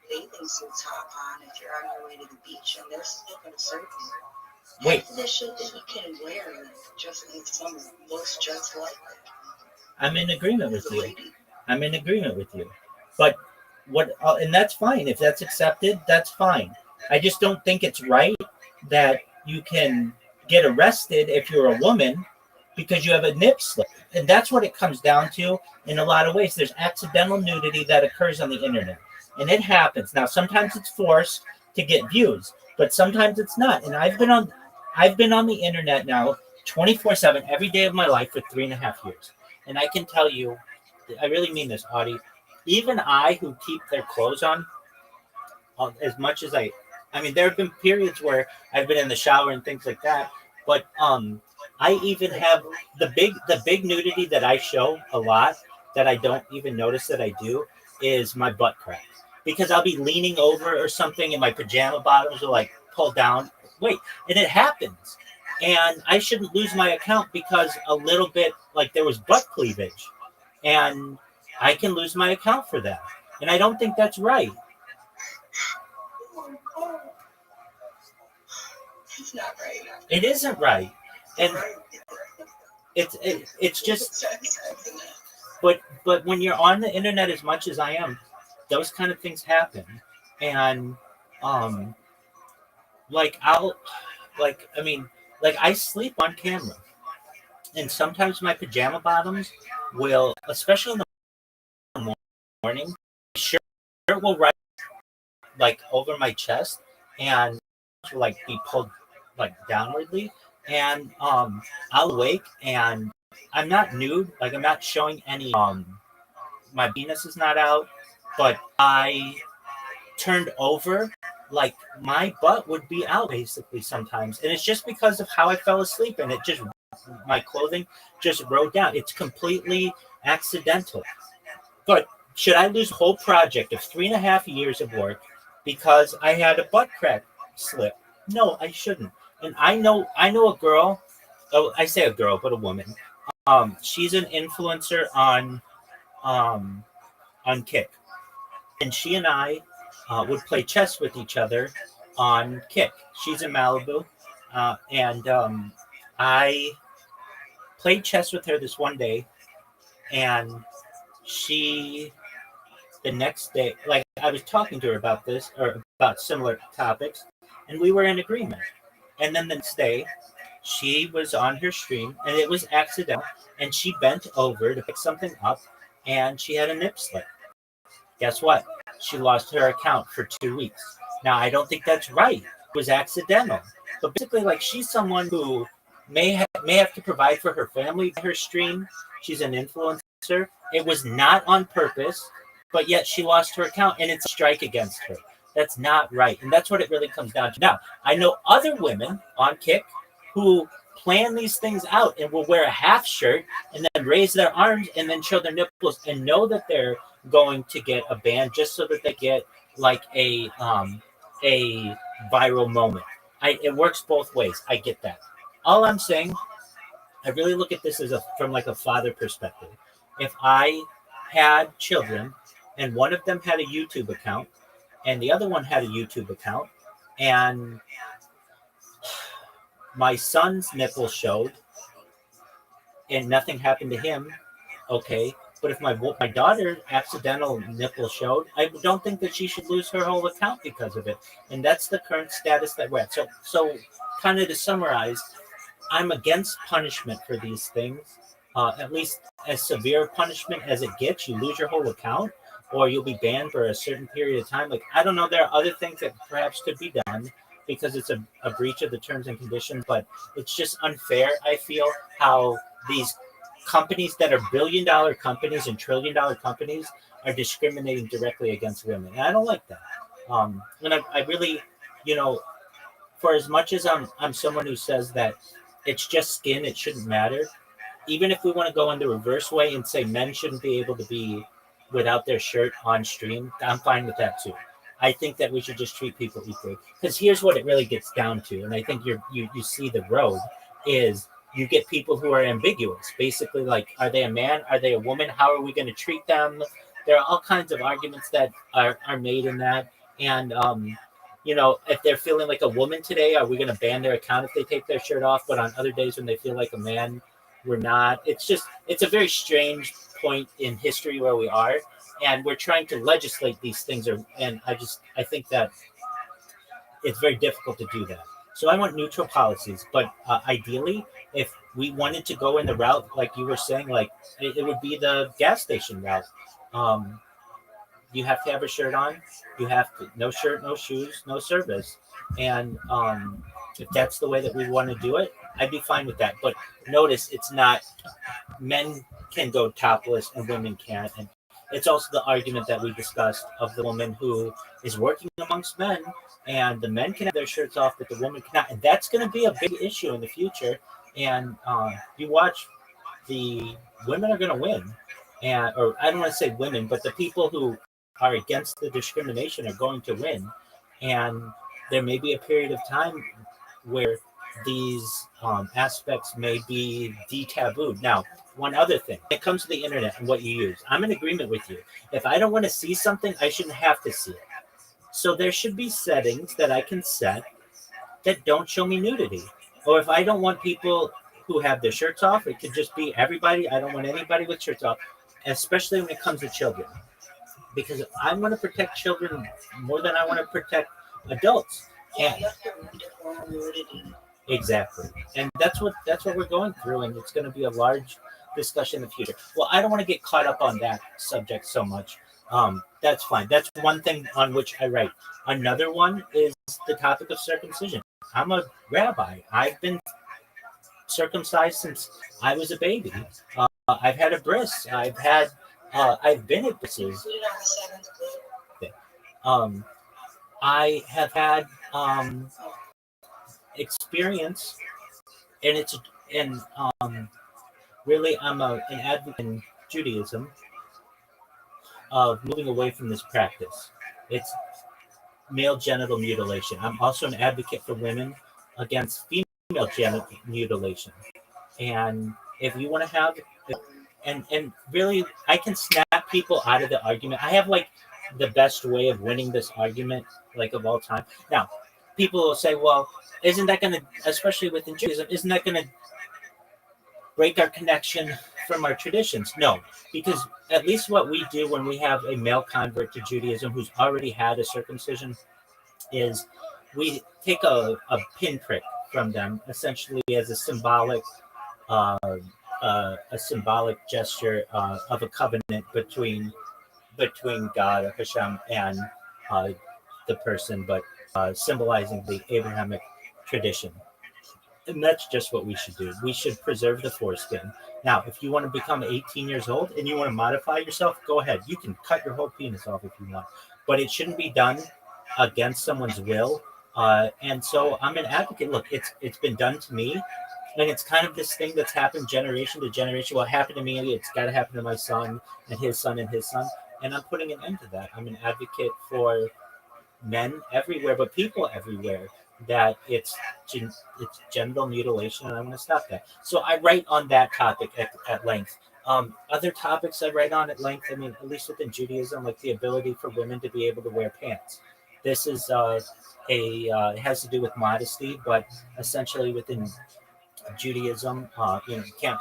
bathing suit top on if you're on your way to the beach, and they're still going to serve you.
Wait.
Half the shit that you can wear just in summer looks just like it.
I'm in agreement with you. I'm in agreement with you. But and that's fine. If that's accepted, that's fine. I just don't think it's right that you can get arrested if you're a woman because you have a nip slip. And that's what it comes down to in a lot of ways. There's accidental nudity that occurs on the internet. And it happens. Now, sometimes it's forced to get views, but sometimes it's not. And I've been on the internet now 24/7 every day of my life for 3.5 years. And I can tell you, I really mean this, Audie, even I who keep their clothes on as much as I mean, there have been periods where I've been in the shower and things like that, but I even have the big nudity that I show a lot that I don't even notice that I do is my butt crack. Because I'll be leaning over or something and my pajama bottoms are like pulled down. Wait, and it happens. And I shouldn't lose my account because a little bit, like there was butt cleavage. And I can lose my account for that. And I don't think that's right.
It's not right.
It isn't right. And it's just, but when you're on the internet as much as I am, those kind of things happen. And I sleep on camera. And sometimes my pajama bottoms will, especially in the morning, shirt will rise like over my chest and like be pulled like downwardly. And I'll wake and I'm not nude, like I'm not showing any my penis is not out, but I turned over, like my butt would be out basically sometimes. And it's just because of how I fell asleep and it just, my clothing just rode down. It's completely accidental. But should I lose a whole project of 3.5 years of work because I had a butt crack slip? No, I shouldn't. And I know a girl, I say a girl, but a woman. She's an influencer on Kick. And she and I would play chess with each other on Kick. She's in Malibu. And I played chess with her this one day. And she, the next day, like I was talking to her about this or about similar topics, and we were in agreement. And then the next day, she was on her stream, and it was accidental, and she bent over to pick something up, and she had a nip slip. Guess what? She lost her account for 2 weeks. Now, I don't think that's right. It was accidental. But basically, like, she's someone who may have to provide for her family, her stream. She's an influencer. It was not on purpose, but yet she lost her account, and it's a strike against her. That's not right. And that's what it really comes down to. Now, I know other women on Kick who plan these things out and will wear a half shirt and then raise their arms and then show their nipples and know that they're going to get a ban just so that they get like a viral moment. It works both ways. I get that. All I'm saying, I really look at this as from like a father perspective. If I had children and one of them had a YouTube account and the other one had a YouTube account, and my son's nipple showed, and nothing happened to him, okay. But if my daughter's accidental nipple showed, I don't think that she should lose her whole account because of it. And that's the current status that we're at. So kind of to summarize, I'm against punishment for these things, at least as severe punishment as it gets. You lose your whole account. or you'll be banned for a certain period of time. Like, I don't know. There are other things that perhaps could be done because it's a breach of the terms and conditions, but it's just unfair. I feel how these companies that are billion-dollar companies and trillion-dollar companies are discriminating directly against women, and I don't like that. And I really, you know, for as much as I'm someone who says that it's just skin, it shouldn't matter. Even if we want to go in the reverse way and say men shouldn't be able to be without their shirt on stream, I'm fine with that too. I think that we should just treat people equally. Because here's what it really gets down to, and I think you see the road is you get people who are ambiguous. Basically, like, are they a man? Are they a woman? How are we going to treat them? There are all kinds of arguments that are made in that. And you know, if they're feeling like a woman today, are we going to ban their account if they take their shirt off? But on other days when they feel like a man, we're not. It's a very strange point in history where we are, and we're trying to legislate these things. And I think that it's very difficult to do that. So I want neutral policies, but ideally, if we wanted to go in the route like you were saying, like it would be the gas station route. You have to have a shirt on. You have to no shirt, no shoes, no service. And if that's the way that we want to do it, I'd be fine with that. But notice it's not men can go topless and women can't. And it's also the argument that we discussed of the woman who is working amongst men, and the men can have their shirts off, but the woman cannot. And that's going to be a big issue in the future. And you watch, the women are going to win. And, or I don't want to say women, but the people who are against the discrimination are going to win. And there may be a period of time where these aspects may be de-tabooed. Now, one other thing, when it comes to the internet and what you use, I'm in agreement with you. If I don't want to see something, I shouldn't have to see it. So there should be settings that I can set that don't show me nudity. Or if I don't want people who have their shirts off, it could just be everybody. I don't want anybody with shirts off, especially when it comes to children. Because I want to protect children more than I want to protect adults.
Yeah,
And
you have to define nudity.
exactly, and that's what we're going through, and it's going to be a large discussion in the future. Well, I don't want to get caught up on that subject so much. That's fine. That's one thing on which I write. Another one is the topic of circumcision. I'm a rabbi. I've been circumcised since I was a baby. I've had a bris. I've been at brises. I have had experience, and really I'm an advocate in Judaism of moving away from this practice. It's male genital mutilation. I'm also an advocate for women against female genital mutilation. And if you want to have, and really, I can snap people out of the argument. I have like the best way of winning this argument, like of all time. Now, people will say, well, isn't that going to, especially within Judaism, isn't that going to break our connection from our traditions? No, because at least what we do when we have a male convert to Judaism who's already had a circumcision is we take a pinprick from them, essentially as a symbolic gesture of a covenant between God, Hashem, and the person, but symbolizing the Abrahamic tradition. And that's just what we should do. We should preserve the foreskin. Now, if you want to become 18 years old and you want to modify yourself, go ahead. You can cut your whole penis off if you want, but it shouldn't be done against someone's will. And so I'm an advocate. Look, it's been done to me, and it's kind of this thing that's happened generation to generation. What happened to me, it's got to happen to my son and his son and his son. And I'm putting an end to that. I'm an advocate for men everywhere, but people everywhere, that it's genital mutilation, and I want to stop that. So I write on that topic at length. Other topics I write on at length, I mean, at least within Judaism, like the ability for women to be able to wear pants. This is it has to do with modesty, but essentially within Judaism, you can't,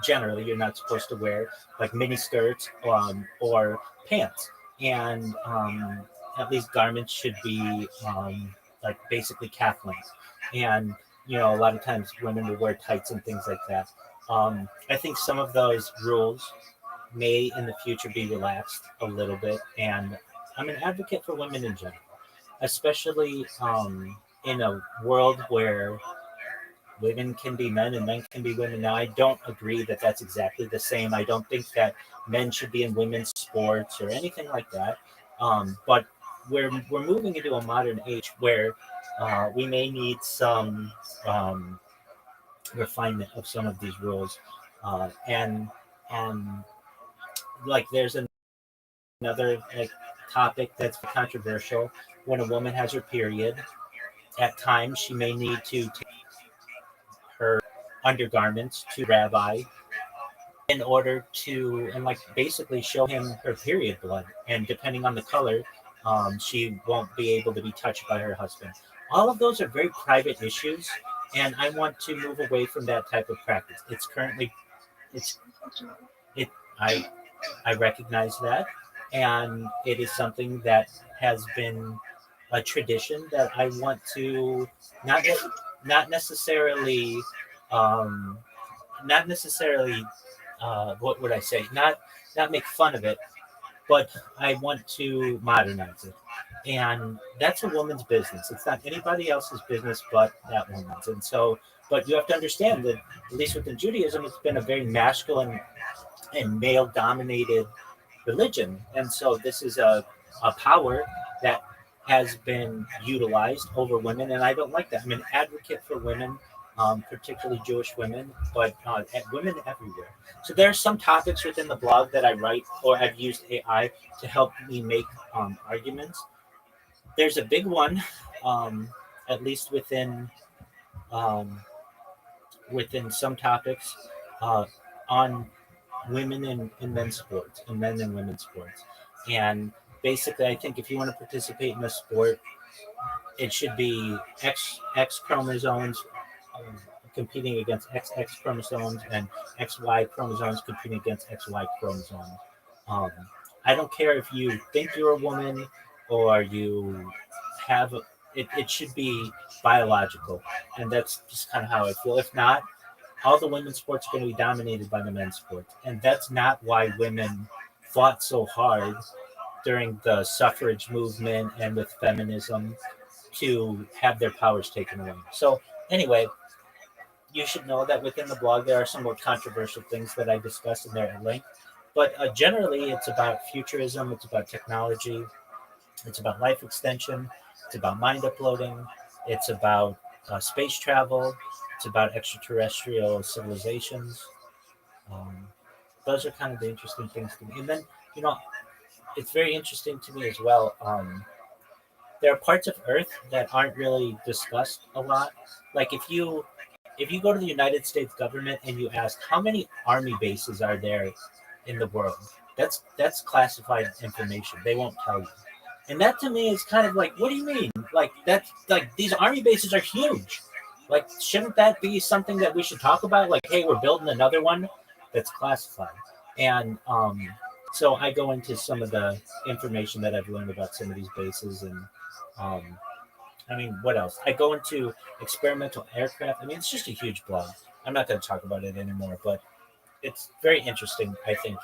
generally you're not supposed to wear like mini skirts or pants, and at least garments should be like basically calf length. And a lot of times women will wear tights and things like that. I think some of those rules may in the future be relaxed a little bit. And I'm an advocate for women in general, especially in a world where women can be men and men can be women. Now, I don't agree that that's exactly the same. I don't think that men should be in women's sports or anything like that. But we're moving into a modern age where we may need some refinement of some of these rules, and like there's another like topic that's controversial. When a woman has her period, at times she may need to take her undergarments to Rabbi in order to and like basically show him her period blood, and depending on the color, she won't be able to be touched by her husband. All of those are very private issues, and I want to move away from that type of practice. It's currently I recognize that, and it is something that has been a tradition that I want to not necessarily what would I say, not make fun of it, but I want to modernize it. And that's a woman's business. It's not anybody else's business but that woman's. And so, but you have to understand that at least within Judaism, it's been a very masculine and male dominated religion. And so this is a power that has been utilized over women. And I don't like that. I'm an advocate for women, particularly Jewish women, but women everywhere. So there are some topics within the blog that I write, or I've used AI to help me make arguments. There's a big one, at least within some topics, on women in men's sports and men and women's sports. And basically, I think if you want to participate in a sport, it should be X chromosomes competing against XX chromosomes and XY chromosomes competing against XY chromosomes. I don't care if you think you're a woman or you have it should be biological, and that's just kind of how I feel. If not, all the women's sports are going to be dominated by the men's sports, and that's not why women fought so hard during the suffrage movement and with feminism to have their powers taken away. So anyway, you should know that within the blog there are some more controversial things that I discuss in there at length, but generally it's about futurism, it's about technology, it's about life extension, it's about mind uploading, it's about space travel, it's about extraterrestrial civilizations. Those are kind of the interesting things to me. And then, it's very interesting to me as well. There are parts of Earth that aren't really discussed a lot. Like if you go to the United States government and you ask how many army bases are there in the world, that's classified information. They won't tell you. And that to me is kind of like, what do you mean? Like that's like these army bases are huge. Like, shouldn't that be something that we should talk about? Like, hey, we're building another one that's classified. And so I go into some of the information that I've learned about some of these bases. And what else? I go into experimental aircraft. It's just a huge blog. I'm not going to talk about it anymore, but it's very interesting, I think.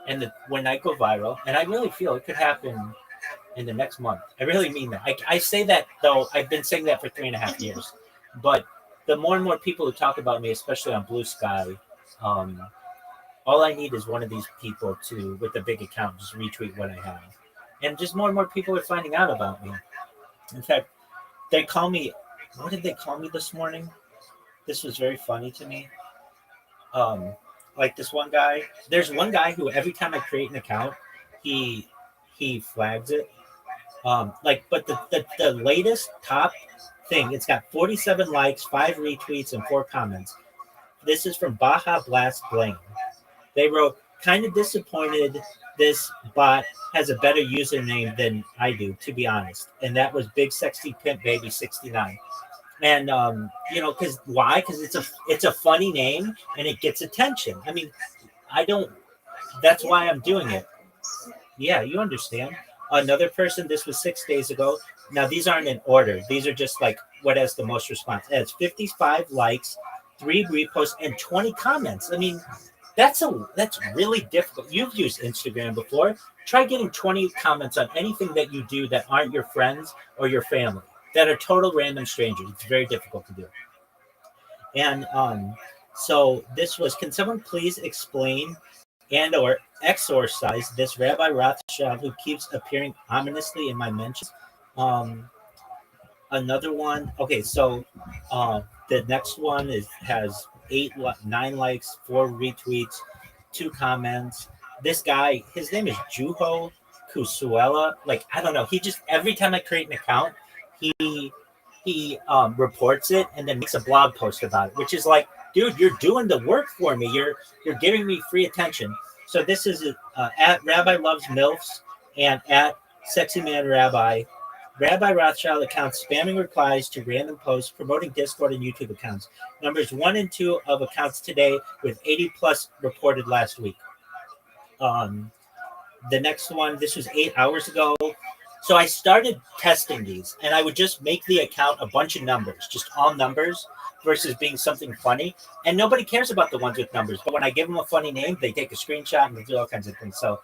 And when I go viral, and I really feel it could happen in the next month. I really mean that. I say that, though, I've been saying that for 3.5 years. But the more and more people who talk about me, especially on Blue Sky, all I need is one of these people to, with a big account, just retweet what I have. And just more and more people are finding out about me. In fact, they call me, what did they call me this morning? This was very funny to me. Like this one guy, there's one guy who every time I create an account, he flags it. But the latest top thing, it's got 47 likes, 5 retweets, and 4 comments. This is from Baja Blast Blame. They wrote, kind of disappointed this bot has a better username than I do, to be honest. And that was Big Sexy Pimp Baby 69. And because why? Because it's a funny name and it gets attention. That's why I'm doing it. Yeah, you understand. Another person, this was 6 days ago. Now, these aren't in order. These are just like what has the most response. It has 55 likes, 3 reposts, and 20 comments. That's really difficult. You've used Instagram before. Try getting 20 comments on anything that you do that aren't your friends or your family, that are total random strangers. It's very difficult to do. And so this was, can someone please explain and or exorcise this Rabbi Rothschild who keeps appearing ominously in my mentions? Another one. Okay, so the next one has 9 likes, 4 retweets, 2 comments. This guy, his name is Juho Kusuela. Like, I don't know. He just, every time I create an account, he reports it and then makes a blog post about it, which is like, dude, you're doing the work for me. You're giving me free attention. So this is at Rabbi Loves MILFs and at Sexy Man Rabbi. Rabbi Rothschild accounts spamming replies to random posts, promoting Discord and YouTube accounts. Numbers 1 and 2 of accounts today, with 80 plus reported last week. The next one, this was 8 hours ago. So I started testing these, and I would just make the account a bunch of numbers, just all numbers, versus being something funny. And nobody cares about the ones with numbers. But when I give them a funny name, they take a screenshot and they do all kinds of things. So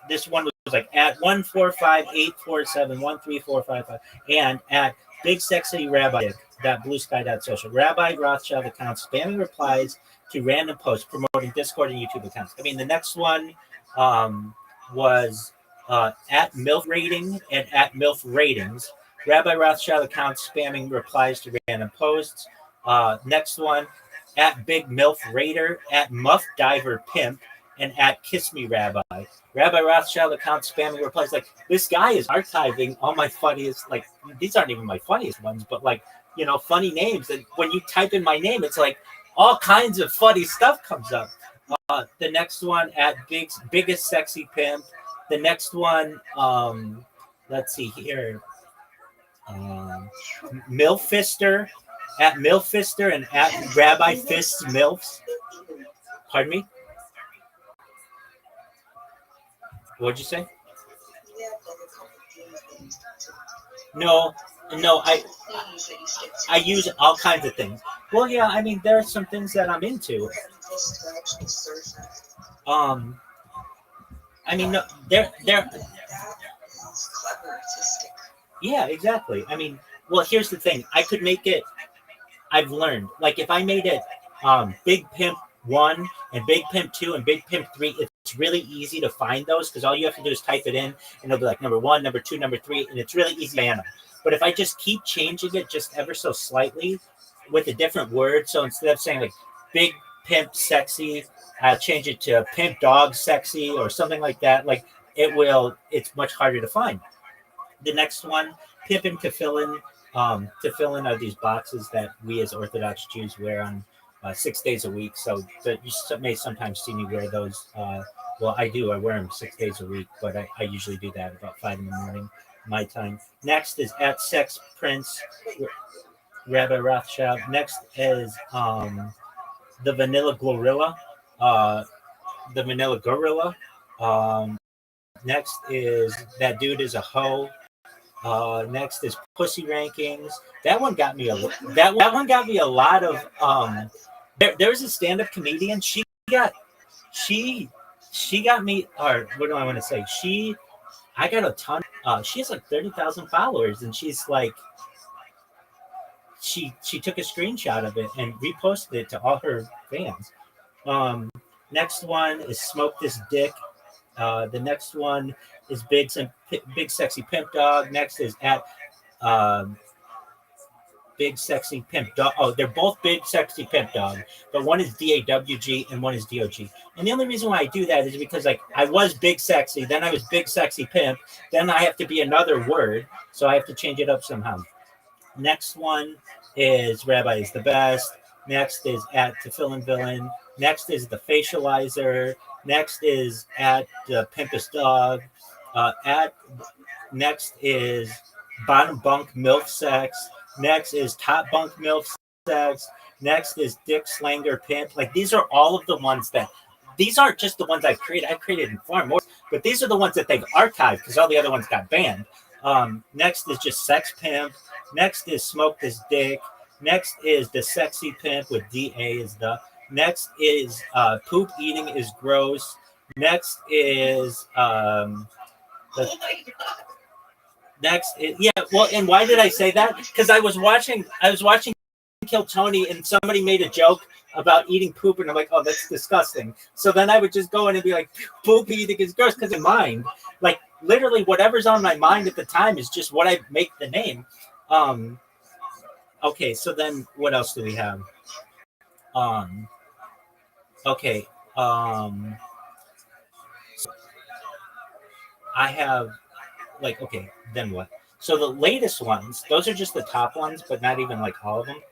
this one was like at 145-847-13455 and at Big Sexy Rabbi, bluesky.social. Rabbi Rothschild account spamming replies to random posts promoting Discord and YouTube accounts. I mean, the next one was at MILF Rating and at MILF Ratings. Rabbi Rothschild account spamming replies to random posts. Next one, at Big MILF Raider, at Muff Diver Pimp, and at Kiss Me Rabbi. Rabbi Rothschild account spamming replies. Like, this guy is archiving all my funniest, like, these aren't even my funniest ones, but like, you know, funny names. And when you type in my name, it's like all kinds of funny stuff comes up. The next one at Biggest Sexy Pimp. The next one, let's see here. Milfister, at Milfister and at Rabbi Fists Milfs. Pardon me? What'd you say? No, I use all kinds of things. Well, yeah, I mean, there are some things that I'm into. I mean, no, they're yeah, exactly. I mean, well, here's the thing. I could make it, I've learned, like if I made it Big Pimp 1 and Big Pimp 2 and Big Pimp 3, it's really easy to find those because all you have to do is type it in and it'll be like number 1, number 2, number 3, and it's really easy to find them. But if I just keep changing it just ever so slightly with a different word, so instead of saying like Big Pimp Sexy, I'll change it to Pimp Dog Sexy or something like that, like it's much harder to find. The next one, Pimpin' Tefillin. Tefillin are these boxes that we as Orthodox Jews wear on 6 days a week. So you may sometimes see me wear those. Well, I do. I wear them 6 days a week, but I usually do that about 5 in the morning, my time. Next is at Sex Prince, Rabbi Rothschild. Next is the Vanilla Gorilla. Next is That Dude Is a Hoe. Next is Pussy Rankings. That one got me a lot of there's a stand-up comedian. She got me, or what do I want to say? I got a ton. She has like 30,000 followers, and she's like, she took a screenshot of it and reposted it to all her fans. Next one is Smoke This Dick. The next one is Big Sexy Pimp Dog. Next is at Big Sexy Pimp Dog. Oh, they're both Big Sexy Pimp Dog, but one is DAWG and one is DOG. And the only reason why I do that is because like I was Big Sexy, then I was Big Sexy Pimp, then I have to be another word, so I have to change it up somehow. Next one is Rabbi is the Best. Next is at Tefillin Villain. Next is the Facializer. Next is at the Pimpest Dog. Next is Bottom Bunk MILF Sex. Next is Top Bunk MILF Sex. Next is Dick Slanger Pimp. Like these are all of the ones that, these aren't just the ones I've created. I've created far more, but these are the ones that they've archived because all the other ones got banned. Next is just Sex Pimp. Next is Smoke This Dick. Next is the Sexy Pimp with DA is the. Next is poop eating is gross. Next is yeah. Well, and why did I say that? Because I was watching Kill Tony, and somebody made a joke about eating poop, and I'm like, oh, that's disgusting. So then I would just go in and be like, poop eating is gross, because in mind, like literally whatever's on my mind at the time is just what I make the name. Okay, so then what else do we have? Okay. I have like, okay, then what? So the latest ones, those are just the top ones, but not even like all of them.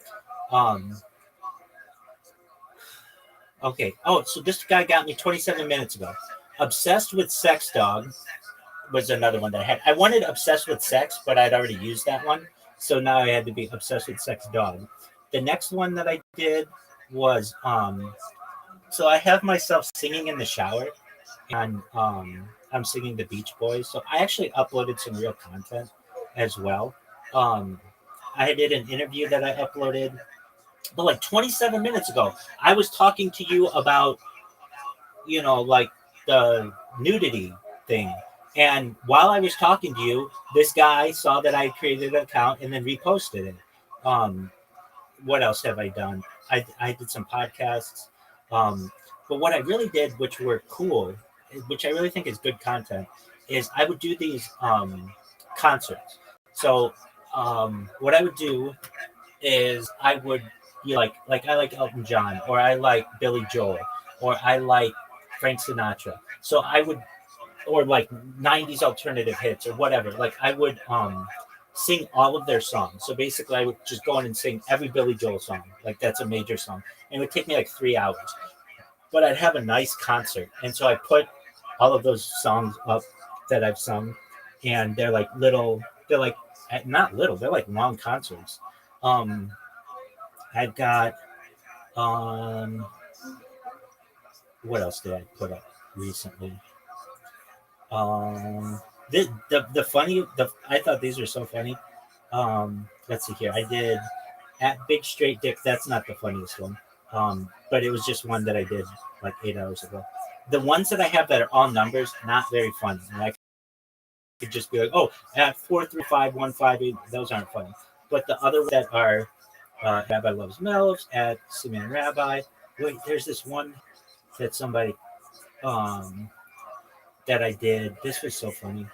Okay. Oh, so this guy got me 27 minutes ago. Obsessed with Sex Dog was another one that I had. I wanted Obsessed with Sex, but I'd already used that one. So now I had to be Obsessed with Sex Dog. The next one that I did was so I have myself singing in the shower, and I'm singing the Beach Boys. So I actually uploaded some real content as well. I did an interview that I uploaded, but like 27 minutes ago, I was talking to you about, like the nudity thing. And while I was talking to you, this guy saw that I created an account and then reposted it. What else have I done? I did some podcasts. But what I really did, which were cool, which I really think is good content, is I would do these concerts. So what I would do is I would be like I like Elton John, or I like Billy Joel, or I like Frank Sinatra. So I would, or like 90s alternative hits or whatever. Like I would sing all of their songs. So basically I would just go in and sing every Billy Joel song. Like that's a major song. And it would take me like 3 hours. But I'd have a nice concert. And so I put all of those songs up that I've sung, and they're like not little, they're like long concerts. I've got what else did I put up recently? I thought these were so funny. Let's see here. I did at Big Straight Dick. That's not the funniest one. But it was just one that I did like 8 hours ago. The ones that I have that are all numbers, not very funny. And I could just be like, oh, at 435-158, those aren't funny. But the other that are Rabbi Loves Melves, at Simeon Rabbi. Wait, there's this one that somebody that I did. This was so funny.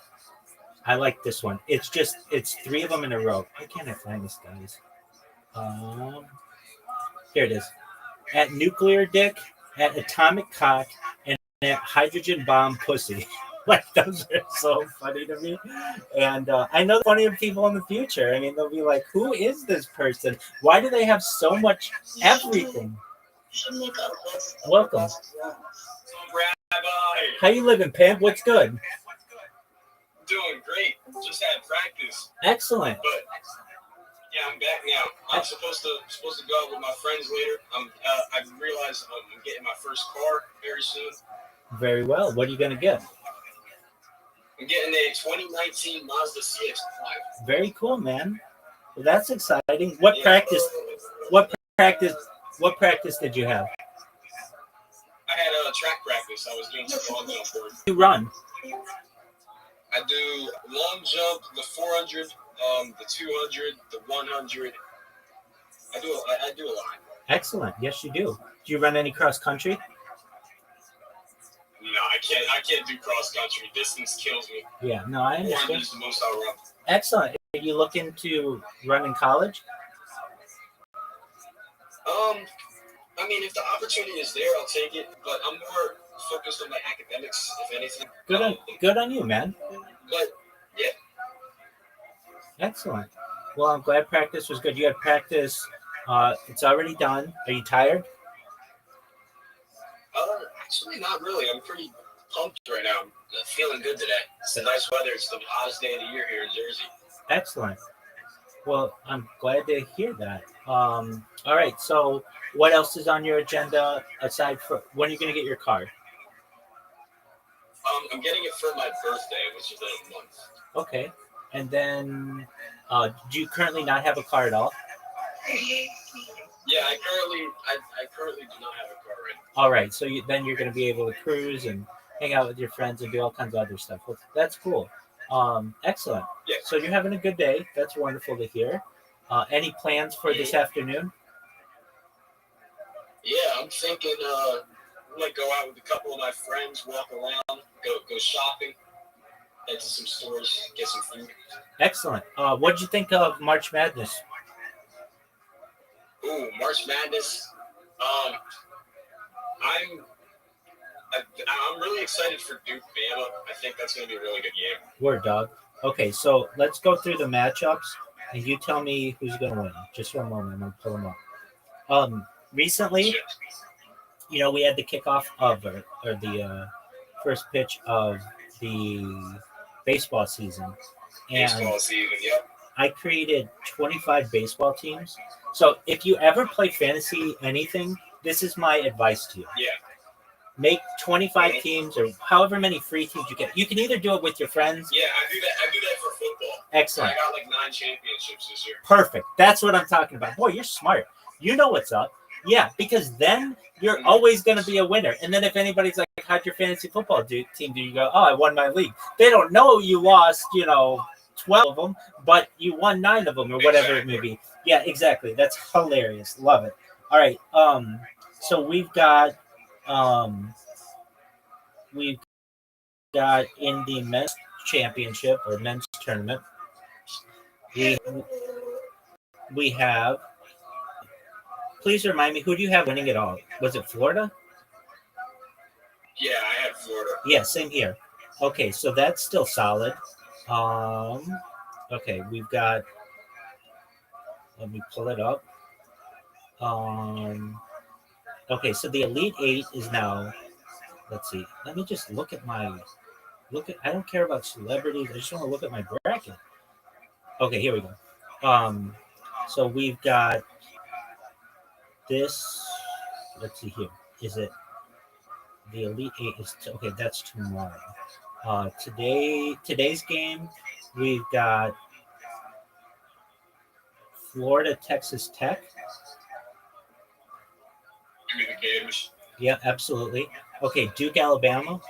I like this one. It's 3 of them in a row. Why can't I find this, guys? Here it is. At Nuclear Dick, at Atomic Cock, and at Hydrogen Bomb Pussy. Like, those are so funny to me. And I know funny of people in the future. I mean, they'll be like, who is this person? Why do they have so much everything? Welcome. How you living, pimp? What's good?
Doing great. Just had practice.
Excellent.
But yeah, I'm back now. I'm supposed to go out with my friends later. I realized I'm getting my first car very soon.
Very well. What are you gonna get?
I'm getting a 2019 Mazda CX-5.
Very cool, man. Well, that's exciting. What practice did you have?
I had a track practice. I was doing some long jump board.
You run?
I do long jump, the 400, the 200, the 100. I do a lot.
Excellent. Yes, you do. Do you run any cross country?
No, I can't do cross country. Distance kills me.
Yeah, no, I
400
understand.
is the most I'll run.
Excellent. Are you looking to run in college?
I mean, if the opportunity is there, I'll take it. But I'm more focused on my academics, if anything.
Good on you, man.
But yeah.
Excellent. Well, I'm glad practice was good. You had practice. It's already done. Are you tired?
Actually, not really. I'm pretty pumped right now. I'm feeling good today. It's the nice weather. It's the hottest day of the year here in Jersey.
Excellent. Well, I'm glad to hear that. All right. So, what else is on your agenda aside from when are you going to get your car?
I'm getting it for my birthday, which is in a month.
Okay. And then, do you currently not have a car at all?
Yeah, I currently do not have a car right
All right, so then you're going to be able to cruise and hang out with your friends and do all kinds of other stuff. Well, that's cool. Excellent.
Yeah.
So you're having a good day. That's wonderful to hear. Any plans for this afternoon?
Yeah, I'm thinking I might go out with a couple of my friends, walk around, go shopping, head to some stores, get some food.
Excellent. What did you think of March Madness?
Ooh, March Madness. I'm really excited for Duke Bama. I think that's going to be a really good game.
Word, dog. Okay, so let's go through the matchups, and you tell me who's going to win. Just one moment. I'm going to pull them up. Recently, we had the kickoff of or the first pitch of the baseball season. And
Yep.
I created 25 baseball teams. So if you ever play fantasy anything, this is my advice to you.
Yeah.
Make 25 teams or however many free teams you get. You can either do it with your friends.
Yeah, I do that for football.
Excellent.
I got like 9 championships this year.
Perfect. That's what I'm talking about. Boy, you're smart. You know what's up. Yeah, because then you're always going to be a winner. And then if anybody's like, how'd your fantasy football team do? You go, oh, I won my league. They don't know you lost, 12 of them, but you won 9 of them or whatever it may be. Yeah, exactly. That's hilarious. Love it. All right. So we've got in the men's championship or men's tournament, we have. Please remind me, who do you have winning it all? Was it Florida?
Yeah, I had Florida.
Yeah, same here. Okay, so that's still solid. Okay, we've got. Let me pull it up. Okay, so the Elite 8 is now. Let's see. Let me just look at my. I don't care about celebrities. I just want to look at my bracket. Okay, here we go. So we've got this. Let's see here. Is it the Elite 8? Okay, that's tomorrow. Today's game, we've got Florida, Texas Tech.
Give me the Gators.
Yeah, absolutely. Okay, Duke, Alabama.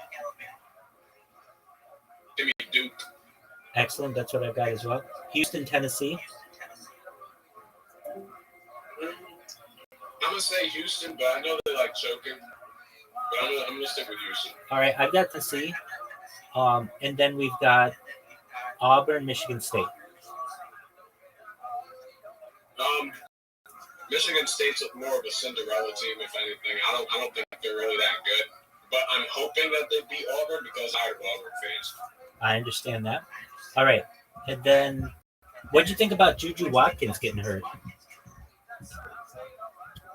Give me Duke.
Excellent. That's what I've got as well. Houston, Tennessee.
I'm going to say Houston, but I know they like choking. But I'm going to stick with Houston.
All right, I've got Tennessee. And then we've got Auburn, Michigan State.
Michigan State's more of a Cinderella team, if anything. I don't think they're really that good. But I'm hoping that they beat Auburn because I'm Auburn fans.
I understand that. All right. And then what'd you think about Juju Watkins getting hurt?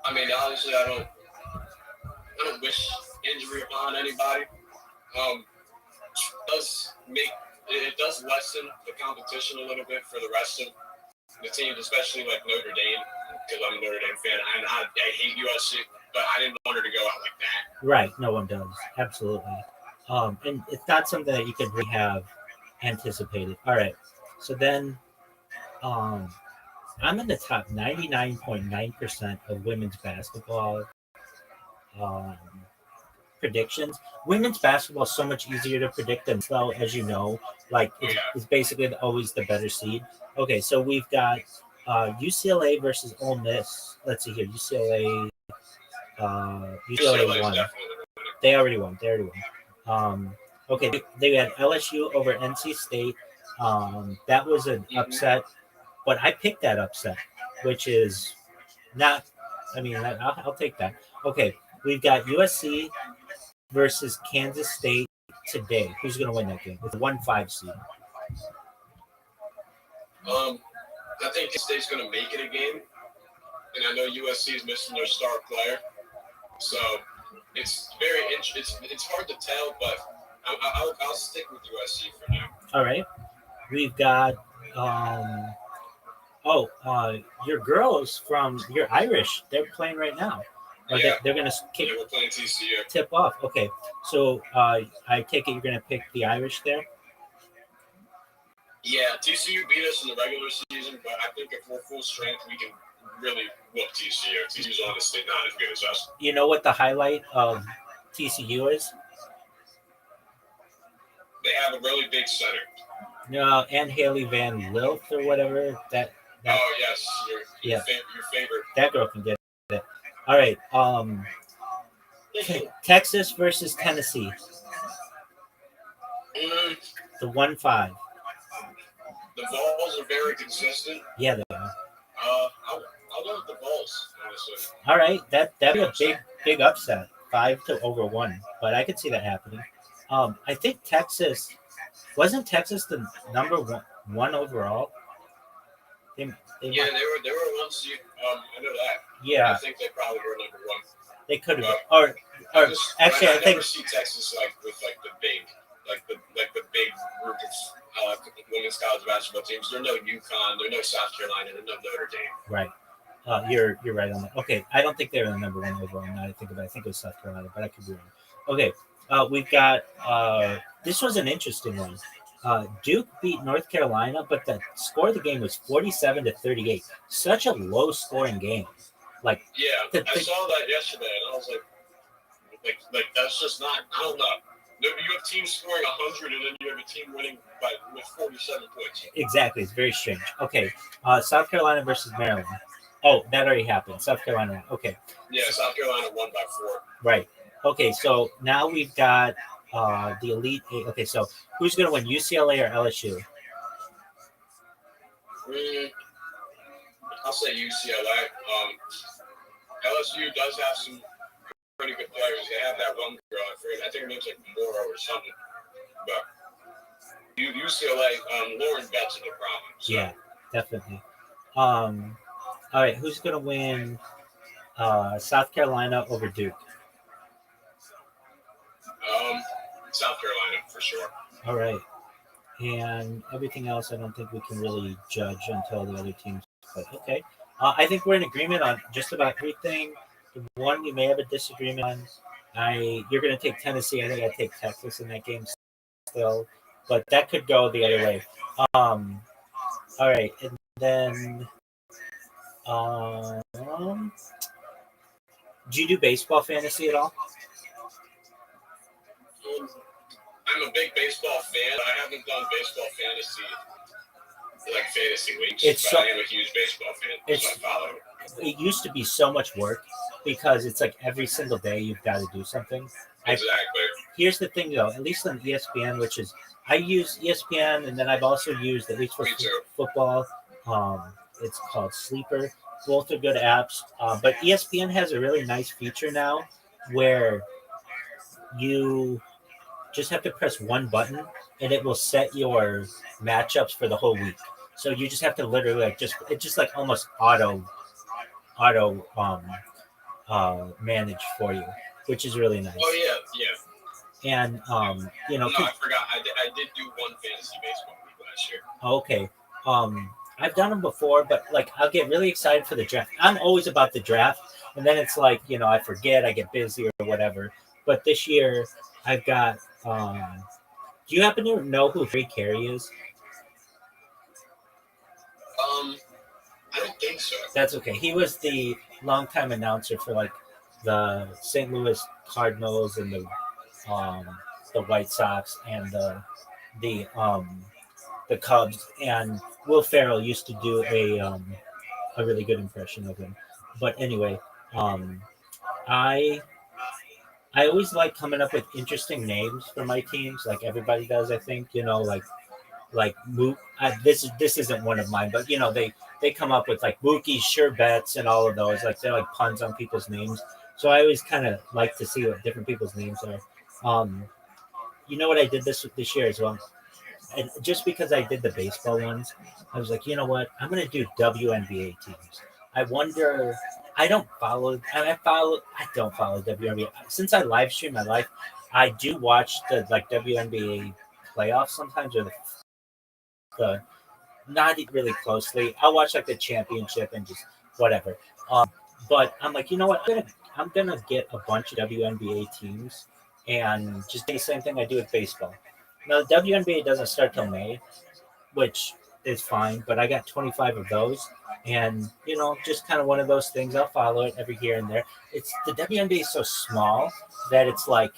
I mean, honestly, I don't wish injury upon anybody. It does lessen the competition a little bit for the rest of the teams, especially like Notre Dame, because I'm a Notre Dame fan. I hate USC, but I didn't want her to go out like that.
Right. No one does. Absolutely. And it's not something that you could really have anticipated. All right. So then I'm in the top 99.9% of women's basketball predictions. Women's basketball is so much easier to predict than so, as you know. Like, it's basically always the better seed. Okay, so we've got UCLA versus Ole Miss. Let's see here. UCLA won. They already won. Okay, they had LSU over NC State. That was an upset, but I picked that upset, which is not. I mean, I'll take that. Okay, we've got USC versus Kansas State today. Who's going to win that game? With a 1-5 seed.
I think State's going to make it a game, and I know USC is missing their star player, so it's hard to tell, but I'll stick with USC for now.
All right, we've got your girls you're Irish. They're playing right now.
Yeah.
They're going to
we're playing TCU.
Tip off. Okay, so I take it you're going to pick the Irish there.
Yeah, TCU beat us in the regular season, but I think if we're full strength, we can really whoop TCU. TCU's honestly not as good as us.
You know what the highlight of TCU is?
They have a really big center.
No, and Haley Van Lilth or whatever. That
Oh yes,
Yeah.
Your favorite.
that girl can get it. All right. Texas versus Tennessee. The 1-5.
The Vols are very consistent.
Yeah, they are.
I'll go with the Vols, honestly.
All right, that'd be a big upset, 5-1, but I could see that happening. I think Texas wasn't Texas the number one overall. They
Yeah,
might-
they were one seed. I know that.
Yeah.
I think they probably were number one.
They could have,
But
or actually, I
never
think
see Texas with the big big group of women's college basketball teams. There's no UConn, there's no South Carolina, there's no Notre Dame.
right. You're right on that. Okay, I don't think they were the number one overall. Now I think about it, I think it was South Carolina, but I could be wrong. Okay, we've got this was an interesting one. Duke beat North Carolina, but the score of the game was 47-38. Such a low scoring game. Like
Yeah, I saw that yesterday, and I was like that's just not. I don't know. You have teams scoring 100, and then you have a team winning with 47 points.
Exactly, it's very strange. Okay, South Carolina versus Maryland. Oh, that already happened. South Carolina. Okay.
Yeah, South Carolina won by 4.
Right. Okay, so now we've got the Elite Eight. Okay, so who's going to win, UCLA or LSU?
I'll say UCLA. LSU does have some pretty good players. They have that one girl. I think her name's like Moro or something. But UCLA, Lauren Betts is a problem. So.
Yeah, definitely. All right, who's going to win South Carolina over Duke?
South Carolina for sure.
All right. And everything else, I don't think we can really judge until the other teams. But okay. I think we're in agreement on just about everything. The one we may have a disagreement on. You're going to take Tennessee. I think I take Texas in that game still. But that could go the other way. All right. And then do you do baseball fantasy at all?
I'm a big baseball fan. I haven't done baseball fantasy weeks, but I am a huge baseball fan. So I follow it.
It used to be so much work because it's like every single day you've got to do something.
Exactly.
Here's the thing, though. At least on ESPN, which is I use ESPN, and then I've also used at least for football. It's called Sleeper. Both are good apps, but ESPN has a really nice feature now where you just have to press one button and it will set your matchups for the whole week. So you just have to literally it's just like almost auto manage for you, which is really nice.
Oh yeah.
And
No, I forgot. I did do one fantasy baseball week last year.
Okay. I've done them before, but like I'll get really excited for the draft. I'm always about the draft, and then it's like I forget, I get busy or whatever. But this year I've got. Do you happen to know who Free Carey is?
I don't think so.
That's okay. He was the longtime announcer for like the St. Louis Cardinals and the White Sox and the Cubs, and Will Ferrell used to do a really good impression of him. But anyway, I always like coming up with interesting names for my teams, like everybody does. I think like Mook. This isn't one of mine, but they come up with like Mookie, Sure Bets, and all of those. Like they're like puns on people's names. So I always kind of like to see what different people's names are. You know what I did this year as well, and just because I did the baseball ones, I was like, you know what, I'm gonna do WNBA teams. I wonder. I don't follow WNBA. Since I live stream my life, I do watch the WNBA playoffs sometimes, or the not really closely. I'll watch like the championship and just whatever. But I'm like, you know what? I'm gonna get a bunch of WNBA teams and just do the same thing I do with baseball. Now the WNBA doesn't start till May, which is fine, but I got 25 of those. And just kind of one of those things. I'll follow it every here and there. It's the WNBA is so small that it's like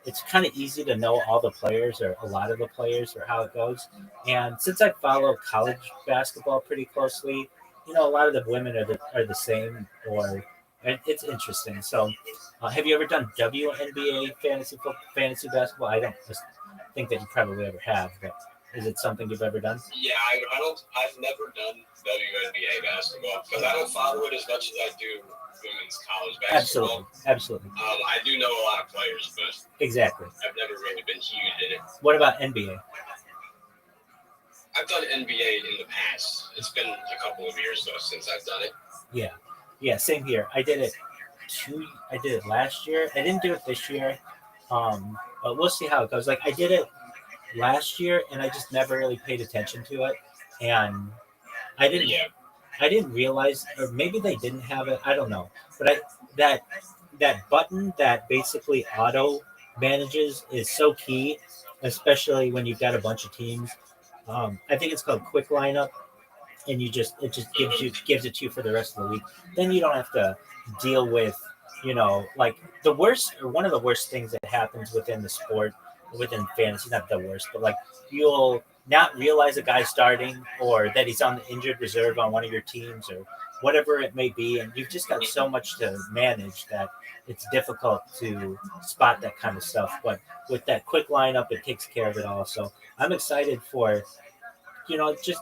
it's kind of easy to know all the players or a lot of the players or how it goes. And since I follow college basketball pretty closely, a lot of the women are the same, and it's interesting. So, have you ever done WNBA fantasy basketball? I don't think that you probably ever have, but is it something you've ever done?
Yeah, I've never done WNBA basketball because I don't follow it as much as I do women's college basketball.
Absolutely.
I do know a lot of players, but
exactly.
I've never really been huge in it.
What about NBA?
I've done NBA in the past. It's been a couple of years though since I've done it.
Yeah, same here. I did it last year. I didn't do it this year, but we'll see how it goes. Like I did it last year, and I just never really paid attention to it, and I didn't realize, or maybe they didn't have it. I don't know, but that button that basically auto manages is so key, especially when you've got a bunch of teams. I think it's called Quick Lineup, and it just gives it to you for the rest of the week. Then you don't have to deal with like the worst or one of the worst things that happens within the sport, within fantasy, not the worst, but like you'll not realize a guy's starting or that he's on the injured reserve on one of your teams or whatever it may be, and you've just got so much to manage that it's difficult to spot that kind of stuff. But with that quick lineup, it takes care of it all. So I'm excited for just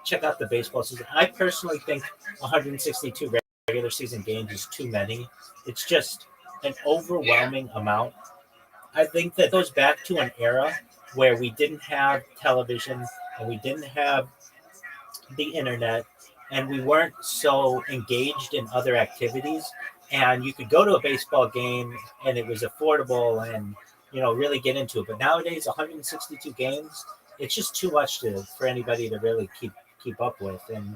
check out the baseball season. I personally think 162 regular season games is too many. It's just an overwhelming amount. I think that goes back to an era where we didn't have television and we didn't have the internet and we weren't so engaged in other activities, and you could go to a baseball game and it was affordable and really get into it. But nowadays 162 games, it's just too much for anybody to really keep up with. And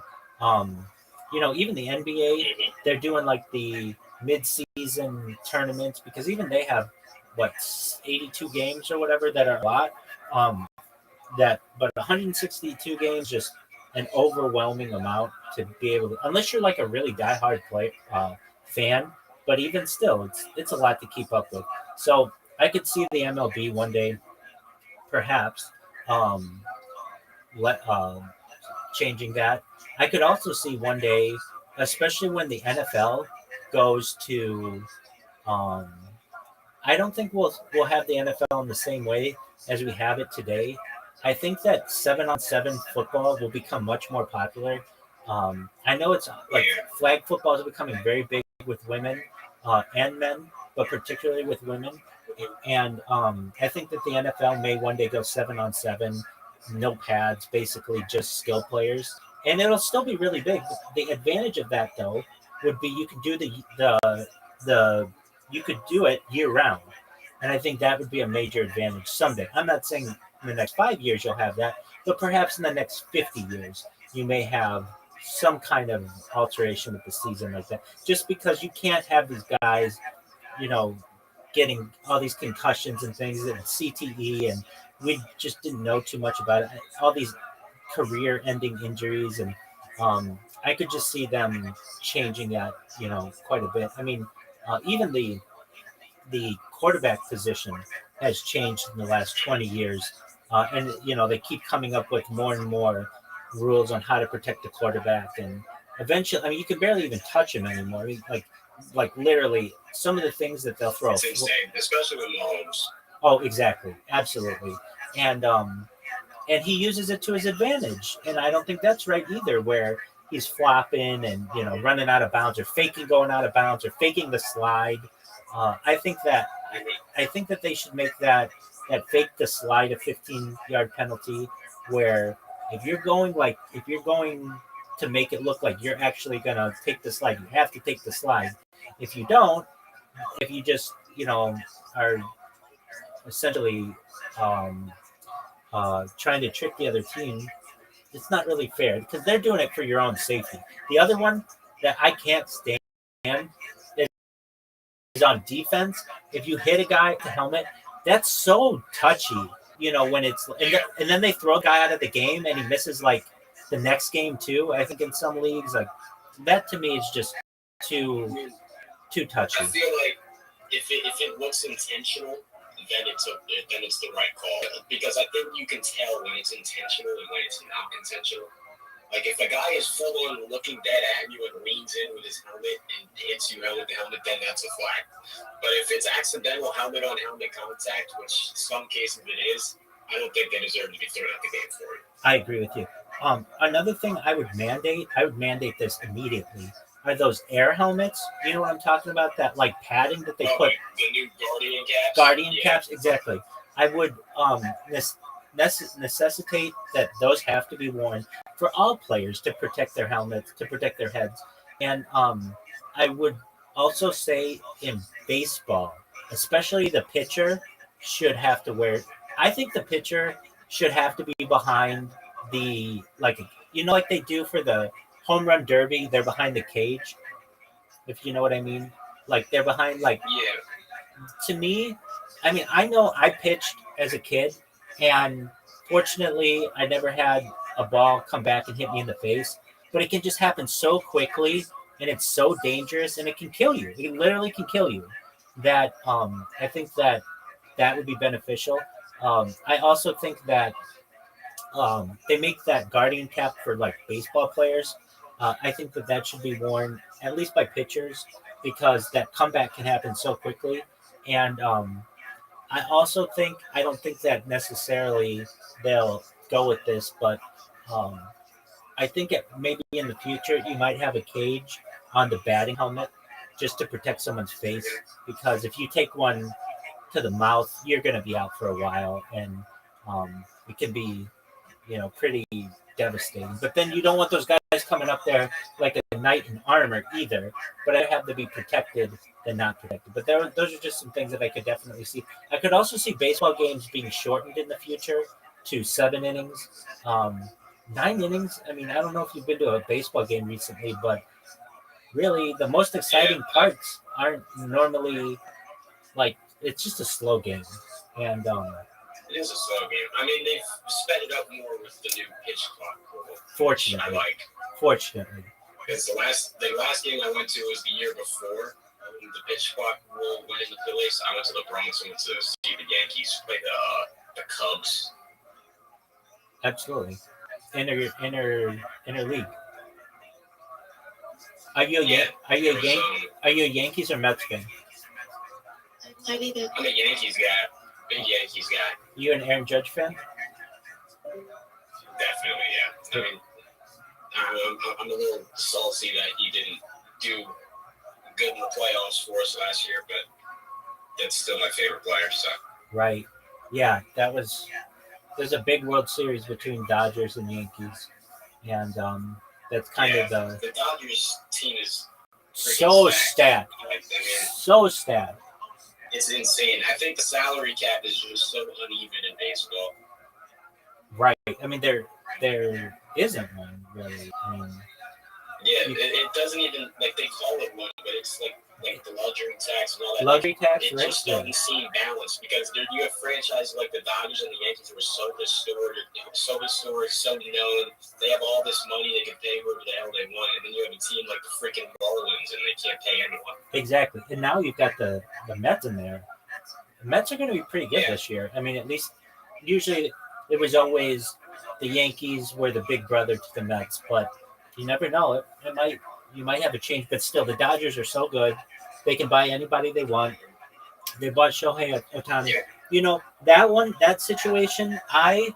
even the NBA, they're doing like the mid-season tournaments because even they have 82 games or whatever that are a lot. But 162 games, just an overwhelming amount to be able to, unless you're like a really diehard fan. But even still, it's a lot to keep up with. So I could see the MLB one day, perhaps, changing that. I could also see one day, especially when the NFL goes to. I don't think we'll have the NFL in the same way as we have it today. I think that 7-on-7 football will become much more popular. I know it's like flag football is becoming very big with women and men, but particularly with women. And I think that the NFL may one day go 7-on-7, no pads, basically just skill players, and it'll still be really big. The advantage of that, though, would be you could do you could do it year round, and I think that would be a major advantage someday. I'm not saying in the next 5 years you'll have that, but perhaps in the next 50 years you may have some kind of alteration with the season like that. Just because you can't have these guys, getting all these concussions and things and CTE, and we just didn't know too much about it. All these career-ending injuries, and I could just see them changing that, quite a bit. I mean, even the quarterback position has changed in the last 20 years, and they keep coming up with more and more rules on how to protect the quarterback, and eventually, I mean, you can barely even touch him anymore. I mean, like literally, some of the things that they'll throw.
It's insane, especially with Mahomes.
Oh, exactly, absolutely, and he uses it to his advantage, and I don't think that's right either. Where he's flopping and running out of bounds, or faking going out of bounds, or faking the slide. I think that they should make that fake the slide a 15-yard penalty, where if you're going to make it look like you're actually gonna take the slide, you have to take the slide. If you don't, if you just are essentially trying to trick the other team, it's not really fair because they're doing it for your own safety. The other one that I can't stand is on defense. If you hit a guy with the helmet, that's so touchy. When it's and then they throw a guy out of the game and he misses like the next game too. I think in some leagues, like that to me is just too touchy.
I feel like if it looks intentional, then it's the right call, because I think you can tell when it's intentional and when it's not intentional. Like if a guy is full on looking dead at you and leans in with his helmet and hits you with the helmet, then that's a flag. But if it's accidental helmet on helmet contact, which some cases it is, I don't think they deserve to be thrown out the game for it.
I agree with you. Another thing I would mandate this immediately, are those air helmets. You know what I'm talking about? That like padding that they put.
Like the new Guardian caps.
Guardian caps, exactly. I would necessitate that those have to be worn for all players to protect their helmets, to protect their heads. And I would also say in baseball, especially the pitcher should have to wear. I think the pitcher should have to be behind the, like they do for the home run derby. They're behind the cage, if you know what I mean. Like they're behind, like, to me, I mean, I know I pitched as a kid, and fortunately I never had a ball come back and hit me in the face, but it can just happen so quickly, and it's so dangerous, and it can kill you. It literally can kill you. That I think that would be beneficial. I also think that they make that Guardian cap for like baseball players. I think that should be worn at least by pitchers, because that comeback can happen so quickly. And I also think, I don't think that necessarily they'll go with this, but I think maybe in the future you might have a cage on the batting helmet just to protect someone's face, because if you take one to the mouth, you're going to be out for a while, and it can be, pretty devastating. But then you don't want those guys coming up there like a knight in armor either, but I have to be protected than not protected. But those are just some things that I could definitely see. I could also see baseball games being shortened in the future to 7 innings, 9 innings. I mean, I don't know if you've been to a baseball game recently, but really the most exciting parts aren't normally, like, it's just a slow game. And
it is a slow game. I mean, they've sped it up more with the new pitch clock rule.
Fortunately.
Because the last game I went to was the year before the pitch clock rule went into place. I went to the Bronx and went to see the Yankees play the Cubs.
Absolutely. Inter league. Are you a Yankees or Mets fan?
I'm a Yankees guy. Big Yankees guy.
You an Aaron Judge fan?
Definitely, yeah. I mean, I'm a little salty that he didn't do good in the playoffs for us last year, but that's still my favorite player. So.
Right. Yeah, there's a big World Series between Dodgers and Yankees, and that's kind of
the Dodgers team is
so stacked. So stacked.
It's insane. I think the salary cap is just so uneven in baseball.
Right. I mean, there isn't one really. I mean,
it doesn't even, like, they call it one, but it's like the luxury tax and all that.
Luxury tax,
it
right?
Just doesn't seem balanced, because you have franchises like the Dodgers and the Yankees who are so historic, so known. They have all this money, they can pay whoever the hell they want, and then you have a team like the freaking Marlins, and they can't pay anyone.
Exactly. And now you've got the Mets in there. The Mets are going to be pretty good this year. I mean, at least usually it was always the Yankees were the big brother to the Mets, but you never know. You might have a change, but still, the Dodgers are so good. They can buy anybody they want. They bought Shohei Ohtani. That situation, I've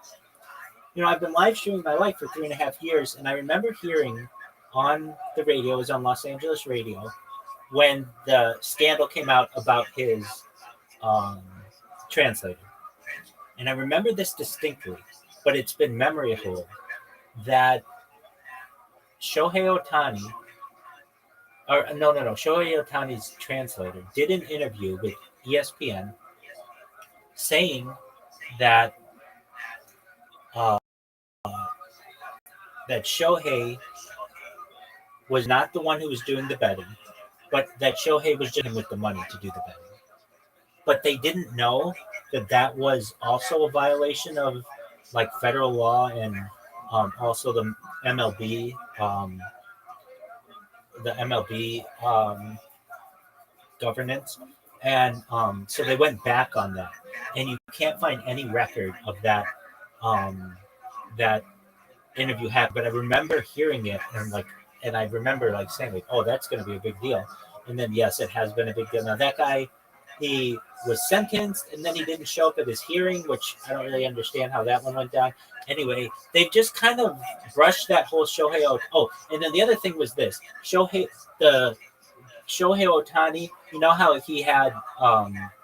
been live streaming my life for 3.5 years, and I remember hearing on the radio, it was on Los Angeles radio, when the scandal came out about his translator. And I remember this distinctly, but it's been memory hold, that Shohei Ohtani, Shohei Ohtani's translator did an interview with ESPN saying that that Shohei was not the one who was doing the betting, but that Shohei was just with the money to do the betting. But they didn't know that was also a violation of, like, federal law and also the MLB the MLB governance, and so they went back on that, and you can't find any record of that that interview happened. But I remember hearing it and I remember saying oh, that's going to be a big deal. And then yes, it has been a big deal. Now that guy, he was sentenced and then he didn't show up at his hearing, which I don't really understand how that one went down. Anyway, they've just kind of brushed that whole Shohei. Oh, and then the other thing was this: Shohei Ohtani. You know how he had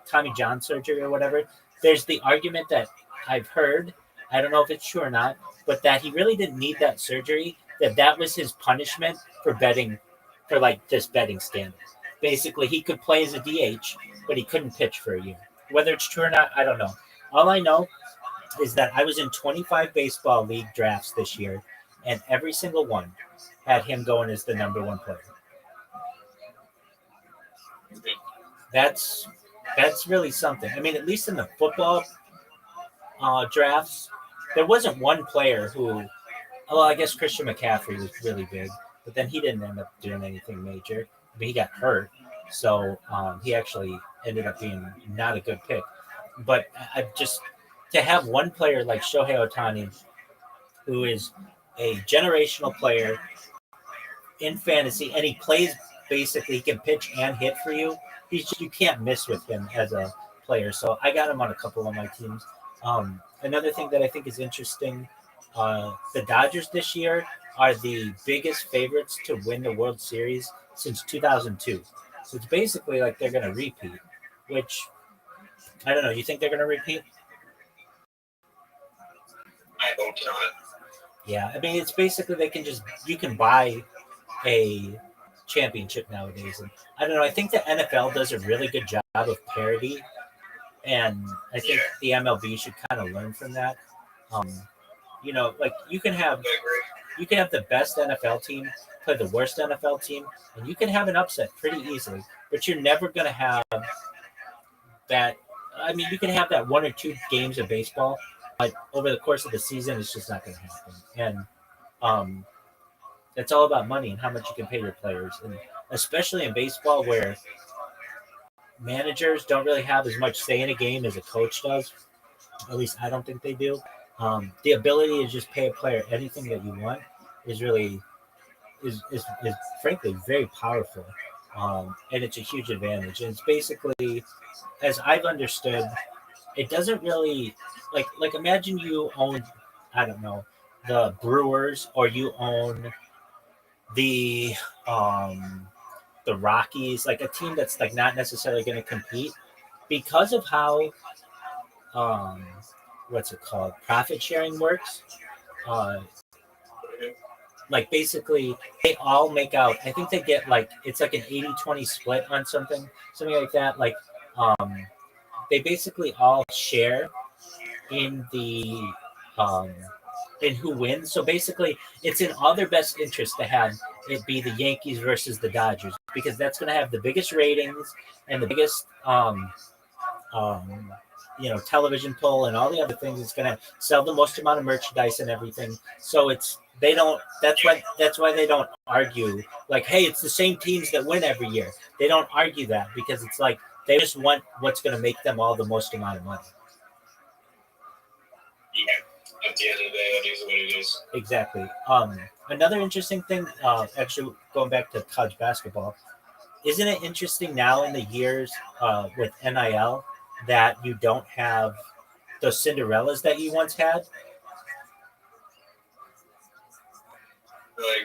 Tommy John surgery or whatever. There's the argument that I've heard. I don't know if it's true or not, but that he really didn't need that surgery. That was his punishment for betting, for just betting scandal. Basically, he could play as a DH, but he couldn't pitch for a year. Whether it's true or not, I don't know. All I know is that I was in 25 baseball league drafts this year, and every single one had him going as the number one player. That's really something. I mean, at least in the football drafts, there wasn't one player who, well, I guess Christian McCaffrey was really big, but then he didn't end up doing anything major. I mean, he got hurt, so he actually ended up being not a good pick. But to have one player like Shohei Ohtani, who is a generational player in fantasy, and he plays basically, he can pitch and hit for you. You can't miss with him as a player. So I got him on a couple of my teams. Another thing that I think is interesting, the Dodgers this year are the biggest favorites to win the World Series since 2002. So it's basically like they're going to repeat, which I don't know. You think they're going to repeat?
I hope not.
Yeah, I mean, it's basically you can buy a championship nowadays. And I don't know. I think the NFL does a really good job of parity, and I think the MLB should kind of learn from that. You can have the best NFL team play the worst NFL team, and you can have an upset pretty easily. But you're never going to have that. I mean, you can have that one or two games of baseball, but over the course of the season, it's just not going to happen. And it's all about money and how much you can pay your players, and especially in baseball where managers don't really have as much say in a game as a coach does. At least I don't think they do. The ability to just pay a player anything that you want is really is frankly very powerful, and it's a huge advantage. And it's basically, as I've understood, it doesn't really like imagine you own, I don't know, the Brewers, or you own the Rockies, like a team that's not necessarily going to compete because of how what's it called, profit sharing works. Basically they all make out, I think they get it's like an 80-20 split on something like that. They basically all share in the in who wins. So basically it's in all their best interest to have it be the Yankees versus the Dodgers, because that's going to have the biggest ratings and the biggest television pull and all the other things. It's going to sell the most amount of merchandise and everything. So that's why they don't argue hey, it's the same teams that win every year. They don't argue that, because it's they just want what's going to make them all the most amount of money.
Yeah, at the end of the day, that is what it is.
Exactly. Another interesting thing, actually going back to college basketball, isn't it interesting now in the years with NIL that you don't have those Cinderellas that you once had?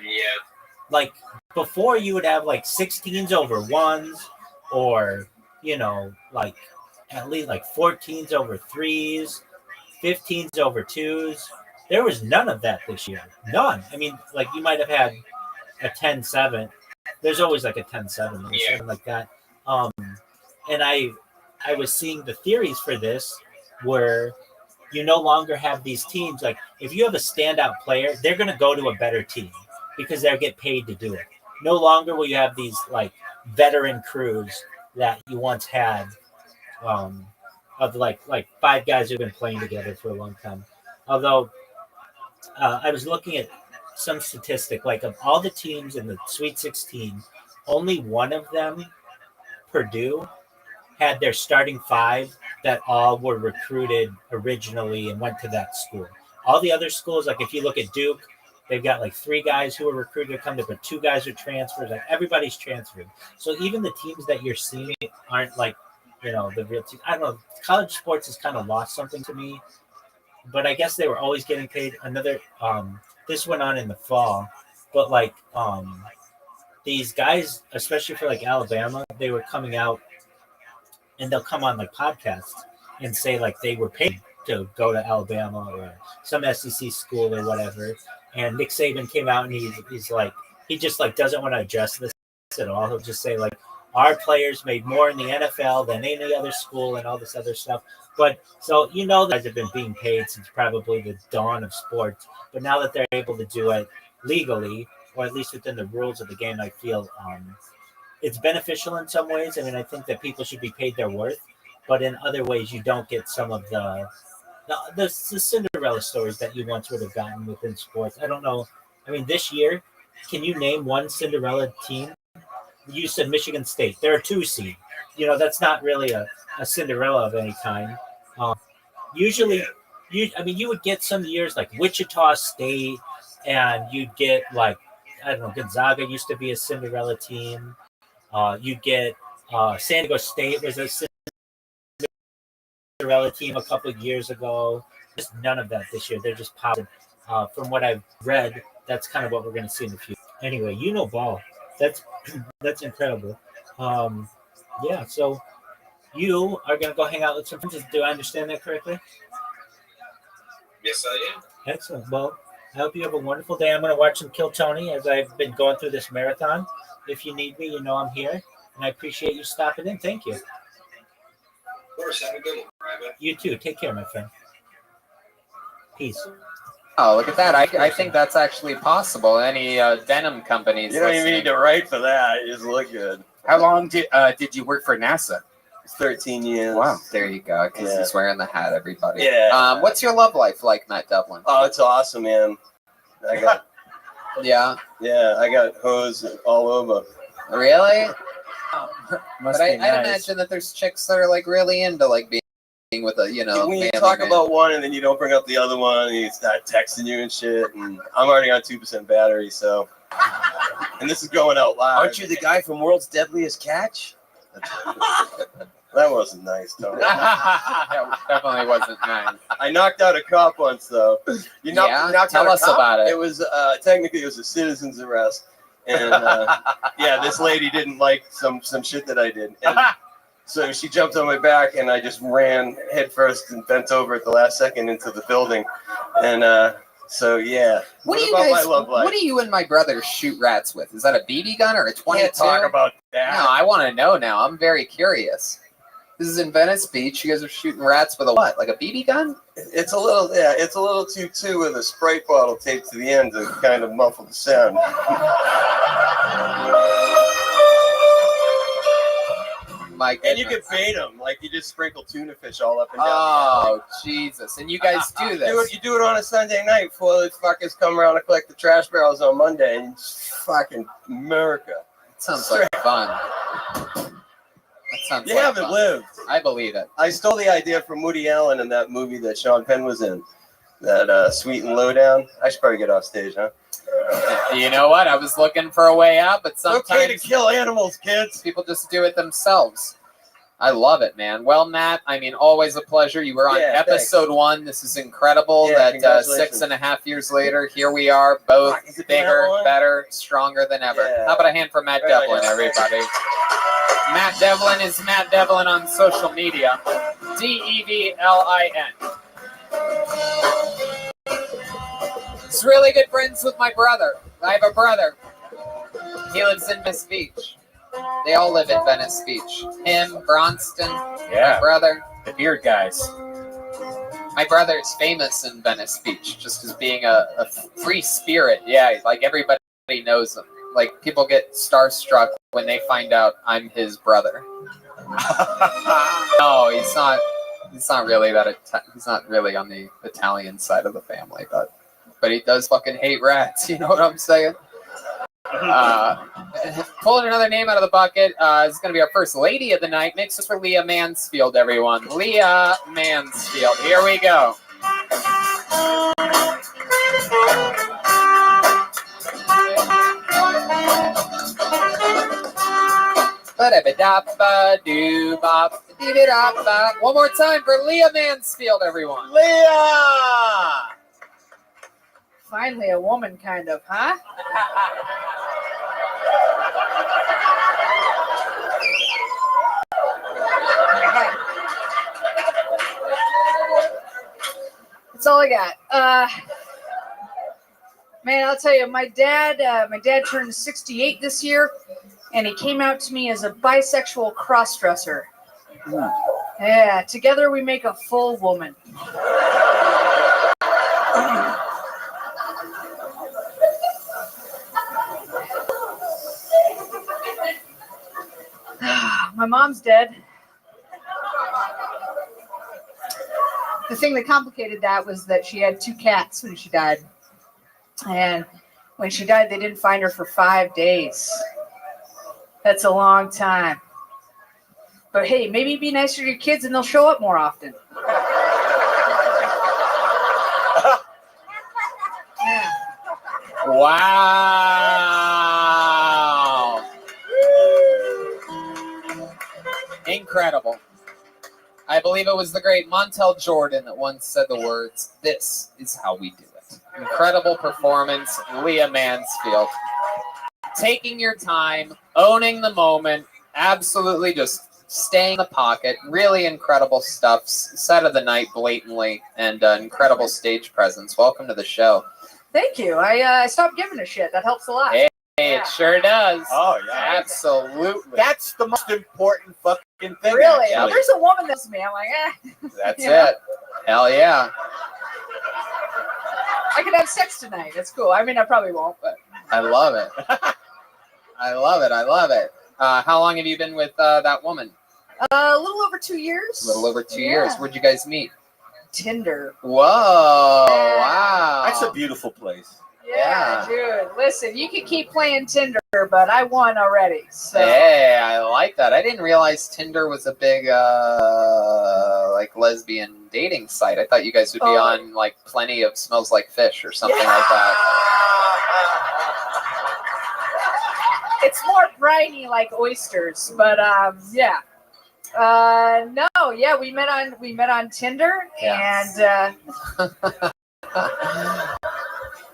Yeah.
Before you would have 16s over ones, or at least 14s over threes, 15s over twos. There was none of that this year. None. I mean, you might have had a 10-7. There's always a 10-7 or something like that. And I was seeing the theories for this where you no longer have these teams. If you have a standout player, they're going to go to a better team because they'll get paid to do it. No longer will you have these veteran crews that you once had of five guys who've been playing together for a long time. Although I was looking at some statistic like of all the teams in the Sweet 16, only one of them, Purdue, had their starting five that all were recruited originally and went to that school. All the other schools, like if you look at Duke, they've got like 3 guys who were recruited to come there, but 2 guys are transfers. Like everybody's transferred. So even the teams that you're seeing aren't like, the real team. I don't know. College sports has kind of lost something to me, but I guess they were always getting paid. Another, this went on in the fall, but like these guys, especially for like Alabama, they were coming out and they'll come on like podcasts and say like they were paid to go to Alabama or some SEC school or whatever. And Nick Saban came out and he's like, he just like doesn't want to address this at all. He'll just say like, our players made more in the NFL than any other school and all this other stuff. But so, guys have been being paid since probably the dawn of sports. But now that they're able to do it legally, or at least within the rules of the game, I feel it's beneficial in some ways. I mean, I think that people should be paid their worth. But in other ways, you don't get some of the Cinderella stories that you once would have gotten within sports. I don't know. I mean, this year, can you name one Cinderella team? You said Michigan State. They're a 2 seed. That's not really a Cinderella of any kind. Usually, you would get some years like Wichita State, and you'd get like, I don't know, Gonzaga used to be a Cinderella team. You'd get San Diego State was a Cinderella team a couple of years ago. Just none of that this year. They're just popping. From what I've read, that's kind of what we're going to see in the future. Anyway, ball. That's incredible. Yeah, so you are going to go hang out with some friends. Do I understand that correctly?
Yes, I am.
Excellent. Well, I hope you have a wonderful day. I'm going to watch some Kill Tony as I've been going through this marathon. If you need me, I'm here. And I appreciate you stopping in. Thank you.
Of course. Have a good one, Rabbi.
You too. Take care, my friend. Peace.
Oh, look at that. I think that's actually possible. Any denim companies.
You don't even need to write for that. You just look good.
How long did you work for NASA?
13 years.
Wow. There you go. Because he's wearing the hat, everybody.
Yeah.
What's your love life like, Matt Devlin?
Oh, it's awesome, man. I got
Yeah.
I got hose all over.
Really?
Must
But I'd
be nice.
imagine that there's chicks that are like really into like being with a
when you
manly
talk
man.
about one and then you don't bring up the other one and you start texting you and shit, and I'm already on 2% battery, so and this is going out live.
Aren't you the guy from World's Deadliest Catch?
That wasn't nice, Tony.
That definitely wasn't nice.
I knocked out a cop once, though. You knocked
Tell
out
us
a cop?
about it.
It was technically it was a citizen's arrest, and this lady didn't like some shit that I did, and so she jumped on my back, and I just ran headfirst and bent over at the last second into the building, and so yeah.
What do you
about
guys?
my love life?
What do you and my brother shoot rats with? Is that a BB gun or a 22?
Can't talk about that.
No, I want to know now. I'm very curious. This is in Venice Beach. You guys are shooting rats with a what? Like a BB gun?
It's a little 2-2 with a Sprite bottle taped to the end to kind of muffle the sound.
My
And you can bait them, like you just sprinkle tuna fish all up and down.
Oh, Jesus. And you guys do this?
You do it on a Sunday night before the fuckers come around to collect the trash barrels on Monday, and it's fucking America.
Sounds like fun. That sounds
You
like
haven't
fun.
lived.
I believe it.
I stole the idea from Woody Allen in that movie that Sean Penn was in, that Sweet and Lowdown. I should probably get off stage, huh?
You know what? I was looking for a way out, but sometimes
It's okay to kill animals, kids.
People just do it themselves. I love it, man. Well, Matt, I mean, always a pleasure. You were on episode 1. This is incredible that
congratulations.
6.5 years later, here we are, both bigger, better, stronger than ever.
Yeah.
How about a hand for Matt Devlin, everybody? Matt Devlin is Matt Devlin on social media. Devlin. He's really good friends with my brother. I have a brother. He lives in Venice Beach. They all live in Venice Beach. Him, Bronston, my brother.
The beard guys.
My brother is famous in Venice Beach just as being a free spirit. Yeah, like everybody knows him. Like people get starstruck when they find out I'm his brother. No, he's not. He's not really that. He's not really on the Italian side of the family, but but he does fucking hate rats. You know what I'm saying? Pulling another name out of the bucket is going to be our first lady of the night. Makes us for Leah Mansfield, everyone. Leah Mansfield. Here we go. One more time for Leah Mansfield, everyone.
Leah!
Finally, a woman, kind of, huh? That's all I got. Man, I'll tell you, my dad turned 68 this year, and he came out to me as a bisexual crossdresser. Yeah, together we make a full woman. My mom's dead. The thing that complicated that was that she had 2 cats when she died. And when she died, they didn't find her for 5 days. That's a long time. But hey, maybe be nicer to your kids and they'll show up more often. Yeah.
Wow. Incredible. I believe it was the great Montel Jordan that once said the words, "This is how we do it." Incredible performance, Leah Mansfield. Taking your time, owning the moment, absolutely just staying in the pocket. Really incredible stuff. Set of the night blatantly, and incredible stage presence. Welcome to the show.
Thank you. I stopped giving a shit. That helps a lot.
Hey, it sure does.
Oh, yeah.
Absolutely.
That's the most important fucking thing.
Really?
Actually.
There's a woman that's me. I'm like,
That's
You know?
it. Hell yeah.
I could have sex tonight. That's cool. I mean, I probably won't, but
I love it. I love it. I love it. How long have you been with that woman?
a little over 2 years.
A little over 2 years. Where'd you guys meet?
Tinder.
Whoa! Wow.
That's a beautiful place.
Yeah, dude. Listen, you can keep playing Tinder, but I won already. So.
Hey, I like that. I didn't realize Tinder was a big like lesbian dating site. I thought you guys would be on like Plenty of Smells Like Fish or something like that.
It's more briny like oysters, but yeah. No, yeah, we met on Tinder, and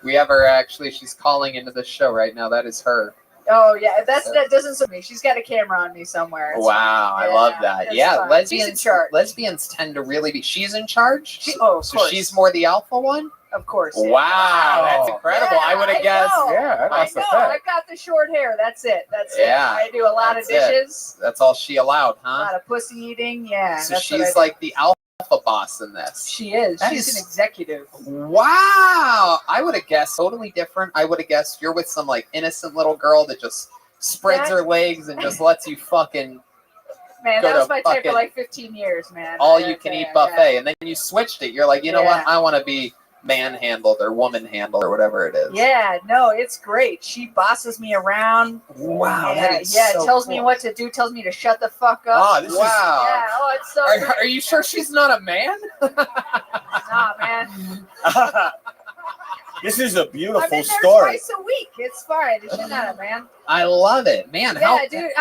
we have her actually. She's calling into the show right now. That is her.
oh yeah, that doesn't suit me. She's got a camera on me somewhere. It's
Wow,
fine.
I love that.
it's
Yeah,
fine.
lesbians.
She's in charge.
Lesbians tend to really be. She's in charge.
Of
So
course.
she's more the alpha one.
Of course. yeah.
Wow, that's incredible.
Yeah,
I would have
I
guessed.
know.
Yeah,
I know. I've got the short hair. That's it. That's
Yeah,
it. I do a lot of
that's it.
dishes.
That's all she allowed,
A
huh?
lot of pussy eating. Yeah.
So
that's what I
she's
do.
like the alpha boss in this.
She is.
That
She's
is-
an executive.
Wow, I would have guessed totally different. I would have guessed you're with some like innocent little girl that just spreads her legs and just lets you fucking
Man,
go
that was
to
my type
fucking
for like 15 years, man.
all
Yeah,
you can eat
yeah,
buffet, and then you switched it. You're like, you know
Yeah.
what? I want to be manhandled or woman handled or whatever it is.
Yeah, no, it's great. She bosses me around.
Wow,
yeah,
that is
yeah.
so
Tells me
cool.
what to do. Tells me to shut the fuck up.
Oh, this is- Wow.
Yeah. Oh, it's so.
Are you sure she's not a man?
Nah, man.
This is a
I'm
beautiful
in there
story.
twice a week. It's fine. She's not a man.
I love it, man.
Yeah,
How
dude.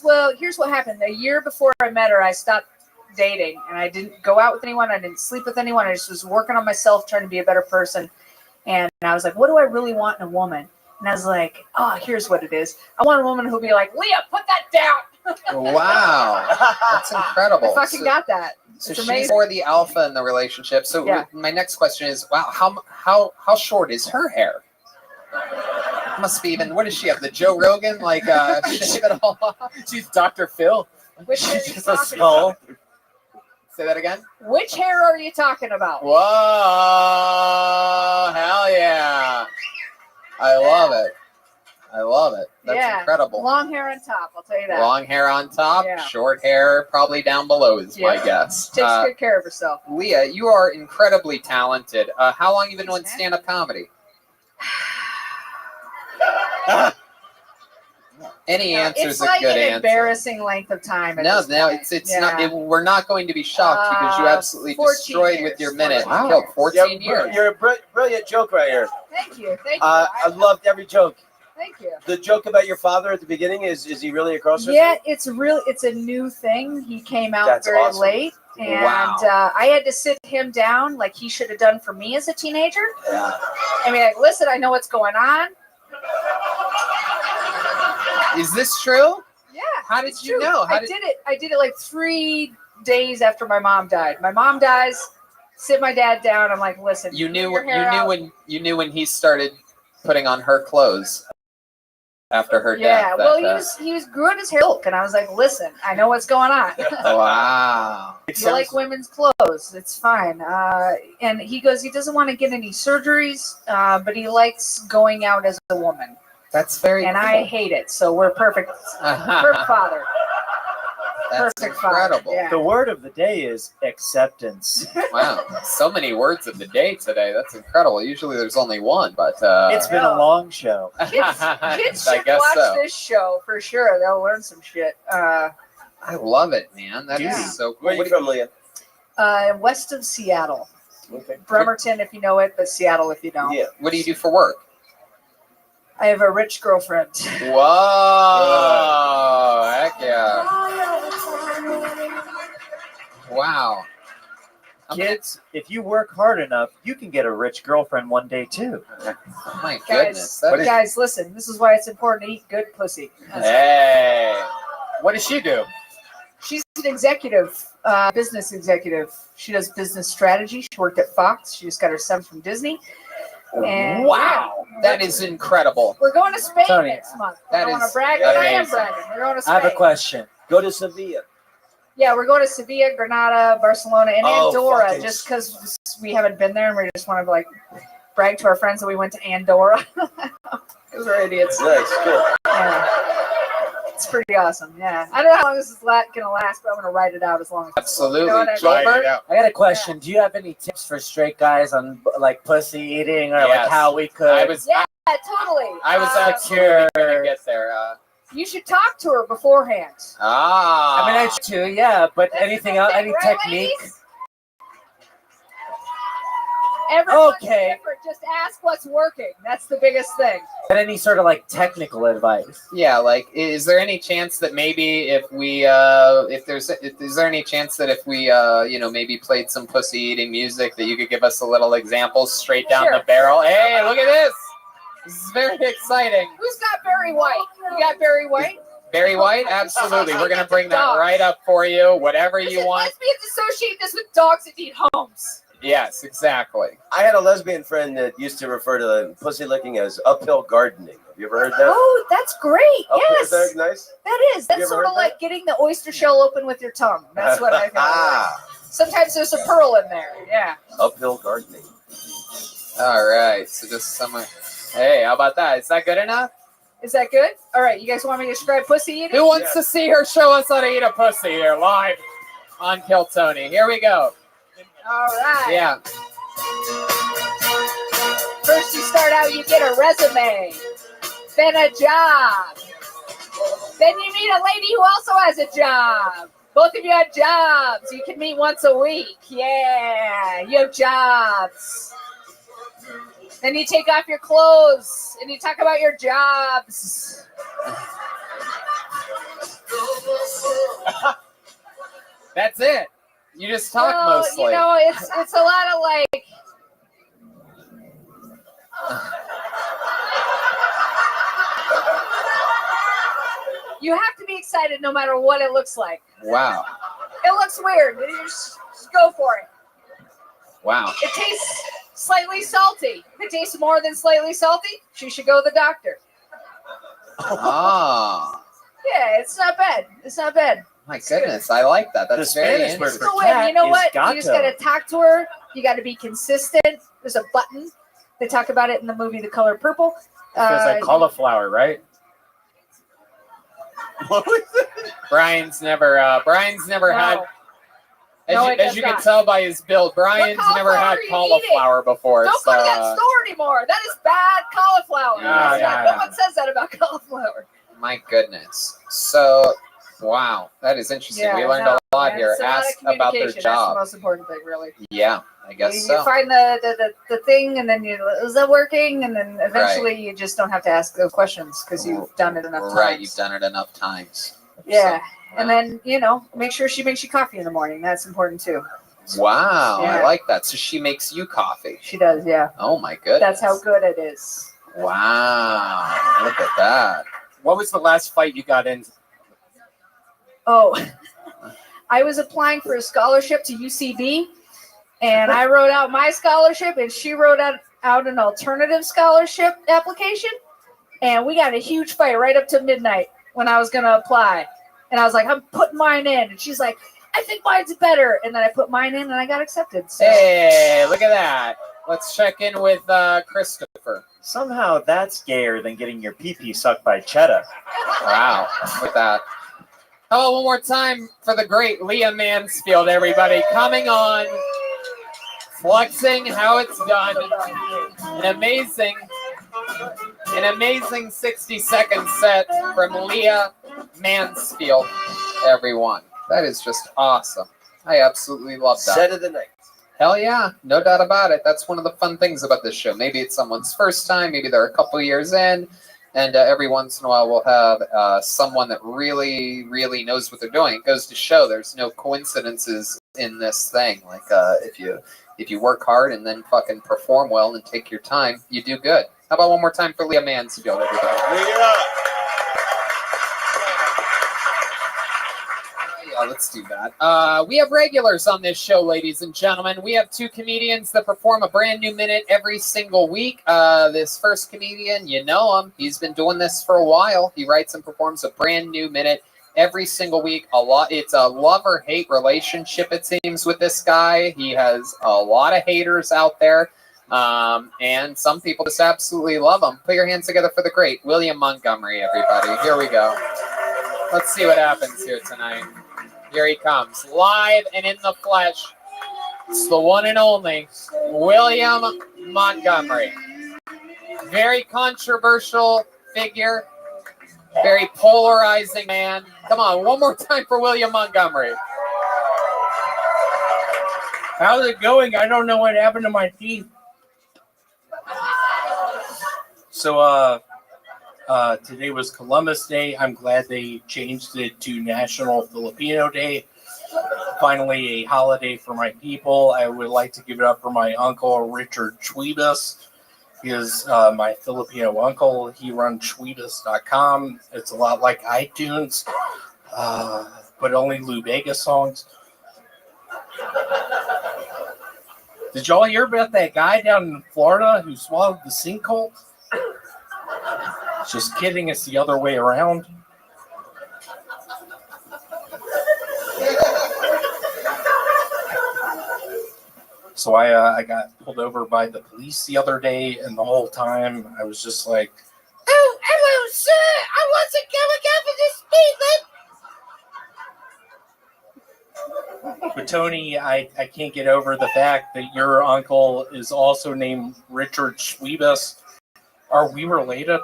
Well, here's what happened. A year before I met her, I stopped dating, and I didn't go out with anyone. I didn't sleep with anyone. I just was working on myself, trying to be a better person. And I was like, what do I really want in a woman? And I was like, oh, here's what it is. I want a woman who'll be like, Leah, put that down.
Wow, that's incredible.
I fucking got that.
So
It's
she's
amazing.
more the alpha in the relationship. So
Yeah.
my next question is, wow, how short is her hair? Must be even. What does she have? The Joe Rogan, like shave it all off? She's Dr. Phil.
Which hair are you
She's a
talking
skull.
about?
Say that again.
Which hair are you talking about?
Whoa! Hell yeah! I love it. I love it. That's
yeah.
incredible.
Long hair on top, I'll tell you that.
Long hair on top,
Yeah.
short hair probably down below is my guess.
Takes good care of herself.
Leah, you are incredibly talented. How long have you been doing stand-up comedy? Any answer
It's
is a
like
good
an
answer.
embarrassing length of time. At
No,
this
no,
point.
it's
Yeah.
not. We're not going to be shocked because you absolutely
14
destroyed
years.
with your minute.
Wow.
You killed 14
You're,
years.
you're a brilliant joke right here.
Thank you. Thank you.
I loved every joke.
Thank you.
The joke about your father at the beginning is he really a crossdresser?
Yeah, it's a new thing. He came out
That's
very
awesome.
late, and
Wow.
I had to sit him down like he should have done for me as a teenager.
Yeah.
I mean, like, listen, I know what's going on.
Is this true?
Yeah.
How did
it's
you
true.
know?
I did it like 3 days after my mom died. My mom dies. Sit my dad down. I'm like, listen.
You knew.
your hair out.
You knew when he started putting on her clothes after her
Yeah,
death.
well, he was good as milk, and I was like, listen, I know what's going on.
Wow.
You like women's clothes? It's fine. And he goes, he doesn't want to get any surgeries, but he likes going out as a woman.
That's very.
And
cool.
I hate it, so we're perfect. Perfect father.
That's
Perfect
incredible.
father. Yeah.
The word of the day is acceptance.
Wow, so many words of the day today. That's incredible. Usually there's only one, but
It's been a long show.
Kids
I
should
guess
watch
so.
this show for sure. They'll learn some shit.
I love it, man. That is
Yeah.
so cool.
Where are you from, Leah?
West of Seattle.
Okay.
Bremerton, if you know it, but Seattle, if you don't.
Yeah.
What do you do for work?
I have a rich girlfriend.
Whoa! Heck yeah! Wow.
Kids, if you work hard enough, you can get a rich girlfriend one day too.
My goodness.
Guys, listen. This is why it's important to eat good pussy.
Hey. What does she do?
She's an executive, business executive. She does business strategy. She worked at Fox. She just got her son from Disney. And
Wow, that is incredible.
We're going to Spain
Tony,
next month.
that
I don't want
is
to brag, but I am
amazing.
bragging. We're going to Spain.
I have a question.
Go to Sevilla.
Yeah, we're going to Sevilla, Granada, Barcelona, and
Oh,
Andorra,
fucking-
just because we haven't been there, and we just want to like brag to our friends that we went to Andorra. Because we're idiots.
Nice, cool.
Yeah. It's pretty awesome. Yeah, I don't know how long this is going to last, but I'm going to write it out as long as
Absolutely.
You know what I mean?
Gilbert?
I got a question. Do you have any tips for straight guys on like pussy eating or
Yes.
like how we could?
I was
Yeah, totally.
I was absolutely going to get there.
You should talk to her beforehand.
Ah.
I mean, I too, yeah. But
That's
anything
the
else?
thing,
Any
right,
technique?
ladies? Everyone's
Okay.
different. Just ask what's working. That's the biggest thing.
And any sort of like technical advice?
Yeah, like, is there any chance that maybe if we, is there any chance that if we, maybe played some pussy eating music that you could give us a little example straight down
Sure.
the barrel? Hey, look at this! This is very exciting.
Who's got Barry White? You got Barry White?
Barry White? Absolutely. We're going to bring that right up for you. Whatever you want.
Let's be associate this with dogs that eat homes.
Yes, exactly.
I had a lesbian friend that used to refer to pussy licking as uphill gardening. Have you ever heard that?
Oh, that's great. Yes.
Is that nice?
That is.
Have you
That's
ever
sort of
heard
like getting the oyster shell open with your tongue. That's what I think. Sometimes there's a pearl in there. Yeah.
Uphill gardening.
All right. So just some. Hey, how about that? Is that good enough?
Is that good? All right. You guys want me to describe pussy eating?
Who wants to see her show us how to eat a pussy here live on Kill Tony? Here we go.
All right.
Yeah.
First, you start out, you get a resume, then a job. Then you meet a lady who also has a job. Both of you have jobs. You can meet once a week. Yeah, you have jobs. Then you take off your clothes and you talk about your jobs.
That's it. You just talk mostly.
You know, it's a lot of like. You have to be excited no matter what it looks like.
Wow.
It looks weird. You just go for it.
Wow.
It tastes slightly salty. If it tastes more than slightly salty, she should go to the doctor.
Ah.
Yeah, it's not bad. It's not bad.
My goodness, I like that. That's
The
very
Spanish word
interesting.
for
So wait, you know
is
what?
gato.
You just got to talk to her. You got to be consistent. There's a button. They talk about it in the movie The Color Purple.
Feels like cauliflower, right?
What was it?
Brian's never had.
No, it
As
does
you can
not.
tell by his build, Brian's never had cauliflower before.
Don't
so,
go to that store anymore. That is bad cauliflower.
Yeah, yeah,
No
yeah.
one says that about cauliflower.
my goodness. So, wow, that is interesting.
Yeah,
we learned
no,
a lot
man,
here.
it's a lot of
Ask about their
communication. That's the
job.
most important thing, really.
Yeah, I guess
You
so.
find the thing, and then is that working? And then eventually you just don't have to ask those questions because you've done it enough times.
Right, you've done it enough times.
Yeah. And then, make sure she makes you coffee in the morning. That's important too.
Wow,
Yeah.
I like that. So she makes you coffee.
She does, yeah.
Oh my goodness.
That's how good it is.
Wow, look at that.
What was the last fight you got in?
Oh, I was applying for a scholarship to UCB, and I wrote out my scholarship, and she wrote out an alternative scholarship application, and we got a huge fight right up to midnight when I was going to apply. And I was like, I'm putting mine in. And she's like, I think mine's better. And then I put mine in, and I got accepted. So.
Hey, look at that. Let's check in with Christopher.
Somehow that's gayer than getting your pee-pee sucked by cheddar.
Wow, look at that. Oh, one more time for the great Leah Mansfield, everybody. Coming on, flexing how it's done. An amazing 60-second set from Leah Mansfield, everyone. That is just awesome. I absolutely love that.
Set of the night.
Hell yeah, no doubt about it. That's one of the fun things about this show. Maybe it's someone's first time, maybe they're a couple years in, and every once in a while we'll have someone that really, really knows what they're doing. It goes to show there's no coincidences in this thing. Like if you work hard and then fucking perform well and take your time, you do good. How about one more time for Leah Mansfield, everybody?
Leah!
Yeah, let's do that. We have regulars on this show, ladies and gentlemen. We have two comedians that perform a brand new minute every single week. This first comedian, you know him. He's been doing this for a while. He writes and performs a brand new minute every single week. It's a love-or-hate relationship, it seems, with this guy. He has a lot of haters out there, and some people just absolutely love him. Put your hands together for the great William Montgomery, everybody. Here we go. Let's see what happens here tonight. Here he comes, live and in the flesh. It's the one and only William Montgomery. Very controversial figure, very polarizing man. Come on, one more time for William Montgomery.
How's it going? I don't know what happened to my teeth. So, today was Columbus Day. I'm glad they changed it to National Filipino Day. Finally, a holiday for my people. I would like to give it up for my uncle, Richard Chuibas. He is my Filipino uncle. He runs chuibas.com. It's a lot like iTunes, but only Lou Bega songs. Did y'all hear about that guy down in Florida who swallowed the sinkhole? Just kidding, it's the other way around. So I got pulled over by the police the other day, and the whole time I was just like,
Oh, hello, sir. I wasn't coming up for this speed limit.
but Tony, I can't get over the fact that your uncle is also named Richard Chuibas. Are we related?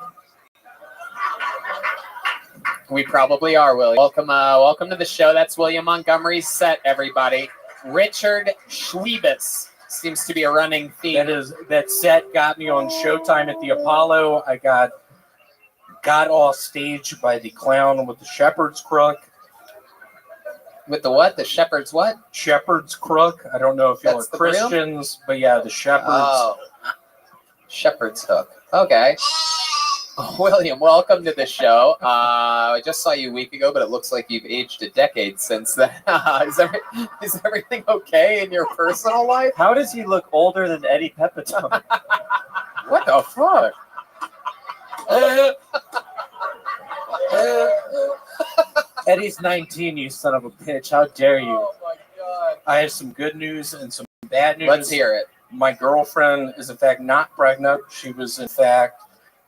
We probably are, William. Welcome to the show. That's William Montgomery's set, everybody. Richard Chuibas seems to be a running theme.
That set got me on Showtime at the Apollo. I got off stage by the clown with the shepherd's crook.
With the what? The shepherd's what?
Shepherd's crook. I don't know if y'all are
That's the broom?
Christians, but yeah, the shepherd's.
Oh, shepherd's hook. Okay. William, welcome to the show. I just saw you a week ago, but it looks like you've aged a decade since then. Is everything okay in your personal life?
How does he look older than Eddie Pepitone?
What the fuck?
Eddie's 19, you son of a bitch. How dare you?
Oh my god.
I have some good news and some bad news.
Let's hear it.
My girlfriend is, in fact, not pregnant. She was, in fact,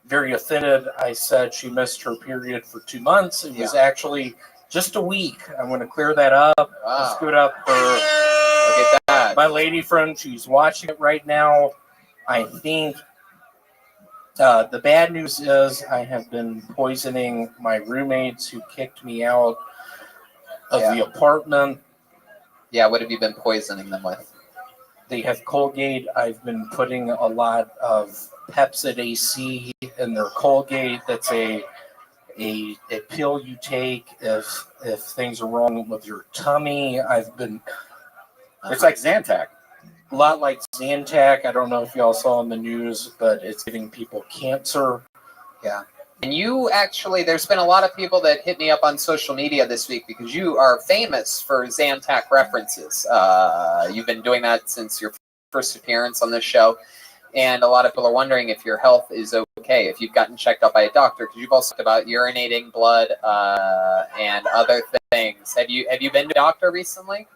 very offended. I said she missed her period for 2 months. It was actually just a week. I'm going to clear that up.
Wow.
Scoot up for
Look at that.
my lady friend. She's watching it right now. I think the bad news is I have been poisoning my roommates who kicked me out of the apartment.
Yeah, what have you been poisoning them with?
They have Colgate. I've been putting a lot of Pepsid AC in their Colgate. That's a pill you take if things are wrong with your tummy.
It's like Zantac.
A lot like Zantac. I don't know if y'all saw in the news, but it's giving people cancer.
Yeah. And you actually, there's been a lot of people that hit me up on social media this week because you are famous for Zantac references. You've been doing that since your first appearance on this show. And a lot of people are wondering if your health is okay, if you've gotten checked out by a doctor, because you've also talked about urinating blood and other things. Have you been to a doctor recently?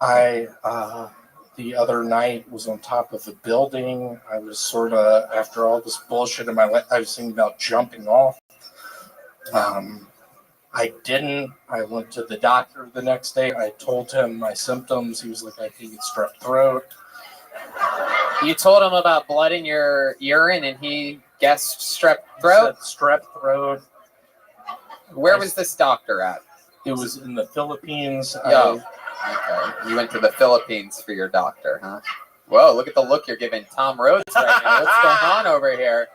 I the other night was on top of a building. I was sort of, after all this bullshit in my life, I was thinking about jumping off. I didn't. I went to the doctor the next day. I told him my symptoms. He was like, I think it's strep throat.
You told him about blood in your urine and he guessed strep throat?
He said strep throat.
Where was this doctor at?
It was in the Philippines.
Okay. You went to the Philippines for your doctor, huh? Whoa, look at the look you're giving Tom Rhodes right now. What's going on over here?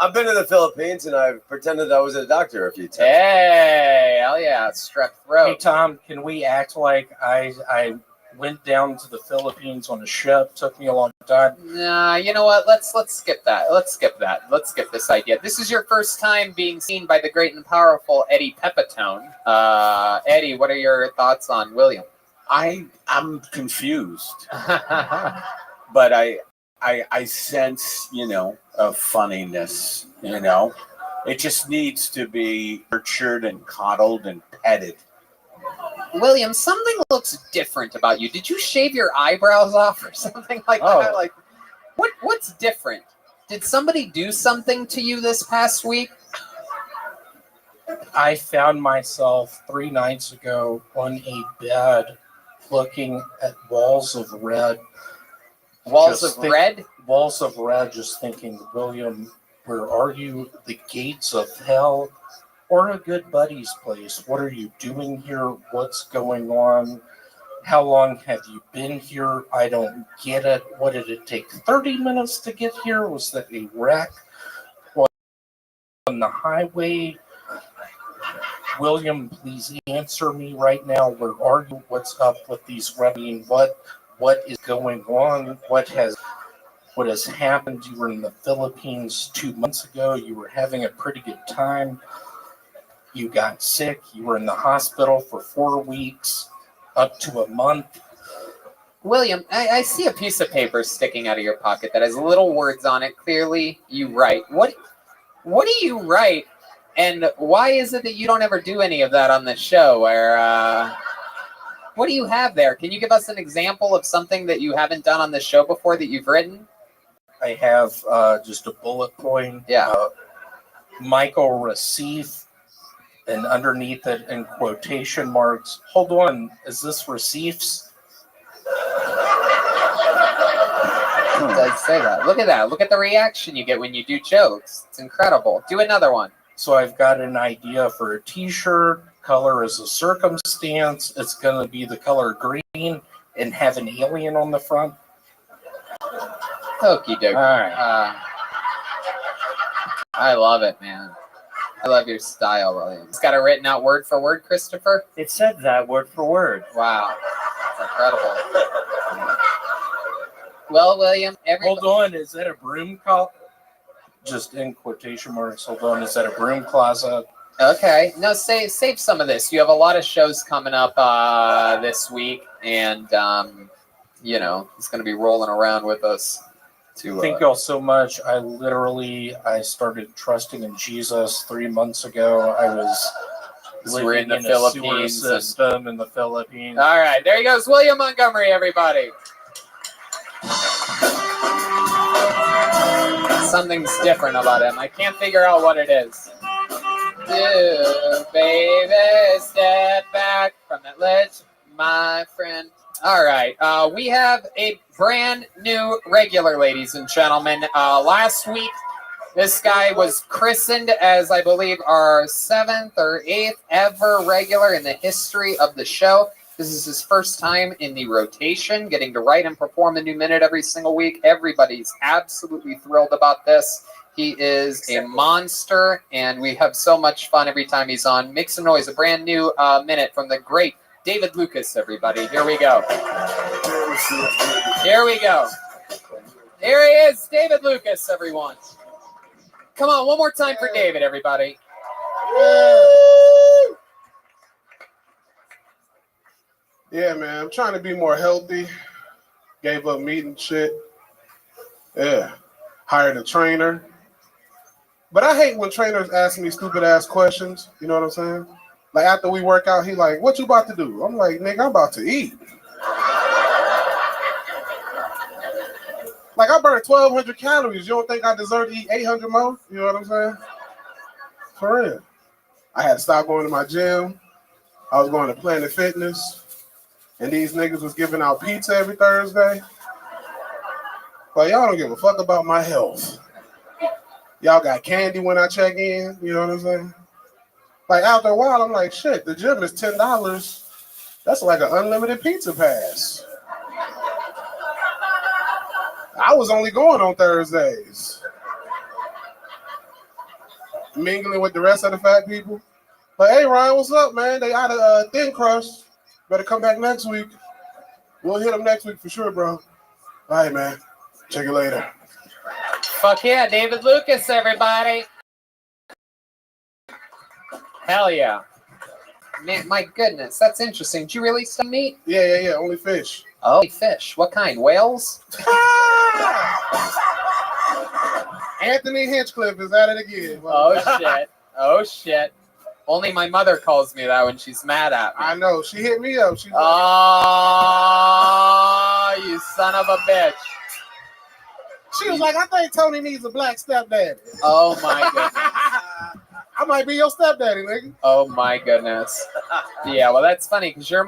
I've been to the Philippines and I've pretended I was a doctor a few times.
Hey, hell yeah, it's strep throat.
Hey, Tom, can we act like I went down to the Philippines on a ship? Took me a long time.
Nah, you know what? Let's skip that. Let's skip this idea. This is your first time being seen by the great and powerful Eddie Pepitone. Eddie, what are your thoughts on William?
I'm confused, but I sense, a funniness. It just needs to be nurtured and coddled and petted.
William, something looks different about you. Did you shave your eyebrows off or something like that? Like, what's different? Did somebody do something to you this past week?
I found myself 3 nights ago on a bed looking at walls of red.
Walls of red?
Walls of red, just thinking, William, where are you? The gates of hell or a good buddy's place? What are you doing here? What's going on? How long have you been here? I don't get it. What did it take? 30 minutes to get here? Was that a wreck? What, on the highway? William, please answer me right now. Where are you? What's up with these Rabbi? What is going on? What has happened? You were in the Philippines 2 months ago. You were having a pretty good time. You got sick. You were in the hospital for 4 weeks, up to a month.
William, I see a piece of paper sticking out of your pocket that has little words on it. Clearly, you write. What do you write? And why is it that you don't ever do any of that on the show? What do you have there? Can you give us an example of something that you haven't done on the show before that you've written?
I have just a bullet point.
Yeah.
Michael Recife, and underneath it in quotation marks. Hold on, is this Recife's?
It does say that. Look at that. Look at the reaction you get when you do jokes. It's incredible. Do another one.
So I've got an idea for a t-shirt. Color is a circumstance. It's going to be the color green and have an alien on the front.
Okie dokie.
All right.
I love it, man. I love your style, William. It's got it written out word for word, Christopher?
It said that word for word.
Wow. That's incredible. Well, William,
Hold on, is that a broom closet? Just in quotation marks, hold on, is that a broom closet?
Okay. No, save some of this. You have a lot of shows coming up this week, and, it's going to be rolling around with us.
Thank y'all so much. I started trusting in Jesus 3 months ago. I was living in the Philippines system in the Philippines.
All right, there he goes, William Montgomery, everybody. Something's different about him. I can't figure out what it is. Do, baby, step back from that ledge, my friend. All right. We have a brand new regular, ladies and gentlemen. Last week, this guy was christened as, I believe, our 7th or 8th ever regular in the history of the show. This is his first time in the rotation, getting to write and perform a new minute every single week. Everybody's absolutely thrilled about this. He is a monster, and we have so much fun every time he's on. Make some noise. A brand new minute from the great David Lucas, everybody. Here we go. Here we go. Here he is, David Lucas, everyone. Come on, one more time for David, everybody.
Yeah, man, I'm trying to be more healthy. Gave up meat and shit. Yeah. Hired a trainer. But I hate when trainers ask me stupid ass questions. You know what I'm saying? Like after we work out, he like, what you about to do? I'm like, nigga, I'm about to eat. Like I burned 1,200 calories. You don't think I deserve to eat 800 more? You know what I'm saying? For real. I had to stop going to my gym. I was going to Planet Fitness. And these niggas was giving out pizza every Thursday. But y'all don't give a fuck about my health. Y'all got candy when I check in. You know what I'm saying? Like after a while, I'm like, shit, the gym is $10. That's like an unlimited pizza pass. I was only going on Thursdays. Mingling with the rest of the fat people. But hey, Ryan, what's up, man? They out of Thin Crust. Better come back next week. We'll hit them next week for sure, bro. All right, man. Check you later.
Fuck yeah, David Lucas, everybody. Hell yeah. Man, my goodness, that's interesting. Did you release some meat?
Yeah. Only fish.
Oh, fish. What kind? Whales?
Anthony Hinchcliffe is at it again.
Oh, shit. Oh, shit. Only my mother calls me that when she's mad at me.
I know. She hit me up. She's
oh, you son of a bitch.
She was like, I think Tony needs a black stepdaddy.
Oh, my goodness.
I might be your stepdaddy, nigga.
Oh, my goodness. Yeah, well, that's funny because you're